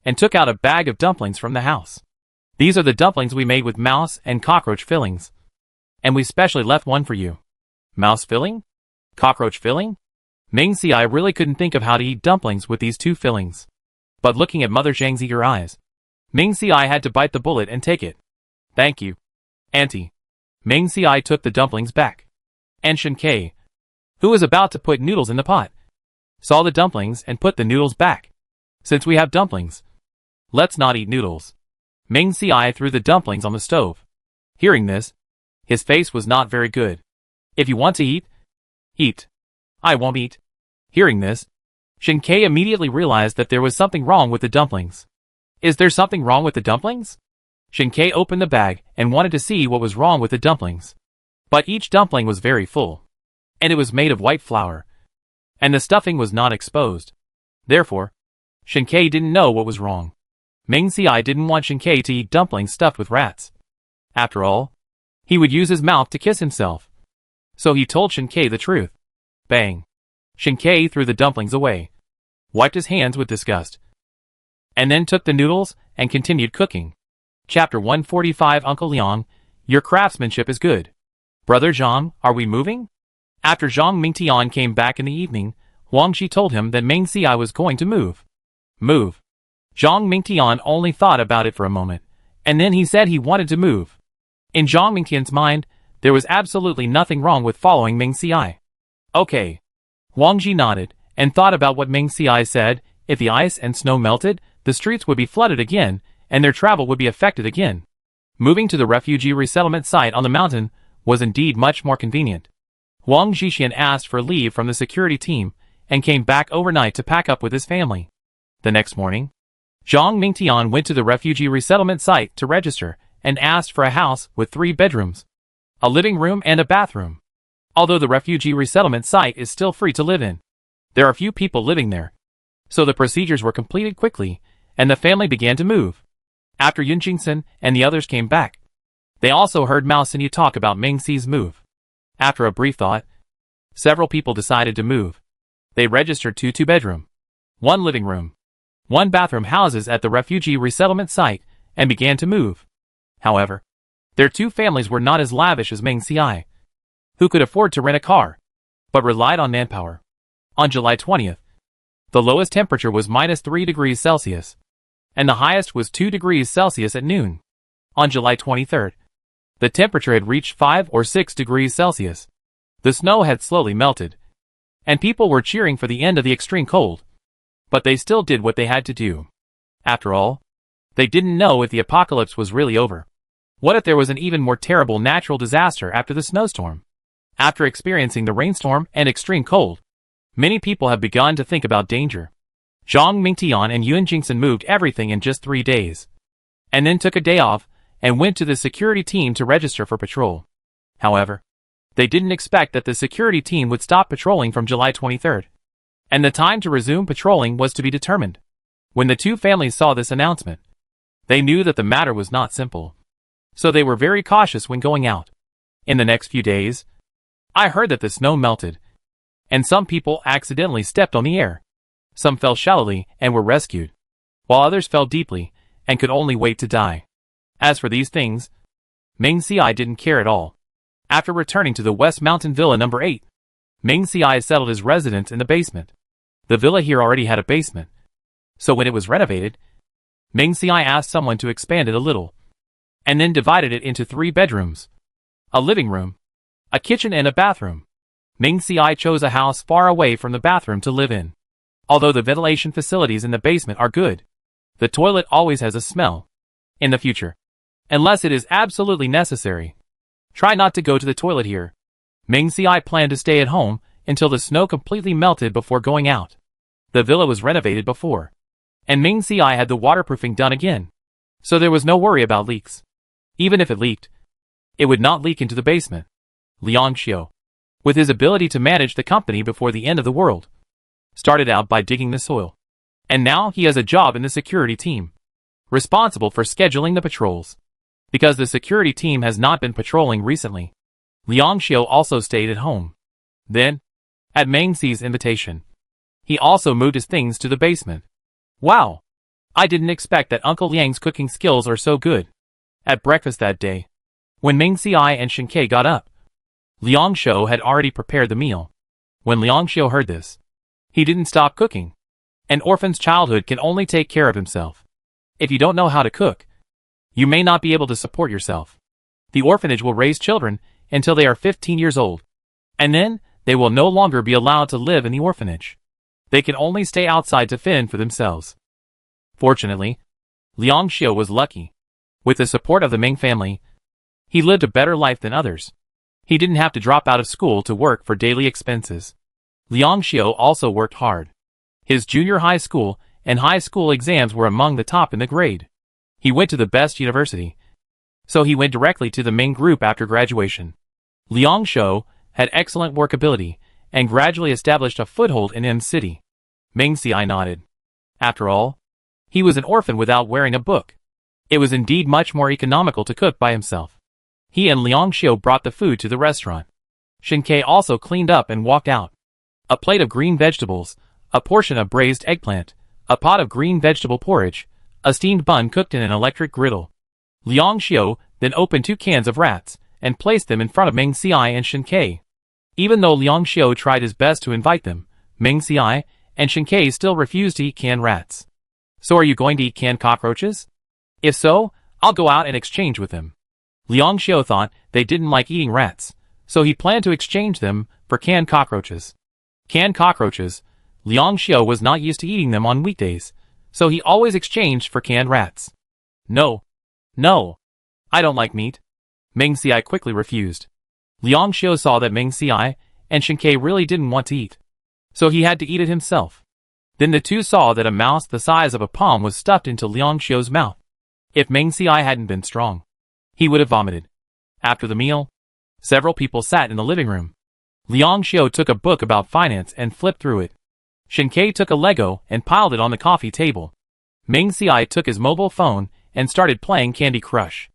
and took out a bag of dumplings from the house. These are the dumplings we made with mouse and cockroach fillings, and we specially left one for you. Mouse filling? Cockroach filling? Ming Ci really couldn't think of how to eat dumplings with these two fillings. But looking at Mother Zhang's eager eyes, Ming Ci had to bite the bullet and take it. Thank you, Auntie. Ming Ci took the dumplings back. And Shen Ke, who was about to put noodles in the pot, saw the dumplings and put the noodles back. Since we have dumplings, let's not eat noodles. Ming Ci threw the dumplings on the stove. Hearing this, his face was not very good. If you want to eat, eat. I won't eat. Hearing this, Shen Ke immediately realized that there was something wrong with the dumplings. Is there something wrong with the dumplings? Shen Ke opened the bag and wanted to see what was wrong with the dumplings. But each dumpling was very full, and it was made of white flour, and the stuffing was not exposed. Therefore, Shen Ke didn't know what was wrong. Ming Ci didn't want Shen Ke to eat dumplings stuffed with rats. After all, he would use his mouth to kiss himself. So he told Shen Ke the truth. Bang! Shen Ke threw the dumplings away, wiped his hands with disgust, and then took the noodles and continued cooking. Chapter 145 Uncle Liang, your craftsmanship is good. Brother Zhang, are we moving? After Zhang Mingtian came back in the evening, Huang Ji told him that Ming Ci was going to move. Move. Zhang Mingtian only thought about it for a moment, and then he said he wanted to move. In Zhang Mingtian's mind, there was absolutely nothing wrong with following Ming Ci. Okay. Huang Ji nodded, and thought about what Ming Ci said. If the ice and snow melted, the streets would be flooded again, and their travel would be affected again. Moving to the refugee resettlement site on the mountain was indeed much more convenient. Huang Jixian asked for leave from the security team, and came back overnight to pack up with his family. The next morning, Zhang Mingtian went to the refugee resettlement site to register, and asked for a house with 3 bedrooms, a living room and a bathroom. Although the refugee resettlement site is still free to live in, there are few people living there. So the procedures were completed quickly, and the family began to move. After Yun Jingsen and the others came back, they also heard Mao Xinyu talk about Ming Ci's move. After a brief thought, several people decided to move. They registered 2 2-bedroom, 1 living room, 1 bathroom houses at the refugee resettlement site, and began to move. However, their two families were not as lavish as Meng Xiai, who could afford to rent a car, but relied on manpower. On July 20th, the lowest temperature was -3 degrees Celsius, and the highest was 2 degrees Celsius at noon. On July 23rd, the temperature had reached 5 or 6 degrees Celsius. The snow had slowly melted, and people were cheering for the end of the extreme cold. But they still did what they had to do. After all, they didn't know if the apocalypse was really over. What if there was an even more terrible natural disaster after the snowstorm? After experiencing the rainstorm and extreme cold, many people have begun to think about danger. Zhang Mingtian and Yuan Jingxin moved everything in just 3 days, and then took a day off and went to the security team to register for patrol. However, they didn't expect that the security team would stop patrolling from July 23rd, and the time to resume patrolling was to be determined. When the two families saw this announcement, they knew that the matter was not simple. So they were very cautious when going out. In the next few days, I heard that the snow melted, and some people accidentally stepped on the air. Some fell shallowly and were rescued, while others fell deeply and could only wait to die. As for these things, Meng Xiai didn't care at all. After returning to the West Mountain Villa number 8, Meng Xiai settled his residence in the basement. The villa here already had a basement, so when it was renovated, Meng Xiai asked someone to expand it a little, and then divided it into 3 bedrooms, a living room, a kitchen and a bathroom. Meng Xiai chose a house far away from the bathroom to live in. Although the ventilation facilities in the basement are good, the toilet always has a smell. In the future, unless it is absolutely necessary, try not to go to the toilet here. Meng Xiai planned to stay at home until the snow completely melted before going out. The villa was renovated before, and Meng Xiai had the waterproofing done again, so there was no worry about leaks. Even if it leaked, it would not leak into the basement. Liang Xiu, with his ability to manage the company before the end of the world, started out by digging the soil, and now he has a job in the security team, responsible for scheduling the patrols. Because the security team has not been patrolling recently, Liang Xiu also stayed at home. Then, at Meng Xi's invitation, he also moved his things to the basement. Wow! I didn't expect that Uncle Liang's cooking skills are so good. At breakfast that day, when Meng Xiai and Shen Ke got up, Liang Xiu had already prepared the meal. When Liang Xiu heard this, he didn't stop cooking. An orphan's childhood can only take care of himself. If you don't know how to cook, you may not be able to support yourself. The orphanage will raise children until they are 15 years old, and then they will no longer be allowed to live in the orphanage. They can only stay outside to fend for themselves. Fortunately, Liang Xiu was lucky. With the support of the Meng family, he lived a better life than others. He didn't have to drop out of school to work for daily expenses. Liang Xiu also worked hard. His junior high school and high school exams were among the top in the grade. He went to the best university, so he went directly to the Meng group after graduation. Liang Xiu had excellent work ability and gradually established a foothold in M City. Meng Xiai nodded. After all, he was an orphan without wearing a book. It was indeed much more economical to cook by himself. He and Liang Xiu brought the food to the restaurant. Shen Ke also cleaned up and walked out. A plate of green vegetables, a portion of braised eggplant, a pot of green vegetable porridge, a steamed bun cooked in an electric griddle. Liang Xiu then opened 2 cans of rats and placed them in front of Meng Xiai and Shen Ke. Even though Liang Xiu tried his best to invite them, Meng Xiai and Shen Ke still refused to eat canned rats. So are you going to eat canned cockroaches? If so, I'll go out and exchange with them. Liang Xiu thought they didn't like eating rats, so he planned to exchange them for canned cockroaches. Canned cockroaches, Liang Xiu was not used to eating them on weekdays, so he always exchanged for canned rats. No. No. I don't like meat. Meng Xiai quickly refused. Liang Xiu saw that Meng Xiai and Shen Ke really didn't want to eat, so he had to eat it himself. Then the two saw that a mouse the size of a palm was stuffed into Liang Xiu's mouth. If Meng Xiai hadn't been strong, he would have vomited. After the meal, several people sat in the living room. Liang Xiu took a book about finance and flipped through it. Shen Ke took a Lego and piled it on the coffee table. Meng Xiai took his mobile phone and started playing Candy Crush.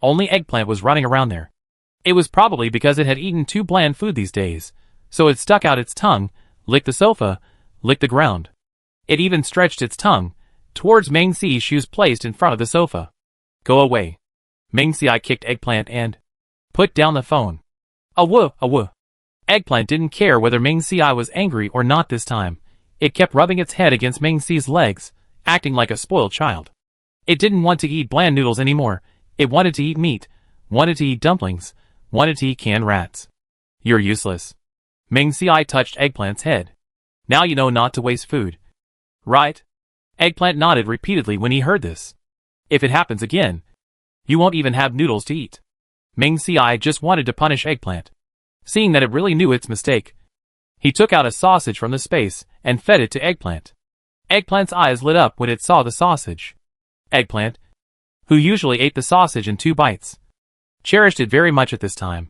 Only Eggplant was running around there. It was probably because it had eaten too bland food these days, so it stuck out its tongue, licked the sofa, licked the ground. It even stretched its tongue towards Meng Xi's shoes placed in front of the sofa. Go away. Ming Si kicked Eggplant and put down the phone. Awoo. Eggplant didn't care whether Ming Si was angry or not this time. It kept rubbing its head against Ming Si's legs, acting like a spoiled child. It didn't want to eat bland noodles anymore. It wanted to eat meat, wanted to eat dumplings, wanted to eat canned rats. You're useless. Ming Si touched Eggplant's head. Now you know not to waste food. Right? Eggplant nodded repeatedly when he heard this. If it happens again, you won't even have noodles to eat. Ming Si just wanted to punish Eggplant. Seeing that it really knew its mistake, he took out a sausage from the space and fed it to Eggplant. Eggplant's eyes lit up when it saw the sausage. Eggplant, who usually ate the sausage in 2 bites, cherished it very much at this time,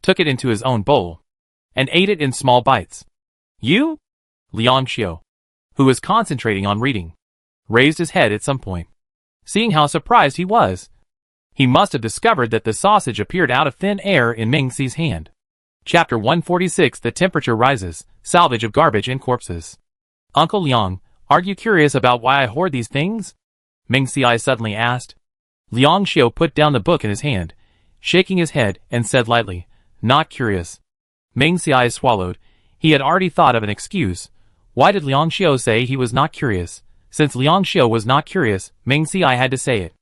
took it into his own bowl, and ate it in small bites. You? Liang Xiu, who was concentrating on reading, raised his head at some point. Seeing how surprised he was, he must have discovered that the sausage appeared out of thin air in Ming Si's hand. Chapter 146. The temperature rises. Salvage of garbage and corpses. Uncle Liang, are you curious about why I hoard these things? Ming Si suddenly asked. Liang Xiu put down the book in his hand, shaking his head, and said lightly, not curious. Ming Si swallowed. He had already thought of an excuse. Why did Liang Xiu say he was not curious? Since Liang Xiu was not curious, Ming Si had to say it.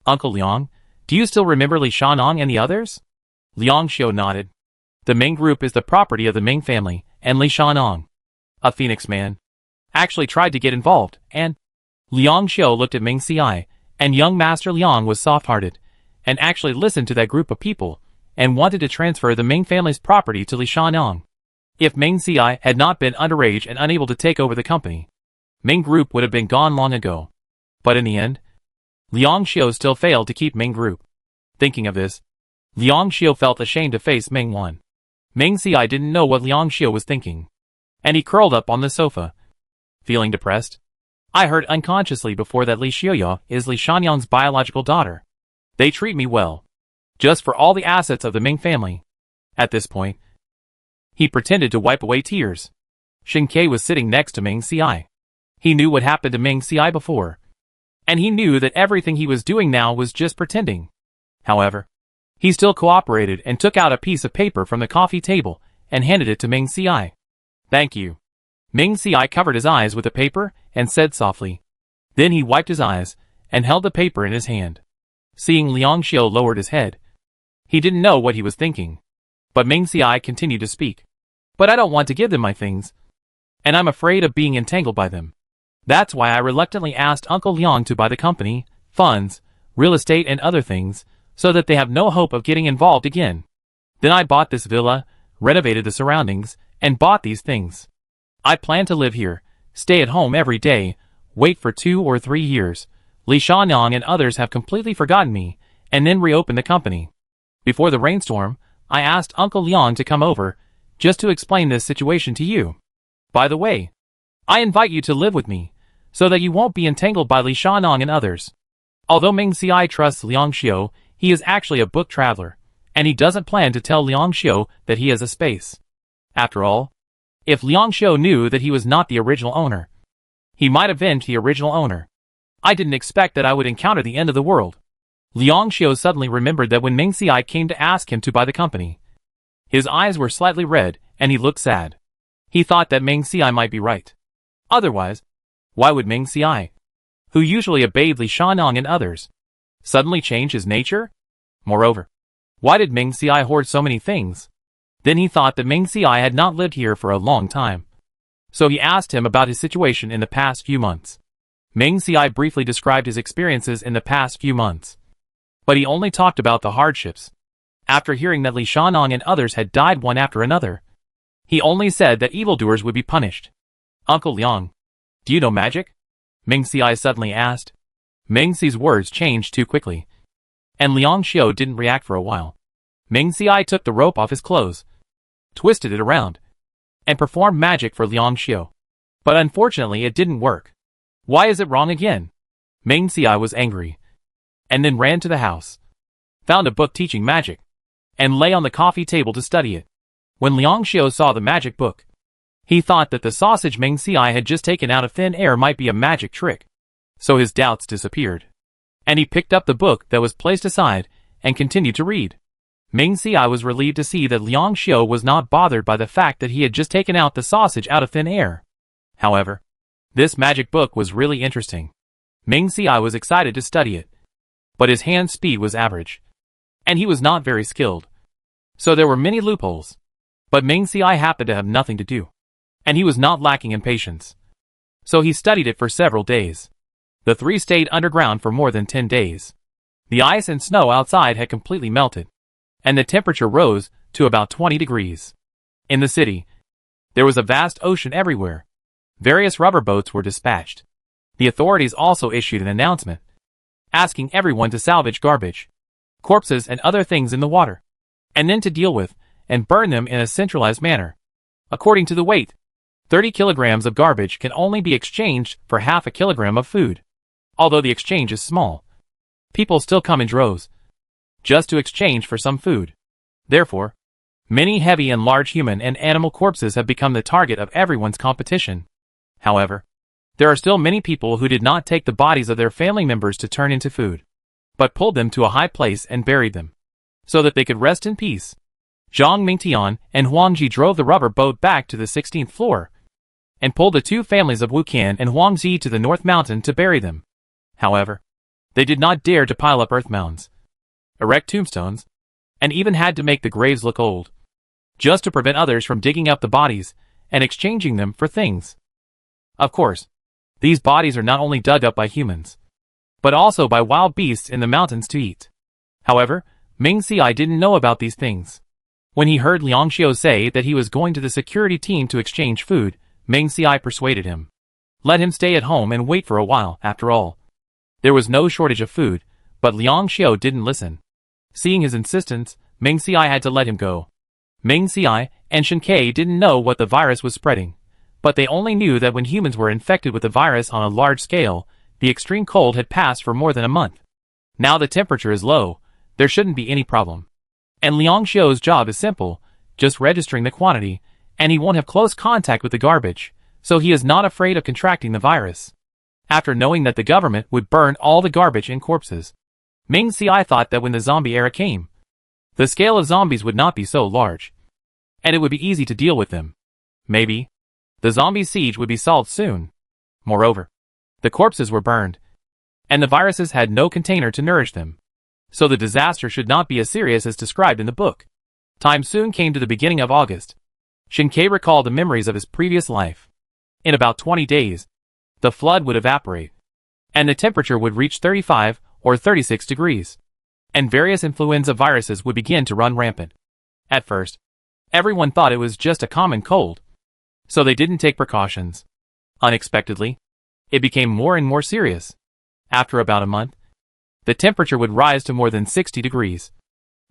Uncle Liang, do you still remember Li Shanong and the others? Liang Xiu nodded. The Ming group is the property of the Ming family, and Li Shanong, a phoenix man, actually tried to get involved, and Liang Xiu looked at Ming Si, and young Master Liang was soft-hearted, and actually listened to that group of people, and wanted to transfer the Ming family's property to Li Shanong. If Ming Si had not been underage and unable to take over the company, Ming group would have been gone long ago. But in the end, Liang Xiu still failed to keep Ming group. Thinking of this, Liang Xiu felt ashamed to face Ming 1. Ming Si didn't know what Liang Xiu was thinking, and he curled up on the sofa, feeling depressed. I heard unconsciously before that Li Xiuya is Li Shanyang's biological daughter. They treat me well, just for all the assets of the Ming family. At this point, he pretended to wipe away tears. Shin Ke was sitting next to Ming Si. He knew what happened to Ming Si before, and he knew that everything he was doing now was just pretending. However, he still cooperated and took out a piece of paper from the coffee table and handed it to Ming Si. Thank you. Ming Si covered his eyes with the paper and said softly. Then he wiped his eyes and held the paper in his hand. Seeing Liang Xiu lowered his head, he didn't know what he was thinking. But Ming Si continued to speak. But I don't want to give them my things, and I'm afraid of being entangled by them. That's why I reluctantly asked Uncle Liang to buy the company, funds, real estate and other things, so that they have no hope of getting involved again. Then I bought this villa, renovated the surroundings, and bought these things. I plan to live here, stay at home every day, wait for 2 or 3 years. Li Shanong and others have completely forgotten me, and then reopen the company. Before the rainstorm, I asked Uncle Liang to come over, just to explain this situation to you. By the way, I invite you to live with me, so that you won't be entangled by Li Shanong and others. Although Ming Si trusts Liang Xiu, he is actually a book traveler, and he doesn't plan to tell Liang Xiu that he has a space. After all, if Liang Xiu knew that he was not the original owner, he might avenge the original owner. I didn't expect that I would encounter the end of the world. Liang Xiu suddenly remembered that when Ming Si came to ask him to buy the company, his eyes were slightly red, and he looked sad. He thought that Ming Si might be right. Otherwise, why would Ming Si, who usually obeyed Li Shanong and others, suddenly change his nature? Moreover, why did Ming Si hoard so many things? Then he thought that Ming Si had not lived here for a long time. So he asked him about his situation in the past few months. Ming Si briefly described his experiences in the past few months. But he only talked about the hardships. After hearing that Li Shanong and others had died one after another, he only said that evildoers would be punished. Uncle Liang, do you know magic? Ming Si suddenly asked. Ming Si's words changed too quickly, and Liang Xiu didn't react for a while. Ming Si took the rope off his clothes, twisted it around, and performed magic for Liang Xiu. But unfortunately it didn't work. Why is it wrong again? Ming Si was angry, and then ran to the house, found a book teaching magic, and lay on the coffee table to study it. When Liang Xiu saw the magic book, he thought that the sausage Ming Si had just taken out of thin air might be a magic trick, so his doubts disappeared. And he picked up the book that was placed aside and continued to read. Ming Xiai was relieved to see that Liang Xiu was not bothered by the fact that he had just taken out the sausage out of thin air. However, this magic book was really interesting. Ming Xiai was excited to study it. But his hand speed was average. And he was not very skilled. So there were many loopholes. But Ming Xiai happened to have nothing to do. And he was not lacking in patience. So he studied it for several days. The three stayed underground for more than 10 days. The ice and snow outside had completely melted. And the temperature rose to about 20 degrees. In the city, there was a vast ocean everywhere. Various rubber boats were dispatched. The authorities also issued an announcement, asking everyone to salvage garbage, corpses and other things in the water, and then to deal with and burn them in a centralized manner. According to the weight, 30 kilograms of garbage can only be exchanged for half a kilogram of food. Although the exchange is small, people still come in droves, just to exchange for some food. Therefore, many heavy and large human and animal corpses have become the target of everyone's competition. However, there are still many people who did not take the bodies of their family members to turn into food, but pulled them to a high place and buried them, so that they could rest in peace. Zhang Mingtian and Huangji drove the rubber boat back to the 16th floor, and pulled the two families of Wuqian and Huangzi to the North Mountain to bury them. However, they did not dare to pile up earth mounds, erect tombstones, and even had to make the graves look old, just to prevent others from digging up the bodies and exchanging them for things. Of course, these bodies are not only dug up by humans, but also by wild beasts in the mountains to eat. However, Ming Xiai didn't know about these things. When he heard Liang Xiu say that he was going to the security team to exchange food, Ming Xiai persuaded him. Let him stay at home and wait for a while. After all, there was no shortage of food, but Liang Xiu didn't listen. Seeing his insistence, Ming Xiai had to let him go. Ming Xiai and Shen Kai didn't know what the virus was spreading, but they only knew that when humans were infected with the virus on a large scale, the extreme cold had passed for more than a month. Now the temperature is low, there shouldn't be any problem. And Liang Xiu's job is simple, just registering the quantity, and he won't have close contact with the garbage, so he is not afraid of contracting the virus. After knowing that the government would burn all the garbage and corpses, Ming Xiai thought that when the zombie era came, the scale of zombies would not be so large, and it would be easy to deal with them. Maybe the zombie siege would be solved soon. Moreover, the corpses were burned, and the viruses had no container to nourish them, so the disaster should not be as serious as described in the book. Time soon came to the beginning of August. Shen Kai recalled the memories of his previous life. In about 20 days, the flood would evaporate, and the temperature would reach 35 or 36 degrees, and various influenza viruses would begin to run rampant. At first, everyone thought it was just a common cold, so they didn't take precautions. Unexpectedly, it became more and more serious. After about a month, the temperature would rise to more than 60 degrees,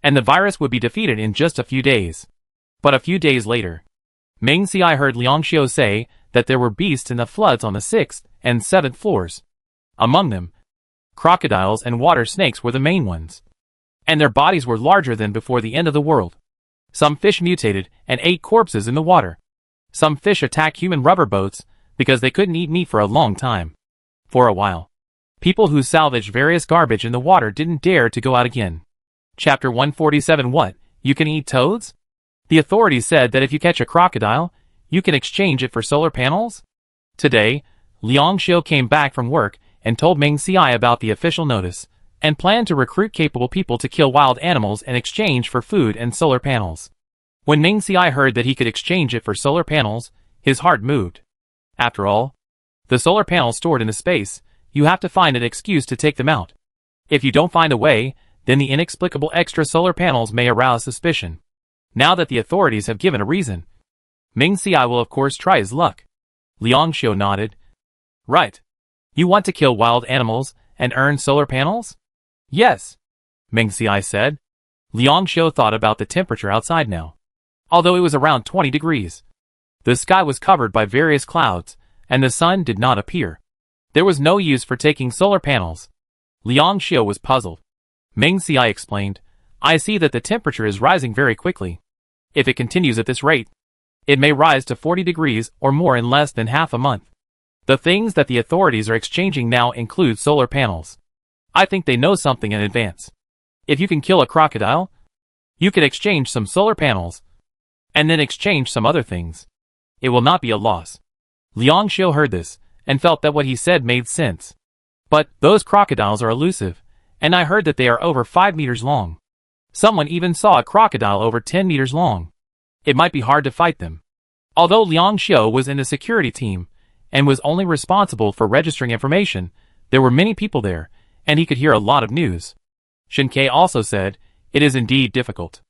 and the virus would be defeated in just a few days. But a few days later, Ming Xiai heard Liang Xiu say that there were beasts in the floods on the 6th and 7th floors. Among them, crocodiles and water snakes were the main ones, and their bodies were larger than before the end of the world. Some fish mutated and ate corpses in the water. Some fish attacked human rubber boats because they couldn't eat meat for a long time. For a while, people who salvaged various garbage in the water didn't dare to go out again. Chapter 147. What? You can eat toads? The authorities said that if you catch a crocodile, you can exchange it for solar panels? Today, Liang Xiu came back from work and told Ming Xiai about the official notice, and planned to recruit capable people to kill wild animals in exchange for food and solar panels. When Ming Xiai heard that he could exchange it for solar panels, his heart moved. After all, the solar panels stored in the space, you have to find an excuse to take them out. If you don't find a way, then the inexplicable extra solar panels may arouse suspicion. Now that the authorities have given a reason, Ming Xiai will of course try his luck. Liang Xiu nodded. Right. You want to kill wild animals and earn solar panels? Yes, Ming Xiai said. Liang Xiu thought about the temperature outside now. Although it was around 20 degrees. The sky was covered by various clouds, and the sun did not appear. There was no use for taking solar panels. Liang Xiu was puzzled. Ming Xiai explained, I see that the temperature is rising very quickly. If it continues at this rate, it may rise to 40 degrees or more in less than half a month. The things that the authorities are exchanging now include solar panels. I think they know something in advance. If you can kill a crocodile, you can exchange some solar panels, and then exchange some other things. It will not be a loss. Liang Xiu heard this, and felt that what he said made sense. But those crocodiles are elusive, and I heard that they are over 5 meters long. Someone even saw a crocodile over 10 meters long. It might be hard to fight them. Although Liang Xiu was in the security team, and was only responsible for registering information, there were many people there, and he could hear a lot of news. Shen Ke also said, "It is indeed difficult.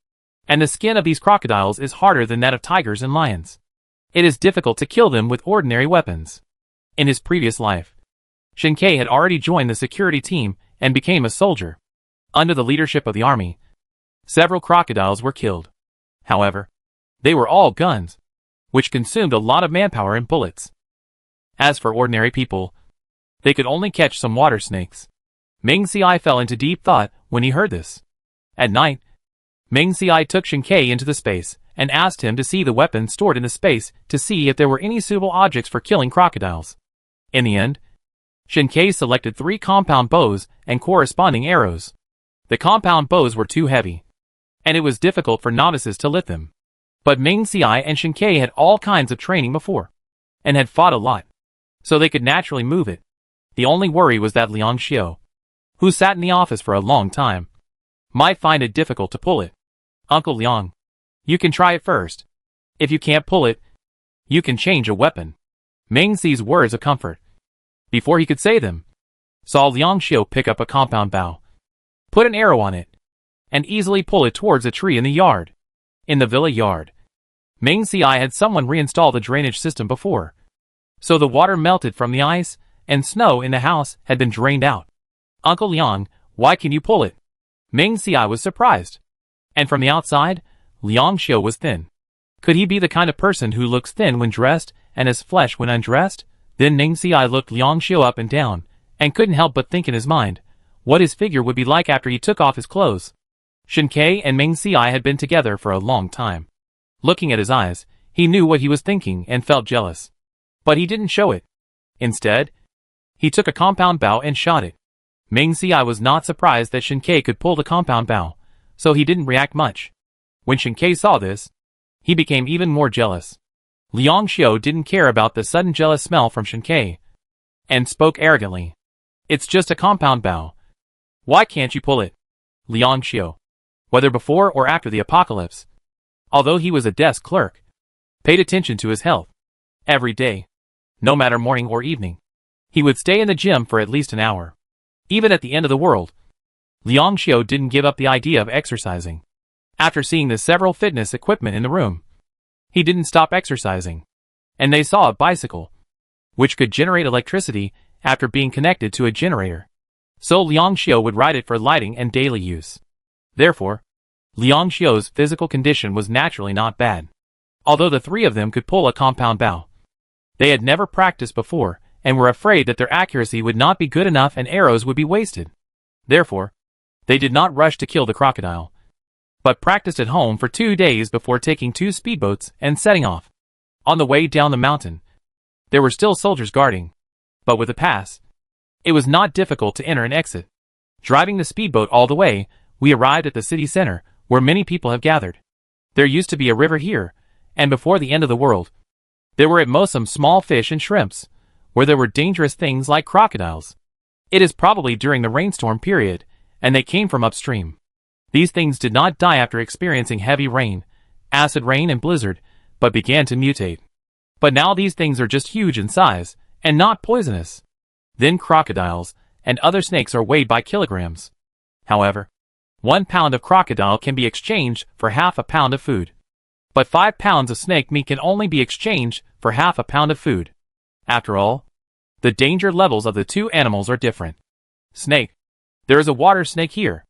And the skin of these crocodiles is harder than that of tigers and lions. It is difficult to kill them with ordinary weapons." In his previous life, Shen Ke had already joined the security team and became a soldier. Under the leadership of the army, several crocodiles were killed. However, they were all guns, which consumed a lot of manpower and bullets. As for ordinary people, they could only catch some water snakes. Meng Xiai fell into deep thought when he heard this. At night, Meng Xiai took Shen Ke into the space and asked him to see the weapons stored in the space to see if there were any suitable objects for killing crocodiles. In the end, Shen Ke selected 3 compound bows and corresponding arrows. The compound bows were too heavy, and it was difficult for novices to lift them. But Meng Xiai and Shen Ke had all kinds of training before, and had fought a lot, so they could naturally move it. The only worry was that Liang Xiu, who sat in the office for a long time, might find it difficult to pull it. "Uncle Liang, you can try it first. If you can't pull it, you can change a weapon." Meng Xi's words of comfort, before he could say them, saw Liang Xiu pick up a compound bow, put an arrow on it, and easily pull it towards a tree in the yard. In the villa yard, Meng Xiai had someone reinstall the drainage system before, so the water melted from the ice, and snow in the house had been drained out. "Uncle Liang, why can you pull it?" Meng Xiai was surprised. And from the outside, Liang Xiu was thin. Could he be the kind of person who looks thin when dressed and has flesh when undressed? Then Meng Xiai looked Liang Xiu up and down, and couldn't help but think in his mind what his figure would be like after he took off his clothes. Shen Ke and Meng Xiai had been together for a long time. Looking at his eyes, he knew what he was thinking and felt jealous. But he didn't show it. Instead, he took a compound bow and shot it. Meng Xiai was not surprised that Shen Ke could pull the compound bow, so he didn't react much. When Shen Ke saw this, he became even more jealous. Liang Xiu didn't care about the sudden jealous smell from Shen Ke, and spoke arrogantly. "It's just a compound bow. Why can't you pull it?" Liang Xiu, whether before or after the apocalypse, although he was a desk clerk, paid attention to his health. Every day, no matter morning or evening, he would stay in the gym for at least an hour. Even at the end of the world, Liang Xiu didn't give up the idea of exercising. After seeing the several fitness equipment in the room, he didn't stop exercising. And they saw a bicycle, which could generate electricity after being connected to a generator. So Liang Xiu would ride it for lighting and daily use. Therefore, Liang Xiu's physical condition was naturally not bad. Although the 3 of them could pull a compound bow, they had never practiced before, and were afraid that their accuracy would not be good enough and arrows would be wasted. Therefore, they did not rush to kill the crocodile, but practiced at home for 2 days before taking 2 speedboats and setting off. On the way down the mountain, there were still soldiers guarding, but with a pass, it was not difficult to enter and exit. Driving the speedboat all the way, we arrived at the city center, where many people have gathered. There used to be a river here, and before the end of the world, there were at most some small fish and shrimps, where there were dangerous things like crocodiles. It is probably during the rainstorm period, and they came from upstream. These things did not die after experiencing heavy rain, acid rain and blizzard, but began to mutate. But now these things are just huge in size, and not poisonous. Then crocodiles and other snakes are weighed by kilograms. However, 1 pound of crocodile can be exchanged for half a pound of food. But 5 pounds of snake meat can only be exchanged for half a pound of food. After all, the danger levels of the 2 animals are different. "Snake, there is a water snake here,"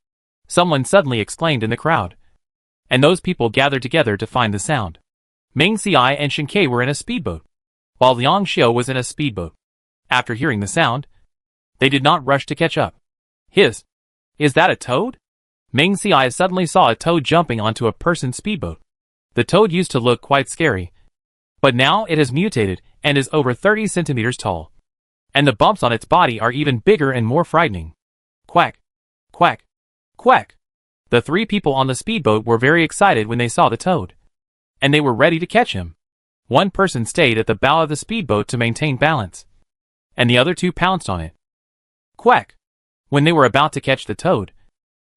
someone suddenly exclaimed in the crowd. And those people gathered together to find the sound. Meng Xiai and Shen Ke were in a speedboat, while Liang Xiu was in a speedboat. After hearing the sound, they did not rush to catch up. "Is that a toad?" Meng Xiai suddenly saw a toad jumping onto a person's speedboat. The toad used to look quite scary, but now it has mutated and is over 30 centimeters tall. And the bumps on its body are even bigger and more frightening. Quack, quack, quack. The three people on the speedboat were very excited when they saw the toad. And they were ready to catch him. One person stayed at the bow of the speedboat to maintain balance. And the other two pounced on it. Quack. When they were about to catch the toad,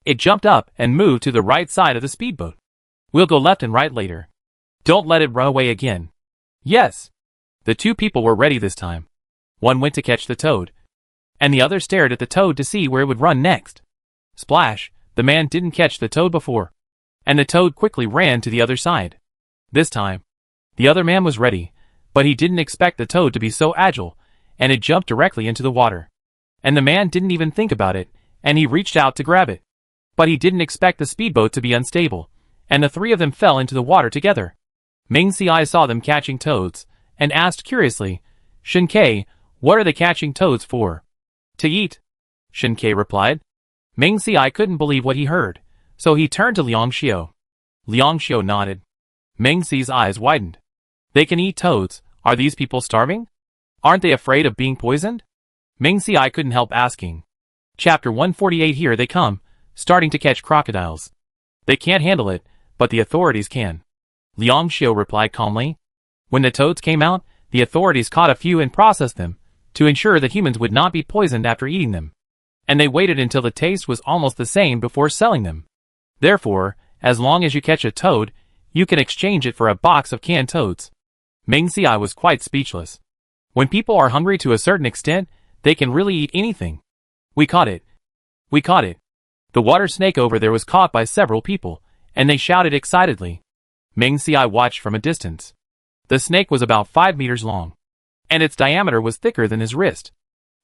it jumped up and moved to the right side of the speedboat. We'll go left and right later. Don't let it run away again. Yes. The two people were ready this time. One went to catch the toad, and the other stared at the toad to see where it would run next. Splash, the man didn't catch the toad before, and the toad quickly ran to the other side. This time, the other man was ready, but he didn't expect the toad to be so agile, and it jumped directly into the water. And the man didn't even think about it, and he reached out to grab it. But he didn't expect the speedboat to be unstable, and the three of them fell into the water together. Ming Si saw them catching toads, and asked curiously, Shin-Kei, what are they catching toads for? To eat, Shin-Kei replied. Ming Si couldn't believe what he heard, so he turned to Liang Xiu. Liang Xiu nodded. Ming Si's eyes widened. They can eat toads. Are these people starving? Aren't they afraid of being poisoned? Ming Si couldn't help asking. Chapter 148. Here they come, starting to catch crocodiles. They can't handle it, but the authorities can. Liang Xiu replied calmly. When the toads came out, the authorities caught a few and processed them, to ensure that humans would not be poisoned after eating them. And they waited until the taste was almost the same before selling them. Therefore, as long as you catch a toad, you can exchange it for a box of canned toads. Ming Si was quite speechless. When people are hungry to a certain extent, they can really eat anything. We caught it. We caught it. The water snake over there was caught by several people, and they shouted excitedly. Ming Si watched from a distance. The snake was about 5 meters long, and its diameter was thicker than his wrist.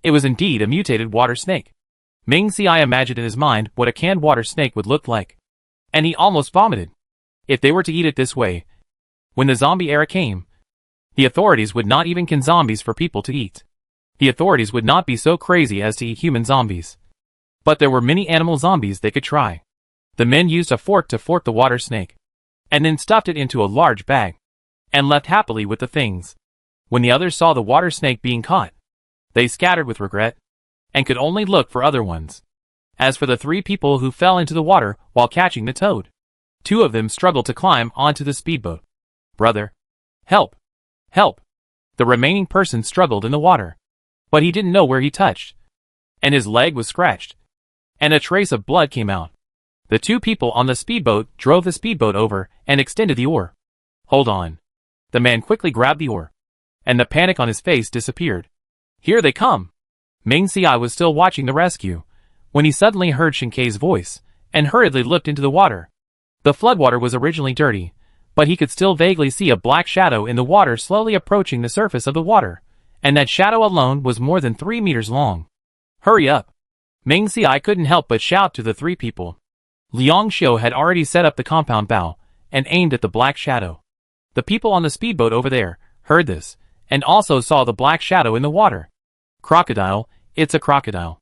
It was indeed a mutated water snake. Ming Si imagined in his mind what a canned water snake would look like, and he almost vomited. If they were to eat it this way, when the zombie era came, the authorities would not even can zombies for people to eat. The authorities would not be so crazy as to eat human zombies. But there were many animal zombies they could try. The men used a fork to fork the water snake, and then stuffed it into a large bag, and left happily with the things. When the others saw the water snake being caught, they scattered with regret, and could only look for other ones. As for the three people who fell into the water while catching the toad, 2 of them struggled to climb onto the speedboat. Brother, help! Help! The remaining person struggled in the water, but he didn't know where he touched, and his leg was scratched, and a trace of blood came out. The 2 people on the speedboat drove the speedboat over and extended the oar. Hold on. The man quickly grabbed the oar, and the panic on his face disappeared. Here they come! Ming Si was still watching the rescue, when he suddenly heard Shin-Kei's voice, and hurriedly looked into the water. The floodwater was originally dirty, but he could still vaguely see a black shadow in the water slowly approaching the surface of the water, and that shadow alone was more than 3 meters long. Hurry up! Ming Si couldn't help but shout to the 3 people. Liang Xiu had already set up the compound bow, and aimed at the black shadow. The people on the speedboat over there heard this, and also saw the black shadow in the water. Crocodile, it's a crocodile.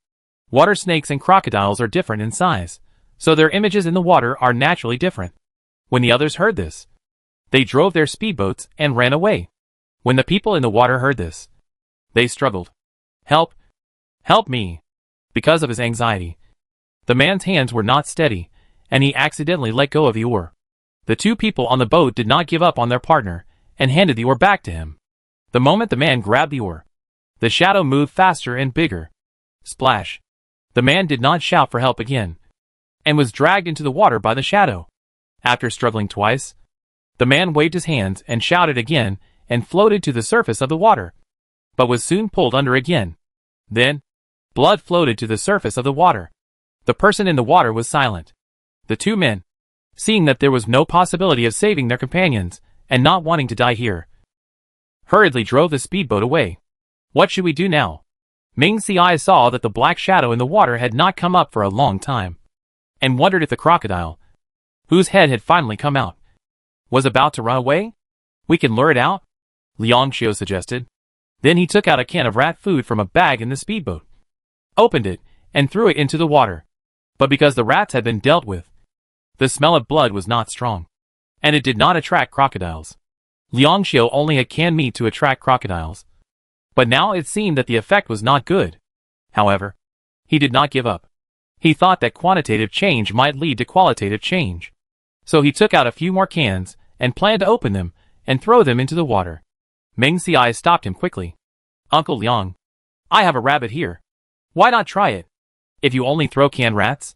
Water snakes and crocodiles are different in size, so their images in the water are naturally different. When the others heard this, they drove their speedboats and ran away. When the people in the water heard this, they struggled. Help! Help me! Because of his anxiety, the man's hands were not steady, and he accidentally let go of the oar. The 2 people on the boat did not give up on their partner, and handed the oar back to him. The moment the man grabbed the oar, the shadow moved faster and bigger. Splash! The man did not shout for help again, and was dragged into the water by the shadow. After struggling twice, the man waved his hands and shouted again and floated to the surface of the water, but was soon pulled under again. Then, blood floated to the surface of the water. The person in the water was silent. The 2 men, seeing that there was no possibility of saving their companions, and not wanting to die here, hurriedly drove the speedboat away. What should we do now? Ming Si saw that the black shadow in the water had not come up for a long time, and wondered if the crocodile, whose head had finally come out, was about to run away. We can lure it out, Liang Xiu suggested. Then he took out a can of rat food from a bag in the speedboat, opened it, and threw it into the water. But because the rats had been dealt with, the smell of blood was not strong, and it did not attract crocodiles. Liang Xiu only had canned meat to attract crocodiles, but now it seemed that the effect was not good. However, he did not give up. He thought that quantitative change might lead to qualitative change. So he took out a few more cans and planned to open them and throw them into the water. Meng Xiai stopped him quickly. Uncle Liang, I have a rabbit here. Why not try it? If you only throw canned rats,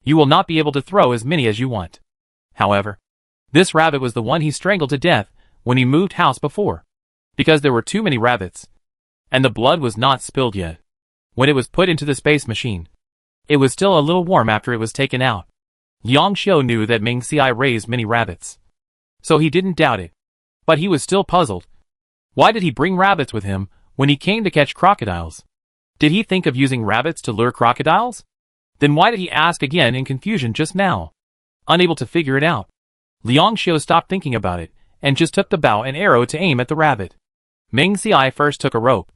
you will not be able to throw as many as you want. However, this rabbit was the one he strangled to death when he moved house before, because there were too many rabbits, and the blood was not spilled yet. When it was put into the space machine, it was still a little warm after it was taken out. Liang Xiu knew that Meng Xiai raised many rabbits, so he didn't doubt it. But he was still puzzled. Why did he bring rabbits with him when he came to catch crocodiles? Did he think of using rabbits to lure crocodiles? Then why did he ask again in confusion just now? Unable to figure it out, Liang Xiu stopped thinking about it and just took the bow and arrow to aim at the rabbit. Meng Xiai first took a rope,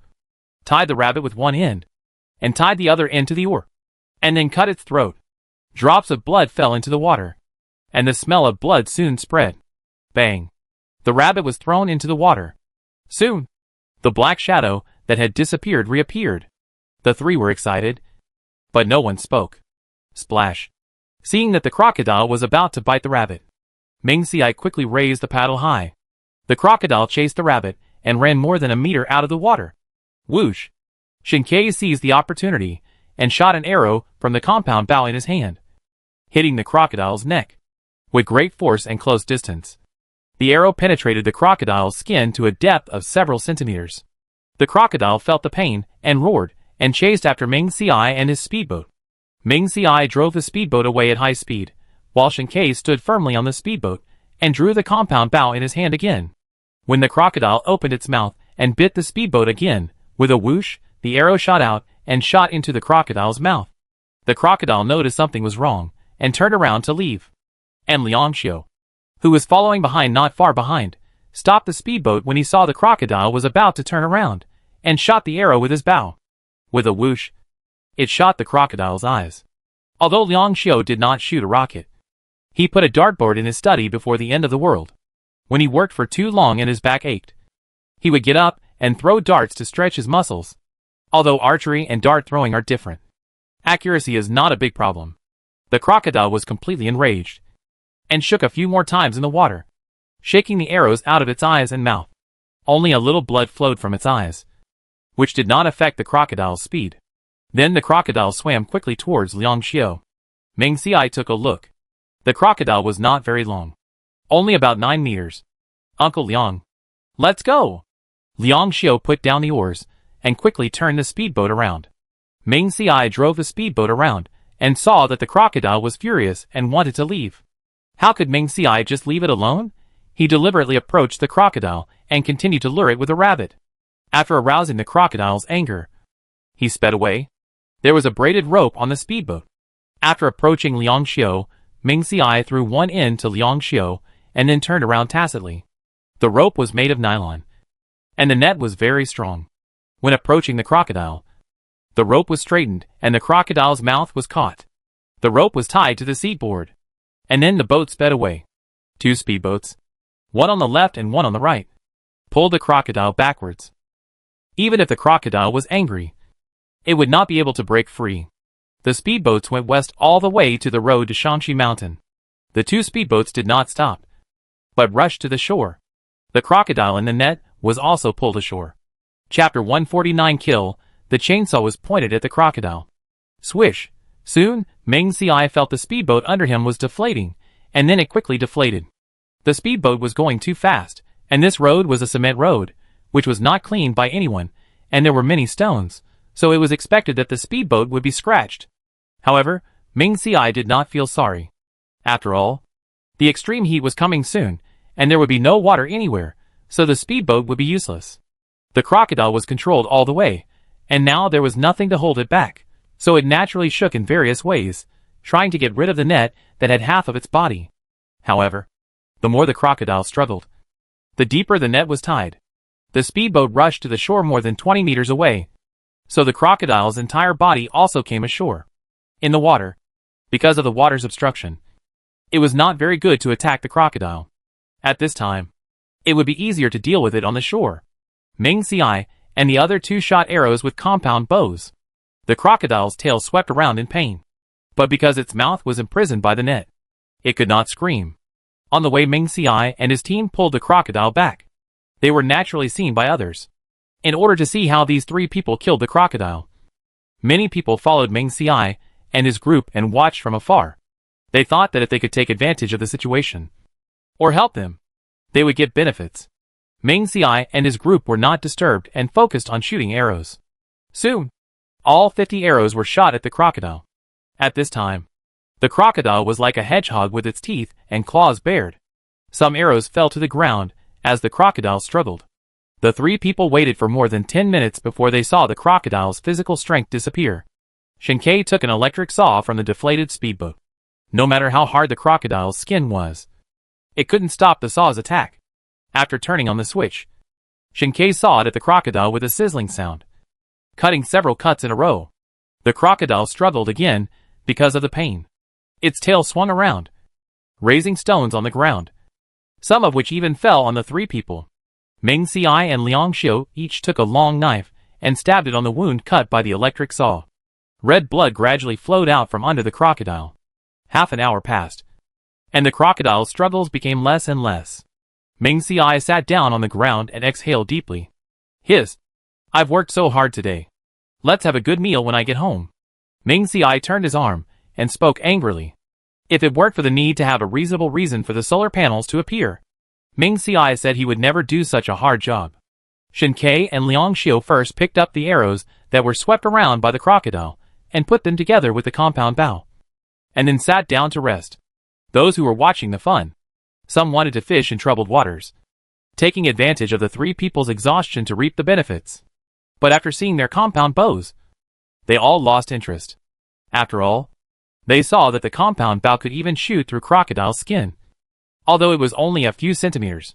tied the rabbit with one end, and tied the other end to the oar, and then cut its throat. Drops of blood fell into the water, and the smell of blood soon spread. Bang! The rabbit was thrown into the water. Soon, the black shadow that had disappeared reappeared. The three were excited, but no one spoke. Splash! Seeing that the crocodile was about to bite the rabbit, Meng Xiai quickly raised the paddle high. The crocodile chased the rabbit and ran more than a meter out of the water. Whoosh! Shinkei seized the opportunity and shot an arrow from the compound bow in his hand, hitting the crocodile's neck with great force and close distance. The arrow penetrated the crocodile's skin to a depth of several centimeters. The crocodile felt the pain and roared and chased after Meng Xiai and his speedboat. Meng Xiai drove the speedboat away at high speed, while Shinkei stood firmly on the speedboat and drew the compound bow in his hand again. When the crocodile opened its mouth and bit the speedboat again, with a whoosh, the arrow shot out and shot into the crocodile's mouth. The crocodile noticed something was wrong and turned around to leave. And Liang Xiu, who was following behind not far behind, stopped the speedboat when he saw the crocodile was about to turn around and shot the arrow with his bow. With a whoosh, it shot the crocodile's eyes. Although Liang Xiu did not shoot a rocket, he put a dartboard in his study before the end of the world. When he worked for too long and his back ached, he would get up and throw darts to stretch his muscles. Although archery and dart throwing are different, accuracy is not a big problem. The crocodile was completely enraged and shook a few more times in the water, shaking the arrows out of its eyes and mouth. Only a little blood flowed from its eyes, which did not affect the crocodile's speed. Then the crocodile swam quickly towards Liang Xiu. Meng Xiai took a look. The crocodile was not very long, only about 9 meters. Uncle Liang, let's go! Liang Xiu put down the oars and quickly turned the speedboat around. Meng Xiai drove the speedboat around and saw that the crocodile was furious and wanted to leave. How could Meng Xiai just leave it alone? He deliberately approached the crocodile and continued to lure it with a rabbit. After arousing the crocodile's anger, he sped away. There was a braided rope on the speedboat. After approaching Liang Xiu, Meng Xiai threw one end to Liang Xiu and then turned around tacitly. The rope was made of nylon, and the net was very strong. When approaching the crocodile, the rope was straightened and the crocodile's mouth was caught. The rope was tied to the seatboard, and then the boat sped away. 2 speedboats, one on the left and one on the right, pulled the crocodile backwards. Even if the crocodile was angry, it would not be able to break free. The speedboats went west all the way to the road to Shangxi Mountain. The 2 speedboats did not stop, but rushed to the shore. The crocodile in the net was also pulled ashore. Chapter 149 Kill. The chainsaw was pointed at the crocodile. Swish! Soon, Meng Xiai felt the speedboat under him was deflating, and then it quickly deflated. The speedboat was going too fast, and this road was a cement road, which was not cleaned by anyone, and there were many stones, so it was expected that the speedboat would be scratched. However, Meng Xiai did not feel sorry. After all, the extreme heat was coming soon, and there would be no water anywhere, so the speedboat would be useless. The crocodile was controlled all the way, and now there was nothing to hold it back, so it naturally shook in various ways, trying to get rid of the net that had half of its body. However, the more the crocodile struggled, the deeper the net was tied. The speedboat rushed to the shore more than 20 meters away, so the crocodile's entire body also came ashore. In the water, because of the water's obstruction, it was not very good to attack the crocodile. At this time, it would be easier to deal with it on the shore. Meng Xiai and the other 2 shot arrows with compound bows. The crocodile's tail swept around in pain. But because its mouth was imprisoned by the net, it could not scream. On the way, Ming Xiai and his team pulled the crocodile back. They were naturally seen by others, in order to see how these three people killed the crocodile. Many people followed Ming Xiai and his group and watched from afar. They thought that if they could take advantage of the situation, or help them, they would get benefits. Ming Xiai and his group were not disturbed and focused on shooting arrows. Soon, all 50 arrows were shot at the crocodile. At this time, the crocodile was like a hedgehog with its teeth and claws bared. Some arrows fell to the ground as the crocodile struggled. The three people waited for more than 10 minutes before they saw the crocodile's physical strength disappear. Shinkei took an electric saw from the deflated speedboat. No matter how hard the crocodile's skin was, it couldn't stop the saw's attack. After turning on the switch, Shinkei sawed at the crocodile with a sizzling sound, cutting several cuts in a row. The crocodile struggled again because of the pain. Its tail swung around, raising stones on the ground, some of which even fell on the three people. Ming Xiai and Liang Xiu each took a long knife and stabbed it on the wound cut by the electric saw. Red blood gradually flowed out from under the crocodile. Half an hour passed, and the crocodile's struggles became less and less. Ming Xiai sat down on the ground and exhaled deeply. I've worked so hard today. Let's have a good meal when I get home. Ming Xiai turned his arm and spoke angrily. If it weren't for the need to have a reasonable reason for the solar panels to appear, Ming Xiai said he would never do such a hard job. Shinkei and Liang Xiu first picked up the arrows that were swept around by the crocodile and put them together with the compound bow, and then sat down to rest. Those who were watching the fun, some wanted to fish in troubled waters, taking advantage of the three people's exhaustion to reap the benefits. But after seeing their compound bows, they all lost interest. After all, they saw that the compound bow could even shoot through crocodile's skin, although it was only a few centimeters.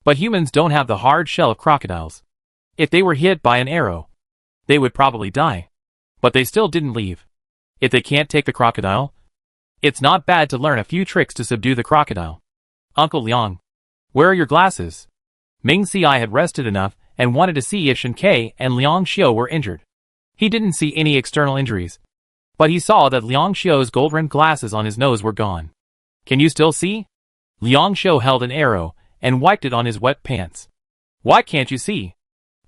But humans don't have the hard shell of crocodiles. If they were hit by an arrow, they would probably die. But they still didn't leave. If they can't take the crocodile, it's not bad to learn a few tricks to subdue the crocodile. Uncle Liang, where are your glasses? Ming Xiai had rested enough and wanted to see if Shinkei and Liang Xiu were injured. He didn't see any external injuries, but he saw that Liang Xiu's gold-rimmed glasses on his nose were gone. Can you still see? Liang Xiu held an arrow and wiped it on his wet pants. Why can't you see?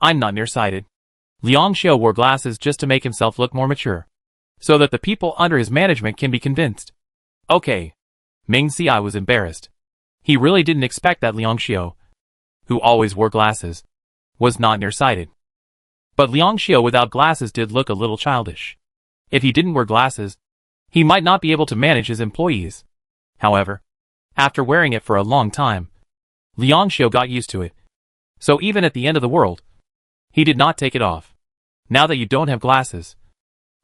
I'm not nearsighted. Liang Xiu wore glasses just to make himself look more mature, so that the people under his management can be convinced. Okay. Ming Xiai was embarrassed. He really didn't expect that Liang Xiu, who always wore glasses, was not nearsighted. But Liang Xiu without glasses did look a little childish. If he didn't wear glasses, he might not be able to manage his employees. However, after wearing it for a long time, Liang Xiu got used to it. So even at the end of the world, he did not take it off. Now that you don't have glasses,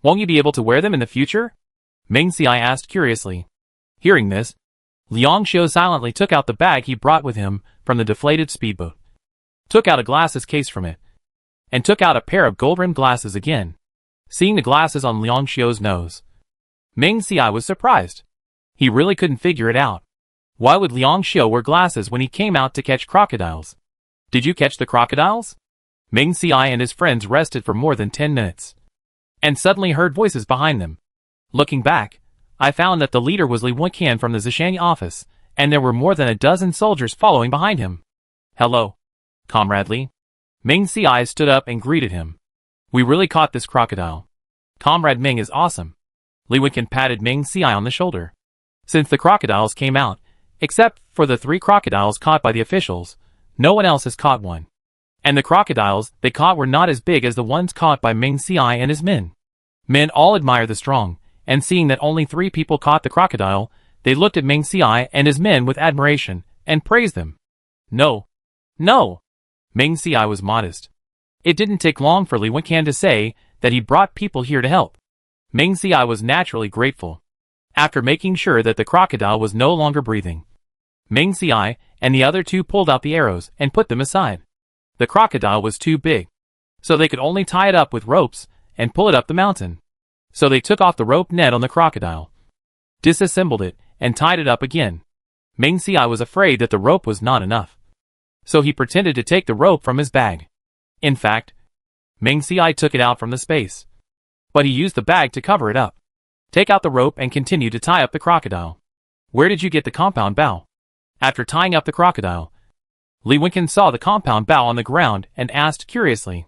won't you be able to wear them in the future? Ming Xiai asked curiously. Hearing this, Liang Xiu silently took out the bag he brought with him from the deflated speedboat, took out a glasses case from it, and took out a pair of gold-rimmed glasses again. Seeing the glasses on Liang Xiu's nose, Ming Xiai was surprised. He really couldn't figure it out. Why would Liang Xiu wear glasses when he came out to catch crocodiles? Did you catch the crocodiles? Ming Xiai and his friends rested for more than 10 minutes, and suddenly heard voices behind them. Looking back, I found that the leader was Li Wenqian from the Zishang office, and there were more than a dozen soldiers following behind him. Hello, Comrade Li. Ming Xiai stood up and greeted him. We really caught this crocodile. Comrade Ming is awesome. Li Wenqian patted Ming Xiai on the shoulder. Since the crocodiles came out, except for the 3 crocodiles caught by the officials, no one else has caught one. And the crocodiles they caught were not as big as the ones caught by Ming Xiai and his men. Men all admire the strong, and seeing that only 3 people caught the crocodile, they looked at Ming Xiai and his men with admiration, and praised them. No. Ming Xiai was modest. It didn't take long for Li Wenqian to say that he brought people here to help. Ming Xiai was naturally grateful. After making sure that the crocodile was no longer breathing, Ming Xiai and the other 2 pulled out the arrows and put them aside. The crocodile was too big, so they could only tie it up with ropes and pull it up the mountain. So they took off the rope net on the crocodile, disassembled it, and tied it up again. Ming Xiai was afraid that the rope was not enough, so he pretended to take the rope from his bag. In fact, Ming Xiai took it out from the space, but he used the bag to cover it up. Take out the rope and continue to tie up the crocodile. Where did you get the compound bow? After tying up the crocodile, Li Wenqian saw the compound bow on the ground and asked curiously.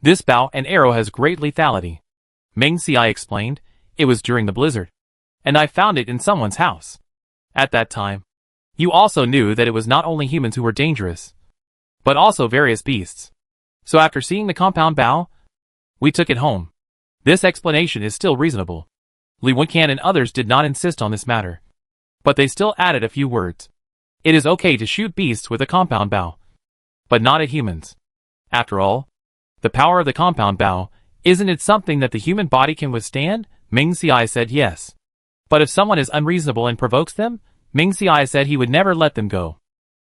This bow and arrow has great lethality. Meng Xiai explained, it was during the blizzard. And I found it in someone's house. At that time, you also knew that it was not only humans who were dangerous, but also various beasts. So after seeing the compound bow, we took it home. This explanation is still reasonable. Li Wenqian and others did not insist on this matter, but they still added a few words. It is okay to shoot beasts with a compound bow, but not at humans. After all, the power of the compound bow, isn't it something that the human body can withstand? Meng Xiai said yes. But if someone is unreasonable and provokes them, Meng Xiai said he would never let them go.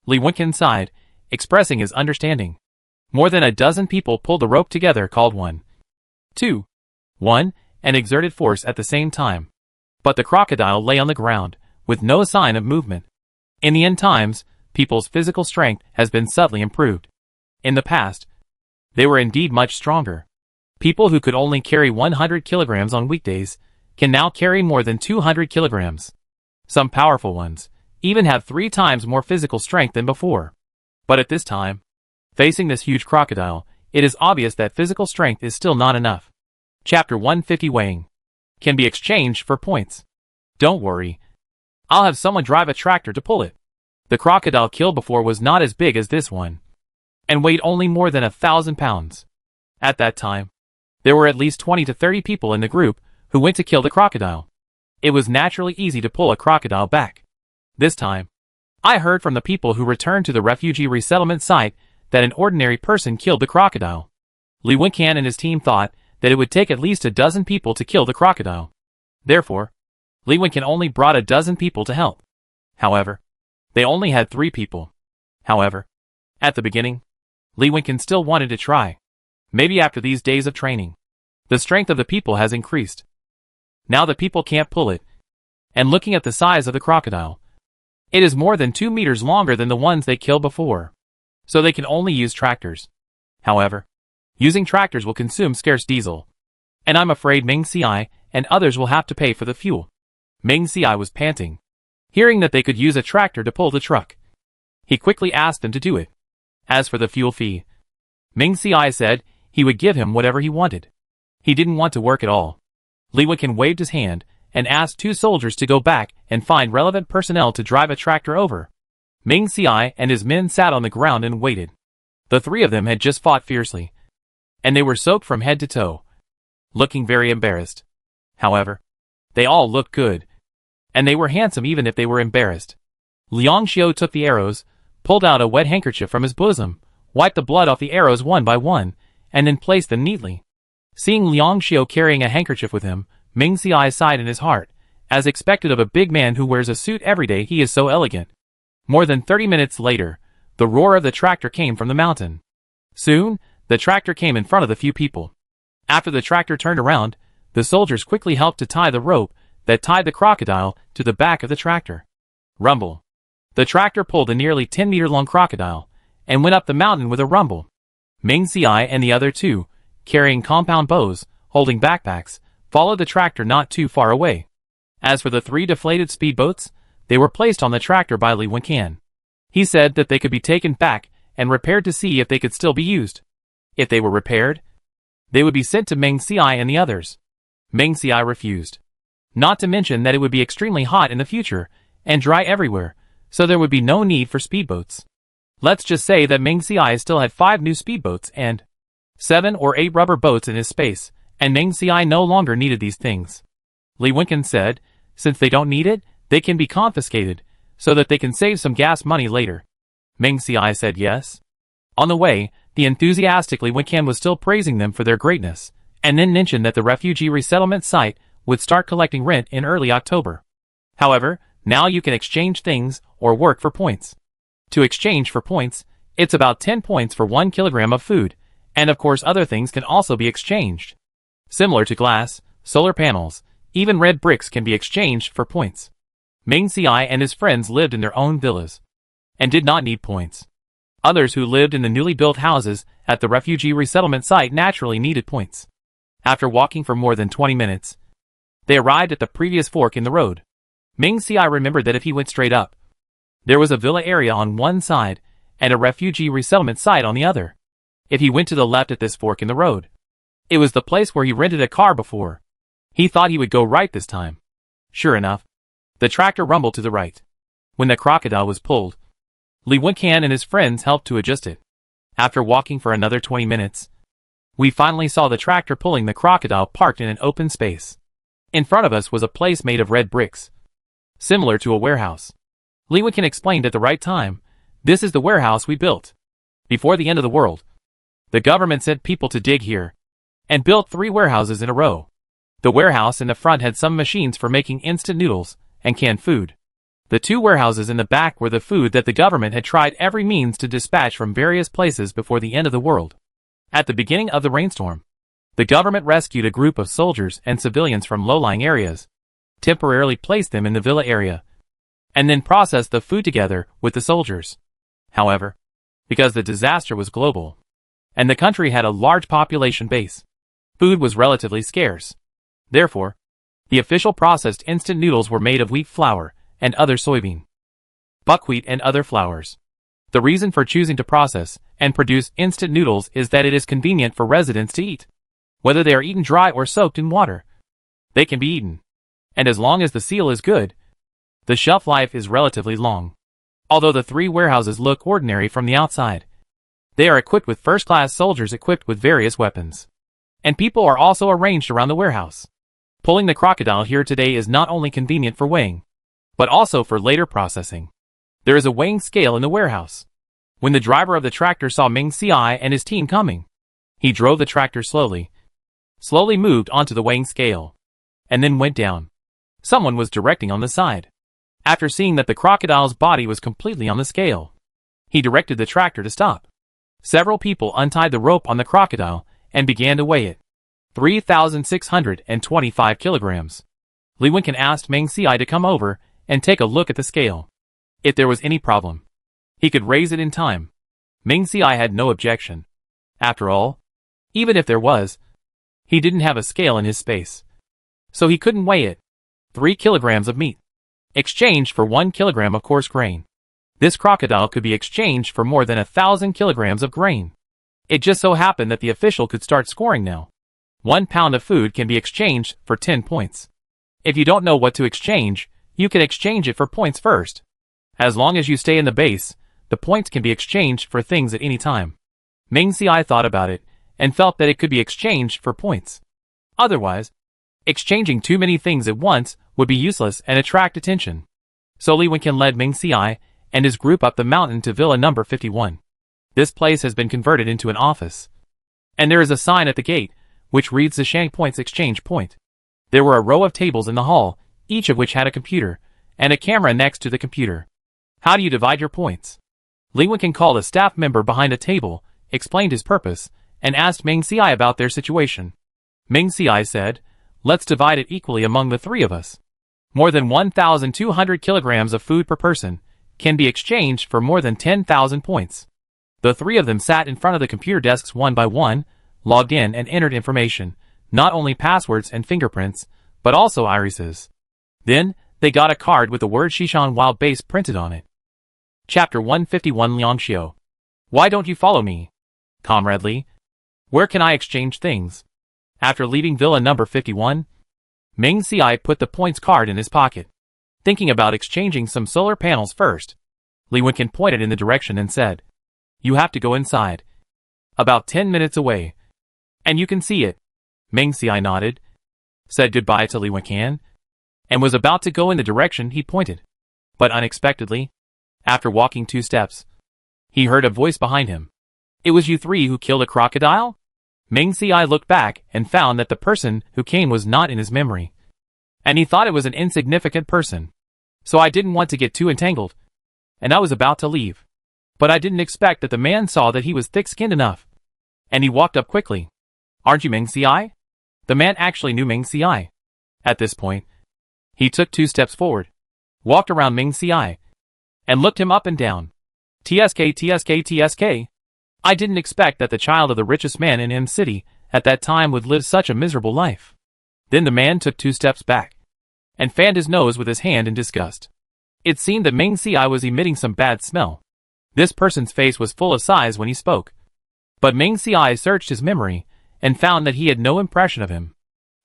Li Wenqian sighed, expressing his understanding. More than a dozen people pulled the rope together, called 1, 2, 1, and exerted force at the same time. But the crocodile lay on the ground, with no sign of movement. In the end times, people's physical strength has been subtly improved. In the past, they were indeed much stronger. People who could only carry 100 kilograms on weekdays can now carry more than 200 kilograms. Some powerful ones even have 3 times more physical strength than before. But at this time, facing this huge crocodile, it is obvious that physical strength is still not enough. Chapter 150 Weighing can be exchanged for points. Don't worry. I'll have someone drive a tractor to pull it. The crocodile killed before was not as big as this one, and weighed only more than 1,000 pounds. At that time, there were at least 20 to 30 people in the group who went to kill the crocodile. It was naturally easy to pull a crocodile back. This time, I heard from the people who returned to the refugee resettlement site that an ordinary person killed the crocodile. Li Wenqian and his team thought that it would take at least a dozen people to kill the crocodile. Therefore, Li Wenqian only brought a dozen people to help. However, they only had 3 people. However, at the beginning, Li Wenqian still wanted to try. Maybe after these days of training, the strength of the people has increased. Now the people can't pull it. And looking at the size of the crocodile, it is more than 2 meters longer than the ones they killed before. So they can only use tractors. However, using tractors will consume scarce diesel. And I'm afraid Meng Xiai and others will have to pay for the fuel. Meng Xiai was panting, hearing that they could use a tractor to pull the truck. He quickly asked them to do it. As for the fuel fee, Meng Xiai said he would give him whatever he wanted. He didn't want to work at all. Li Wenqian waved his hand and asked 2 soldiers to go back and find relevant personnel to drive a tractor over. Meng Xiai and his men sat on the ground and waited. The 3 of them had just fought fiercely, and they were soaked from head to toe, looking very embarrassed. However, they all looked good, and they were handsome even if they were embarrassed. Liang Xiao took the arrows, pulled out a wet handkerchief from his bosom, wiped the blood off the arrows one by one, and then placed them neatly. Seeing Liang Xiao carrying a handkerchief with him, Meng Xiai sighed in his heart. As expected of a big man who wears a suit every day, he is so elegant. More than 30 minutes later, the roar of the tractor came from the mountain. Soon, the tractor came in front of the few people. After the tractor turned around, the soldiers quickly helped to tie the rope that tied the crocodile to the back of the tractor. Rumble. The tractor pulled a nearly 10-meter-long crocodile and went up the mountain with a rumble. Meng Xiai and the other 2, carrying compound bows, holding backpacks, followed the tractor not too far away. As for the 3 deflated speedboats, they were placed on the tractor by Li Wenqian. He said that they could be taken back and repaired to see if they could still be used. If they were repaired, they would be sent to Meng Xiai and the others. Meng Xiai refused. Not to mention that it would be extremely hot in the future and dry everywhere, so there would be no need for speedboats. Let's just say that Meng Xiai still had 5 new speedboats and 7 or 8 rubber boats in his space, and Meng Xiai no longer needed these things. Li Wenqian said, since they don't need it, they can be confiscated, so that they can save some gas money later. Meng Xiai said yes. On the way, the enthusiastic Li Wenqian was still praising them for their greatness, and then mentioned that the refugee resettlement site would start collecting rent in early October. However, now you can exchange things or work for points. To exchange for points, it's about 10 points for 1 kilogram of food, and of course other things can also be exchanged. Similar to glass, solar panels, even red bricks can be exchanged for points. Meng Xiai and his friends lived in their own villas, and did not need points. Others who lived in the newly built houses at the refugee resettlement site naturally needed points. After walking for more than 20 minutes, They arrived at the previous fork in the road. Ming Xiai remembered that if he went straight up, there was a villa area on one side and a refugee resettlement site on the other. If he went to the left at this fork in the road, it was the place where he rented a car before. He thought he would go right this time. Sure enough, the tractor rumbled to the right. When the crocodile was pulled, Li Wencan and his friends helped to adjust it. After walking for another 20 minutes, we finally saw the tractor pulling the crocodile parked in an open space. In front of us was a place made of red bricks, similar to a warehouse. Li Wencan explained at the right time, "This is the warehouse we built. Before the end of the world, the government sent people to dig here and built 3 warehouses in a row. The warehouse in the front had some machines for making instant noodles and canned food. The 2 warehouses in the back were the food that the government had tried every means to dispatch from various places before the end of the world. At the beginning of the rainstorm, the government rescued a group of soldiers and civilians from low-lying areas, temporarily placed them in the villa area, and then processed the food together with the soldiers. However, because the disaster was global, and the country had a large population base, food was relatively scarce. Therefore, the official processed instant noodles were made of wheat flour and other soybean, buckwheat and other flours. The reason for choosing to process and produce instant noodles is that it is convenient for residents to eat. Whether they are eaten dry or soaked in water, they can be eaten. And as long as the seal is good, the shelf life is relatively long. Although the 3 warehouses look ordinary from the outside, they are equipped with first-class soldiers equipped with various weapons. And people are also arranged around the warehouse. Pulling the crocodile here today is not only convenient for weighing, but also for later processing. There is a weighing scale in the warehouse. When the driver of the tractor saw Ming Xiai and his team coming, he drove the tractor slowly moved onto the weighing scale, and then went down. Someone was directing on the side. After seeing that the crocodile's body was completely on the scale, he directed the tractor to stop. Several people untied the rope on the crocodile and began to weigh it. 3,625 kilograms. Li Wencan asked Ming Xiai to come over and take a look at the scale. If there was any problem, he could raise it in time. Ming Xiai had no objection. After all, even if there was, he didn't have a scale in his space, so he couldn't weigh it. 3 kilograms of meat, exchanged for 1 kilogram of coarse grain. This crocodile could be exchanged for more than 1,000 kilograms of grain. It just so happened that the official could start scoring now. 1 pound of food can be exchanged for 10 points. If you don't know what to exchange, you can exchange it for points first. As long as you stay in the base, the points can be exchanged for things at any time. Ming Xiai thought about it and felt that it could be exchanged for points. Otherwise, exchanging too many things at once would be useless and attract attention. So Li Wencan led Ming Xiai and his group up the mountain to villa number 51. This place has been converted into an office, and there is a sign at the gate which reads the Shang Points Exchange Point. There were a row of tables in the hall, each of which had a computer and a camera next to the computer. How do you divide your points? Li Wencan called a staff member behind a table, explained his purpose, and asked Ming Xiai about their situation. Ming Xiai said, "Let's divide it equally among the 3 of us. More than 1,200 kilograms of food per person can be exchanged for more than 10,000 points." The 3 of them sat in front of the computer desks one by one, logged in and entered information, not only passwords and fingerprints, but also irises. Then, they got a card with the word Shishan Wild Base printed on it. Chapter 151 Liangxiu. Why don't you follow me, Comrade Li? Where can I exchange things? After leaving villa number 51, Ming Xiai put the points card in his pocket, thinking about exchanging some solar panels first. Li Wencan pointed in the direction and said, "You have to go inside. About 10 minutes away. And you can see it." Ming Xiai nodded, said goodbye to Li Wencan, and was about to go in the direction he pointed. But unexpectedly, after walking 2 steps, he heard a voice behind him. "It was you 3 who killed a crocodile?" Ming Xiai looked back and found that the person who came was not in his memory, and he thought it was an insignificant person. "So I didn't want to get too entangled, and I was about to leave. But I didn't expect that the man saw that he was thick-skinned enough, and he walked up quickly. Aren't you Ming Xiai?" The man actually knew Ming Xiai. At this point, he took 2 steps forward, walked around Ming Xiai, and looked him up and down. "TSK, TSK, TSK. I didn't expect that the child of the richest man in M City at that time would live such a miserable life. Then the man took 2 steps back and fanned his nose with his hand in disgust. It seemed that Meng Ci was emitting some bad smell. This person's face was full of sighs when he spoke. But Meng Ci searched his memory and found that he had no impression of him.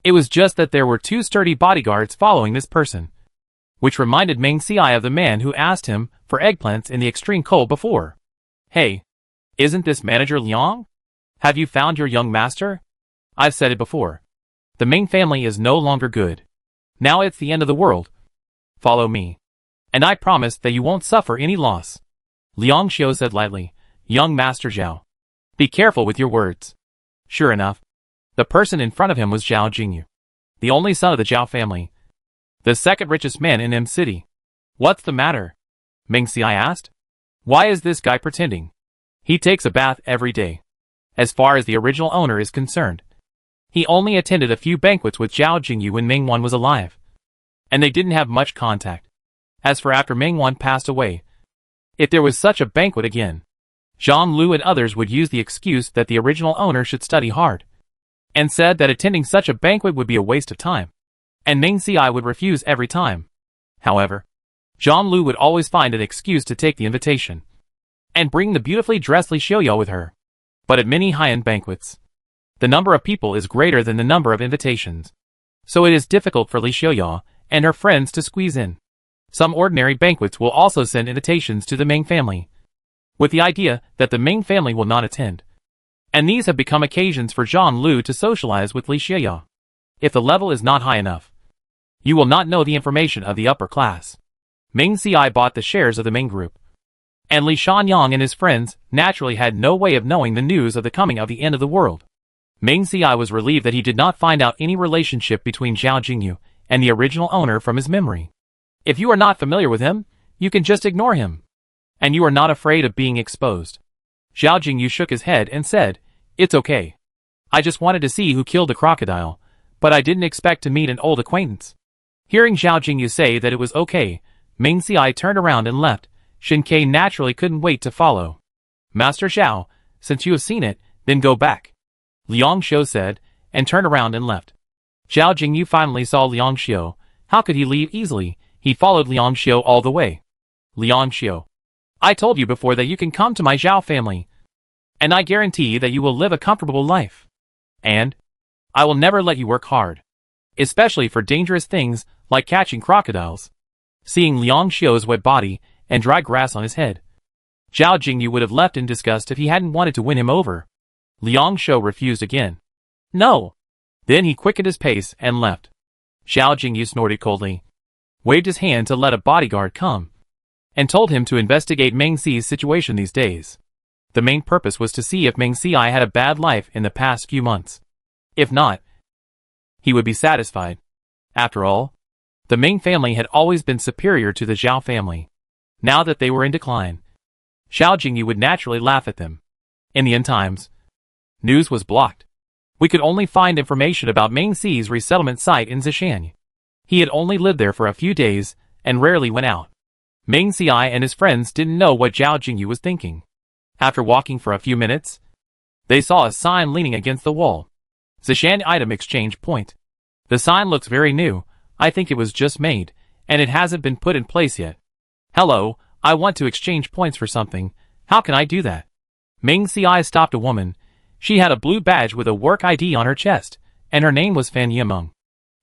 It was just that there were 2 sturdy bodyguards following this person, which reminded Meng Ci of the man who asked him for eggplants in the extreme cold before. Hey, isn't this Manager Liang? Have you found your young master? I've said it before. The Ming family is no longer good. Now it's the end of the world. Follow me. And I promise that you won't suffer any loss. Liang Xiu said lightly, Young Master Zhao. Be careful with your words. Sure enough, the person in front of him was Zhao Jingyu, the only son of the Zhao family, the second richest man in M City. What's the matter? Meng Ci asked. Why is this guy pretending? He takes a bath every day. As far as the original owner is concerned, he only attended a few banquets with Zhao Jingyu when Meng Wan was alive, and they didn't have much contact. As for after Meng Wan passed away, if there was such a banquet again, Zhang Lu and others would use the excuse that the original owner should study hard, and said that attending such a banquet would be a waste of time, and Meng Ci would refuse every time. However, Zhang Lu would always find an excuse to take the invitation, and bring the beautifully dressed Li Xiuyao with her. But at many high-end banquets, the number of people is greater than the number of invitations, so it is difficult for Li Xiuyao and her friends to squeeze in. Some ordinary banquets will also send invitations to the Ming family, with the idea that the Ming family will not attend. And these have become occasions for Zhang Lu to socialize with Li Xiuyao. If the level is not high enough, you will not know the information of the upper class. Meng Ci bought the shares of the Ming group, and Li Shunyang and his friends naturally had no way of knowing the news of the coming of the end of the world. Meng Ci was relieved that he did not find out any relationship between Zhao Jingyu and the original owner from his memory. If you are not familiar with him, you can just ignore him, and you are not afraid of being exposed. Zhao Jingyu shook his head and said, It's okay. I just wanted to see who killed the crocodile, but I didn't expect to meet an old acquaintance. Hearing Zhao Jingyu say that it was okay, Meng Ci turned around and left. Shin Kei naturally couldn't wait to follow. Master Zhao, since you have seen it, then go back, Liang Xiu said, and turned around and left. Zhao Jingyu finally saw Liang Xiu. How could he leave easily? He followed Liang Xiu all the way. Liang Xiu, I told you before that you can come to my Zhao family, and I guarantee that you will live a comfortable life. And I will never let you work hard, especially for dangerous things like catching crocodiles. Seeing Liang Xiu's wet body and dry grass on his head, Zhao Jingyu would have left in disgust if he hadn't wanted to win him over. Liang Xiu refused again. No. Then he quickened his pace and left. Zhao Jingyu snorted coldly, waved his hand to let a bodyguard come, and told him to investigate Meng Ci's situation these days. The main purpose was to see if Meng Ci had a bad life in the past few months. If not, he would be satisfied. After all, the Ming family had always been superior to the Zhao family. Now that they were in decline, Zhao Jingyu would naturally laugh at them. In the end times, news was blocked. We could only find information about Meng Ci's resettlement site in Zishan. He had only lived there for a few days and rarely went out. Meng Ci and his friends didn't know what Zhao Jingyu was thinking. After walking for a few minutes, they saw a sign leaning against the wall. Zishan Item Exchange Point. The sign looks very new. I think it was just made, and it hasn't been put in place yet. Hello, I want to exchange points for something. How can I do that? Meng Ci stopped a woman. She had a blue badge with a work ID on her chest, and her name was Fan Yimeng.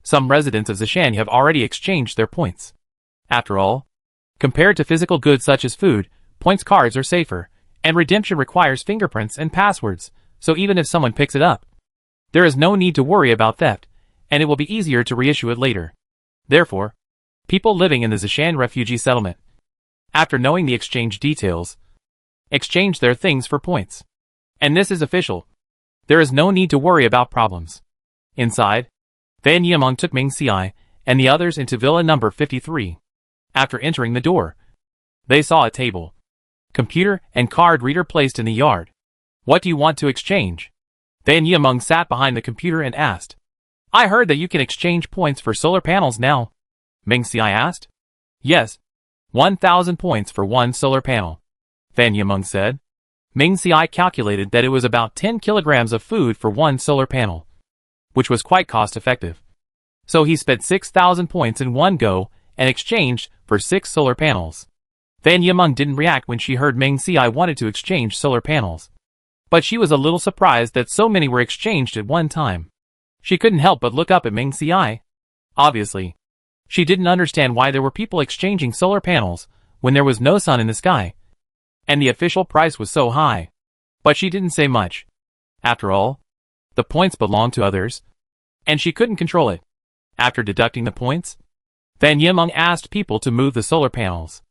Some residents of Zishan have already exchanged their points. After all, compared to physical goods such as food, points cards are safer, and redemption requires fingerprints and passwords, so even if someone picks it up, there is no need to worry about theft, and it will be easier to reissue it later. Therefore, people living in the Zishan refugee settlement, after knowing the exchange details, exchange their things for points. And this is official. There is no need to worry about problems. Inside, Fan Yimeng took Meng Ci and the others into villa number 53. After entering the door, they saw a table, computer and card reader placed in the yard. What do you want to exchange? Fan Yimeng sat behind the computer and asked. I heard that you can exchange points for solar panels now. Meng Ci asked. Yes. 1,000 points for one solar panel, Fan Yimeng said. Meng Ci calculated that it was about 10 kilograms of food for one solar panel, which was quite cost-effective. So he spent 6,000 points in one go and exchanged for 6 solar panels. Fan Yimeng didn't react when she heard Meng Xiai wanted to exchange solar panels. But she was a little surprised that so many were exchanged at one time. She couldn't help but look up at Meng Xiai. Obviously, she didn't understand why there were people exchanging solar panels when there was no sun in the sky, and the official price was so high. But she didn't say much. After all, the points belonged to others, and she couldn't control it. After deducting the points, Fan Yimeng asked people to move the solar panels.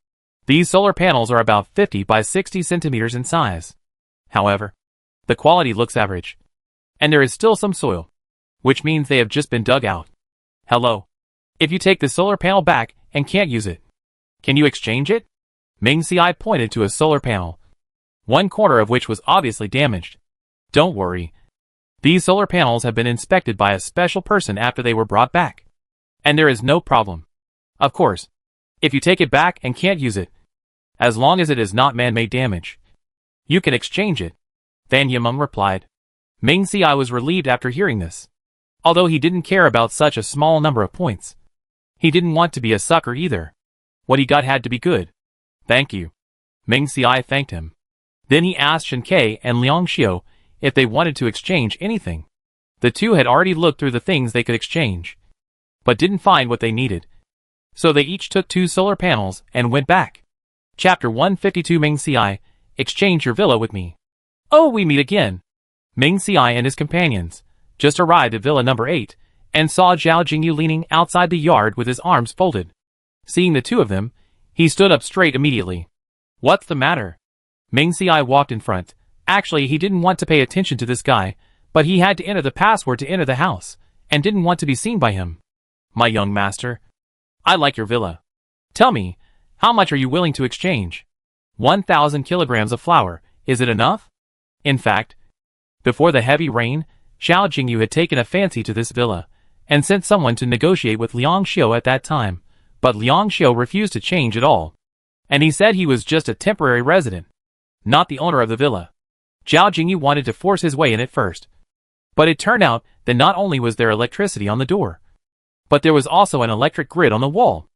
These solar panels are about 50 by 60 centimeters in size. However, the quality looks average, and there is still some soil, which means they have just been dug out. Hello. If you take the solar panel back and can't use it, can you exchange it? Meng Xiai pointed to a solar panel, one corner of which was obviously damaged. Don't worry. These solar panels have been inspected by a special person after they were brought back, and there is no problem. Of course, if you take it back and can't use it, as long as it is not man-made damage, you can exchange it, Fan Yimeng replied. Meng Xiai was relieved after hearing this. Although he didn't care about such a small number of points, he didn't want to be a sucker either. What he got had to be good. Thank you. Meng Xiai thanked him. Then he asked Shen Ke and Liang Xiu if they wanted to exchange anything. The two had already looked through the things they could exchange, but didn't find what they needed. So they each took 2 solar panels and went back. Chapter 152 Meng Xiai, exchange your villa with me. Oh, we meet again. Meng Xiai and his companions just arrived at Villa number 8, and saw Zhao Jingyu leaning outside the yard with his arms folded. Seeing the two of them, he stood up straight immediately. What's the matter? Meng Xiai walked in front. Actually, he didn't want to pay attention to this guy, but he had to enter the password to enter the house, and didn't want to be seen by him. My young master, I like your villa. Tell me, how much are you willing to exchange? 1,000 kilograms of flour, is it enough? In fact, before the heavy rain, Zhao Jingyu had taken a fancy to this villa, and sent someone to negotiate with Liang Xiu at that time, but Liang Xiu refused to change at all. And he said he was just a temporary resident, not the owner of the villa. Zhao Jingyu wanted to force his way in at first, but it turned out that not only was there electricity on the door, but there was also an electric grid on the wall,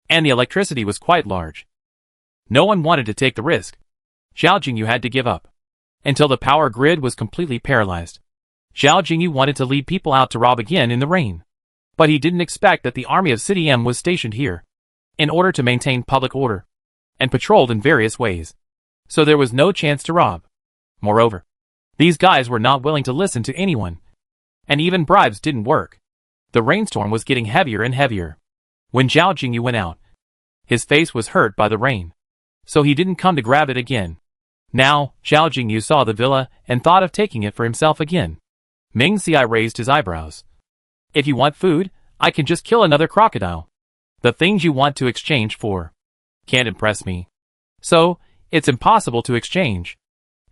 and the electricity was quite large. No one wanted to take the risk. Zhao Jingyu had to give up, until the power grid was completely paralyzed. Zhao Jingyu wanted to lead people out to rob again in the rain, but he didn't expect that the army of City M was stationed here, in order to maintain public order, and patrolled in various ways. So there was no chance to rob. Moreover, these guys were not willing to listen to anyone, and even bribes didn't work. The rainstorm was getting heavier and heavier. When Zhao Jingyu went out, his face was hurt by the rain, so he didn't come to grab it again. Now, Zhao Jingyu saw the villa and thought of taking it for himself again. Meng Xiai raised his eyebrows. If you want food, I can just kill another crocodile. The things you want to exchange for can't impress me. So, it's impossible to exchange.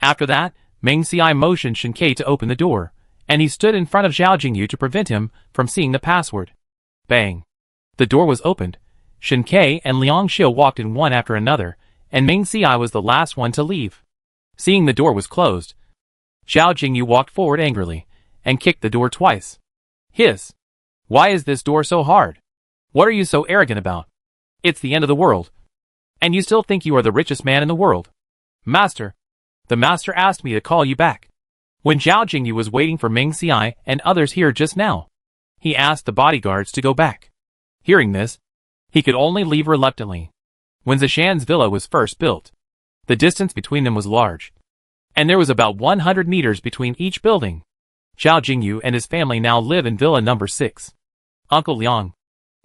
After that, Meng Xiai motioned Shen Ke to open the door, and he stood in front of Zhao Jingyu to prevent him from seeing the password. Bang! The door was opened. Shen Ke and Liang Xiu walked in one after another, and Meng Xiai was the last one to leave. Seeing the door was closed, Zhao Jingyu walked forward angrily, and kicked the door twice. Hiss! Why is this door so hard? What are you so arrogant about? It's the end of the world, and you still think you are the richest man in the world. Master, the master asked me to call you back. When Zhao Jingyu was waiting for Meng Xiai and others here just now, he asked the bodyguards to go back. Hearing this, he could only leave reluctantly. When Zishan's villa was first built, the distance between them was large, and there was about 100 meters between each building. Zhao Jingyu and his family now live in Villa number 6. Uncle Liang,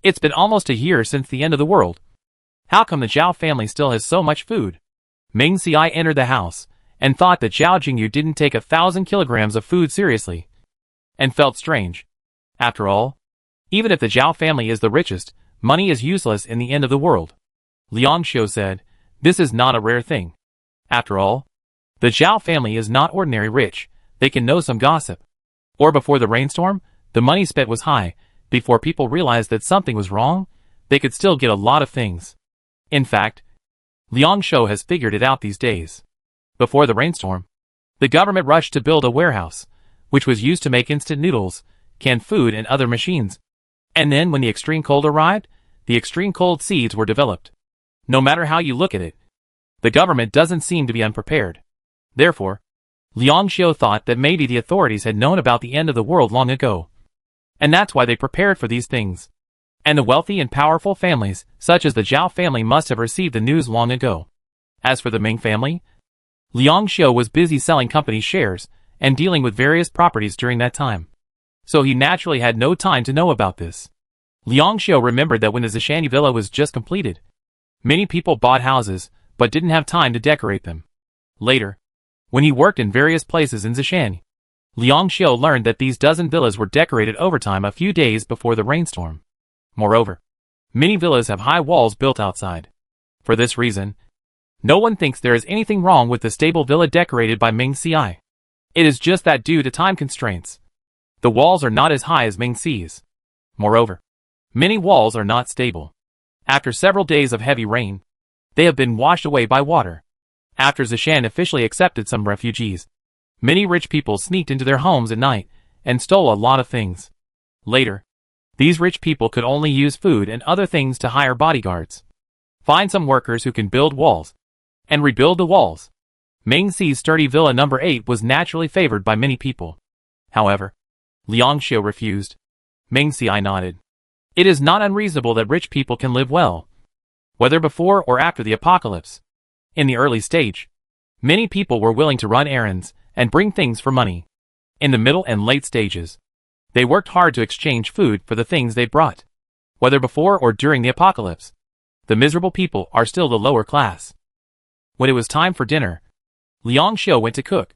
it's been almost a year since the end of the world. How come the Zhao family still has so much food? Meng Xiai entered the house, and thought that Zhao Jingyu didn't take 1,000 kilograms of food seriously, and felt strange. After all, even if the Zhao family is the richest, money is useless in the end of the world. Liang Xiu said, this is not a rare thing. After all, the Zhao family is not ordinary rich, they can know some gossip. Or before the rainstorm, the money spent was high. Before people realized that something was wrong, they could still get a lot of things. In fact, Liang Xiu has figured it out these days. Before the rainstorm, the government rushed to build a warehouse, which was used to make instant noodles, canned food and other machines. And then when the extreme cold arrived, the extreme cold seeds were developed. No matter how you look at it, the government doesn't seem to be unprepared. Therefore, Liang Xiu thought that maybe the authorities had known about the end of the world long ago. And that's why they prepared for these things. And the wealthy and powerful families, such as the Zhao family, must have received the news long ago. As for the Ming family, Liang Xiu was busy selling company shares and dealing with various properties during that time. So he naturally had no time to know about this. Liang Xiu remembered that when the Zishani villa was just completed, many people bought houses, but didn't have time to decorate them. Later, when he worked in various places in Zishan, Liang Xiu learned that these dozen villas were decorated overtime a few days before the rainstorm. Moreover, many villas have high walls built outside. For this reason, no one thinks there is anything wrong with the stable villa decorated by Ming Ci. It is just that due to time constraints, the walls are not as high as Ming Ci's. Moreover, many walls are not stable. After several days of heavy rain, they have been washed away by water. After Zishan officially accepted some refugees, many rich people sneaked into their homes at night and stole a lot of things. Later, these rich people could only use food and other things to hire bodyguards. Find some workers who can build walls and rebuild the walls. Ming Ci's sturdy villa number 8 was naturally favored by many people. However, Liang Xiu refused. Ming Ci nodded. It is not unreasonable that rich people can live well, whether before or after the apocalypse. In the early stage, many people were willing to run errands and bring things for money. In the middle and late stages, they worked hard to exchange food for the things they brought. Whether before or during the apocalypse, the miserable people are still the lower class. When it was time for dinner, Liang Xiu went to cook,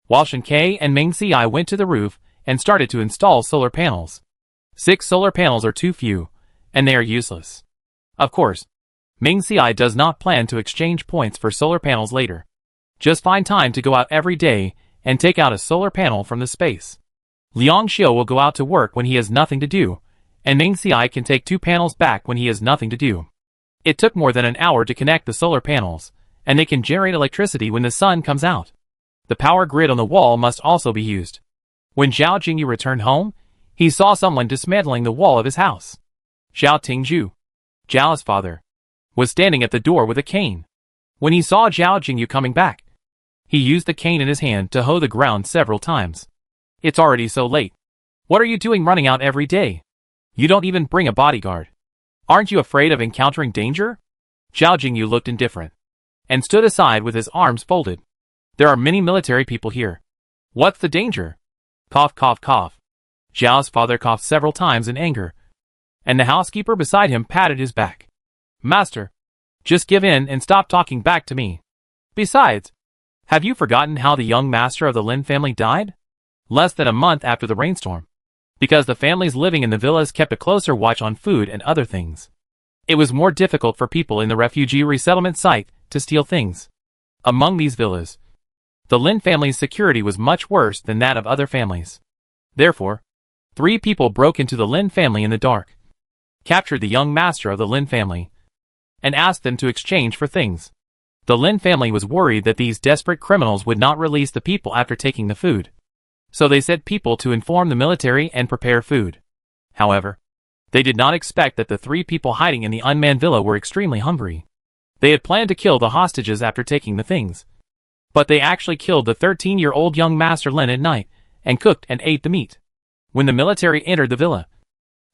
while Shen Kai and Ming Ci went to the roof and started to install solar panels. 6 solar panels are too few, and they are useless. Of course, Ming Ci does not plan to exchange points for solar panels later. Just find time to go out every day and take out a solar panel from the space. Liang Xiu will go out to work when he has nothing to do, and Ming Ci can take 2 panels back when he has nothing to do. It took more than an hour to connect the solar panels, and they can generate electricity when the sun comes out. The power grid on the wall must also be used. When Zhao Jingyu returned home, he saw someone dismantling the wall of his house. Zhao Tingzhu, Zhao's father, was standing at the door with a cane. When he saw Zhao Jingyu coming back, he used the cane in his hand to hoe the ground several times. It's already so late. What are you doing running out every day? You don't even bring a bodyguard. Aren't you afraid of encountering danger? Zhao Jingyu looked indifferent and stood aside with his arms folded. There are many military people here. What's the danger? Cough, cough, cough. Zhao's father coughed several times in anger, and the housekeeper beside him patted his back. Master, just give in and stop talking back to me. Besides, have you forgotten how the young master of the Lin family died? Less than a month after the rainstorm. Because the families living in the villas kept a closer watch on food and other things. It was more difficult for people in the refugee resettlement site to steal things. Among these villas, the Lin family's security was much worse than that of other families. Therefore, 3 people broke into the Lin family in the dark, captured the young master of the Lin family, and asked them to exchange for things. The Lin family was worried that these desperate criminals would not release the people after taking the food. So they sent people to inform the military and prepare food. However, they did not expect that the 3 people hiding in the unmanned villa were extremely hungry. They had planned to kill the hostages after taking the things. But they actually killed the 13-year-old young master Lin at night, and cooked and ate the meat. When the military entered the villa,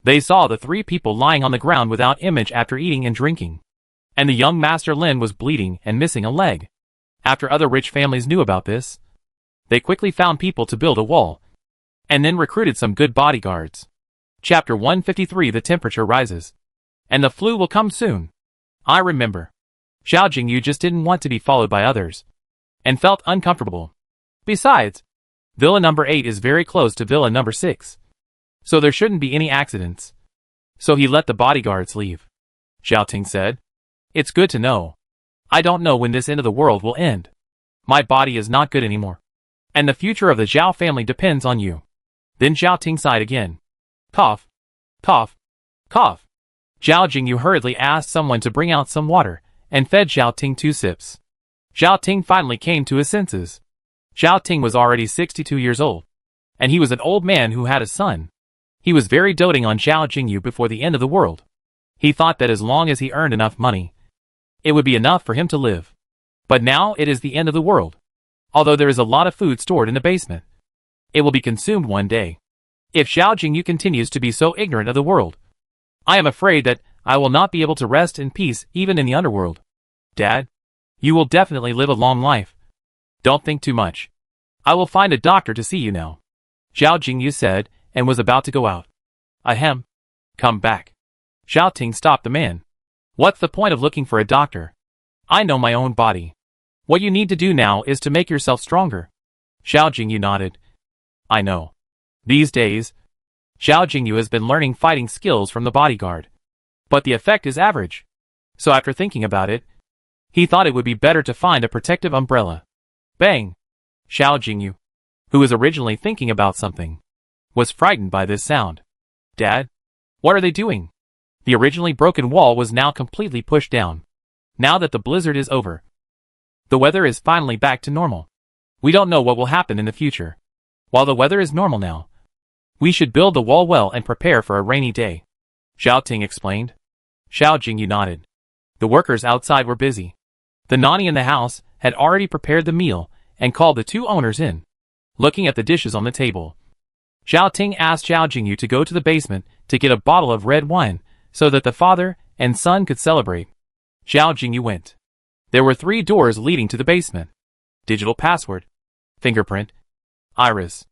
they saw the 3 people lying on the ground without image after eating and drinking. And the young master Lin was bleeding and missing a leg. After other rich families knew about this, they quickly found people to build a wall, and then recruited some good bodyguards. Chapter 153. The temperature rises, and the flu will come soon. I remember. Zhao Jingyu just didn't want to be followed by others, and felt uncomfortable. Besides, Villa number 8 is very close to Villa number 6, so there shouldn't be any accidents. So he let the bodyguards leave. Zhao Ting said, "It's good to know. I don't know when this end of the world will end. My body is not good anymore, and the future of the Zhao family depends on you." Then Zhao Ting sighed again. Cough, cough, cough. Zhao Jingyu hurriedly asked someone to bring out some water, and fed Zhao Ting 2 sips. Zhao Ting finally came to his senses. Zhao Ting was already 62 years old, and he was an old man who had a son. He was very doting on Zhao Jingyu before the end of the world. He thought that as long as he earned enough money, it would be enough for him to live. But now it is the end of the world. Although there is a lot of food stored in the basement, it will be consumed one day. If Zhao Jingyu continues to be so ignorant of the world, I am afraid that I will not be able to rest in peace even in the underworld. Dad, you will definitely live a long life. Don't think too much. I will find a doctor to see you now, Zhao Jingyu said, and was about to go out. Ahem. Come back. Zhao Ting stopped the man. What's the point of looking for a doctor? I know my own body. What you need to do now is to make yourself stronger. Zhao Jingyu nodded. I know. These days, Zhao Jingyu has been learning fighting skills from the bodyguard. But the effect is average. So after thinking about it, he thought it would be better to find a protective umbrella. Bang! Zhao Jingyu, who was originally thinking about something, was frightened by this sound. Dad, what are they doing? The originally broken wall was now completely pushed down. Now that the blizzard is over, the weather is finally back to normal. We don't know what will happen in the future. While the weather is normal now, we should build the wall well and prepare for a rainy day, Zhao Ting explained. Zhao Jingyu nodded. The workers outside were busy. The nanny in the house had already prepared the meal and called the two owners in. Looking at the dishes on the table, Zhao Ting asked Zhao Jingyu to go to the basement to get a bottle of red wine so that the father and son could celebrate. Zhao Jingyu went. There were 3 doors leading to the basement. Digital password. Fingerprint. Iris.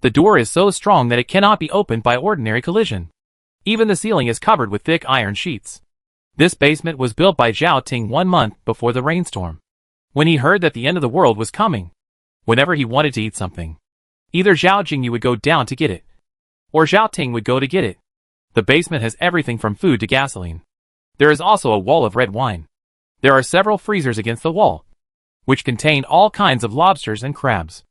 The door is so strong that it cannot be opened by ordinary collision. Even the ceiling is covered with thick iron sheets. This basement was built by Zhao Ting 1 month before the rainstorm. When he heard that the end of the world was coming, whenever he wanted to eat something, either Zhao Jingyu would go down to get it, or Zhao Ting would go to get it. The basement has everything from food to gasoline. There is also a wall of red wine. There are several freezers against the wall, which contain all kinds of lobsters and crabs.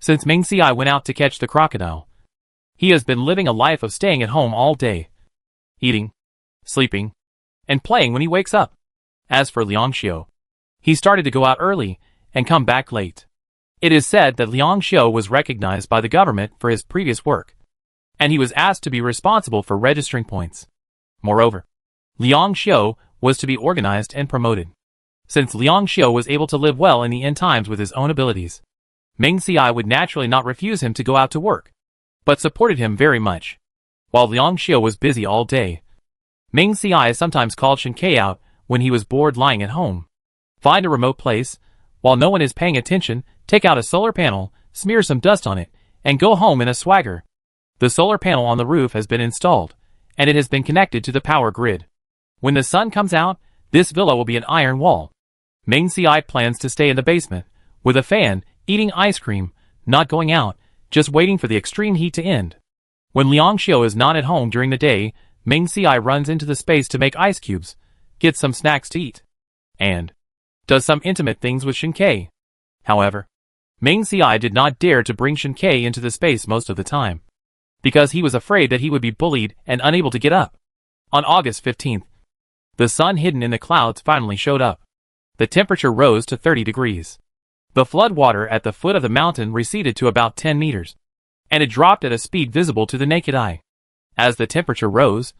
Since Ming Xiai went out to catch the crocodile, he has been living a life of staying at home all day, eating, sleeping, and playing when he wakes up. As for Liang Xiu, he started to go out early and come back late. It is said that Liang Xiu was recognized by the government for his previous work, and he was asked to be responsible for registering points. Moreover, Liang Xiu was to be organized and promoted. Since Liang Xiu was able to live well in the end times with his own abilities, Ming Xiai would naturally not refuse him to go out to work, but supported him very much. While Liang Xiu was busy all day, Ming Xiai sometimes called Shen Kai out when he was bored lying at home. Find a remote place, while no one is paying attention, take out a solar panel, smear some dust on it, and go home in a swagger. The solar panel on the roof has been installed, and it has been connected to the power grid. When the sun comes out, this villa will be an iron wall. Ming Xiai plans to stay in the basement, with a fan, eating ice cream, not going out, just waiting for the extreme heat to end. When Liang Xiu is not at home during the day, Ming Xiai runs into the space to make ice cubes, gets some snacks to eat, and does some intimate things with Shen Kai. However, Ming Xiai did not dare to bring Shen Kai into the space most of the time, because he was afraid that he would be bullied and unable to get up. On August 15th, the sun hidden in the clouds finally showed up. The temperature rose to 30 degrees. The flood water at the foot of the mountain receded to about 10 meters, and it dropped at a speed visible to the naked eye. As the temperature rose,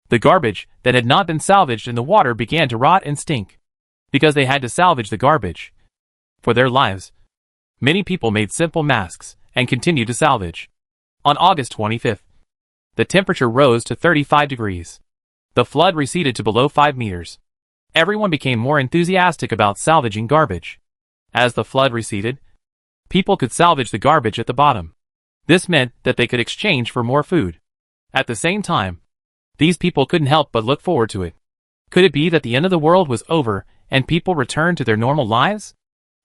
the garbage that had not been salvaged in the water began to rot and stink. Because they had to salvage the garbage for their lives, many people made simple masks and continued to salvage. On August 25th, the temperature rose to 35 degrees. The flood receded to below 5 meters. Everyone became more enthusiastic about salvaging garbage. As the flood receded, people could salvage the garbage at the bottom. This meant that they could exchange for more food. At the same time, these people couldn't help but look forward to it. Could it be that the end of the world was over and people returned to their normal lives?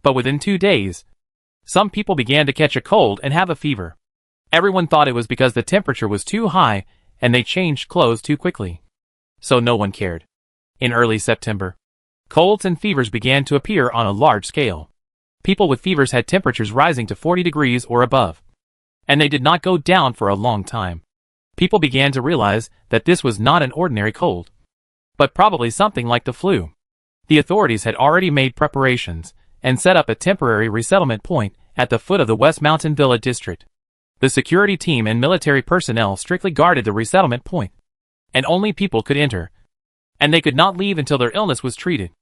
But within 2 days, some people began to catch a cold and have a fever. Everyone thought it was because the temperature was too high and they changed clothes too quickly. So no one cared. In early September, colds and fevers began to appear on a large scale. People with fevers had temperatures rising to 40 degrees or above, and they did not go down for a long time. People began to realize that this was not an ordinary cold, but probably something like the flu. The authorities had already made preparations and set up a temporary resettlement point at the foot of the West Mountain Villa district. The security team and military personnel strictly guarded the resettlement point, and only people could enter, and they could not leave until their illness was treated.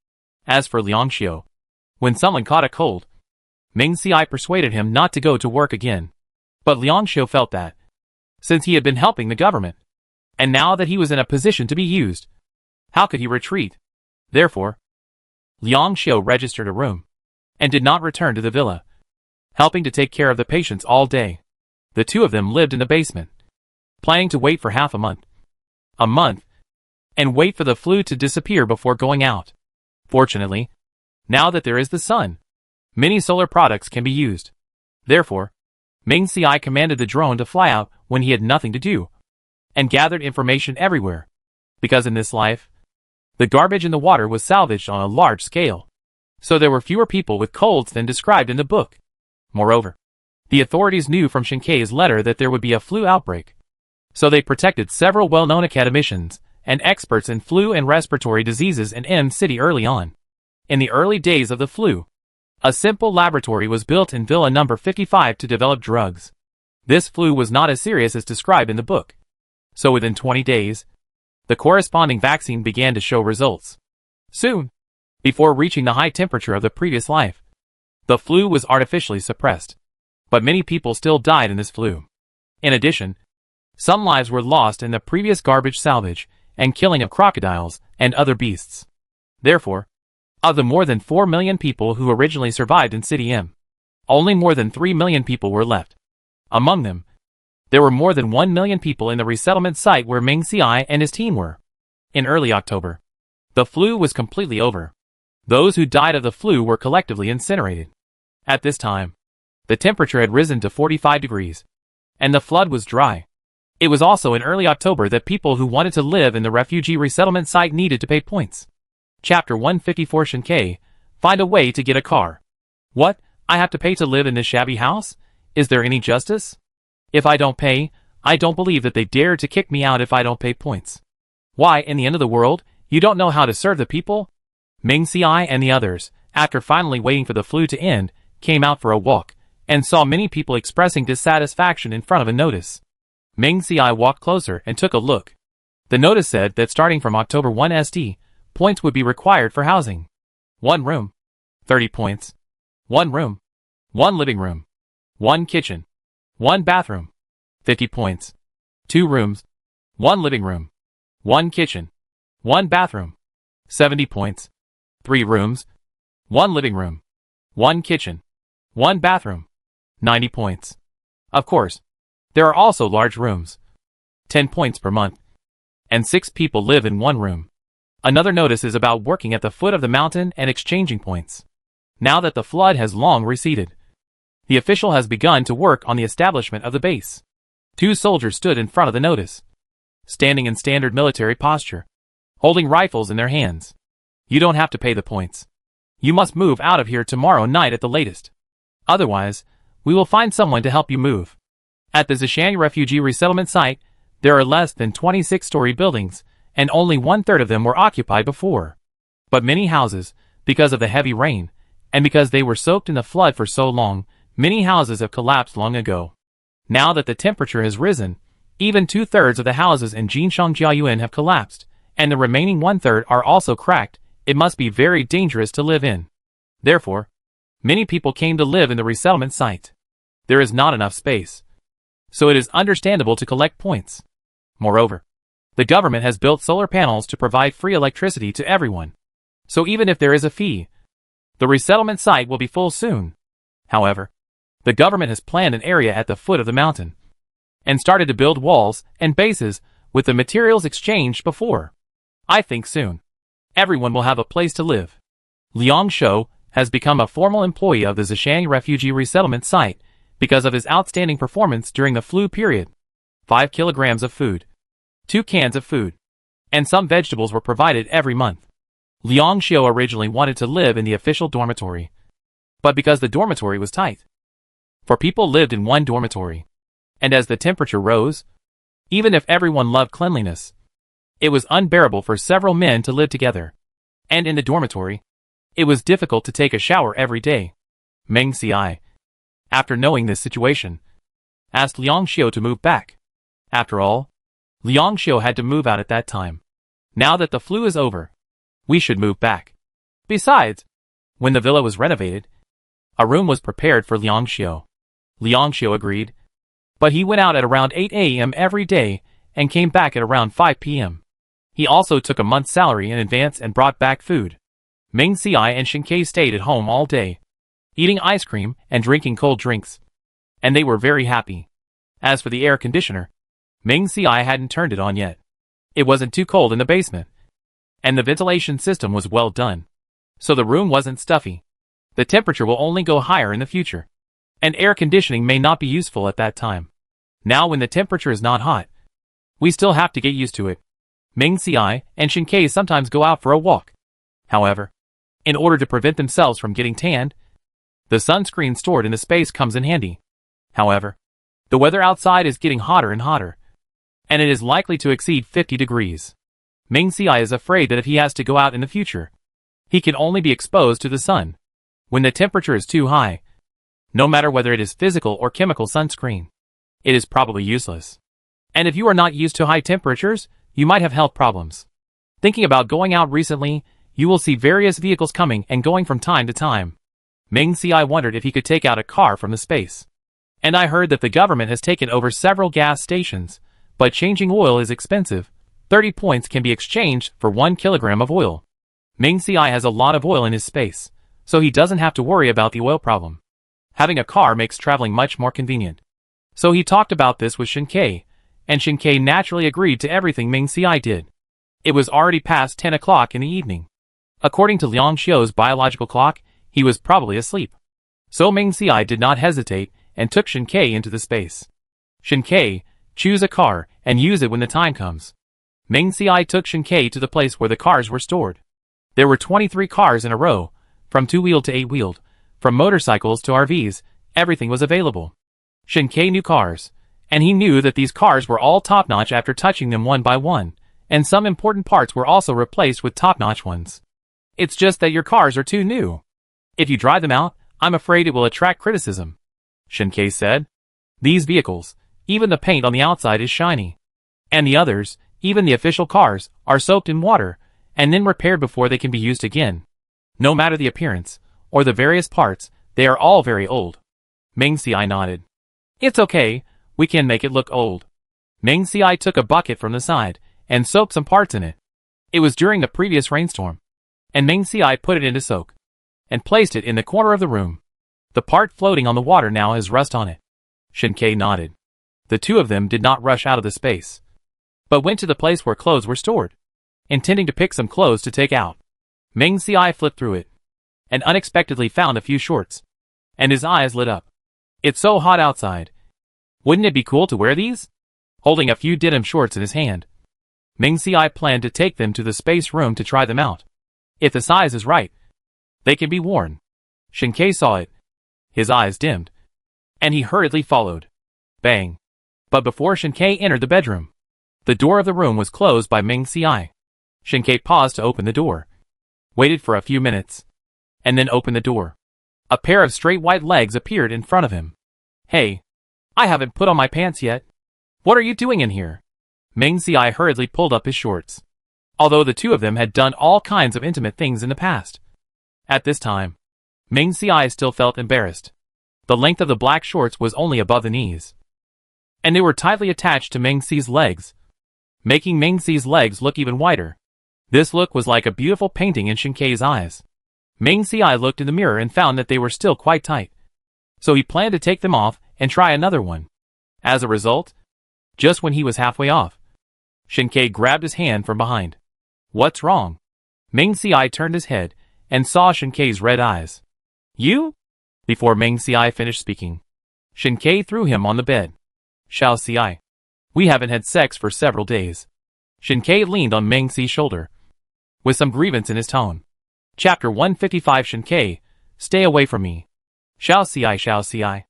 As for Liang Xiu, when someone caught a cold, Ming Xiai persuaded him not to go to work again. But Liang Xiu felt that, since he had been helping the government, and now that he was in a position to be used, how could he retreat? Therefore, Liang Xiu registered a room, and did not return to the villa, helping to take care of the patients all day. The two of them lived in the basement, planning to wait for half a month, and wait for the flu to disappear before going out. Fortunately, now that there is the sun, many solar products can be used. Therefore, Ming Xiai commanded the drone to fly out when he had nothing to do, and gathered information everywhere, because in this life, the garbage in the water was salvaged on a large scale, so there were fewer people with colds than described in the book. Moreover, the authorities knew from Shinkei's letter that there would be a flu outbreak, so they protected several well-known academicians and experts in flu and respiratory diseases in M City early on. In the early days of the flu, a simple laboratory was built in Villa number 55 to develop drugs. This flu was not as serious as described in the book, so within 20 days, the corresponding vaccine began to show results. Soon, before reaching the high temperature of the previous life, the flu was artificially suppressed, but many people still died in this flu. In addition, some lives were lost in the previous garbage salvage and killing of crocodiles and other beasts. Therefore, of the more than 4 million people who originally survived in City M, only more than 3 million people were left. Among them, there were more than 1 million people in the resettlement site where Ming Xiai and his team were. In early October, the flu was completely over. Those who died of the flu were collectively incinerated. At this time, the temperature had risen to 45 degrees, and the flood was dry. It was also in early October that people who wanted to live in the refugee resettlement site needed to pay points. Chapter 154 Shinkei, find a way to get a car. What? I have to pay to live in this shabby house? Is there any justice? If I don't pay, I don't believe that they dare to kick me out if I don't pay points. Why, in the end of the world, you don't know how to serve the people? Ming Xiai and the others, after finally waiting for the flu to end, came out for a walk, and saw many people expressing dissatisfaction in front of a notice. Ming Xiai walked closer and took a look. The notice said that starting from October 1 ST, points would be required for housing. 1 room, 30 points. 1 room, 1 living room, 1 kitchen, 1 bathroom, 50 points. 2 rooms, 1 living room, 1 kitchen, 1 bathroom, 70 points. 3 rooms, 1 living room, 1 kitchen, 1 bathroom, 90 points. Of course, there are also large rooms, 10 points per month, and 6 people live in 1 room. Another notice is about working at the foot of the mountain and exchanging points. Now that the flood has long receded, the official has begun to work on the establishment of the base. 2 soldiers stood in front of the notice, standing in standard military posture, holding rifles in their hands. You don't have to pay the points. You must move out of here tomorrow night at the latest. Otherwise, we will find someone to help you move. At the Zhejiang refugee resettlement site, there are less than 26-story buildings, and only 1/3 of them were occupied before. But many houses, because of the heavy rain, and because they were soaked in the flood for so long, many houses have collapsed long ago. Now that the temperature has risen, even 2/3 of the houses in Jinshan Jiayuan have collapsed, and the remaining 1/3 are also cracked. It must be very dangerous to live in. Therefore, many people came to live in the resettlement site. There is not enough space, so it is understandable to collect points. Moreover, the government has built solar panels to provide free electricity to everyone. So even if there is a fee, the resettlement site will be full soon. However, the government has planned an area at the foot of the mountain, and started to build walls and bases with the materials exchanged before. I think soon, everyone will have a place to live. Liang Xiu has become a formal employee of the Zhejiang refugee resettlement site because of his outstanding performance during the flu period. 5 kilograms of food, 2 cans of food, and some vegetables were provided every month. Liang Xiu originally wanted to live in the official dormitory, but because the dormitory was tight, 4 people lived in 1 dormitory, and as the temperature rose, even if everyone loved cleanliness, it was unbearable for several men to live together, and in the dormitory, it was difficult to take a shower every day. Meng Xiai, after knowing this situation, asked Liang Xiu to move back. After all, Liang Xiu had to move out at that time. Now that the flu is over, we should move back. Besides, when the villa was renovated, a room was prepared for Liang Xiu. Liang Xiu agreed, but he went out at around 8 a.m. every day and came back at around 5 p.m. He also took a month's salary in advance and brought back food. Ming Xiai and Shen Ke stayed at home all day, eating ice cream and drinking cold drinks. And they were very happy. As for the air conditioner, Ming Xiai hadn't turned it on yet. It wasn't too cold in the basement, and the ventilation system was well done, so the room wasn't stuffy. The temperature will only go higher in the future, and air conditioning may not be useful at that time. Now when the temperature is not hot, we still have to get used to it. Ming Xiai and Shen Ke sometimes go out for a walk. However, in order to prevent themselves from getting tanned, the sunscreen stored in the space comes in handy. However, the weather outside is getting hotter and hotter, and it is likely to exceed 50 degrees. Ming Xiai is afraid that if he has to go out in the future, he can only be exposed to the sun. When the temperature is too high, no matter whether it is physical or chemical sunscreen, it is probably useless. And if you are not used to high temperatures, you might have health problems. Thinking about going out recently, you will see various vehicles coming and going from time to time. Ming Xiai wondered if he could take out a car from the space. And I heard that the government has taken over several gas stations, but changing oil is expensive. 30 points can be exchanged for 1 kilogram of oil. Ming Xiai has a lot of oil in his space, so he doesn't have to worry about the oil problem. Having a car makes traveling much more convenient. So he talked about this with Shen Ke, and Shen Ke naturally agreed to everything Ming Xiai did. It was already past 10 o'clock in the evening. According to Liang Xiu's biological clock, he was probably asleep. So Ming Xiai did not hesitate and took Shen Ke into the space. Shen Ke, choose a car and use it when the time comes. Ming Xiai took Shen Ke to the place where the cars were stored. There were 23 cars in a row, from 2-wheeled to 8-wheeled, from motorcycles to RVs, everything was available. Shen Ke knew cars, and he knew that these cars were all top-notch after touching them one by one, and some important parts were also replaced with top-notch ones. It's just that your cars are too new. If you drive them out, I'm afraid it will attract criticism. Shen Ke said. These vehicles, even the paint on the outside is shiny. And the others, even the official cars, are soaked in water, and then repaired before they can be used again. No matter the appearance, or the various parts, they are all very old. Ming Xiai nodded. It's okay, we can make it look old. Ming Xiai took a bucket from the side, and soaked some parts in it. It was during the previous rainstorm, and Ming Xiai put it in to soak, and placed it in the corner of the room. The part floating on the water now has rust on it. Shen Ke nodded. The two of them did not rush out of the space, but went to the place where clothes were stored, intending to pick some clothes to take out. Ming Xiai flipped through it, and unexpectedly found a few shorts, and his eyes lit up. It's so hot outside. Wouldn't it be cool to wear these? Holding a few denim shorts in his hand, Ming Xiai planned to take them to the space room to try them out. If the size is right, they can be worn. Shen Ke saw it. His eyes dimmed, and he hurriedly followed. Bang! But before Shen Ke entered the bedroom, the door of the room was closed by Ming Xiai. Shen Ke paused to open the door, waited for a few minutes, and then opened the door. A pair of straight white legs appeared in front of him. Hey! I haven't put on my pants yet. What are you doing in here? Ming Xiai hurriedly pulled up his shorts, although the two of them had done all kinds of intimate things in the past. At this time, Ming Xiai still felt embarrassed. The length of the black shorts was only above the knees, and they were tightly attached to Ming Xi's legs, making Ming Xi's legs look even wider. This look was like a beautiful painting in Shen Ke's eyes. Ming Xiai looked in the mirror and found that they were still quite tight, so he planned to take them off and try another one. As a result, just when he was halfway off, Shen Ke grabbed his hand from behind. What's wrong? Ming Xiai turned his head and saw Shen Ke's red eyes. You? Before Ming Xiai finished speaking, Shen Ke threw him on the bed. Xiao Xiai, we haven't had sex for several days. Shen Ke leaned on Ming Xi's shoulder, with some grievance in his tone. Chapter 155 Shen Ke, stay away from me. Xiao Xiai, Xiao Xiai.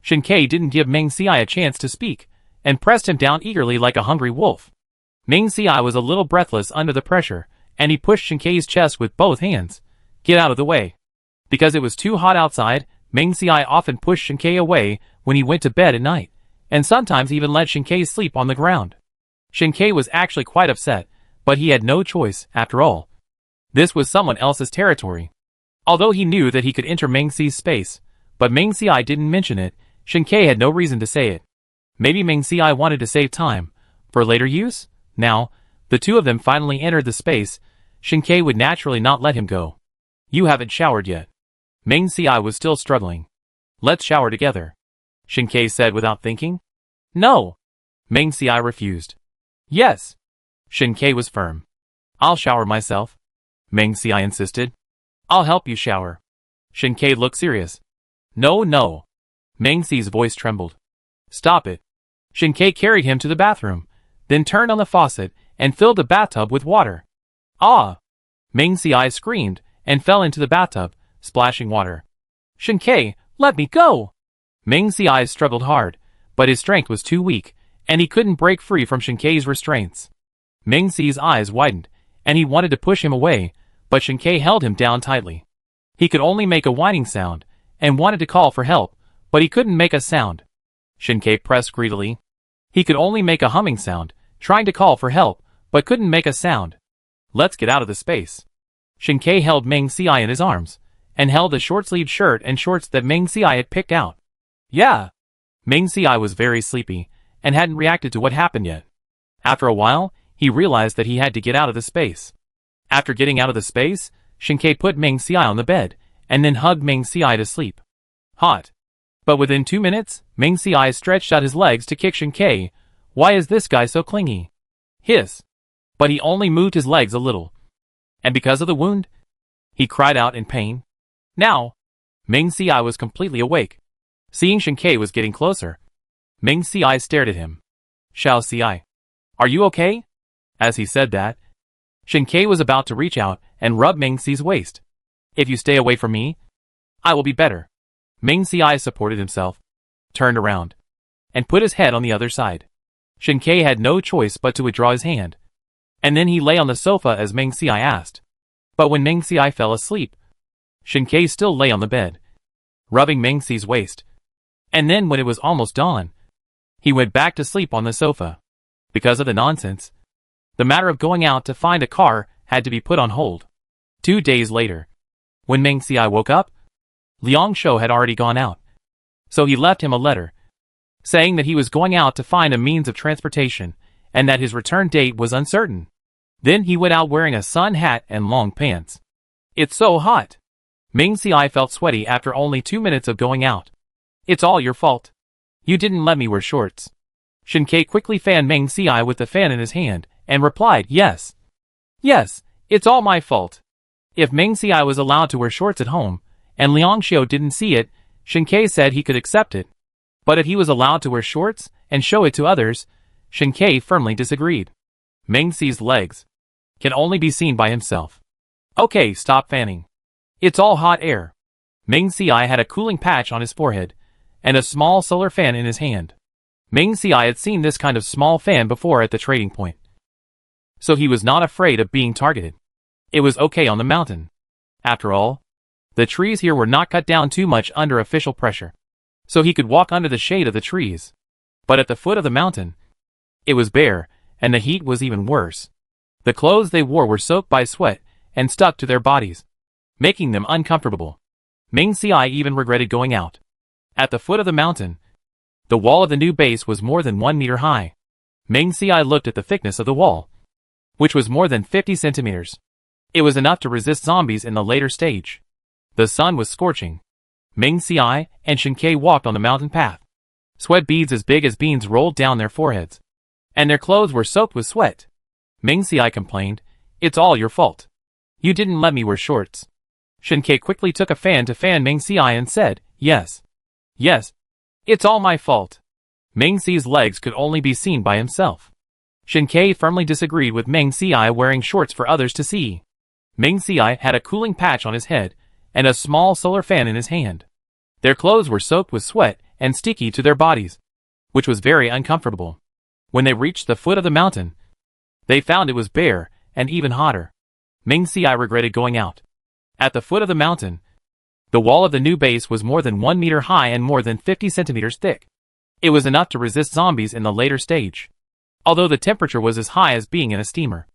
Shen Ke didn't give Ming Xiai a chance to speak, and pressed him down eagerly like a hungry wolf. Ming Xiai was a little breathless under the pressure, and he pushed Shen Ke's chest with both hands. Get out of the way. Because it was too hot outside, Ming Xiai often pushed Shen Ke away when he went to bed at night, and sometimes even let Shinkei sleep on the ground. Shinkei was actually quite upset, but he had no choice, after all. This was someone else's territory. Although he knew that he could enter Meng Xi's space, but Meng Xi didn't mention it, Shinkei had no reason to say it. Maybe Meng Xi wanted to save time, for later use? Now, the two of them finally entered the space, Shinkei would naturally not let him go. You haven't showered yet. Meng Xi was still struggling. Let's shower together, Shinkei said without thinking. No. Meng Xi refused. Yes. Shinkei was firm. I'll shower myself, Meng Xi insisted. I'll help you shower. Shinkei looked serious. No. Meng Xi's voice trembled. Stop it. Shinkei carried him to the bathroom, then turned on the faucet and filled the bathtub with water. Ah! Meng Xi screamed and fell into the bathtub, splashing water. Shinkei, let me go! Meng Xi struggled hard, but his strength was too weak, and he couldn't break free from Shinkei's restraints. Meng Xi's eyes widened, and he wanted to push him away, but Shinkei held him down tightly. He could only make a whining sound, and wanted to call for help, but he couldn't make a sound. Shinkei pressed greedily. He could only make a humming sound, trying to call for help, but couldn't make a sound. Let's get out of the space. Shinkei held Meng Xi in his arms, and held the short-sleeved shirt and shorts that Meng Xi had picked out. Yeah. Meng Xi was very sleepy, and hadn't reacted to what happened yet. After a while, he realized that he had to get out of the space. After getting out of the space, Shinkei put Meng Xi on the bed, and then hugged Meng Xi to sleep. Hot. But within 2 minutes, Meng Xi stretched out his legs to kick Shinkei. Why is this guy so clingy? Hiss. But he only moved his legs a little. And because of the wound? He cried out in pain. Now, Meng Xi was completely awake. Seeing Shinkei was getting closer, Meng Xi stared at him. Xiao Xi, are you okay? As he said that, Shinkei was about to reach out and rub Meng Xi's waist. If you stay away from me, I will be better. Meng Xi supported himself, turned around, and put his head on the other side. Shinkei had no choice but to withdraw his hand. And then he lay on the sofa as Meng Xi asked. But when Meng Xi fell asleep, Shinkei still lay on the bed, rubbing Meng Xi's waist. And then when it was almost dawn, he went back to sleep on the sofa. Because of the nonsense, the matter of going out to find a car had to be put on hold. 2 days later, when Meng Xi woke up, Liang Shou had already gone out. So he left him a letter, saying that he was going out to find a means of transportation, and that his return date was uncertain. Then he went out wearing a sun hat and long pants. It's so hot. Meng Xi felt sweaty after only 2 minutes of going out. It's all your fault. You didn't let me wear shorts. Shinkei quickly fanned Meng Xi with the fan in his hand, and replied, yes. Yes, it's all my fault. If Meng Xi was allowed to wear shorts at home, and Liang Shou didn't see it, Shinkei said he could accept it. But if he was allowed to wear shorts, and show it to others, Shinkei firmly disagreed. Meng Xi's legs can only be seen by himself. Okay, stop fanning. It's all hot air. Meng Xi had a cooling patch on his forehead, and a small solar fan in his hand. Meng Xi had seen this kind of small fan before at the trading point. So he was not afraid of being targeted. It was okay on the mountain. After all, the trees here were not cut down too much under official pressure. So he could walk under the shade of the trees. But at the foot of the mountain, it was bare, and the heat was even worse. The clothes they wore were soaked by sweat and stuck to their bodies, making them uncomfortable. Meng Xi even regretted going out. At the foot of the mountain, the wall of the new base was more than 1 meter high. Meng Xi looked at the thickness of the wall, which was more than 50 centimeters. It was enough to resist zombies in the later stage. The sun was scorching. Meng Xi and Shinkei walked on the mountain path. Sweat beads as big as beans rolled down their foreheads, and their clothes were soaked with sweat. Meng Xi complained, it's all your fault. You didn't let me wear shorts. Shinkei quickly took a fan to fan Meng Xi and said, yes. Yes. It's all my fault. Meng Xi's legs could only be seen by himself. Shinkei firmly disagreed with Meng Xi wearing shorts for others to see. Meng Xi had a cooling patch on his head, and a small solar fan in his hand. Their clothes were soaked with sweat and sticky to their bodies, which was very uncomfortable. When they reached the foot of the mountain, they found it was bare and even hotter. Meng Xi regretted going out. At the foot of the mountain, the wall of the new base was more than 1 meter high and more than 50 centimeters thick. It was enough to resist zombies in the later stage. Although the temperature was as high as being in a steamer,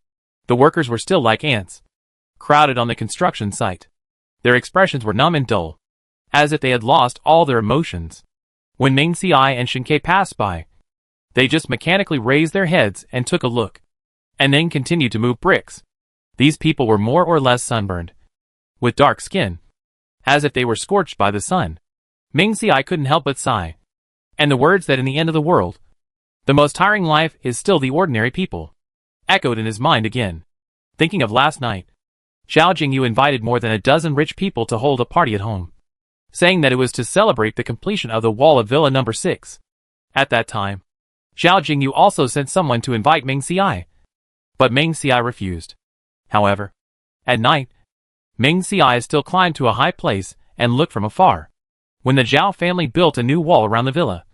the workers were still like ants, crowded on the construction site. Their expressions were numb and dull, as if they had lost all their emotions. When Ming Si and Shinkei passed by, they just mechanically raised their heads and took a look, and then continued to move bricks. These people were more or less sunburned, with dark skin, as if they were scorched by the sun. Ming Si couldn't help but sigh, and the words that in the end of the world, the most tiring life is still the ordinary people, echoed in his mind again. Thinking of last night, Zhao Jingyu invited more than a dozen rich people to hold a party at home, saying that it was to celebrate the completion of the wall of Villa number 6. At that time, Zhao Jingyu also sent someone to invite Ming Si, but Ming Si refused. However, at night, Ming Si still climbed to a high place and looked from afar. When the Zhao family built a new wall around the villa,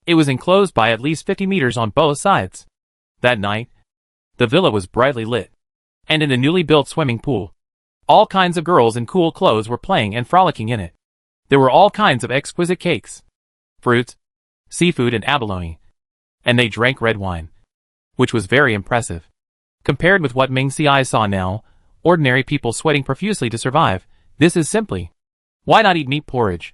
it was enclosed by at least 50 meters on both sides. That night, the villa was brightly lit, and in the newly built swimming pool, all kinds of girls in cool clothes were playing and frolicking in it. There were all kinds of exquisite cakes, fruits, seafood and abalone, and they drank red wine, which was very impressive. Compared with what Ming Si saw now, ordinary people sweating profusely to survive, this is simply, why not eat meat porridge?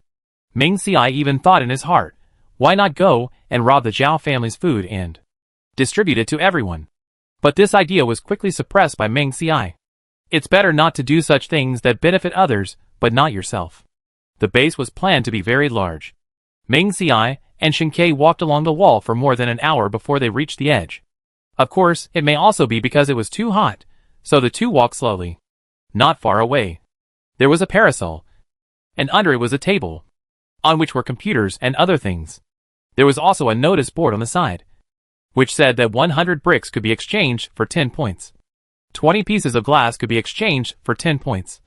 Ming Si even thought in his heart, why not go and rob the Zhao family's food and distribute it to everyone? But this idea was quickly suppressed by Ming Si. It's better not to do such things that benefit others, but not yourself. The base was planned to be very large. Ming Si and Shinkei walked along the wall for more than an hour before they reached the edge. Of course, it may also be because it was too hot, so the two walked slowly. Not far away, there was a parasol, and under it was a table, on which were computers and other things. There was also a notice board on the side, which said that 100 bricks could be exchanged for 10 points. 20 pieces of glass could be exchanged for 10 points.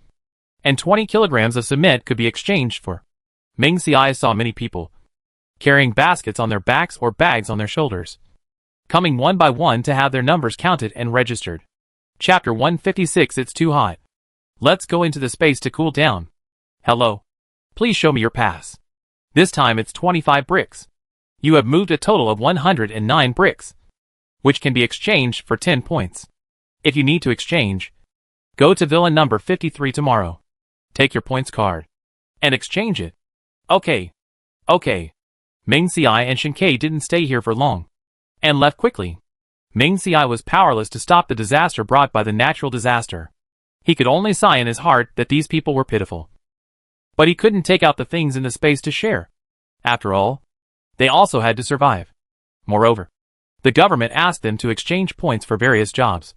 And 20 kilograms of cement could be exchanged for. Ming Si saw many people, carrying baskets on their backs or bags on their shoulders, coming one by one to have their numbers counted and registered. Chapter 156. It's too hot. Let's go into the space to cool down. Hello. Please show me your pass. This time it's 25 bricks. You have moved a total of 109 bricks, which can be exchanged for 10 points. If you need to exchange, go to Villa number 53 tomorrow. Take your points card and exchange it. Okay. Ming Si and Shinkei didn't stay here for long, and left quickly. Ming Si was powerless to stop the disaster brought by the natural disaster. He could only sigh in his heart that these people were pitiful. But he couldn't take out the things in the space to share. After all, they also had to survive. Moreover, the government asked them to exchange points for various jobs,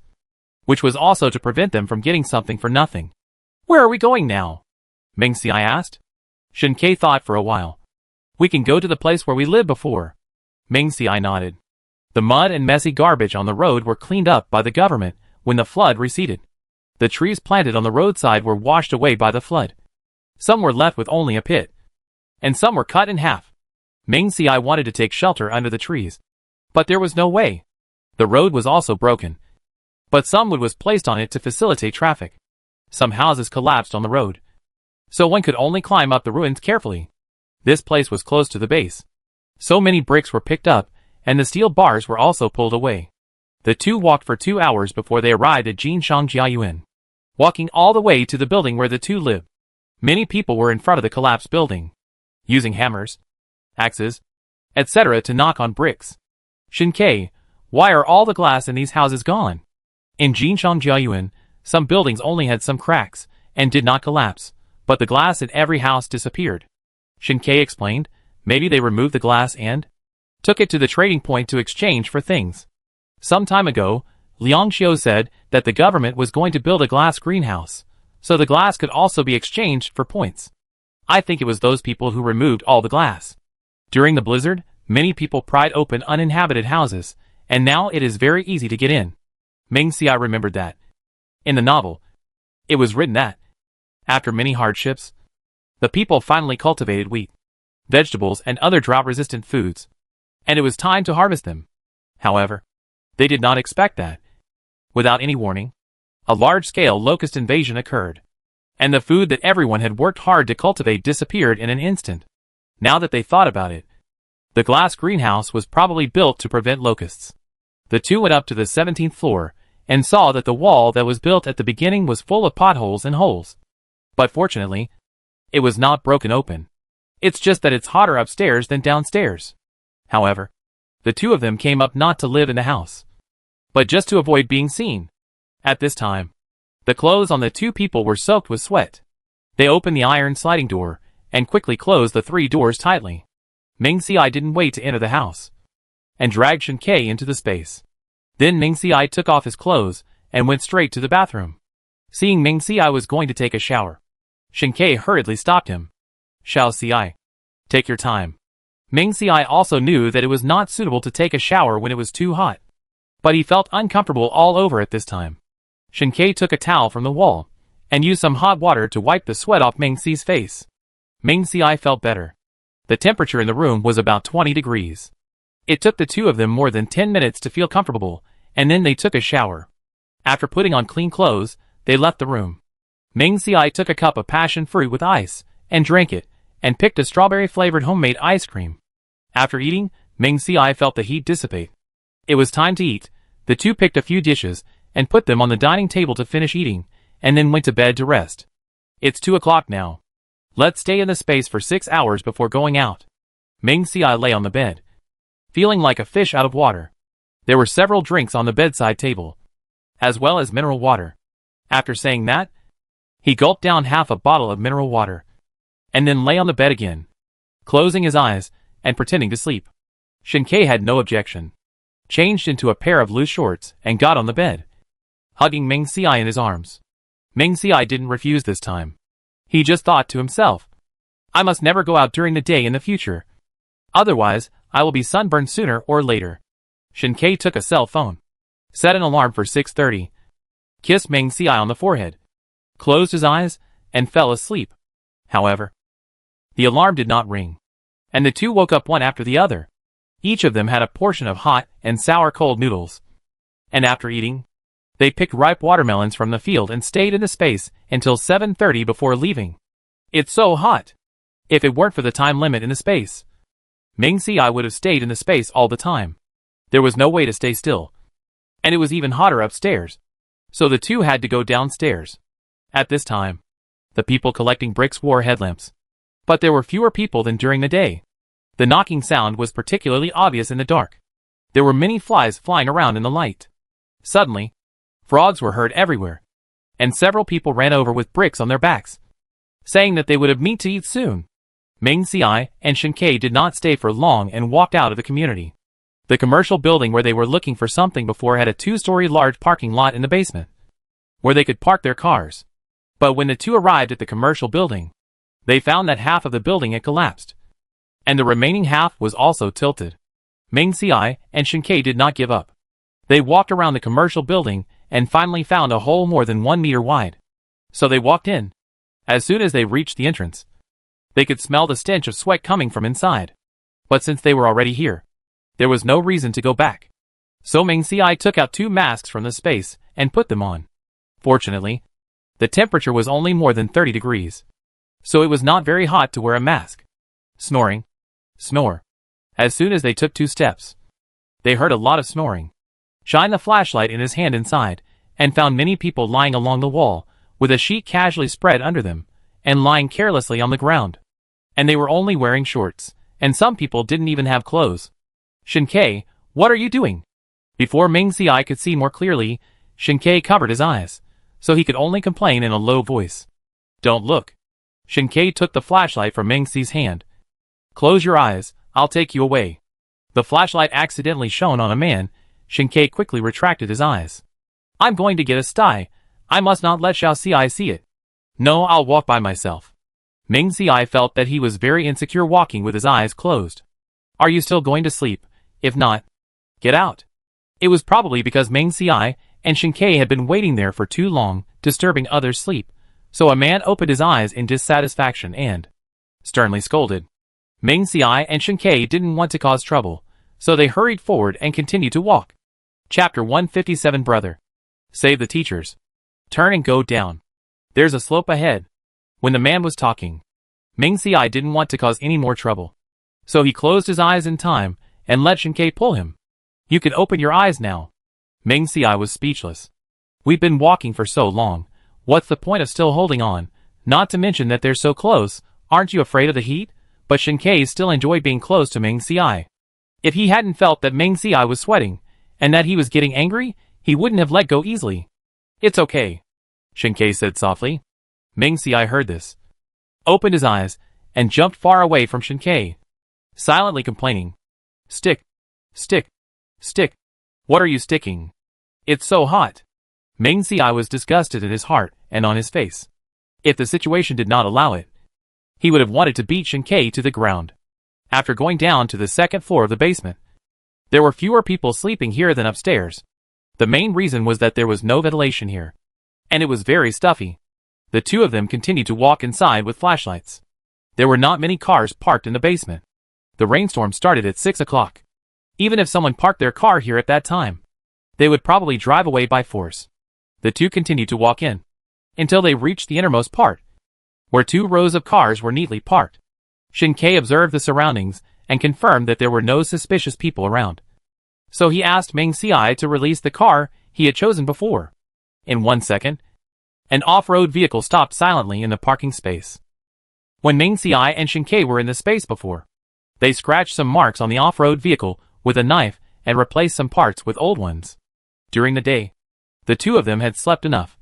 which was also to prevent them from getting something for nothing. Where are we going now? Ming Si asked. Shinkei thought for a while. We can go to the place where we lived before. Ming Si nodded. The mud and messy garbage on the road were cleaned up by the government when the flood receded. The trees planted on the roadside were washed away by the flood. Some were left with only a pit, and some were cut in half. Ming Si wanted to take shelter under the trees, but there was no way. The road was also broken, but some wood was placed on it to facilitate traffic. Some houses collapsed on the road, so one could only climb up the ruins carefully. This place was close to the base. So many bricks were picked up, and the steel bars were also pulled away. The two walked for 2 hours before they arrived at Jinshangjia. Walking all the way to the building where the two lived. Many people were in front of the collapsed building, using hammers, axes, etc. to knock on bricks. Shinkei, why are all the glass in these houses gone? In Jinshangjia, some buildings only had some cracks, and did not collapse, but the glass in every house disappeared. Shinkei explained, maybe they removed the glass and took it to the trading point to exchange for things. Some time ago, Liang Xiu said that the government was going to build a glass greenhouse, so the glass could also be exchanged for points. I think it was those people who removed all the glass. During the blizzard, many people pried open uninhabited houses, and now it is very easy to get in. Ming Si remembered that. In the novel, it was written that, after many hardships, the people finally cultivated wheat, vegetables and other drought-resistant foods, and it was time to harvest them. However, they did not expect that. Without any warning, a large-scale locust invasion occurred, and the food that everyone had worked hard to cultivate disappeared in an instant. Now that they thought about it, The glass greenhouse was probably built to prevent locusts. The two went up to the 17th floor and saw that the wall that was built at the beginning was full of potholes and holes. But fortunately, it was not broken open. It's just that it's hotter upstairs than downstairs. However, the two of them came up not to live in the house, but just to avoid being seen. At this time, the clothes on the two people were soaked with sweat. They opened the iron sliding door and quickly closed the 3 doors tightly. Ming Xiai didn't wait to enter the house and dragged Shen Ke into the space. Then Ming Xiai took off his clothes and went straight to the bathroom. Seeing Ming Xiai was going to take a shower, Shen Ke hurriedly stopped him. Xiao Xiai, take your time. Ming Xiai also knew that it was not suitable to take a shower when it was too hot, but he felt uncomfortable all over at this time. Shen Ke took a towel from the wall and used some hot water to wipe the sweat off Ming Xi's face. Ming Xiai felt better. The temperature in the room was about 20 degrees. It took the two of them more than 10 minutes to feel comfortable, and then they took a shower. After putting on clean clothes, they left the room. Ming Xiai took a cup of passion fruit with ice and drank it, and picked a strawberry-flavored homemade ice cream. After eating, Ming Xiai felt the heat dissipate. It was time to eat. The two picked a few dishes and put them on the dining table to finish eating, and then went to bed to rest. It's 2 o'clock now. Let's stay in the space for 6 hours before going out. Ming Xiai lay on the bed, feeling like a fish out of water. There were several drinks on the bedside table, as well as mineral water. After saying that, he gulped down half a bottle of mineral water, and then lay on the bed again, closing his eyes and pretending to sleep. Shen Ke had no objection, changed into a pair of loose shorts, and got on the bed, hugging Ming Xiai in his arms. Ming Xiai didn't refuse this time. He just thought to himself, I must never go out during the day in the future. Otherwise, I will be sunburned sooner or later. Shen Ke took a cell phone, set an alarm for 6:30, kissed Ming Xiai on the forehead, closed his eyes, and fell asleep. However, the alarm did not ring, and the two woke up one after the other. Each of them had a portion of hot and sour cold noodles. And after eating, they picked ripe watermelons from the field and stayed in the space until 7:30 before leaving. It's so hot. If it weren't for the time limit in the space, Ming Xiai would have stayed in the space all the time. There was no way to stay still. And it was even hotter upstairs. So the two had to go downstairs. At this time, the people collecting bricks wore headlamps. But there were fewer people than during the day. The knocking sound was particularly obvious in the dark. There were many flies flying around in the light. Suddenly, frogs were heard everywhere, and several people ran over with bricks on their backs, saying that they would have meat to eat soon. Ming Xiai and Shen Ke did not stay for long and walked out of the community. The commercial building where they were looking for something before had a 2-story large parking lot in the basement, where they could park their cars. But when the two arrived at the commercial building, they found that half of the building had collapsed, and the remaining half was also tilted. Ming Xiai and Shen Ke did not give up. They walked around the commercial building and finally found a hole more than 1 meter wide. So they walked in. As soon as they reached the entrance, they could smell the stench of sweat coming from inside. But since they were already here, there was no reason to go back. So Ming Xiai took out 2 masks from the space and put them on. Fortunately, the temperature was only more than 30 degrees. So it was not very hot to wear a mask. Snoring. Snore. As soon as they took 2 steps, they heard a lot of snoring. Shined the flashlight in his hand inside, and found many people lying along the wall, with a sheet casually spread under them, and lying carelessly on the ground. And they were only wearing shorts, and some people didn't even have clothes. Shen Ke, what are you doing? Before Ming Xiai could see more clearly, Shen Ke covered his eyes, so he could only complain in a low voice. Don't look. Shen Ke took the flashlight from Ming Xi's hand. Close your eyes, I'll take you away. The flashlight accidentally shone on a man. Shen Ke quickly retracted his eyes. I'm going to get a sty. I must not let Xiao Xiai see it. No, I'll walk by myself. Ming Xiai felt that he was very insecure walking with his eyes closed. Are you still going to sleep? If not, get out. It was probably because Ming Xiai and Shen Ke had been waiting there for too long, disturbing others' sleep. So a man opened his eyes in dissatisfaction and sternly scolded. Ming Xiai and Shen Ke didn't want to cause trouble, so they hurried forward and continued to walk. Chapter 157 Brother. Save the teachers. Turn and go down. There's a slope ahead. When the man was talking, Ming Xiai didn't want to cause any more trouble, So he closed his eyes in time and let Shinkei pull him. You can open your eyes now. Meng Xiai was speechless. We've been walking for so long. What's the point of still holding on? Not to mention that they're so close. Aren't you afraid of the heat? But Shinkei still enjoyed being close to Meng Xiai. If he hadn't felt that Meng Xiai was sweating, and that he was getting angry, he wouldn't have let go easily. It's okay, Shinkei said softly. Meng Xiai heard this, opened his eyes, and jumped far away from Shinkei, silently complaining. Stick, stick, stick. What are you sticking? It's so hot. Meng Xiai was disgusted in his heart and on his face. If the situation did not allow it, he would have wanted to beat Shinkei to the ground. After going down to the second floor of the basement, there were fewer people sleeping here than upstairs. The main reason was that there was no ventilation here, and it was very stuffy. The two of them continued to walk inside with flashlights. There were not many cars parked in the basement. The rainstorm started at 6 o'clock. Even if someone parked their car here at that time, they would probably drive away by force. The two continued to walk in, until they reached the innermost part, where 2 rows of cars were neatly parked. Shinkei observed the surroundings and confirmed that there were no suspicious people around. So he asked Meng Xiai to release the car he had chosen before. In 1 second, an off-road vehicle stopped silently in the parking space. When Meng Xiai and Shinkei were in the space before, they scratched some marks on the off-road vehicle with a knife and replaced some parts with old ones. During the day, the two of them had slept enough,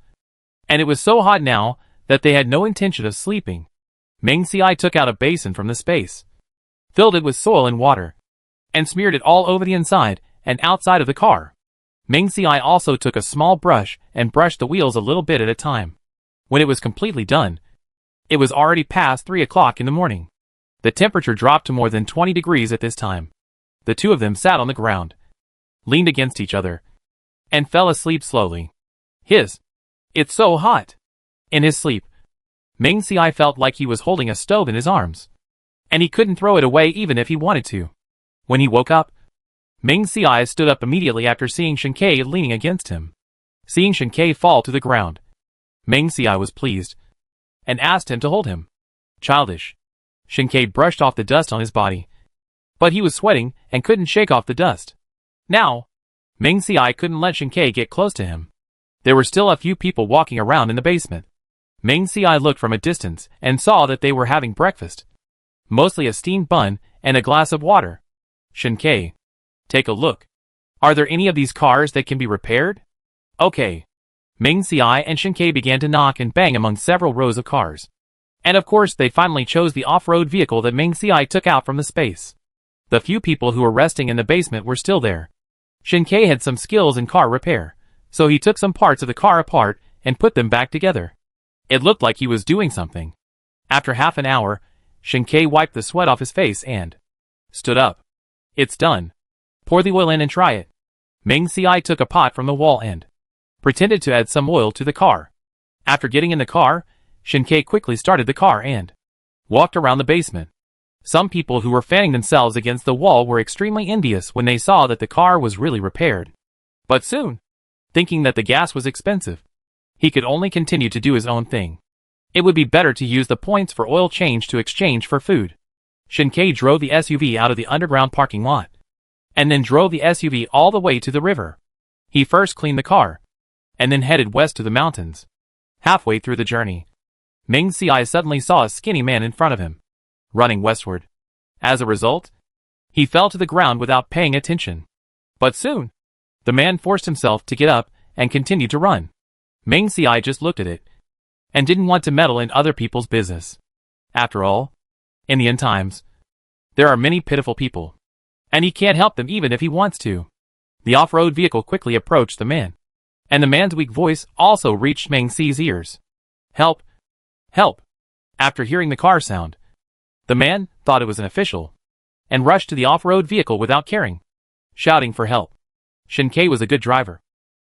and it was so hot now that they had no intention of sleeping. Meng Xiai took out a basin from the space, filled it with soil and water, and smeared it all over the inside and outside of the car. Meng Xiai also took a small brush and brushed the wheels a little bit at a time. When it was completely done, it was already past 3 o'clock in the morning. The temperature dropped to more than 20 degrees at this time. The two of them sat on the ground, leaned against each other, and fell asleep slowly. It's so hot. In his sleep, Meng Xiai felt like he was holding a stove in his arms, and he couldn't throw it away even if he wanted to. When he woke up, Meng Xiai stood up immediately after seeing Shinkei leaning against him. Seeing Shinkei fall to the ground, Meng Xiai was pleased, and asked him to hold him. Childish. Shinkei brushed off the dust on his body, but he was sweating and couldn't shake off the dust. Now, Meng Xiai couldn't let Shinkei get close to him. There were still a few people walking around in the basement. Meng Xiai looked from a distance and saw that they were having breakfast. Mostly a steamed bun and a glass of water. Shinkei, take a look. Are there any of these cars that can be repaired? Okay. Meng Xiai and Shinkei began to knock and bang among several rows of cars. And of course they finally chose the off-road vehicle that Meng Xiai took out from the space. The few people who were resting in the basement were still there. Shinkei had some skills in car repair, so he took some parts of the car apart and put them back together. It looked like he was doing something. After half an hour, Shinkei wiped the sweat off his face and stood up. It's done. Pour the oil in and try it. Meng Xiai took a pot from the wall and pretended to add some oil to the car. After getting in the car, Shinkei quickly started the car and walked around the basement. Some people who were fanning themselves against the wall were extremely envious when they saw that the car was really repaired. But soon, thinking that the gas was expensive, he could only continue to do his own thing. It would be better to use the points for oil change to exchange for food. Shinkei drove the SUV out of the underground parking lot, and then drove the SUV all the way to the river. He first cleaned the car, and then headed west to the mountains. Halfway through the journey, Meng Xiai suddenly saw a skinny man in front of him, running westward. As a result, he fell to the ground without paying attention. But soon, the man forced himself to get up and continued to run. Meng Xiai just looked at it, and didn't want to meddle in other people's business. After all, in the end times, there are many pitiful people, and he can't help them even if he wants to. The off-road vehicle quickly approached the man, and the man's weak voice also reached Meng Xiai's ears. Help! Help! After hearing the car sound, the man thought it was an official, and rushed to the off-road vehicle without caring, shouting for help. Shinkei was a good driver,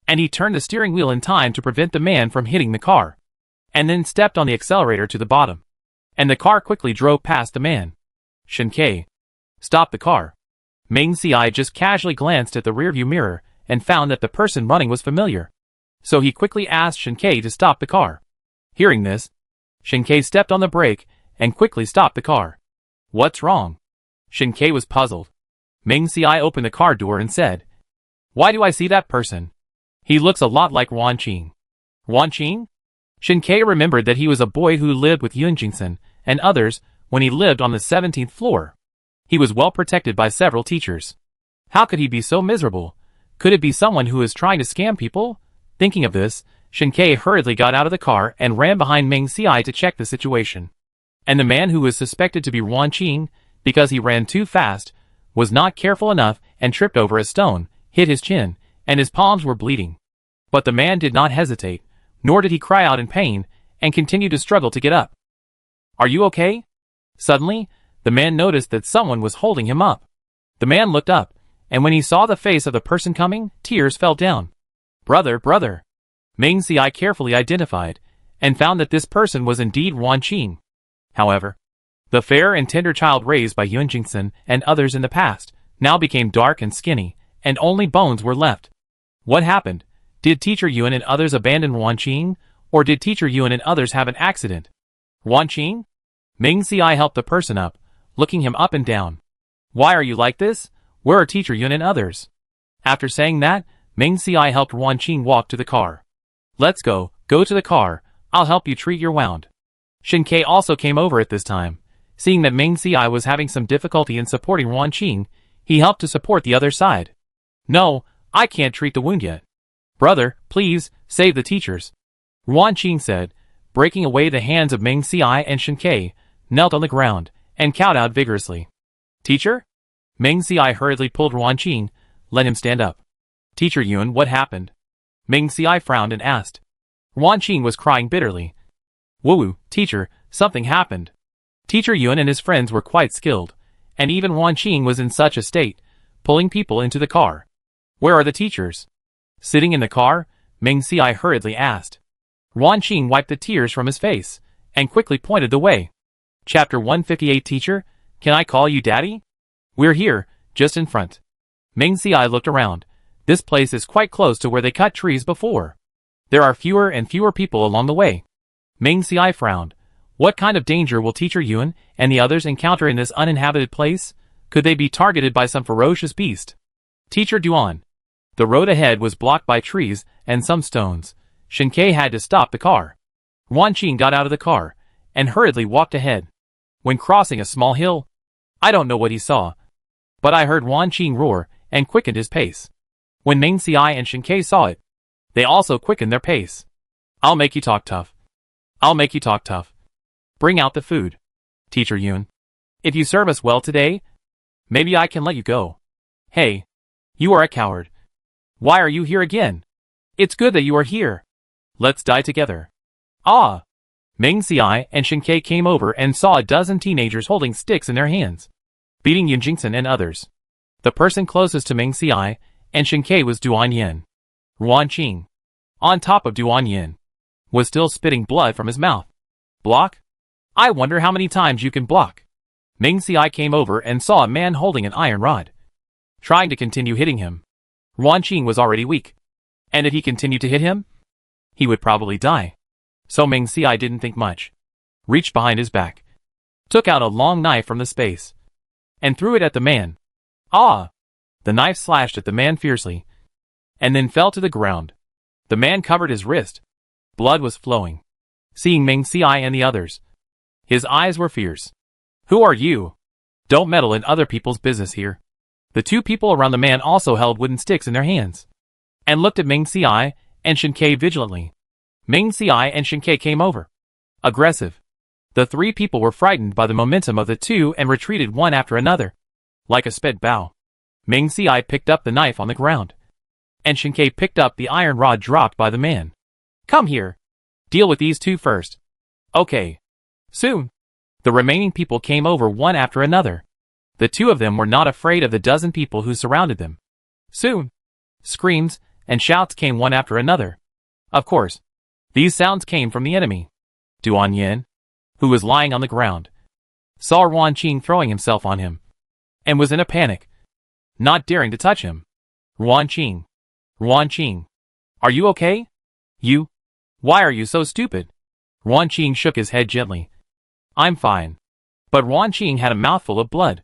and he turned the steering wheel in time to prevent the man from hitting the car, and then stepped on the accelerator to the bottom, and the car quickly drove past the man. Shinkei, stop the car. Meng Xiai just casually glanced at the rearview mirror and found that the person running was familiar, so he quickly asked Shinkei to stop the car. Hearing this, Shinkei stepped on the brake and quickly stopped the car. What's wrong? Shin-Kei was puzzled. Ming Xiai opened the car door and said, "Why do I see that person? He looks a lot like Wan Qing." Wan Qing? Shin-Kei remembered that he was a boy who lived with Yun Jingsen and others when he lived on the 17th floor. He was well protected by several teachers. How could he be so miserable? Could it be someone who is trying to scam people? Thinking of this, Shin-Kei hurriedly got out of the car and ran behind Ming Xiai to check the situation. And the man who was suspected to be Wan Qing, because he ran too fast, was not careful enough and tripped over a stone, hit his chin, and his palms were bleeding. But the man did not hesitate, nor did he cry out in pain, and continued to struggle to get up. "Are you okay?" Suddenly, the man noticed that someone was holding him up. The man looked up, and when he saw the face of the person coming, tears fell down. "Brother, brother." Ming Xiai carefully identified, and found that this person was indeed Wan Qing. However, the fair and tender child raised by Yun Jingsen and others in the past now became dark and skinny, and only bones were left. What happened? Did Teacher Yun and others abandon Wan Qing, or did Teacher Yun and others have an accident? Wan Qing? Ming Xiai helped the person up, looking him up and down. "Why are you like this? Where are Teacher Yun and others?" After saying that, Ming Xiai helped Wan Qing walk to the car. "Let's go to the car, I'll help you treat your wound." Shin-Kei also came over at this time. Seeing that Ming Xiai was having some difficulty in supporting Wan Qing, he helped to support the other side. "No, I can't treat the wound yet. Brother, please, save the teachers," Wan Qing said, breaking away the hands of Ming Xiai, and Shin-Kei knelt on the ground and kowtowed vigorously. "Teacher?" Ming Xiai hurriedly pulled Wan Qing, let him stand up. "Teacher Yun, what happened?" Ming Xiai frowned and asked. Wan Qing was crying bitterly. "Woo, teacher, something happened." Teacher Yun and his friends were quite skilled, and even Wan Qing was in such a state, pulling people into the car. "Where are the teachers?" Sitting in the car, Ming Xiai hurriedly asked. Wan Qing wiped the tears from his face, and quickly pointed the way. Chapter 158. Teacher, can I call you Daddy? "We're here, just in front." Ming Xiai looked around. This place is quite close to where they cut trees before. There are fewer and fewer people along the way. Ming Xiai frowned. What kind of danger will Teacher Yun and the others encounter in this uninhabited place? Could they be targeted by some ferocious beast? Teacher Duan. The road ahead was blocked by trees and some stones. Shin-Kei had to stop the car. Wan Qing got out of the car and hurriedly walked ahead. When crossing a small hill, I don't know what he saw, but I heard Wan Qing roar and quickened his pace. When Ming Xiai and Shin-Kei saw it, they also quickened their pace. "I'll make you talk tough. I'll make you talk tough. Bring out the food, Teacher Yun. If you serve us well today, maybe I can let you go." "Hey, you are a coward. Why are you here again? It's good that you are here. Let's die together." "Ah!" Ming Xiai and Shin-Kei came over and saw a dozen teenagers holding sticks in their hands, beating Yun Jingsen and others. The person closest to Ming Xiai and Shin-Kei was Duan Yin. Wan Qing, on top of Duan Yin, was still spitting blood from his mouth. "Block? I wonder how many times you can block." Ming Xiai came over and saw a man holding an iron rod, trying to continue hitting him. Wan Qing was already weak, and if he continued to hit him, he would probably die. So Ming Xiai didn't think much, reached behind his back, took out a long knife from the space, and threw it at the man. "Ah!" The knife slashed at the man fiercely, and then fell to the ground. The man covered his wrist. Blood was flowing. Seeing Ming Xiai and the others, his eyes were fierce. "Who are you? Don't meddle in other people's business here." The two people around the man also held wooden sticks in their hands, and looked at Ming Xiai and Shin-Kei vigilantly. Ming Xiai and Shin-Kei came over, aggressive. The three people were frightened by the momentum of the two and retreated one after another, like a sped bow. Ming Xiai picked up the knife on the ground, and Shin-Kei picked up the iron rod dropped by the man. "Come here. Deal with these two first." "Okay." Soon, the remaining people came over one after another. The two of them were not afraid of the dozen people who surrounded them. Soon, screams and shouts came one after another. Of course, these sounds came from the enemy. Duan Yin, who was lying on the ground, saw Wan Qing throwing himself on him, and was in a panic, not daring to touch him. "Wan Qing. Wan Qing. Are you okay? Why are you so stupid?" Wan Qing shook his head gently. "I'm fine." But Wan Qing had a mouthful of blood,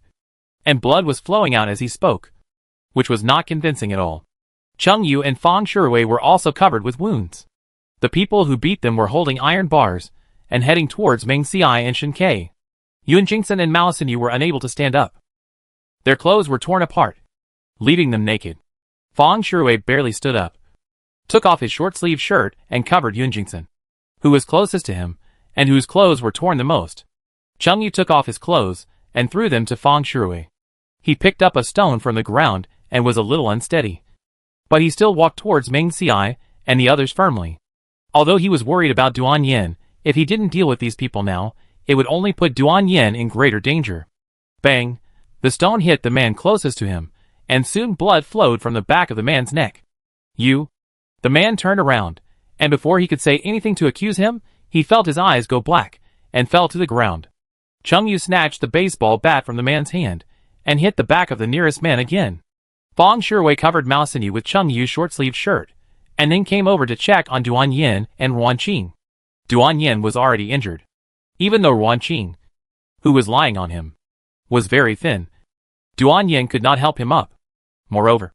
and blood was flowing out as he spoke, which was not convincing at all. Cheng Yu and Fang Shuhui were also covered with wounds. The people who beat them were holding iron bars and heading towards Meng Xiai and Shen Ke. Yun Jingsen and Mao Xinyu were unable to stand up. Their clothes were torn apart, leaving them naked. Fang Shuhui barely stood up, took off his short-sleeved shirt and covered Yun Jingsen, who was closest to him and whose clothes were torn the most. Cheng Yu took off his clothes and threw them to Fang Shuhui. He picked up a stone from the ground and was a little unsteady, but he still walked towards Meng Xiai and the others firmly. Although he was worried about Duan Yin, if he didn't deal with these people now, it would only put Duan Yin in greater danger. Bang! The stone hit the man closest to him, and soon blood flowed from the back of the man's neck. You? The man turned around, and before he could say anything to accuse him, he felt his eyes go black, and fell to the ground. Cheng Yu snatched the baseball bat from the man's hand, and hit the back of the nearest man again. Fang Shuhui covered Mao Xinyu with Cheng Yu's short-sleeved shirt, and then came over to check on Duan Yin and Ruan Qing. Duan Yin was already injured, even though Ruan Qing, who was lying on him, was very thin. Duan Yin could not help him up. Moreover,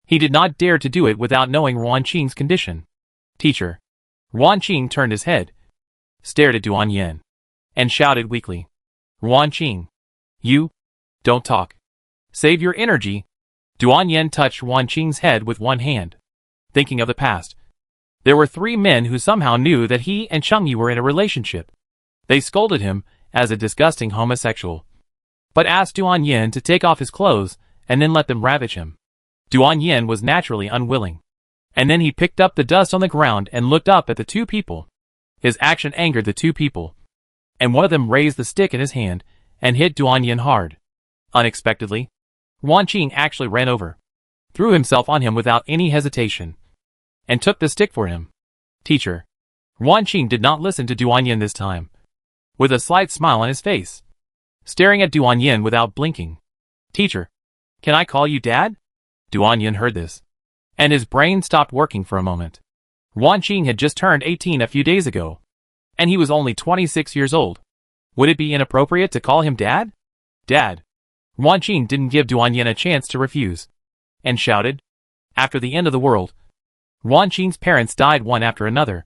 he did not dare to do it without knowing Ruan Qing's condition. Teacher. Ruan Qing turned his head, stared at Duan Yin, and shouted weakly. Ruan Qing. You? Don't talk. Save your energy. Duan Yin touched Ruan Qing's head with one hand, thinking of the past. There were 3 men who somehow knew that he and Cheng Yu were in a relationship. They scolded him as a disgusting homosexual, but asked Duan Yin to take off his clothes and then let them ravage him. Duan Yin was naturally unwilling, and then he picked up the dust on the ground and looked up at the 2 people. His action angered the 2 people, and one of them raised the stick in his hand and hit Duan Yin hard. Unexpectedly, Ruan Qing actually ran over, threw himself on him without any hesitation, and took the stick for him. Teacher. Ruan Qing did not listen to Duan Yin this time, with a slight smile on his face, staring at Duan Yin without blinking. Teacher. Can I call you Dad? Duan Yin heard this, and his brain stopped working for a moment. Ruan Qing had just turned 18 a few days ago, and he was only 26 years old. Would it be inappropriate to call him Dad? Dad. Ruan Qing didn't give Duan Yin a chance to refuse, and shouted. After the end of the world, Ruan Qing's parents died one after another,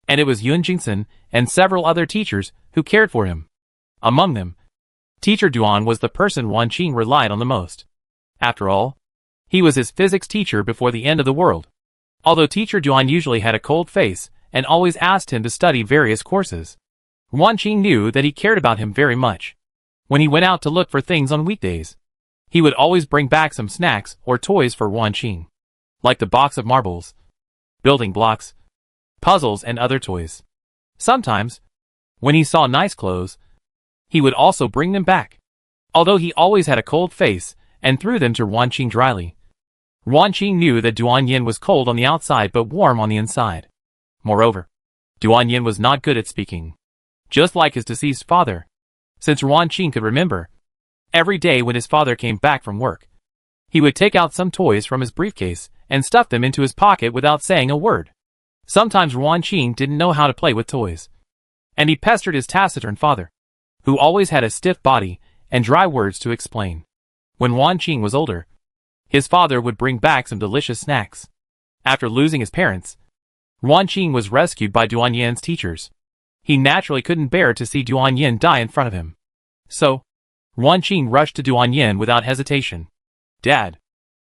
and it was Yun Jingsen and several other teachers who cared for him. Among them, Teacher Duan was the person Ruan Qing relied on the most. After all, he was his physics teacher before the end of the world. Although Teacher Duan usually had a cold face and always asked him to study various courses, Ruan Qing knew that he cared about him very much. When he went out to look for things on weekdays, he would always bring back some snacks or toys for Ruan Qing, like the box of marbles, building blocks, puzzles and other toys. Sometimes, when he saw nice clothes, he would also bring them back. Although he always had a cold face and threw them to Ruan Qing dryly, Ruan Qing knew that Duan Yin was cold on the outside but warm on the inside. Moreover, Duan Yin was not good at speaking, just like his deceased father. Since Ruan Qing could remember, every day when his father came back from work, he would take out some toys from his briefcase and stuff them into his pocket without saying a word. Sometimes Ruan Qing didn't know how to play with toys, and he pestered his taciturn father, who always had a stiff body and dry words to explain. When Ruan Qing was older, his father would bring back some delicious snacks. After losing his parents, Ruan Qing was rescued by Duan Yin's teachers. He naturally couldn't bear to see Duan Yin die in front of him. So, Ruan Qing rushed to Duan Yin without hesitation. Dad.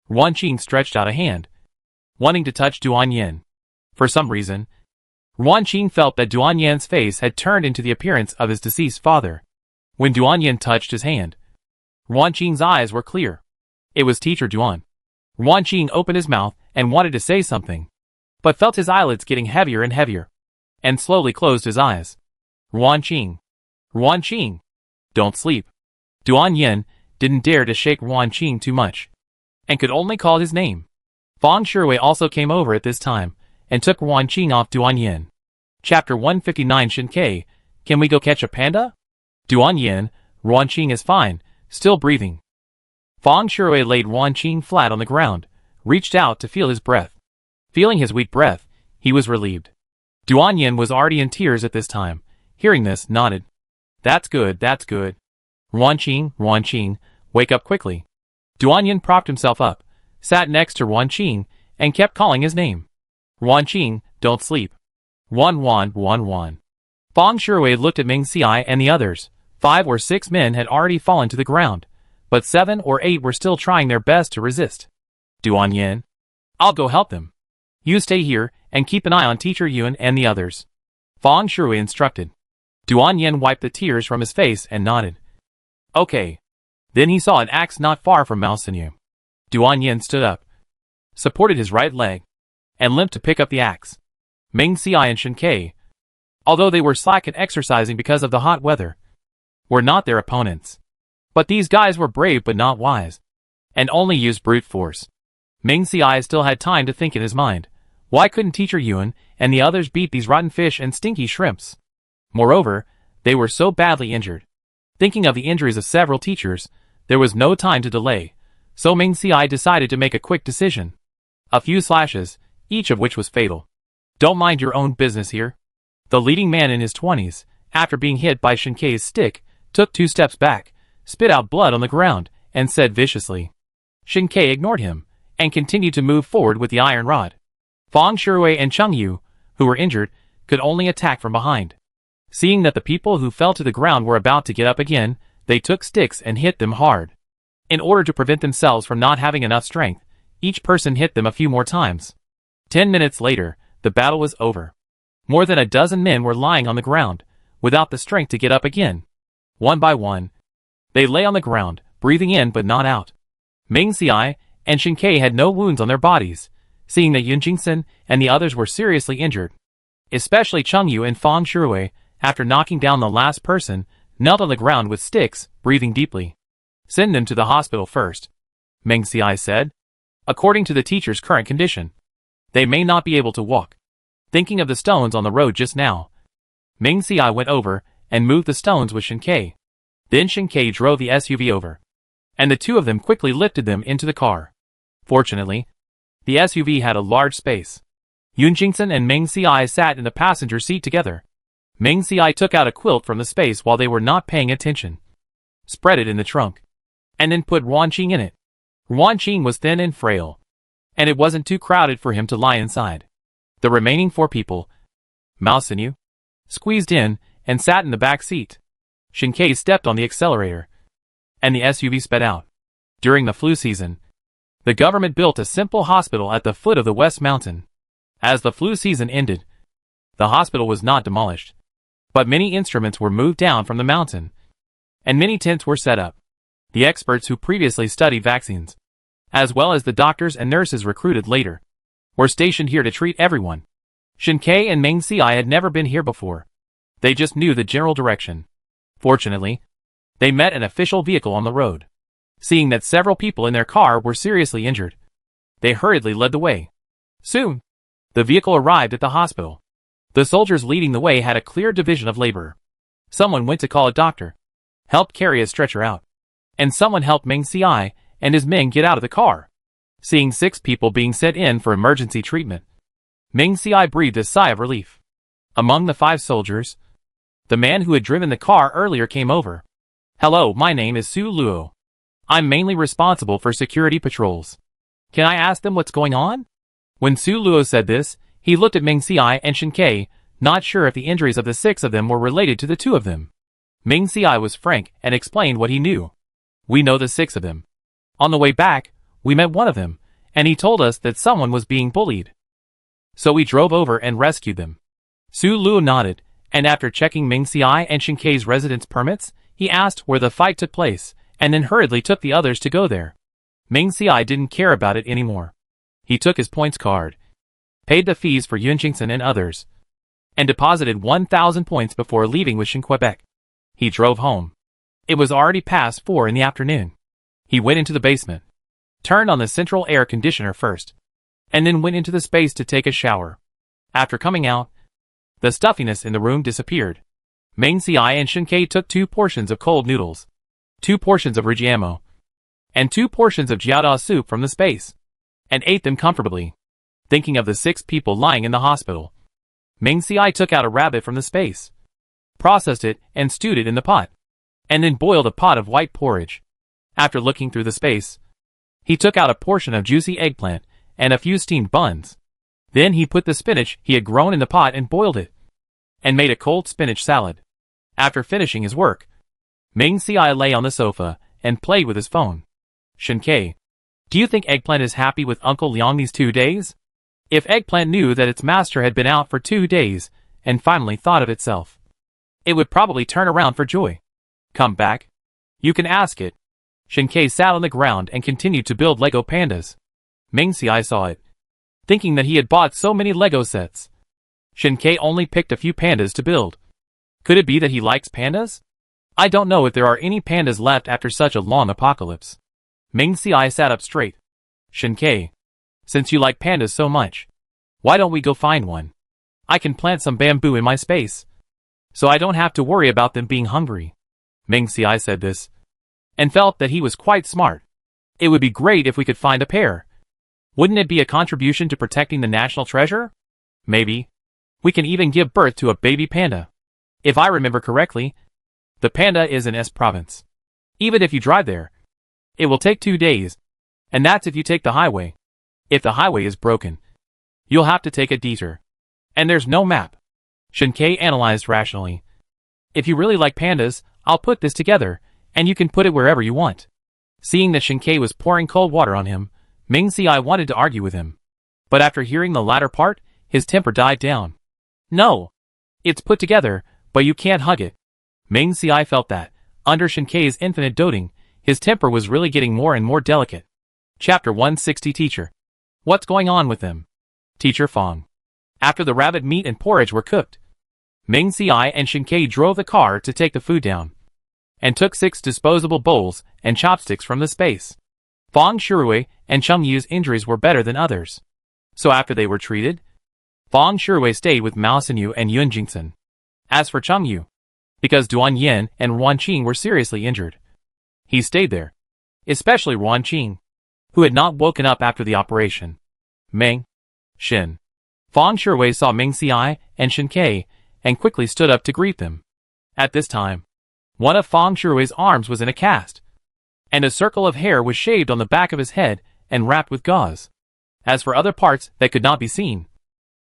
Ruan Qing stretched out a hand, wanting to touch Duan Yin. For some reason, Ruan Qing felt that Duan Yin's face had turned into the appearance of his deceased father. When Duan Yin touched his hand, Ruan Qing's eyes were clear. It was Teacher Duan. Ruan Qing opened his mouth and wanted to say something, but felt his eyelids getting heavier and heavier, and slowly closed his eyes. Ruan Qing. Ruan Qing. Don't sleep. Duan Yin didn't dare to shake Ruan Qing too much, and could only call his name. Fang Shuhui also came over at this time, and took Ruan Qing off Duan Yin. Chapter 159 Shen Ke, can we go catch a panda? Duan Yin, Ruan Qing is fine, still breathing. Fang Shuhui laid Ruan Qing flat on the ground, reached out to feel his breath. Feeling his weak breath, he was relieved. Duan Yin was already in tears at this time. Hearing this, nodded. That's good, that's good. Ruan Qing, Wake up quickly. Duan Yin propped himself up, sat next to Ruan Qing, and kept calling his name. Ruan Qing, don't sleep. Ruan. Fang Shuhui looked at Ming Xiai and the others. 5 or 6 men had already fallen to the ground, but 7 or 8 were still trying their best to resist. Duan Yin, I'll go help them. You stay here and keep an eye on Teacher Yuan and the others. Fang Shuhui instructed. Duan Yin wiped the tears from his face and nodded. Okay. Then he saw an axe not far from Mao Xinyu. Duan Yin stood up, supported his right leg, and limped to pick up the axe. Ming Xiai and Shen Ke, although they were slack at exercising because of the hot weather, were not their opponents. But these guys were brave but not wise, and only used brute force. Ming Xiai still had time to think in his mind. Why couldn't Teacher Yuan and the others beat these rotten fish and stinky shrimps? Moreover, they were so badly injured. Thinking of the injuries of several teachers, there was no time to delay, so Ming Xiai decided to make a quick decision. A few slashes, each of which was fatal. Don't mind your own business here. The leading man in his 20s, after being hit by Shen Ke's stick, took 2 steps back, spit out blood on the ground, and said viciously. Shen Ke ignored him, and continued to move forward with the iron rod. Fang Shuhui and Cheng Yu, who were injured, could only attack from behind. Seeing that the people who fell to the ground were about to get up again, they took sticks and hit them hard. In order to prevent themselves from not having enough strength, each person hit them a few more times. 10 minutes later, the battle was over. More than a dozen men were lying on the ground, without the strength to get up again. One by one, they lay on the ground, breathing in but not out. Ming Xiai and Shen Ke had no wounds on their bodies, seeing that Yun Jingsen and the others were seriously injured. Especially Cheng Yu and Fang Shuhui, after knocking down the last person, knelt on the ground with sticks, breathing deeply. Send them to the hospital first, Ming Xiai said. According to the teacher's current condition, they may not be able to walk. Thinking of the stones on the road just now, Ming Xiai went over and moved the stones with Shen Ke. Then Shen Ke drove the SUV over, and the two of them quickly lifted them into the car. Fortunately, the SUV had a large space. Yun Jingsen and Ming Xiai sat in the passenger seat together. Ming Xiai took out a quilt from the space while they were not paying attention, spread it in the trunk, and then put Ruan Qing in it. Ruan Qing was thin and frail, and it wasn't too crowded for him to lie inside. The remaining 4 people, Mao Xinyu, squeezed in and sat in the back seat. Shen Ke stepped on the accelerator, and the SUV sped out. During the flu season, the government built a simple hospital at the foot of the West Mountain. As the flu season ended, the hospital was not demolished, but many instruments were moved down from the mountain, and many tents were set up. The experts who previously studied vaccines, as well as the doctors and nurses recruited later, were stationed here to treat everyone. Shen Ke and Ming Xiai had never been here before. They just knew the general direction. Fortunately, they met an official vehicle on the road. Seeing that several people in their car were seriously injured, they hurriedly led the way. Soon, the vehicle arrived at the hospital. The soldiers leading the way had a clear division of labor. Someone went to call a doctor, helped carry a stretcher out, and someone helped Ming Xiai and his men get out of the car. Seeing 6 people being sent in for emergency treatment, Ming Xiai breathed a sigh of relief. Among the 5 soldiers, the man who had driven the car earlier came over. Hello, my name is Su Luo. I'm mainly responsible for security patrols. Can I ask them what's going on? When Su Luo said this, he looked at Ming Xiai and Shen Ke, not sure if the injuries of the 6 of them were related to the 2 of them. Ming Xiai was frank and explained what he knew. We know the 6 of them. On the way back, we met one of them, and he told us that someone was being bullied. So we drove over and rescued them. Su Luo nodded, and after checking Ming Xiai and Shen Ke's residence permits, he asked where the fight took place, and then hurriedly took the others to go there. Ming Xiai didn't care about it anymore. He took his points card, paid the fees for Yun Jingsen and others, and deposited 1,000 points before leaving with Shen Quebec. He drove home. It was already past 4 in the afternoon. He went into the basement, turned on the central air conditioner first, and then went into the space to take a shower. After coming out, the stuffiness in the room disappeared. Ming Xiai and Shen Ke took 2 portions of cold noodles, 2 portions of Rigiamo, and 2 portions of jiaoda soup from the space, and ate them comfortably. Thinking of the 6 people lying in the hospital, Ming Xiai took out a rabbit from the space, processed it and stewed it in the pot, and then boiled a pot of white porridge. After looking through the space, he took out a portion of juicy eggplant and a few steamed buns. Then he put the spinach he had grown in the pot and boiled it, and made a cold spinach salad. After finishing his work, Ming Xiai lay on the sofa and played with his phone. Shinkei, do you think Eggplant is happy with Uncle Liang these 2 days? If Eggplant knew that its master had been out for 2 days and finally thought of itself, it would probably turn around for joy. Come back? You can ask it. Shinkei sat on the ground and continued to build Lego pandas. Ming Xiai saw it, thinking that he had bought so many Lego sets. Shinkei only picked a few pandas to build. Could it be that he likes pandas? I don't know if there are any pandas left after such a long apocalypse. Ming Xiai sat up straight. Shinkei, since you like pandas so much, why don't we go find one? I can plant some bamboo in my space, so I don't have to worry about them being hungry. Ming Xiai said this, and felt that he was quite smart. It would be great if we could find a pair. Wouldn't it be a contribution to protecting the national treasure? Maybe. We can even give birth to a baby panda. If I remember correctly, the panda is in S province. Even if you drive there, it will take 2 days, and that's if you take the highway. If the highway is broken, you'll have to take a detour. And there's no map. Shinkei analyzed rationally. If you really like pandas, I'll put this together, and you can put it wherever you want. Seeing that Shinkei was pouring cold water on him, Ming Xiai wanted to argue with him. But after hearing the latter part, his temper died down. No. It's put together, but you can't hug it. Ming Xiai felt that, under Shinkei's infinite doting, his temper was really getting more and more delicate. Chapter 160 Teacher. What's going on with them? Teacher Fong. After the rabbit meat and porridge were cooked, Ming Xiai and Shinkei drove the car to take the food down, and took 6 disposable bowls and chopsticks from the space. Fong Shuhui and Cheng Yu's injuries were better than others. So after they were treated, Fong Shuhui stayed with Mao Xinyu and Yun Jingxin. As for Cheng Yu, because Duan Yin and Ruan Qing were seriously injured, he stayed there, especially Ruan Qing, who had not woken up after the operation. Meng, Shin. Fong Shuhui saw Ming Xiai and Shinkei and quickly stood up to greet them. At this time, one of Fong Shuhui's arms was in a cast, and a circle of hair was shaved on the back of his head and wrapped with gauze. As for other parts that could not be seen,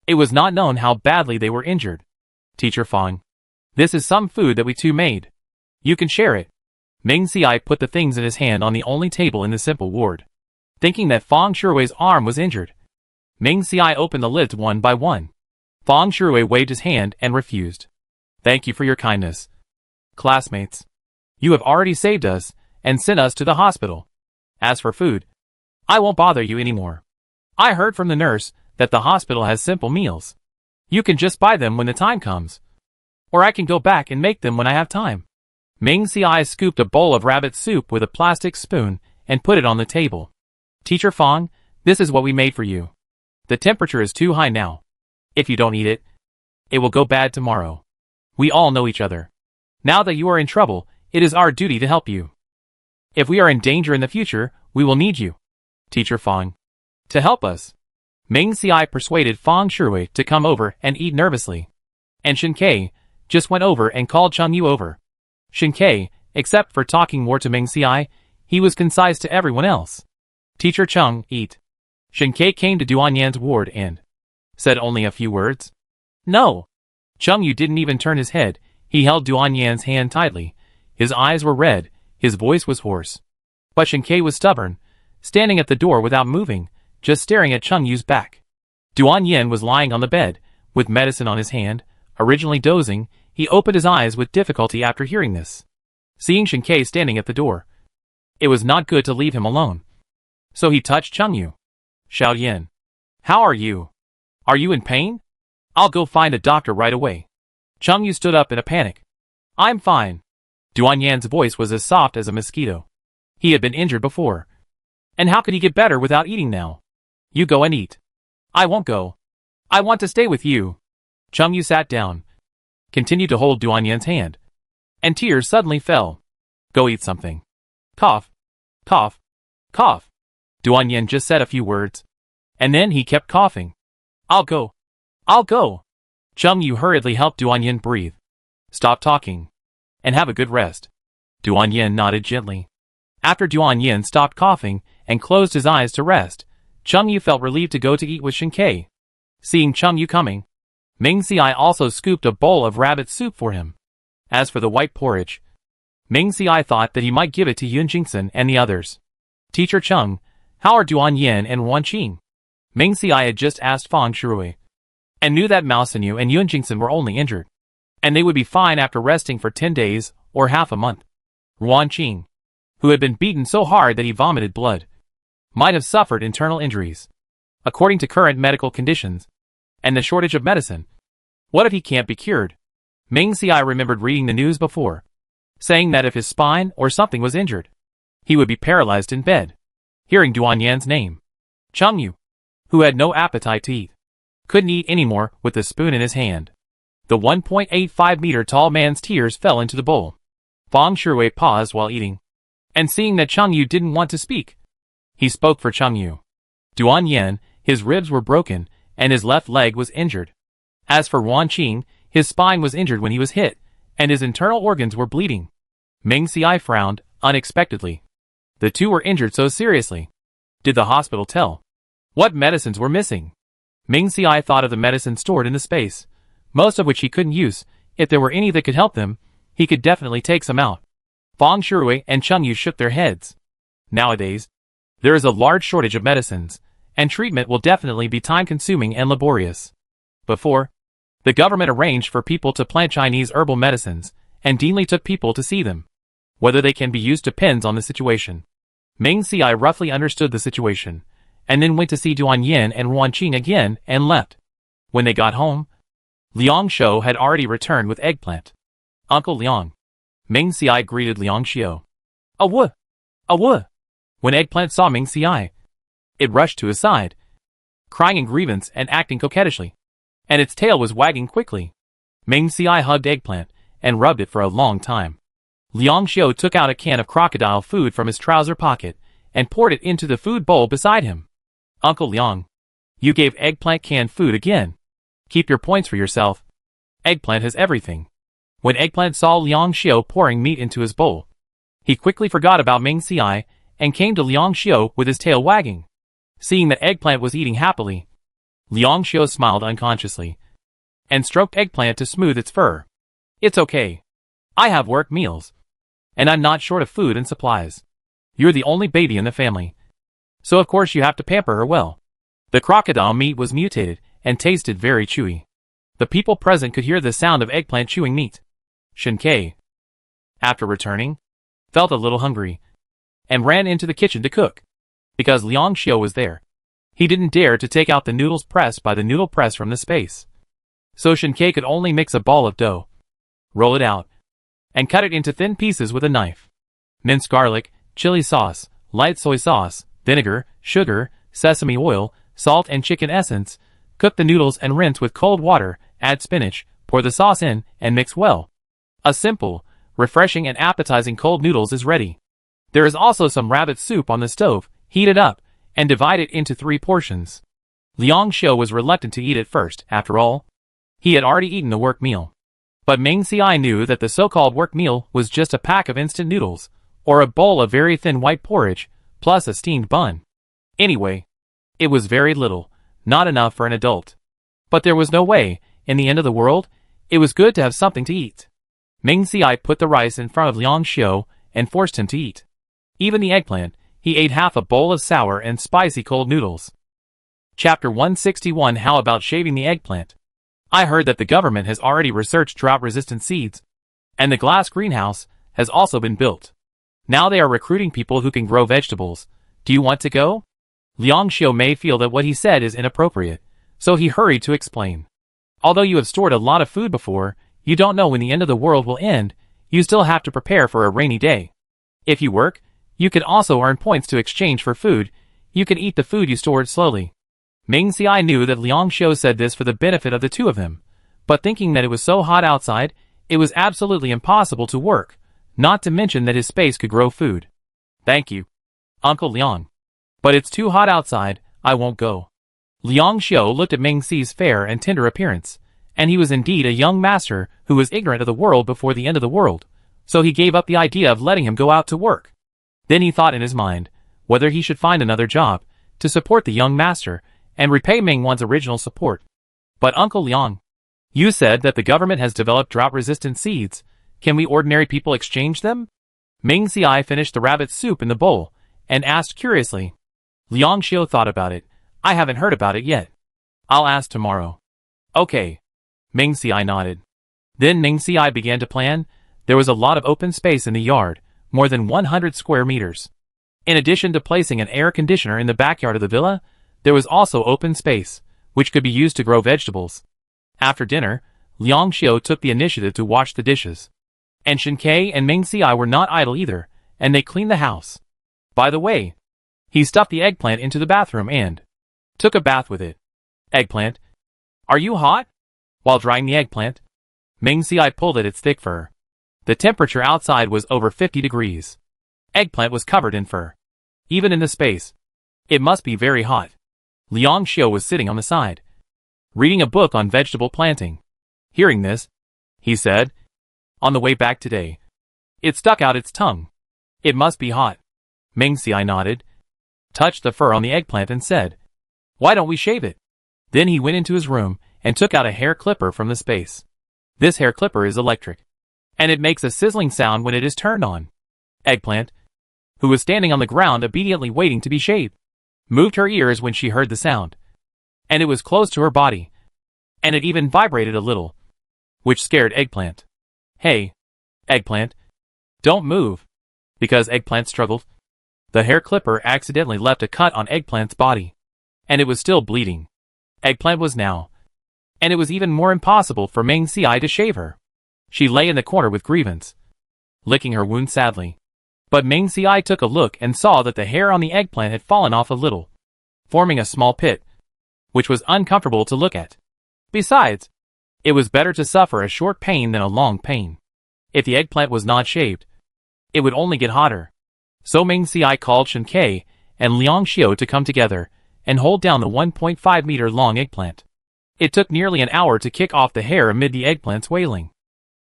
it was not known how badly they were injured. Teacher Fong, this is some food that we two made. You can share it. Ming Xiai put the things in his hand on the only table in the simple ward. Thinking that Fong Shuhui's arm was injured, Ming Xiai opened the lids one by one. Fong Shuhui waved his hand and refused. Thank you for your kindness. Classmates, you have already saved us and sent us to the hospital. As for food, I won't bother you anymore. I heard from the nurse that the hospital has simple meals. You can just buy them when the time comes. Or I can go back and make them when I have time. Ming Xiai scooped a bowl of rabbit soup with a plastic spoon and put it on the table. Teacher Fong, this is what we made for you. The temperature is too high now. If you don't eat it, it will go bad tomorrow. We all know each other. Now that you are in trouble, it is our duty to help you. If we are in danger in the future, we will need you, Teacher Fong, to help us. Ming Xiai persuaded Fong Shuhui to come over and eat nervously. And Shinkei just went over and called Cheng Yu over. Shinkei, except for talking more to Ming Xiai, he was concise to everyone else. Teacher Cheng, eat. Shinkei came to Duan Yan's ward and said only a few words. No. Cheng Yu didn't even turn his head. He held Duan Yan's hand tightly. His eyes were red, his voice was hoarse. But Shinkei was stubborn, standing at the door without moving, just staring at Cheng Yu's back. Duan Yan was lying on the bed, with medicine on his hand, originally dozing. He opened his eyes with difficulty after hearing this. Seeing Shinkei standing at the door, it was not good to leave him alone. So he touched Cheng Yu. Xiao Yan, how are you? Are you in pain? I'll go find a doctor right away. Cheng Yu stood up in a panic. I'm fine. Duan Yan's voice was as soft as a mosquito. He had been injured before. And how could he get better without eating now? You go and eat. I won't go. I want to stay with you. Cheng Yu sat down, continued to hold Duan Yan's hand, and tears suddenly fell. Go eat something. Cough. Cough. Cough. Duan Yan just said a few words, and then he kept coughing. I'll go. I'll go. Cheng Yu hurriedly helped Duan Yan breathe. Stop talking, and have a good rest. Duan Yan nodded gently. After Duan Yin stopped coughing and closed his eyes to rest, Chung Yu felt relieved to go to eat with Shen Kai. Seeing Chung Yu coming, Ming Ci also scooped a bowl of rabbit soup for him. As for the white porridge, Ming Ci thought that he might give it to Yun Jingson and the others. Teacher Chung, how are Duan Yin and Wan Qing? Ming Ci had just asked Fang Shui, and knew that Mao Sinyu and Yun Jingson were only injured, and they would be fine after resting for 10 days or half a month. Wan Qing, who had been beaten so hard that he vomited blood, might have suffered internal injuries. According to current medical conditions, and the shortage of medicine, what if he can't be cured? Ming Ci remembered reading the news before, saying that if his spine or something was injured, he would be paralyzed in bed. Hearing Duan Yan's name, Chung Yu, who had no appetite to eat, couldn't eat anymore with the spoon in his hand. The 1.85-meter tall man's tears fell into the bowl. Fang Shui paused while eating, and seeing that Chung Yu didn't want to speak, he spoke for Chung Yu. Duan Yan, his ribs were broken, and his left leg was injured. As for Wan Qing, his spine was injured when he was hit, and his internal organs were bleeding. Ming Ci frowned, unexpectedly. The two were injured so seriously. Did the hospital tell what medicines were missing? Ming Ci thought of the medicines stored in the space, most of which he couldn't use. If there were any that could help them, he could definitely take some out. Fang Shui and Chung Yu shook their heads. Nowadays, there is a large shortage of medicines, and treatment will definitely be time-consuming and laborious. Before, the government arranged for people to plant Chinese herbal medicines, and Deanly took people to see them. Whether they can be used depends on the situation. Ming Ci roughly understood the situation, and then went to see Duan Yin and Wan Qing again and left. When they got home, Liang Xiu had already returned with eggplant. Uncle Liang. Ming Ci greeted Liang Xiu. Awu! Awu! When Eggplant saw Ming Ci, it rushed to his side, crying in grievance and acting coquettishly, and its tail was wagging quickly. Ming Ci hugged Eggplant and rubbed it for a long time. Liang Xiu took out a can of crocodile food from his trouser pocket and poured it into the food bowl beside him. Uncle Liang, you gave Eggplant canned food again. Keep your points for yourself. Eggplant has everything. When Eggplant saw Liang Xiu pouring meat into his bowl, he quickly forgot about Ming Ci and came to Liang Xiu with his tail wagging. Seeing that Eggplant was eating happily, Liang Xiu smiled unconsciously and stroked Eggplant to smooth its fur. It's okay. I have work meals, and I'm not short of food and supplies. You're the only baby in the family, so of course you have to pamper her well. The crocodile meat was mutated and tasted very chewy. The people present could hear the sound of Eggplant chewing meat. Shen Kai, after returning, felt a little hungry, and ran into the kitchen to cook. Because Liang Xiu was there, he didn't dare to take out the noodles pressed by the noodle press from the space. So Shen Kai could only mix a ball of dough, roll it out, and cut it into thin pieces with a knife. Minced garlic, chili sauce, light soy sauce, vinegar, sugar, sesame oil, salt and chicken essence. Cook the noodles and rinse with cold water, add spinach, pour the sauce in, and mix well. A simple, refreshing and appetizing cold noodles is ready. There is also some rabbit soup on the stove. Heat it up, and divide it into 3 portions. Liang Xiu was reluctant to eat it first, after all. He had already eaten the work meal. But Ming Ci knew that the so-called work meal was just a pack of instant noodles, or a bowl of very thin white porridge, plus a steamed bun. Anyway, it was very little, not enough for an adult. But there was no way, in the end of the world, it was good to have something to eat. Ming Ci put the rice in front of Liang Xiu and forced him to eat. Even the eggplant, he ate half a bowl of sour and spicy cold noodles. Chapter 161. How about shaving the eggplant? I heard that the government has already researched drought-resistant seeds, and the glass greenhouse has also been built. Now they are recruiting people who can grow vegetables. Do you want to go? Liang Xiu may feel that what he said is inappropriate, so he hurried to explain. Although you have stored a lot of food before, you don't know when the end of the world will end. You still have to prepare for a rainy day. If you work, you can also earn points to exchange for food. You can eat the food you stored slowly. Ming Ci knew that Liang Xiu said this for the benefit of the two of them, but thinking that it was so hot outside, it was absolutely impossible to work, not to mention that his space could grow food. Thank you, Uncle Liang. But it's too hot outside, I won't go. Liang Xiu looked at Ming Ci's fair and tender appearance, and he was indeed a young master who was ignorant of the world before the end of the world, so he gave up the idea of letting him go out to work. Then he thought in his mind whether he should find another job to support the young master and repay Ming-Wan's original support. But Uncle Liang, you said that the government has developed drought-resistant seeds. Can we ordinary people exchange them? Ming Xiai finished the rabbit soup in the bowl and asked curiously. Liang Xiu thought about it. I haven't heard about it yet. I'll ask tomorrow. Okay. Ming Xiai nodded. Then Ming Xiai began to plan. There was a lot of open space in the yard, more than 100 square meters. In addition to placing an air conditioner in the backyard of the villa, there was also open space, which could be used to grow vegetables. After dinner, Liang Xiu took the initiative to wash the dishes. And Shen Ke and Ming Xiai were not idle either, and they cleaned the house. By the way, he stuffed the eggplant into the bathroom and took a bath with it. Eggplant, are you hot? While drying the eggplant, Ming Xiai pulled at its thick fur. The temperature outside was over 50 degrees. Eggplant was covered in fur. Even in the space, it must be very hot. Liang Xiu was sitting on the side, reading a book on vegetable planting. Hearing this, he said, on the way back today, it stuck out its tongue. It must be hot. Ming Xiai nodded, touched the fur on the eggplant and said, why don't we shave it? Then he went into his room and took out a hair clipper from the space. This hair clipper is electric, and it makes a sizzling sound when it is turned on. Eggplant, who was standing on the ground obediently waiting to be shaved, moved her ears when she heard the sound, and it was close to her body, and it even vibrated a little, which scared Eggplant. Hey, Eggplant, don't move, because Eggplant struggled. The hair clipper accidentally left a cut on Eggplant's body, and it was still bleeding. Eggplant was now, and it was even more impossible for Ming Xiai to shave her. She lay in the corner with grievance, licking her wound sadly. But Ming Xiai took a look and saw that the hair on the eggplant had fallen off a little, forming a small pit, which was uncomfortable to look at. Besides, it was better to suffer a short pain than a long pain. If the eggplant was not shaved, it would only get hotter. So Ming Xiai called Shen Ke and Liang Xiu to come together and hold down the 1.5 meter long eggplant. It took nearly an hour to kick off the hair amid the eggplant's wailing.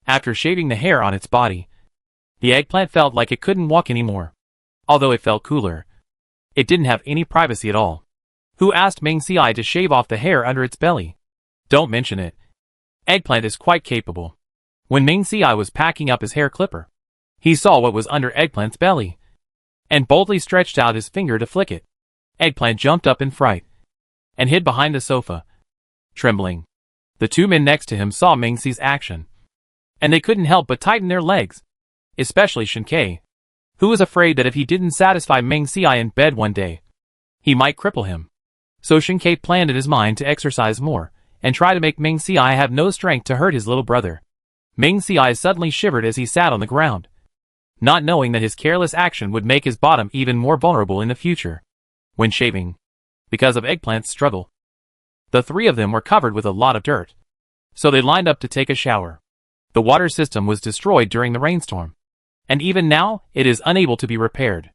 After shaving the hair on its body, the eggplant felt like it couldn't walk anymore. Although it felt cooler, it didn't have any privacy at all. Who asked Ming Xiai to shave off the hair under its belly? Don't mention it. Eggplant is quite capable. When Ming Xiai was packing up his hair clipper, he saw what was under Eggplant's belly, and boldly stretched out his finger to flick it. Eggplant jumped up in fright, and hid behind the sofa, trembling. The two men next to him saw Ming Xiai's action, and they couldn't help but tighten their legs. Especially Shen Ke, who was afraid that if he didn't satisfy Ming Xiai in bed one day, he might cripple him. So Shen Ke planned in his mind to exercise more, and try to make Ming Xiai have no strength to hurt his little brother. Ming Xiai suddenly shivered as he sat on the ground, not knowing that his careless action would make his bottom even more vulnerable in the future. When shaving, because of Eggplant's struggle, the three of them were covered with a lot of dirt. So they lined up to take a shower. The water system was destroyed during the rainstorm, and even now, it is unable to be repaired.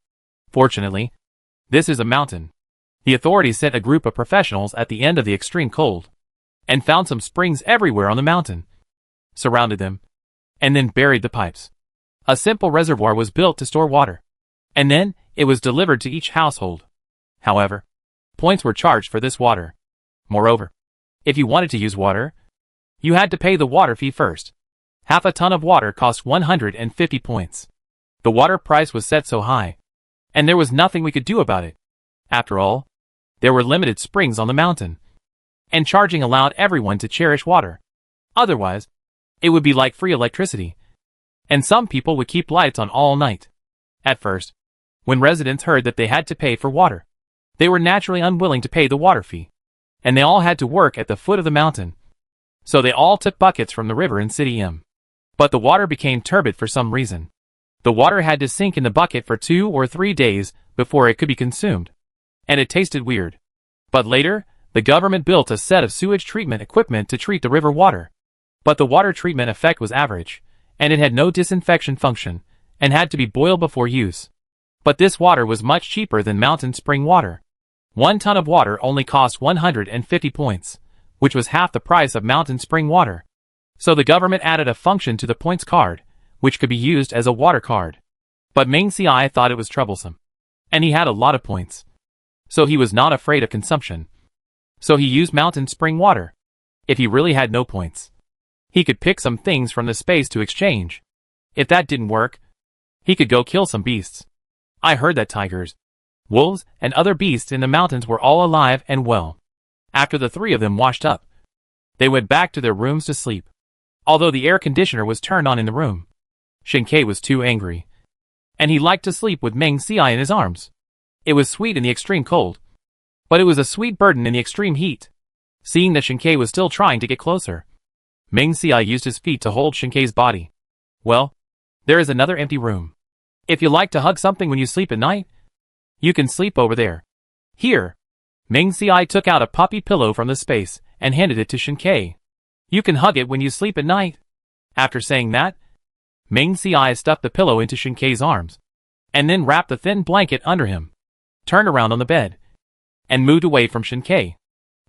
Fortunately, this is a mountain. The authorities sent a group of professionals at the end of the extreme cold, and found some springs everywhere on the mountain, surrounded them, and then buried the pipes. A simple reservoir was built to store water, and then it was delivered to each household. However, points were charged for this water. Moreover, if you wanted to use water, you had to pay the water fee first. Half a ton of water cost 150 points. The water price was set so high, and there was nothing we could do about it. After all, there were limited springs on the mountain, and charging allowed everyone to cherish water. Otherwise, it would be like free electricity, and some people would keep lights on all night. At first, when residents heard that they had to pay for water, they were naturally unwilling to pay the water fee, and they all had to work at the foot of the mountain. So they all took buckets from the river in City M. But the water became turbid for some reason. The water had to sink in the bucket for 2 or 3 days before it could be consumed, and it tasted weird. But later, the government built a set of sewage treatment equipment to treat the river water. But the water treatment effect was average, and it had no disinfection function, and had to be boiled before use. But this water was much cheaper than mountain spring water. 1 ton of water only cost 150 points, which was half the price of mountain spring water. So the government added a function to the points card, which could be used as a water card. But Meng Xiai thought it was troublesome. And he had a lot of points. So he was not afraid of consumption. So he used mountain spring water. If he really had no points, he could pick some things from the space to exchange. If that didn't work, he could go kill some beasts. I heard that tigers, wolves, and other beasts in the mountains were all alive and well. After the three of them washed up, they went back to their rooms to sleep. Although the air conditioner was turned on in the room, Shinkei was too angry. And he liked to sleep with Meng Xiai in his arms. It was sweet in the extreme cold, but it was a sweet burden in the extreme heat. Seeing that Shinkei was still trying to get closer, Meng Xiai used his feet to hold Shinkei's body. Well, there is another empty room. If you like to hug something when you sleep at night, you can sleep over there. Here. Meng Xiai took out a poppy pillow from the space and handed it to Shinkei. You can hug it when you sleep at night. After saying that, Meng Xiai stuffed the pillow into Shinkei's arms, and then wrapped a thin blanket under him, turned around on the bed, and moved away from Shinkei.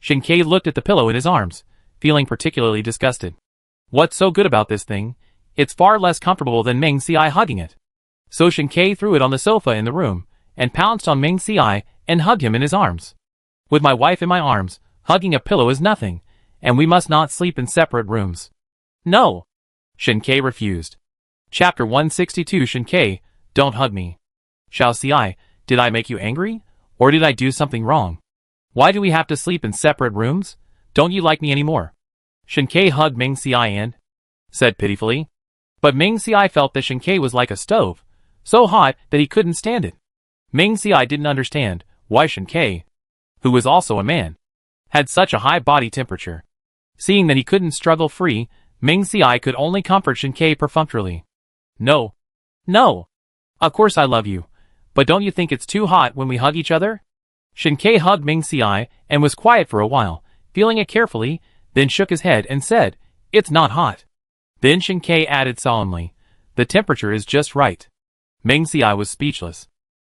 Shinkei looked at the pillow in his arms, feeling particularly disgusted. What's so good about this thing? It's far less comfortable than Meng Xiai hugging it. So Shinkei threw it on the sofa in the room, and pounced on Meng Xiai and hugged him in his arms. With my wife in my arms, hugging a pillow is nothing, and we must not sleep in separate rooms. No. Shinkei refused. Chapter 162 Shinkei, don't hug me. Xiao Xiai, did I make you angry? Or did I do something wrong? Why do we have to sleep in separate rooms? Don't you like me anymore? Shinkei hugged Meng Xiai and said pitifully. But Meng Xiai felt that Shinkei was like a stove, so hot that he couldn't stand it. Meng Xiai didn't understand why Shinkei, who was also a man, had such a high body temperature. Seeing that he couldn't struggle free, Meng Xiai could only comfort Shinkei perfunctorily. No. No. Of course I love you, but don't you think it's too hot when we hug each other? Shinkei hugged Meng Xiai and was quiet for a while, feeling it carefully, then shook his head and said, It's not hot. Then Shinkei added solemnly, The temperature is just right. Meng Xiai was speechless.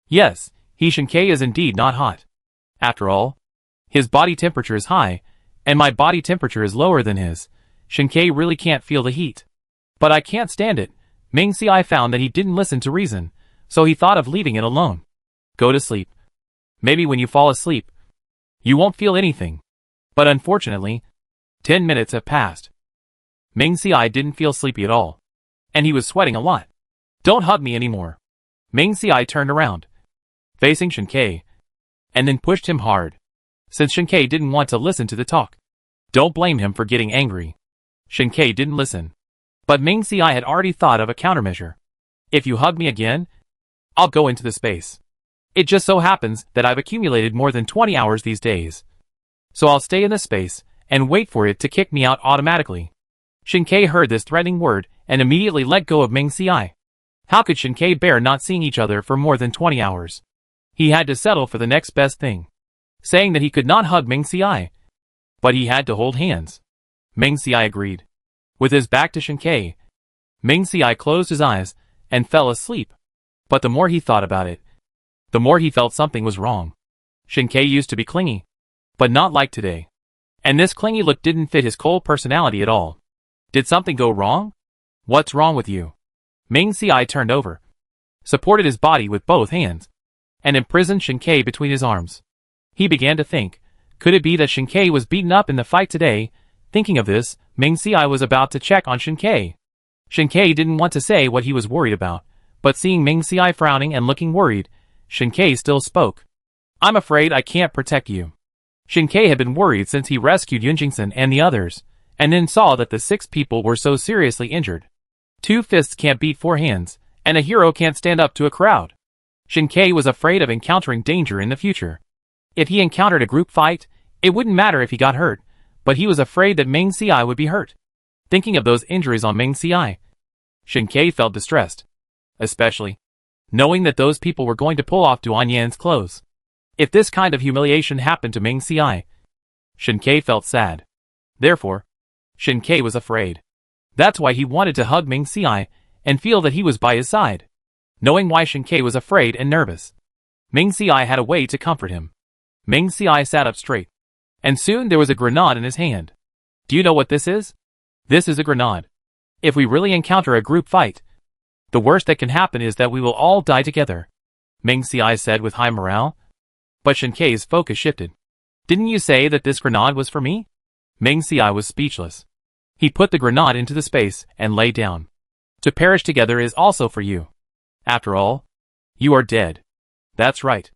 Yes, Shinkei is indeed not hot. After all, his body temperature is high, and my body temperature is lower than his. Shinkei really can't feel the heat. But I can't stand it. Meng Xiai found that he didn't listen to reason, so he thought of leaving it alone. Go to sleep. Maybe when you fall asleep, you won't feel anything. But unfortunately, 10 minutes have passed. Meng Xiai didn't feel sleepy at all, and he was sweating a lot. Don't hug me anymore. Meng Xiai turned around, facing Shinkei, and then pushed him hard, since Shinkei didn't want to listen to the talk. Don't blame him for getting angry. Shinkei didn't listen. But Meng Xiai had already thought of a countermeasure. If you hug me again, I'll go into the space. It just so happens that I've accumulated more than 20 hours these days. So I'll stay in the space and wait for it to kick me out automatically. Shinkei heard this threatening word and immediately let go of Meng Xiai. How could Shinkei bear not seeing each other for more than 20 hours? He had to settle for the next best thing, saying that he could not hug Meng Xiai, but he had to hold hands. Meng Xiai agreed. With his back to Shinkei, Meng Xiai closed his eyes and fell asleep. But the more he thought about it, the more he felt something was wrong. Shinkei used to be clingy, but not like today. And this clingy look didn't fit his cold personality at all. Did something go wrong? What's wrong with you? Meng Xiai turned over, supported his body with both hands, and imprisoned Shinkei between his arms. He began to think, could it be that Shinkei was beaten up in the fight today? Thinking of this, Meng Xiai was about to check on Shinkei. Shinkei didn't want to say what he was worried about, but seeing Meng Xiai frowning and looking worried, Shinkei still spoke. I'm afraid I can't protect you. Shinkei had been worried since he rescued Yunjingson and the others, and then saw that the 6 people were so seriously injured. 2 fists can't beat 4 hands, and a hero can't stand up to a crowd. Shinkei was afraid of encountering danger in the future. If he encountered a group fight, it wouldn't matter if he got hurt, but he was afraid that Meng Xiai would be hurt. Thinking of those injuries on Meng Xiai, Shinkei felt distressed, especially knowing that those people were going to pull off Duan Yan's clothes. If this kind of humiliation happened to Meng Xiai, Shinkei felt sad. Therefore, Shinkei was afraid. That's why he wanted to hug Meng Xiai and feel that he was by his side. Knowing why Shinkei was afraid and nervous, Meng Xiai had a way to comfort him. Meng Xiai sat up straight, and soon there was a grenade in his hand. Do you know what this is? This is a grenade. If we really encounter a group fight, The worst that can happen is that we will all die together, Meng Xiai said with high morale. But Shen Kei's focus shifted. Didn't you say that this grenade was for me? Meng Xiai was speechless. He put the grenade into the space and lay down. To perish together is also for you. After all, you are dead. That's right.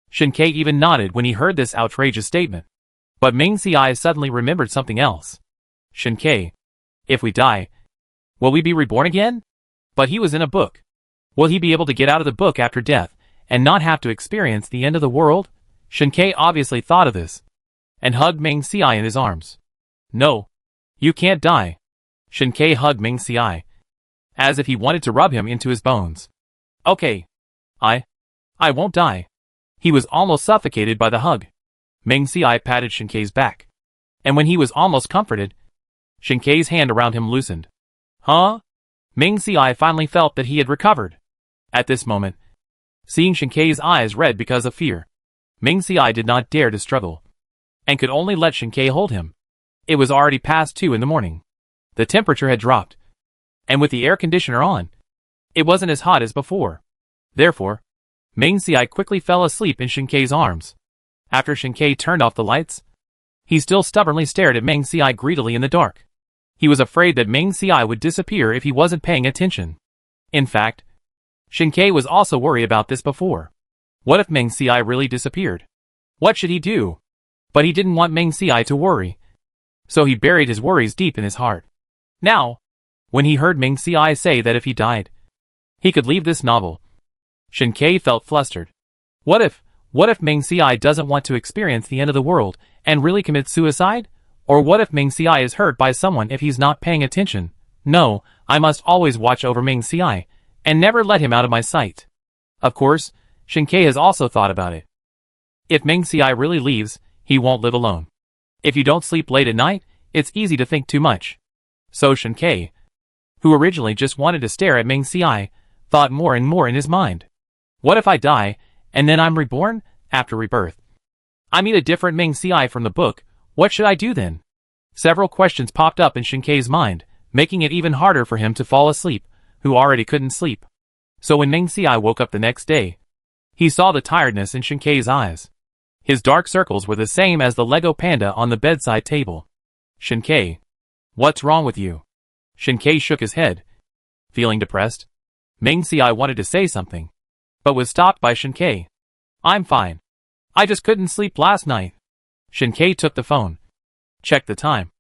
Shen Kei even nodded when he heard this outrageous statement. But Meng Xiai suddenly remembered something else. Shen Kei, if we die, will we be reborn again? But he was in a book. Will he be able to get out of the book after death, and not have to experience the end of the world? Shen Kei obviously thought of this, and hugged Meng Xiai in his arms. No, you can't die. Shen Kei hugged Meng Xiai, as if he wanted to rub him into his bones. Okay. I won't die. He was almost suffocated by the hug. Meng Xiai patted Shen Kei's back. And when he was almost comforted, Shen Kei's hand around him loosened. Huh? Meng Xiai finally felt that he had recovered. At this moment, seeing Shen Kei's eyes red because of fear, Meng Xiai did not dare to struggle, and could only let Shen Kei hold him. It was already past 2 in the morning. The temperature had dropped, and with the air conditioner on, it wasn't as hot as before. Therefore, Meng Xiai quickly fell asleep in Shen Kei's arms. After Shen Kei turned off the lights, he still stubbornly stared at Meng Xiai greedily in the dark. He was afraid that Meng Xiai would disappear if he wasn't paying attention. In fact, Shen Kei was also worried about this before. What if Meng Xiai really disappeared? What should he do? But he didn't want Meng Xiai to worry, so he buried his worries deep in his heart. Now, when he heard Meng Xiai say that if he died, he could leave this novel, Shen Kei felt flustered. What if Meng Xiai doesn't want to experience the end of the world and really commit suicide? Or what if Meng Xiai is hurt by someone if he's not paying attention? No, I must always watch over Meng Xiai, and never let him out of my sight. Of course, Shen Kei has also thought about it. If Meng Xiai really leaves, he won't live alone. If you don't sleep late at night, it's easy to think too much. So Shen Kei, who originally just wanted to stare at Meng Xiai, thought more and more in his mind. What if I die, and then I'm reborn, after rebirth? I meet a different Meng Xiai from the book. What should I do then? Several questions popped up in Shen Kei's mind, making it even harder for him to fall asleep, who already couldn't sleep. So when Meng Xiai woke up the next day, he saw the tiredness in Shen Kei's eyes. His dark circles were the same as the Lego panda on the bedside table. Shen Kei, what's wrong with you? Shen Kei shook his head, feeling depressed. Meng Xiai wanted to say something, but was stopped by Shen Kei. I'm fine. I just couldn't sleep last night. Shen Kei took the phone, checked the time.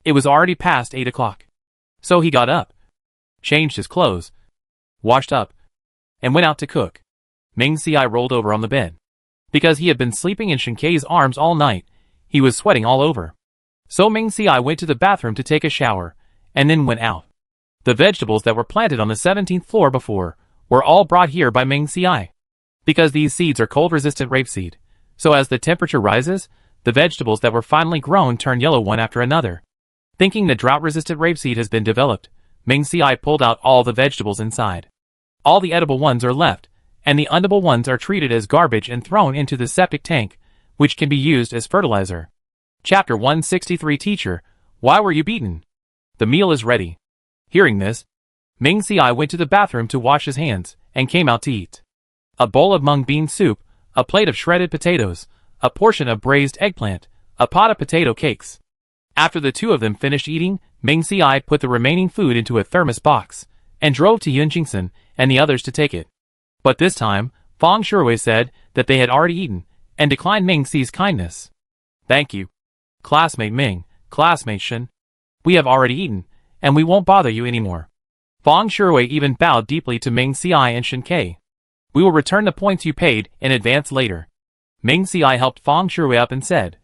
It was already past 8 o'clock. So he got up, changed his clothes, washed up, and went out to cook. Meng Xiai rolled over on the bed. Because he had been sleeping in Shen Kei's arms all night, he was sweating all over. So Meng Xiai went to the bathroom to take a shower, and then went out. The vegetables that were planted on the 17th floor before were all brought here by Meng Xiai. Because these seeds are cold-resistant rapeseed, so as the temperature rises, the vegetables that were finally grown turn yellow one after another. Thinking the drought-resistant rapeseed has been developed, Meng Xiai pulled out all the vegetables inside. All the edible ones are left, and the unedible ones are treated as garbage and thrown into the septic tank, which can be used as fertilizer. Chapter 163 Teacher, why were you beaten? The meal is ready. Hearing this, Meng Xiai went to the bathroom to wash his hands, and came out to eat. A bowl of mung bean soup, a plate of shredded potatoes, a portion of braised eggplant, a pot of potato cakes. After the two of them finished eating, Meng Xiai put the remaining food into a thermos box, and drove to Yunqingsen and the others to take it. But this time, Fang Shuhui said that they had already eaten, and declined Meng Xi's kindness. Thank you, classmate Meng, classmate Shen. We have already eaten, and we won't bother you anymore. Fang Shuhui even bowed deeply to Meng Xiai and Shen Kei. We will return the points you paid in advance later. Meng Xiai helped Fang Shuhui up and said,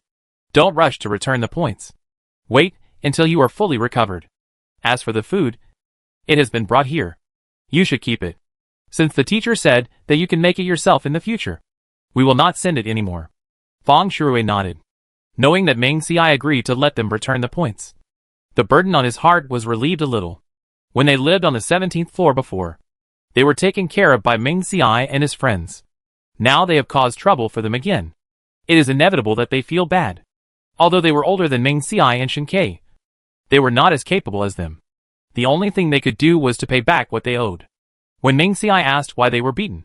don't rush to return the points. Wait until you are fully recovered. As for the food, it has been brought here. You should keep it, since the teacher said that you can make it yourself in the future. We will not send it anymore. Fang Shuhui nodded, knowing that Meng Xiai agreed to let them return the points. The burden on his heart was relieved a little. When they lived on the 17th floor before, they were taken care of by Meng Xiai and his friends. Now they have caused trouble for them again. It is inevitable that they feel bad. Although they were older than Meng Xiai and Shen Kei, they were not as capable as them. The only thing they could do was to pay back what they owed. When Ming Xiai asked why they were beaten,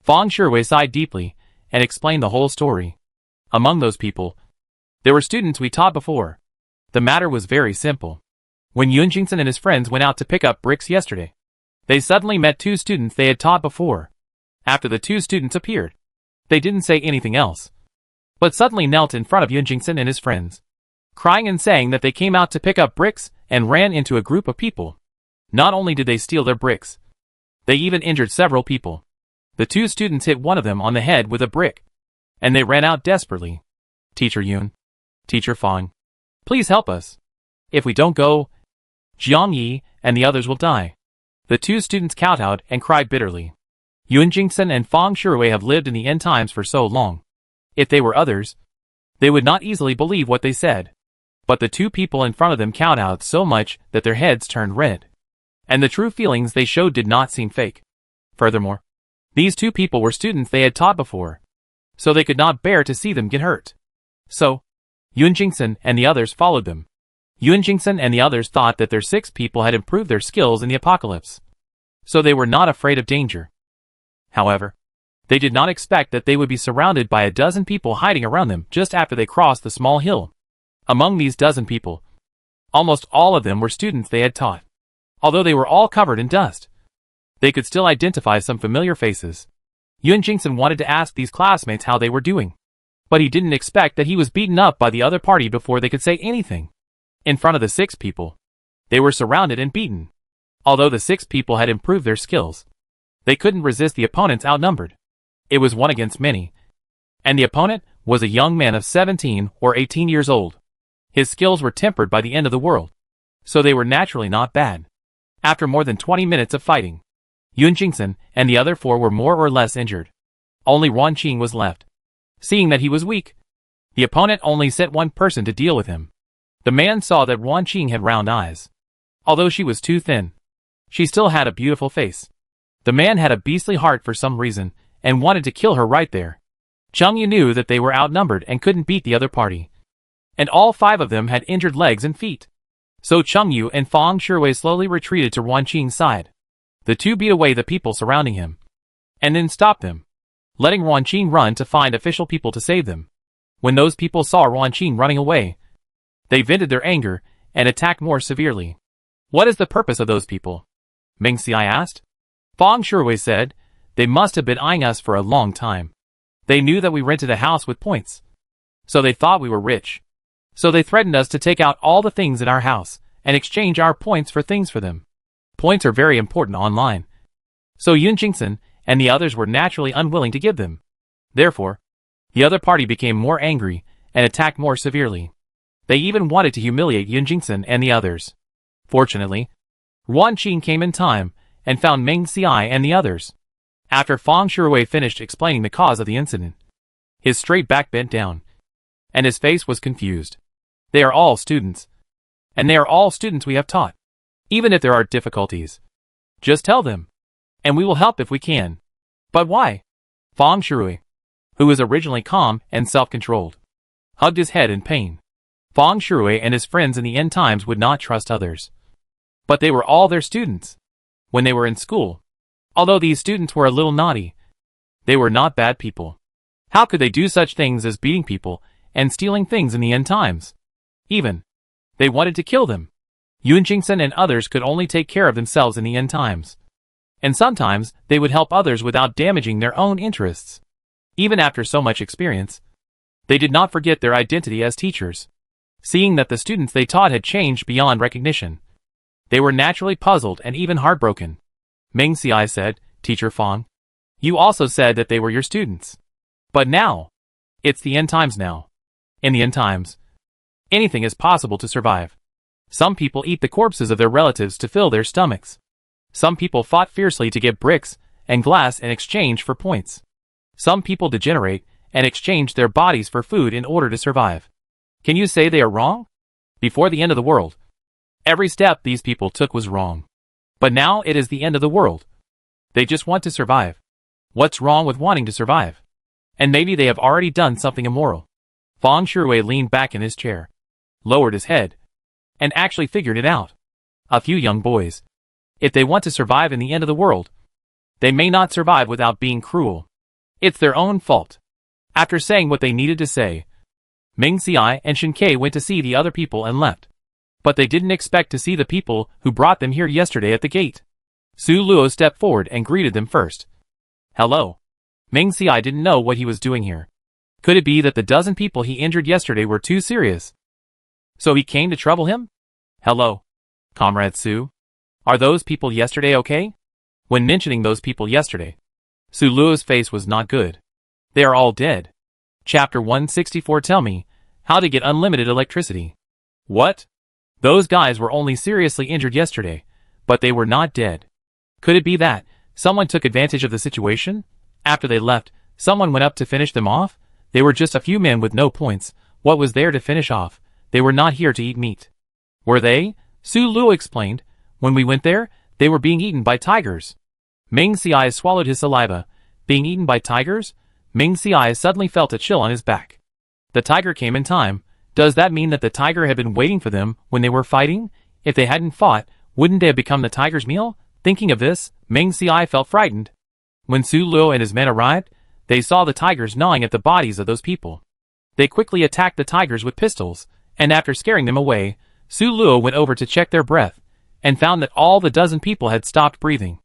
Fang Shiwei sighed deeply and explained the whole story. Among those people, there were students we taught before. The matter was very simple. When Yun Jingson and his friends went out to pick up bricks yesterday, they suddenly met two students they had taught before. After the two students appeared, they didn't say anything else, but suddenly knelt in front of Yun Jingson and his friends, crying and saying that they came out to pick up bricks and ran into a group of people. Not only did they steal their bricks, they even injured several people. The two students hit one of them on the head with a brick, and they ran out desperately. Teacher Yun, Teacher Fang, please help us. If we don't go, Jiang Yi and the others will die. The two students kowtowed and cried bitterly. Yun Jingson and Fang Shiwei have lived in the end times for so long. If they were others, they would not easily believe what they said. But the two people in front of them kowtowed so much that their heads turned red, and the true feelings they showed did not seem fake. Furthermore, these two people were students they had taught before, so they could not bear to see them get hurt. So, Yun Jingson and the others followed them. Yun Jingson and the others thought that their 6 people had improved their skills in the apocalypse, so they were not afraid of danger. However, they did not expect that they would be surrounded by a dozen people hiding around them just after they crossed the small hill. Among these dozen people, almost all of them were students they had taught. Although they were all covered in dust, they could still identify some familiar faces. Yun Jingson wanted to ask these classmates how they were doing, but he didn't expect that he was beaten up by the other party before they could say anything. In front of the 6 people, they were surrounded and beaten. Although the 6 people had improved their skills, they couldn't resist the opponents outnumbered. It was 1 against many, and the opponent was a young man of 17 or 18 years old. His skills were tempered by the end of the world, so they were naturally not bad. After more than 20 minutes of fighting, Yun Jingson and the other 4 were more or less injured. Only Ron Qing was left. Seeing that he was weak, the opponent only sent 1 person to deal with him. The man saw that Ron Qing had round eyes. Although she was too thin, she still had a beautiful face. The man had a beastly heart for some reason, and wanted to kill her right there. Cheng Yu knew that they were outnumbered and couldn't beat the other party, and all 5 of them had injured legs and feet. So Cheng Yu and Fang Shiwei slowly retreated to Ron Qing's side. The two beat away the people surrounding him, and then stopped them, letting Ron Qing run to find official people to save them. When those people saw Ron Qing running away, they vented their anger and attacked more severely. What is the purpose of those people? Ming Xiai asked. Fang Shiwei said, they must have been eyeing us for a long time. They knew that we rented a house with points, so they thought we were rich. So they threatened us to take out all the things in our house and exchange our points for things for them. Points are very important online, so Yun Jingson and the others were naturally unwilling to give them. Therefore, the other party became more angry and attacked more severely. They even wanted to humiliate Yun Jingson and the others. Fortunately, Ron Qing came in time and found Ming Xiai and the others. After Fang Shiwei finished explaining the cause of the incident, his straight back bent down, and his face was confused. They are all students, and they are all students we have taught. Even if there are difficulties, just tell them, and we will help if we can. But why? Fang Shiwei, who was originally calm and self-controlled, hugged his head in pain. Fang Shiwei and his friends in the end times would not trust others, but they were all their students. When they were in school, although these students were a little naughty, they were not bad people. How could they do such things as beating people and stealing things in the end times? Even, they wanted to kill them. Yun Jingson and others could only take care of themselves in the end times, and sometimes they would help others without damaging their own interests. Even after so much experience, they did not forget their identity as teachers. Seeing that the students they taught had changed beyond recognition, they were naturally puzzled and even heartbroken. Ming Xiai said, Teacher Fang, you also said that they were your students. But now, it's the end times now. In the end times, anything is possible to survive. Some people eat the corpses of their relatives to fill their stomachs. Some people fought fiercely to get bricks and glass in exchange for points. Some people degenerate and exchange their bodies for food in order to survive. Can you say they are wrong? Before the end of the world, every step these people took was wrong. But now it is the end of the world. They just want to survive. What's wrong with wanting to survive? And maybe they have already done something immoral. Fang Shiwei leaned back in his chair, lowered his head, and actually figured it out. A few young boys. If they want to survive in the end of the world, They may not survive without being cruel. It's their own fault. After saying what they needed to say, Ming Xiai and Shen Ke went to see the other people and left. But they didn't expect to see the people who brought them here yesterday at the gate. Su Luo stepped forward and greeted them first. Hello. Ming Xiai didn't know what he was doing here. Could it be that the dozen people he injured yesterday were too serious? So he came to trouble him? Hello, Comrade Su. Are those people yesterday okay? When mentioning those people yesterday, Su Luo's face was not good. They are all dead. Chapter 164. Tell me, how to get unlimited electricity. What? Those guys were only seriously injured yesterday, but they were not dead. Could it be that someone took advantage of the situation? After they left, someone went up to finish them off? They were just a few men with no points. What was there to finish off? They were not here to eat meat. Were they? Su Luo explained. When we went there, they were being eaten by tigers. Ming Xiai swallowed his saliva. Being eaten by tigers? Ming Xiai suddenly felt a chill on his back. The tiger came in time. Does that mean that the tiger had been waiting for them when they were fighting? If they hadn't fought, wouldn't they have become the tiger's meal? Thinking of this, Ming Xiai felt frightened. When Su Luo and his men arrived, they saw the tigers gnawing at the bodies of those people. They quickly attacked the tigers with pistols, and after scaring them away, Su Luo went over to check their breath, and found that all the dozen people had stopped breathing.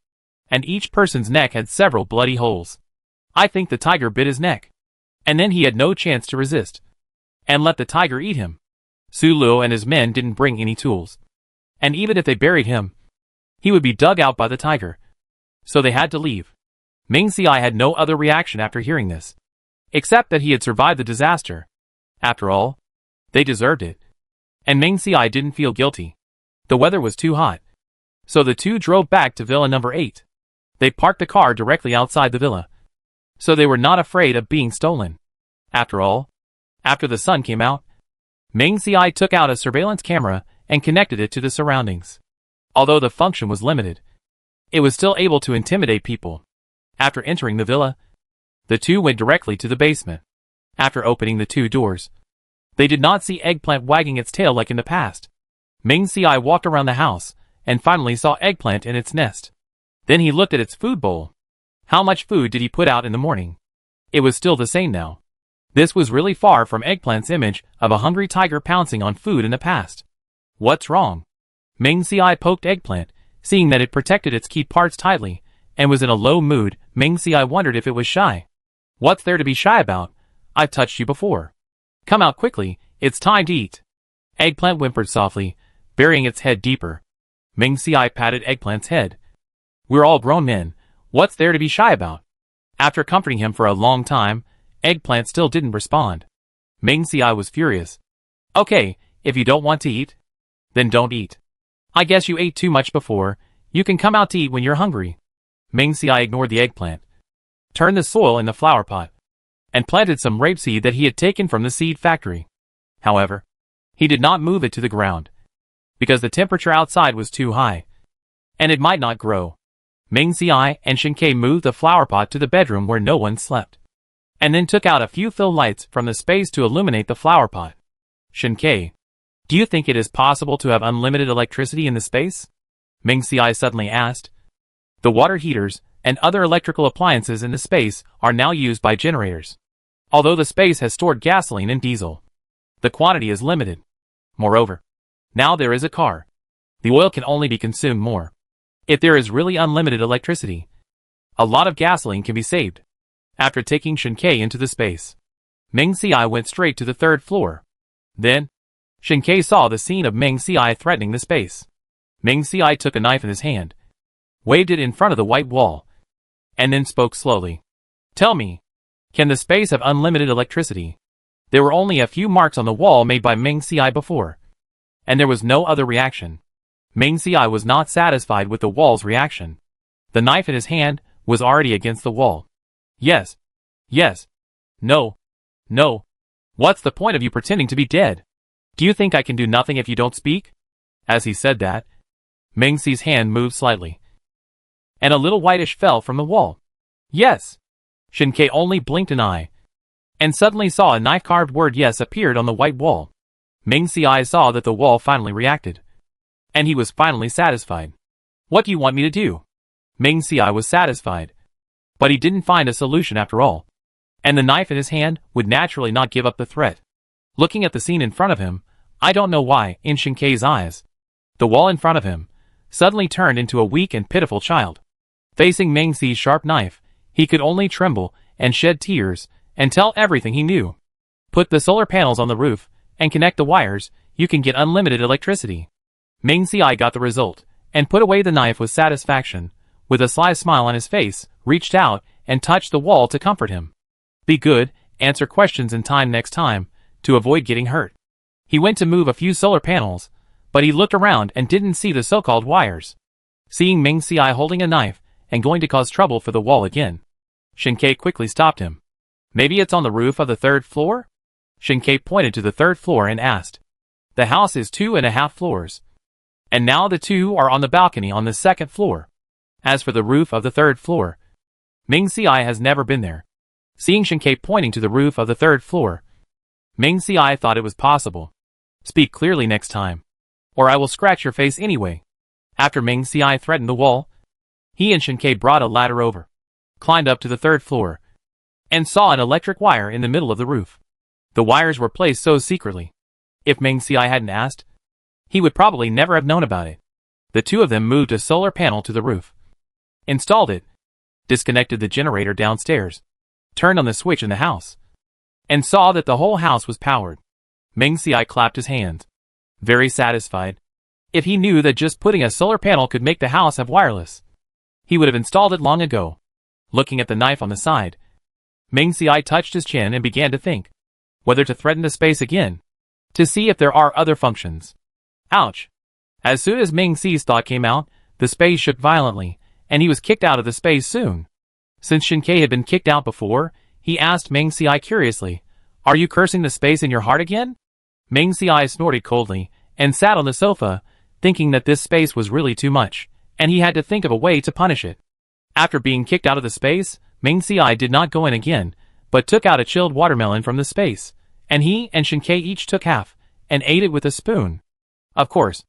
And each person's neck had several bloody holes. I think the tiger bit his neck. And then he had no chance to resist. And let the tiger eat him. Su Luo and his men didn't bring any tools. And even if they buried him, he would be dug out by the tiger. So they had to leave. Ming Xiai had no other reaction after hearing this, except that he had survived the disaster. After all, they deserved it. And Ming Xiai didn't feel guilty. The weather was too hot. So the two drove back to Villa number 8. They parked the car directly outside the villa. So they were not afraid of being stolen. After all, after the sun came out, Ming Xiai took out a surveillance camera and connected it to the surroundings. Although the function was limited, it was still able to intimidate people. After entering the villa, the two went directly to the basement. After opening the two doors, they did not see Eggplant wagging its tail like in the past. Ming Xiai walked around the house and finally saw Eggplant in its nest. Then he looked at its food bowl. How much food did he put out in the morning? It was still the same now. This was really far from Eggplant's image of a hungry tiger pouncing on food in the past. What's wrong? Ming Xiai poked Eggplant, seeing that it protected its key parts tightly, and was in a low mood. Ming Xiai wondered if it was shy. What's there to be shy about? I've touched you before. Come out quickly, it's time to eat. Eggplant whimpered softly, burying its head deeper. Ming Xiai patted Eggplant's head. We're all grown men. What's there to be shy about? After comforting him for a long time, Eggplant still didn't respond. Ming Xiai was furious. Okay, if you don't want to eat, then don't eat. I guess you ate too much before. You can come out to eat when you're hungry. Ming Xiai ignored the eggplant, turned the soil in the flower pot, and planted some rapeseed that he had taken from the seed factory. However, he did not move it to the ground, because the temperature outside was too high, and it might not grow. Ming Xiai and Shen Ke moved the flower pot to the bedroom where no one slept, and then took out a few fill lights from the space to illuminate the flower pot. Shen Ke, do you think it is possible to have unlimited electricity in the space? Ming Xiai suddenly asked. The water heaters and other electrical appliances in the space are now used by generators. Although the space has stored gasoline and diesel, the quantity is limited. Moreover, now there is a car. The oil can only be consumed more. If there is really unlimited electricity, a lot of gasoline can be saved. After taking Shen Ke into the space, Ming Xiai went straight to the 3rd floor. Then, Shen Ke saw the scene of Ming Xiai threatening the space. Ming Xiai took a knife in his hand, waved it in front of the white wall, and then spoke slowly. Tell me, can the space have unlimited electricity? There were only a few marks on the wall made by Ming Xiai before, and there was no other reaction. Ming Xiai was not satisfied with the wall's reaction. The knife in his hand was already against the wall. Yes. Yes. No. No. What's the point of you pretending to be dead? Do you think I can do nothing if you don't speak? As he said that, Ming Xi's hand moved slightly, and a little whitish fell from the wall. Yes. Shen Ke only blinked an eye, and suddenly saw a knife-carved word yes appeared on the white wall. Ming Xiai saw that the wall finally reacted, and he was finally satisfied. What do you want me to do? Ming Xiai was satisfied. But he didn't find a solution after all. And the knife in his hand would naturally not give up the threat. Looking at the scene in front of him, I don't know why, in Shinkei's eyes, the wall in front of him suddenly turned into a weak and pitiful child. Facing Ming Xi's sharp knife, he could only tremble and shed tears and tell everything he knew. Put the solar panels on the roof and connect the wires, you can get unlimited electricity. Ming Xiai got the result and put away the knife with satisfaction. With a sly smile on his face, reached out and touched the wall to comfort him. Be good, answer questions in time next time, to avoid getting hurt. He went to move a few solar panels, but he looked around and didn't see the so-called wires. Seeing Ming Xiai holding a knife and going to cause trouble for the wall again, Shinkei quickly stopped him. Maybe it's on the roof of the 3rd floor? Shinkei pointed to the 3rd floor and asked. The house is 2.5 floors. And now the two are on the balcony on the 2nd floor. As for the roof of the 3rd floor, Ming Xiai has never been there. Seeing Shinkei pointing to the roof of the 3rd floor, Ming Xiai thought it was possible. Speak clearly next time, or I will scratch your face anyway. After Ming Xiai threatened the wall, he and Shinkei brought a ladder over, climbed up to the 3rd floor, and saw an electric wire in the middle of the roof. The wires were placed so secretly. If Ming Xiai hadn't asked, he would probably never have known about it. The two of them moved a solar panel to the roof, installed it, disconnected the generator downstairs, turned on the switch in the house, and saw that the whole house was powered. Ming Xiai clapped his hands, very satisfied. If he knew that just putting a solar panel could make the house have wireless, he would have installed it long ago. Looking at the knife on the side, Ming Xiai touched his chin and began to think whether to threaten the space again, to see if there are other functions. Ouch! As soon as Ming Xi's thought came out, the space shook violently, and he was kicked out of the space soon. Since Shinkei had been kicked out before, he asked Ming Xiai curiously, Are you cursing the space in your heart again? Ming Xiai snorted coldly, and sat on the sofa, thinking that this space was really too much, and he had to think of a way to punish it. After being kicked out of the space, Ming Xiai did not go in again, but took out a chilled watermelon from the space, and he and Shinkei each took half, and ate it with a spoon. Of course,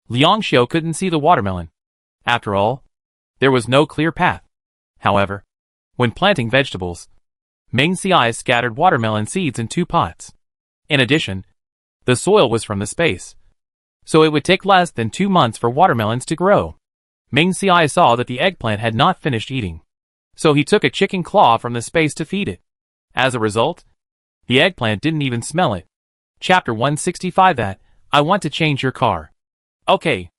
Liang Xiu couldn't see the watermelon. After all, there was no clear path. However, when planting vegetables, Ming Xiai scattered watermelon seeds in 2 pots. In addition, the soil was from the space, so it would take less than 2 months for watermelons to grow. Ming Xiai saw that the eggplant had not finished eating, so he took a chicken claw from the space to feed it. As a result, the eggplant didn't even smell it. Chapter 165 That, I want to change your car. Okay,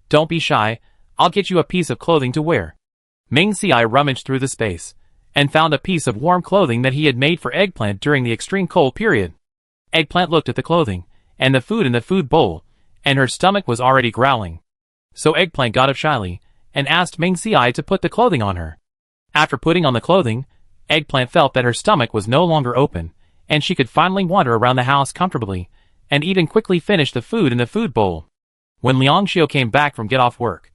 don't be shy, I'll get you a piece of clothing to wear. Ming Xiai rummaged through the space, and found a piece of warm clothing that he had made for Eggplant during the extreme cold period. Eggplant looked at the clothing, and the food in the food bowl, and her stomach was already growling. So Eggplant got up shyly, and asked Ming Xiai to put the clothing on her. After putting on the clothing, Eggplant felt that her stomach was no longer open, and she could finally wander around the house comfortably, and eat and quickly finish the food in the food bowl. When Liang Xiu came back from get-off work,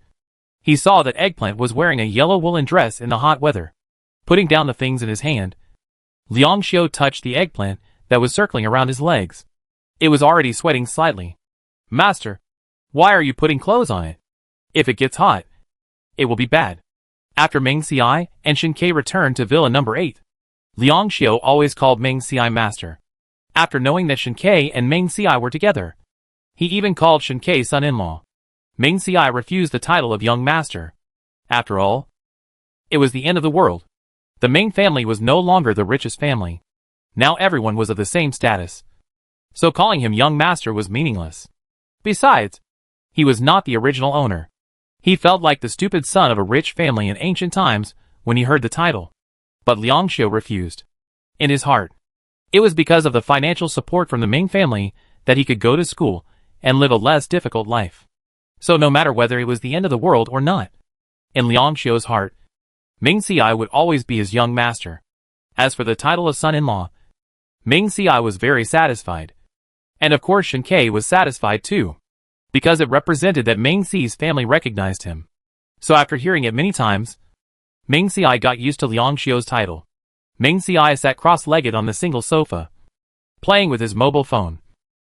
he saw that Eggplant was wearing a yellow woolen dress in the hot weather. Putting down the things in his hand, Liang Xiu touched the eggplant that was circling around his legs. It was already sweating slightly. Master, why are you putting clothes on it? If it gets hot, it will be bad. After Ming Xiai and Shinkei returned to Villa number 8, Liang Xiu always called Ming Xiai master. After knowing that Shinkei and Ming Xiai were together, he even called Shinkei son-in-law. Ming Xiai refused the title of young master. After all, it was the end of the world. The Ming family was no longer the richest family. Now everyone was of the same status. So calling him young master was meaningless. Besides, he was not the original owner. He felt like the stupid son of a rich family in ancient times when he heard the title. But Liang Xiu refused. In his heart, it was because of the financial support from the Ming family that he could go to school and live a less difficult life. So no matter whether it was the end of the world or not, in Liang Xiu's heart, Ming Xiai would always be his young master. As for the title of son-in-law, Ming Xiai was very satisfied. And of course Shinkei was satisfied too, because it represented that Ming Xi's family recognized him. So after hearing it many times, Ming Xiai got used to Liang Xiu's title. Ming Xiai sat cross-legged on the single sofa, playing with his mobile phone,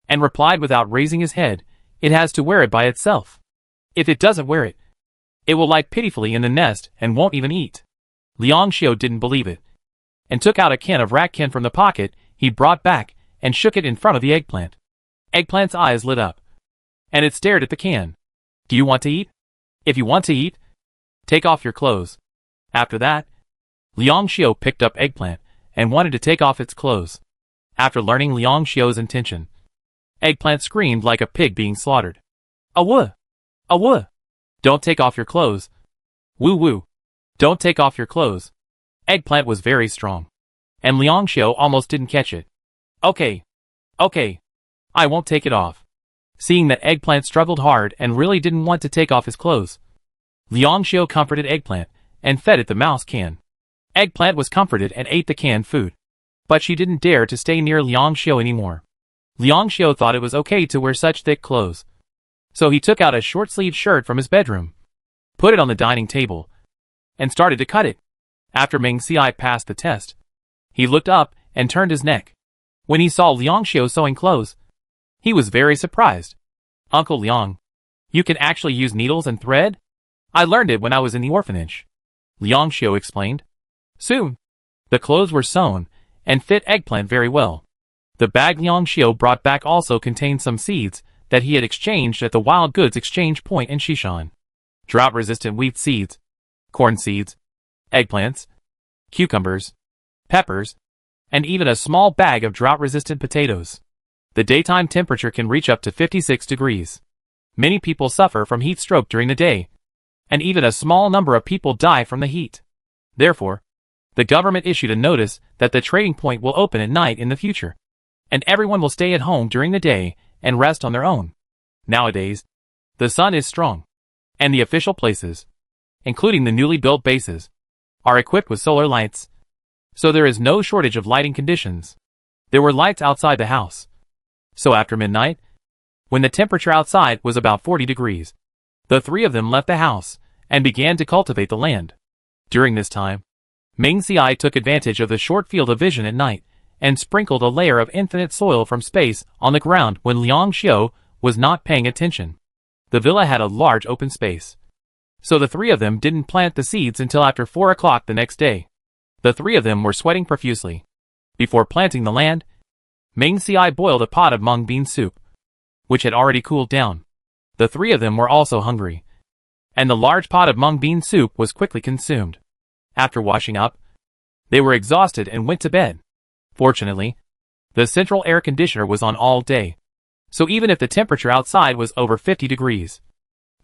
and replied without raising his head, "It has to wear it by itself. If it doesn't wear it, It will lie pitifully in the nest and won't even eat. Liang Xiao didn't believe it, and took out a can of rat kin from the pocket he brought back and shook it in front of the eggplant. Eggplant's eyes lit up, and it stared at the can. Do you want to eat? If you want to eat, take off your clothes. After that, Liang Xiao picked up Eggplant and wanted to take off its clothes. After learning Liang Xiao's intention, Eggplant screamed like a pig being slaughtered. Awoo! Awoo! Don't take off your clothes. Woo woo! Don't take off your clothes. Eggplant was very strong, and Liang Xiao almost didn't catch it. Okay. Okay. I won't take it off. Seeing that Eggplant struggled hard and really didn't want to take off his clothes, Liang Xiao comforted Eggplant and fed it the mouse can. Eggplant was comforted and ate the canned food, but she didn't dare to stay near Liang Xiao anymore. Liang Xiao thought it was okay to wear such thick clothes, so he took out a short-sleeved shirt from his bedroom, put it on the dining table, and started to cut it. After Meng Xiai passed the test, he looked up and turned his neck. When he saw Liang Xiao sewing clothes, he was very surprised. Uncle Liang, you can actually use needles and thread? I learned it when I was in the orphanage, Liang Xiao explained. Soon, the clothes were sewn and fit Eggplant very well. The bag Liang Xiao brought back also contained some seeds that he had exchanged at the wild goods exchange point in Shishan. Drought-resistant wheat seeds, corn seeds, eggplants, cucumbers, peppers, and even a small bag of drought-resistant potatoes. The daytime temperature can reach up to 56 degrees. Many people suffer from heat stroke during the day, and even a small number of people die from the heat. Therefore, the government issued a notice that the trading point will open at night in the future, and everyone will stay at home during the day and rest on their own. Nowadays, the sun is strong, and the official places, including the newly built bases, are equipped with solar lights, so there is no shortage of lighting conditions. There were lights outside the house, so after midnight, when the temperature outside was about 40 degrees, the three of them left the house and began to cultivate the land. During this time, Meng Xiai took advantage of the short field of vision at night and sprinkled a layer of infinite soil from space on the ground when Liang Xiao was not paying attention. The villa had a large open space, so the three of them didn't plant the seeds until after 4 o'clock the next day. The three of them were sweating profusely. Before planting the land, Meng Xiai boiled a pot of mung bean soup, which had already cooled down. The three of them were also hungry, and the large pot of mung bean soup was quickly consumed. After washing up, they were exhausted and went to bed. Fortunately, the central air conditioner was on all day, so even if the temperature outside was over 50 degrees,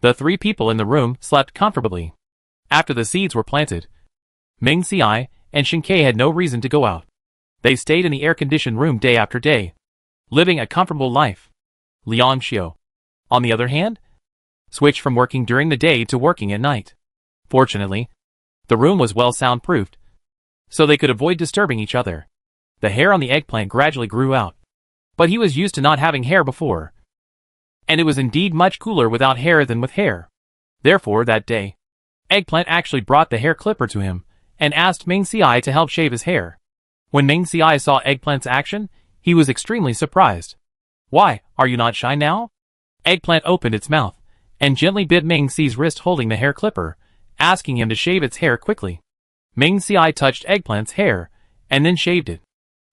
the three people in the room slept comfortably. After the seeds were planted, Meng Xiai and Shinkei had no reason to go out. They stayed in the air-conditioned room day after day, living a comfortable life. Liang Xiao, on the other hand, switched from working during the day to working at night. Fortunately, the room was well soundproofed, so they could avoid disturbing each other. The hair on the eggplant gradually grew out, but he was used to not having hair before, and it was indeed much cooler without hair than with hair. Therefore, that day, Eggplant actually brought the hair clipper to him and asked Meng Xiai to help shave his hair. When Meng Xiai saw Eggplant's action, he was extremely surprised. Why, are you not shy now? Eggplant opened its mouth and gently bit Meng Xiai's wrist holding the hair clipper, asking him to shave its hair quickly. Meng Xiai touched Eggplant's hair and then shaved it.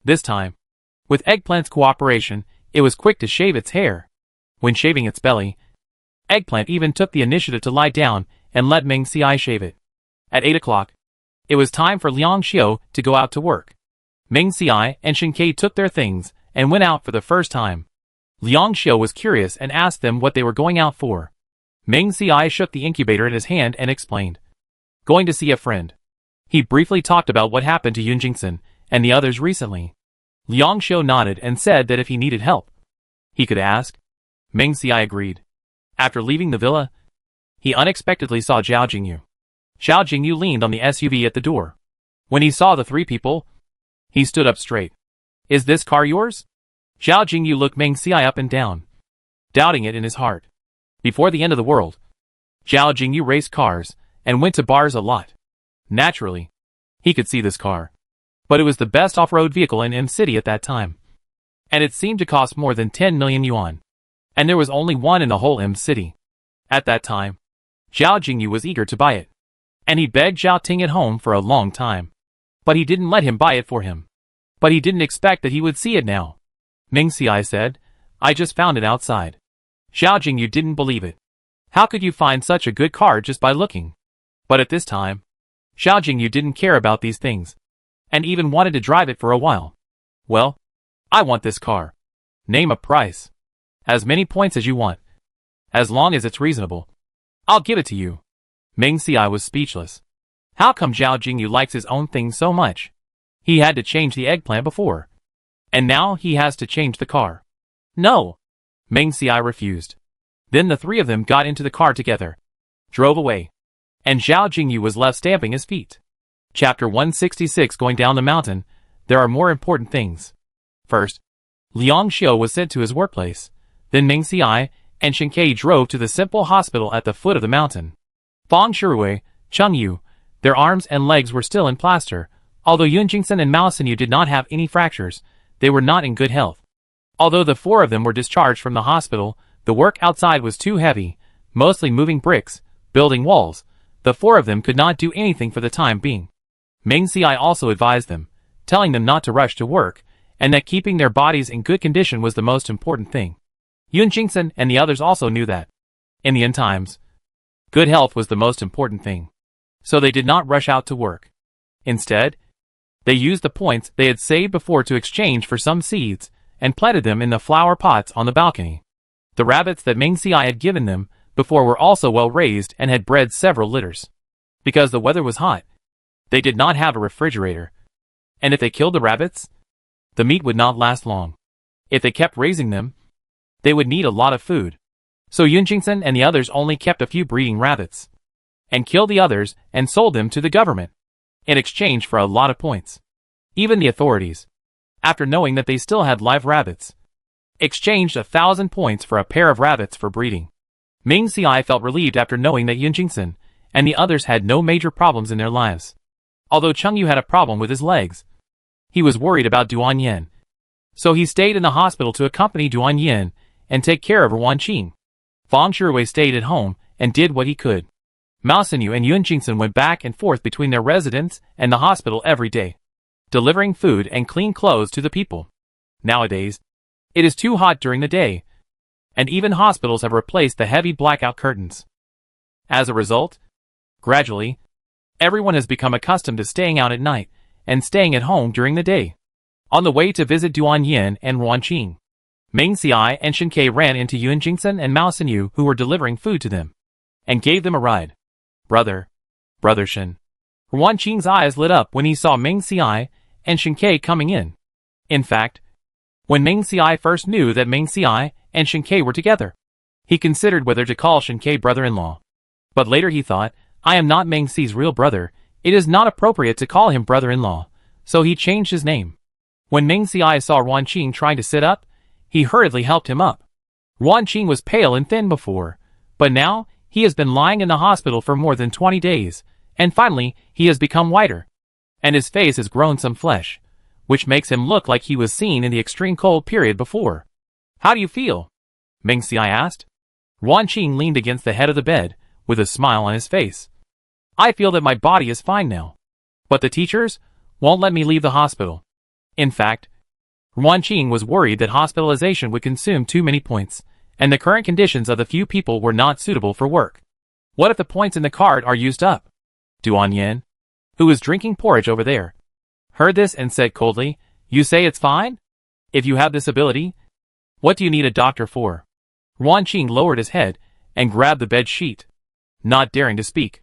This time, with Eggplant's cooperation, it was quick to shave its hair. When shaving its belly, Eggplant even took the initiative to lie down and let Meng Xiai shave it. At 8 o'clock, it was time for Liang Xiao to go out to work. Meng Xiai and Shinkei took their things and went out for the first time. Liang Xiao was curious and asked them what they were going out for. Meng Xiai shook the incubator in his hand and explained, "Going to see a friend." He briefly talked about what happened to Yun Jingson and the others recently. Liang Xiao nodded and said that if he needed help, he could ask. Meng Xiai agreed. After leaving the villa, he unexpectedly saw Zhao Jingyu. Zhao Jingyu leaned on the SUV at the door. When he saw the three people, he stood up straight. "Is this car yours?" Zhao Jingyu looked Meng Xiai up and down, doubting it in his heart. Before the end of the world, Zhao Jingyu raced cars and went to bars a lot. Naturally, he could see this car, but it was the best off-road vehicle in M City at that time, and it seemed to cost more than 10 million yuan, and there was only one in the whole M City. At that time, Zhao Jingyu was eager to buy it, and he begged Zhao Ting at home for a long time. But he didn't let him buy it for him. But he didn't expect that he would see it now. Ming Xiai said, I just found it outside. Zhao Jingyu didn't believe it. How could you find such a good car just by looking? But at this time, Zhao Jingyu didn't care about these things, and even wanted to drive it for a while. Well, I want this car. Name a price. As many points as you want. As long as it's reasonable. I'll give it to you. Ming Xiai was speechless. How come Zhao Jingyu likes his own things so much? He had to change the eggplant before. And now he has to change the car. No! Ming Xiai refused. Then the three of them got into the car together. Drove away. And Zhao Jingyu was left stamping his feet. Chapter 166. Going down the mountain, there are more important things. First, Liang Xiu was sent to his workplace. Then Ming Xiai and Shen Ke drove to the simple hospital at the foot of the mountain. Fang Shirui, Cheng Yu, their arms and legs were still in plaster. Although Yun Jingsen and Mao Xinyu did not have any fractures, they were not in good health. Although the four of them were discharged from the hospital, the work outside was too heavy, mostly moving bricks, building walls. The four of them could not do anything for the time being. Ming Xiai also advised them, telling them not to rush to work, and that keeping their bodies in good condition was the most important thing. Yun Jingsen and the others also knew that. In the end times, good health was the most important thing. So they did not rush out to work. Instead, they used the points they had saved before to exchange for some seeds, and planted them in the flower pots on the balcony. The rabbits that Ming Xiai had given them before were also well raised and had bred several litters. Because the weather was hot, they did not have a refrigerator. And if they killed the rabbits, the meat would not last long. If they kept raising them, they would need a lot of food. So Yun Jingsen and the others only kept a few breeding rabbits, and killed the others and sold them to the government, in exchange for a lot of points. Even the authorities, after knowing that they still had live rabbits, exchanged 1,000 points for a pair of rabbits for breeding. Ming Xiai felt relieved after knowing that Yun Jingsen and the others had no major problems in their lives. Although Cheng Yu had a problem with his legs, he was worried about Duan Yin. So he stayed in the hospital to accompany Duan Yin and take care of Wan Qing. Fang Shirui stayed at home and did what he could. Mao Xinyu and Yun Jingsen went back and forth between their residence and the hospital every day, delivering food and clean clothes to the people. Nowadays, it is too hot during the day, and even hospitals have replaced the heavy blackout curtains. As a result, gradually, everyone has become accustomed to staying out at night and staying at home during the day. On the way to visit Duan Yin and Wan Qing, Ming Xiai and Shen Ke ran into Yun Jingsen and Mao Xinyu, who were delivering food to them, and gave them a ride. Brother Shen. Wan Qing's eyes lit up when he saw Ming Xiai and Shen Ke coming in. In fact, when Ming Xiai first knew that Ming Xiai and Shen Ke were together, he considered whether to call Shen Ke brother-in-law. But later he thought, I am not Ming Xi's real brother, it is not appropriate to call him brother-in-law, so he changed his name. When Ming Xiai saw Wan Qing trying to sit up, he hurriedly helped him up. Wan Qing was pale and thin before, but now he has been lying in the hospital for more than 20 days, and finally he has become whiter, and his face has grown some flesh, which makes him look like he was seen in the extreme cold period before. How do you feel? Ming Xiai asked. Wan Qing leaned against the head of the bed, with a smile on his face. I feel that my body is fine now, but the teachers won't let me leave the hospital. In fact, Wan Qing was worried that hospitalization would consume too many points, and the current conditions of the few people were not suitable for work. What if the points in the card are used up? Duan Yin, who was drinking porridge over there, heard this and said coldly, You say it's fine? If you have this ability, what do you need a doctor for? Wan Qing lowered his head and grabbed the bed sheet, not daring to speak.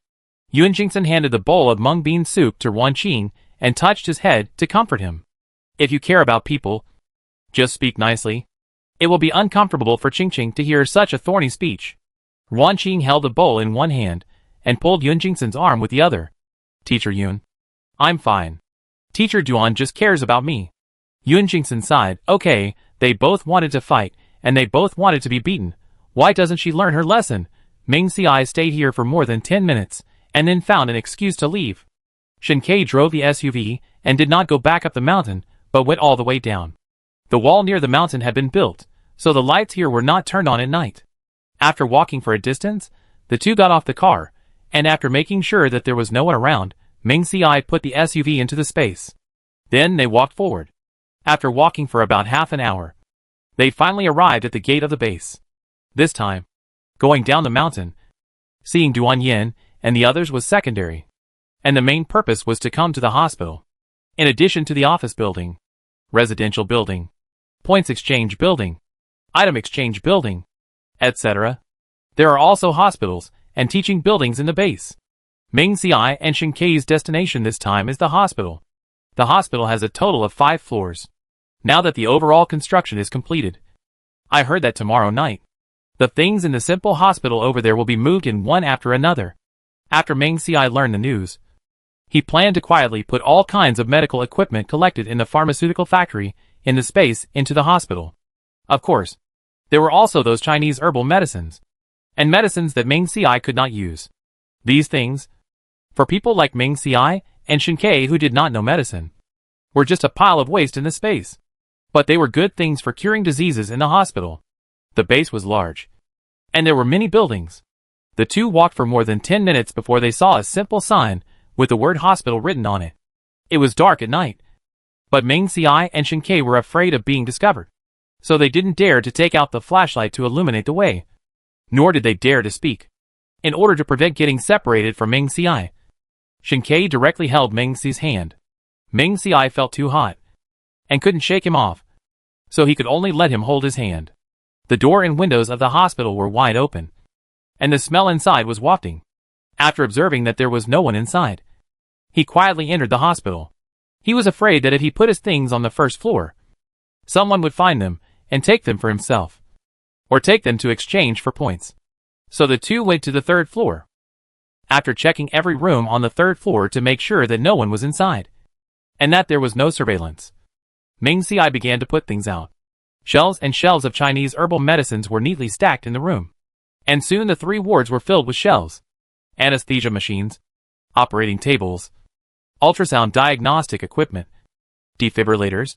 Yun Jingsen handed the bowl of mung bean soup to Wan Qing and touched his head to comfort him. If you care about people, just speak nicely. It will be uncomfortable for Qingqing to hear such a thorny speech. Wan Qing held the bowl in one hand and pulled Yun Jingsen's arm with the other. Teacher Yun, I'm fine. Teacher Duan just cares about me. Yun Jingsen sighed. Okay, they both wanted to fight, and they both wanted to be beaten. Why doesn't she learn her lesson? Ming Xiai stayed here for more than 10 minutes, and then found an excuse to leave. Shen Ke drove the SUV and did not go back up the mountain, but went all the way down. The wall near the mountain had been built, so the lights here were not turned on at night. After walking for a distance, The two got off the car, and after making sure that there was no one around, Ming Ci put the SUV into the space. Then they walked forward. After walking for about half an hour, they finally arrived at the gate of the base. This time, going down the mountain, seeing Duan Yin and the others was secondary, and the main purpose was to come to the hospital. In addition to the office building, residential building, points exchange building, item exchange building, etc., there are also hospitals and teaching buildings in the base. Ming Ci and Shen Kei's destination this time is the hospital. The hospital has a total of 5 floors. Now that the overall construction is completed, I heard that tomorrow night, the things in the simple hospital over there will be moved in one after another. After Ming Ci learned the news, he planned to quietly put all kinds of medical equipment collected in the pharmaceutical factory in the space into the hospital. Of course, there were also those Chinese herbal medicines, and medicines that Ming Ci could not use. These things, for people like Ming Ci and Shen Kei who did not know medicine, were just a pile of waste in the space. But they were good things for curing diseases in the hospital. The base was large, and there were many buildings. The two walked for more than 10 minutes before they saw a simple sign with the word hospital written on it. It was dark at night, but Ming Ci and Shen Kei were afraid of being discovered, so they didn't dare to take out the flashlight to illuminate the way, nor did they dare to speak, in order to prevent getting separated from Ming Ci. Shen Kei directly held Ming Ci's hand. Ming Ci felt too hot, and couldn't shake him off, so he could only let him hold his hand. The door and windows of the hospital were wide open, and the smell inside was wafting. After observing that there was no one inside, he quietly entered the hospital. He was afraid that if he put his things on the first floor, someone would find them and take them for himself, or take them to exchange for points. So the two went to the 3rd floor. After checking every room on the 3rd floor to make sure that no one was inside, and that there was no surveillance, Ming Ci began to put things out. Shelves and shelves of Chinese herbal medicines were neatly stacked in the room, and soon the 3 wards were filled with shelves, anesthesia machines, operating tables, ultrasound diagnostic equipment, defibrillators,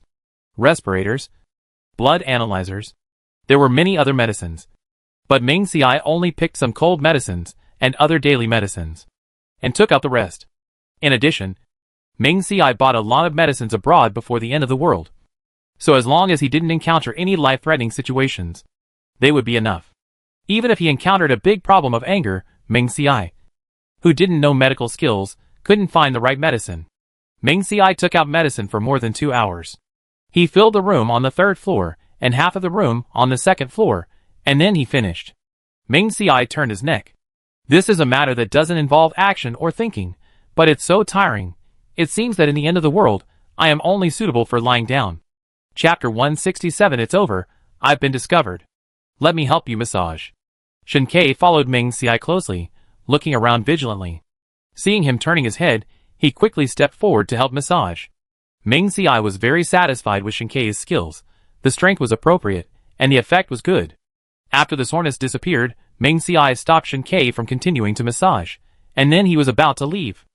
respirators, blood analyzers. There were many other medicines, but Ming Ci only picked some cold medicines and other daily medicines, and took out the rest. In addition, Ming Ci bought a lot of medicines abroad before the end of the world, so as long as he didn't encounter any life-threatening situations, they would be enough. Even if he encountered a big problem of anger, Ming Ci, who didn't know medical skills, couldn't find the right medicine. Ming Ci took out medicine for more than 2 hours. He filled the room on the 3rd floor and half of the room on the 2nd floor, and then he finished. Ming Ci turned his neck. This is a matter that doesn't involve action or thinking, but it's so tiring. It seems that in the end of the world, I am only suitable for lying down. Chapter 167. It's over. I've been discovered. Let me help you massage. Shen Kei followed Ming Ci closely, looking around vigilantly. Seeing him turning his head, he quickly stepped forward to help massage. Ming Ci was very satisfied with Shen Kei's skills. The strength was appropriate, and the effect was good. After the soreness disappeared, Ming Ci stopped Shen Kei from continuing to massage, and then he was about to leave.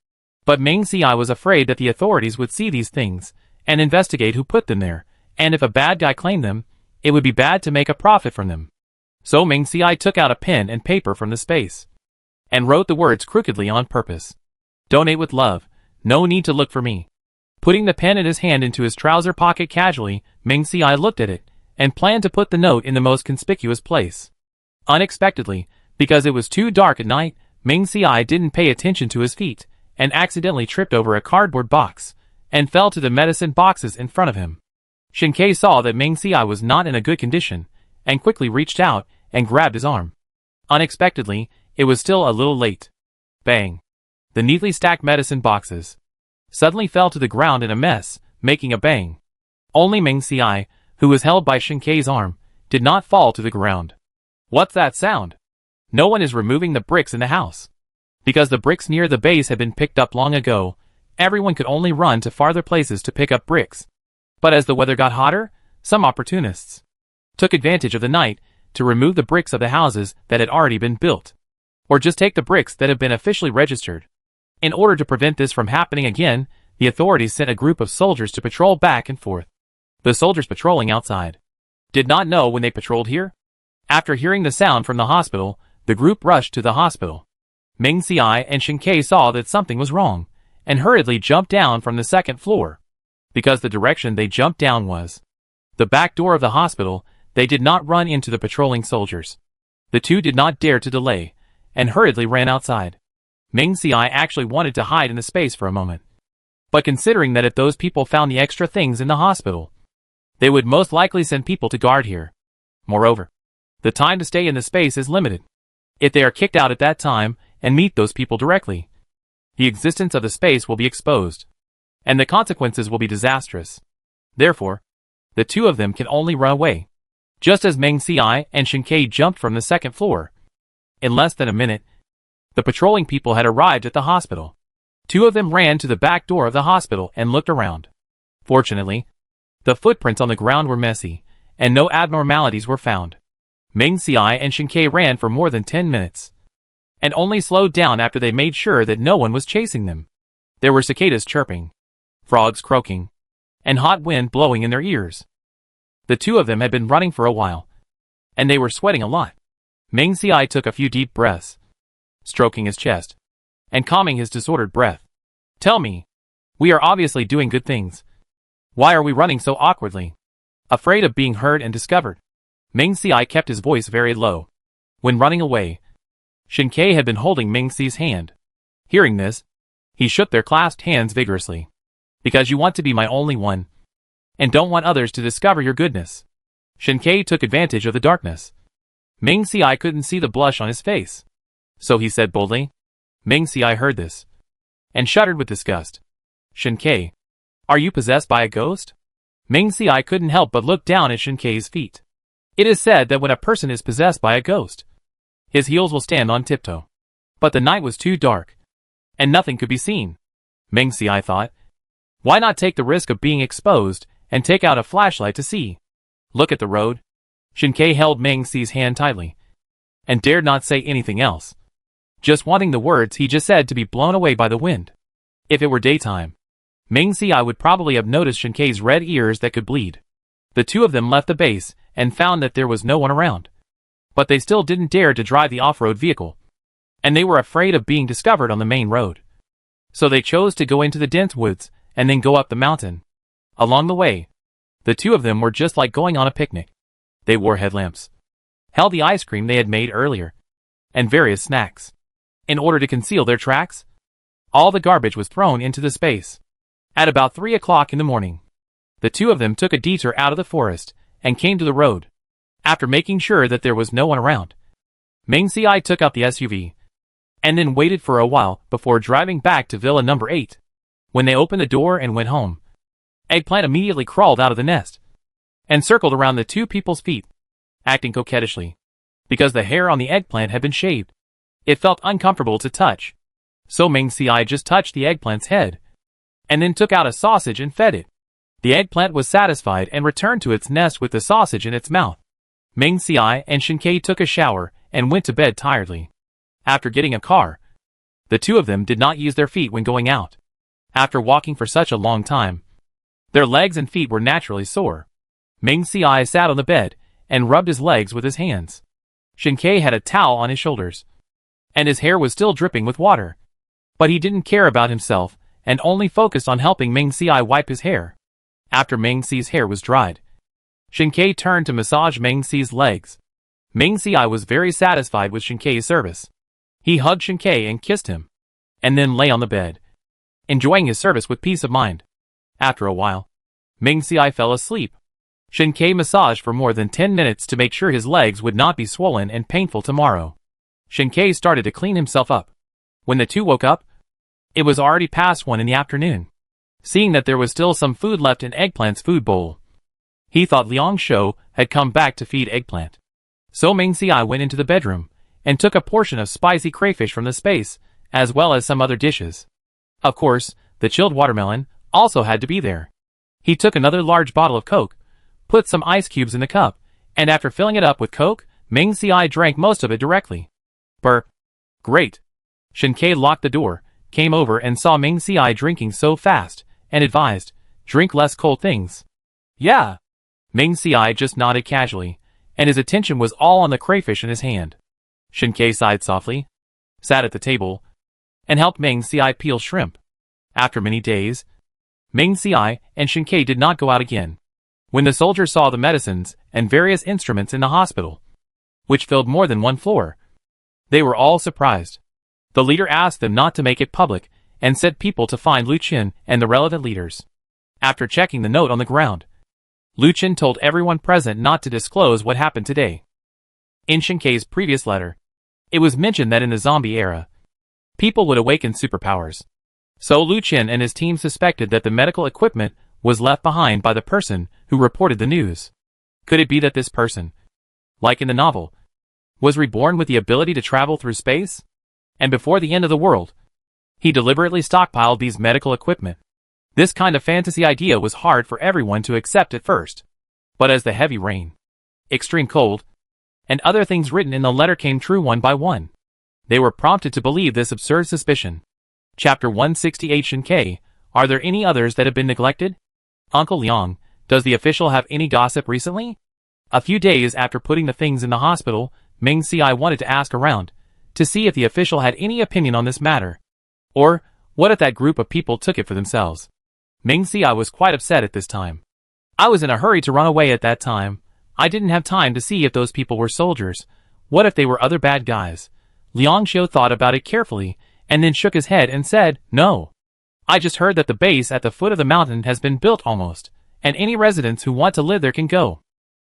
But Ming Ci was afraid that the authorities would see these things and investigate who put them there, and if a bad guy claimed them, it would be bad to make a profit from them. So Ming Ci took out a pen and paper from the space, and wrote the words crookedly on purpose. Donate with love, no need to look for me. Putting the pen in his hand into his trouser pocket casually, Ming Ci looked at it, and planned to put the note in the most conspicuous place. Unexpectedly, because it was too dark at night, Ming Ci didn't pay attention to his feet, and accidentally tripped over a cardboard box, and fell to the medicine boxes in front of him. Shen Kei saw that Ming Ci was not in a good condition, and quickly reached out and grabbed his arm. Unexpectedly, it was still a little late. Bang! The neatly stacked medicine boxes suddenly fell to the ground in a mess, making a bang. Only Ming Ci, who was held by Shen Kei's arm, did not fall to the ground. What's that sound? No one is removing the bricks in the house. Because the bricks near the base had been picked up long ago, everyone could only run to farther places to pick up bricks. But as the weather got hotter, some opportunists took advantage of the night to remove the bricks of the houses that had already been built, or just take the bricks that have been officially registered. In order to prevent this from happening again, the authorities sent a group of soldiers to patrol back and forth. The soldiers patrolling outside did not know when they patrolled here. After hearing the sound from the hospital, The group rushed to the hospital. Ming Si and Shin Kei saw that something was wrong, and hurriedly jumped down from the second floor. Because the direction they jumped down was the back door of the hospital, they did not run into the patrolling soldiers. The two did not dare to delay, and hurriedly ran outside. Ming Si actually wanted to hide in the space for a moment. But considering that if those people found the extra things in the hospital, they would most likely send people to guard here. Moreover, the time to stay in the space is limited. If they are kicked out at that time and meet those people directly, the existence of the space will be exposed, and the consequences will be disastrous. Therefore, the two of them can only run away. Just as Ming Si and Shin Kei jumped from the second floor. In less than a minute, the patrolling people had arrived at the hospital. Two of them ran to the back door of the hospital and looked around. Fortunately, the footprints on the ground were messy, and no abnormalities were found. Ming Si and Shin Kei ran for more than 10 minutes, and only slowed down after they made sure that no one was chasing them. There were cicadas chirping, frogs croaking, and hot wind blowing in their ears. The two of them had been running for a while, and they were sweating a lot. Ming Si took a few deep breaths, stroking his chest, and calming his disordered breath. Tell me, we are obviously doing good things. Why are we running so awkwardly? Afraid of being heard and discovered. Ming Si kept his voice very low. When running away, Shin Kei had been holding Ming Si's hand. Hearing this, he shook their clasped hands vigorously. Because you want to be my only one, and don't want others to discover your goodness. Shin Kei took advantage of the darkness. Ming Si couldn't see the blush on his face, so he said boldly. Ming Si heard this, and shuddered with disgust. Shin Kei, are you possessed by a ghost? Ming Si couldn't help but look down at Shin Kei's feet. It is said that when a person is possessed by a ghost, his heels will stand on tiptoe. But the night was too dark, and nothing could be seen. Ming Si thought, why not take the risk of being exposed and take out a flashlight to see? Look at the road. Shin Kei held Ming Si's hand tightly, and dared not say anything else, just wanting the words he just said to be blown away by the wind. If it were daytime, Ming Si would probably have noticed Shin Kei's red ears that could bleed. The two of them left the base and found that there was no one around. But they still didn't dare to drive the off-road vehicle, and they were afraid of being discovered on the main road. So they chose to go into the dense woods and then go up the mountain. Along the way, the two of them were just like going on a picnic. They wore headlamps, held the ice cream they had made earlier, and various snacks. In order to conceal their tracks, all the garbage was thrown into the space. At about 3 o'clock in the morning, the two of them took a detour out of the forest and came to the road. After making sure that there was no one around, Ming Si took out the SUV, and then waited for a while before driving back to Villa number 8. When they opened the door and went home, Eggplant immediately crawled out of the nest and circled around the two people's feet, acting coquettishly. Because the hair on the eggplant had been shaved, it felt uncomfortable to touch. So Ming Si just touched the eggplant's head, and then took out a sausage and fed it. The eggplant was satisfied and returned to its nest with the sausage in its mouth. Ming Si and Shin Kei took a shower and went to bed tiredly. After getting a car, the two of them did not use their feet when going out. After walking for such a long time, their legs and feet were naturally sore. Ming Si sat on the bed and rubbed his legs with his hands. Shin Kei had a towel on his shoulders, and his hair was still dripping with water. But he didn't care about himself and only focused on helping Ming Si wipe his hair. After Ming Si's hair was dried, Shin Kei turned to massage Ming Si's legs. Ming Si was very satisfied with Shin Kei's service. He hugged Shin Kei and kissed him, and then lay on the bed, enjoying his service with peace of mind. After a while, Ming Si fell asleep. Shin Kei massaged for more than 10 minutes to make sure his legs would not be swollen and painful tomorrow. Shin Kei started to clean himself up. When the two woke up, it was already past 1 in the afternoon. Seeing that there was still some food left in Eggplant's food bowl, he thought Liang Shou had come back to feed Eggplant. So Ming Si went into the bedroom and took a portion of spicy crayfish from the space, as well as some other dishes. Of course, the chilled watermelon also had to be there. He took another large bottle of Coke, put some ice cubes in the cup, and after filling it up with Coke, Ming Si drank most of it directly. Burp. Great. Shin Kei locked the door, came over and saw Ming Si drinking so fast, and advised, drink less cold things. Yeah. Ming Si just nodded casually, and his attention was all on the crayfish in his hand. Shinkei sighed softly, sat at the table, and helped Meng Ci peel shrimp. After many days, Meng Ci and Shinkei did not go out again. When the soldiers saw the medicines and various instruments in the hospital, which filled more than one floor, they were all surprised. The leader asked them not to make it public and sent people to find Lu Qin and the relevant leaders. After checking the note on the ground, Lu Qin told everyone present not to disclose what happened today. In Shinkei's previous letter, it was mentioned that in the zombie era, people would awaken superpowers. So Lu Qin and his team suspected that the medical equipment was left behind by the person who reported the news. Could it be that this person, like in the novel, was reborn with the ability to travel through space? And before the end of the world, he deliberately stockpiled these medical equipment. This kind of fantasy idea was hard for everyone to accept at first. But as the heavy rain, extreme cold, and other things written in the letter came true one by one, they were prompted to believe this absurd suspicion. Chapter 168 Shinkei, are there any others that have been neglected? Uncle Liang, does the official have any gossip recently? A few days after putting the things in the hospital, Meng Ci wanted to ask around, to see if the official had any opinion on this matter. Or, what if that group of people took it for themselves? Meng Ci was quite upset at this time. I was in a hurry to run away at that time. I didn't have time to see if those people were soldiers. What if they were other bad guys? Liang Xiu thought about it carefully, and then shook his head and said, no. I just heard that the base at the foot of the mountain has been built almost, and any residents who want to live there can go.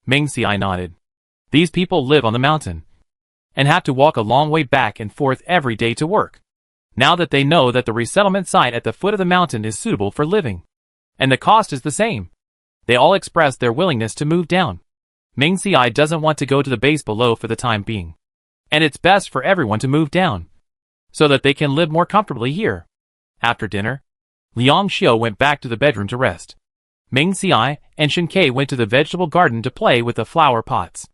Meng Ci nodded. These people live on the mountain, and have to walk a long way back and forth every day to work. Now that they know that the resettlement site at the foot of the mountain is suitable for living, and the cost is the same, they all expressed their willingness to move down. Meng Ci doesn't want to go to the base below for the time being, and it's best for everyone to move down, so that they can live more comfortably here. After dinner, Liang Xiu went back to the bedroom to rest. Meng Ci and Shinkei went to the vegetable garden to play with the flower pots.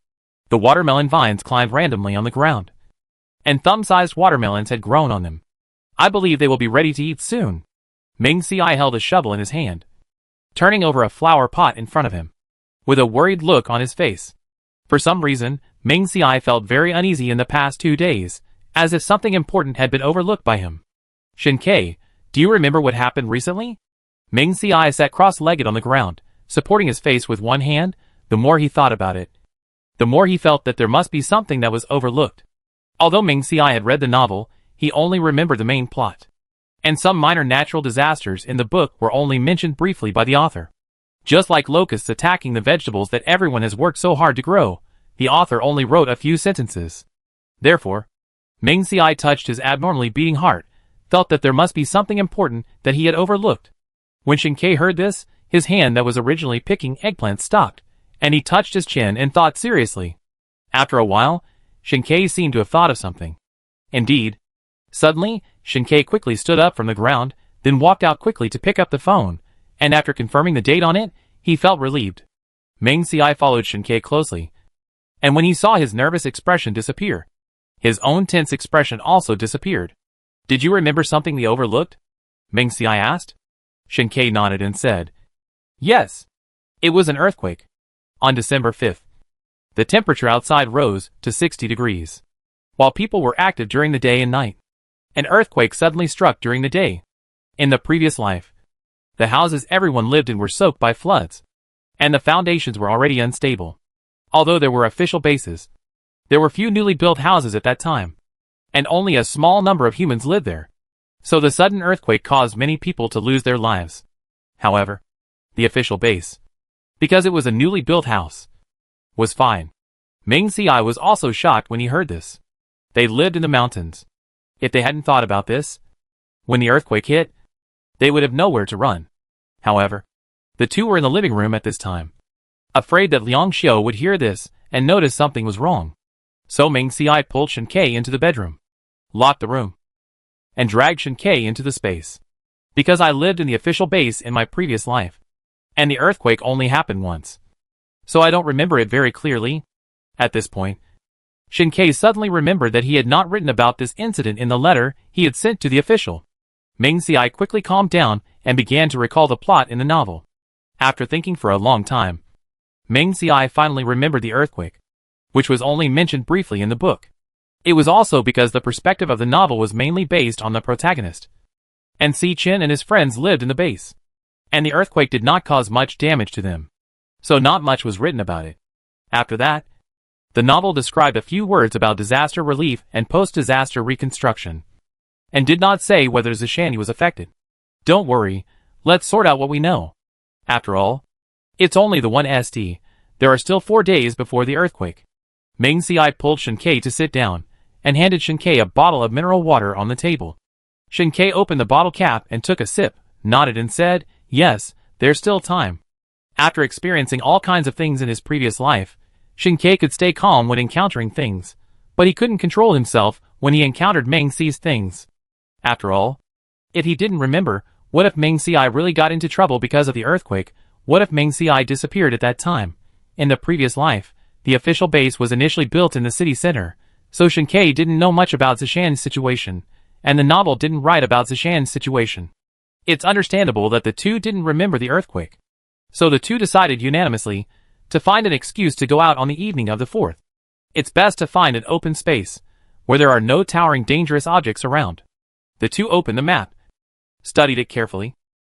The watermelon vines climbed randomly on the ground, and thumb-sized watermelons had grown on them. I believe they will be ready to eat soon. Meng Ci held a shovel in his hand, turning over a flower pot in front of him, with a worried look on his face. For some reason, Meng Ci felt very uneasy in the past 2 days, as if something important had been overlooked by him. Shinkei, do you remember what happened recently? Meng Ci sat cross-legged on the ground, supporting his face with one hand. The more he thought about it, the more he felt that there must be something that was overlooked. Although Meng Ci had read the novel, he only remembered the main plot, and some minor natural disasters in the book were only mentioned briefly by the author. Just like locusts attacking the vegetables that everyone has worked so hard to grow, the author only wrote a few sentences. Therefore, Meng Ci touched his abnormally beating heart, felt that there must be something important that he had overlooked. When Shinkei heard this, his hand that was originally picking eggplants stopped, and he touched his chin and thought seriously. After a while, Shinkei seemed to have thought of something. Indeed, suddenly, Shinkei quickly stood up from the ground, then walked out quickly to pick up the phone, and after confirming the date on it, he felt relieved. Meng Ci followed Shinkei closely, and when he saw his nervous expression disappear, his own tense expression also disappeared. Did you remember something we overlooked? Meng Ci asked. Shinkei nodded and said, yes. It was an earthquake. On December 5th, the temperature outside rose to 60 degrees. While people were active during the day and night, an earthquake suddenly struck during the day. In the previous life, the houses everyone lived in were soaked by floods, and the foundations were already unstable. Although there were official bases, there were few newly built houses at that time, and only a small number of humans lived there. So the sudden earthquake caused many people to lose their lives. However, the official base, because it was a newly built house, was fine. Meng Ci was also shocked when he heard this. They lived in the mountains. If they hadn't thought about this, when the earthquake hit, they would have nowhere to run. However, the two were in the living room at this time, afraid that Liang Xiu would hear this and notice something was wrong. So Meng Ci pulled Shinkei into the bedroom, locked the room, and dragged Shinkei into the space. Because I lived in the official base in my previous life, and the earthquake only happened once, so I don't remember it very clearly. At this point, Shinkei suddenly remembered that he had not written about this incident in the letter he had sent to the official. Meng Ci quickly calmed down and began to recall the plot in the novel. After thinking for a long time, Meng Ci finally remembered the earthquake, which was only mentioned briefly in the book. It was also because the perspective of the novel was mainly based on the protagonist. And Si Chin and his friends lived in the base. And the earthquake did not cause much damage to them. So not much was written about it. After that, the novel described a few words about disaster relief and post-disaster reconstruction, and did not say whether Zishani was affected. Don't worry, let's sort out what we know. After all, it's only the 1st. There are still 4 days before the earthquake. Meng Si pulled Shinkei to sit down, and handed Shinkei a bottle of mineral water on the table. Shinkei opened the bottle cap and took a sip, nodded and said, "Yes, there's still time." After experiencing all kinds of things in his previous life, Shinkei could stay calm when encountering things, but he couldn't control himself when he encountered Meng Si's things. After all, if he didn't remember, what if Meng Si really got into trouble because of the earthquake? What if Meng Si disappeared at that time? In the previous life, the official base was initially built in the city center, so Shinkei didn't know much about Zishan's situation, and the novel didn't write about Zishan's situation. It's understandable that the two didn't remember the earthquake. So the two decided unanimously to find an excuse to go out on the evening of the 4th. It's best to find an open space, where there are no towering dangerous objects around. The two opened the map, studied it carefully,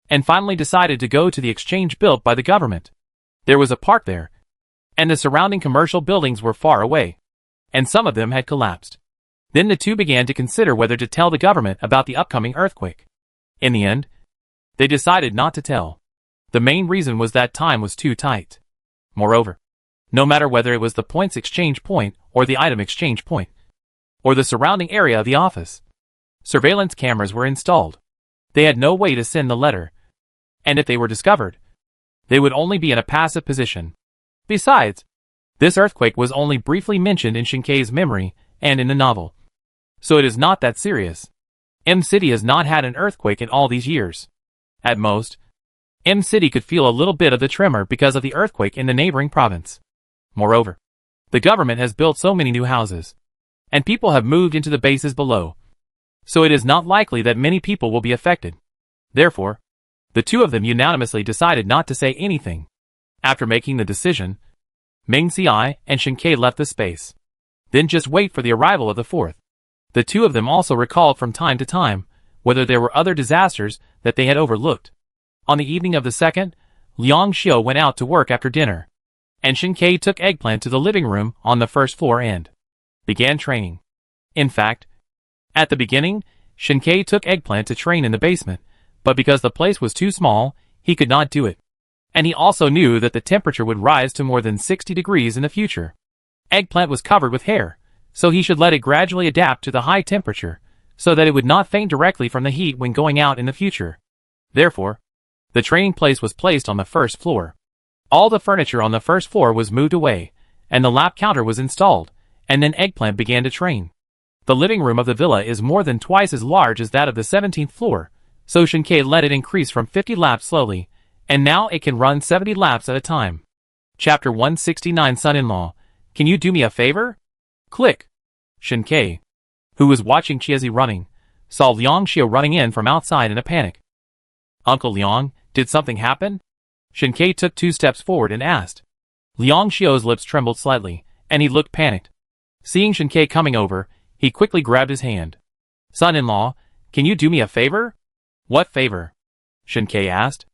and finally decided to go to the exchange built by the government. There was a park there, and the surrounding commercial buildings were far away, and some of them had collapsed. Then the two began to consider whether to tell the government about the upcoming earthquake. In the end, they decided not to tell. The main reason was that time was too tight. Moreover, no matter whether it was the points exchange point or the item exchange point, or the surrounding area of the office, surveillance cameras were installed. They had no way to send the letter, and if they were discovered, they would only be in a passive position. Besides, this earthquake was only briefly mentioned in Shinkei's memory and in the novel, so it is not that serious. M City has not had an earthquake in all these years. At most, M City could feel a little bit of the tremor because of the earthquake in the neighboring province. Moreover, the government has built so many new houses, and people have moved into the bases below, so it is not likely that many people will be affected. Therefore, the two of them unanimously decided not to say anything. After making the decision, Meng Si and Shinkei left the space. Then just wait for the arrival of the 4th. The two of them also recalled from time to time whether there were other disasters that they had overlooked. On the evening of the 2nd, Liang Xiu went out to work after dinner, and Shinkei took Eggplant to the living room on the 1st floor and began training. In fact, at the beginning, Shinkei took Eggplant to train in the basement, but because the place was too small, he could not do it. And he also knew that the temperature would rise to more than 60 degrees in the future. Eggplant was covered with hair, so he should let it gradually adapt to the high temperature, so that it would not faint directly from the heat when going out in the future. Therefore, the training place was placed on the 1st floor. All the furniture on the 1st floor was moved away, and the lap counter was installed, and then Eggplant began to train. The living room of the villa is more than twice as large as that of the 17th floor, so Shinkei let it increase from 50 laps slowly, and now it can run 70 laps at a time. Chapter 169 Son-in-law, can you do me a favor? Click. Shinkei, who was watching Chiezi running, saw Liang Xiu running in from outside in a panic. Uncle Liang, did something happen? Shinkei took 2 steps forward and asked. Liang Xiu's lips trembled slightly, and he looked panicked. Seeing Shinkei coming over, he quickly grabbed his hand. Son-in-law, can you do me a favor? What favor? Shinkei asked.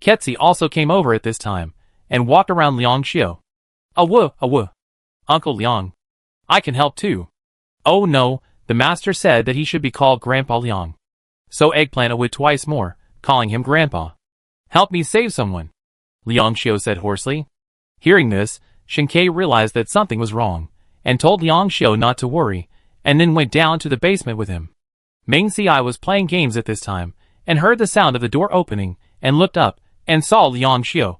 Ketsi also came over at this time, and walked around Liang Xiu. Awoo. Uncle Liang. I can help too. Oh no, the master said that he should be called Grandpa Liang. So Eggplant awooed twice more, calling him Grandpa. Help me save someone, Liang Xiu said hoarsely. Hearing this, Shinkei realized that something was wrong, and told Liang Xiu not to worry, and then went down to the basement with him. Meng Si was playing games at this time, and heard the sound of the door opening, and looked up, and saw Liang Xiu,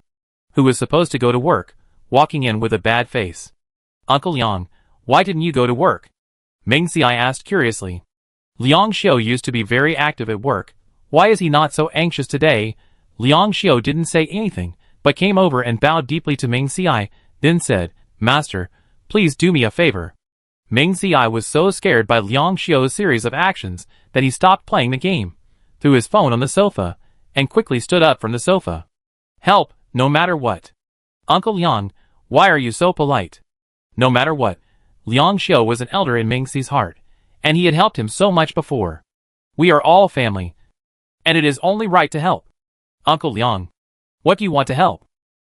who was supposed to go to work, walking in with a bad face. Uncle Liang, why didn't you go to work? Meng Si asked curiously. Liang Xiu used to be very active at work. Why is he not so anxious today? Liang Xiu didn't say anything, but came over and bowed deeply to Meng Si, then said, Master, please do me a favor. Meng Si was so scared by Liang Xiu's series of actions that he stopped playing the game, threw his phone on the sofa, and quickly stood up from the sofa. Help, no matter what. Uncle Liang, why are you so polite? No matter what, Liang Xiu was an elder in Ming Xi's heart, and he had helped him so much before. We are all family, and it is only right to help. Uncle Liang, what do you want to help?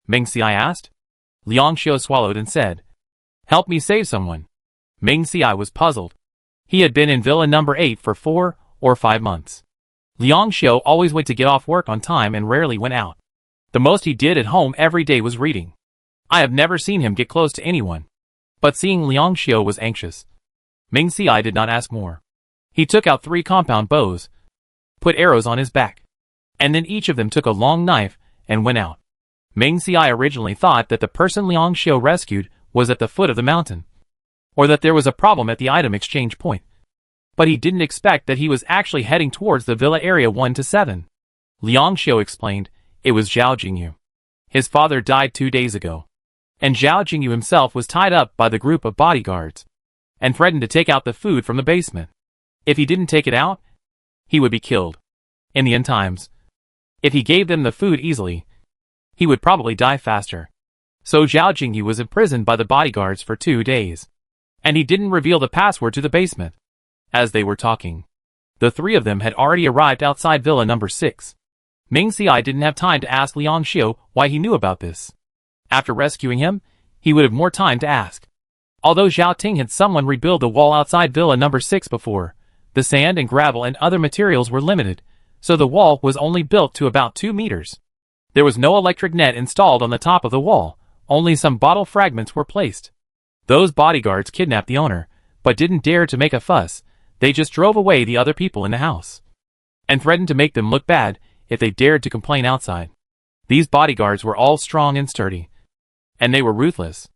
Ming Xi asked. Liang Xiu swallowed and said, help me save someone. Ming Xi was puzzled. He had been in Villa number 8 for 4 or 5 months. Liang Xiu always went to get off work on time and rarely went out. The most he did at home every day was reading. I have never seen him get close to anyone. But seeing Liang Xiu was anxious, Ming Xi did not ask more. He took out 3 compound bows, put arrows on his back, and then each of them took a long knife and went out. Ming Xi originally thought that the person Liang Xiu rescued was at the foot of the mountain, or that there was a problem at the item exchange point. But he didn't expect that he was actually heading towards the villa area 1 to 7. Liang Xiu explained, it was Zhao Jingyu. His father died 2 days ago, and Zhao Jingyu himself was tied up by the group of bodyguards, and threatened to take out the food from the basement. If he didn't take it out, he would be killed. In the end times, if he gave them the food easily, he would probably die faster. So Zhao Jingyu was imprisoned by the bodyguards for 2 days, and he didn't reveal the password to the basement. As they were talking, the 3 of them had already arrived outside villa number 6. Ming Xi didn't have time to ask Liang Xiu why he knew about this. After rescuing him, he would have more time to ask. Although Zhao Ting had someone rebuild the wall outside villa number 6 before, the sand and gravel and other materials were limited, so the wall was only built to about 2 meters. There was no electric net installed on the top of the wall, only some bottle fragments were placed. Those bodyguards kidnapped the owner, but didn't dare to make a fuss. They just drove away the other people in the house, and threatened to make them look bad if they dared to complain outside. These bodyguards were all strong and sturdy, and they were ruthless.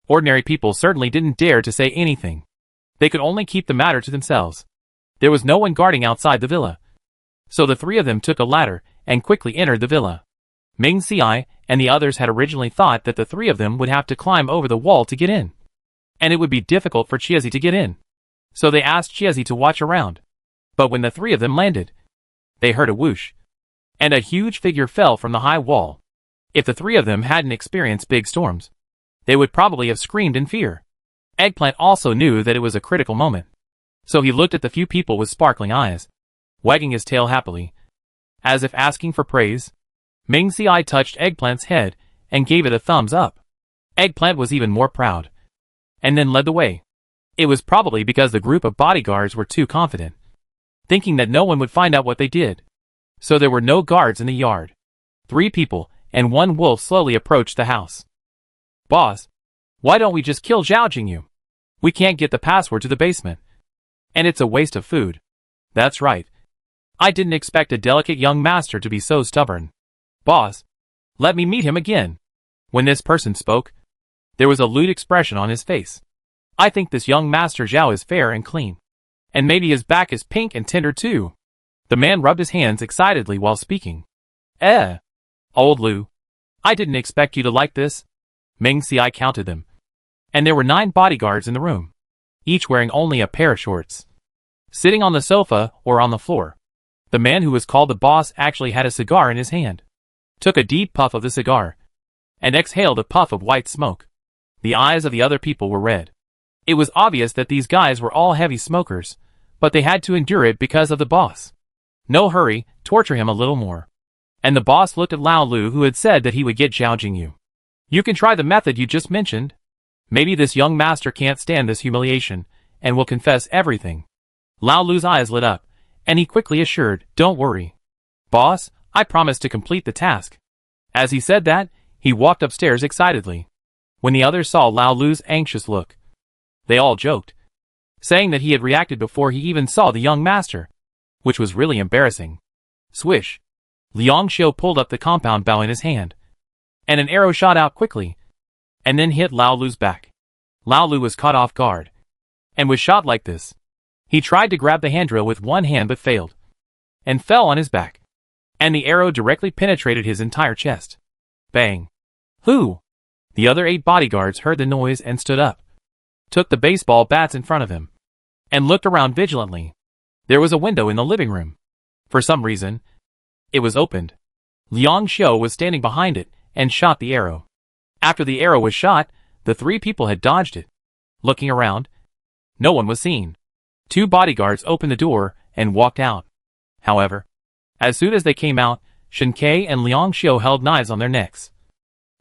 Ordinary people certainly didn't dare to say anything. They could only keep the matter to themselves. There was no one guarding outside the villa, so the 3 of them took a ladder and quickly entered the villa. Ming Xi and the others had originally thought that the 3 of them would have to climb over the wall to get in, and it would be difficult for Chiezi to get in. So they asked Chiezi to watch around. But when the 3 of them landed, they heard a whoosh, and a huge figure fell from the high wall. If the 3 of them hadn't experienced big storms, they would probably have screamed in fear. Eggplant also knew that it was a critical moment, so he looked at the few people with sparkling eyes, wagging his tail happily, as if asking for praise. Ming Xi touched Eggplant's head and gave it a thumbs up. Eggplant was even more proud, and then led the way. It was probably because the group of bodyguards were too confident, thinking that no one would find out what they did. So there were no guards in the yard. 3 people and 1 wolf slowly approached the house. Boss, why don't we just kill Zhao Jingyu? We can't get the password to the basement, and it's a waste of food. That's right. I didn't expect a delicate young master to be so stubborn. Boss, let me meet him again. When this person spoke, there was a lewd expression on his face. I think this young master Zhao is fair and clean, and maybe his back is pink and tender too. The man rubbed his hands excitedly while speaking. Old Lu, I didn't expect you to like this. Ming Xi counted them, and there were 9 bodyguards in the room, each wearing only a pair of shorts. Sitting on the sofa or on the floor, the man who was called the boss actually had a cigar in his hand, took a deep puff of the cigar, and exhaled a puff of white smoke. The eyes of the other people were red. It was obvious that these guys were all heavy smokers, but they had to endure it because of the boss. No hurry, torture him a little more. And the boss looked at Lao Lu, who had said that he would get Zhao Jingyu. You can try the method you just mentioned. Maybe this young master can't stand this humiliation, and will confess everything. Lao Lu's eyes lit up, and he quickly assured, don't worry. Boss, I promise to complete the task. As he said that, he walked upstairs excitedly. When the others saw Lao Lu's anxious look, they all joked, saying that he had reacted before he even saw the young master, which was really embarrassing. Swish! Liang Xiu pulled up the compound bow in his hand, and an arrow shot out quickly, and then hit Lao Lu's back. Lao Lu was caught off guard, and was shot like this. He tried to grab the handrail with one hand but failed, and fell on his back, and the arrow directly penetrated his entire chest. Bang! Who? The other 8 bodyguards heard the noise and stood up, took the baseball bats in front of him, and looked around vigilantly. There was a window in the living room. For some reason, it was opened. Liang Xiu was standing behind it and shot the arrow. After the arrow was shot, the 3 people had dodged it, Looking around, no one was seen. 2 bodyguards opened the door and walked out. However, as soon as they came out, Shen Kai and Liang Xiu held knives on their necks.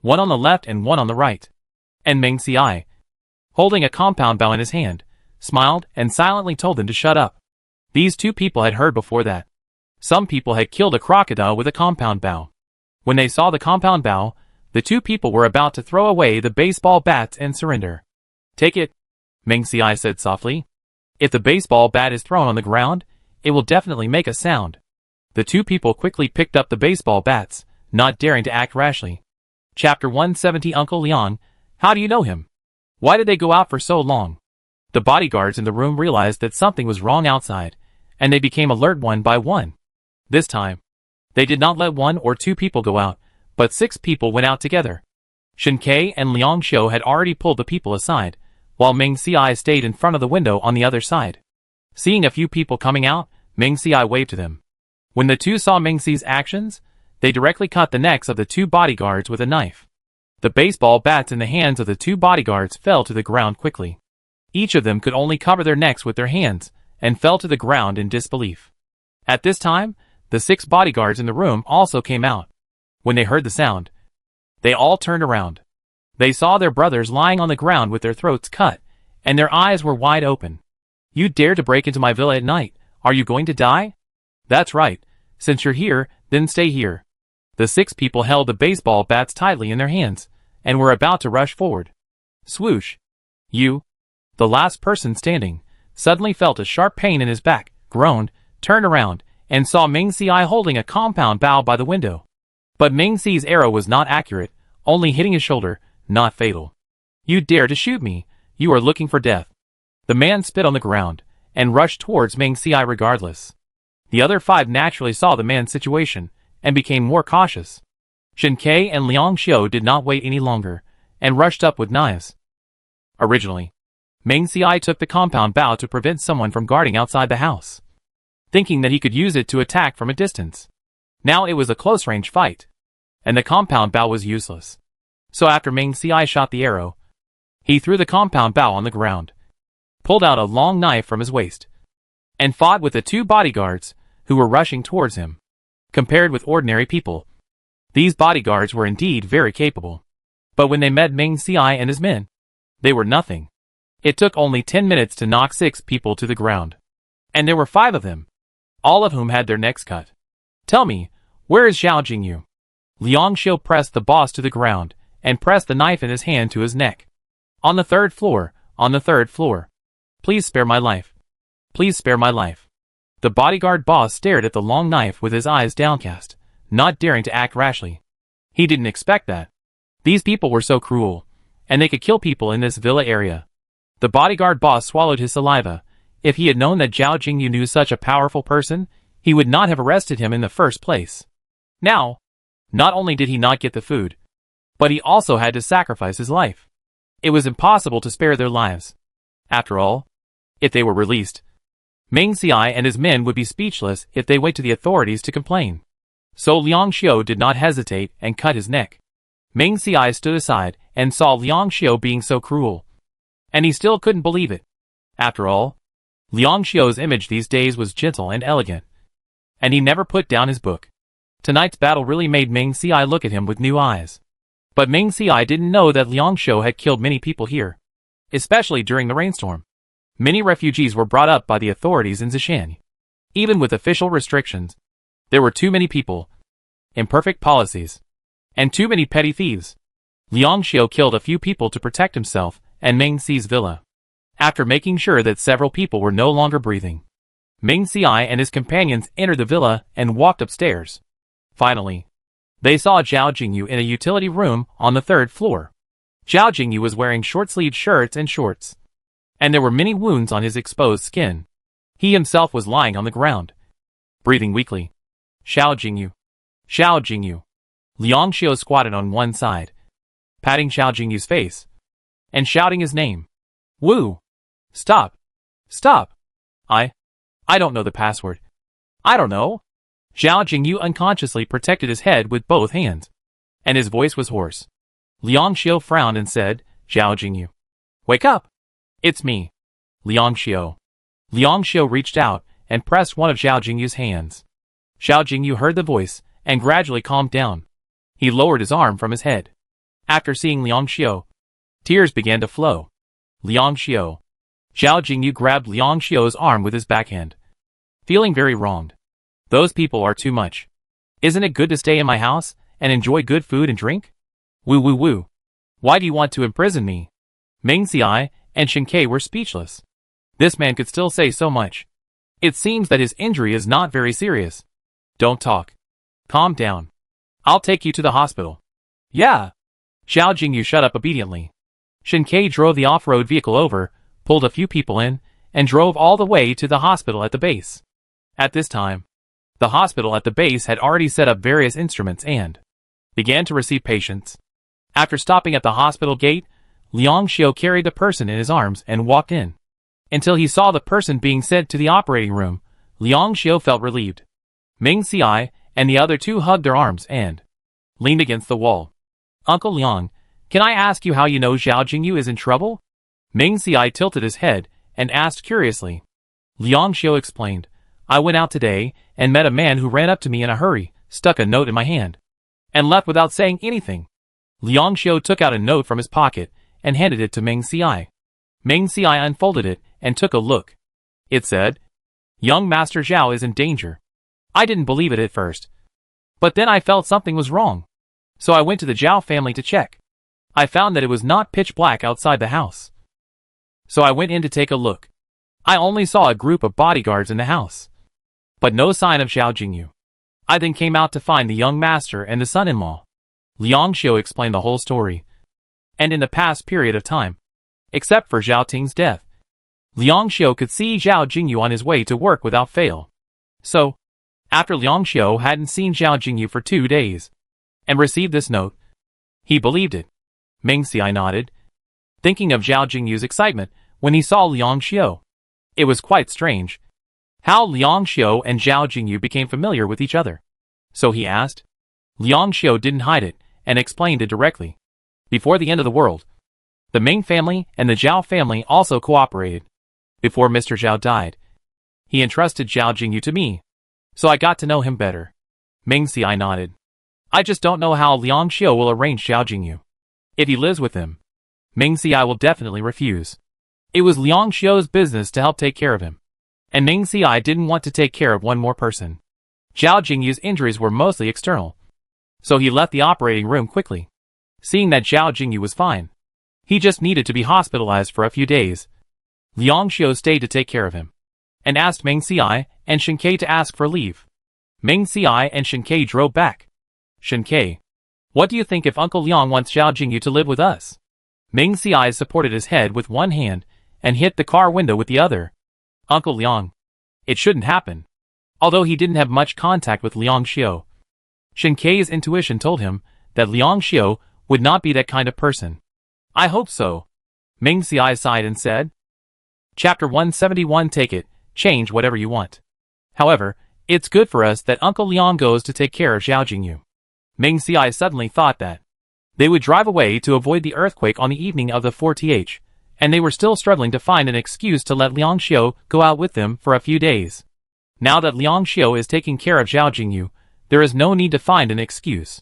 One on the left and one on the right. And Meng Ci, holding a compound bow in his hand, smiled and silently told them to shut up. These 2 people had heard before that some people had killed a crocodile with a compound bow. When they saw the compound bow, the 2 people were about to throw away the baseball bats and surrender. Take it, Meng Ci said softly. If the baseball bat is thrown on the ground, it will definitely make a sound. The 2 people quickly picked up the baseball bats, not daring to act rashly. Chapter 170 Uncle Liang, how do you know him? Why did they go out for so long? The bodyguards in the room realized that something was wrong outside, and they became alert one by one. This time, they did not let 1 or 2 people go out, but 6 people went out together. Shen Kai and Liang Xiu had already pulled the people aside, while Meng Ci stayed in front of the window on the other side. Seeing a few people coming out, Meng Ci waved to them. When the 2 saw Meng Ci's actions, they directly cut the necks of the 2 bodyguards with a knife. The baseball bats in the hands of the 2 bodyguards fell to the ground quickly. Each of them could only cover their necks with their hands, and fell to the ground in disbelief. At this time, the 6 bodyguards in the room also came out. When they heard the sound, they all turned around. They saw their brothers lying on the ground with their throats cut, and their eyes were wide open. You dare to break into my villa at night? Are you going to die? That's right. Since you're here, then stay here. The 6 people held the baseball bats tightly in their hands, and were about to rush forward. Swoosh. You, the last person standing, suddenly felt a sharp pain in his back, groaned, turned around, and saw Meng Ci holding a compound bow by the window. But Meng Ci's arrow was not accurate, only hitting his shoulder, not fatal. You dare to shoot me, you are looking for death. The man spit on the ground, and rushed towards Meng Ci regardless. The other 5 naturally saw the man's situation, and became more cautious. Shen Kai and Liang Xiu did not wait any longer, and rushed up with knives. Originally, Meng Ci took the compound bow to prevent someone from guarding outside the house, thinking that he could use it to attack from a distance. Now it was a close-range fight, and the compound bow was useless. So after Meng Ci shot the arrow, he threw the compound bow on the ground, pulled out a long knife from his waist, and fought with the 2 bodyguards who were rushing towards him. Compared with ordinary people, these bodyguards were indeed very capable. But when they met Meng Ci and his men, they were nothing. It took only 10 minutes to knock 6 people to the ground. And there were 5 of them, all of whom had their necks cut. Tell me, where is Zhao Jingyu? Liang Xiu pressed the boss to the ground, and pressed the knife in his hand to his neck. On the 3rd floor, on the 3rd floor. Please spare my life. Please spare my life. The bodyguard boss stared at the long knife with his eyes downcast, not daring to act rashly. He didn't expect that. These people were so cruel, and they could kill people in this villa area. The bodyguard boss swallowed his saliva. If he had known that Zhao Jingyu knew such a powerful person, he would not have arrested him in the first place. Now, not only did he not get the food, but he also had to sacrifice his life. It was impossible to spare their lives. After all, if they were released, Meng Ci and his men would be speechless if they went to the authorities to complain. So Liang Xiu did not hesitate and cut his neck. Meng Ci stood aside and saw Liang Xiu being so cruel, and he still couldn't believe it. After all, Liang Xiu's image these days was gentle and elegant, and he never put down his book. Tonight's battle really made Meng Ci look at him with new eyes. But Meng Ci didn't know that Liang Xiu had killed many people here, especially during the rainstorm. Many refugees were brought up by the authorities in Zishan. Even with official restrictions, there were too many people, imperfect policies, and too many petty thieves. Liang Xiu killed a few people to protect himself and Meng Ci's villa. After making sure that several people were no longer breathing, Meng Ci and his companions entered the villa and walked upstairs. Finally, they saw Zhao Jingyu in a utility room on the 3rd floor. Zhao Jingyu was wearing short-sleeved shirts and shorts, and there were many wounds on his exposed skin. He himself was lying on the ground, breathing weakly. Zhao Jingyu. Zhao Jingyu. Liang Xiu squatted on one side, patting Zhao Jingyu's face, and shouting his name. Wu! Stop! Stop! I don't know the password. I don't know. Zhao Jingyu unconsciously protected his head with both hands, and his voice was hoarse. Liang Xiu frowned and said, Zhao Jingyu, wake up! It's me, Liang Xiu. Liang Xiu reached out and pressed one of Zhao Jingyu's hands. Zhao Jingyu heard the voice and gradually calmed down. He lowered his arm from his head. After seeing Liang Xiu, tears began to flow. Liang Xiu. Zhao Jingyu grabbed Liang Xiu's arm with his backhand. Feeling very wronged. Those people are too much. Isn't it good to stay in my house and enjoy good food and drink? Woo woo woo. Why do you want to imprison me? Ming Xiai and Shen Ke were speechless. This man could still say so much. It seems that his injury is not very serious. Don't talk. Calm down. I'll take you to the hospital. Yeah. Zhao Jingyu shut up obediently. Shen Ke drove the off-road vehicle over, pulled a few people in, and drove all the way to the hospital at the base. At this time, the hospital at the base had already set up various instruments and began to receive patients. After stopping at the hospital gate, Liang Xiu carried the person in his arms and walked in. Until he saw the person being sent to the operating room, Liang Xiu felt relieved. Ming Xiai and the other two hugged their arms and leaned against the wall. Uncle Liang, can I ask you how you know Zhao Jingyu is in trouble? Ming Xiai tilted his head and asked curiously. Liang Xiu explained, I went out today and met a man who ran up to me in a hurry, stuck a note in my hand, and left without saying anything. Liang Xiu took out a note from his pocket and handed it to Ming Xiai. Ming Xiai unfolded it and took a look. It said, Young Master Zhao is in danger. I didn't believe it at first. But then I felt something was wrong. So I went to the Zhao family to check. I found that it was not pitch black outside the house. So I went in to take a look. I only saw a group of bodyguards in the house, but no sign of Zhao Jingyu. I then came out to find the young master and the son-in-law. Liang Xiu explained the whole story. And in the past period of time, except for Zhao Ting's death, Liang Xiu could see Zhao Jingyu on his way to work without fail. So, after Liang Xiu hadn't seen Zhao Jingyu for 2 days, and received this note, he believed it. Ming Xiai nodded, thinking of Zhao Jingyu's excitement when he saw Liang Xiu. It was quite strange how Liang Xiu and Zhao Jingyu became familiar with each other. So he asked. Liang Xiu didn't hide it and explained it directly. Before the end of the world, the Ming family and the Zhao family also cooperated. Before Mr. Zhao died, he entrusted Zhao Jingyu to me, so I got to know him better. Ming Xiai nodded. I just don't know how Liang Xiu will arrange Zhao Jingyu. If he lives with him, Ming Xiai will definitely refuse. It was Liang Xiu's business to help take care of him, and Ming Xiai didn't want to take care of one more person. Zhao Jingyu's injuries were mostly external, so he left the operating room quickly. Seeing that Zhao Jingyu was fine, he just needed to be hospitalized for a few days. Liang Xiu stayed to take care of him, and asked Ming Xiai and Shen Ke to ask for leave. Ming Xiai and Shen Ke drove back. Shen Ke, what do you think if Uncle Liang wants Zhao Jingyu to live with us? Ming Xiai supported his head with one hand and hit the car window with the other. Uncle Liang, it shouldn't happen. Although he didn't have much contact with Liang Xiu, Shen Ke's intuition told him that Liang Xiu would not be that kind of person. I hope so. Ming Xiai sighed and said. Chapter 171. Take it, change whatever you want. However, it's good for us that Uncle Liang goes to take care of Zhao Jingyu. Ming Xiai suddenly thought that they would drive away to avoid the earthquake on the evening of the 4th, and they were still struggling to find an excuse to let Liang Xiu go out with them for a few days. Now that Liang Xiu is taking care of Zhao Jingyu, there is no need to find an excuse.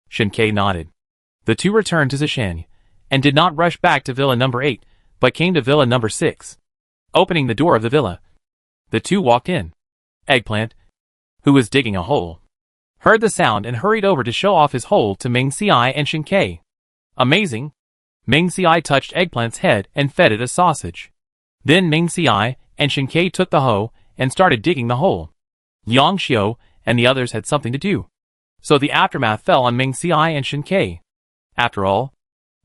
Shen Ke nodded. The two returned to Zishan, and did not rush back to Villa number 8, but came to Villa number 6. Opening the door of the villa, the two walked in. Eggplant, who was digging a hole, heard the sound and hurried over to show off his hole to Ming Xiai and Shen Ke. Amazing! Ming Xiai touched Eggplant's head and fed it a sausage. Then Ming Xiai and Shen Ke took the hoe and started digging the hole. Liang Xiu and the others had something to do, so the aftermath fell on Ming Xiai and Shen Ke. After all,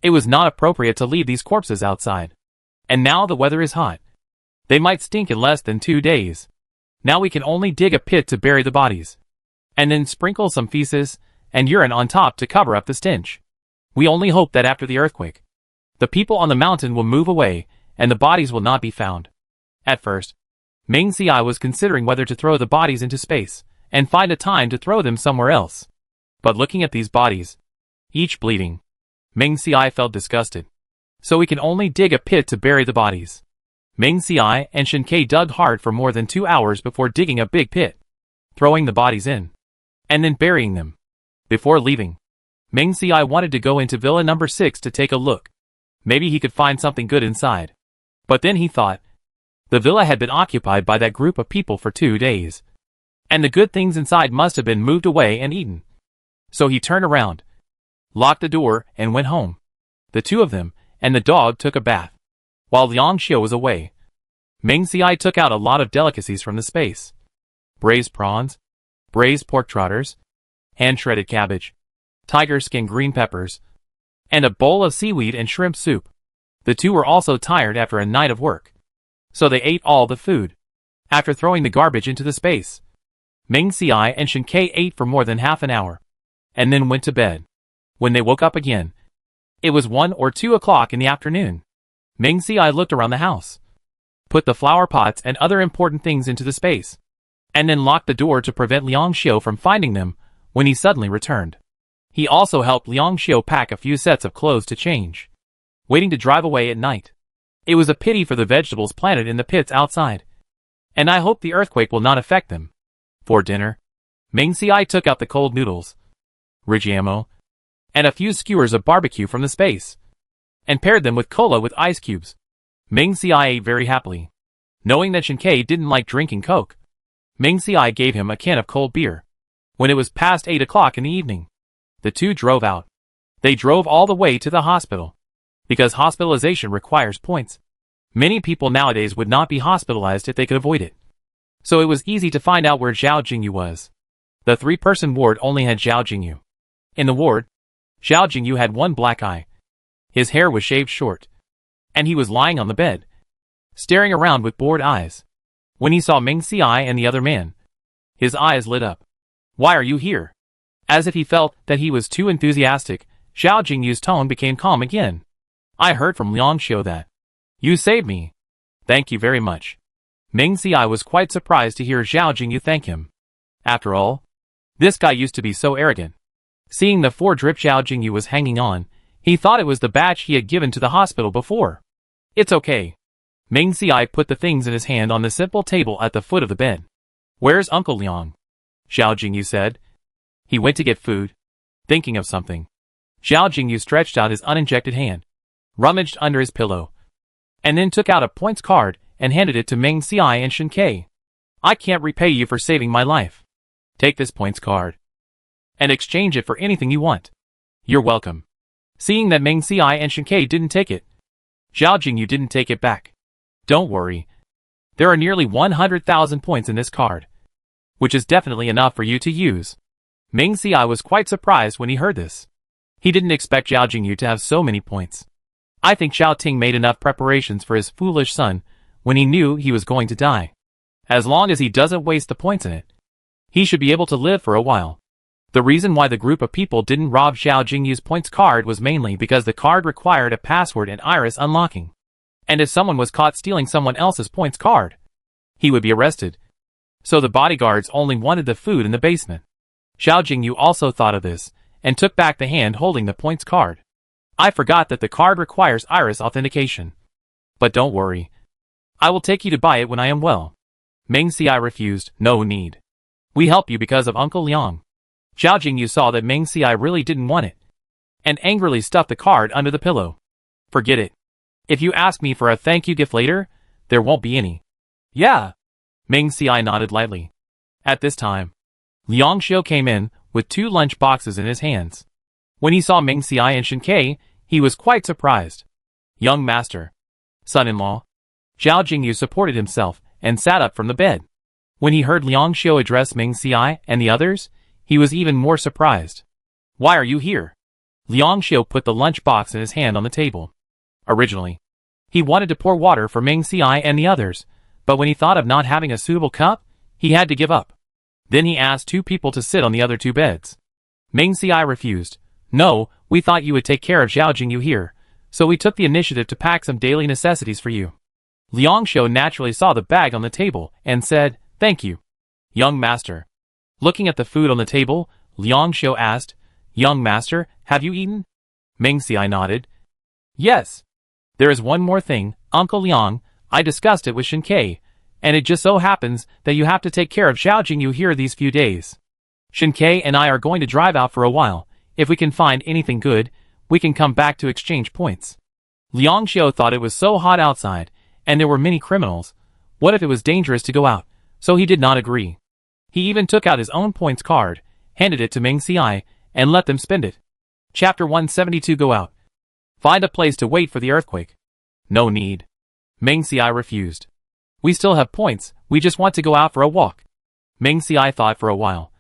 it was not appropriate to leave these corpses outside. And now the weather is hot. They might stink in less than 2 days. Now we can only dig a pit to bury the bodies, and then sprinkle some feces and urine on top to cover up the stench. We only hope that after the earthquake, the people on the mountain will move away and the bodies will not be found. At first, Ming Xiai was considering whether to throw the bodies into space and find a time to throw them somewhere else. But looking at these bodies, each bleeding, Ming Xiai felt disgusted. so we can only dig a pit to bury the bodies. Meng Xiai and Shen Ke dug hard for more than 2 hours before digging a big pit, throwing the bodies in, and then burying them. Before leaving, Meng Xiai wanted to go into Villa number 6 to take a look. Maybe he could find something good inside. But then he thought, the villa had been occupied by that group of people for 2 days, and the good things inside must have been moved away and eaten. So he turned around, locked the door, and went home. The two of them and the dog took a bath. While Liang Xiu was away, Meng Xiai took out a lot of delicacies from the space. Braised prawns, braised pork trotters, hand-shredded cabbage, tiger skin green peppers, and a bowl of seaweed and shrimp soup. The two were also tired after a night of work, so they ate all the food. After throwing the garbage into the space, Meng Xiai and Shen Ke ate for more than half an hour, and then went to bed. When they woke up again, it was 1 or 2 o'clock in the afternoon. Meng Xiai looked around the house, put the flower pots and other important things into the space, and then locked the door to prevent Liang Xiu from finding them when he suddenly returned. He also helped Liang Xiu pack a few sets of clothes to change, waiting to drive away at night. It was a pity for the vegetables planted in the pits outside, and I hope the earthquake will not affect them. For dinner, Meng Xiai took out the cold noodles, Rigiamo, and a few skewers of barbecue from the space, and paired them with cola with ice cubes. Meng Xiai ate very happily. Knowing that Shen Ke didn't like drinking Coke, Meng Xiai gave him a can of cold beer. When it was past 8 o'clock in the evening, the two drove out. They drove all the way to the hospital, because hospitalization requires points. Many people nowadays would not be hospitalized if they could avoid it. So it was easy to find out where Zhao Jingyu was. The 3-person ward only had Zhao Jingyu. In the ward, Zhao Jingyu had one black eye. His hair was shaved short, and he was lying on the bed, staring around with bored eyes. When he saw Meng Xiai and the other man, his eyes lit up. Why are you here? As if he felt that he was too enthusiastic, Zhao Jingyu's tone became calm again. I heard from Liang Xiu that you saved me. Thank you very much. Meng Xiai was quite surprised to hear Zhao Jingyu thank him. After all, this guy used to be so arrogant. Seeing the 4-drip Zhao Jingyu was hanging on, he thought it was the batch he had given to the hospital before. It's okay. Meng Xiai put the things in his hand on the simple table at the foot of the bed. Where's Uncle Liang? Zhao Jingyu said. He went to get food. Thinking of something, Zhao Jingyu stretched out his uninjected hand, rummaged under his pillow, and then took out a points card and handed it to Meng Xiai and Shen Ke. I can't repay you for saving my life. Take this points card and exchange it for anything you want. You're welcome. Seeing that Meng Xiai and Shen Ke didn't take it, Zhao Jingyu didn't take it back. Don't worry. There are nearly 100,000 points in this card, which is definitely enough for you to use. Meng Xiai was quite surprised when he heard this. He didn't expect Zhao Jingyu to have so many points. I think Xiao Ting made enough preparations for his foolish son when he knew he was going to die. As long as he doesn't waste the points in it, he should be able to live for a while. The reason why the group of people didn't rob Zhao Jingyu's points card was mainly because the card required a password and iris unlocking. And if someone was caught stealing someone else's points card, he would be arrested. So the bodyguards only wanted the food in the basement. Zhao Jingyu also thought of this, and took back the hand holding the points card. I forgot that the card requires iris authentication. But don't worry. I will take you to buy it when I am well. Meng Xiai refused. No need. We help you because of Uncle Liang. Zhao Jingyu saw that Meng Xiai really didn't want it, and angrily stuffed the card under the pillow. Forget it. If you ask me for a thank you gift later, there won't be any. Yeah. Meng Xiai nodded lightly. At this time, Liang Xiu came in with 2 lunch boxes in his hands. When he saw Meng Xiai and Shen Ke, he was quite surprised. Young master. Son-in-law. Zhao Jingyu supported himself and sat up from the bed. When he heard Liang Xiu address Meng Xiai and the others, he was even more surprised. Why are you here? Liang Xiu put the lunch box in his hand on the table. Originally, he wanted to pour water for Meng Xiai and the others, but when he thought of not having a suitable cup, he had to give up. Then he asked 2 people to sit on the other 2 beds. Meng Xiai refused. No, we thought you would take care of Zhao Jingyu here, so we took the initiative to pack some daily necessities for you. Liang Xiu naturally saw the bag on the table and said, Thank you. Young master. Looking at the food on the table, Liang Xiu asked, Young master, have you eaten? Meng Xiai nodded. Yes. There is one more thing, Uncle Liang, I discussed it with Shinkei, and it just so happens that you have to take care of Xiao Jingyu here these few days. Shinkei and I are going to drive out for a while. If we can find anything good, we can come back to exchange points. Liang Xiu thought it was so hot outside, and there were many criminals. What if it was dangerous to go out? So he did not agree. He even took out his own points card, handed it to Meng Ci, and let them spend it. Chapter 172 Go out. Find a place to wait for the earthquake. No need. Meng Ci refused. We still have points, we just want to go out for a walk. Meng Ci thought for a while.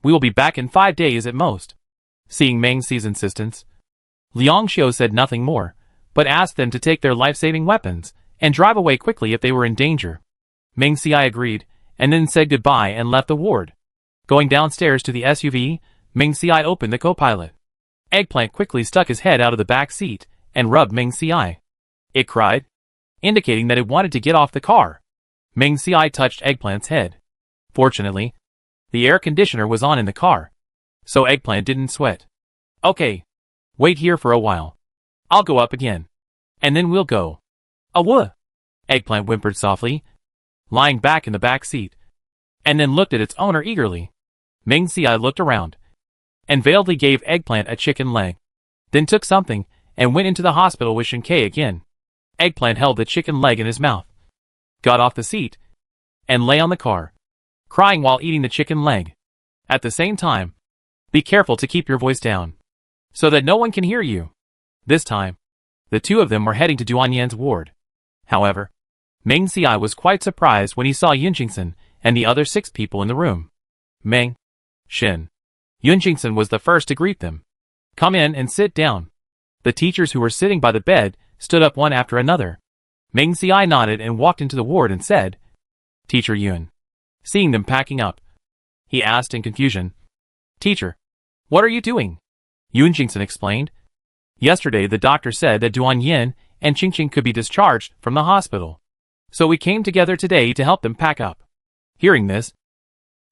We will be back in 5 days at most. Seeing Meng Ci's insistence, Liang Xiu said nothing more, but asked them to take their life-saving weapons and drive away quickly if they were in danger. Meng Ci agreed, and then said goodbye and left the ward. Going downstairs to the SUV, Meng Ci opened the co-pilot. Eggplant quickly stuck his head out of the back seat and rubbed Meng Ci. It cried, indicating that it wanted to get off the car. Meng Ci touched Eggplant's head. Fortunately, the air conditioner was on in the car, so Eggplant didn't sweat. Okay. Wait here for a while. I'll go up again. And then we'll go. Awah! Eggplant whimpered softly, lying back in the back seat, and then looked at its owner eagerly. Meng Ci looked around, and veiledly gave Eggplant a chicken leg, then took something, and went into the hospital with Shinkei again. Eggplant held the chicken leg in his mouth, got off the seat, and lay on the car, crying while eating the chicken leg. At the same time, be careful to keep your voice down, so that no one can hear you. This time, the two of them were heading to Duan Yan's ward. However, Meng Ci was quite surprised when he saw Yun Jingson and the other 6 people in the room. Meng, Shin, Yun Jingson was the first to greet them. Come in and sit down. The teachers who were sitting by the bed stood up one after another. Meng Ci nodded and walked into the ward and said, Teacher Yun. Seeing them packing up, he asked in confusion, Teacher, what are you doing? Yun Jingson explained. Yesterday the doctor said that Duan Yin and Qingqing could be discharged from the hospital. So we came together today to help them pack up. Hearing this,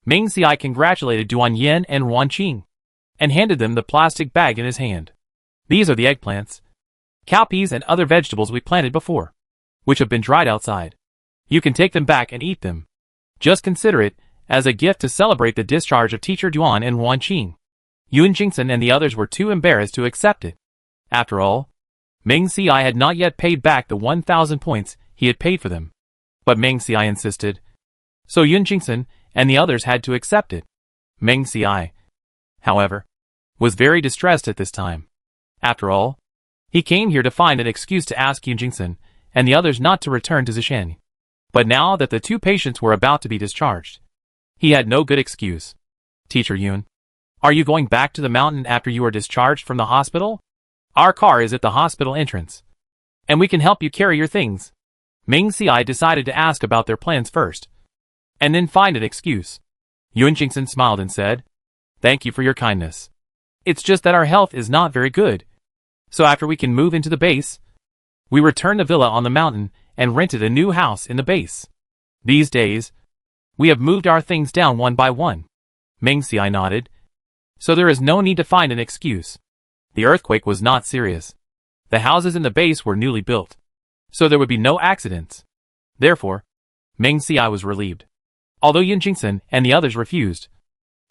Meng Ci congratulated Duan Yin and Ruan Qing, and handed them the plastic bag in his hand. These are the eggplants, cowpeas and other vegetables we planted before, which have been dried outside. You can take them back and eat them. Just consider it as a gift to celebrate the discharge of Teacher Duan and Ruan Qing. Yun Jingson and the others were too embarrassed to accept it. After all, Meng Ci had not yet paid back the 1,000 points he had paid for them. But Meng Ci insisted, so Yun Jingson and the others had to accept it. Meng Ci, however, was very distressed at this time. After all, he came here to find an excuse to ask Yun Jingson and the others not to return to Zishan. But now that the 2 patients were about to be discharged, he had no good excuse. Teacher Yun, are you going back to the mountain after you are discharged from the hospital? Our car is at the hospital entrance, and we can help you carry your things. Meng Ci decided to ask about their plans first, and then find an excuse. Yun Jingson smiled and said, Thank you for your kindness. It's just that our health is not very good. So after we can move into the base, we returned the villa on the mountain and rented a new house in the base. These days, we have moved our things down one by one. Meng Ci nodded. So there is no need to find an excuse. The earthquake was not serious. The houses in the base were newly built, so there would be no accidents. Therefore, Meng Ci was relieved. Although Yun Jingson and the others refused,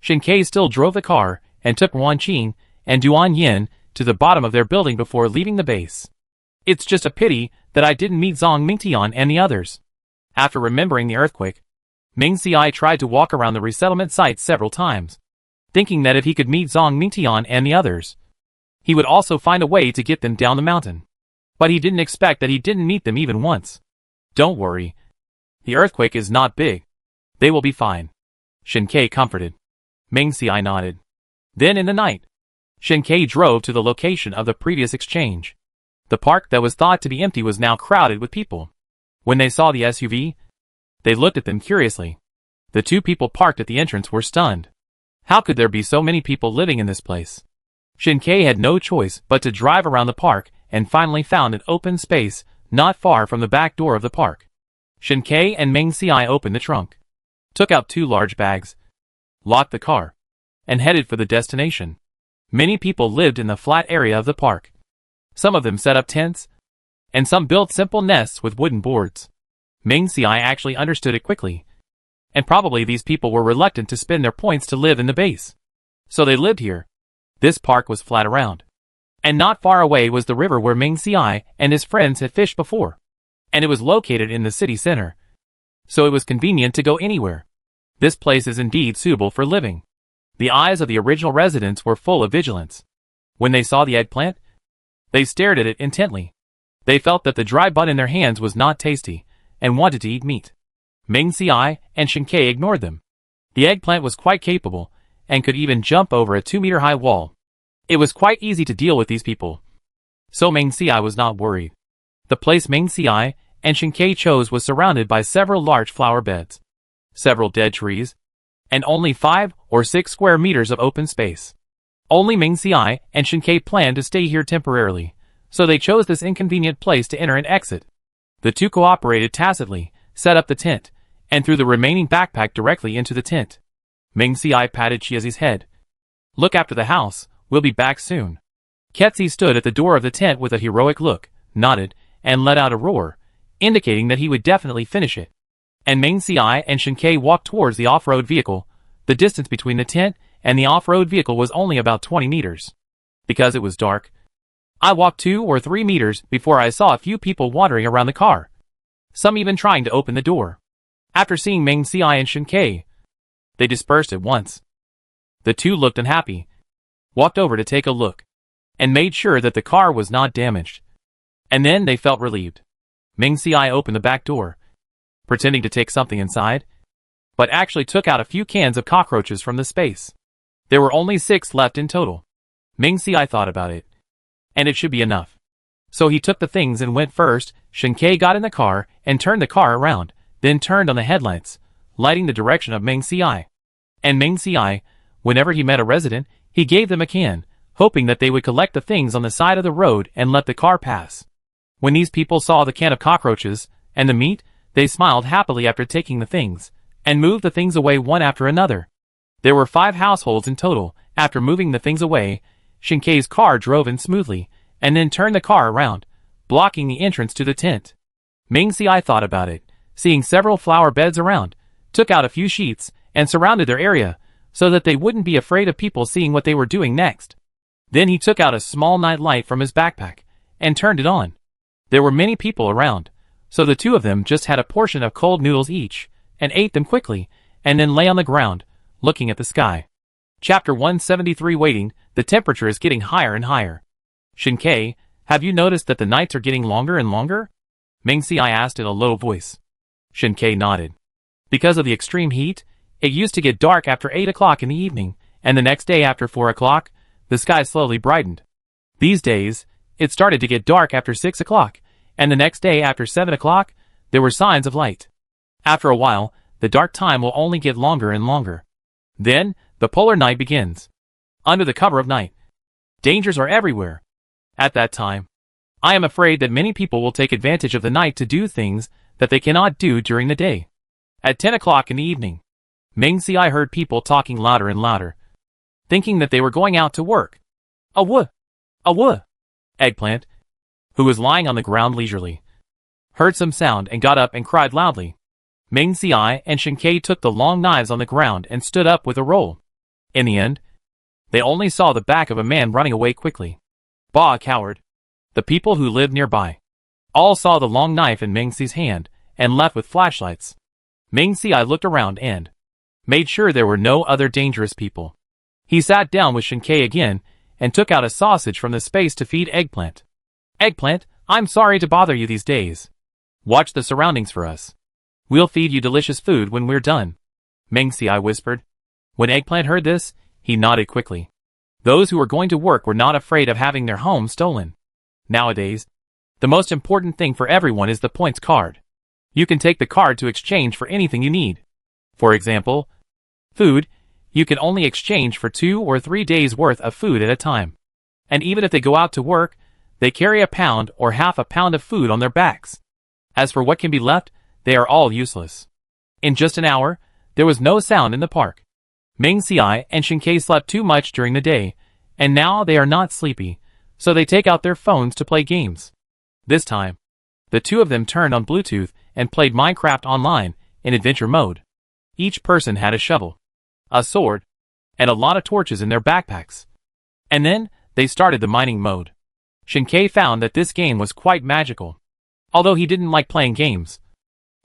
Shinkei still drove the car and took Ruan Qing and Duan Yin to the bottom of their building before leaving the base. It's just a pity that I didn't meet Zhang Mingtian and the others. After remembering the earthquake, Meng Ci tried to walk around the resettlement site several times, thinking that if he could meet Zhang Mingtian and the others, he would also find a way to get them down the mountain. But he didn't expect that he didn't meet them even once. Don't worry. The earthquake is not big. They will be fine. Shinkei comforted. Meng Ci nodded. Then in the night, Shinkei drove to the location of the previous exchange. The park that was thought to be empty was now crowded with people. When they saw the SUV, they looked at them curiously. The 2 people parked at the entrance were stunned. How could there be so many people living in this place? Shinkei had no choice but to drive around the park and finally found an open space not far from the back door of the park. Shinkei and Meng Ci opened the trunk, took out 2 large bags, locked the car, and headed for the destination. Many people lived in the flat area of the park. Some of them set up tents, and some built simple nests with wooden boards. Ming Xiai actually understood it quickly, and probably these people were reluctant to spend their points to live in the base. So they lived here. This park was flat around, and not far away was the river where Ming Xiai and his friends had fished before, and it was located in the city center, so it was convenient to go anywhere. This place is indeed suitable for living. The eyes of the original residents were full of vigilance. When they saw the eggplant, they stared at it intently. They felt that the dry bun in their hands was not tasty, and wanted to eat meat. Ming Xiai and Shinkei ignored them. The eggplant was quite capable, and could even jump over a 2-meter-high wall. It was quite easy to deal with these people, so Ming Xiai was not worried. The place Ming Xiai and Shinkei chose was surrounded by several large flower beds, several dead trees, and only 5 or 6 square meters of open space. Only Ming Xiai and Shinkei planned to stay here temporarily, so they chose this inconvenient place to enter and exit. The two cooperated tacitly, set up the tent, and threw the remaining backpack directly into the tent. Ming Xiai patted Chiazi's head. "Look after the house, we'll be back soon." Ketzi stood at the door of the tent with a heroic look, nodded, and let out a roar, indicating that he would definitely finish it. And Ming Xiai and Shinkei walked towards the off-road vehicle. The distance between the tent and the off-road vehicle was only about 20 meters. Because it was dark, I walked 2 or 3 meters before I saw a few people wandering around the car, some even trying to open the door. After seeing Ming Xiai and Shinkei, they dispersed at once. The two looked unhappy, walked over to take a look, and made sure that the car was not damaged. And then they felt relieved. Ming Xiai opened the back door, pretending to take something inside, but actually took out a few cans of cockroaches from the space. There were only 6 left in total. Ming Xiai thought about it, and it should be enough. So he took the things and went first. Shinkei got in the car and turned the car around, then turned on the headlights, lighting the direction of Ming Xiai. And Ming Xiai, whenever he met a resident, he gave them a can, hoping that they would collect the things on the side of the road and let the car pass. When these people saw the can of cockroaches and the meat, they smiled happily after taking the things, and moved the things away one after another. There were 5 households in total. After moving the things away, Shinkei's car drove in smoothly, and then turned the car around, blocking the entrance to the tent. Ming Xiai thought about it, seeing several flower beds around, took out a few sheets, and surrounded their area, so that they wouldn't be afraid of people seeing what they were doing next. Then he took out a small night light from his backpack, and turned it on. There were many people around, so the two of them just had a portion of cold noodles each, and ate them quickly, and then lay on the ground, looking at the sky. Chapter 173. Waiting. The temperature is getting higher and higher. Shinkei, have you noticed that the nights are getting longer and longer? Ming Xiai asked in a low voice. Shinkei nodded. Because of the extreme heat, it used to get dark after 8 o'clock in the evening, and the next day after 4 o'clock, the sky slowly brightened. These days, it started to get dark after 6 o'clock, and the next day after 7 o'clock, there were signs of light. After a while, the dark time will only get longer and longer. Then, the polar night begins. Under the cover of night, dangers are everywhere. At that time, I am afraid that many people will take advantage of the night to do things that they cannot do during the day. At 10 o'clock in the evening, Ming Xiai heard people talking louder and louder, thinking that they were going out to work. A wuh! Eggplant, who was lying on the ground leisurely, heard some sound and got up and cried loudly. Ming Xiai and Shinkei took the long knives on the ground and stood up with a roll. In the end, they only saw the back of a man running away quickly. Bah, coward! The people who lived nearby all saw the long knife in Ming Xi's hand and left with flashlights. Ming Xiai looked around and made sure there were no other dangerous people. He sat down with Shinkei again and took out a sausage from the space to feed Eggplant. Eggplant, I'm sorry to bother you these days. Watch the surroundings for us. We'll feed you delicious food when we're done, Ming Xiai whispered. When Eggplant heard this, he nodded quickly. Those who were going to work were not afraid of having their home stolen. Nowadays, the most important thing for everyone is the points card. You can take the card to exchange for anything you need. For example, food, you can only exchange for 2 or 3 days worth of food at a time. And even if they go out to work, they carry a pound or half a pound of food on their backs. As for what can be left, they are all useless. In just an hour, there was no sound in the park. Ming Xiai and Shinkei slept too much during the day, and now they are not sleepy, so they take out their phones to play games. This time, The two of them turned on Bluetooth and played Minecraft online in adventure mode. Each person had a shovel, a sword, and a lot of torches in their backpacks. And then, they started the mining mode. Shinkei found that this game was quite magical. Although he didn't like playing games,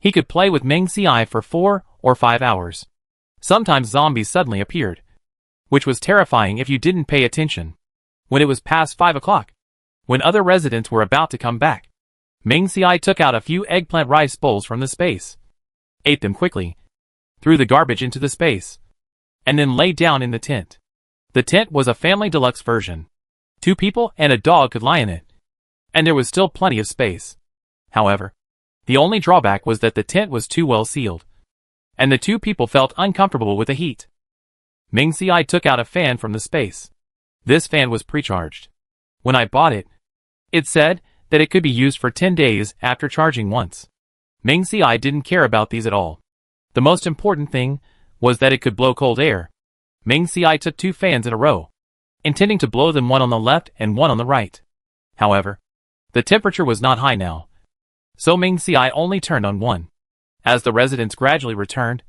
he could play with Meng Ci for 4 or 5 hours. Sometimes zombies suddenly appeared, which was terrifying if you didn't pay attention. When it was past 5 o'clock, when other residents were about to come back, Meng Ci took out a few eggplant rice bowls from the space, ate them quickly, threw the garbage into the space, and then lay down in the tent. The tent was a family deluxe version. 2 people and a dog could lie in it, and there was still plenty of space. However, the only drawback was that the tent was too well sealed, and the 2 people felt uncomfortable with the heat. Meng Ci took out a fan from the space. This fan was precharged. When I bought it, it said that it could be used for 10 days after charging once. Meng Ci didn't care about these at all. The most important thing was that it could blow cold air. Meng Ci took 2 fans in a row, intending to blow them one on the left and one on the right. However, the temperature was not high now, so Meng Ci only turned on one. As the residents gradually returned,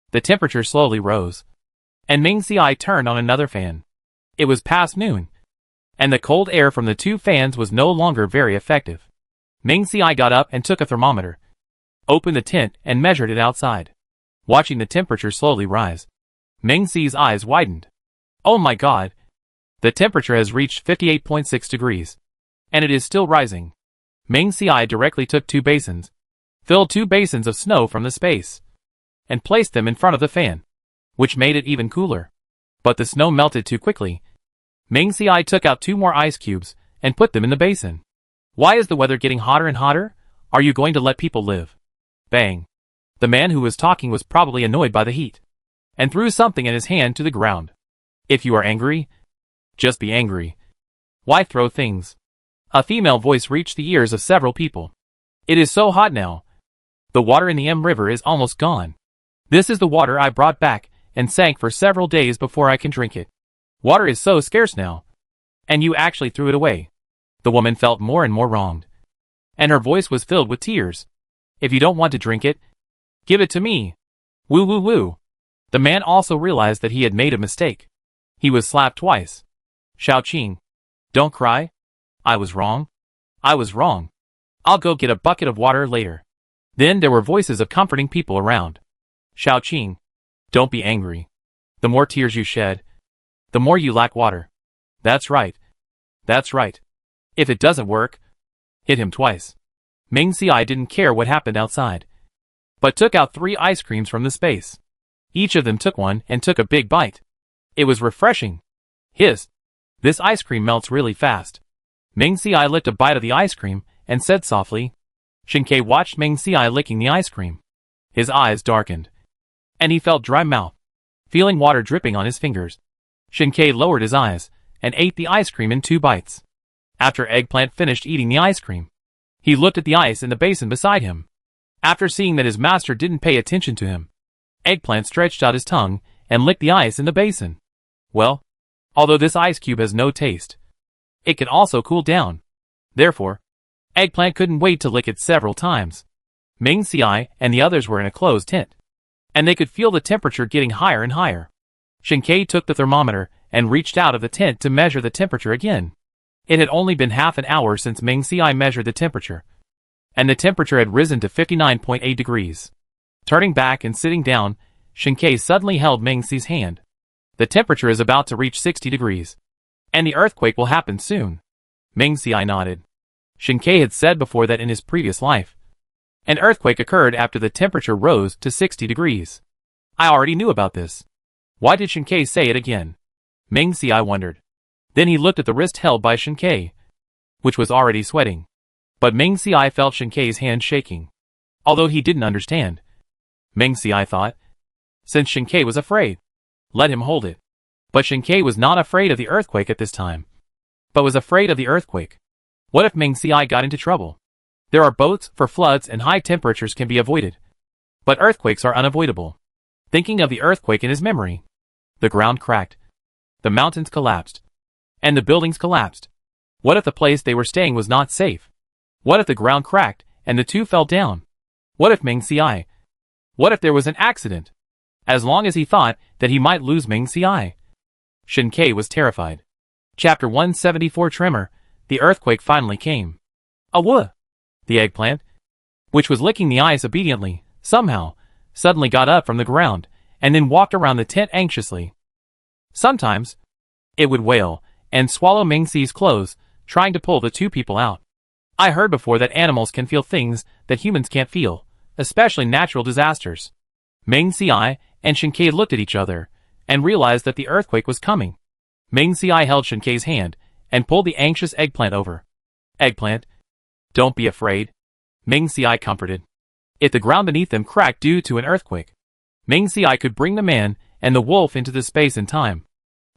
the temperature slowly rose, and Meng Ci turned on another fan. It was past noon, and the cold air from the 2 fans was no longer very effective. Meng Ci got up and took a thermometer, opened the tent and measured it outside. Watching the temperature slowly rise, Meng Ci's eyes widened. Oh my god! The temperature has reached 58.6 degrees, and it is still rising. Meng Ci directly took 2 basins, filled 2 basins of snow from the space, and placed them in front of the fan, which made it even cooler. But the snow melted too quickly. Meng Ci took out 2 more ice cubes and put them in the basin. Why is the weather getting hotter and hotter? Are you going to let people live? Bang! The man who was talking was probably annoyed by the heat, and threw something in his hand to the ground. If you are angry, just be angry. Why throw things? A female voice reached the ears of several people. It is so hot now. The water in the M River is almost gone. This is the water I brought back and sank for several days before I can drink it. Water is so scarce now. And you actually threw it away. The woman felt more and more wronged, and her voice was filled with tears. If you don't want to drink it, give it to me. Woo woo woo. The man also realized that he had made a mistake. He was slapped twice. Xiaoqing, don't cry. I was wrong. I was wrong. I'll go get a bucket of water later. Then there were voices of comforting people around. Xiaoqing, don't be angry. The more tears you shed, the more you lack water. That's right. That's right. If it doesn't work, hit him twice. Meng Ci didn't care what happened outside, but took out 3 ice creams from the space. Each of them took one and took a big bite. It was refreshing. Hiss. This ice cream melts really fast. Meng Ci licked a bite of the ice cream and said softly. Shinkei watched Meng Ci licking the ice cream. His eyes darkened, and he felt dry mouth, feeling water dripping on his fingers. Shinkei lowered his eyes and ate the ice cream in 2 bites. After Eggplant finished eating the ice cream, he looked at the ice in the basin beside him. After seeing that his master didn't pay attention to him, Eggplant stretched out his tongue and licked the ice in the basin. Well, although this ice cube has no taste, it can also cool down. Therefore, Eggplant couldn't wait to lick it several times. Meng Ci and the others were in a closed tent, and they could feel the temperature getting higher and higher. Shinkei took the thermometer and reached out of the tent to measure the temperature again. It had only been half an hour since Meng Ci measured the temperature, and the temperature had risen to 59.8 degrees. Turning back and sitting down, Shinkei suddenly held Meng Ci's hand. The temperature is about to reach 60 degrees, and the earthquake will happen soon. Meng Ci nodded. Shinkei had said before that in his previous life, an earthquake occurred after the temperature rose to 60 degrees. I already knew about this. Why did Shinkei say it again? Meng Ci wondered. Then he looked at the wrist held by Shinkei, which was already sweating. But Meng Ci felt Shinkei's hand shaking. Although he didn't understand, Meng Ci thought, since Shinkei was afraid, let him hold it. But Shinkei was not afraid of the earthquake at this time, but was afraid of the earthquake. What if Meng Ci got into trouble? There are boats for floods and high temperatures can be avoided, but earthquakes are unavoidable. Thinking of the earthquake in his memory, the ground cracked, the mountains collapsed, and the buildings collapsed. What if the place they were staying was not safe? What if the ground cracked and the two fell down. What if Ming Ci? What if there was an accident? As long as he thought that he might lose Ming Ci. Shin Kei was terrified. Chapter 174 Tremor. The earthquake finally came. Awoo! The eggplant, which was licking the ice obediently, somehow, suddenly got up from the ground, and then walked around the tent anxiously. Sometimes, it would wail, and swallow Ming Ci's clothes, trying to pull the two people out. I heard before that animals can feel things that humans can't feel, especially natural disasters. Ming Ci and Shin Kei looked at each other, and realized that the earthquake was coming. Ming Ci held Shin Kei's hand, and pulled the anxious eggplant over. Eggplant, don't be afraid, Ming Ci comforted. If the ground beneath them cracked due to an earthquake, Ming Ci could bring the man and the wolf into this space in time.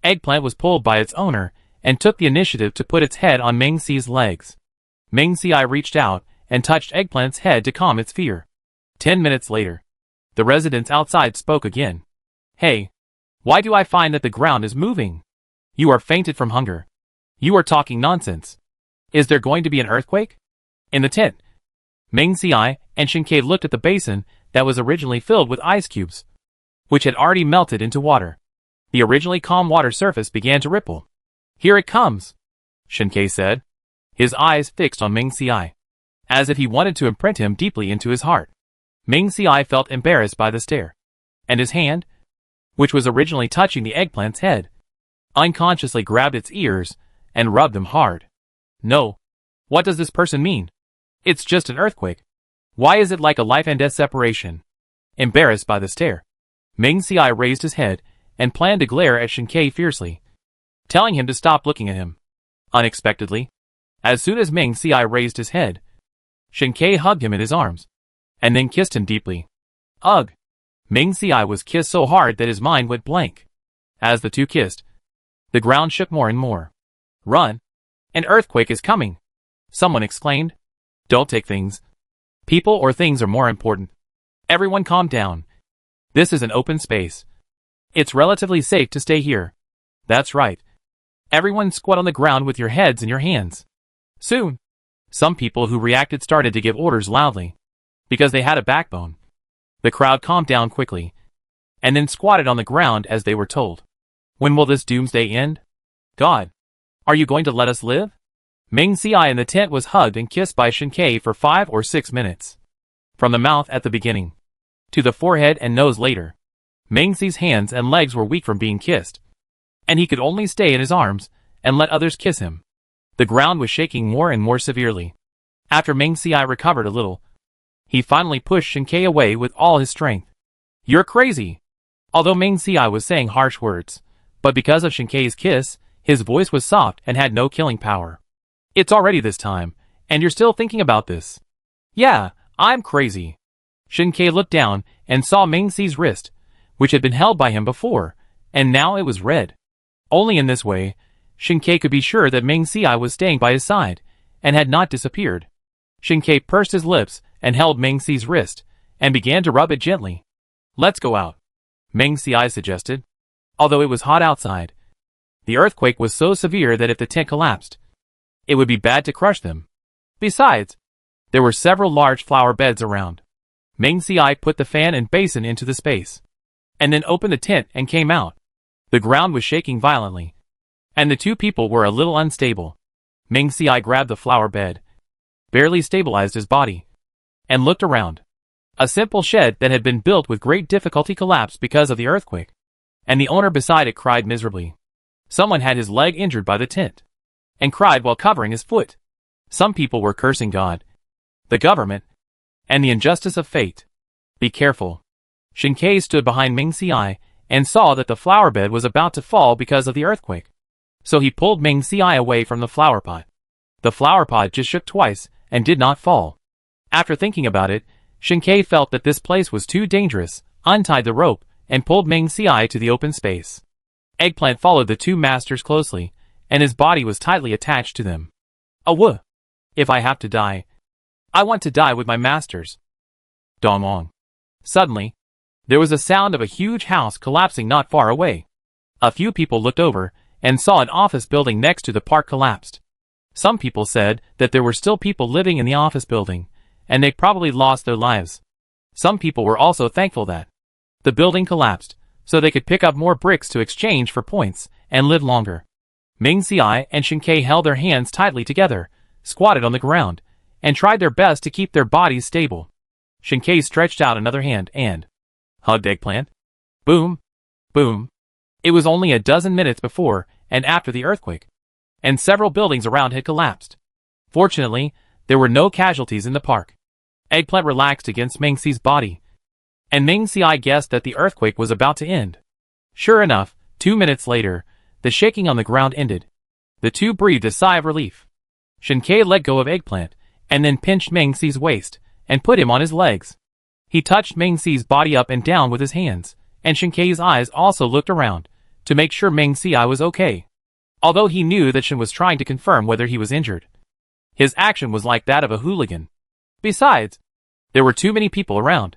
Eggplant was pulled by its owner, and took the initiative to put its head on Ming Ci's legs. Ming Ci reached out, and touched Eggplant's head to calm its fear. 10 minutes later, the residents outside spoke again. Hey, why do I find that the ground is moving? You are fainted from hunger. You are talking nonsense. Is there going to be an earthquake? In the tent, Ming Ci and Shin Kei looked at the basin that was originally filled with ice cubes, which had already melted into water. The originally calm water surface began to ripple. Here it comes, Shin Kei said, his eyes fixed on Ming Ci, as if he wanted to imprint him deeply into his heart. Ming Ci felt embarrassed by the stare, and his hand, which was originally touching the eggplant's head, unconsciously grabbed its ears and rubbed them hard. No. What does this person mean? It's just an earthquake. Why is it like a life and death separation? Embarrassed by the stare, Ming Ci raised his head and planned to glare at Shin Kei fiercely, telling him to stop looking at him. Unexpectedly, as soon as Ming Ci raised his head, Shin Kei hugged him in his arms, and then kissed him deeply. Ugh! Ming Ci was kissed so hard that his mind went blank. As the two kissed, the ground shook more and more. Run! An earthquake is coming! Someone exclaimed. Don't take things. People or things are more important. Everyone calm down. This is an open space. It's relatively safe to stay here. That's right. Everyone squat on the ground with your heads in your hands. Soon, some people who reacted started to give orders loudly, because they had a backbone. The crowd calmed down quickly, and then squatted on the ground as they were told. When will this doomsday end? God, are you going to let us live? Ming Ci in the tent was hugged and kissed by Shin Kei for 5 or 6 minutes. From the mouth at the beginning, to the forehead and nose later, Ming Ci's hands and legs were weak from being kissed, and he could only stay in his arms and let others kiss him. The ground was shaking more and more severely. After Ming Ci recovered a little, he finally pushed Shin Kei away with all his strength. You're crazy! Although Ming Ci was saying harsh words, but because of Shin Kei's kiss, his voice was soft and had no killing power. It's already this time, and you're still thinking about this. Yeah, I'm crazy. Shin Kei looked down and saw Ming Ci's wrist, which had been held by him before, and now it was red. Only in this way, Shin Kei could be sure that Ming Ci was staying by his side, and had not disappeared. Shin Kei pursed his lips and held Ming Ci's wrist, and began to rub it gently. Let's go out, Ming Ci suggested. Although it was hot outside, the earthquake was so severe that if the tent collapsed, it would be bad to crush them. Besides, there were several large flower beds around. Ming Ci put the fan and basin into the space, and then opened the tent and came out. The ground was shaking violently, and the two people were a little unstable. Ming Ci grabbed the flower bed, barely stabilized his body, and looked around. A simple shed that had been built with great difficulty collapsed because of the earthquake, and the owner beside it cried miserably. Someone had his leg injured by the tent, and cried while covering his foot. Some people were cursing God, the government, and the injustice of fate. Be careful. Shin Kei stood behind Ming Ci and saw that the flower bed was about to fall because of the earthquake. So he pulled Ming Ci away from the flower pot. The flower pot just shook twice and did not fall. After thinking about it, Shin Kei felt that this place was too dangerous, untied the rope, and pulled Ming Ci to the open space. Eggplant followed the two masters closely, and his body was tightly attached to them. Awoo! If I have to die, I want to die with my masters. Dong. Suddenly, there was a sound of a huge house collapsing not far away. A few people looked over and saw an office building next to the park collapsed. Some people said that there were still people living in the office building, and they probably lost their lives. Some people were also thankful that the building collapsed, so they could pick up more bricks to exchange for points and live longer. Ming Xiai and Shinkei held their hands tightly together, squatted on the ground, and tried their best to keep their bodies stable. Shinkei stretched out another hand and hugged Eggplant. Boom! Boom! It was only a dozen minutes before and after the earthquake, and several buildings around had collapsed. Fortunately, there were no casualties in the park. Eggplant relaxed against Ming Xi's body, and Ming Xiai guessed that the earthquake was about to end. Sure enough, 2 minutes later, the shaking on the ground ended. The two breathed a sigh of relief. Shinkei let go of Eggplant, and then pinched Ming Xi's waist, and put him on his legs. He touched Ming Xi's body up and down with his hands, and Shinkei's eyes also looked around, to make sure Ming Xiai was okay. Although he knew that Shin was trying to confirm whether he was injured. His action was like that of a hooligan. Besides, there were too many people around,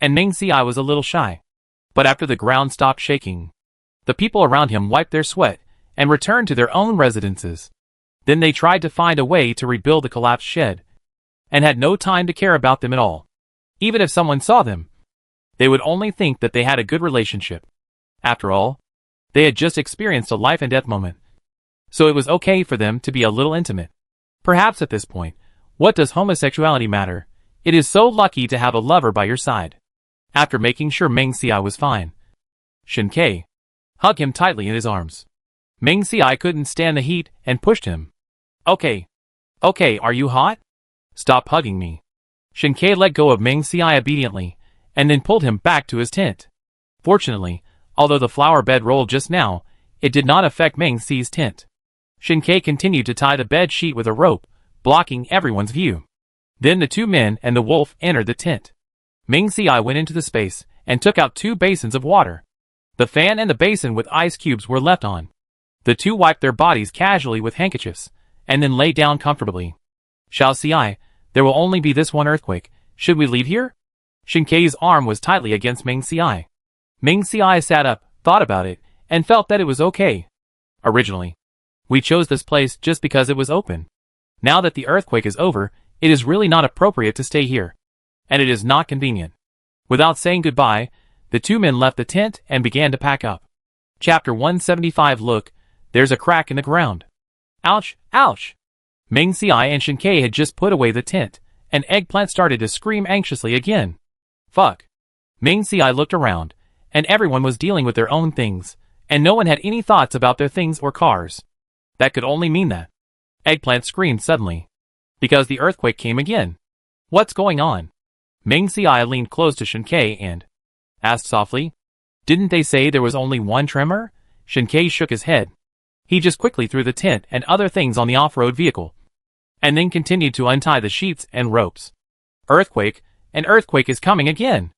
and Ming Xiai was a little shy. But after the ground stopped shaking, the people around him wiped their sweat and returned to their own residences. Then they tried to find a way to rebuild the collapsed shed, and had no time to care about them at all. Even if someone saw them, they would only think that they had a good relationship. After all, they had just experienced a life and death moment, so it was okay for them to be a little intimate. Perhaps at this point, what does homosexuality matter? It is so lucky to have a lover by your side. After making sure Ming Xiai was fine, Shinkei hugged him tightly in his arms. Ming Xiai couldn't stand the heat and pushed him. Okay, are you hot? Stop hugging me. Shinkei let go of Ming Xiai obediently, and then pulled him back to his tent. Fortunately, although the flower bed rolled just now, it did not affect Ming Xi's tent. Shinkei continued to tie the bed sheet with a rope, blocking everyone's view. Then the two men and the wolf entered the tent. Ming Xiai went into the space and took out 2 basins of water. The fan and the basin with ice cubes were left on. The two wiped their bodies casually with handkerchiefs, and then lay down comfortably. Xiao Xiai, there will only be this one earthquake. Should we leave here? Shinkei's arm was tightly against Ming Xiai. Ming Xiai sat up, thought about it, and felt that it was okay. Originally, we chose this place just because it was open. Now that the earthquake is over, it is really not appropriate to stay here. And it is not convenient. Without saying goodbye, the two men left the tent and began to pack up. Chapter 175. Look, there's a crack in the ground. Ouch, ouch! Ming Xiai and Shinkei had just put away the tent, and Eggplant started to scream anxiously again. Fuck. Ming Xiai looked around, and everyone was dealing with their own things, and no one had any thoughts about their things or cars. That could only mean that Eggplant screamed suddenly, because the earthquake came again. What's going on? Ming Xiai leaned close to Shinkei and asked softly. Didn't they say there was only one tremor? Shinkei shook his head. He just quickly threw the tent and other things on the off-road vehicle, and then continued to untie the sheets and ropes. Earthquake, an earthquake is coming again.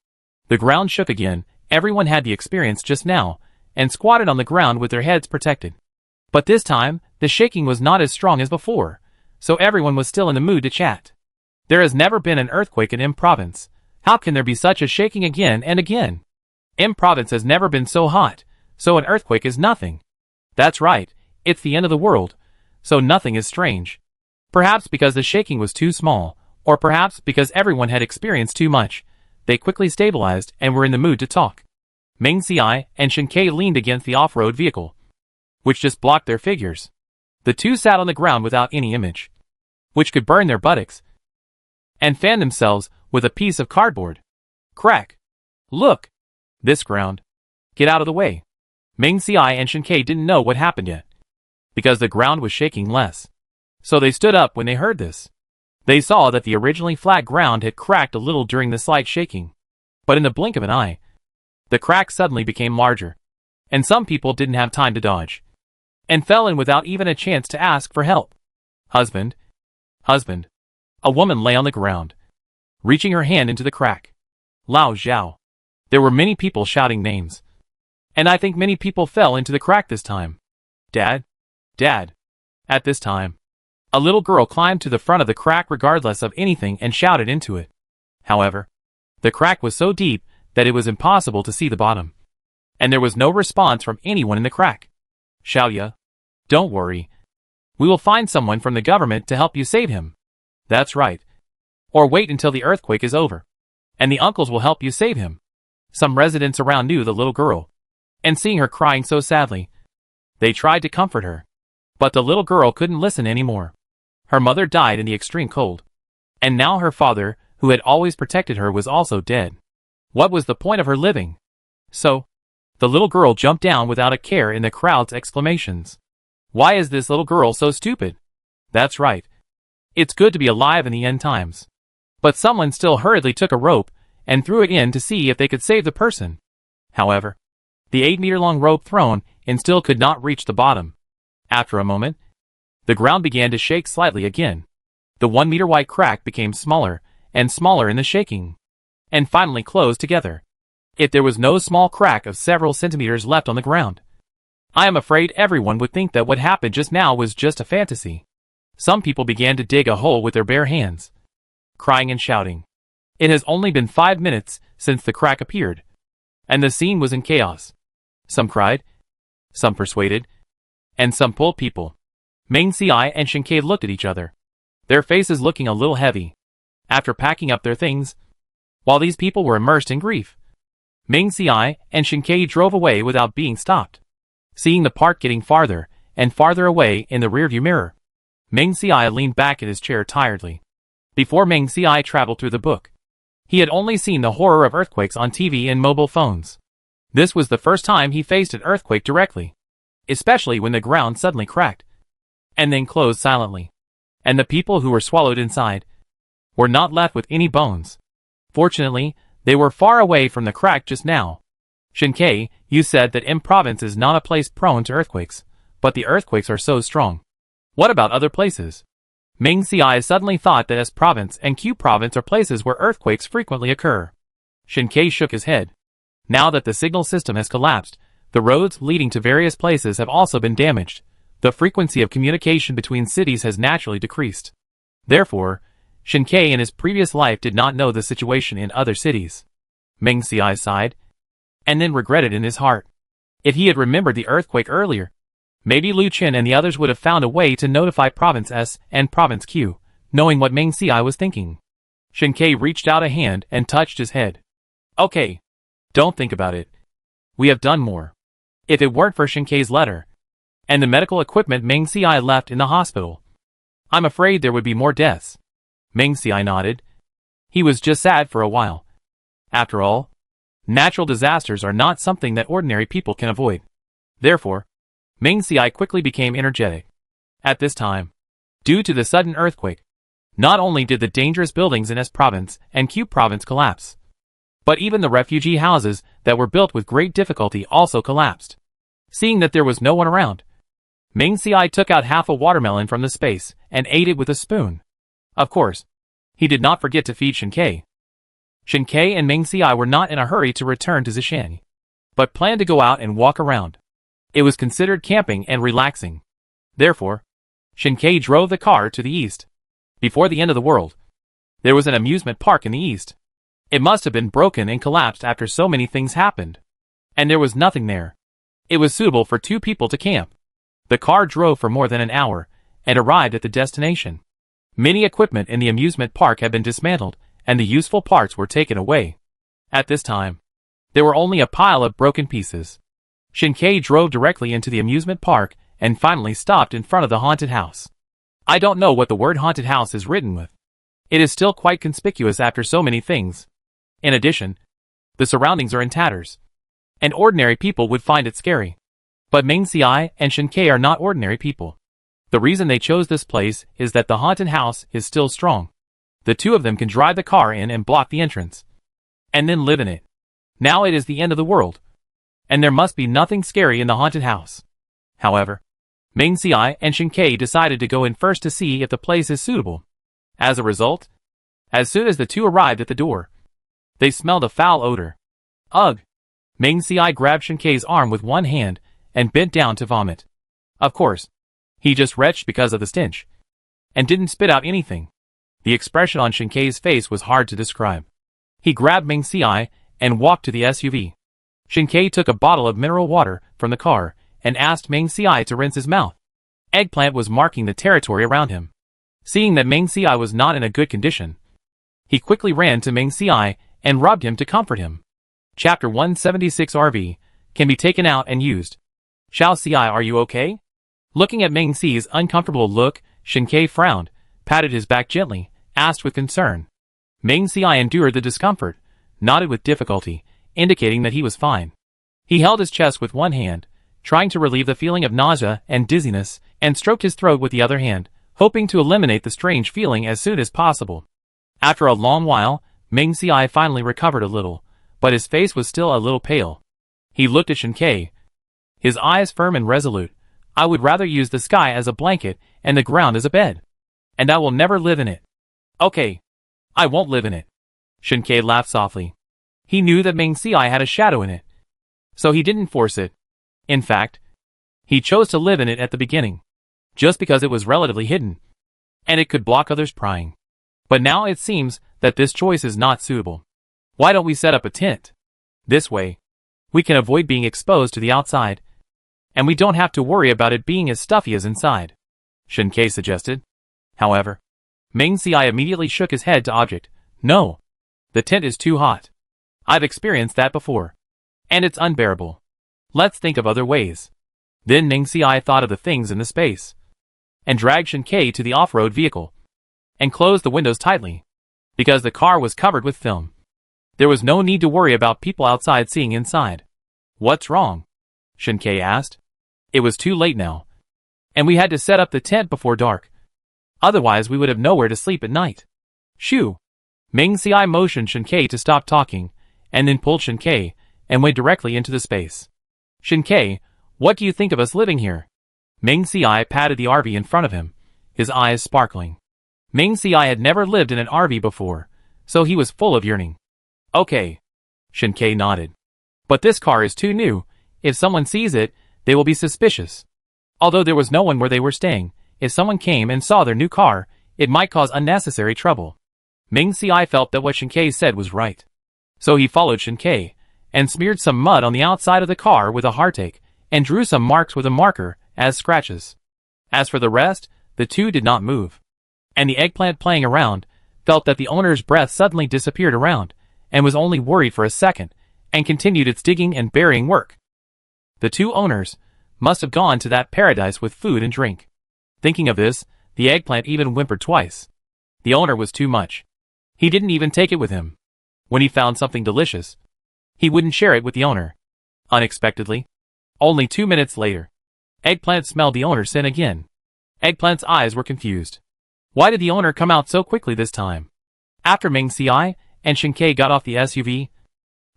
The ground shook again. Everyone had the experience just now, and squatted on the ground with their heads protected. But this time, the shaking was not as strong as before, so everyone was still in the mood to chat. There has never been an earthquake in M Province. How can there be such a shaking again and again? M Province has never been so hot, so an earthquake is nothing. That's right, it's the end of the world, so nothing is strange. Perhaps because the shaking was too small, or perhaps because everyone had experienced too much, they quickly stabilized and were in the mood to talk. Ming Xiai and Shinkei leaned against the off-road vehicle, which just blocked their figures. The two sat on the ground without any image, which could burn their buttocks, and fanned themselves with a piece of cardboard. Crack! Look! This ground. Get out of the way. Ming Xiai and Shinkei didn't know what happened yet, because the ground was shaking less. So they stood up when they heard this. They saw that the originally flat ground had cracked a little during the slight shaking. But in the blink of an eye, the crack suddenly became larger, and some people didn't have time to dodge, and fell in without even a chance to ask for help. Husband. Husband. A woman lay on the ground, reaching her hand into the crack. Lao Zhao. There were many people shouting names, and I think many people fell into the crack this time. Dad? Dad. At this time, a little girl climbed to the front of the crack regardless of anything and shouted into it. However, the crack was so deep that it was impossible to see the bottom, and there was no response from anyone in the crack. Xiaoya, don't worry. We will find someone from the government to help you save him. That's right. Or wait until the earthquake is over, and the uncles will help you save him. Some residents around knew the little girl, and seeing her crying so sadly, they tried to comfort her. But the little girl couldn't listen anymore. Her mother died in the extreme cold, and now her father, who had always protected her, was also dead. What was the point of her living? So, the little girl jumped down without a care in the crowd's exclamations. Why is this little girl so stupid? That's right. It's good to be alive in the end times. But someone still hurriedly took a rope and threw it in to see if they could save the person. However, the 8-meter-long rope thrown in still could not reach the bottom. After a moment, the ground began to shake slightly again. The 1-meter wide crack became smaller and smaller in the shaking, and finally closed together. If there was no small crack of several centimeters left on the ground, I am afraid everyone would think that what happened just now was just a fantasy. Some people began to dig a hole with their bare hands, crying and shouting. It has only been 5 minutes since the crack appeared, and the scene was in chaos. Some cried, some persuaded, and some pulled people. Meng Xiai and Shinkei looked at each other, their faces looking a little heavy. After packing up their things, while these people were immersed in grief, Meng Xiai and Shinkei drove away without being stopped. Seeing the park getting farther and farther away in the rearview mirror, Meng Xiai leaned back in his chair tiredly. Before Meng Xiai traveled through the book, he had only seen the horror of earthquakes on TV and mobile phones. This was the first time he faced an earthquake directly, especially when the ground suddenly cracked and then closed silently, and the people who were swallowed inside were not left with any bones. Fortunately, they were far away from the crack just now. Shinkei, you said that M province is not a place prone to earthquakes, but the earthquakes are so strong. What about other places? Meng Xiai suddenly thought that S province and Q province are places where earthquakes frequently occur. Shinkei shook his head. Now that the signal system has collapsed, the roads leading to various places have also been damaged. The frequency of communication between cities has naturally decreased. Therefore, Shinkei in his previous life did not know the situation in other cities. Meng Xiai sighed, and then regretted in his heart. If he had remembered the earthquake earlier, maybe Lu Chen and the others would have found a way to notify Province S and Province Q, knowing what Meng Xiai was thinking. Shinkei reached out a hand and touched his head. Okay. Don't think about it. We have done more. If it weren't for Shinkei's letter, and the medical equipment Meng Xiai left in the hospital, I'm afraid there would be more deaths. Meng Xiai nodded. He was just sad for a while. After all, natural disasters are not something that ordinary people can avoid. Therefore, Meng Xiai quickly became energetic. At this time, due to the sudden earthquake, not only did the dangerous buildings in S province and Q province collapse, but even the refugee houses that were built with great difficulty also collapsed. Seeing that there was no one around, Meng Xiai took out half a watermelon from the space and ate it with a spoon. Of course, he did not forget to feed Shinkei. Shinkei and Meng Xiai were not in a hurry to return to Zishan, but planned to go out and walk around. It was considered camping and relaxing. Therefore, Shinkei drove the car to the east. Before the end of the world, there was an amusement park in the east. It must have been broken and collapsed after so many things happened, and there was nothing there. It was suitable for 2 people to camp. The car drove for more than an hour and arrived at the destination. Many equipment in the amusement park had been dismantled, and the useful parts were taken away. At this time, there were only a pile of broken pieces. Shinkei drove directly into the amusement park and finally stopped in front of the haunted house. I don't know what the word haunted house is written with. It is still quite conspicuous after so many things. In addition, the surroundings are in tatters, and ordinary people would find it scary. But Meng Xiai and Shinkei are not ordinary people. The reason they chose this place is that the haunted house is still strong. The 2 of them can drive the car in and block the entrance, and then live in it. Now it is the end of the world, and there must be nothing scary in the haunted house. However, Meng Xiai and Shinkei decided to go in first to see if the place is suitable. As a result, as soon as the 2 arrived at the door, they smelled a foul odor. Ugh! Meng Xiai grabbed Shinkei's arm with one hand and bent down to vomit. Of course, he just retched because of the stench, and didn't spit out anything. The expression on Shinkei's face was hard to describe. He grabbed Meng Xiai and walked to the SUV. Shinkei took a bottle of mineral water from the car and asked Meng Xiai to rinse his mouth. Eggplant was marking the territory around him. Seeing that Meng Xiai was not in a good condition, He quickly ran to Meng Ci and rubbed him to comfort him. Chapter 176 RV can be taken out and used. Xiao Ci, are you okay? Looking at Meng Ci's uncomfortable look, Shen Ke frowned, patted his back gently, asked with concern. Meng Ci endured the discomfort, nodded with difficulty, indicating that he was fine. He held his chest with one hand, trying to relieve the feeling of nausea and dizziness, and stroked his throat with the other hand, hoping to eliminate the strange feeling as soon as possible. After a long while, Meng Ci finally recovered a little, but his face was still a little pale. He looked at Shen Ke, his eyes firm and resolute. I would rather use the sky as a blanket and the ground as a bed. And I will never live in it. Okay. I won't live in it. Shen Ke laughed softly. He knew that Meng Ci had a shadow in it, so he didn't force it. In fact, he chose to live in it at the beginning, just because it was relatively hidden, and it could block others prying. But now it seems that this choice is not suitable. Why don't we set up a tent? This way, we can avoid being exposed to the outside, and we don't have to worry about it being as stuffy as inside, Shen Ke suggested. However, Meng Ci immediately shook his head to object. No. The tent is too hot. I've experienced that before. And it's unbearable. Let's think of other ways. Then Meng Ci thought of the things in the space, and dragged Shen Ke to the off-road vehicle, and closed the windows tightly, because the car was covered with film. There was no need to worry about people outside seeing inside. What's wrong? Shen Ke asked. It was too late now, and we had to set up the tent before dark. Otherwise we would have nowhere to sleep at night. Shoo! Meng Ci motioned Shen Ke to stop talking, and then pulled Shen Ke, and went directly into the space. Shen Ke, what do you think of us living here? Meng Ci patted the RV in front of him, his eyes sparkling. Meng Ci had never lived in an RV before, so he was full of yearning. Okay. Shen Ke nodded. But this car is too new. If someone sees it, they will be suspicious. Although there was no one where they were staying, if someone came and saw their new car, it might cause unnecessary trouble. Meng Ci felt that what Shen Ke said was right. So he followed Shen Ke, and smeared some mud on the outside of the car with a hardtack, and drew some marks with a marker as scratches. As for the rest, the two did not move. And the eggplant playing around, felt that the owner's breath suddenly disappeared around, and was only worried for a second, and continued its digging and burying work. The two owners must have gone to that paradise with food and drink. Thinking of this, the eggplant even whimpered twice. The owner was too much. He didn't even take it with him. When he found something delicious, he wouldn't share it with the owner. Unexpectedly, only 2 minutes later, Eggplant smelled the owner's scent again. Eggplant's eyes were confused. Why did the owner come out so quickly this time? After Meng Ci and Shen Ke got off the SUV,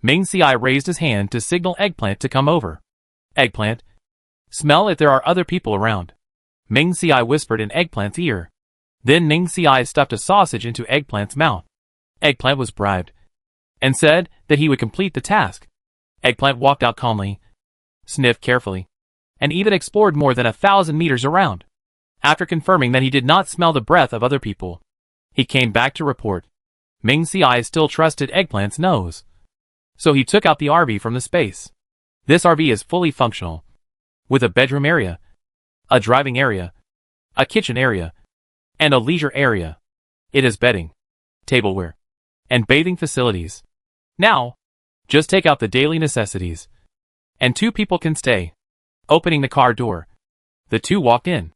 Meng Ci raised his hand to signal Eggplant to come over. Eggplant, smell if there are other people around. Meng Ci whispered in Eggplant's ear. Then Meng Ci stuffed a sausage into Eggplant's mouth. Eggplant was bribed, and said that he would complete the task. Eggplant walked out calmly, sniffed carefully, and even explored more than 1,000 meters around. After confirming that he did not smell the breath of other people, he came back to report. Meng Ci still trusted Eggplant's nose, so he took out the RV from the space. This RV is fully functional, with a bedroom area, a driving area, a kitchen area, and a leisure area. It has bedding, tableware, and bathing facilities. Now, just take out the daily necessities, and 2 people can stay. Opening the car door, the two walked in.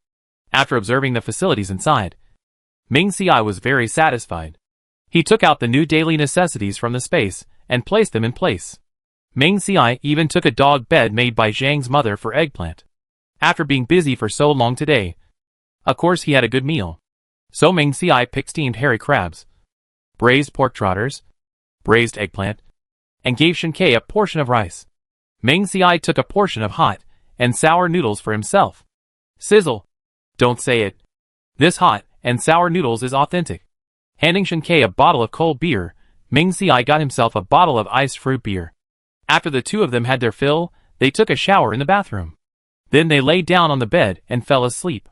After observing the facilities inside, Meng Ci was very satisfied. He took out the new daily necessities from the space and placed them in place. Meng Ci even took a dog bed made by Zhang's mother for Eggplant. After being busy for so long today, of course he had a good meal. So Meng Ci picked steamed hairy crabs, braised pork trotters, braised eggplant, and gave Shen Ke a portion of rice. Meng Ci took a portion of hot and sour noodles for himself. Sizzle. Don't say it. This hot and sour noodles is authentic. Handing Shen Ke a bottle of cold beer, Meng Ci got himself a bottle of iced fruit beer. After the two of them had their fill, they took a shower in the bathroom. Then they lay down on the bed and fell asleep.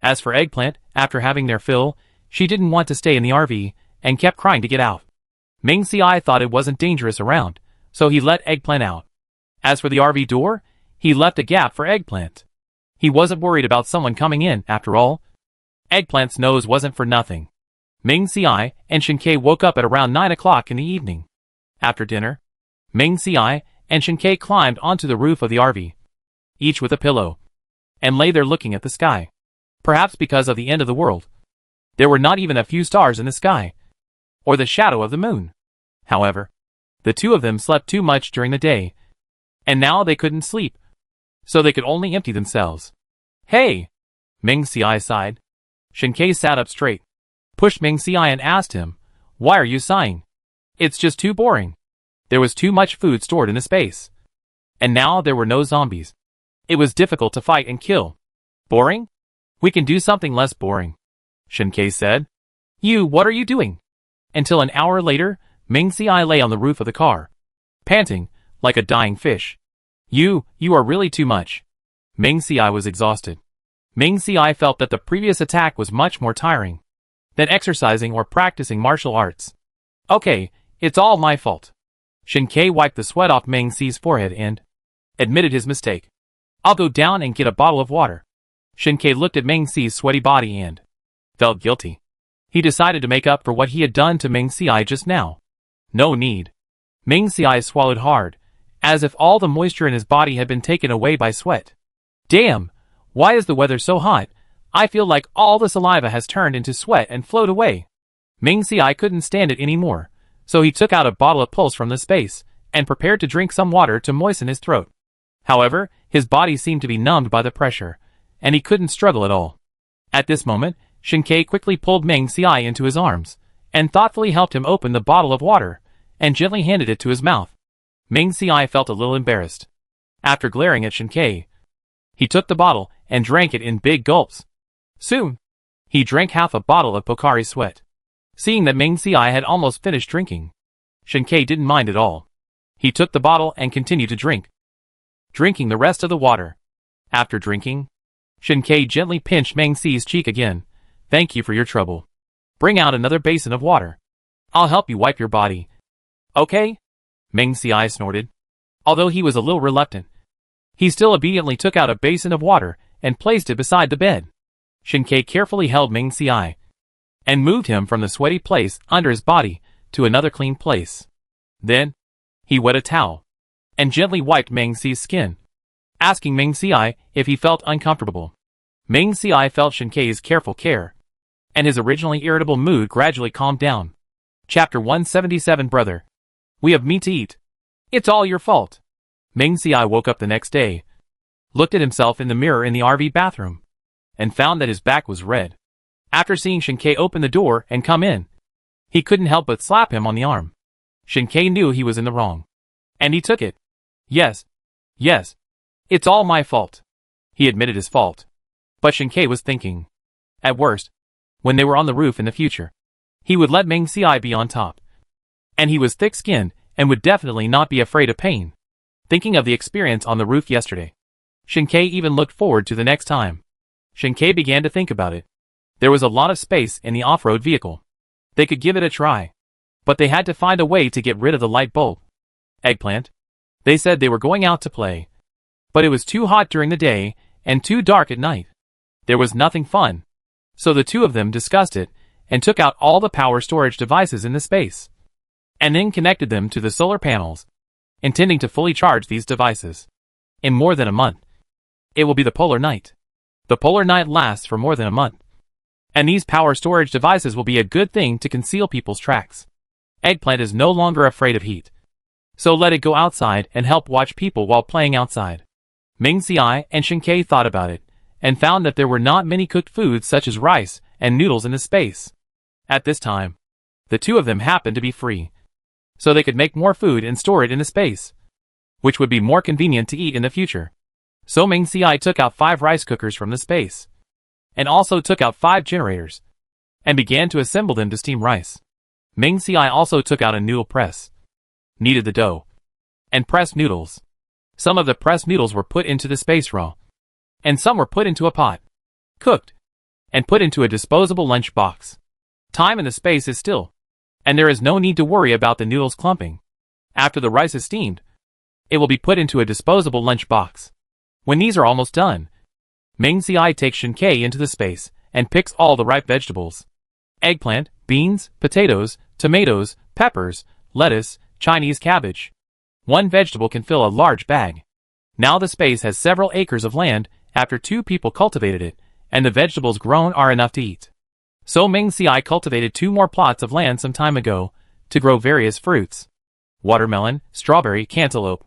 As for Eggplant, after having their fill, she didn't want to stay in the RV, and kept crying to get out. Meng Ci thought it wasn't dangerous around, so he let Eggplant out. As for the RV door, he left a gap for Eggplant. He wasn't worried about someone coming in, after all. Eggplant's nose wasn't for nothing. Ming Si and Shinkei woke up at around 9 o'clock in the evening. After dinner, Ming Si and Shinkei climbed onto the roof of the RV, each with a pillow, and lay there looking at the sky. Perhaps because of the end of the world, there were not even a few stars in the sky, or the shadow of the moon. However, the two of them slept too much during the day, and now they couldn't sleep, so they could only empty themselves. Hey! Ming Si sighed. Shinkei sat up straight, pushed Ming Si and asked him, "Why are you sighing? It's just too boring. There was too much food stored in the space. And now there were no zombies. It was difficult to fight and kill. Boring? We can do something less boring," Shinkei said. What are you doing?" Until an hour later, Ming Si lay on the roof of the car, panting like a dying fish. You are really too much." Ming Si was exhausted. Ming Si felt that the previous attack was much more tiring than exercising or practicing martial arts. "Okay, it's all my fault." Shinkei wiped the sweat off Ming Si's forehead and admitted his mistake. "I'll go down and get a bottle of water." Shinkei looked at Ming Si's sweaty body and felt guilty. He decided to make up for what he had done to Ming Si just now. No need. Ming Si swallowed hard, as if all the moisture in his body had been taken away by sweat. "Damn! Why is the weather so hot? I feel like all the saliva has turned into sweat and flowed away." Ming Si couldn't stand it anymore, so he took out a bottle of pulse from the space and prepared to drink some water to moisten his throat. However, his body seemed to be numbed by the pressure, and he couldn't struggle at all. At this moment, Shinkei quickly pulled Ming Si into his arms and thoughtfully helped him open the bottle of water and gently handed it to his mouth. Ming Si felt a little embarrassed. After glaring at Shinkei, he took the bottle and drank it in big gulps. Soon, he drank half a bottle of Pocari Sweat. Seeing that Ming Si had almost finished drinking, Shinkei didn't mind at all. He took the bottle and continued to drink, drinking the rest of the water. After drinking, Shinkei gently pinched Ming Si's cheek again. "Thank you for your trouble. Bring out another basin of water. I'll help you wipe your body." "Okay?" Ming Si snorted. Although he was a little reluctant, he still obediently took out a basin of water and placed it beside the bed. Shinkei carefully held Ming Si and moved him from the sweaty place under his body to another clean place. Then, he wet a towel and gently wiped Ming Si's skin, asking Ming Si if he felt uncomfortable. Ming Si felt Shinkei's careful care, and his originally irritable mood gradually calmed down. Chapter 177 Brother. We have meat to eat. It's all your fault. Ming Si woke up the next day, looked at himself in the mirror in the RV bathroom, and found that his back was red. After seeing Shinkei open the door and come in, he couldn't help but slap him on the arm. Shinkei knew he was in the wrong, and he took it. Yes, it's all my fault. He admitted his fault. But Shinkei was thinking, at worst, when they were on the roof in the future, he would let Ming Si be on top. And he was thick-skinned and would definitely not be afraid of pain. Thinking of the experience on the roof yesterday, Shinkei even looked forward to the next time. Shinkei began to think about it. There was a lot of space in the off-road vehicle. They could give it a try. But they had to find a way to get rid of the light bulb. Eggplant. They said they were going out to play. But it was too hot during the day and too dark at night. There was nothing fun. So the two of them discussed it and took out all the power storage devices in the space, and then connected them to the solar panels, intending to fully charge these devices. In more than a month, it will be the polar night. The polar night lasts for more than a month, and these power storage devices will be a good thing to conceal people's tracks. Eggplant is no longer afraid of heat, so let it go outside and help watch people while playing outside. Ming Si and Shinkei thought about it, and found that there were not many cooked foods such as rice and noodles in the space. At this time, the two of them happened to be free, so they could make more food and store it in the space, which would be more convenient to eat in the future. So Ming Si took out 5 rice cookers from the space, and also took out 5 generators, and began to assemble them to steam rice. Ming Si also took out a noodle press, kneaded the dough, and pressed noodles. Some of the pressed noodles were put into the space raw, and some were put into a pot, cooked, and put into a disposable lunch box. Time in the space is still, and there is no need to worry about the noodles clumping. After the rice is steamed, it will be put into a disposable lunch box. When these are almost done, Ming Si takes Shinkei into the space and picks all the ripe vegetables. Eggplant, beans, potatoes, tomatoes, peppers, lettuce, Chinese cabbage. One vegetable can fill a large bag. Now the space has several acres of land after 2 people cultivated it, and the vegetables grown are enough to eat. So Ming Xiai cultivated 2 more plots of land some time ago to grow various fruits. Watermelon, strawberry, cantaloupe.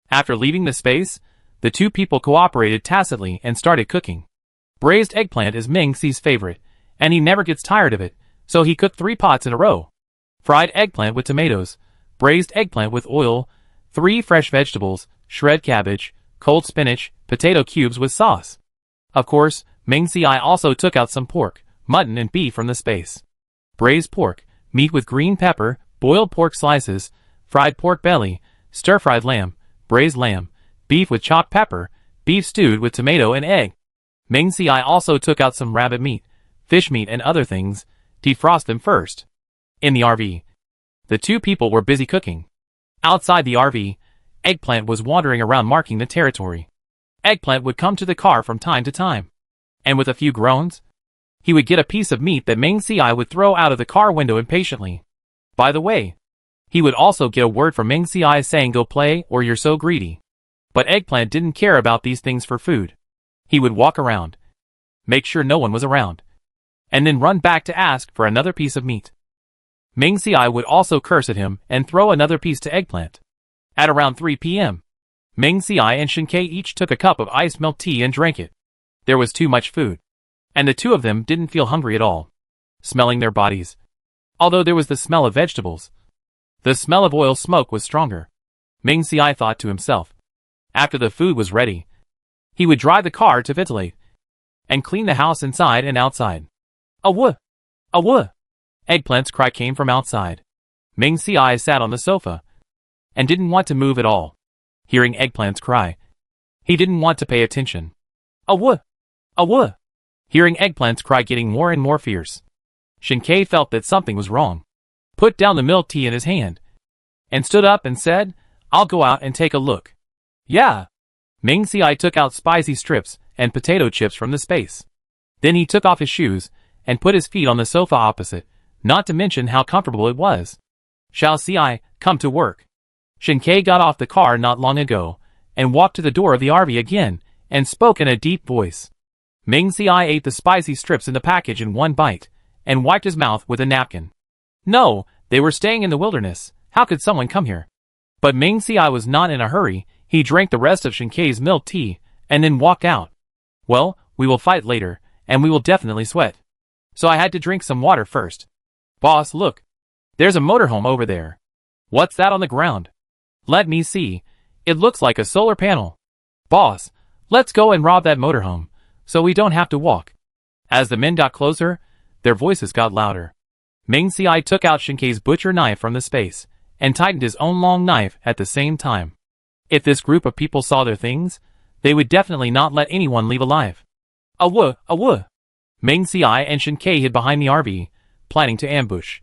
After leaving the space, the 2 people cooperated tacitly and started cooking. Braised eggplant is Ming Xi's favorite, and he never gets tired of it, so he cooked 3 pots in a row. Fried eggplant with tomatoes, braised eggplant with oil, 3 fresh vegetables, shred cabbage, cold spinach, potato cubes with sauce. Of course, Ming Xiai also took out some pork, mutton and beef from the space. Braised pork, meat with green pepper, boiled pork slices, fried pork belly, stir-fried lamb, braised lamb, beef with chopped pepper, beef stewed with tomato and egg. Ming Xiai also took out some rabbit meat, fish meat and other things, defrost them first. In the RV, the 2 people were busy cooking. Outside the RV, Eggplant was wandering around marking the territory. Eggplant would come to the car from time to time, and with a few groans, he would get a piece of meat that Ming Xiai would throw out of the car window impatiently. By the way, he would also get a word from Ming Xiai saying go play or you're so greedy. But Eggplant didn't care about these things for food. He would walk around, make sure no one was around, and then run back to ask for another piece of meat. Ming Xiai would also curse at him and throw another piece to Eggplant. At around 3 p.m., Ming Xiai and Shin Kei each took a cup of iced milk tea and drank it. There was too much food, and the 2 of them didn't feel hungry at all, smelling their bodies. Although there was the smell of vegetables, the smell of oil smoke was stronger. Ming Xiai thought to himself. After the food was ready, he would drive the car to ventilate and clean the house inside and outside. Awoo! Awoo! Eggplant's cry came from outside. Ming Xiai sat on the sofa and didn't want to move at all. Hearing Eggplant's cry, he didn't want to pay attention. Awoo! Awoo! Hearing Eggplant's cry getting more and more fierce, Shin Kei felt that something was wrong, put down the milk tea in his hand, and stood up and said, I'll go out and take a look. Yeah. Ming Xiai took out spicy strips and potato chips from the space. Then he took off his shoes and put his feet on the sofa opposite, not to mention how comfortable it was. Shall Xiai, come to work. Shin Kei got off the car not long ago and walked to the door of the RV again and spoke in a deep voice. Ming Xiai ate the spicy strips in the package in one bite and wiped his mouth with a napkin. No, they were staying in the wilderness. How could someone come here? But Ming Xiai was not in a hurry. He drank the rest of Shin Kei's milk tea and then walked out. Well, we will fight later, and we will definitely sweat. So I had to drink some water first. Boss, look. There's a motorhome over there. What's that on the ground? Let me see. It looks like a solar panel. Boss, let's go and rob that motorhome, so we don't have to walk. As the men got closer, their voices got louder. Ming Xiai took out Shin Kei's butcher knife from the space and tightened his own long knife at the same time. If this group of people saw their things, they would definitely not let anyone leave alive. Awoo, awoo! Ming Xiai and Shin Kei hid behind the RV, planning to ambush.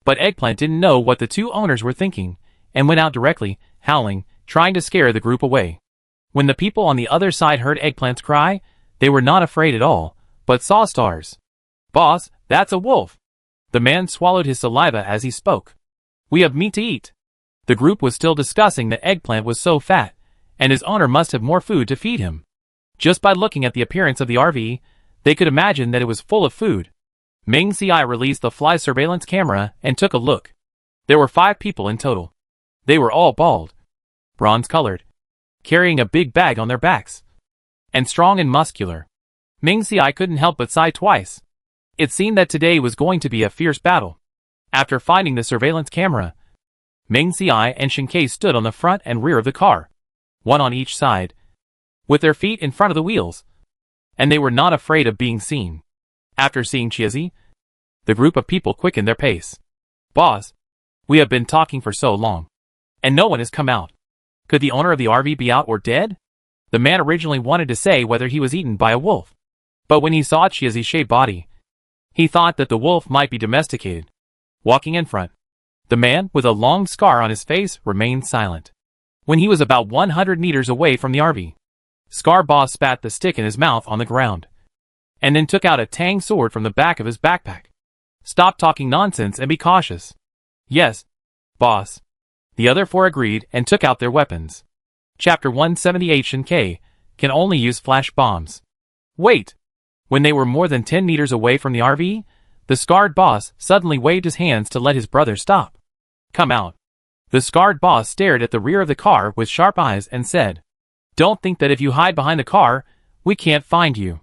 But Eggplant didn't know what the 2 owners were thinking, and went out directly, howling, trying to scare the group away. When the people on the other side heard Eggplant's cry, they were not afraid at all, but saw stars. Boss, that's a wolf! The man swallowed his saliva as he spoke. We have meat to eat. The group was still discussing that Eggplant was so fat, and his owner must have more food to feed him. Just by looking at the appearance of the RV, they could imagine that it was full of food. Ming Xiai released the fly surveillance camera and took a look. There were 5 people in total. They were all bald, bronze-colored, carrying a big bag on their backs, and strong and muscular. Ming Xiai couldn't help but sigh twice. It seemed that today was going to be a fierce battle. After finding the surveillance camera, Ming Xiai and Shin Kei stood on the front and rear of the car, one on each side, with their feet in front of the wheels, and they were not afraid of being seen. After seeing Chiazi, the group of people quickened their pace. Boss, we have been talking for so long, and no one has come out. Could the owner of the RV be out or dead? The man originally wanted to say whether he was eaten by a wolf, but when he saw Chiazi's shaved body, he thought that the wolf might be domesticated. Walking in front, the man with a long scar on his face remained silent. When he was about 100 meters away from the RV, Scar Boss spat the stick in his mouth on the ground, and then took out a tang sword from the back of his backpack. Stop talking nonsense and be cautious. Yes, boss. The other four agreed and took out their weapons. Chapter 178 Shinkei can only use flash bombs. Wait! When they were more than 10 meters away from the RV, the scarred boss suddenly waved his hands to let his brother stop. Come out. The scarred boss stared at the rear of the car with sharp eyes and said, Don't think that if you hide behind the car, we can't find you.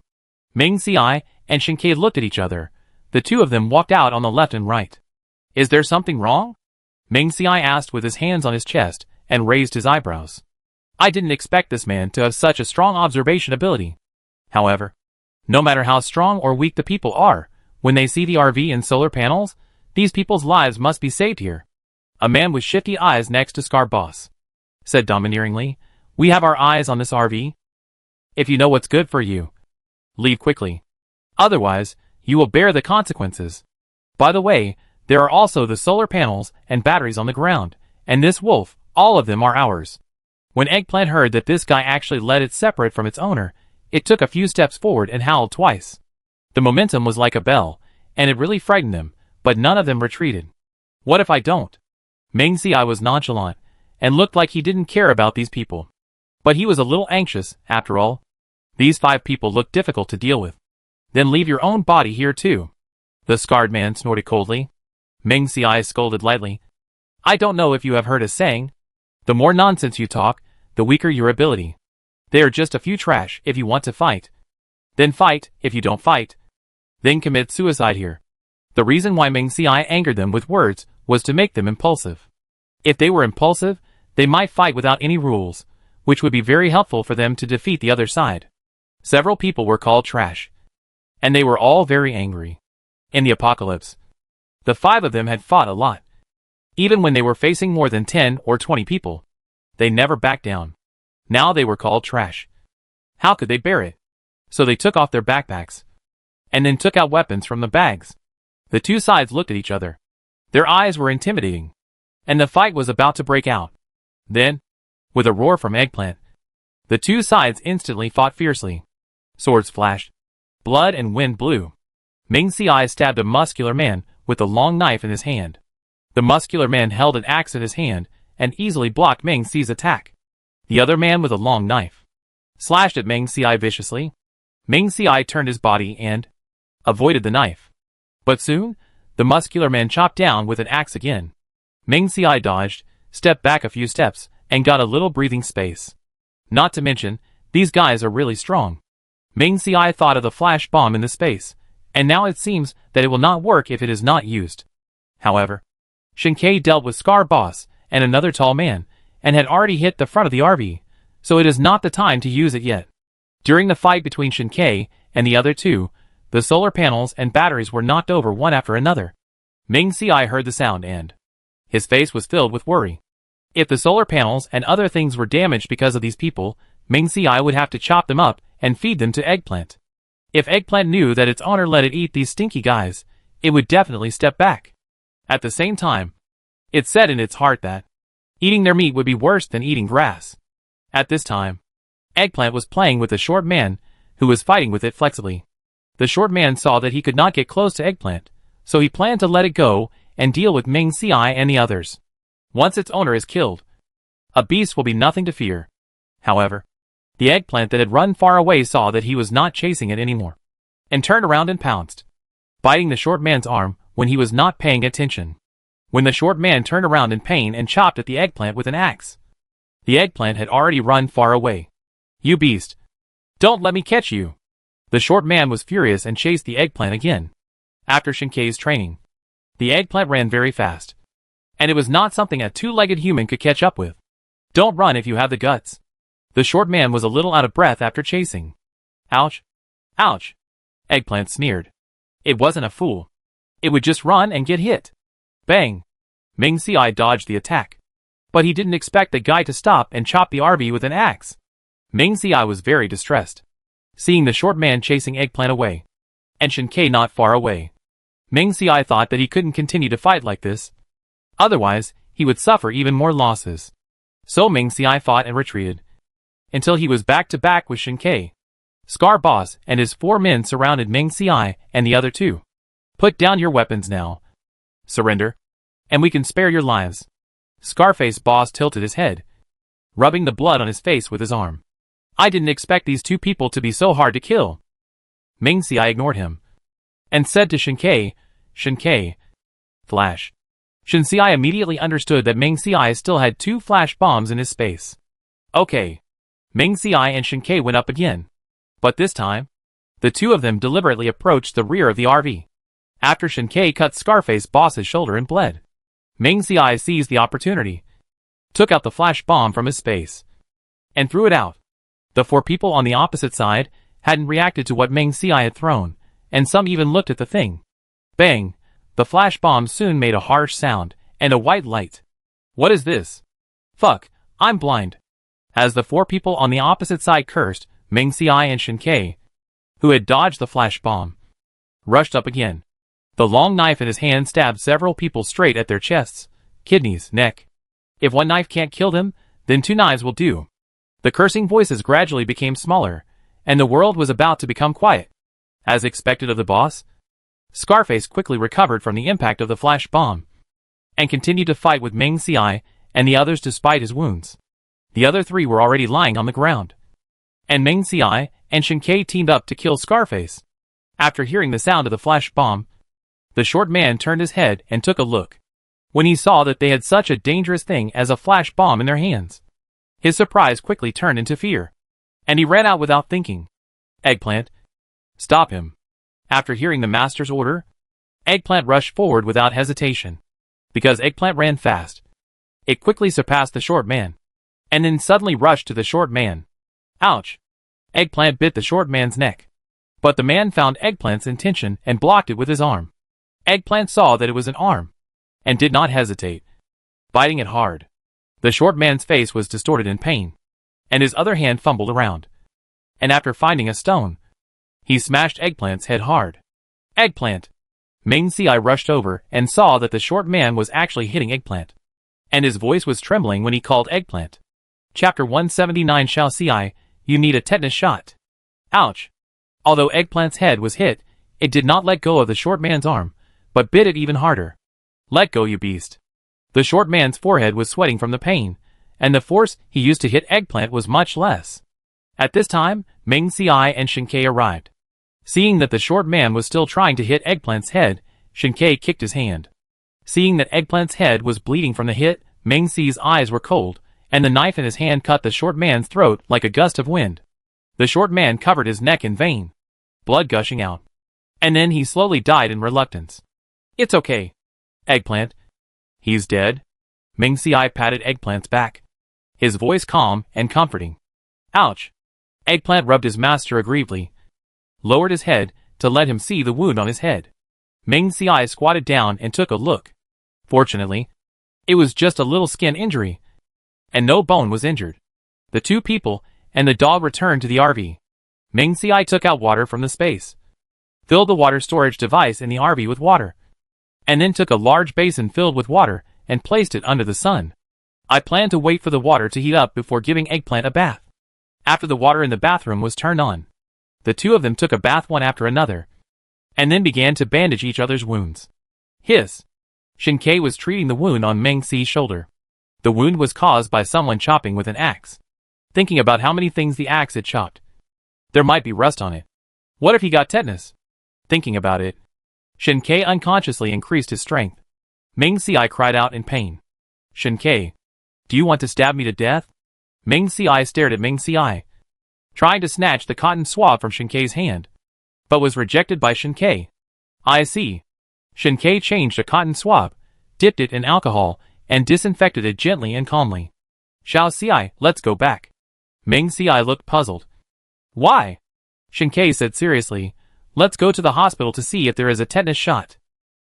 Ming Xiai and Shinkei looked at each other. The two of them walked out on the left and right. Is there something wrong? Ming Xiai asked with his hands on his chest and raised his eyebrows. I didn't expect this man to have such a strong observation ability. However, no matter how strong or weak the people are, when they see the RV and solar panels, these people's lives must be saved here. A man with shifty eyes next to Scar Boss said domineeringly, We have our eyes on this RV. If you know what's good for you, leave quickly. Otherwise, you will bear the consequences. By the way, there are also the solar panels and batteries on the ground, and this wolf, all of them are ours. When Eggplant heard that this guy actually let it separate from its owner, it took a few steps forward and howled twice. The momentum was like a bell, and it really frightened them, but none of them retreated. What if I don't? Ming Xiai was nonchalant, and looked like he didn't care about these people. But he was a little anxious, after all. These 5 people looked difficult to deal with. Then leave your own body here too. The scarred man snorted coldly. Ming Xiai scolded lightly. I don't know if you have heard a saying. The more nonsense you talk, the weaker your ability. They are just a few trash if you want to fight. Then fight, if you don't fight. Then commit suicide here. The reason why Ming Xiai angered them with words was to make them impulsive. If they were impulsive, they might fight without any rules, which would be very helpful for them to defeat the other side. Several people were called trash, and they were all very angry. In the apocalypse, the 5 of them had fought a lot. Even when they were facing more than 10 or 20 people, they never backed down. Now they were called trash. How could they bear it? So they took off their backpacks, and then took out weapons from the bags. The two sides looked at each other. Their eyes were intimidating, and the fight was about to break out. Then, with a roar from Eggplant, the two sides instantly fought fiercely. Swords flashed. Blood and wind blew. Ming Xiai stabbed a muscular man with a long knife in his hand. The muscular man held an axe in his hand and easily blocked Ming Xiai's attack. The other man with a long knife slashed at Ming Xiai viciously. Ming Xiai turned his body and avoided the knife. But soon, the muscular man chopped down with an axe again. Ming Xiai dodged, stepped back a few steps, and got a little breathing space. Not to mention, these guys are really strong. Ming Xiai thought of the flash bomb in the space, and now it seems that it will not work if it is not used. However, Shinkei dealt with Scar Boss and another tall man, and had already hit the front of the RV, so it is not the time to use it yet. During the fight between Shinkei and the other two, the solar panels and batteries were knocked over one after another. Ming Xiai heard the sound and his face was filled with worry. If the solar panels and other things were damaged because of these people, Ming Xiai would have to chop them up and feed them to Eggplant. If Eggplant knew that its owner let it eat these stinky guys, it would definitely step back. At the same time, it said in its heart that eating their meat would be worse than eating grass. At this time, Eggplant was playing with the short man, who was fighting with it flexibly. The short man saw that he could not get close to Eggplant, so he planned to let it go and deal with Ming Xiai and the others. Once its owner is killed, a beast will be nothing to fear. However, the Eggplant that had run far away saw that he was not chasing it anymore, and turned around and pounced, biting the short man's arm when he was not paying attention. When the short man turned around in pain and chopped at the Eggplant with an axe, the Eggplant had already run far away. You beast! Don't let me catch you! The short man was furious and chased the Eggplant again. After Shinkei's training, the Eggplant ran very fast, and it was not something a two-legged human could catch up with. Don't run if you have the guts. The short man was a little out of breath after chasing. Ouch! Ouch! Eggplant sneered. It wasn't a fool. It would just run and get hit. Bang! Ming Xiai dodged the attack, but he didn't expect the guy to stop and chop the RV with an axe. Ming Xiai was very distressed, seeing the short man chasing Eggplant away, and Shinkei not far away. Ming Xiai thought that he couldn't continue to fight like this. Otherwise, he would suffer even more losses. So Ming Xiai fought and retreated, until he was back to back with Shinkei. Scar Boss and his 4 men surrounded Ming Xiai and the other two. Put down your weapons now. Surrender, and we can spare your lives. Scarface boss tilted his head, rubbing the blood on his face with his arm. I didn't expect these two people to be so hard to kill. Ming Xiai ignored him and said to Shinkei, flash. Shin Xiai immediately understood that Ming Xiai still had 2 flash bombs in his space. Okay. Ming Xiai and Shinkei went up again. But this time, the two of them deliberately approached the rear of the RV. After Shinkei cut Scarface boss's shoulder and bled, Ming Xiai seized the opportunity, took out the flash bomb from his space, and threw it out. The 4 people on the opposite side hadn't reacted to what Ming Xiai had thrown, and some even looked at the thing. Bang! The flash bomb soon made a harsh sound, and a white light. What is this? Fuck, I'm blind. As the 4 people on the opposite side cursed, Ming Xiai and Shinkei, who had dodged the flash bomb, rushed up again. The long knife in his hand stabbed several people straight at their chests, kidneys, neck. If one knife can't kill them, then 2 knives will do. The cursing voices gradually became smaller, and the world was about to become quiet. As expected of the boss, Scarface quickly recovered from the impact of the flash bomb, and continued to fight with Ming Xiai and the others despite his wounds. The other 3 were already lying on the ground, and Ming Xiai and Shinkei teamed up to kill Scarface. After hearing the sound of the flash bomb, the short man turned his head and took a look. When he saw that they had such a dangerous thing as a flash bomb in their hands, his surprise quickly turned into fear, and he ran out without thinking. Eggplant, stop him. After hearing the master's order, Eggplant rushed forward without hesitation. Because Eggplant ran fast, it quickly surpassed the short man, and then suddenly rushed to the short man. Ouch! Eggplant bit the short man's neck. But the man found Eggplant's intention and blocked it with his arm. Eggplant saw that it was an arm, and did not hesitate, biting it hard. The short man's face was distorted in pain, and his other hand fumbled around. And after finding a stone, he smashed Eggplant's head hard. Eggplant! Ming Xiai rushed over and saw that the short man was actually hitting Eggplant, and his voice was trembling when he called Eggplant. Chapter 179 Xiao Xiai, you need a tetanus shot. Ouch! Although Eggplant's head was hit, it did not let go of the short man's arm, but bit it even harder. Let go, you beast. The short man's forehead was sweating from the pain, and the force he used to hit Eggplant was much less. At this time, Ming Xiai and Shinkei arrived. Seeing that the short man was still trying to hit Eggplant's head, Shinkei kicked his hand. Seeing that Eggplant's head was bleeding from the hit, Ming Xi's eyes were cold, and the knife in his hand cut the short man's throat like a gust of wind. The short man covered his neck in vain, blood gushing out. And then he slowly died in reluctance. It's okay. Eggplant. He's dead. Ming Xiai patted Eggplant's back, his voice calm and comforting. Ouch. Eggplant rubbed his master aggrievedly, lowered his head to let him see the wound on his head. Ming Xiai squatted down and took a look. Fortunately, it was just a little skin injury, and no bone was injured. The 2 people and the dog returned to the RV. Ming Xiai took out water from the space, filled the water storage device in the RV with water, and then took a large basin filled with water and placed it under the sun. I planned to wait for the water to heat up before giving Eggplant a bath. After the water in the bathroom was turned on, the 2 of them took a bath one after another, and then began to bandage each other's wounds. Hiss! Shinkei was treating the wound on Ming Xi's shoulder. The wound was caused by someone chopping with an axe. Thinking about how many things the axe had chopped, there might be rust on it. What if he got tetanus? Thinking about it, Shinkei unconsciously increased his strength. Ming Xiai cried out in pain. Shinkei, do you want to stab me to death? Ming Xiai stared at Ming Xiai, trying to snatch the cotton swab from Shinkei's hand, but was rejected by Shinkei. I see. Shinkei changed a cotton swab, dipped it in alcohol, and disinfected it gently and calmly. Xiao Xiai, let's go back. Ming Xiai looked puzzled. Why? Shinkei said seriously, let's go to the hospital to see if there is a tetanus shot.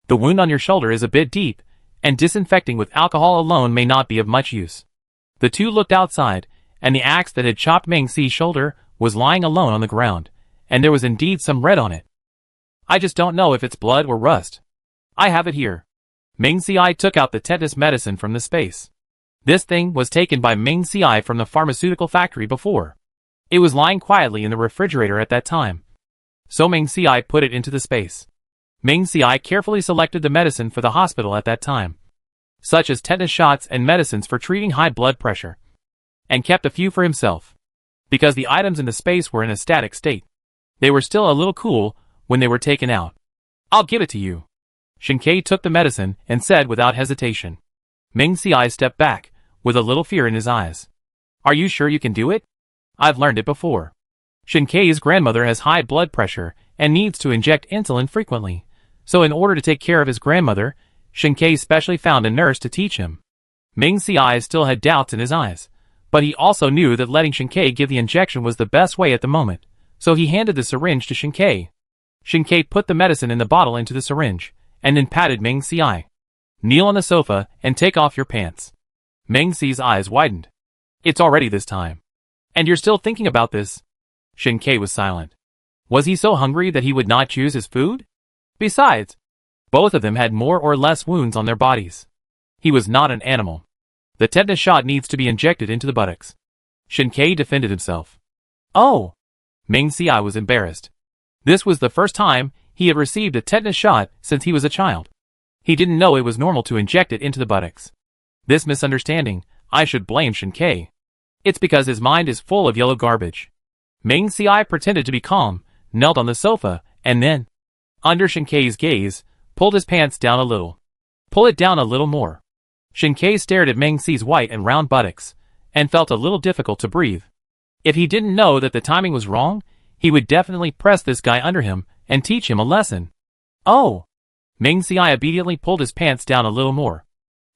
The wound on your shoulder is a bit deep, and disinfecting with alcohol alone may not be of much use. The 2 looked outside, and the axe that had chopped Ming Xi's shoulder was lying alone on the ground, and there was indeed some red on it. I just don't know if it's blood or rust. I have it here. Ming Xiai took out the tetanus medicine from the space. This thing was taken by Ming Xiai from the pharmaceutical factory before. It was lying quietly in the refrigerator at that time, so Ming Xiai put it into the space. Ming Xiai carefully selected the medicine for the hospital at that time, such as tetanus shots and medicines for treating high blood pressure, and kept a few for himself. Because the items in the space were in a static state, they were still a little cool when they were taken out. I'll give it to you. Shinkei took the medicine and said without hesitation. Ming Xiai stepped back, with a little fear in his eyes. Are you sure you can do it? I've learned it before. Shinkei's grandmother has high blood pressure and needs to inject insulin frequently, so in order to take care of his grandmother, Shinkei specially found a nurse to teach him. Ming Xiai still had doubts in his eyes, but he also knew that letting Shinkei give the injection was the best way at the moment, so he handed the syringe to Shinkei. Shinkei put the medicine in the bottle into the syringe, and then patted Ming Xiai. Kneel on the sofa and take off your pants. Ming Xi's eyes widened. It's already this time. And you're still thinking about this? Shinkei was silent. Was he so hungry that he would not choose his food? Besides, both of them had more or less wounds on their bodies. He was not an animal. The tetanus shot needs to be injected into the buttocks. Shinkei defended himself. Oh! Ming Xiai was embarrassed. This was the first time he had received a tetanus shot since he was a child. He didn't know it was normal to inject it into the buttocks. This misunderstanding, I should blame Shinkei. It's because his mind is full of yellow garbage. Ming Xiai pretended to be calm, knelt on the sofa, and then, under Shinkei's gaze, pulled his pants down a little. Pull it down a little more. Shinkei stared at Ming Xi's white and round buttocks, and felt a little difficult to breathe. If he didn't know that the timing was wrong, he would definitely press this guy under him and teach him a lesson. Oh! Ming Xiai obediently pulled his pants down a little more.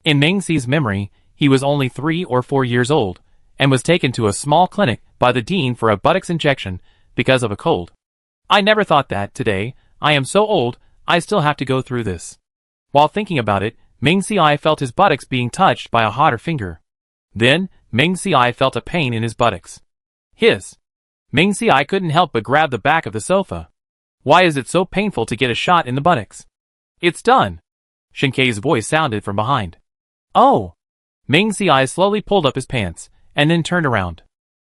In Ming Xi's memory, he was only 3 or 4 years old, and was taken to a small clinic by the dean for a buttocks injection because of a cold. I never thought that, today, I am so old, I still have to go through this. While thinking about it, Ming Xiai felt his buttocks being touched by a hotter finger. Then, Ming Xiai felt a pain in his buttocks. Hiss! Ming Xiai couldn't help but grab the back of the sofa. Why is it so painful to get a shot in the buttocks? It's done! Shinkei's voice sounded from behind. Oh! Ming Xiai slowly pulled up his pants, and then turned around.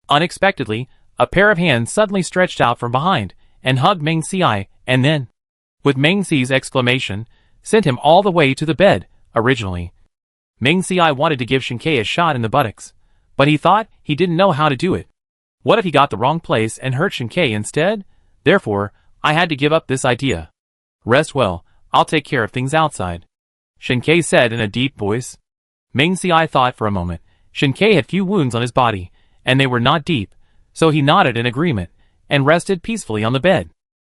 Unexpectedly, a pair of hands suddenly stretched out from behind, and hugged Ming Xiai, and then, with Ming Xi's exclamation, sent him all the way to the bed. Originally, Ming Xiai wanted to give Shinkei a shot in the buttocks, but he thought he didn't know how to do it. What if he got the wrong place and hurt Shinkei instead? Therefore, I had to give up this idea. Rest well, I'll take care of things outside, Shinkei said in a deep voice. Ming Xiai thought for a moment. Shinkei had few wounds on his body, and they were not deep, so he nodded in agreement, and rested peacefully on the bed.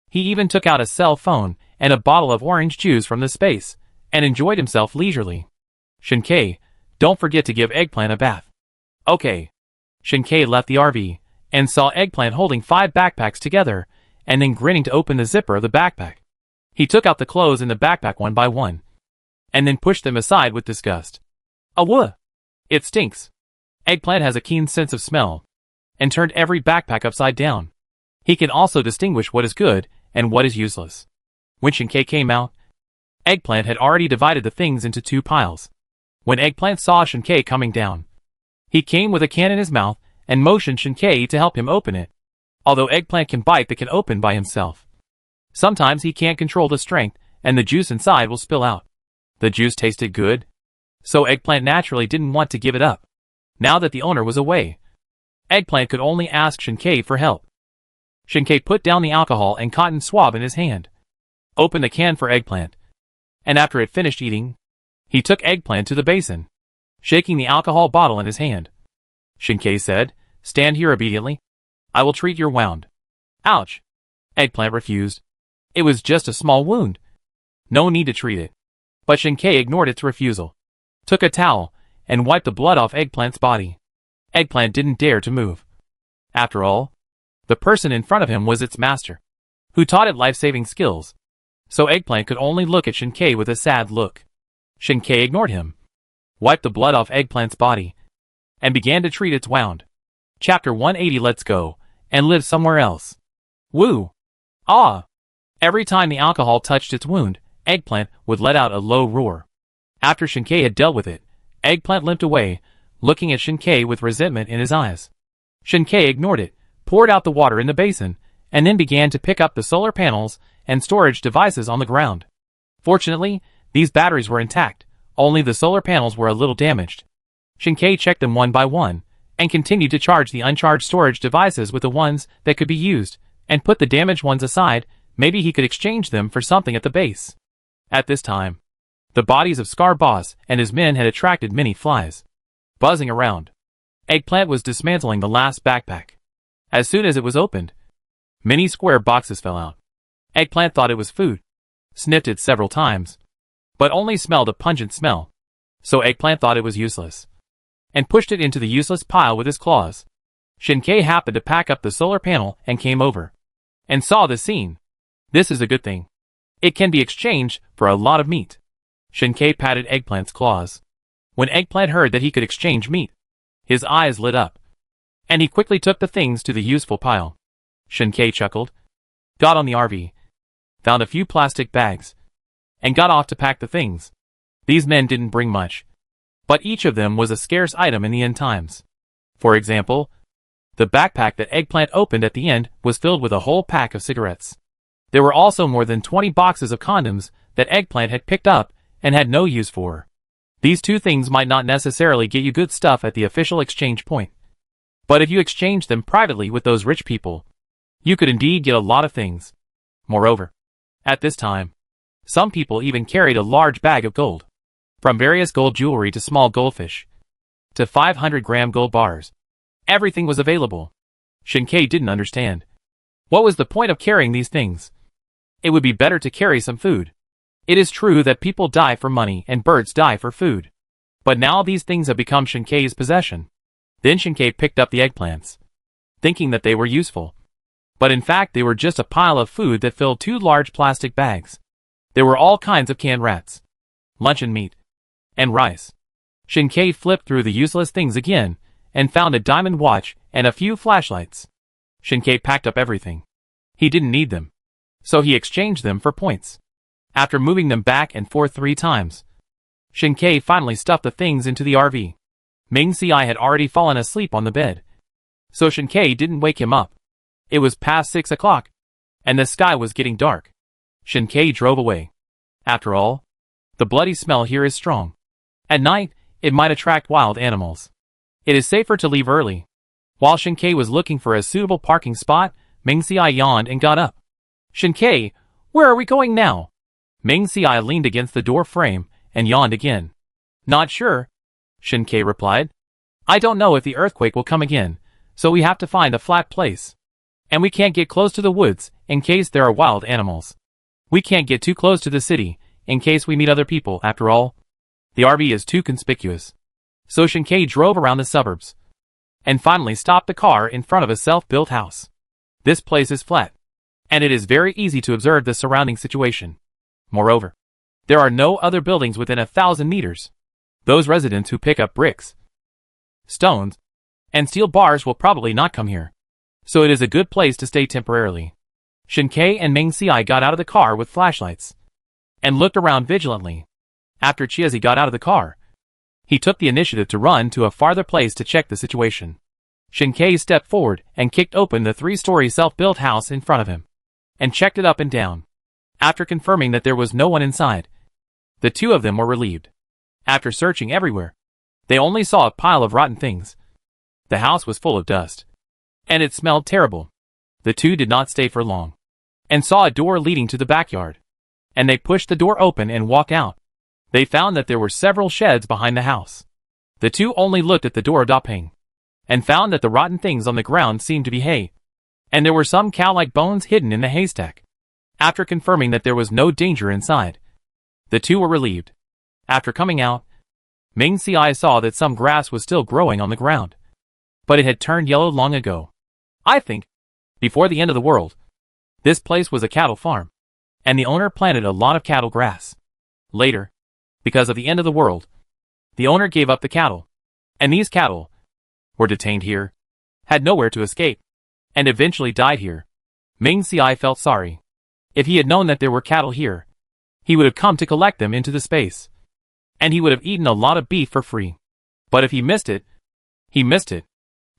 He even took out a cell phone and a bottle of orange juice from the space, and enjoyed himself leisurely. Shinkei, don't forget to give Eggplant a bath. Okay. Shinkei left the RV, and saw Eggplant holding 5 backpacks together, and then grinning to open the zipper of the backpack. He took out the clothes in the backpack one by one, and then pushed them aside with disgust. Awooh! It stinks. Eggplant has a keen sense of smell, and turned every backpack upside down. He can also distinguish what is good and what is useless. When Shinkei came out, Eggplant had already divided the things into 2 piles. When Eggplant saw Shinkei coming down, he came with a can in his mouth and motioned Shinkei to help him open it. Although Eggplant can bite that can open by himself, sometimes he can't control the strength and the juice inside will spill out. The juice tasted good, so Eggplant naturally didn't want to give it up. Now that the owner was away, Eggplant could only ask Shinkei for help. Shinkei put down the alcohol and cotton swab in his hand, opened the can for Eggplant, and after it finished eating, he took Eggplant to the basin, shaking the alcohol bottle in his hand. Shinkei said, "Stand here obediently. I will treat your wound." Ouch! Eggplant refused. It was just a small wound. No need to treat it. But Shinkei ignored its refusal, took a towel, and wiped the blood off Eggplant's body. Eggplant didn't dare to move. After all, the person in front of him was its master, who taught it life-saving skills. So Eggplant could only look at Shinkei with a sad look. Shinkei ignored him, wiped the blood off Eggplant's body, and began to treat its wound. Chapter 180. Let's go, and live somewhere else. Woo! Ah! Every time the alcohol touched its wound, Eggplant would let out a low roar. After Shinkei had dealt with it, Eggplant limped away, looking at Shinkei with resentment in his eyes. Shinkei ignored it, poured out the water in the basin, and then began to pick up the solar panels and storage devices on the ground. Fortunately, these batteries were intact, only the solar panels were a little damaged. Shinkei checked them one by one, and continued to charge the uncharged storage devices with the ones that could be used, and put the damaged ones aside. Maybe he could exchange them for something at the base. At this time, the bodies of Scar Boss and his men had attracted many flies, buzzing around. Eggplant was dismantling the last backpack. As soon as it was opened, many square boxes fell out. Eggplant thought it was food, sniffed it several times, but only smelled a pungent smell. So Eggplant thought it was useless, and pushed it into the useless pile with his claws. Shinkei happened to pack up the solar panel and came over, and saw the scene. This is a good thing. It can be exchanged for a lot of meat. Shinkei patted Eggplant's claws. When Eggplant heard that he could exchange meat, his eyes lit up, and he quickly took the things to the useful pile. Shinkei chuckled, got on the RV, found a few plastic bags, and got off to pack the things. These men didn't bring much, but each of them was a scarce item in the end times. For example, the backpack that Eggplant opened at the end was filled with a whole pack of cigarettes. There were also more than 20 boxes of condoms that Eggplant had picked up and had no use for. These two things might not necessarily get you good stuff at the official exchange point, but if you exchange them privately with those rich people, you could indeed get a lot of things. Moreover, at this time, some people even carried a large bag of gold, from various gold jewelry to small goldfish, to 500-gram gold bars. Everything was available. Shinkei didn't understand. What was the point of carrying these things? It would be better to carry some food. It is true that people die for money and birds die for food. But now these things have become Shinkei's possession. Then Shinkei picked up the eggplants, thinking that they were useful. But in fact they were just a pile of food that filled 2 large plastic bags. There were all kinds of canned rats, luncheon meat, and rice. Shinkei flipped through the useless things again, and found a diamond watch and a few flashlights. Shinkei packed up everything. He didn't need them, so he exchanged them for points. After moving them back and forth 3 times, Shinkei finally stuffed the things into the RV. Ming Si had already fallen asleep on the bed, so Shinkei didn't wake him up. It was past 6 o'clock, and the sky was getting dark. Shinkei drove away. After all, the bloody smell here is strong. At night, it might attract wild animals. It is safer to leave early. While Shinkei was looking for a suitable parking spot, Ming Si yawned and got up. Shinkei, where are we going now? Ming Si leaned against the door frame and yawned again. Not sure, Shinkei replied. I don't know if the earthquake will come again, so we have to find a flat place. And we can't get close to the woods in case there are wild animals. We can't get too close to the city in case we meet other people. After all, the RV is too conspicuous. So Shinkei drove around the suburbs and finally stopped the car in front of a self-built house. This place is flat, and it is very easy to observe the surrounding situation. Moreover, there are no other buildings within 1,000 meters. Those residents who pick up bricks, stones, and steel bars will probably not come here, so it is a good place to stay temporarily. Shinkei and Ming Si got out of the car with flashlights and looked around vigilantly. After Chiazi got out of the car, he took the initiative to run to a farther place to check the situation. Shinkei stepped forward and kicked open the 3-story self-built house in front of him, and checked it up and down. After confirming that there was no one inside, the two of them were relieved. After searching everywhere, they only saw a pile of rotten things. The house was full of dust, and it smelled terrible. The two did not stay for long, and saw a door leading to the backyard, and they pushed the door open and walked out. They found that there were several sheds behind the house. The two only looked at the door dopping, and found that the rotten things on the ground seemed to be hay, and there were some cow-like bones hidden in the haystack. After confirming that there was no danger inside, the two were relieved. After coming out, Ming Si saw that some grass was still growing on the ground, but it had turned yellow long ago. I think, before the end of the world, this place was a cattle farm, and the owner planted a lot of cattle grass. Later, because of the end of the world, the owner gave up the cattle, and these cattle were detained here, had nowhere to escape, and eventually died here. Ming Si felt sorry. If he had known that there were cattle here, he would have come to collect them into the space, and he would have eaten a lot of beef for free. But if he missed it, he missed it.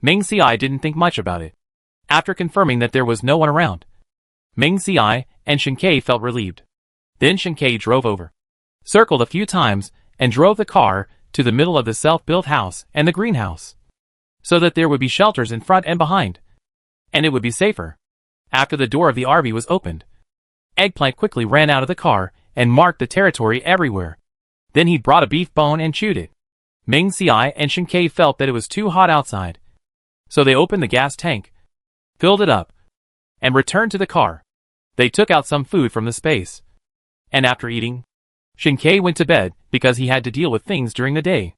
Ming Si didn't think much about it. After confirming that there was no one around, Ming Si and Shinkei felt relieved. Then Shinkei drove over, circled a few times, and drove the car to the middle of the self-built house and the greenhouse, so that there would be shelters in front and behind, and it would be safer. After the door of the RV was opened, Eggplant quickly ran out of the car and marked the territory everywhere. Then he brought a beef bone and chewed it. Ming Si and Shinkei felt that it was too hot outside, so they opened the gas tank, filled it up, and returned to the car. They took out some food from the space, and after eating, Shinkei went to bed because he had to deal with things during the day.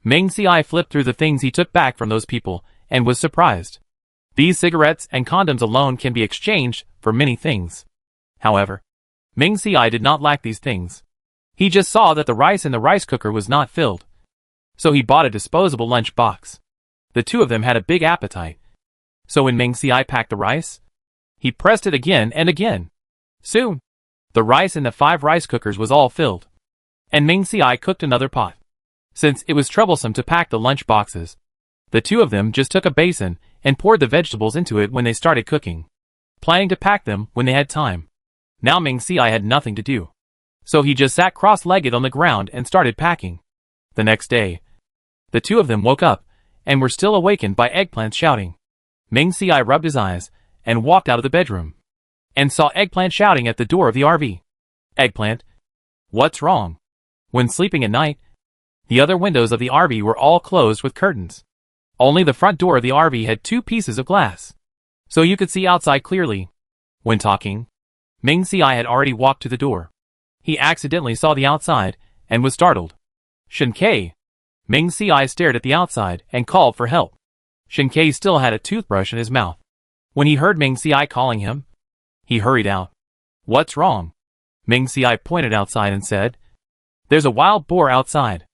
Ming Si flipped through the things he took back from those people and was surprised. These cigarettes and condoms alone can be exchanged for many things. However, Ming Si did not lack these things. He just saw that the rice in the rice cooker was not filled, so he bought a disposable lunch box. The two of them had a big appetite, so when Ming Si packed the rice, he pressed it again and again. Soon, the rice in the 5 rice cookers was all filled, and Ming Si cooked another pot. Since it was troublesome to pack the lunch boxes, the two of them just took a basin and poured the vegetables into it when they started cooking, planning to pack them when they had time. Now Ming Si had nothing to do, so he just sat cross-legged on the ground and started packing. The next day, the two of them woke up and were still awakened by Eggplant shouting. Ming Si rubbed his eyes and walked out of the bedroom, and saw Eggplant shouting at the door of the RV. Eggplant, what's wrong? When sleeping at night, the other windows of the RV were all closed with curtains. Only the front door of the RV had 2 pieces of glass, so you could see outside clearly. When talking, Ming Si had already walked to the door. He accidentally saw the outside and was startled. Shinkei! Ming Si stared at the outside and called for help. Shinkei still had a toothbrush in his mouth. When he heard Ming Si calling him, he hurried out. What's wrong? Ming Si pointed outside and said, there's a wild boar outside.